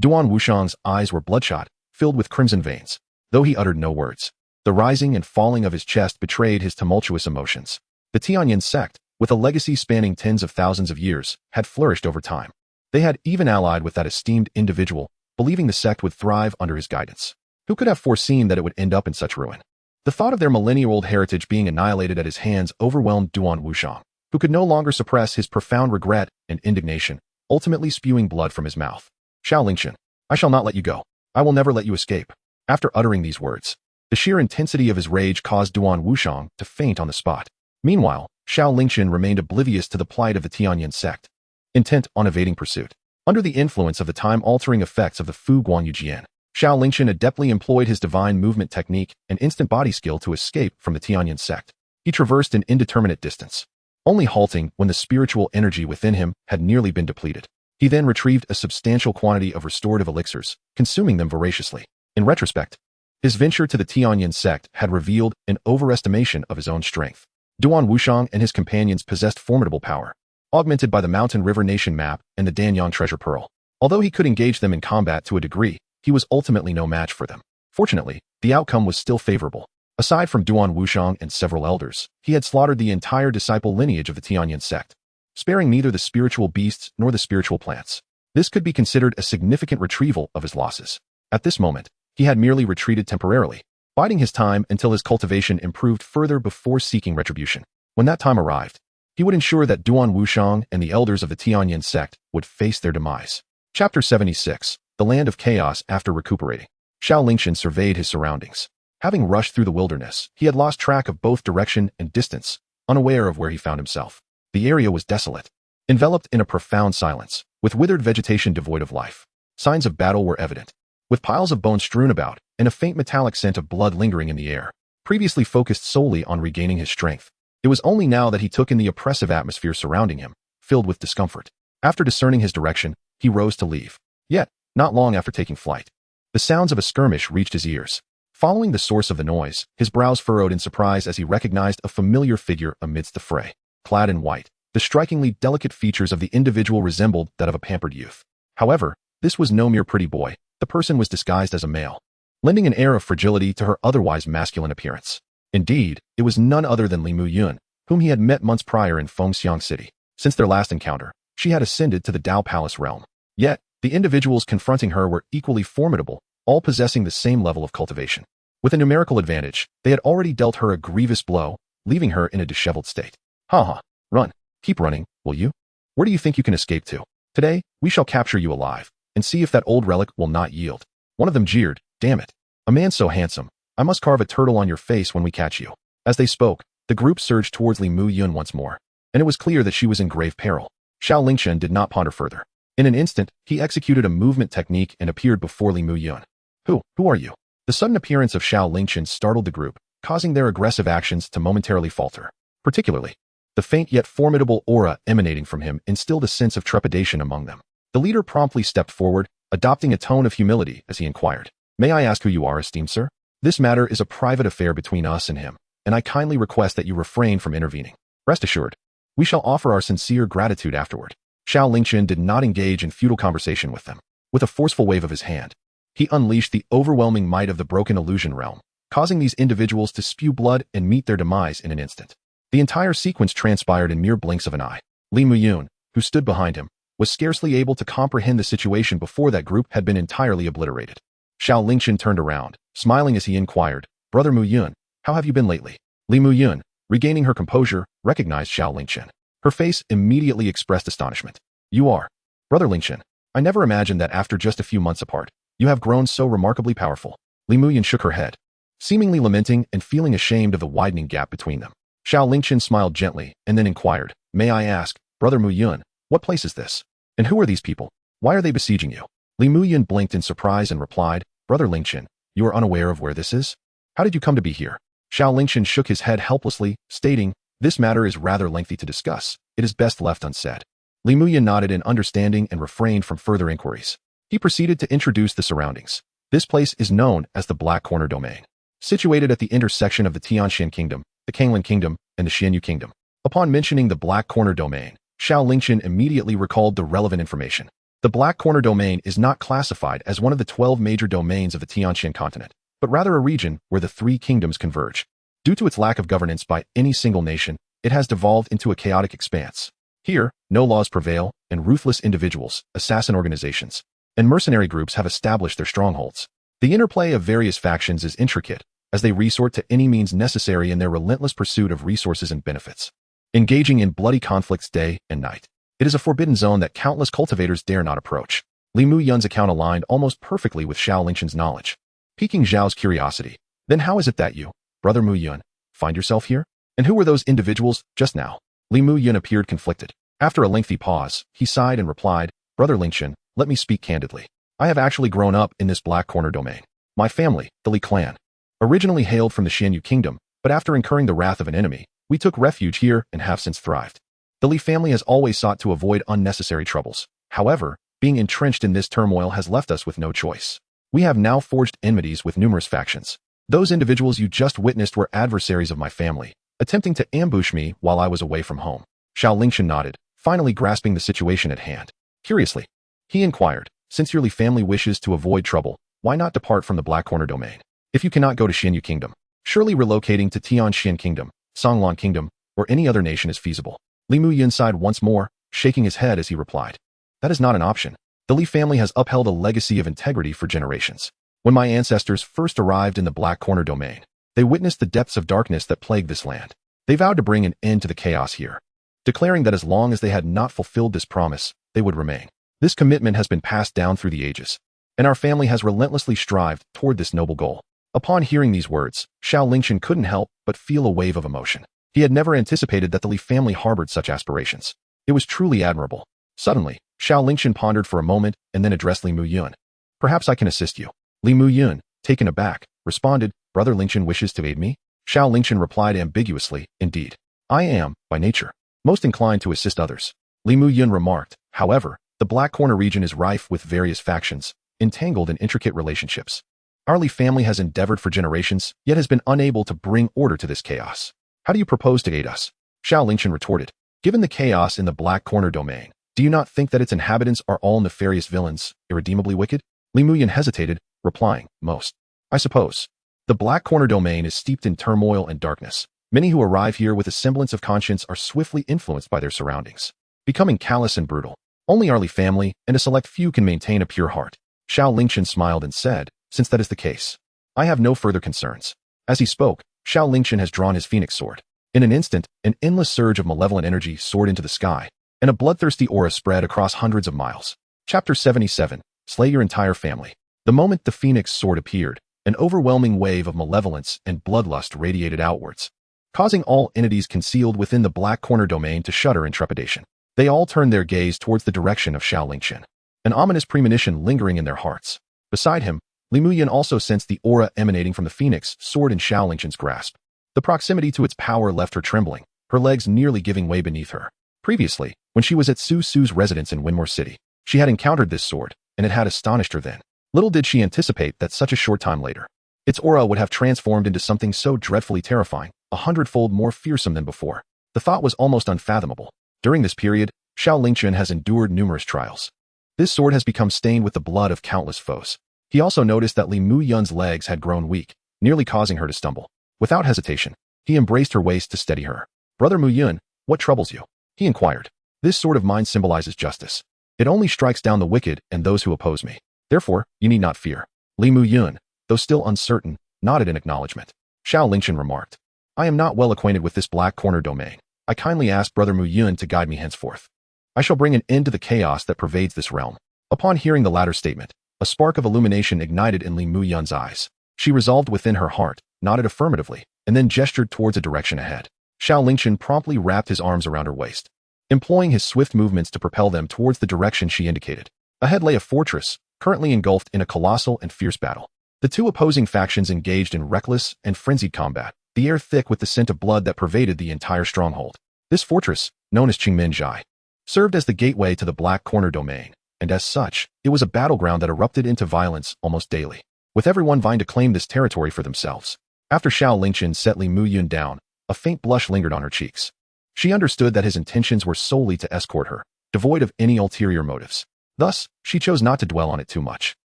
Duan Wuxiang's eyes were bloodshot, filled with crimson veins, though he uttered no words. The rising and falling of his chest betrayed his tumultuous emotions. The Tianyan sect, with a legacy spanning tens of thousands of years, had flourished over time. They had even allied with that esteemed individual, believing the sect would thrive under his guidance. Who could have foreseen that it would end up in such ruin? The thought of their millennia-old heritage being annihilated at his hands overwhelmed Duan Wuxiang, who could no longer suppress his profound regret and indignation, ultimately spewing blood from his mouth. Xiao Lingchen, I shall not let you go. I will never let you escape. After uttering these words, the sheer intensity of his rage caused Duan Wuxiang to faint on the spot. Meanwhile, Xiao Lingchen remained oblivious to the plight of the Tianyin sect, intent on evading pursuit. Under the influence of the time-altering effects of the Fu Guanyu Jian, Xiao Lingchen adeptly employed his divine movement technique and instant body skill to escape from the Tianyin sect. He traversed an indeterminate distance, only halting when the spiritual energy within him had nearly been depleted. He then retrieved a substantial quantity of restorative elixirs, consuming them voraciously. In retrospect, his venture to the Tianyin sect had revealed an overestimation of his own strength. Duan Wuxiang and his companions possessed formidable power, augmented by the Mountain River Nation map and the Danyang treasure pearl. Although he could engage them in combat to a degree, he was ultimately no match for them. Fortunately, the outcome was still favorable. Aside from Duan Wuxiang and several elders, he had slaughtered the entire disciple lineage of the Tianyin sect, sparing neither the spiritual beasts nor the spiritual plants. This could be considered a significant retrieval of his losses. At this moment, he had merely retreated temporarily, biding his time until his cultivation improved further before seeking retribution. When that time arrived, he would ensure that Duan Wuxiang and the elders of the Tianyin sect would face their demise. Chapter 76. The Land of Chaos After Recuperating. Xiao Lingchen surveyed his surroundings. Having rushed through the wilderness, he had lost track of both direction and distance, unaware of where he found himself. The area was desolate, enveloped in a profound silence, with withered vegetation devoid of life. Signs of battle were evident, with piles of bones strewn about and a faint metallic scent of blood lingering in the air. Previously focused solely on regaining his strength, it was only now that he took in the oppressive atmosphere surrounding him, filled with discomfort. After discerning his direction, he rose to leave. Yet, not long after taking flight, the sounds of a skirmish reached his ears. Following the source of the noise, his brows furrowed in surprise as he recognized a familiar figure amidst the fray. Clad in white, the strikingly delicate features of the individual resembled that of a pampered youth. However, this was no mere pretty boy. The person was disguised as a male, lending an air of fragility to her otherwise masculine appearance. Indeed, it was none other than Li Muyun, whom he had met months prior in Fengxiang City. Since their last encounter, she had ascended to the Dao Palace realm. Yet, the individuals confronting her were equally formidable, all possessing the same level of cultivation. With a numerical advantage, they had already dealt her a grievous blow, leaving her in a disheveled state. Ha! Run. Keep running, will you? Where do you think you can escape to? Today, we shall capture you alive, and see if that old relic will not yield. One of them jeered, damn it. A man so handsome, I must carve a turtle on your face when we catch you. As they spoke, the group surged towards Li Muyun once more, and it was clear that she was in grave peril. Xiao Lingchen did not ponder further. In an instant, he executed a movement technique and appeared before Li Muyun. Who are you? The sudden appearance of Xiao Lingchen startled the group, causing their aggressive actions to momentarily falter. Particularly, the faint yet formidable aura emanating from him instilled a sense of trepidation among them. The leader promptly stepped forward, adopting a tone of humility as he inquired, "May I ask who you are, esteemed sir? This matter is a private affair between us and him, and I kindly request that you refrain from intervening. Rest assured, we shall offer our sincere gratitude afterward." Xiao Lingchen did not engage in futile conversation with them. With a forceful wave of his hand, he unleashed the overwhelming might of the broken illusion realm, causing these individuals to spew blood and meet their demise in an instant. The entire sequence transpired in mere blinks of an eye. Li Muyun, who stood behind him, was scarcely able to comprehend the situation before that group had been entirely obliterated. Xiao Lingchen turned around, smiling as he inquired, "Brother Muyun, how have you been lately?" Li Muyun, regaining her composure, recognized Xiao Lingchen. Her face immediately expressed astonishment. "You are Brother Lingchen. I never imagined that after just a few months apart, you have grown so remarkably powerful." Li Muyun shook her head, seemingly lamenting and feeling ashamed of the widening gap between them. Xiao Lingchen smiled gently and then inquired, "May I ask, Brother Muyun, what place is this? And who are these people? Why are they besieging you?" Li Muyun blinked in surprise and replied, "Brother Lingchen, you are unaware of where this is? How did you come to be here?" Xiao Lingchen shook his head helplessly, stating, "This matter is rather lengthy to discuss. It is best left unsaid." Li Muyun nodded in understanding and refrained from further inquiries. He proceeded to introduce the surroundings. This place is known as the Black Corner Domain, situated at the intersection of the Tianxian Kingdom, the Qingyun Kingdom, and the Xianyu Kingdom. Upon mentioning the Black Corner Domain, Xiao Lingchen immediately recalled the relevant information. The Black Corner Domain is not classified as one of the 12 major domains of the Tianxian continent, but rather a region where the three kingdoms converge. Due to its lack of governance by any single nation, it has devolved into a chaotic expanse. Here, no laws prevail, and ruthless individuals, assassin organizations, and mercenary groups have established their strongholds. The interplay of various factions is intricate, as they resort to any means necessary in their relentless pursuit of resources and benefits, engaging in bloody conflicts day and night. It is a forbidden zone that countless cultivators dare not approach. Li Muyun's account aligned almost perfectly with Xiao Lingchen's knowledge, piquing Zhao's curiosity. Then how is it that you, Brother Muyun, find yourself here? And who were those individuals just now? Li Muyun appeared conflicted. After a lengthy pause, he sighed and replied, Brother Lingchen, let me speak candidly. I have actually grown up in this Black Corner domain. My family, the Li clan, originally hailed from the Xianyu kingdom, but after incurring the wrath of an enemy, we took refuge here and have since thrived. The Li family has always sought to avoid unnecessary troubles. However, being entrenched in this turmoil has left us with no choice. We have now forged enmities with numerous factions. Those individuals you just witnessed were adversaries of my family, attempting to ambush me while I was away from home. Xiao Lingchen nodded, finally grasping the situation at hand. Curiously, he inquired, since your Li family wishes to avoid trouble, why not depart from the Black Corner domain? If you cannot go to Xianyu kingdom, surely relocating to Tianxian kingdom, Songlan kingdom, or any other nation is feasible. Li Muyun sighed once more, shaking his head as he replied. That is not an option. The Li family has upheld a legacy of integrity for generations. When my ancestors first arrived in the Black Corner domain, they witnessed the depths of darkness that plagued this land. They vowed to bring an end to the chaos here, declaring that as long as they had not fulfilled this promise, they would remain. This commitment has been passed down through the ages, and our family has relentlessly strived toward this noble goal. Upon hearing these words, Xiao Lingchen couldn't help but feel a wave of emotion. He had never anticipated that the Li family harbored such aspirations. It was truly admirable. Suddenly, Xiao Lingchen pondered for a moment and then addressed Li Muyun. Perhaps I can assist you. Li Muyun, taken aback, responded, Brother Lingchen wishes to aid me? Xiao Lingchen replied ambiguously, indeed. I am, by nature, most inclined to assist others. Li Muyun remarked, however, the Black Corner region is rife with various factions, entangled in intricate relationships. Our Li family has endeavored for generations, yet has been unable to bring order to this chaos. How do you propose to aid us? Xiao Lingchen retorted. Given the chaos in the Black Corner domain, do you not think that its inhabitants are all nefarious villains, irredeemably wicked? Li Muyun hesitated, replying, most. I suppose. The Black Corner domain is steeped in turmoil and darkness. Many who arrive here with a semblance of conscience are swiftly influenced by their surroundings, becoming callous and brutal. Only our Li family and a select few can maintain a pure heart. Xiao Lingchen smiled and said, since that is the case, I have no further concerns. As he spoke, Xiao Lingchen has drawn his phoenix sword. In an instant, an endless surge of malevolent energy soared into the sky, and a bloodthirsty aura spread across hundreds of miles. Chapter 77, Slay Your Entire Family. The moment the phoenix sword appeared, an overwhelming wave of malevolence and bloodlust radiated outwards, causing all entities concealed within the Black Corner domain to shudder in trepidation. They all turned their gaze towards the direction of Xiao Lingchen, an ominous premonition lingering in their hearts. Beside him, Li Muyun also sensed the aura emanating from the phoenix sword in Xiao Lingchen's grasp. The proximity to its power left her trembling, her legs nearly giving way beneath her. Previously, when she was at Su Su's residence in Winmore City, she had encountered this sword, and it had astonished her then. Little did she anticipate that such a short time later, its aura would have transformed into something so dreadfully terrifying, 100-fold more fearsome than before. The thought was almost unfathomable. During this period, Xiao Lingchen has endured numerous trials. This sword has become stained with the blood of countless foes. He also noticed that Li Muyun's legs had grown weak, nearly causing her to stumble. Without hesitation, he embraced her waist to steady her. Brother Muyun, what troubles you? He inquired. This sword of mine symbolizes justice. It only strikes down the wicked and those who oppose me. Therefore, you need not fear. Li Muyun, though still uncertain, nodded in acknowledgement. Xiao Lingchen remarked. I am not well acquainted with this Black Corner domain. I kindly ask Brother Muyun to guide me henceforth. I shall bring an end to the chaos that pervades this realm. Upon hearing the latter statement, a spark of illumination ignited in Li Muyun's eyes. She resolved within her heart, nodded affirmatively, and then gestured towards a direction ahead. Xiao Lingchen promptly wrapped his arms around her waist, employing his swift movements to propel them towards the direction she indicated. Ahead lay a fortress, currently engulfed in a colossal and fierce battle. The two opposing factions engaged in reckless and frenzied combat, the air thick with the scent of blood that pervaded the entire stronghold. This fortress, known as Qingyun, served as the gateway to the Black Corner domain, and as such, it was a battleground that erupted into violence almost daily, with everyone vying to claim this territory for themselves. After Xiao Lingchen set Li Muyun down, a faint blush lingered on her cheeks. She understood that his intentions were solely to escort her, devoid of any ulterior motives. Thus, she chose not to dwell on it too much,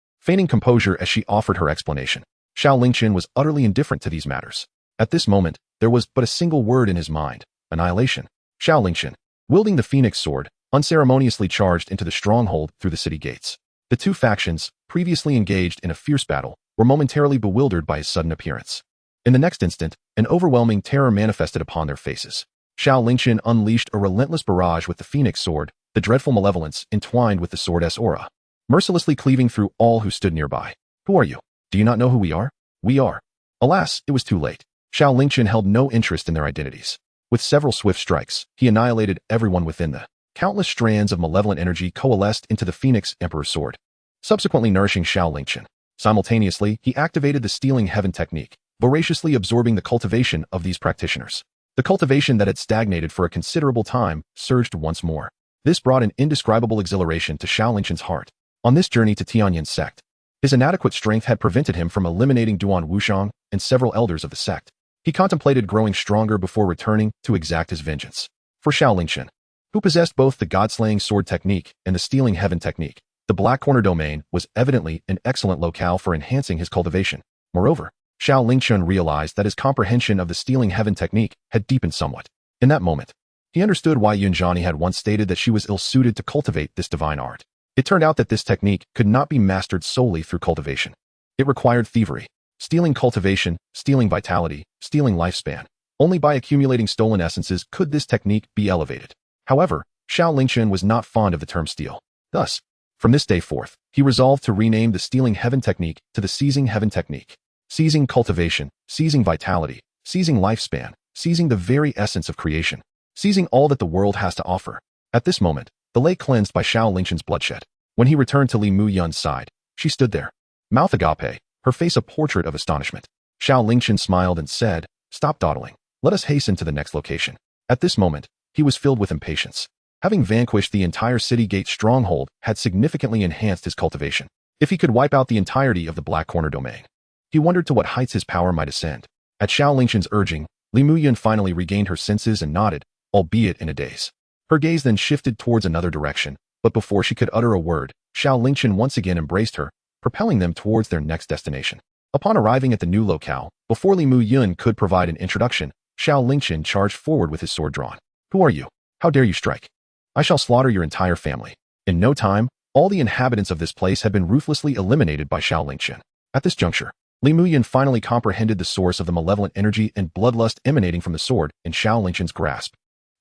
feigning composure as she offered her explanation. Xiao Lingchen was utterly indifferent to these matters. At this moment, there was but a single word in his mind: annihilation. Xiao Lingchen, wielding the phoenix sword, unceremoniously charged into the stronghold through the city gates. The two factions, previously engaged in a fierce battle, were momentarily bewildered by his sudden appearance. In the next instant, an overwhelming terror manifested upon their faces. Xiao Lingchen unleashed a relentless barrage with the Phoenix Sword, the dreadful malevolence entwined with the sword's aura, mercilessly cleaving through all who stood nearby. Who are you? Do you not know who we are? We are. Alas, it was too late. Xiao Lingchen held no interest in their identities. With several swift strikes, he annihilated everyone within the countless strands of malevolent energy coalesced into the Phoenix Emperor's sword, subsequently nourishing Xiao Lingchen. Simultaneously, he activated the Stealing Heaven technique, voraciously absorbing the cultivation of these practitioners. The cultivation that had stagnated for a considerable time surged once more. This brought an indescribable exhilaration to Xiao Lingchen's heart. On this journey to Tianyin's sect, his inadequate strength had prevented him from eliminating Duan Wuxiang and several elders of the sect. He contemplated growing stronger before returning to exact his vengeance. For Xiao Lingchen, who possessed both the God-slaying sword technique and the Stealing Heaven technique, the Black Corner domain was evidently an excellent locale for enhancing his cultivation. Moreover, Xiao Lingchen realized that his comprehension of the Stealing Heaven technique had deepened somewhat. In that moment, he understood why Yunjani had once stated that she was ill-suited to cultivate this divine art. It turned out that this technique could not be mastered solely through cultivation. It required thievery, stealing cultivation, stealing vitality, stealing lifespan. Only by accumulating stolen essences could this technique be elevated. However, Xiao Lingchen was not fond of the term steal. Thus, from this day forth, he resolved to rename the Stealing Heaven technique to the Seizing Heaven technique. Seizing cultivation, seizing vitality, seizing lifespan, seizing the very essence of creation, seizing all that the world has to offer. At this moment, the lake cleansed by Xiao Lingchen's bloodshed. When he returned to Li Muyun's side, she stood there, mouth agape, her face a portrait of astonishment. Xiao Lingchen smiled and said, "Stop dawdling. Let us hasten to the next location." At this moment, he was filled with impatience. Having vanquished the entire city gate stronghold had significantly enhanced his cultivation. If he could wipe out the entirety of the Black Corner domain, he wondered to what heights his power might ascend. At Xiao Lingchen's urging, Li Muyun finally regained her senses and nodded, albeit in a daze. Her gaze then shifted towards another direction, but before she could utter a word, Xiao Lingchen once again embraced her, propelling them towards their next destination. Upon arriving at the new locale, before Li Muyun could provide an introduction, Xiao Lingchen charged forward with his sword drawn. "Who are you? How dare you strike? I shall slaughter your entire family." In no time, all the inhabitants of this place had been ruthlessly eliminated by Xiao Lingchen. At this juncture, Li Muyun finally comprehended the source of the malevolent energy and bloodlust emanating from the sword in Xiao Lingchen's grasp.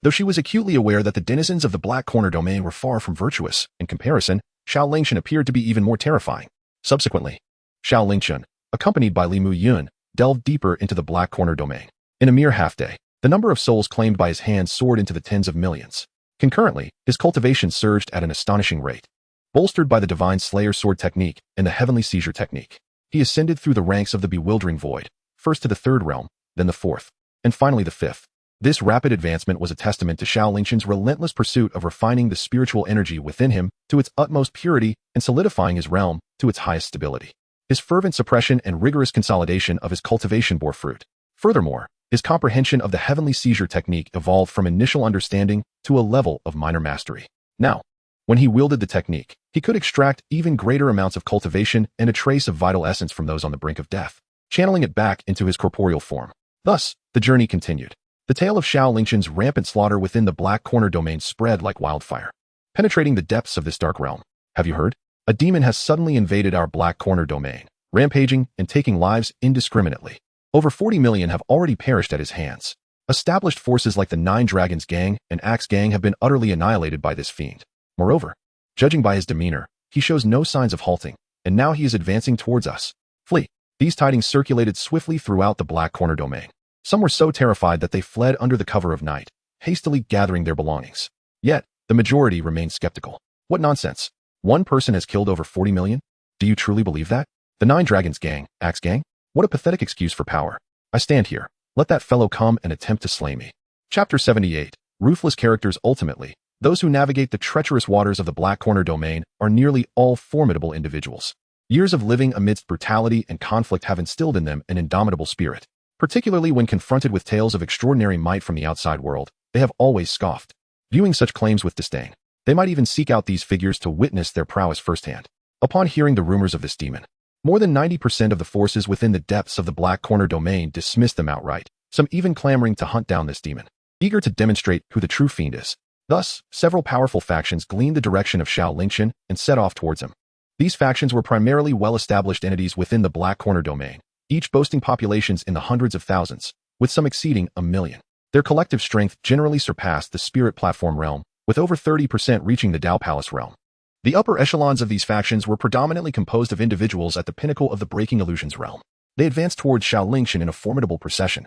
Though she was acutely aware that the denizens of the Black Corner domain were far from virtuous, in comparison, Xiao Lingchen appeared to be even more terrifying. Subsequently, Xiao Lingchen, accompanied by Li Muyun, delved deeper into the Black Corner domain. In a mere half-day, the number of souls claimed by his hands soared into the tens of millions. Concurrently, his cultivation surged at an astonishing rate. Bolstered by the Divine Slayer sword technique and the Heavenly Seizure technique, he ascended through the ranks of the bewildering void, first to the third realm, then the fourth, and finally the fifth. This rapid advancement was a testament to Xiao Lingchen's relentless pursuit of refining the spiritual energy within him to its utmost purity and solidifying his realm to its highest stability. His fervent suppression and rigorous consolidation of his cultivation bore fruit. Furthermore, his comprehension of the Heavenly Seizure technique evolved from initial understanding to a level of minor mastery. Now, when he wielded the technique, he could extract even greater amounts of cultivation and a trace of vital essence from those on the brink of death, channeling it back into his corporeal form. Thus, the journey continued. The tale of Xiao Lingchen's rampant slaughter within the Black Corner domain spread like wildfire, penetrating the depths of this dark realm. "Have you heard? A demon has suddenly invaded our Black Corner domain, rampaging and taking lives indiscriminately. Over 40 million have already perished at his hands. Established forces like the Nine Dragons Gang and Axe Gang have been utterly annihilated by this fiend. Moreover, judging by his demeanor, he shows no signs of halting, and now he is advancing towards us. Flee." These tidings circulated swiftly throughout the Black Corner domain. Some were so terrified that they fled under the cover of night, hastily gathering their belongings. Yet, the majority remained skeptical. "What nonsense! One person has killed over 40 million? Do you truly believe that? The Nine Dragons Gang, Axe Gang? What a pathetic excuse for power. I stand here. Let that fellow come and attempt to slay me." Chapter 78. Ruthless characters. Ultimately, those who navigate the treacherous waters of the Black Corner domain are nearly all formidable individuals. Years of living amidst brutality and conflict have instilled in them an indomitable spirit. Particularly when confronted with tales of extraordinary might from the outside world, they have always scoffed, viewing such claims with disdain. They might even seek out these figures to witness their prowess firsthand. Upon hearing the rumors of this demon, more than 90% of the forces within the depths of the Black Corner domain dismissed them outright, some even clamoring to hunt down this demon, eager to demonstrate who the true fiend is. Thus, several powerful factions gleaned the direction of Xiao Lingchen and set off towards him. These factions were primarily well-established entities within the Black Corner domain, each boasting populations in the hundreds of thousands, with some exceeding 1 million. Their collective strength generally surpassed the Spirit Platform realm, with over 30% reaching the Dao Palace realm. The upper echelons of these factions were predominantly composed of individuals at the pinnacle of the Breaking Illusions realm. They advanced towards Xiao Lingchen in a formidable procession,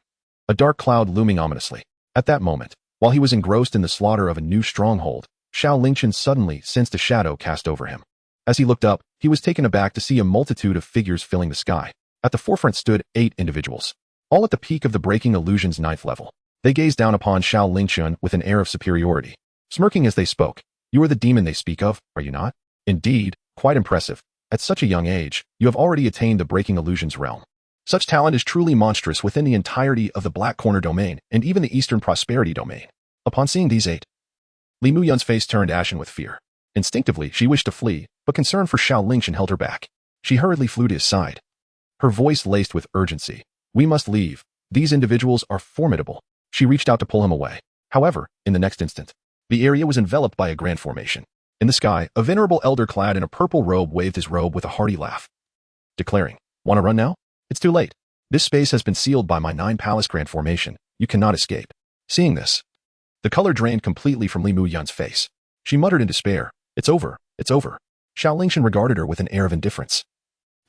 a dark cloud looming ominously. At that moment, while he was engrossed in the slaughter of a new stronghold, Xiao Lingchen suddenly sensed a shadow cast over him. As he looked up, he was taken aback to see a multitude of figures filling the sky. At the forefront stood 8 individuals, all at the peak of the Breaking Illusions 9th level. They gazed down upon Xiao Lingchen with an air of superiority, smirking as they spoke. "You are the demon they speak of, are you not? Indeed, quite impressive. At such a young age, you have already attained the Breaking Illusions realm. Such talent is truly monstrous within the entirety of the Black Corner domain and even the Eastern Prosperity domain." Upon seeing these 8, Li Muyun's face turned ashen with fear. Instinctively, she wished to flee, but concern for Xiao Lingchen held her back. She hurriedly flew to his side, her voice laced with urgency. "We must leave. These individuals are formidable." She reached out to pull him away. However, in the next instant, the area was enveloped by a grand formation. In the sky, a venerable elder clad in a purple robe waved his robe with a hearty laugh, declaring, "Want to run now? It's too late. This space has been sealed by my 9-palace grand formation. You cannot escape." Seeing this, the color drained completely from Li Muyun's face. She muttered in despair, "It's over, it's over." Xiao Lingchen regarded her with an air of indifference.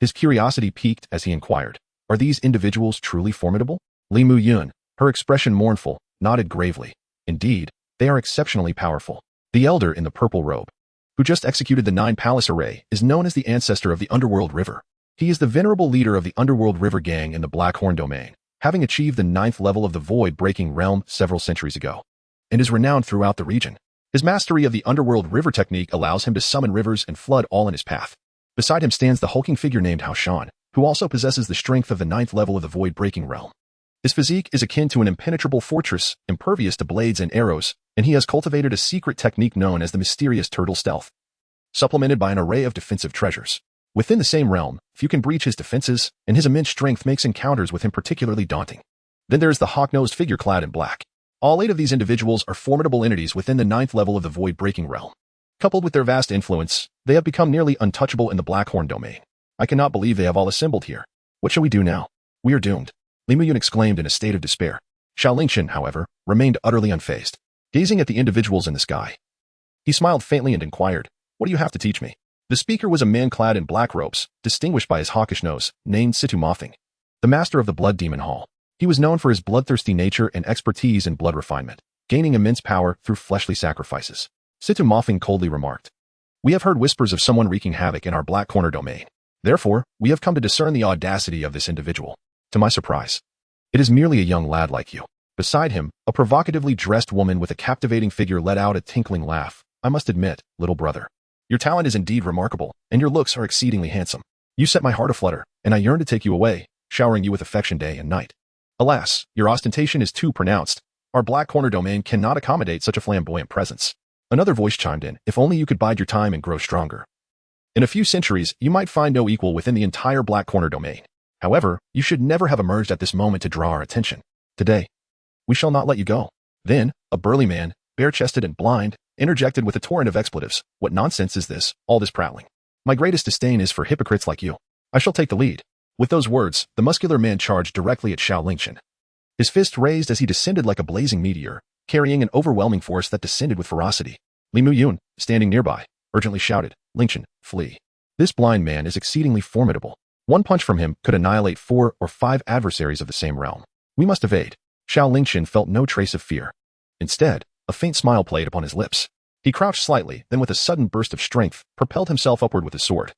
His curiosity piqued as he inquired, "Are these individuals truly formidable?" Li Muyun, her expression mournful, nodded gravely. "Indeed, they are exceptionally powerful." The elder in the purple robe, who just executed the 9-palace array, is known as the ancestor of the Underworld River. He is the venerable leader of the Underworld River gang in the Blackhorn domain, having achieved the 9th level of the Void-Breaking realm several centuries ago, and is renowned throughout the region. His mastery of the Underworld River technique allows him to summon rivers and flood all in his path. Beside him stands the hulking figure named Xuan, who also possesses the strength of the 9th level of the Void-Breaking realm. His physique is akin to an impenetrable fortress, impervious to blades and arrows, and he has cultivated a secret technique known as the mysterious turtle stealth, supplemented by an array of defensive treasures. Within the same realm, few can breach his defenses, and his immense strength makes encounters with him particularly daunting. Then there is the hawk-nosed figure clad in black. All 8 of these individuals are formidable entities within the 9th level of the Void-Breaking realm. Coupled with their vast influence, they have become nearly untouchable in the Blackhorn domain. I cannot believe they have all assembled here. What shall we do now? We are doomed. Li Muyun exclaimed in a state of despair. Xiao Lingchen, however, remained utterly unfazed, gazing at the individuals in the sky. He smiled faintly and inquired, "What do you have to teach me?" The speaker was a man clad in black robes, distinguished by his hawkish nose, named Situ Mothing, the master of the Blood Demon Hall. He was known for his bloodthirsty nature and expertise in blood refinement, gaining immense power through fleshly sacrifices. Situ Mothing coldly remarked, "We have heard whispers of someone wreaking havoc in our Black Corner domain. Therefore, we have come to discern the audacity of this individual. To my surprise, it is merely a young lad like you." Beside him, a provocatively dressed woman with a captivating figure let out a tinkling laugh. "I must admit, little brother, your talent is indeed remarkable, and your looks are exceedingly handsome. You set my heart aflutter, and I yearn to take you away, showering you with affection day and night. Alas, your ostentation is too pronounced. Our Black Corner domain cannot accommodate such a flamboyant presence." Another voice chimed in, "If only you could bide your time and grow stronger. In a few centuries, you might find no equal within the entire Black Corner domain. However, you should never have emerged at this moment to draw our attention. Today, we shall not let you go." Then, a burly man, bare-chested and blind, interjected with a torrent of expletives. "What nonsense is this, all this prattling? My greatest disdain is for hypocrites like you. I shall take the lead." With those words, the muscular man charged directly at Xiao Lingchen, his fist raised as he descended like a blazing meteor, carrying an overwhelming force that descended with ferocity. Li Muyun, standing nearby, urgently shouted, "Lingchen, flee. This blind man is exceedingly formidable. One punch from him could annihilate 4 or 5 adversaries of the same realm. We must evade." Xiao Lingchen felt no trace of fear. Instead, a faint smile played upon his lips. He crouched slightly, then with a sudden burst of strength, propelled himself upward with his sword,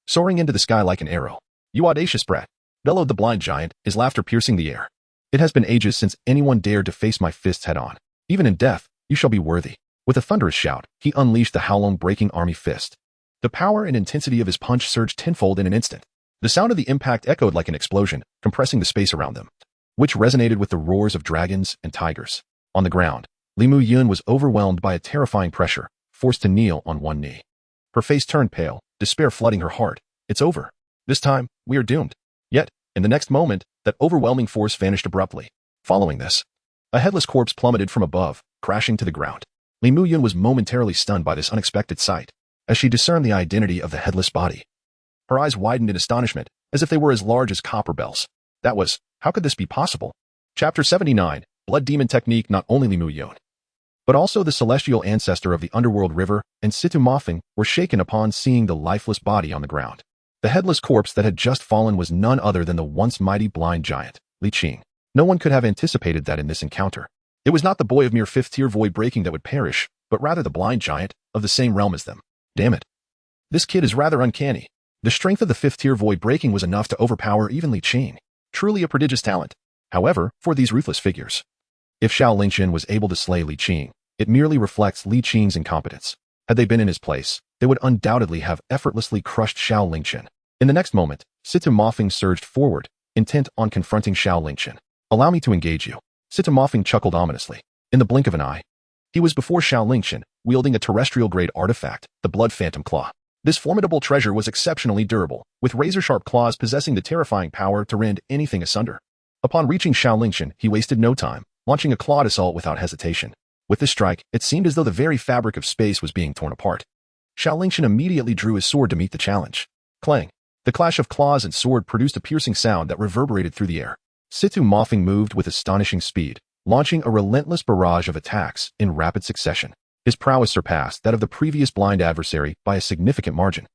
soaring into the sky like an arrow. "You audacious brat!" bellowed the blind giant, his laughter piercing the air. "It has been ages since anyone dared to face my fists head-on. Even in death, you shall be worthy." With a thunderous shout, he unleashed the Howlong-breaking army fist. The power and intensity of his punch surged tenfold in an instant. The sound of the impact echoed like an explosion, compressing the space around them, which resonated with the roars of dragons and tigers. On the ground, Li Muyun was overwhelmed by a terrifying pressure, forced to kneel on one knee. Her face turned pale, despair flooding her heart. "It's over. This time, we are doomed." Yet, in the next moment, that overwhelming force vanished abruptly. Following this, a headless corpse plummeted from above, crashing to the ground. Li Muyun was momentarily stunned by this unexpected sight. as she discerned the identity of the headless body. Her eyes widened in astonishment, as if they were as large as copper bells. How could this be possible? Chapter 79, Blood Demon Technique. Not only Limuyon, but also the celestial ancestor of the underworld river and Situ Mofeng were shaken upon seeing the lifeless body on the ground. The headless corpse that had just fallen was none other than the once mighty blind giant, Li Qing. No one could have anticipated that in this encounter. It was not the boy of mere fifth-tier void breaking that would perish, but rather the blind giant, of the same realm as them. Damn it. This kid is rather uncanny. The strength of the fifth-tier void breaking was enough to overpower even Li Qing. Truly a prodigious talent. However, for these ruthless figures, if Xiao Lingchen was able to slay Li Qing, it merely reflects Li Qing's incompetence. Had they been in his place, they would undoubtedly have effortlessly crushed Xiao Lingchen. In the next moment, Situ Mofeng surged forward, intent on confronting Xiao Lingchen. Allow me to engage you. Situ Mofeng chuckled ominously. In the blink of an eye, he was before Xiao Lingchen, wielding a terrestrial-grade artifact, the Blood Phantom Claw. This formidable treasure was exceptionally durable, with razor-sharp claws possessing the terrifying power to rend anything asunder. Upon reaching Xiao Lingchen, he wasted no time, launching a clawed assault without hesitation. With this strike, it seemed as though the very fabric of space was being torn apart. Xiao Lingchen immediately drew his sword to meet the challenge. Clang! The clash of claws and sword produced a piercing sound that reverberated through the air. Situ Mofeng moved with astonishing speed, launching a relentless barrage of attacks in rapid succession. His prowess surpassed that of the previous blind adversary by a significant margin.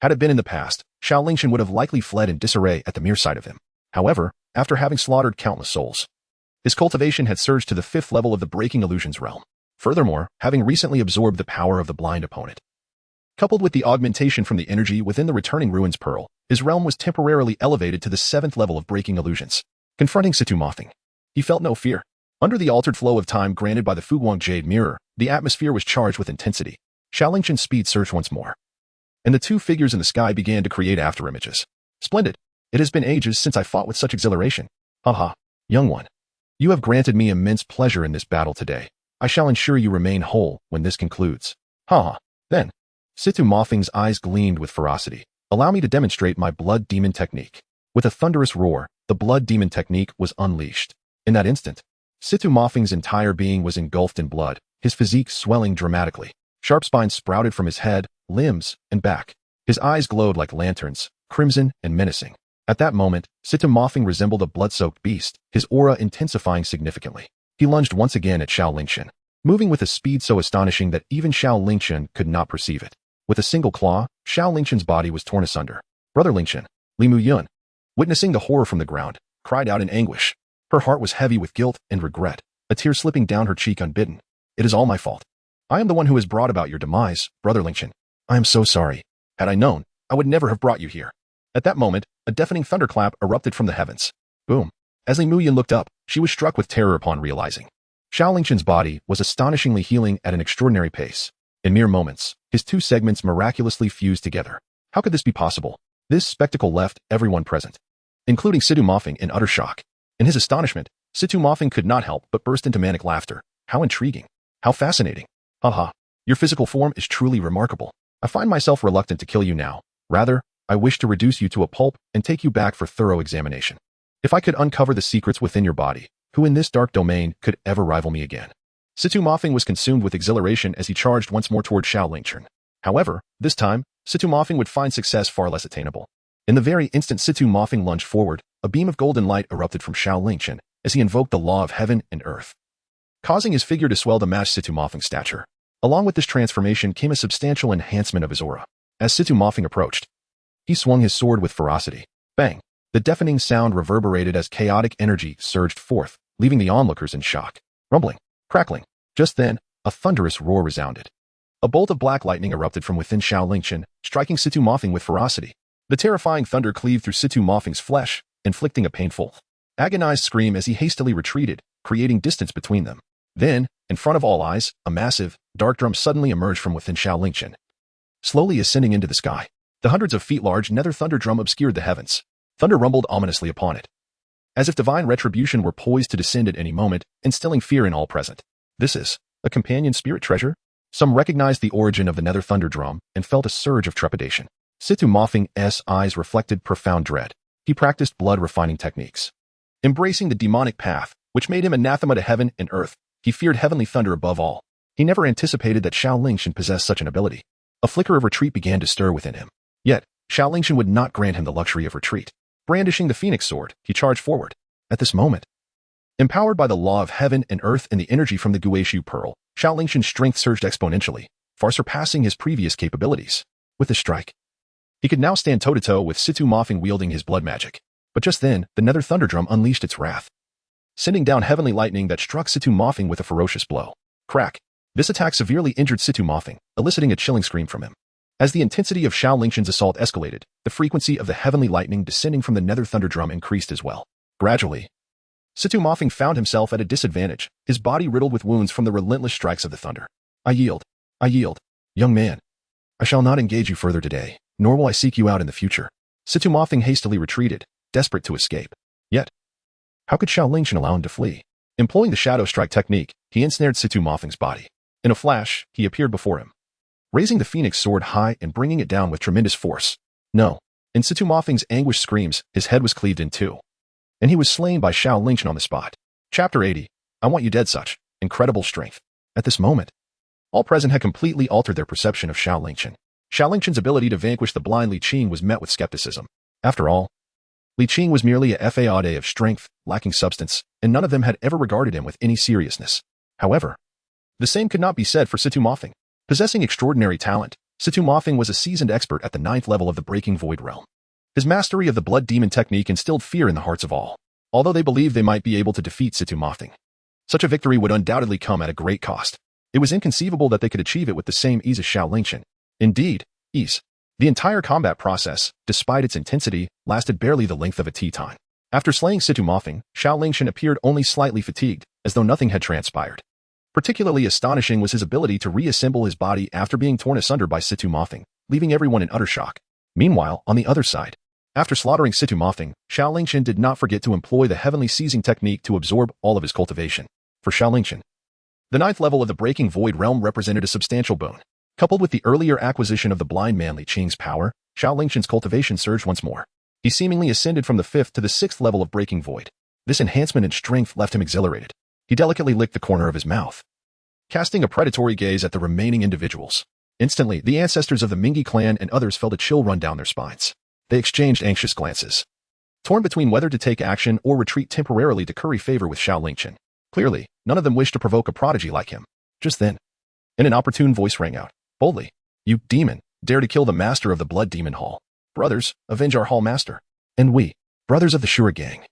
Had it been in the past, Xiao Lingchen would have likely fled in disarray at the mere sight of him. However, after having slaughtered countless souls, his cultivation had surged to the 5th level of the Breaking Illusions realm. Furthermore, having recently absorbed the power of the blind opponent, coupled with the augmentation from the energy within the returning Ruins Pearl, his realm was temporarily elevated to the 7th level of Breaking Illusions. Confronting Situ Mofeng, he felt no fear. Under the altered flow of time granted by the Fuguang Jade Mirror, the atmosphere was charged with intensity. Xiao Lingchen's speed surged once more, and the two figures in the sky began to create afterimages. Splendid! It has been ages since I fought with such exhilaration. Haha, young one. You have granted me immense pleasure in this battle today. I shall ensure you remain whole when this concludes. Haha. Then, Situ Mofeng's eyes gleamed with ferocity. Allow me to demonstrate my blood demon technique. With a thunderous roar, the blood demon technique was unleashed. In that instant, Situ Mofeng's entire being was engulfed in blood, his physique swelling dramatically. Sharp spines sprouted from his head, limbs, and back. His eyes glowed like lanterns, crimson and menacing. At that moment, Situ Mofeng resembled a blood-soaked beast, his aura intensifying significantly. He lunged once again at Xiao Lingchen, moving with a speed so astonishing that even Xiao Lingchen could not perceive it. With a single claw, Xiao Lingchen's body was torn asunder. Brother Lingchen, Li Muyun, witnessing the horror from the ground, cried out in anguish. Her heart was heavy with guilt and regret, a tear slipping down her cheek unbidden. It is all my fault. I am the one who has brought about your demise, Brother Lingchen. I am so sorry. Had I known, I would never have brought you here. At that moment, a deafening thunderclap erupted from the heavens. Boom. As Li Muyun looked up, she was struck with terror upon realizing Xiao Lingchen's body was astonishingly healing at an extraordinary pace. In mere moments, his two segments miraculously fused together. How could this be possible? This spectacle left everyone present, including Situ Mofeng, in utter shock. In his astonishment, Situ Mofeng could not help but burst into manic laughter. How intriguing. How fascinating. Haha. Your physical form is truly remarkable. I find myself reluctant to kill you now. Rather, I wish to reduce you to a pulp and take you back for thorough examination. If I could uncover the secrets within your body, who in this dark domain could ever rival me again? Situ Mofeng was consumed with exhilaration as he charged once more toward Xiao Lingchen. However, this time, Situ Mofeng would find success far less attainable. In the very instant Situ Mofeng lunged forward, a beam of golden light erupted from Xiao Lingchen as he invoked the law of heaven and earth, causing his figure to swell to match Situ Mofeng's stature. Along with this transformation came a substantial enhancement of his aura. As Situ Mofeng approached, he swung his sword with ferocity. Bang! The deafening sound reverberated as chaotic energy surged forth, leaving the onlookers in shock. Rumbling, crackling. Just then, a thunderous roar resounded. A bolt of black lightning erupted from within Xiao Lingchen, striking Situ Mofeng with ferocity. The terrifying thunder cleaved through Situ Mofeng's flesh, inflicting a painful, agonized scream as he hastily retreated, creating distance between them. Then, in front of all eyes, a massive, dark drum suddenly emerged from within Xiao Lingchen, slowly ascending into the sky. The hundreds of feet large nether thunder drum obscured the heavens. Thunder rumbled ominously upon it, as if divine retribution were poised to descend at any moment, instilling fear in all present. This is a companion spirit treasure? Some recognized the origin of the nether thunder drum and felt a surge of trepidation. Situ Mofeng's eyes reflected profound dread. He practiced blood-refining techniques, embracing the demonic path, which made him anathema to heaven and earth. He feared heavenly thunder above all. He never anticipated that Xiao Lingchen possessed such an ability. A flicker of retreat began to stir within him. Yet, Xiao Lingchen would not grant him the luxury of retreat. Brandishing the phoenix sword, he charged forward. At this moment, empowered by the law of heaven and earth and the energy from the Guishu pearl, Xiao Lingchen's strength surged exponentially, far surpassing his previous capabilities. With this strike, he could now stand toe-to-toe with Situ Mofeng wielding his blood magic. But just then, the nether thunderdrum unleashed its wrath, sending down heavenly lightning that struck Situ Mofeng with a ferocious blow. Crack! This attack severely injured Situ Mofeng, eliciting a chilling scream from him. As the intensity of Xiao Lingchen's assault escalated, the frequency of the heavenly lightning descending from the nether thunderdrum increased as well. Gradually, Situ Mofeng found himself at a disadvantage, his body riddled with wounds from the relentless strikes of the thunder. I yield. Young man. I shall not engage you further today, nor will I seek you out in the future. Situ Mofeng hastily retreated, desperate to escape. Yet, how could Xiao Lingchen allow him to flee? Employing the shadow strike technique, he ensnared Situ Mofeng's body. In a flash, he appeared before him, raising the phoenix sword high and bringing it down with tremendous force. No. In Situ Mofeng's anguished screams, his head was cleaved in two, and he was slain by Xiao Lingchen on the spot. Chapter 80. I want you dead. Such incredible strength. At this moment, all present had completely altered their perception of Xiao Lingchen. Xiao Lingchen's ability to vanquish the blind Li Qing was met with skepticism. After all, Li Qing was merely a fade of strength, lacking substance, and none of them had ever regarded him with any seriousness. However, the same could not be said for Situ Mofeng. Possessing extraordinary talent, Situ Mofeng was a seasoned expert at the 9th level of the Breaking Void realm. His mastery of the Blood Demon technique instilled fear in the hearts of all, although they believed they might be able to defeat Situ Mofeng. Such a victory would undoubtedly come at a great cost. It was inconceivable that they could achieve it with the same ease as Xiao Lingchen. Indeed, ease. The entire combat process, despite its intensity, lasted barely the length of a tea time. After slaying Situ Mofeng, Xiao Lingchen appeared only slightly fatigued, as though nothing had transpired. Particularly astonishing was his ability to reassemble his body after being torn asunder by Situ Mofeng, leaving everyone in utter shock. Meanwhile, on the other side, after slaughtering Situ Mofeng, Xiao Lingchen did not forget to employ the heavenly seizing technique to absorb all of his cultivation. For Xiao Lingchen, the 9th level of the Breaking Void realm represented a substantial boon. Coupled with the earlier acquisition of the blind man Li Qing's power, Xiao Lingchen's cultivation surged once more. He seemingly ascended from the 5th to the 6th level of Breaking Void. This enhancement in strength left him exhilarated. He delicately licked the corner of his mouth, casting a predatory gaze at the remaining individuals. Instantly, the ancestors of the Mingyi clan and others felt a chill run down their spines. They exchanged anxious glances, torn between whether to take action or retreat temporarily to curry favor with Xiao Lingchen. Clearly, none of them wished to provoke a prodigy like him. Just then, an inopportune voice rang out. Boldly, you demon, dare to kill the master of the Blood Demon Hall. Brothers, avenge our hall master. And we, brothers of the Shura gang,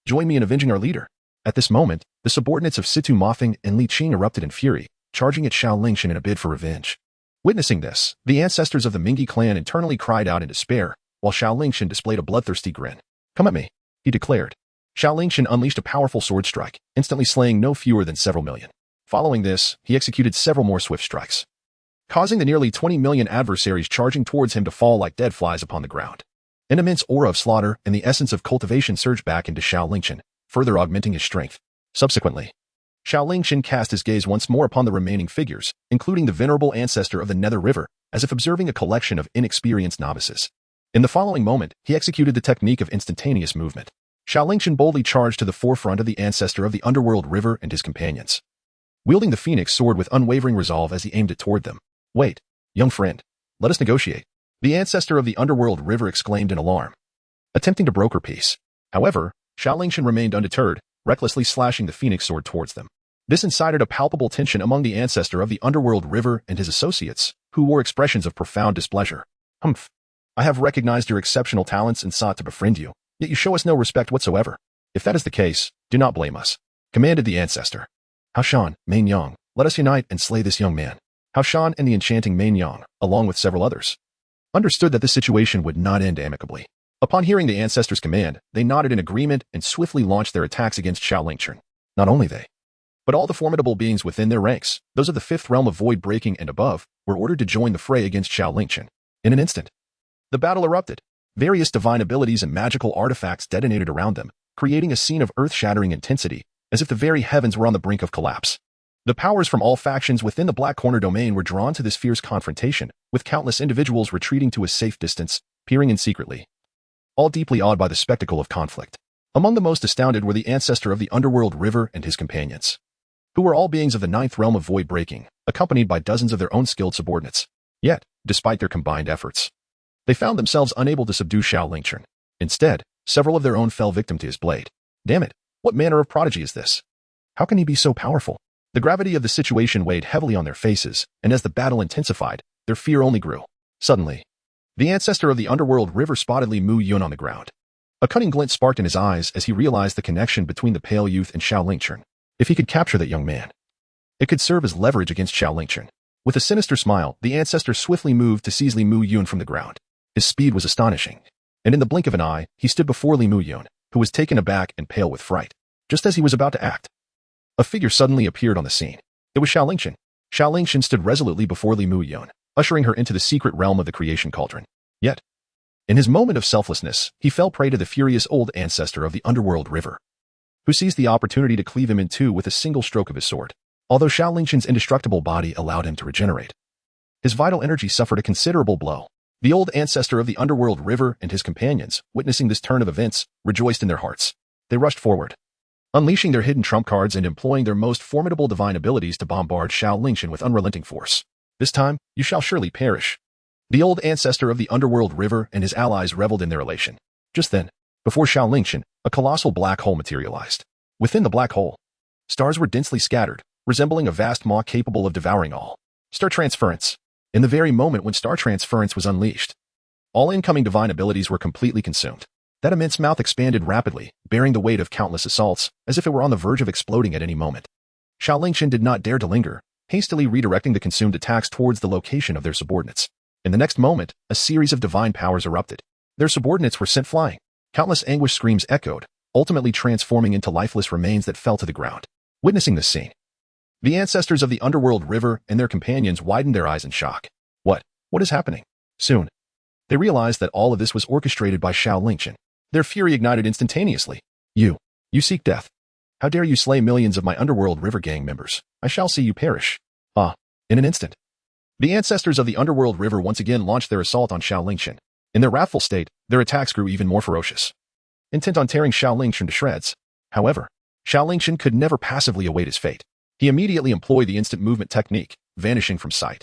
join me in avenging our leader. At this moment, the subordinates of Situ Mofeng and Li Qing erupted in fury, charging at Xiao Lingchen in a bid for revenge. Witnessing this, the ancestors of the Mingyi clan internally cried out in despair, while Xiao Lingchen displayed a bloodthirsty grin. Come at me, he declared. Xiao Lingchen unleashed a powerful sword strike, instantly slaying no fewer than several million. Following this, he executed several more swift strikes, causing the nearly 20 million adversaries charging towards him to fall like dead flies upon the ground. An immense aura of slaughter and the essence of cultivation surged back into Xiao Lingchen, further augmenting his strength. Subsequently, Xiao Lingchen cast his gaze once more upon the remaining figures, including the venerable ancestor of the Nether River, as if observing a collection of inexperienced novices. In the following moment, he executed the technique of instantaneous movement. Xiao Lingchen boldly charged to the forefront of the ancestor of the Underworld River and his companions, wielding the phoenix sword with unwavering resolve as he aimed it toward them. Wait, young friend, let us negotiate, the ancestor of the Underworld River exclaimed in alarm, attempting to broker peace. However, Xiao Lingchen remained undeterred, recklessly slashing the phoenix sword towards them. This incited a palpable tension among the ancestor of the Underworld River and his associates, who wore expressions of profound displeasure. Humph. I have recognized your exceptional talents and sought to befriend you, yet you show us no respect whatsoever. If that is the case, do not blame us, commanded the ancestor. Xuan, Inyong, let us unite and slay this young man. Xuan and the enchanting Inyong, along with several others, understood that this situation would not end amicably. Upon hearing the ancestor's command, they nodded in agreement and swiftly launched their attacks against Xiao Lingchen. Not only they, but all the formidable beings within their ranks, those of the 5th realm of void breaking and above, were ordered to join the fray against Xiao Lingchen. In an instant, the battle erupted. Various divine abilities and magical artifacts detonated around them, creating a scene of earth-shattering intensity, as if the very heavens were on the brink of collapse. The powers from all factions within the Black Corner domain were drawn to this fierce confrontation, with countless individuals retreating to a safe distance, peering in secretly, all deeply awed by the spectacle of conflict. Among the most astounded were the ancestor of the Underworld River and his companions, who were all beings of the 9th realm of void breaking, accompanied by dozens of their own skilled subordinates. Yet, despite their combined efforts, they found themselves unable to subdue Xiao Lingchen. Instead, several of their own fell victim to his blade. Damn it, what manner of prodigy is this? How can he be so powerful? The gravity of the situation weighed heavily on their faces, and as the battle intensified, their fear only grew. Suddenly, the ancestor of the underworld river spotted Li Mu-yun on the ground. A cunning glint sparked in his eyes as he realized the connection between the pale youth and Xiao Lingchen. If he could capture that young man, it could serve as leverage against Xiao Lingchen. With a sinister smile, the ancestor swiftly moved to seize Li Mu-yun from the ground. His speed was astonishing, and in the blink of an eye, he stood before Li Mu-yun, who was taken aback and pale with fright. Just as he was about to act, a figure suddenly appeared on the scene. It was Xiao Lingchen. Xiao Lingchen stood resolutely before Li Mu-yun, ushering her into the secret realm of the creation cauldron. Yet, in his moment of selflessness, he fell prey to the furious old ancestor of the underworld river, who seized the opportunity to cleave him in two with a single stroke of his sword. Although Xiao Lingchen's indestructible body allowed him to regenerate, his vital energy suffered a considerable blow. The old ancestor of the underworld river and his companions, witnessing this turn of events, rejoiced in their hearts. They rushed forward, unleashing their hidden trump cards and employing their most formidable divine abilities to bombard Xiao Lingchen with unrelenting force. This time, you shall surely perish. The old ancestor of the underworld river and his allies reveled in their elation. Just then, before Xiao Lingchen, a colossal black hole materialized. Within the black hole, stars were densely scattered, resembling a vast maw capable of devouring all. Star transference. In the very moment when star transference was unleashed, all incoming divine abilities were completely consumed. That immense mouth expanded rapidly, bearing the weight of countless assaults, as if it were on the verge of exploding at any moment. Xiao Lingchen did not dare to linger, hastily redirecting the consumed attacks towards the location of their subordinates. In the next moment, a series of divine powers erupted. Their subordinates were sent flying. Countless anguish screams echoed, ultimately transforming into lifeless remains that fell to the ground. Witnessing this scene, the ancestors of the underworld river and their companions widened their eyes in shock. What is happening? Soon, they realized that all of this was orchestrated by Xiao Lingchen. Their fury ignited instantaneously. You seek death. How dare you slay millions of my underworld river gang members? I shall see you perish. In an instant, the ancestors of the underworld river once again launched their assault on Xiao Lingchen. In their wrathful state, their attacks grew even more ferocious, intent on tearing Xiao Lingchen to shreds. However, Xiao Lingchen could never passively await his fate. He immediately employed the instant movement technique, vanishing from sight.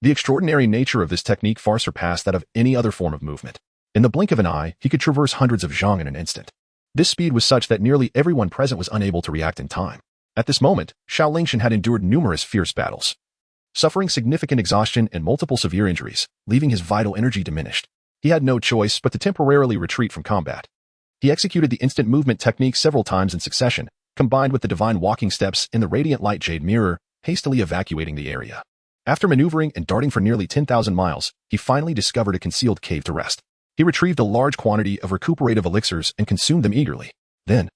The extraordinary nature of this technique far surpassed that of any other form of movement. In the blink of an eye, he could traverse hundreds of zhang in an instant. This speed was such that nearly everyone present was unable to react in time. At this moment, Xiao Lingchen had endured numerous fierce battles, suffering significant exhaustion and multiple severe injuries, leaving his vital energy diminished. He had no choice but to temporarily retreat from combat. He executed the instant movement technique several times in succession, combined with the divine walking steps in the radiant light jade mirror, hastily evacuating the area. After maneuvering and darting for nearly 10,000 miles, he finally discovered a concealed cave to rest. He retrieved a large quantity of recuperative elixirs and consumed them eagerly. Then,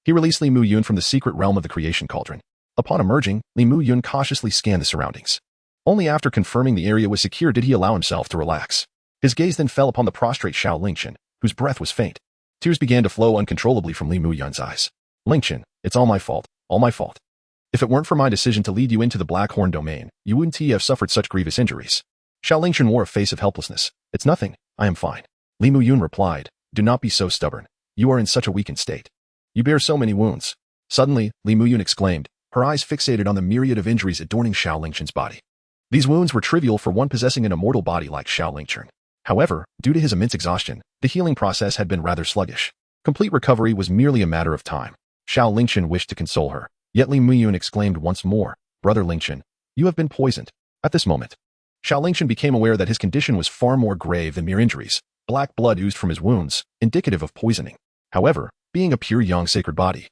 he released Li Mu-yun from the secret realm of the creation cauldron. Upon emerging, Li Mu-yun cautiously scanned the surroundings. Only after confirming the area was secure did he allow himself to relax. His gaze then fell upon the prostrate Xiao Lingchen, whose breath was faint. Tears began to flow uncontrollably from Li Mu-yun's eyes. Lingchen, it's all my fault. All my fault. If it weren't for my decision to lead you into the Black Horn domain, you wouldn't have suffered such grievous injuries. Xiao Lingchen wore a face of helplessness. It's nothing. I am fine. Li Mu-yun replied, do not be so stubborn. You are in such a weakened state. You bear so many wounds. Suddenly, Li Mu-yun exclaimed, her eyes fixated on the myriad of injuries adorning Xiao Lingchen's body. These wounds were trivial for one possessing an immortal body like Xiao Lingchen. However, due to his immense exhaustion, the healing process had been rather sluggish. Complete recovery was merely a matter of time. Xiao Lingchen wished to console her, yet Li Mu-yun exclaimed once more, brother Lingchen, you have been poisoned. At this moment, Xiao Lingchen became aware that his condition was far more grave than mere injuries. Black blood oozed from his wounds, indicative of poisoning. However, being a pure young sacred body,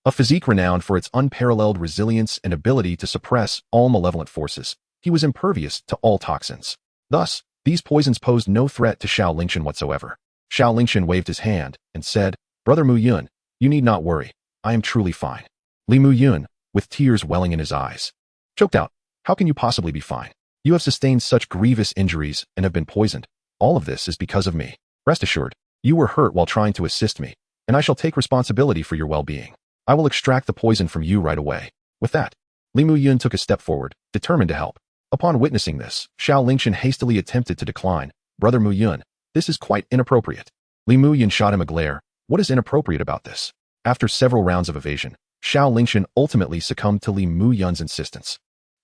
a physique renowned for its unparalleled resilience and ability to suppress all malevolent forces, he was impervious to all toxins. Thus, these poisons posed no threat to Xiao Lingchen whatsoever. Xiao Lingchen waved his hand and said, brother Mu-yun, you need not worry. I am truly fine. Li Mu-yun, with tears welling in his eyes, choked out, how can you possibly be fine? You have sustained such grievous injuries and have been poisoned. All of this is because of me. Rest assured, you were hurt while trying to assist me, and I shall take responsibility for your well-being. I will extract the poison from you right away. With that, Li Mu-yun took a step forward, determined to help. Upon witnessing this, Xiao Lingchen hastily attempted to decline. Brother Mu-yun, this is quite inappropriate. Li Mu-yun shot him a glare. What is inappropriate about this? After several rounds of evasion, Xiao Lingchen ultimately succumbed to Li Mu-yun's insistence.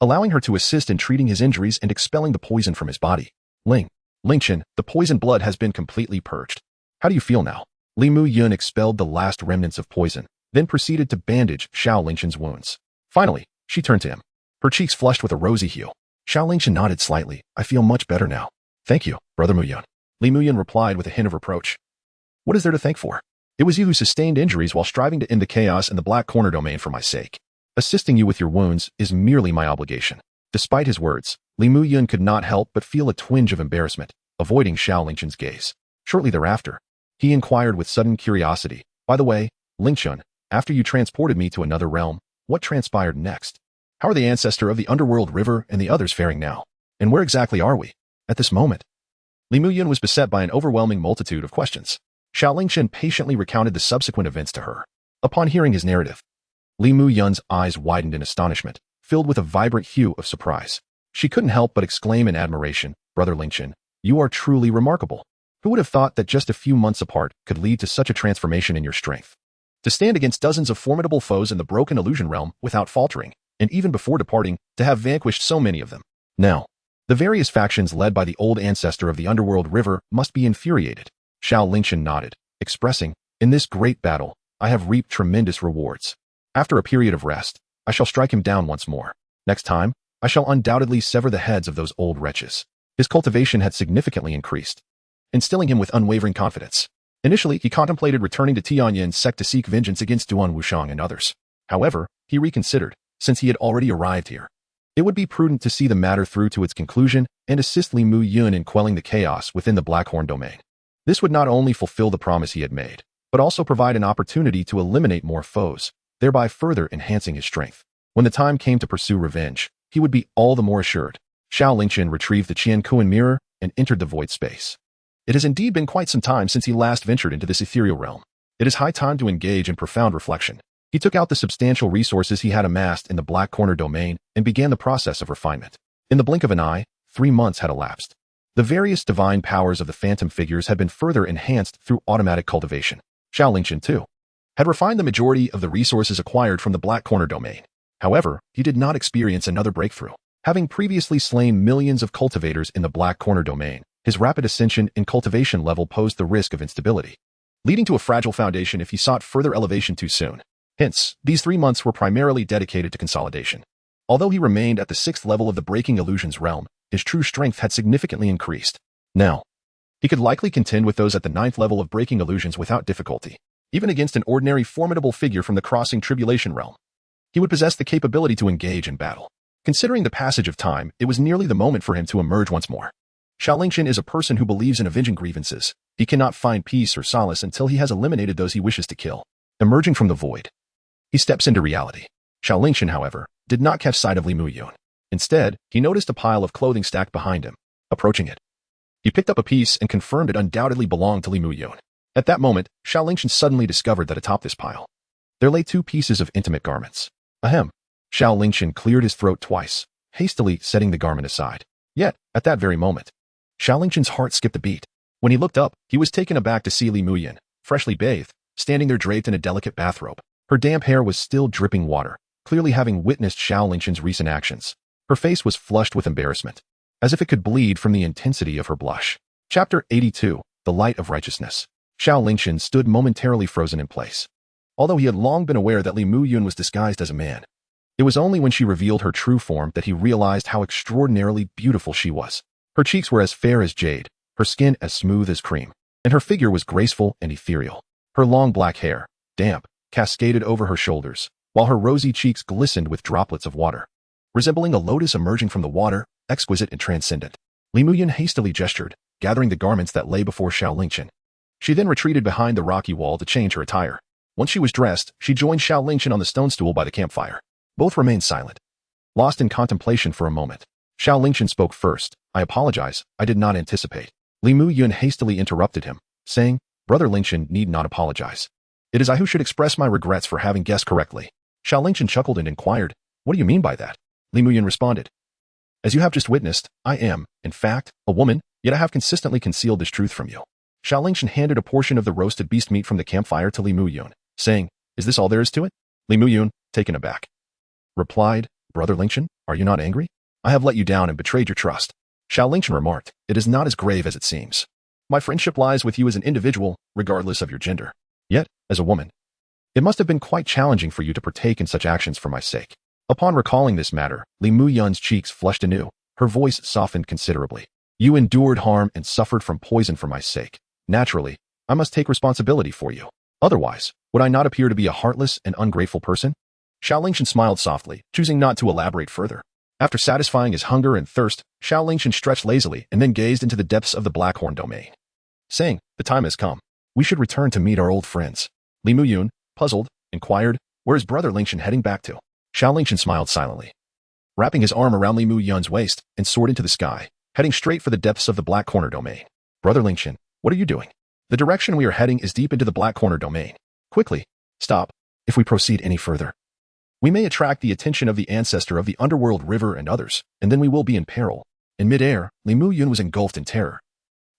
allowing her to assist in treating his injuries and expelling the poison from his body. Lingchen, the poison blood has been completely purged. How do you feel now? Yun expelled the last remnants of poison, then proceeded to bandage Xiao Lingchen's wounds. Finally, she turned to him, her cheeks flushed with a rosy hue. Xiao Lingchen nodded slightly. I feel much better now. Thank you, Brother Yun. Yun replied with a hint of reproach. What is there to thank for? It was you who sustained injuries while striving to end the chaos in the Black Corner domain for my sake. Assisting you with your wounds is merely my obligation. Despite his words, Yun could not help but feel a twinge of embarrassment, avoiding Xiao Lingchen's gaze. Shortly thereafter, he inquired with sudden curiosity, by the way, Lingchen, after you transported me to another realm, what transpired next? How are the ancestor of the underworld river and the others faring now? And where exactly are we at this moment? Yun was beset by an overwhelming multitude of questions. Xiao Lingchen patiently recounted the subsequent events to her. Upon hearing his narrative, Yun's eyes widened in astonishment, filled with a vibrant hue of surprise. She couldn't help but exclaim in admiration, Brother Lingchen, you are truly remarkable. Who would have thought that just a few months apart could lead to such a transformation in your strength? To stand against dozens of formidable foes in the broken illusion realm without faltering, and even before departing, to have vanquished so many of them. Now, the various factions led by the old ancestor of the underworld river must be infuriated. Xiao Lingchen nodded, expressing, in this great battle, I have reaped tremendous rewards. After a period of rest, I shall strike him down once more. Next time, I shall undoubtedly sever the heads of those old wretches. His cultivation had significantly increased, instilling him with unwavering confidence. Initially, he contemplated returning to Tian's Sect to seek vengeance against Duan Wushang and others. However, he reconsidered, since he had already arrived here. It would be prudent to see the matter through to its conclusion and assist Yun in quelling the chaos within the Blackhorn domain. This would not only fulfill the promise he had made, but also provide an opportunity to eliminate more foes, thereby further enhancing his strength. When the time came to pursue revenge, he would be all the more assured. Xiao Lingchen retrieved the Qingyun mirror and entered the void space. It has indeed been quite some time since he last ventured into this ethereal realm. It is high time to engage in profound reflection. He took out the substantial resources he had amassed in the Black Corner domain and began the process of refinement. In the blink of an eye, 3 months had elapsed. The various divine powers of the phantom figures had been further enhanced through automatic cultivation. Xiao Lingchen, too, had refined the majority of the resources acquired from the Black Corner domain. However, he did not experience another breakthrough. Having previously slain millions of cultivators in the Black Corner domain, his rapid ascension in cultivation level posed the risk of instability, leading to a fragile foundation if he sought further elevation too soon. Hence, these 3 months were primarily dedicated to consolidation. Although he remained at the 6th level of the Breaking Illusions realm, his true strength had significantly increased. Now, he could likely contend with those at the 9th level of Breaking Illusions without difficulty, even against an ordinary formidable figure from the Crossing Tribulation realm. He would possess the capability to engage in battle. Considering the passage of time, it was nearly the moment for him to emerge once more. Xiao Lingchen is a person who believes in avenging grievances. He cannot find peace or solace until he has eliminated those he wishes to kill. Emerging from the void, he steps into reality. Xiao Lingchen, however, did not catch sight of Yun. Instead, he noticed a pile of clothing stacked behind him. Approaching it, he picked up a piece and confirmed it undoubtedly belonged to Yun. At that moment, Xiao Lingchen suddenly discovered that atop this pile, there lay 2 pieces of intimate garments. Ahem. Xiao Lingchen cleared his throat twice, hastily setting the garment aside. Yet, at that very moment, Xiao Lingchen's heart skipped a beat. When he looked up, he was taken aback to see Yun, freshly bathed, standing there draped in a delicate bathrobe. Her damp hair was still dripping water, clearly having witnessed Xiao Lingchen's recent actions. Her face was flushed with embarrassment, as if it could bleed from the intensity of her blush. Chapter 82, The Light of Righteousness. Xiao Lingchen stood momentarily frozen in place. Although he had long been aware that Yun was disguised as a man, it was only when she revealed her true form that he realized how extraordinarily beautiful she was. Her cheeks were as fair as jade, her skin as smooth as cream, and her figure was graceful and ethereal. Her long black hair, damp, cascaded over her shoulders, while her rosy cheeks glistened with droplets of water, resembling a lotus emerging from the water, exquisite and transcendent. Yun hastily gestured, gathering the garments that lay before Xiao Lingchen. She then retreated behind the rocky wall to change her attire. Once she was dressed, she joined Xiao Lingchen on the stone stool by the campfire. Both remained silent, lost in contemplation for a moment. Xiao Lingchen spoke first. I apologize, I did not anticipate. Yun hastily interrupted him, saying, Brother Lingchen need not apologize. It is I who should express my regrets for having guessed correctly. Xiao Lingchen chuckled and inquired, What do you mean by that? Yun responded, As you have just witnessed, I am, in fact, a woman, yet I have consistently concealed this truth from you. Xiao Lingchen handed a portion of the roasted beast meat from the campfire to Yun, saying, Is this all there is to it? Yun, taken aback, replied, Brother Lingchen, are you not angry? I have let you down and betrayed your trust. Xiao Lingchen remarked, it is not as grave as it seems. My friendship lies with you as an individual, regardless of your gender. Yet, as a woman, it must have been quite challenging for you to partake in such actions for my sake. Upon recalling this matter, Li Muyun's cheeks flushed anew. Her voice softened considerably. You endured harm and suffered from poison for my sake. Naturally, I must take responsibility for you. Otherwise, would I not appear to be a heartless and ungrateful person? Xiao Lingchen smiled softly, choosing not to elaborate further. After satisfying his hunger and thirst, Xiao Lingchen stretched lazily and then gazed into the depths of the Blackhorn domain, saying, the time has come. We should return to meet our old friends. Li Muyun, puzzled, inquired, where is Brother Lingchen heading back to? Xiao Lingchen smiled silently, wrapping his arm around Li Muyun's waist and soared into the sky, heading straight for the depths of the Black Corner domain. Brother Lingchen, what are you doing? The direction we are heading is deep into the Black Corner domain. Quickly, stop. If we proceed any further, we may attract the attention of the ancestor of the underworld river and others, and then we will be in peril. In midair, Li Muyun was engulfed in terror,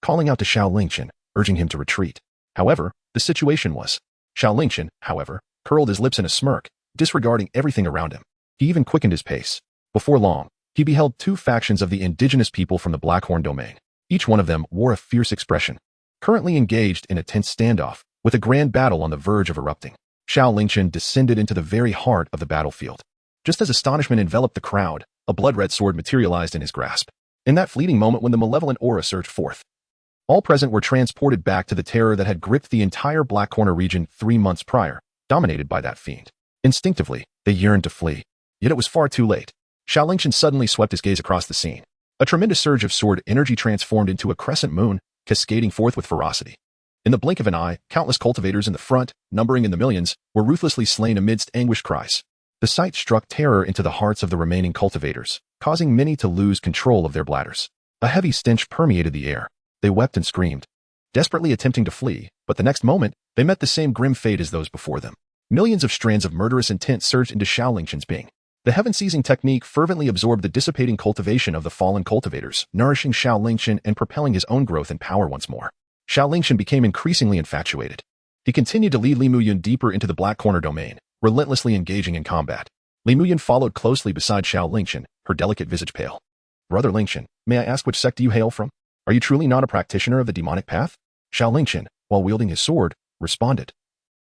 calling out to Xiao Lingchen, urging him to retreat. However, the situation was. Xiao Lingchen, however, curled his lips in a smirk, disregarding everything around him. He even quickened his pace. Before long, he beheld two factions of the indigenous people from the Blackhorn domain. Each one of them wore a fierce expression, currently engaged in a tense standoff, with a grand battle on the verge of erupting. Xiao Lingchen descended into the very heart of the battlefield. Just as astonishment enveloped the crowd, a blood-red sword materialized in his grasp. In that fleeting moment when the malevolent aura surged forth, all present were transported back to the terror that had gripped the entire Black Corner region 3 months prior, dominated by that fiend. Instinctively, they yearned to flee. Yet it was far too late. Xiao Lingchen suddenly swept his gaze across the scene. A tremendous surge of sword energy transformed into a crescent moon, cascading forth with ferocity. In the blink of an eye, countless cultivators in the front, numbering in the millions, were ruthlessly slain amidst anguished cries. The sight struck terror into the hearts of the remaining cultivators, causing many to lose control of their bladders. A heavy stench permeated the air. They wept and screamed, desperately attempting to flee, but the next moment, they met the same grim fate as those before them. Millions of strands of murderous intent surged into Xiao Lingchen's being. The heaven-seizing technique fervently absorbed the dissipating cultivation of the fallen cultivators, nourishing Xiao Lingchen and propelling his own growth and power once more. Xiao Lingchen became increasingly infatuated. He continued to lead Li Muyun deeper into the Black Corner domain, relentlessly engaging in combat. Li Muyun followed closely beside Xiao Lingchen, her delicate visage pale. Brother Lingchen, may I ask which sect do you hail from? Are you truly not a practitioner of the demonic path? Xiao Lingchen, while wielding his sword, responded.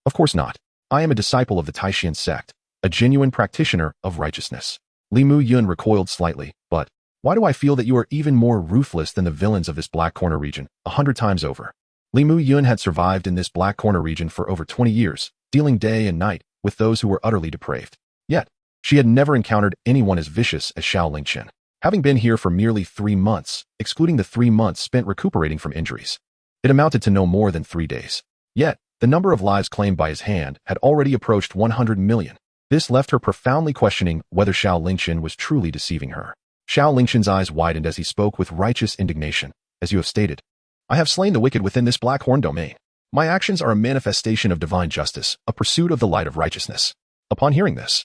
Of course not. I am a disciple of the Taishan sect, a genuine practitioner of righteousness. Li Muyun recoiled slightly, but why do I feel that you are even more ruthless than the villains of this Black Corner region, 100 times over? Li Muyun had survived in this Black Corner region for over 20 years, dealing day and night with those who were utterly depraved. Yet, she had never encountered anyone as vicious as Xiao Lingchen. Having been here for merely 3 months, excluding the 3 months spent recuperating from injuries, it amounted to no more than 3 days. Yet, the number of lives claimed by his hand had already approached 100 million. This left her profoundly questioning whether Xiao Lingchen was truly deceiving her. Xiao Lingchen's eyes widened as he spoke with righteous indignation. As you have stated, I have slain the wicked within this Black Horn domain. My actions are a manifestation of divine justice, a pursuit of the light of righteousness. Upon hearing this,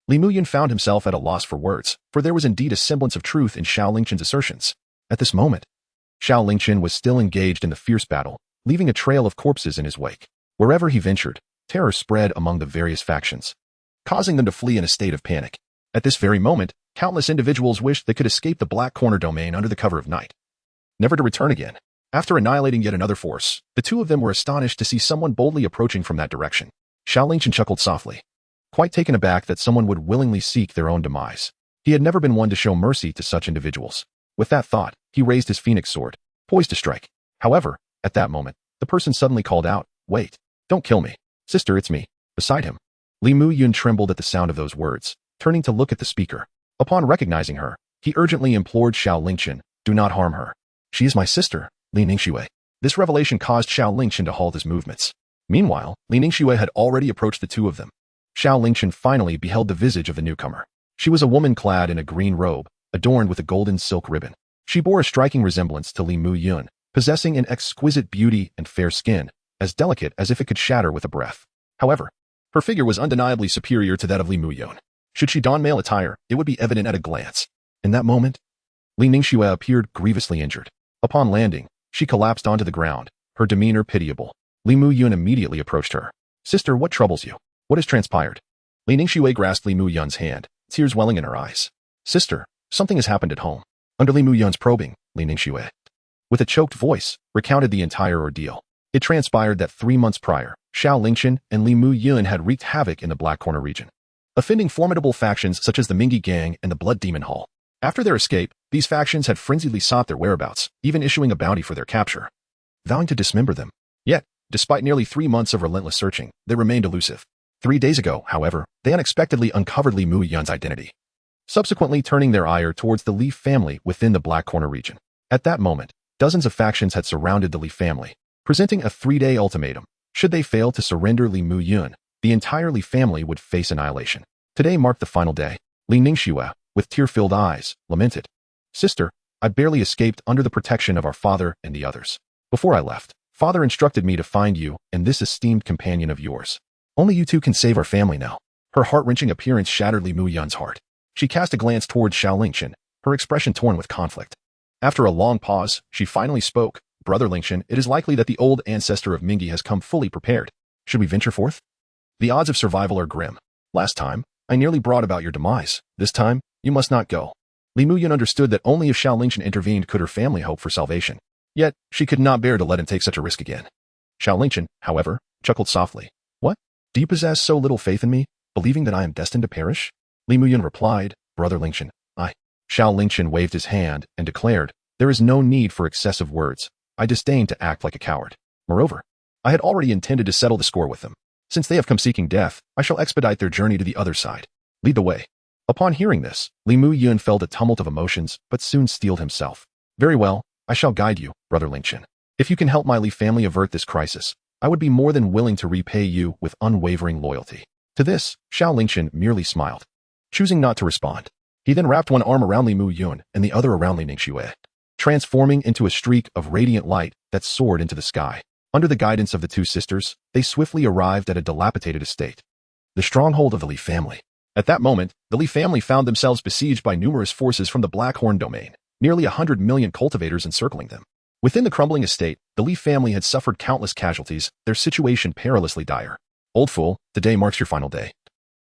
Li Muyun found himself at a loss for words, for there was indeed a semblance of truth in Xiao Lingchen's assertions. At this moment, Xiao Lingchen was still engaged in the fierce battle, leaving a trail of corpses in his wake. Wherever he ventured, terror spread among the various factions, causing them to flee in a state of panic. At this very moment, countless individuals wished they could escape the Black Corner domain under the cover of night, never to return again. After annihilating yet another force, the two of them were astonished to see someone boldly approaching from that direction. Xiao Lingchen chuckled softly, quite taken aback that someone would willingly seek their own demise. He had never been one to show mercy to such individuals. With that thought, he raised his phoenix sword, poised to strike. However, at that moment, the person suddenly called out, "Wait, don't kill me. Sister, it's me." Beside him, Li Muyun trembled at the sound of those words, turning to look at the speaker. Upon recognizing her, he urgently implored Xiao Lingchen, "Do not harm her. She is my sister, Li Ningxue." This revelation caused Xiao Lingchen to halt his movements. Meanwhile, Li Ningxue had already approached the two of them. Xiao Lingchen finally beheld the visage of the newcomer. She was a woman clad in a green robe, adorned with a golden silk ribbon. She bore a striking resemblance to Li Muyun, possessing an exquisite beauty and fair skin, as delicate as if it could shatter with a breath. However, her figure was undeniably superior to that of Li Muyun. Should she don male attire, it would be evident at a glance. In that moment, Li Ningxue appeared grievously injured. Upon landing, she collapsed onto the ground, her demeanor pitiable. Li Muyun immediately approached her. "Sister, what troubles you? What has transpired?" Li Ningxue grasped Li Muyun's hand, tears welling in her eyes. Sister, something has happened at home. Under Li Muyun's probing, Li Ningxue, with a choked voice, recounted the entire ordeal. It transpired that 3 months prior, Xiao Lingchen and Li Muyun had wreaked havoc in the Black Corner region, offending formidable factions such as the Mingyi Gang and the Blood Demon Hall. After their escape, these factions had frenziedly sought their whereabouts, even issuing a bounty for their capture, vowing to dismember them. Yet, despite nearly 3 months of relentless searching, they remained elusive. 3 days ago, however, they unexpectedly uncovered Li Muyun's identity, subsequently turning their ire towards the Li family within the Black Corner region. At that moment, dozens of factions had surrounded the Li family, presenting a 3-day ultimatum. Should they fail to surrender Li Muyun, the entire Li family would face annihilation. Today marked the final day. Li Ningxue, with tear-filled eyes, lamented, Sister, I barely escaped under the protection of our father and the others. Before I left, Father instructed me to find you and this esteemed companion of yours. Only you two can save our family now. Her heart-wrenching appearance shattered Li Muyun's heart. She cast a glance towards Xiao Lingchen, her expression torn with conflict. After a long pause, she finally spoke. Brother Lingchen, it is likely that the old ancestor of Mingyi has come fully prepared. Should we venture forth? The odds of survival are grim. Last time, I nearly brought about your demise. This time, you must not go. Li Muyun understood that only if Xiao Lingchen intervened could her family hope for salvation. Yet, she could not bear to let him take such a risk again. Xiao Lingchen, however, chuckled softly. What? Do you possess so little faith in me, believing that I am destined to perish? Li Muyun replied, Brother Lingchen, I. Xiao Lingchen waved his hand and declared, There is no need for excessive words. I disdain to act like a coward. Moreover, I had already intended to settle the score with them. Since they have come seeking death, I shall expedite their journey to the other side. Lead the way. Upon hearing this, Li Muyun felt a tumult of emotions, but soon steeled himself. Very well, I shall guide you, Brother Lingchen. If you can help my Li family avert this crisis, I would be more than willing to repay you with unwavering loyalty. To this, Xiao Lingchen merely smiled, choosing not to respond. He then wrapped one arm around Li Muyun and the other around Li Ningxue, transforming into a streak of radiant light that soared into the sky. Under the guidance of the two sisters, they swiftly arrived at a dilapidated estate, the stronghold of the Li family. At that moment, the Li family found themselves besieged by numerous forces from the Blackhorn domain, nearly 100 million cultivators encircling them. Within the crumbling estate, the Li family had suffered countless casualties, their situation perilously dire. Old fool, today marks your final day.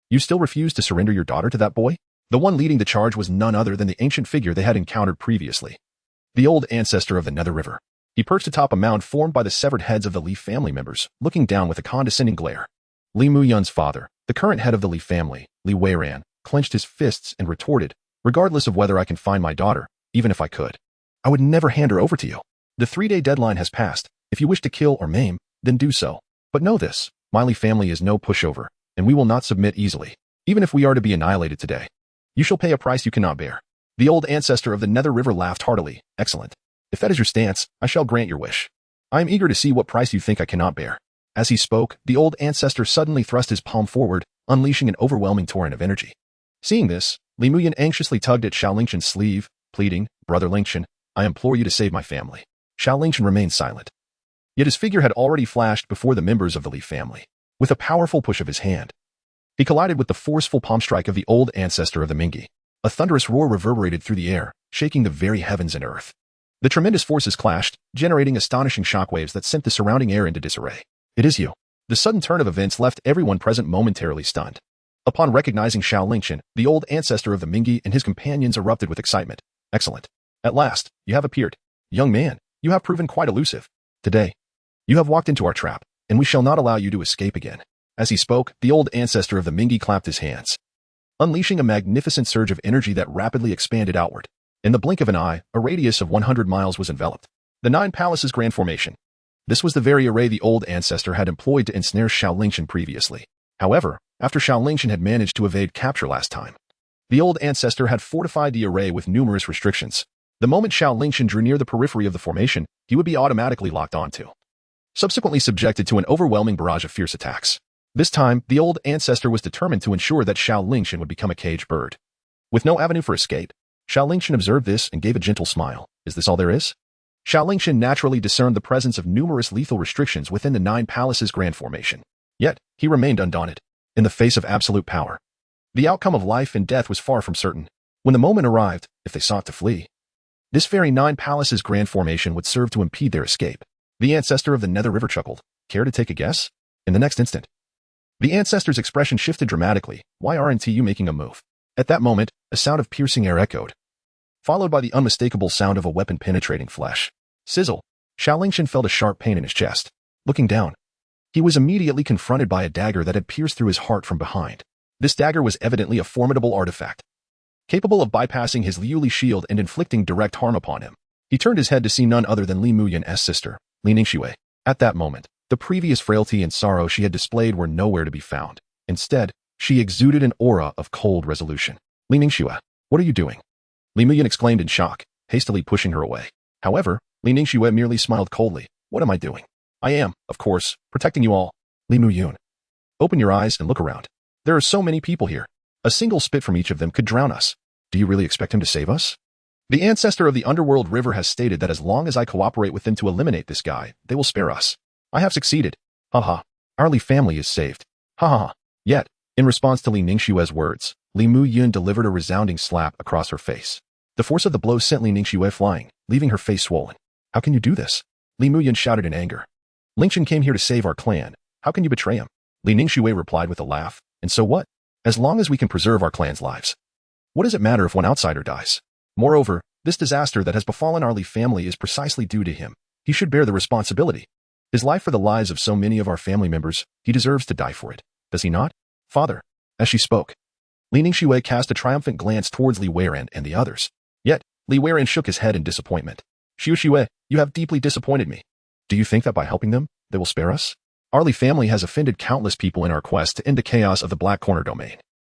You still refuse to surrender your daughter to that boy? The one leading the charge was none other than the ancient figure they had encountered previously, the old ancestor of the Nether River. He perched atop a mound formed by the severed heads of the Li family members, looking down with a condescending glare. Li Muyun's father, the current head of the Li family, Li Weiran, clenched his fists and retorted, Regardless of whether I can find my daughter, even if I could, I would never hand her over to you. The 3-day deadline has passed. If you wish to kill or maim, then do so. But know this, my Li family is no pushover, and we will not submit easily, even if we are to be annihilated today. You shall pay a price you cannot bear. The old ancestor of the Nether River laughed heartily. Excellent. If that is your stance, I shall grant your wish. I am eager to see what price you think I cannot bear. As he spoke, the old ancestor suddenly thrust his palm forward, unleashing an overwhelming torrent of energy. Seeing this, Li Muyun anxiously tugged at Xiao Lingchen's sleeve, pleading, Brother Lingchen, I implore you to save my family. Xiao Lingchen remained silent. Yet his figure had already flashed before the members of the Li family. With a powerful push of his hand, he collided with the forceful palm strike of the old ancestor of the Mingyi. A thunderous roar reverberated through the air, shaking the very heavens and earth. The tremendous forces clashed, generating astonishing shockwaves that sent the surrounding air into disarray. It is you. The sudden turn of events left everyone present momentarily stunned. Upon recognizing Xiao Lingchen, the old ancestor of the Mingyi and his companions erupted with excitement. Excellent. At last, you have appeared. Young man, you have proven quite elusive. Today, you have walked into our trap, and we shall not allow you to escape again. As he spoke, the old ancestor of the Mingyi clapped his hands, unleashing a magnificent surge of energy that rapidly expanded outward. In the blink of an eye, a radius of 100 miles was enveloped. The 9 Palaces Grand Formation. This was the very array the old ancestor had employed to ensnare Xiao Lingchen previously. However, after Xiao Lingchen had managed to evade capture last time, the old ancestor had fortified the array with numerous restrictions. The moment Xiao Lingchen drew near the periphery of the formation, he would be automatically locked onto, subsequently subjected to an overwhelming barrage of fierce attacks. This time, the old ancestor was determined to ensure that Xiao Lingchen would become a caged bird. With no avenue for escape, Xiao Lingchen observed this and gave a gentle smile. Is this all there is? Xiao Lingchen naturally discerned the presence of numerous lethal restrictions within the 9 Palaces Grand Formation. Yet, he remained undaunted. In the face of absolute power, the outcome of life and death was far from certain. When the moment arrived, if they sought to flee, this very 9 Palaces Grand Formation would serve to impede their escape. The ancestor of the Nether River chuckled. Care to take a guess? In the next instant, the ancestor's expression shifted dramatically. Why aren't you making a move? At that moment, a sound of piercing air echoed, followed by the unmistakable sound of a weapon penetrating flesh. Sizzle! Xiao Lingchen felt a sharp pain in his chest. Looking down, he was immediately confronted by a dagger that had pierced through his heart from behind. This dagger was evidently a formidable artifact, capable of bypassing his Liuli shield and inflicting direct harm upon him. He turned his head to see none other than Li Muyuan's sister, Li Ningxue. At that moment, the previous frailty and sorrow she had displayed were nowhere to be found. Instead, she exuded an aura of cold resolution. Li Ningxue, what are you doing? Li Muyuan exclaimed in shock, hastily pushing her away. However, Li Ningxue merely smiled coldly. What am I doing? I am, of course, protecting you all. Li Muyuan, open your eyes and look around. There are so many people here. A single spit from each of them could drown us. Do you really expect him to save us? The ancestor of the underworld river has stated that as long as I cooperate with them to eliminate this guy, they will spare us. I have succeeded. Haha. Our Li family is saved. Ha ha ha. Yet, in response to Li Ningxue's words, Li Muyuan delivered a resounding slap across her face. The force of the blow sent Li Ningxue flying, leaving her face swollen. How can you do this? Li Muyuan shouted in anger. Lingchen came here to save our clan. How can you betray him? Li Ningxue replied with a laugh. And so what? As long as we can preserve our clan's lives. What does it matter if one outsider dies? Moreover, this disaster that has befallen our Li family is precisely due to him. He should bear the responsibility. His life for the lives of so many of our family members, he deserves to die for it. Does he not? Father. As she spoke, Li Ningxue cast a triumphant glance towards Li Weiran and the others. Yet, Li Weiran shook his head in disappointment. Xiao, you have deeply disappointed me. Do you think that by helping them, they will spare us? Our Li family has offended countless people in our quest to end the chaos of the Black Corner domain.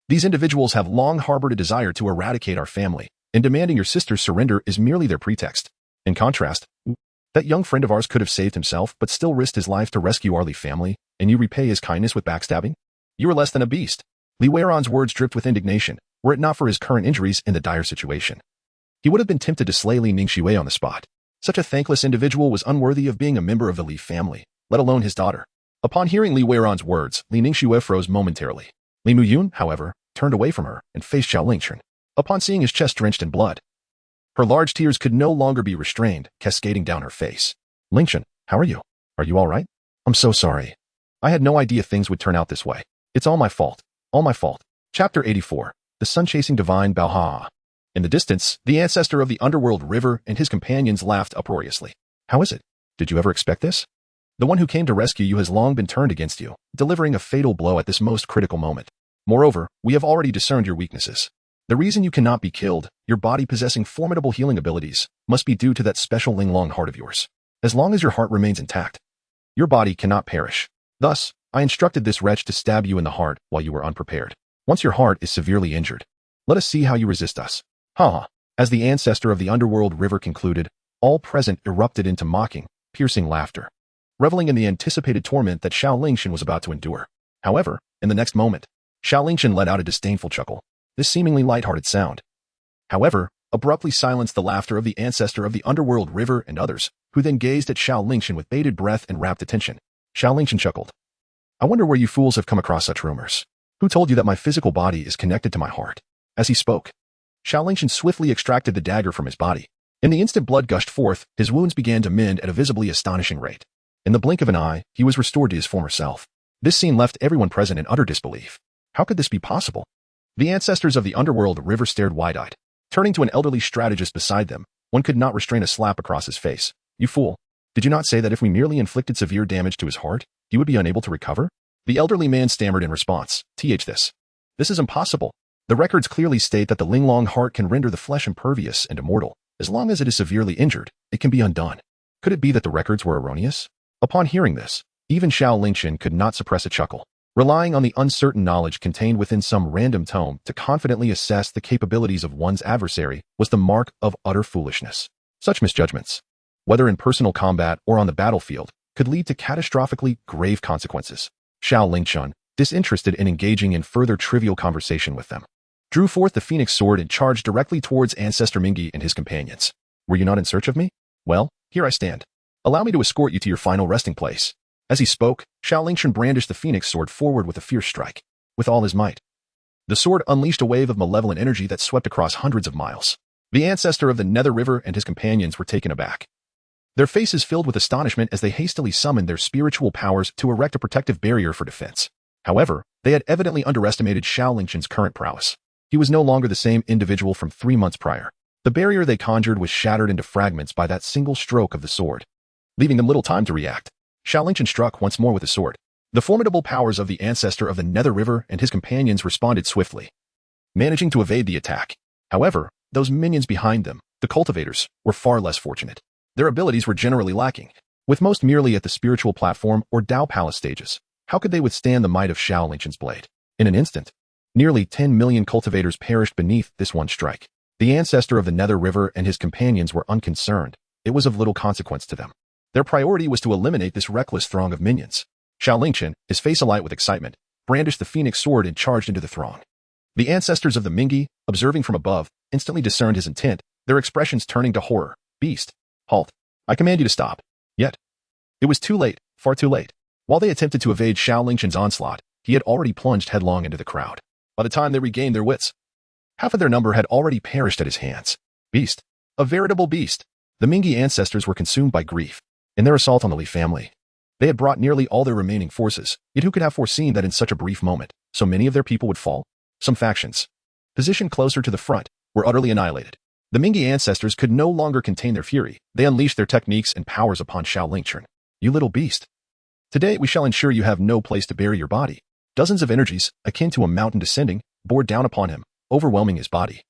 These individuals have long harbored a desire to eradicate our family, and demanding your sister's surrender is merely their pretext. In contrast, that young friend of ours could have saved himself but still risked his life to rescue our Li family, and you repay his kindness with backstabbing? You are less than a beast. Li Weiran's words dripped with indignation, were it not for his current injuries and the dire situation. He would have been tempted to slay Li Ningxue on the spot. Such a thankless individual was unworthy of being a member of the Li family, let alone his daughter. Upon hearing Li Weiran's words, Li Ningxue froze momentarily. Li Muyuan, however, turned away from her and faced Xiao Lingchen. Upon seeing his chest drenched in blood, her large tears could no longer be restrained, cascading down her face. Lingchen, how are you? Are you all right? I'm so sorry. I had no idea things would turn out this way. It's all my fault. All my fault. Chapter 84. The Sun-Chasing Divine Balha. In the distance, the ancestor of the underworld river and his companions laughed uproariously. How is it? Did you ever expect this? The one who came to rescue you has long been turned against you, delivering a fatal blow at this most critical moment. Moreover, we have already discerned your weaknesses. The reason you cannot be killed, your body possessing formidable healing abilities, must be due to that special Linglong heart of yours. As long as your heart remains intact, your body cannot perish. Thus, I instructed this wretch to stab you in the heart while you were unprepared. Once your heart is severely injured, let us see how you resist us. Ha! As the ancestor of the underworld river concluded, all present erupted into mocking, piercing laughter, reveling in the anticipated torment that Xiao Lingchen was about to endure. However, in the next moment, Xiao Lingchen let out a disdainful chuckle. This seemingly light-hearted sound, however, abruptly silenced the laughter of the ancestor of the underworld river and others, who then gazed at Xiao Lingchen with bated breath and rapt attention. Xiao Lingchen chuckled. I wonder where you fools have come across such rumors. Who told you that my physical body is connected to my heart? As he spoke, Xiao Lingchen swiftly extracted the dagger from his body. In the instant blood gushed forth, his wounds began to mend at a visibly astonishing rate. In the blink of an eye, he was restored to his former self. This scene left everyone present in utter disbelief. How could this be possible? The ancestors of the underworld river stared wide-eyed. Turning to an elderly strategist beside them, one could not restrain a slap across his face. You fool. Did you not say that if we merely inflicted severe damage to his heart, he would be unable to recover? The elderly man stammered in response. This is impossible. The records clearly state that the Linglong heart can render the flesh impervious and immortal. As long as it is severely injured, it can be undone. Could it be that the records were erroneous? Upon hearing this, even Xiao Lingchen could not suppress a chuckle. Relying on the uncertain knowledge contained within some random tome to confidently assess the capabilities of one's adversary was the mark of utter foolishness. Such misjudgments, whether in personal combat or on the battlefield, could lead to catastrophically grave consequences. Xiao Lingchen, disinterested in engaging in further trivial conversation with them, drew forth the phoenix sword and charged directly towards Ancestor Mingi and his companions. Were you not in search of me? Well, here I stand. Allow me to escort you to your final resting place. As he spoke, Xiao Lingchen brandished the phoenix sword forward with a fierce strike. With all his might, the sword unleashed a wave of malevolent energy that swept across hundreds of miles. The ancestor of the Nether River and his companions were taken aback. Their faces filled with astonishment as they hastily summoned their spiritual powers to erect a protective barrier for defense. However, they had evidently underestimated Xiao Lingchen's current prowess. He was no longer the same individual from 3 months prior. The barrier they conjured was shattered into fragments by that single stroke of the sword. Leaving them little time to react, Xiao Lingchen struck once more with the sword. The formidable powers of the ancestor of the Nether River and his companions responded swiftly, managing to evade the attack. However, those minions behind them, the cultivators, were far less fortunate. Their abilities were generally lacking, with most merely at the spiritual platform or Dao Palace stages. How could they withstand the might of Xiao Lingchen's blade? In an instant, nearly 10 million cultivators perished beneath this one strike. The ancestor of the Nether River and his companions were unconcerned. It was of little consequence to them. Their priority was to eliminate this reckless throng of minions. Xiao Lingchen, his face alight with excitement, brandished the phoenix sword and charged into the throng. The ancestors of the Mingi, observing from above, instantly discerned his intent, their expressions turning to horror. Beast, halt. I command you to stop. Yet, it was too late, far too late. While they attempted to evade Xiao Lingchen's onslaught, he had already plunged headlong into the crowd. By the time they regained their wits, half of their number had already perished at his hands. Beast. A veritable beast. The Mingi ancestors were consumed by grief. In their assault on the Li family, they had brought nearly all their remaining forces, yet who could have foreseen that in such a brief moment, so many of their people would fall? Some factions, positioned closer to the front, were utterly annihilated. The Mingi ancestors could no longer contain their fury. They unleashed their techniques and powers upon Xiao Lingchen. You little beast. Today we shall ensure you have no place to bury your body. Dozens of energies, akin to a mountain descending, bore down upon him, overwhelming his body,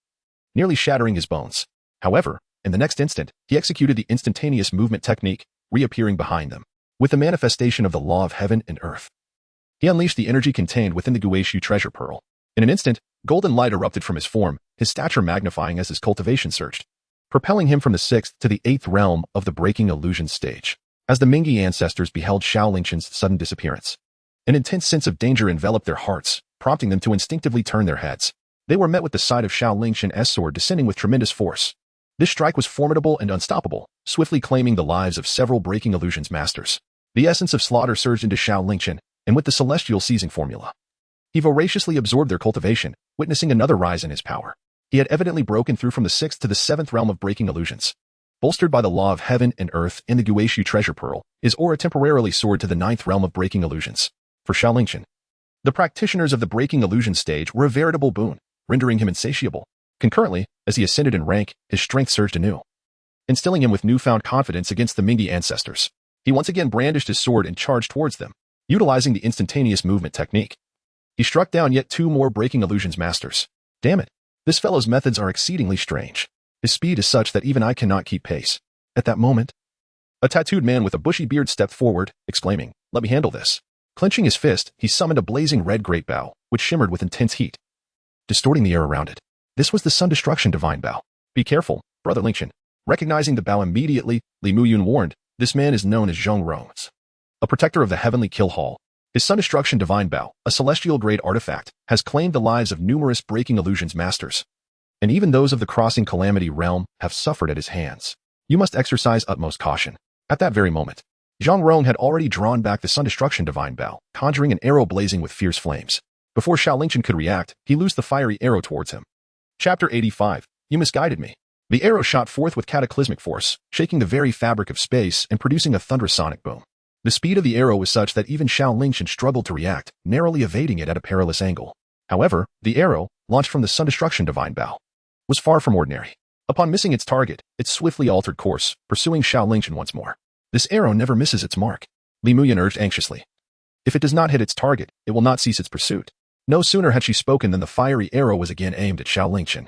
nearly shattering his bones. However, in the next instant, he executed the instantaneous movement technique, reappearing behind them, with the manifestation of the law of heaven and earth. He unleashed the energy contained within the Guishu treasure pearl. In an instant, golden light erupted from his form, his stature magnifying as his cultivation surged, propelling him from the 6th to the 8th realm of the breaking illusion stage. As the Mingi ancestors beheld Xiao Lingchen's sudden disappearance, an intense sense of danger enveloped their hearts, prompting them to instinctively turn their heads. They were met with the sight of Xiao Lingchen's sword descending with tremendous force. This strike was formidable and unstoppable, swiftly claiming the lives of several breaking illusions masters. The essence of slaughter surged into Xiao Lingchen, and with the celestial seizing formula, he voraciously absorbed their cultivation, witnessing another rise in his power. He had evidently broken through from the 6th to the 7th realm of breaking illusions. Bolstered by the law of heaven and earth in the Guishu treasure pearl, his aura temporarily soared to the 9th realm of breaking illusions. For Xiao Lingchen, the practitioners of the breaking illusion stage were a veritable boon, rendering him insatiable. Concurrently, as he ascended in rank, his strength surged anew, instilling him with newfound confidence against the Mingi ancestors. He once again brandished his sword and charged towards them, utilizing the instantaneous movement technique. He struck down yet 2 more breaking illusions masters. Damn it, this fellow's methods are exceedingly strange. His speed is such that even I cannot keep pace. At that moment, a tattooed man with a bushy beard stepped forward, exclaiming, "Let me handle this." Clenching his fist, he summoned a blazing red great bow, which shimmered with intense heat, distorting the air around it. This was the Sun Destruction Divine Bow. Be careful, Brother Lingchen. Recognizing the bow immediately, Li Muyun warned, this man is known as Zhong Rong's, a protector of the Heavenly Kill Hall. His Sun Destruction Divine Bow, a celestial-grade artifact, has claimed the lives of numerous breaking illusions masters, and even those of the Crossing Calamity realm have suffered at his hands. You must exercise utmost caution. At that very moment, Zhong Rong had already drawn back the Sun Destruction Divine Bow, conjuring an arrow blazing with fierce flames. Before Xiao Lingchen could react, he loosed the fiery arrow towards him. Chapter 85. You misguided me. The arrow shot forth with cataclysmic force, shaking the very fabric of space and producing a thunderous sonic boom. The speed of the arrow was such that even Xiao Lingchen struggled to react, narrowly evading it at a perilous angle. However, the arrow, launched from the Sun Destruction Divine Bow, was far from ordinary. Upon missing its target, it swiftly altered course, pursuing Xiao Lingchen once more. This arrow never misses its mark, Li Muyan urged anxiously. If it does not hit its target, it will not cease its pursuit. No sooner had she spoken than the fiery arrow was again aimed at Xiao Lingchen.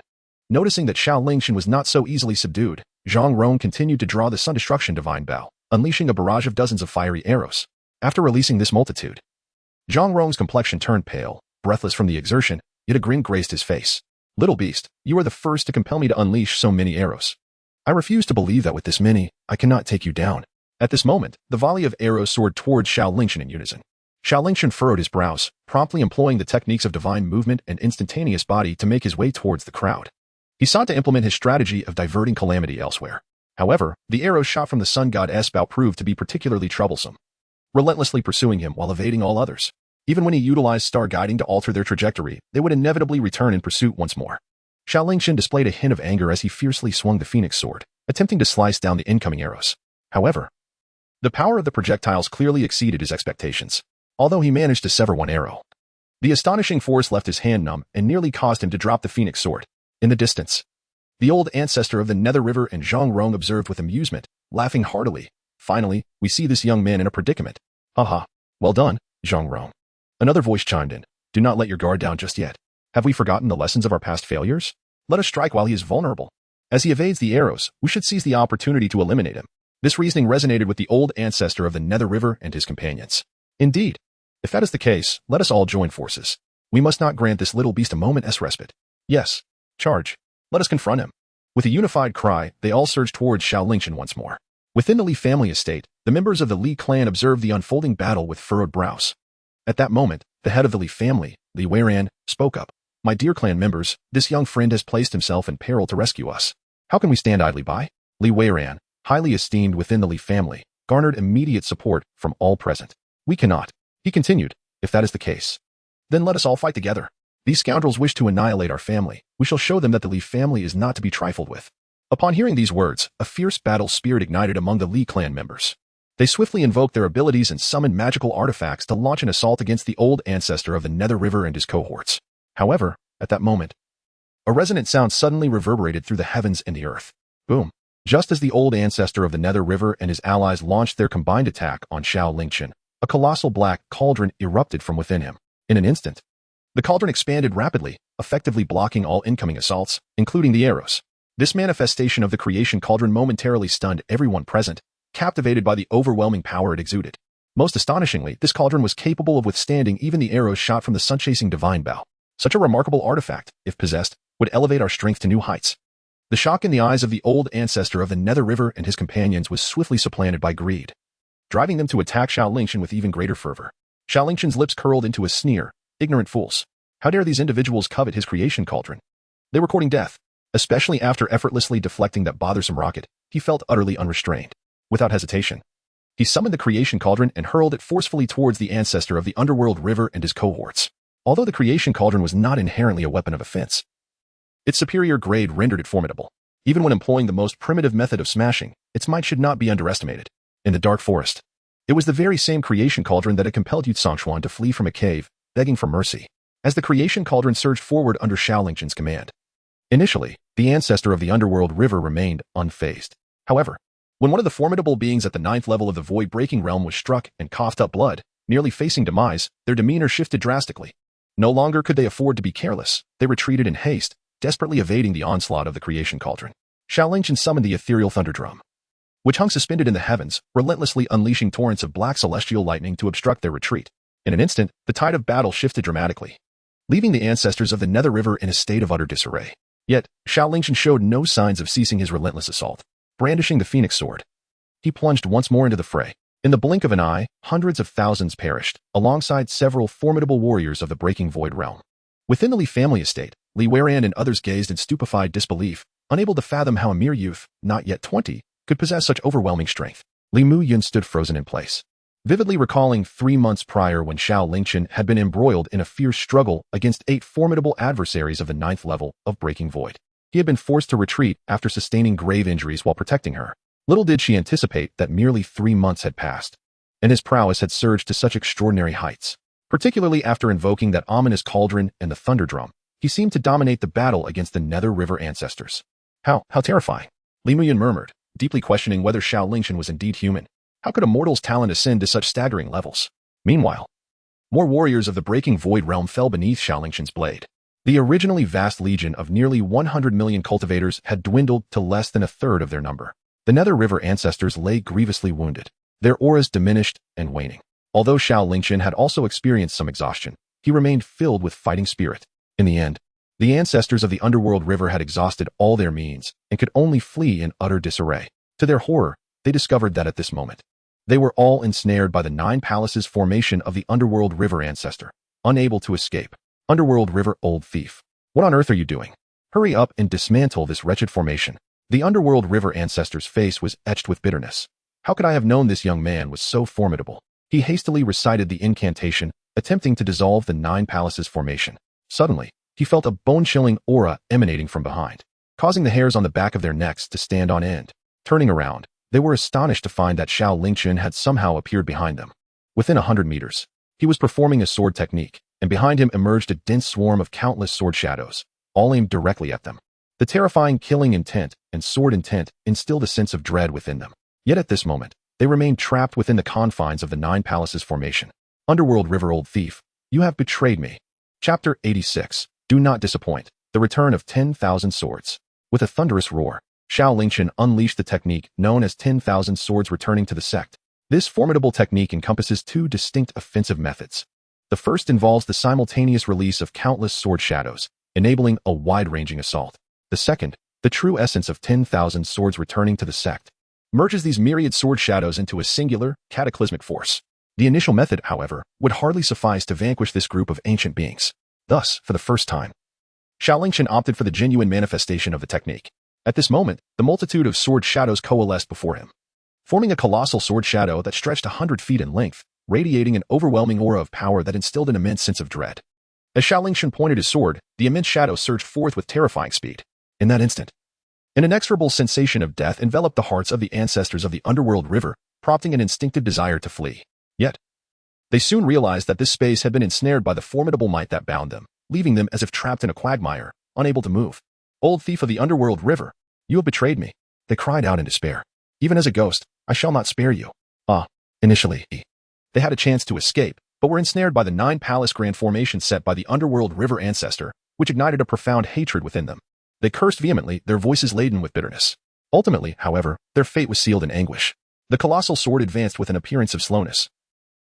Noticing that Xiao Lingchen was not so easily subdued, Zhong Rong continued to draw the Sun Destruction Divine Bow, unleashing a barrage of dozens of fiery arrows. After releasing this multitude, Zhong Rong's complexion turned pale, breathless from the exertion, yet a grin graced his face. Little beast, you are the first to compel me to unleash so many arrows. I refuse to believe that with this many, I cannot take you down. At this moment, the volley of arrows soared towards Xiao Lingchen in unison. Xiao Lingchen furrowed his brows, promptly employing the techniques of divine movement and instantaneous body to make his way towards the crowd. He sought to implement his strategy of diverting calamity elsewhere. However, the arrows shot from the sun god's bow proved to be particularly troublesome, relentlessly pursuing him while evading all others. Even when he utilized star guiding to alter their trajectory, they would inevitably return in pursuit once more. Xiao Lingchen displayed a hint of anger as he fiercely swung the phoenix sword, attempting to slice down the incoming arrows. However, the power of the projectiles clearly exceeded his expectations. Although he managed to sever one arrow, The astonishing force left his hand numb and nearly caused him to drop the phoenix sword. In the distance, the old ancestor of the Nether River and Jiang observed with amusement, laughing heartily. Finally, we see this young man in a predicament. Haha, well done, Jiang. Another voice chimed in. Do not let your guard down just yet. Have we forgotten the lessons of our past failures? Let us strike while he is vulnerable. As he evades the arrows, we should seize the opportunity to eliminate him. This reasoning resonated with the old ancestor of the Nether River and his companions. Indeed, if that is the case, let us all join forces. We must not grant this little beast a moment's respite. Yes, charge. Let us confront him. With a unified cry, they all surged towards Xiao Lingchen once more. Within the Li family estate, the members of the Li clan observed the unfolding battle with furrowed brows. At that moment, the head of the Li family, Li Weiran, spoke up. My dear clan members, this young friend has placed himself in peril to rescue us. How can we stand idly by? Li Weiran, highly esteemed within the Li family, garnered immediate support from all present. We cannot, he continued, if that is the case. Then let us all fight together. These scoundrels wish to annihilate our family. We shall show them that the Li family is not to be trifled with. Upon hearing these words, a fierce battle spirit ignited among the Li clan members. They swiftly invoked their abilities and summoned magical artifacts to launch an assault against the old ancestor of the Nether River and his cohorts. However, at that moment, a resonant sound suddenly reverberated through the heavens and the earth. Boom. Just as the old ancestor of the Nether River and his allies launched their combined attack on Xiao Lingchen, a colossal black cauldron erupted from within him. In an instant, the cauldron expanded rapidly, effectively blocking all incoming assaults, including the arrows. This manifestation of the creation cauldron momentarily stunned everyone present, captivated by the overwhelming power it exuded. Most astonishingly, this cauldron was capable of withstanding even the arrows shot from the sun-chasing divine bow. Such a remarkable artifact, if possessed, would elevate our strength to new heights. The shock in the eyes of the old ancestor of the Nether River and his companions was swiftly supplanted by greed, driving them to attack Xiao Lingchen with even greater fervor. Xiao Lingchen's lips curled into a sneer. Ignorant fools. How dare these individuals covet his creation cauldron? They were courting death. Especially after effortlessly deflecting that bothersome rocket, he felt utterly unrestrained. Without hesitation, he summoned the creation cauldron and hurled it forcefully towards the ancestor of the underworld river and his cohorts. Although the creation cauldron was not inherently a weapon of offense, its superior grade rendered it formidable. Even when employing the most primitive method of smashing, its might should not be underestimated. In the dark forest, it was the very same creation cauldron that had compelled Xuan to flee from a cave, begging for mercy. As the creation cauldron surged forward under Xiao Lingchen's command. Initially, the ancestor of the underworld river remained unfazed. However, when one of the formidable beings at the 9th level of the void-breaking realm was struck and coughed up blood, nearly facing demise, their demeanor shifted drastically. No longer could they afford to be careless. They retreated in haste, desperately evading the onslaught of the creation cauldron. Xiao Lingchen summoned the ethereal thunder drum, which hung suspended in the heavens, relentlessly unleashing torrents of black celestial lightning to obstruct their retreat. In an instant, the tide of battle shifted dramatically, leaving the ancestors of the Nether River in a state of utter disarray. Yet, Xiao Lingchen showed no signs of ceasing his relentless assault. Brandishing the phoenix sword, he plunged once more into the fray. In the blink of an eye, hundreds of thousands perished, alongside several formidable warriors of the breaking void realm. Within the Li family estate, Li Weiran and others gazed in stupefied disbelief, unable to fathom how a mere youth, not yet 20, could possess such overwhelming strength. Li Muyun stood frozen in place, vividly recalling 3 months prior when Xiao Lingchen had been embroiled in a fierce struggle against 8 formidable adversaries of the 9th level of breaking void. He had been forced to retreat after sustaining grave injuries while protecting her. Little did she anticipate that merely 3 months had passed, and his prowess had surged to such extraordinary heights. Particularly after invoking that ominous cauldron and the thunder drum, he seemed to dominate the battle against the Nether River ancestors. How terrifying, Li Muyun murmured, deeply questioning whether Xiao Lingchen was indeed human. How could a mortal's talent ascend to such staggering levels? Meanwhile, more warriors of the breaking void realm fell beneath Xiao Lingchen's blade. The originally vast legion of nearly 100 million cultivators had dwindled to less than a third of their number. The Nether River ancestors lay grievously wounded, their auras diminished and waning. Although Xiao Lingchen had also experienced some exhaustion, he remained filled with fighting spirit. In the end, the ancestors of the underworld river had exhausted all their means and could only flee in utter disarray. To their horror, they discovered that at this moment, they were all ensnared by the 9 palaces formation of the underworld river ancestor, unable to escape. Underworld river old thief. What on earth are you doing? Hurry up and dismantle this wretched formation. The underworld river ancestor's face was etched with bitterness. How could I have known this young man was so formidable? He hastily recited the incantation, attempting to dissolve the 9 palaces formation. Suddenly, he felt a bone-chilling aura emanating from behind, causing the hairs on the back of their necks to stand on end. Turning around, they were astonished to find that Xiao Lingchen had somehow appeared behind them. Within 100 meters, he was performing a sword technique, and behind him emerged a dense swarm of countless sword shadows, all aimed directly at them. The terrifying killing intent and sword intent instilled a sense of dread within them. Yet at this moment, they remained trapped within the confines of the Nine Palaces formation. Underworld River Old Thief, you have betrayed me. Chapter 86. Do not disappoint. The return of 10,000 swords. With a thunderous roar, Xiao Lingchen unleashed the technique known as 10,000 swords returning to the sect. This formidable technique encompasses two distinct offensive methods. The first involves the simultaneous release of countless sword shadows, enabling a wide-ranging assault. The second, the true essence of 10,000 swords returning to the sect, merges these myriad sword shadows into a singular, cataclysmic force. The initial method, however, would hardly suffice to vanquish this group of ancient beings. Thus, for the first time, Xiao Lingchen opted for the genuine manifestation of the technique. At this moment, the multitude of sword shadows coalesced before him, forming a colossal sword shadow that stretched 100 feet in length, radiating an overwhelming aura of power that instilled an immense sense of dread. As Xiao Lingchen pointed his sword, the immense shadow surged forth with terrifying speed. In that instant, an inexorable sensation of death enveloped the hearts of the ancestors of the Underworld River, prompting an instinctive desire to flee. Yet, they soon realized that this space had been ensnared by the formidable might that bound them, leaving them as if trapped in a quagmire, unable to move. Old thief of the Underworld River, you have betrayed me. They cried out in despair. Even as a ghost, I shall not spare you. Initially, they had a chance to escape, but were ensnared by the Nine Palace Grand Formation set by the Underworld River ancestor, which ignited a profound hatred within them. They cursed vehemently, their voices laden with bitterness. Ultimately, however, their fate was sealed in anguish. The colossal sword advanced with an appearance of slowness.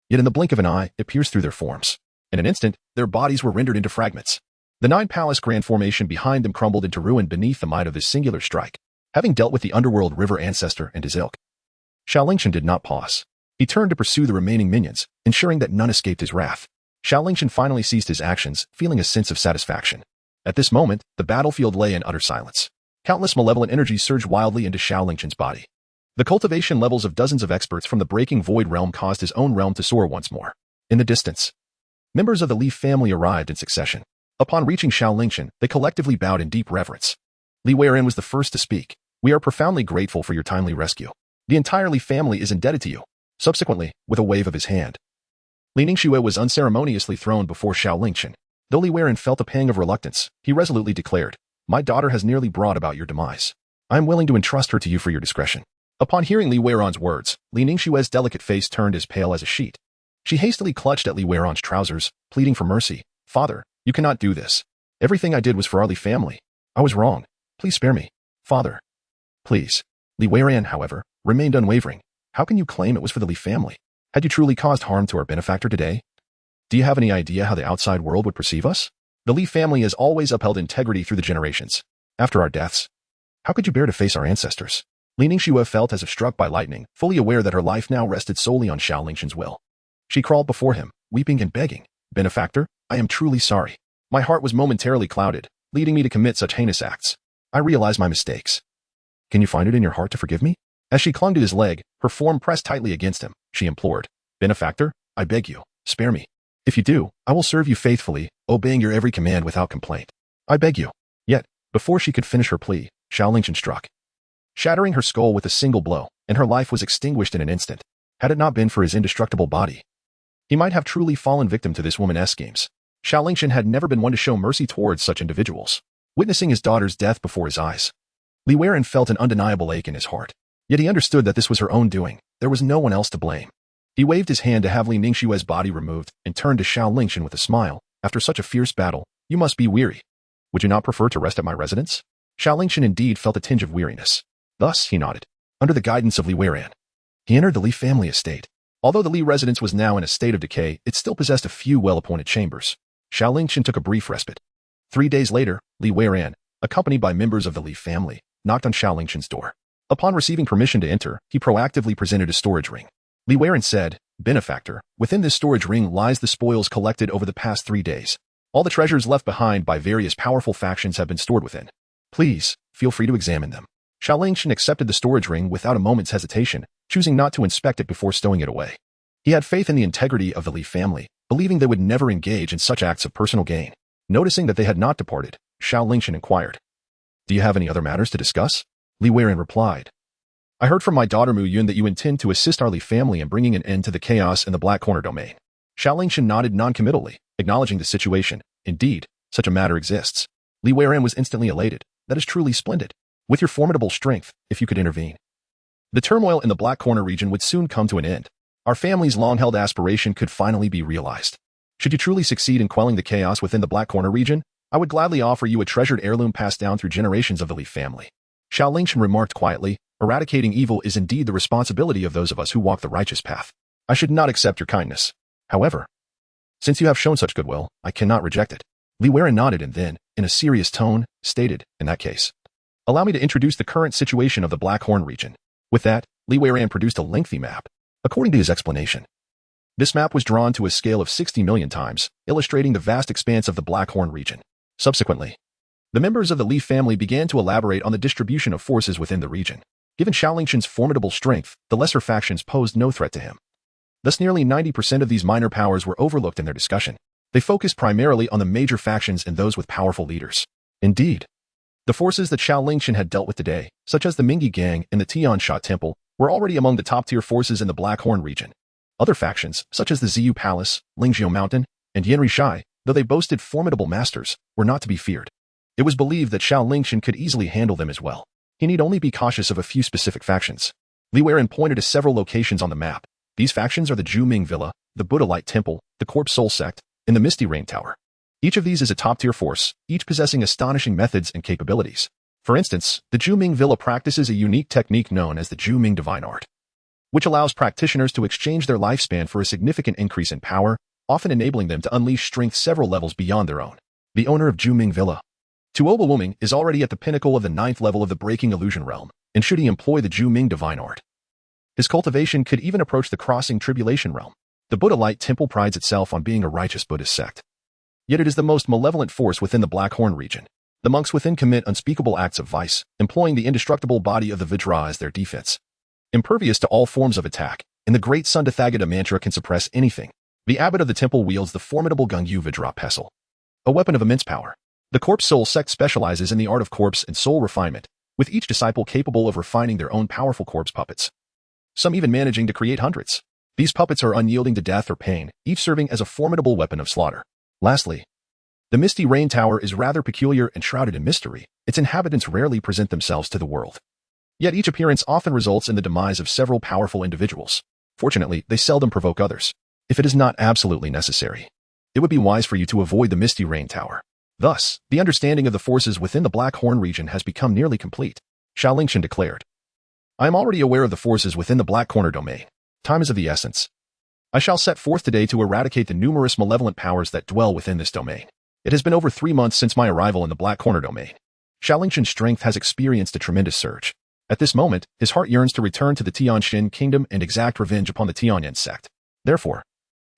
Yet in the blink of an eye, it pierced through their forms. In an instant, their bodies were rendered into fragments. The Nine Palace Grand Formation behind them crumbled into ruin beneath the might of this singular strike. Having dealt with the Underworld River ancestor and his ilk, Xiao Lingchen did not pause. He turned to pursue the remaining minions, ensuring that none escaped his wrath. Xiao Lingchen finally ceased his actions, feeling a sense of satisfaction. At this moment, the battlefield lay in utter silence. Countless malevolent energies surged wildly into Xiao Lingchen's body. The cultivation levels of dozens of experts from the Breaking Void realm caused his own realm to soar once more. In the distance, members of the Li family arrived in succession. Upon reaching Xiao Lingchen, they collectively bowed in deep reverence. Li Weiren was the first to speak. We are profoundly grateful for your timely rescue. The entire Li family is indebted to you. Subsequently, with a wave of his hand, Li Ningxue was unceremoniously thrown before Xiao Lingchen. Though Li Weiren felt a pang of reluctance, he resolutely declared, My daughter has nearly brought about your demise. I am willing to entrust her to you for your discretion. Upon hearing Li Weiren's words, Li Ningxue's delicate face turned as pale as a sheet. She hastily clutched at Li Weiren's trousers, pleading for mercy. Father, you cannot do this. Everything I did was for our Li family. I was wrong. Please spare me. Father. Please. Li Weiren, however, remained unwavering. How can you claim it was for the Li family? Had you truly caused harm to our benefactor today? Do you have any idea how the outside world would perceive us? The Li family has always upheld integrity through the generations. After our deaths, how could you bear to face our ancestors? Li Ningxue felt as if struck by lightning, fully aware that her life now rested solely on Xiao Lingchen's will. She crawled before him, weeping and begging, Benefactor, I am truly sorry. My heart was momentarily clouded, leading me to commit such heinous acts. I realize my mistakes. Can you find it in your heart to forgive me? As she clung to his leg, her form pressed tightly against him, she implored, Benefactor, I beg you, spare me. If you do, I will serve you faithfully, obeying your every command without complaint. I beg you. Yet, before she could finish her plea, Xiao Lingchen struck, shattering her skull with a single blow, and her life was extinguished in an instant. Had it not been for his indestructible body, he might have truly fallen victim to this woman's schemes. Xiao Lingchen had never been one to show mercy towards such individuals. Witnessing his daughter's death before his eyes, Li Weiren felt an undeniable ache in his heart. Yet he understood that this was her own doing. There was no one else to blame. He waved his hand to have Li Ningxue's body removed and turned to Xiao Lingchen with a smile. After such a fierce battle, you must be weary. Would you not prefer to rest at my residence? Xiao Lingchen indeed felt a tinge of weariness. Thus, he nodded. Under the guidance of Li Weiren, he entered the Li family estate. Although the Li residence was now in a state of decay, it still possessed a few well-appointed chambers. Xiao Lingchen took a brief respite. 3 days later, Li Weiren, accompanied by members of the Li family, knocked on Xiao Lingchen's door. Upon receiving permission to enter, he proactively presented a storage ring. Li Weiren said, Benefactor, within this storage ring lies the spoils collected over the past 3 days. All the treasures left behind by various powerful factions have been stored within. Please, feel free to examine them. Xiao Lingchen accepted the storage ring without a moment's hesitation, choosing not to inspect it before stowing it away. He had faith in the integrity of the Li family, believing they would never engage in such acts of personal gain. Noticing that they had not departed, Xiao Lingchen inquired, Do you have any other matters to discuss? Li Weiren replied, I heard from my daughter Mu Yun that you intend to assist our Li family in bringing an end to the chaos in the Black Corner domain. Xiao Lingchen nodded non-committally, acknowledging the situation. Indeed, such a matter exists. Li Weiran was instantly elated. That is truly splendid. With your formidable strength, if you could intervene. The turmoil in the Black Corner region would soon come to an end. Our family's long-held aspiration could finally be realized. Should you truly succeed in quelling the chaos within the Black Corner region, I would gladly offer you a treasured heirloom passed down through generations of the Li family. Xiao Lingchen remarked quietly, eradicating evil is indeed the responsibility of those of us who walk the righteous path. I should not accept your kindness. However, since you have shown such goodwill, I cannot reject it. Li Weiran nodded and then, in a serious tone, stated, in that case, allow me to introduce the current situation of the Black Horn region. With that, Li Weiran produced a lengthy map. According to his explanation, this map was drawn to a scale of 60 million times, illustrating the vast expanse of the Black Horn region. Subsequently, the members of the Li family began to elaborate on the distribution of forces within the region. Given Xiao Lingchen's formidable strength, the lesser factions posed no threat to him. Thus nearly 90% of these minor powers were overlooked in their discussion. They focused primarily on the major factions and those with powerful leaders. Indeed, the forces that Xiao Lingchen had dealt with today, such as the Mingyi Gang and the Tian Sha Temple, were already among the top-tier forces in the Black Horn region. Other factions, such as the Ziyu Palace, Lingzhou Mountain, and Yanri Shai, though they boasted formidable masters, were not to be feared. It was believed that Xiao Lingchen could easily handle them as well. He need only be cautious of a few specific factions. Li Weiran pointed to several locations on the map. These factions are the Zhuming Villa, the Buddha Light Temple, the Corpse Soul Sect, and the Misty Rain Tower. Each of these is a top-tier force, each possessing astonishing methods and capabilities. For instance, the Zhuming Villa practices a unique technique known as the Zhuming Divine Art, which allows practitioners to exchange their lifespan for a significant increase in power, often enabling them to unleash strength several levels beyond their own. The owner of Zhuming Villa, Tuoba Wuming, is already at the pinnacle of the 9th level of the Breaking Illusion realm, and should he employ the Zhuming Divine Art, his cultivation could even approach the Crossing Tribulation realm. The Buddha Light Temple prides itself on being a righteous Buddhist sect. Yet it is the most malevolent force within the Black Horn region. The monks within commit unspeakable acts of vice, employing the indestructible body of the Vajra as their defense. Impervious to all forms of attack, and the great Sundathagata mantra can suppress anything. The abbot of the temple wields the formidable Gungyu Vajra pestle, a weapon of immense power. The Corpse Soul Sect specializes in the art of corpse and soul refinement, with each disciple capable of refining their own powerful corpse puppets. Some even managing to create hundreds. These puppets are unyielding to death or pain, each serving as a formidable weapon of slaughter. Lastly, the Misty Rain Tower is rather peculiar and shrouded in mystery. Its inhabitants rarely present themselves to the world. Yet each appearance often results in the demise of several powerful individuals. Fortunately, they seldom provoke others. If it is not absolutely necessary, it would be wise for you to avoid the Misty Rain Tower. Thus, the understanding of the forces within the Black Horn region has become nearly complete, Xiao Lingchen declared. I am already aware of the forces within the Black Corner domain. Time is of the essence. I shall set forth today to eradicate the numerous malevolent powers that dwell within this domain. It has been over 3 months since my arrival in the Black Corner domain. Xiao Lingchen's strength has experienced a tremendous surge. At this moment, his heart yearns to return to the Tianxin kingdom and exact revenge upon the Tianyan sect. Therefore,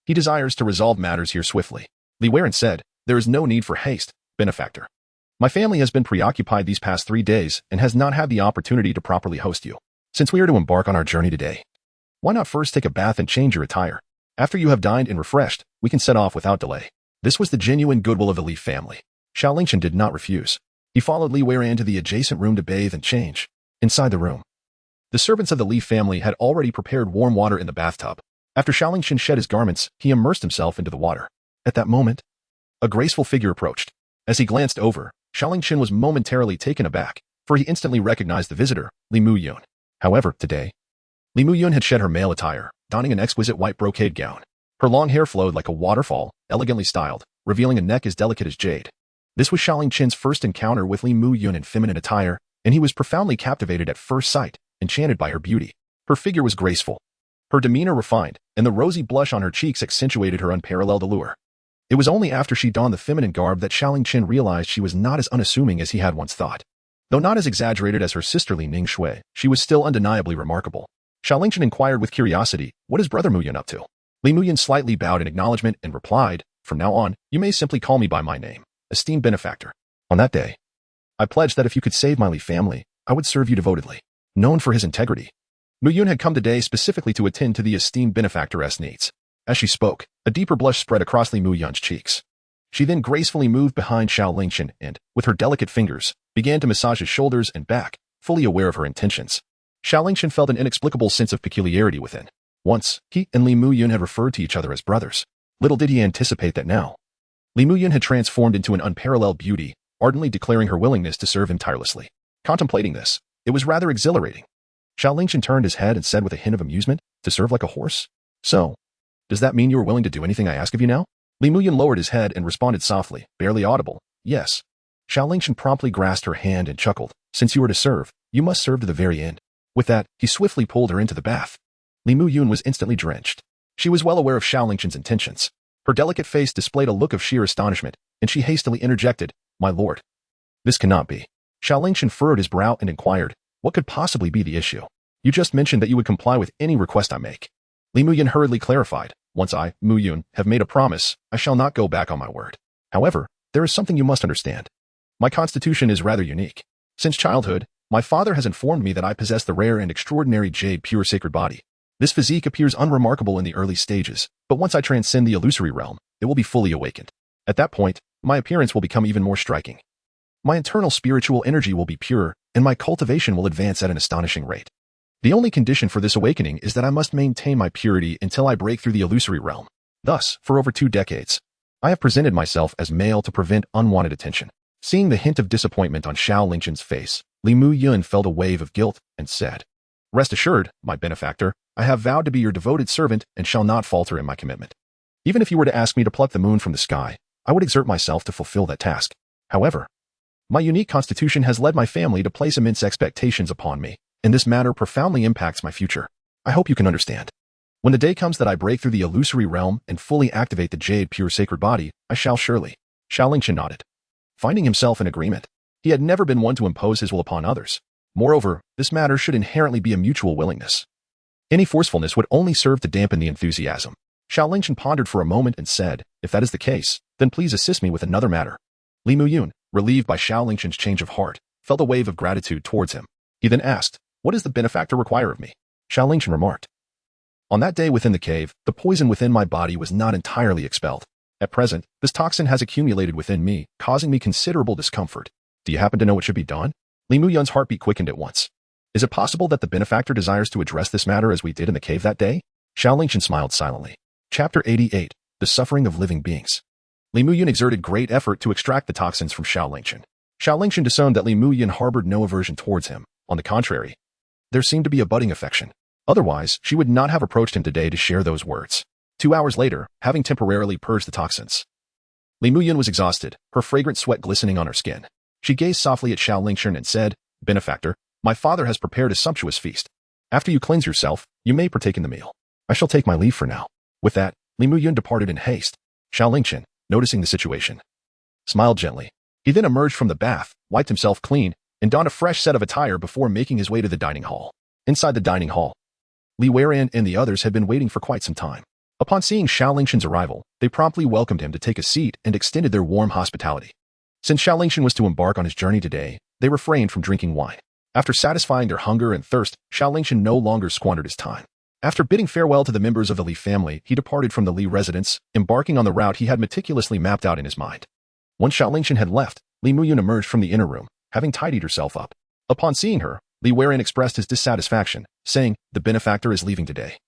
he desires to resolve matters here swiftly. Li Weiran said, there is no need for haste, benefactor. My family has been preoccupied these past 3 days and has not had the opportunity to properly host you. Since we are to embark on our journey today, why not first take a bath and change your attire? After you have dined and refreshed, we can set off without delay. This was the genuine goodwill of the Li family. Xiao Lingchen did not refuse. He followed Li Weiran to the adjacent room to bathe and change. Inside the room, the servants of the Li family had already prepared warm water in the bathtub. After Xiao Lingchen shed his garments, he immersed himself into the water. At that moment, a graceful figure approached. As he glanced over, Xiao Lingchen was momentarily taken aback, for he instantly recognized the visitor, Li Muyun. However, today, Li Muyun had shed her male attire, donning an exquisite white brocade gown. Her long hair flowed like a waterfall, elegantly styled, revealing a neck as delicate as jade. This was Xiao Lingchen's first encounter with Li Muyun in feminine attire, and he was profoundly captivated at first sight, enchanted by her beauty. Her figure was graceful, her demeanor refined, and the rosy blush on her cheeks accentuated her unparalleled allure. It was only after she donned the feminine garb that Xiao Lingchen realized she was not as unassuming as he had once thought. Though not as exaggerated as her sister Li Ning Shui, she was still undeniably remarkable. Xiao Lingchen inquired with curiosity, what is Brother Muyun up to? Li Muyun slightly bowed in acknowledgement and replied, from now on, you may simply call me by my name, esteemed benefactor. On that day, I pledged that if you could save my Li family, I would serve you devotedly. Known for his integrity, Muyun had come today specifically to attend to the esteemed benefactor's needs. As she spoke, a deeper blush spread across Li Muyun's cheeks. She then gracefully moved behind Xiao Lingchen and, with her delicate fingers, began to massage his shoulders and back, fully aware of her intentions. Xiao Lingchen felt an inexplicable sense of peculiarity within. Once, he and Li Muyun had referred to each other as brothers. Little did he anticipate that now. Li Muyun had transformed into an unparalleled beauty, ardently declaring her willingness to serve him tirelessly. Contemplating this, it was rather exhilarating. Xiao Lingchen turned his head and said with a hint of amusement, "To serve like a horse? So, does that mean you are willing to do anything I ask of you now?" Li Muyun lowered his head and responded softly, barely audible, "Yes." Xiao Lingchen promptly grasped her hand and chuckled, "Since you are to serve, you must serve to the very end." With that, he swiftly pulled her into the bath. Li Muyun was instantly drenched. She was well aware of Xiao Lingchen's intentions. Her delicate face displayed a look of sheer astonishment, and she hastily interjected, "My lord, this cannot be." Xiao Lingchen furrowed his brow and inquired, "What could possibly be the issue? You just mentioned that you would comply with any request I make." Li Muyun hurriedly clarified, "Once I, Muyun, have made a promise, I shall not go back on my word. However, there is something you must understand. My constitution is rather unique. Since childhood, my father has informed me that I possess the rare and extraordinary jade pure sacred body. This physique appears unremarkable in the early stages, but once I transcend the illusory realm, it will be fully awakened. At that point, my appearance will become even more striking. My internal spiritual energy will be pure, and my cultivation will advance at an astonishing rate. The only condition for this awakening is that I must maintain my purity until I break through the illusory realm. Thus, for over 2 decades, I have presented myself as male to prevent unwanted attention." Seeing the hint of disappointment on Xiao Lingchen's face, Li Muyun felt a wave of guilt and said, "Rest assured, my benefactor, I have vowed to be your devoted servant and shall not falter in my commitment. Even if you were to ask me to pluck the moon from the sky, I would exert myself to fulfill that task. However, my unique constitution has led my family to place immense expectations upon me, and this matter profoundly impacts my future. I hope you can understand. When the day comes that I break through the illusory realm and fully activate the jade pure sacred body, I shall surely." Xiao Lingchen nodded, finding himself in agreement. He had never been one to impose his will upon others. Moreover, this matter should inherently be a mutual willingness. Any forcefulness would only serve to dampen the enthusiasm. Xiao Lingchen pondered for a moment and said, "If that is the case, then please assist me with another matter." Li Muyun, relieved by Xiao Lingchen's change of heart, felt a wave of gratitude towards him. He then asked, "What does the benefactor require of me?" Xiao Lingchen remarked, "On that day within the cave, the poison within my body was not entirely expelled. At present, this toxin has accumulated within me, causing me considerable discomfort. Do you happen to know what should be done?" Li Muyun's heartbeat quickened at once. "Is it possible that the benefactor desires to address this matter as we did in the cave that day?" Xiao Lingchen smiled silently. Chapter 88, The Suffering of Living Beings. Li Muyun exerted great effort to extract the toxins from Xiao Lingchen. Xiao Lingchen discerned that Li Muyun harbored no aversion towards him. On the contrary, there seemed to be a budding affection. Otherwise, she would not have approached him today to share those words. 2 hours later, having temporarily purged the toxins, Li Muyun was exhausted, her fragrant sweat glistening on her skin. She gazed softly at Xiao Lingchen and said, "Benefactor, my father has prepared a sumptuous feast. After you cleanse yourself, you may partake in the meal. I shall take my leave for now." With that, Li Muyun departed in haste. Xiao Lingchen, noticing the situation, smiled gently. He then emerged from the bath, wiped himself clean, and donned a fresh set of attire before making his way to the dining hall. Inside the dining hall, Li Weiran and the others had been waiting for quite some time. Upon seeing Xiao Lingchen's arrival, they promptly welcomed him to take a seat and extended their warm hospitality. Since Xiao Lingchen was to embark on his journey today, they refrained from drinking wine. After satisfying their hunger and thirst, Xiao Lingchen no longer squandered his time. After bidding farewell to the members of the Li family, he departed from the Li residence, embarking on the route he had meticulously mapped out in his mind. Once Xiao Lingchen had left, Li Muyun emerged from the inner room, having tidied herself up. Upon seeing her, Li Weiran expressed his dissatisfaction, saying, "The benefactor is leaving today,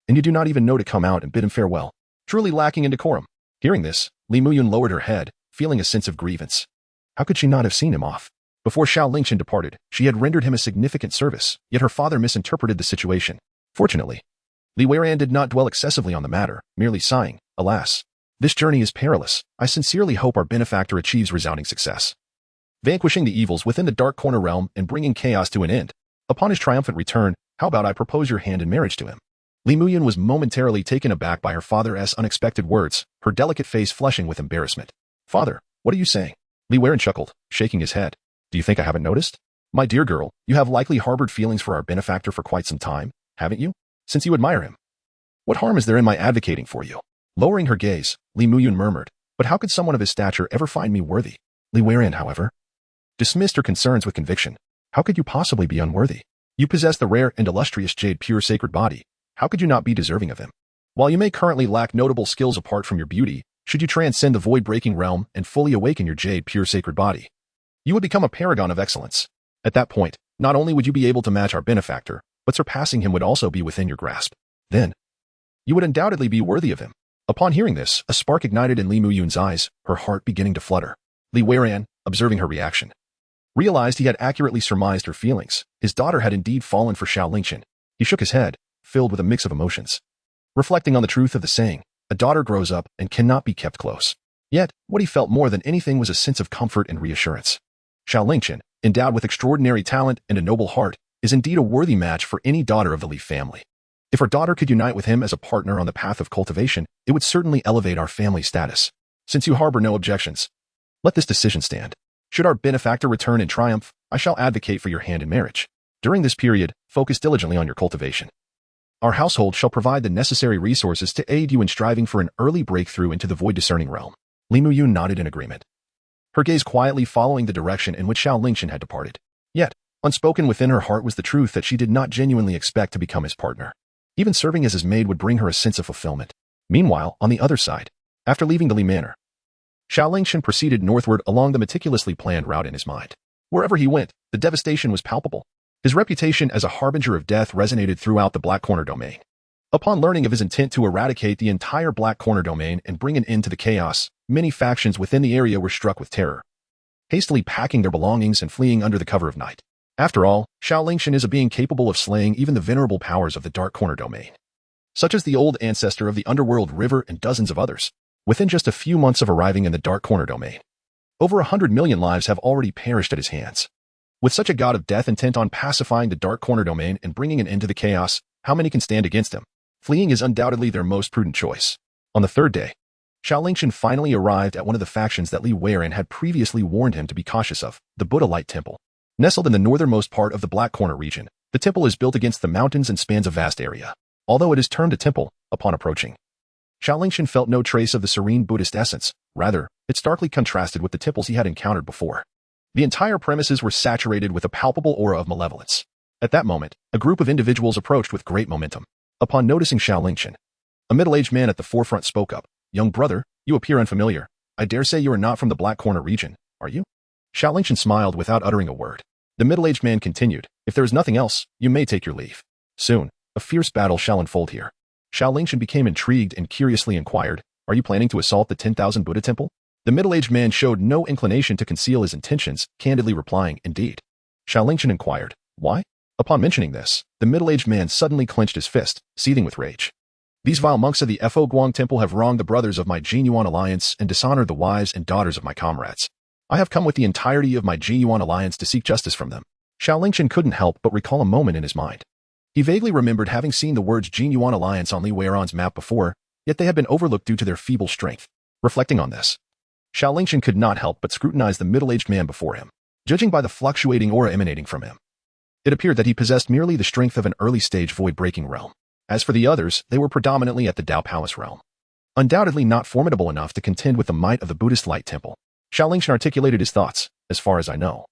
and you do not even know to come out and bid him farewell. Truly lacking in decorum." Hearing this, Li Muyun lowered her head, feeling a sense of grievance. How could she not have seen him off? Before Xiao Lingchen departed, she had rendered him a significant service, yet her father misinterpreted the situation. Fortunately, Li Weiran did not dwell excessively on the matter, merely sighing, "Alas, this journey is perilous. I sincerely hope our benefactor achieves resounding success, vanquishing the evils within the dark corner realm and bringing chaos to an end. Upon his triumphant return, how about I propose your hand in marriage to him?" Li Muyun was momentarily taken aback by her father's unexpected words, her delicate face flushing with embarrassment. "Father, what are you saying?" Li Weiran chuckled, shaking his head. "Do you think I haven't noticed? My dear girl, you have likely harbored feelings for our benefactor for quite some time, haven't you? Since you admire him. What harm is there in my advocating for you?" Lowering her gaze, Li Muyun murmured, "But how could someone of his stature ever find me worthy?" Li Weiran, however, dismissed her concerns with conviction. "How could you possibly be unworthy? You possess the rare and illustrious jade pure sacred body. How could you not be deserving of him? While you may currently lack notable skills apart from your beauty, should you transcend the void-breaking realm and fully awaken your jade pure sacred body, you would become a paragon of excellence. At that point, not only would you be able to match our benefactor, but surpassing him would also be within your grasp. Then, you would undoubtedly be worthy of him. Upon hearing this, a spark ignited in Li Muyun's eyes, her heart beginning to flutter. Li Weiran, observing her reaction, realized he had accurately surmised her feelings. His daughter had indeed fallen for Xiao Lingchen. He shook his head, filled with a mix of emotions. Reflecting on the truth of the saying, a daughter grows up and cannot be kept close. Yet, what he felt more than anything was a sense of comfort and reassurance. Xiao Lingchen, endowed with extraordinary talent and a noble heart, is indeed a worthy match for any daughter of the Li family. If her daughter could unite with him as a partner on the path of cultivation, it would certainly elevate our family status. Since you harbor no objections, let this decision stand. Should our benefactor return in triumph, I shall advocate for your hand in marriage. During this period, focus diligently on your cultivation. Our household shall provide the necessary resources to aid you in striving for an early breakthrough into the void-discerning realm. Li Muyun nodded in agreement, her gaze quietly following the direction in which Xiao Lingchen had departed. Yet, unspoken within her heart was the truth that she did not genuinely expect to become his partner. Even serving as his maid would bring her a sense of fulfillment. Meanwhile, on the other side, after leaving the Li Manor, Xiao Lingchen proceeded northward along the meticulously planned route in his mind. Wherever he went, the devastation was palpable. His reputation as a harbinger of death resonated throughout the Black Corner domain. Upon learning of his intent to eradicate the entire Black Corner domain and bring an end to the chaos, many factions within the area were struck with terror, hastily packing their belongings and fleeing under the cover of night. After all, Xiao Lingchen is a being capable of slaying even the venerable powers of the Dark Corner domain, such as the old ancestor of the Underworld River and dozens of others. Within just a few months of arriving in the Dark Corner domain, over 100 million lives have already perished at his hands. With such a god of death intent on pacifying the Dark Corner domain and bringing an end to the chaos, how many can stand against him? Fleeing is undoubtedly their most prudent choice. On the third day, Xiao Lingchen finally arrived at one of the factions that Li Weiran had previously warned him to be cautious of, the Buddha Light Temple. Nestled in the northernmost part of the Black Corner region, the temple is built against the mountains and spans a vast area. Although it is termed a temple, upon approaching, Xiao Lingchen felt no trace of the serene Buddhist essence. Rather, it starkly contrasted with the temples he had encountered before. The entire premises were saturated with a palpable aura of malevolence. At that moment, a group of individuals approached with great momentum. Upon noticing Xiao Lingchen, a middle-aged man at the forefront spoke up. "Young brother, you appear unfamiliar. I dare say you are not from the Black Corner region, are you?" Xiao Lingchen smiled without uttering a word. The middle-aged man continued, "If there is nothing else, you may take your leave. Soon, a fierce battle shall unfold here." Xiao Lingchen became intrigued and curiously inquired, "Are you planning to assault the 10,000 Buddha temple?" The middle-aged man showed no inclination to conceal his intentions, candidly replying, "Indeed." Xiao Lingchen inquired, "Why?" Upon mentioning this, the middle-aged man suddenly clenched his fist, seething with rage. "These vile monks of the Fo Guang Temple have wronged the brothers of my Qingyun alliance and dishonored the wives and daughters of my comrades. I have come with the entirety of my Qingyun alliance to seek justice from them." Xiao Lingchen couldn't help but recall a moment in his mind. He vaguely remembered having seen the words Qingyun alliance on Li Weiran's map before, yet they had been overlooked due to their feeble strength. Reflecting on this, Xiao Lingchen could not help but scrutinize the middle-aged man before him. Judging by the fluctuating aura emanating from him, it appeared that he possessed merely the strength of an early-stage void-breaking realm. As for the others, they were predominantly at the Dao Palace realm, undoubtedly not formidable enough to contend with the might of the Buddhist Light Temple. Xiao Lingchen articulated his thoughts. "As far as I know,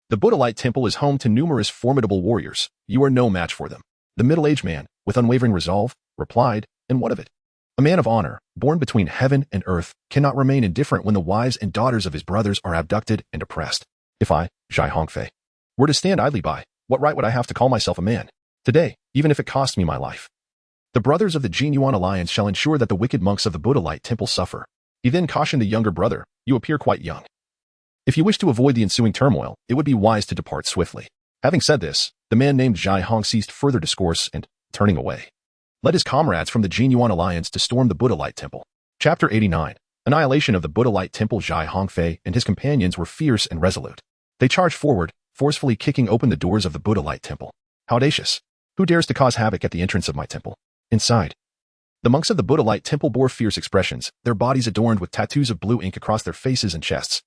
the Buddha Light Temple is home to numerous formidable warriors. You are no match for them." The middle-aged man, with unwavering resolve, replied, "And what of it? A man of honor, born between heaven and earth, cannot remain indifferent when the wives and daughters of his brothers are abducted and oppressed. If I, Zhai Hongfei, were to stand idly by, what right would I have to call myself a man? Today, even if it cost me my life, the brothers of the Qingyun alliance shall ensure that the wicked monks of the Buddha Light Temple suffer." He then cautioned the younger brother, "You appear quite young. If you wish to avoid the ensuing turmoil, it would be wise to depart swiftly." Having said this, the man named Zhai Hong ceased further discourse and, turning away, led his comrades from the Qingyun alliance to storm the Buddha Light Temple. Chapter 89. Annihilation of the Buddha Light Temple. Zhai Hongfei and his companions were fierce and resolute. They charged forward, forcefully kicking open the doors of the Buddha Light Temple. "How audacious! Who dares to cause havoc at the entrance of my temple?" Inside, the monks of the Buddha Light Temple bore fierce expressions, their bodies adorned with tattoos of blue ink across their faces and chests.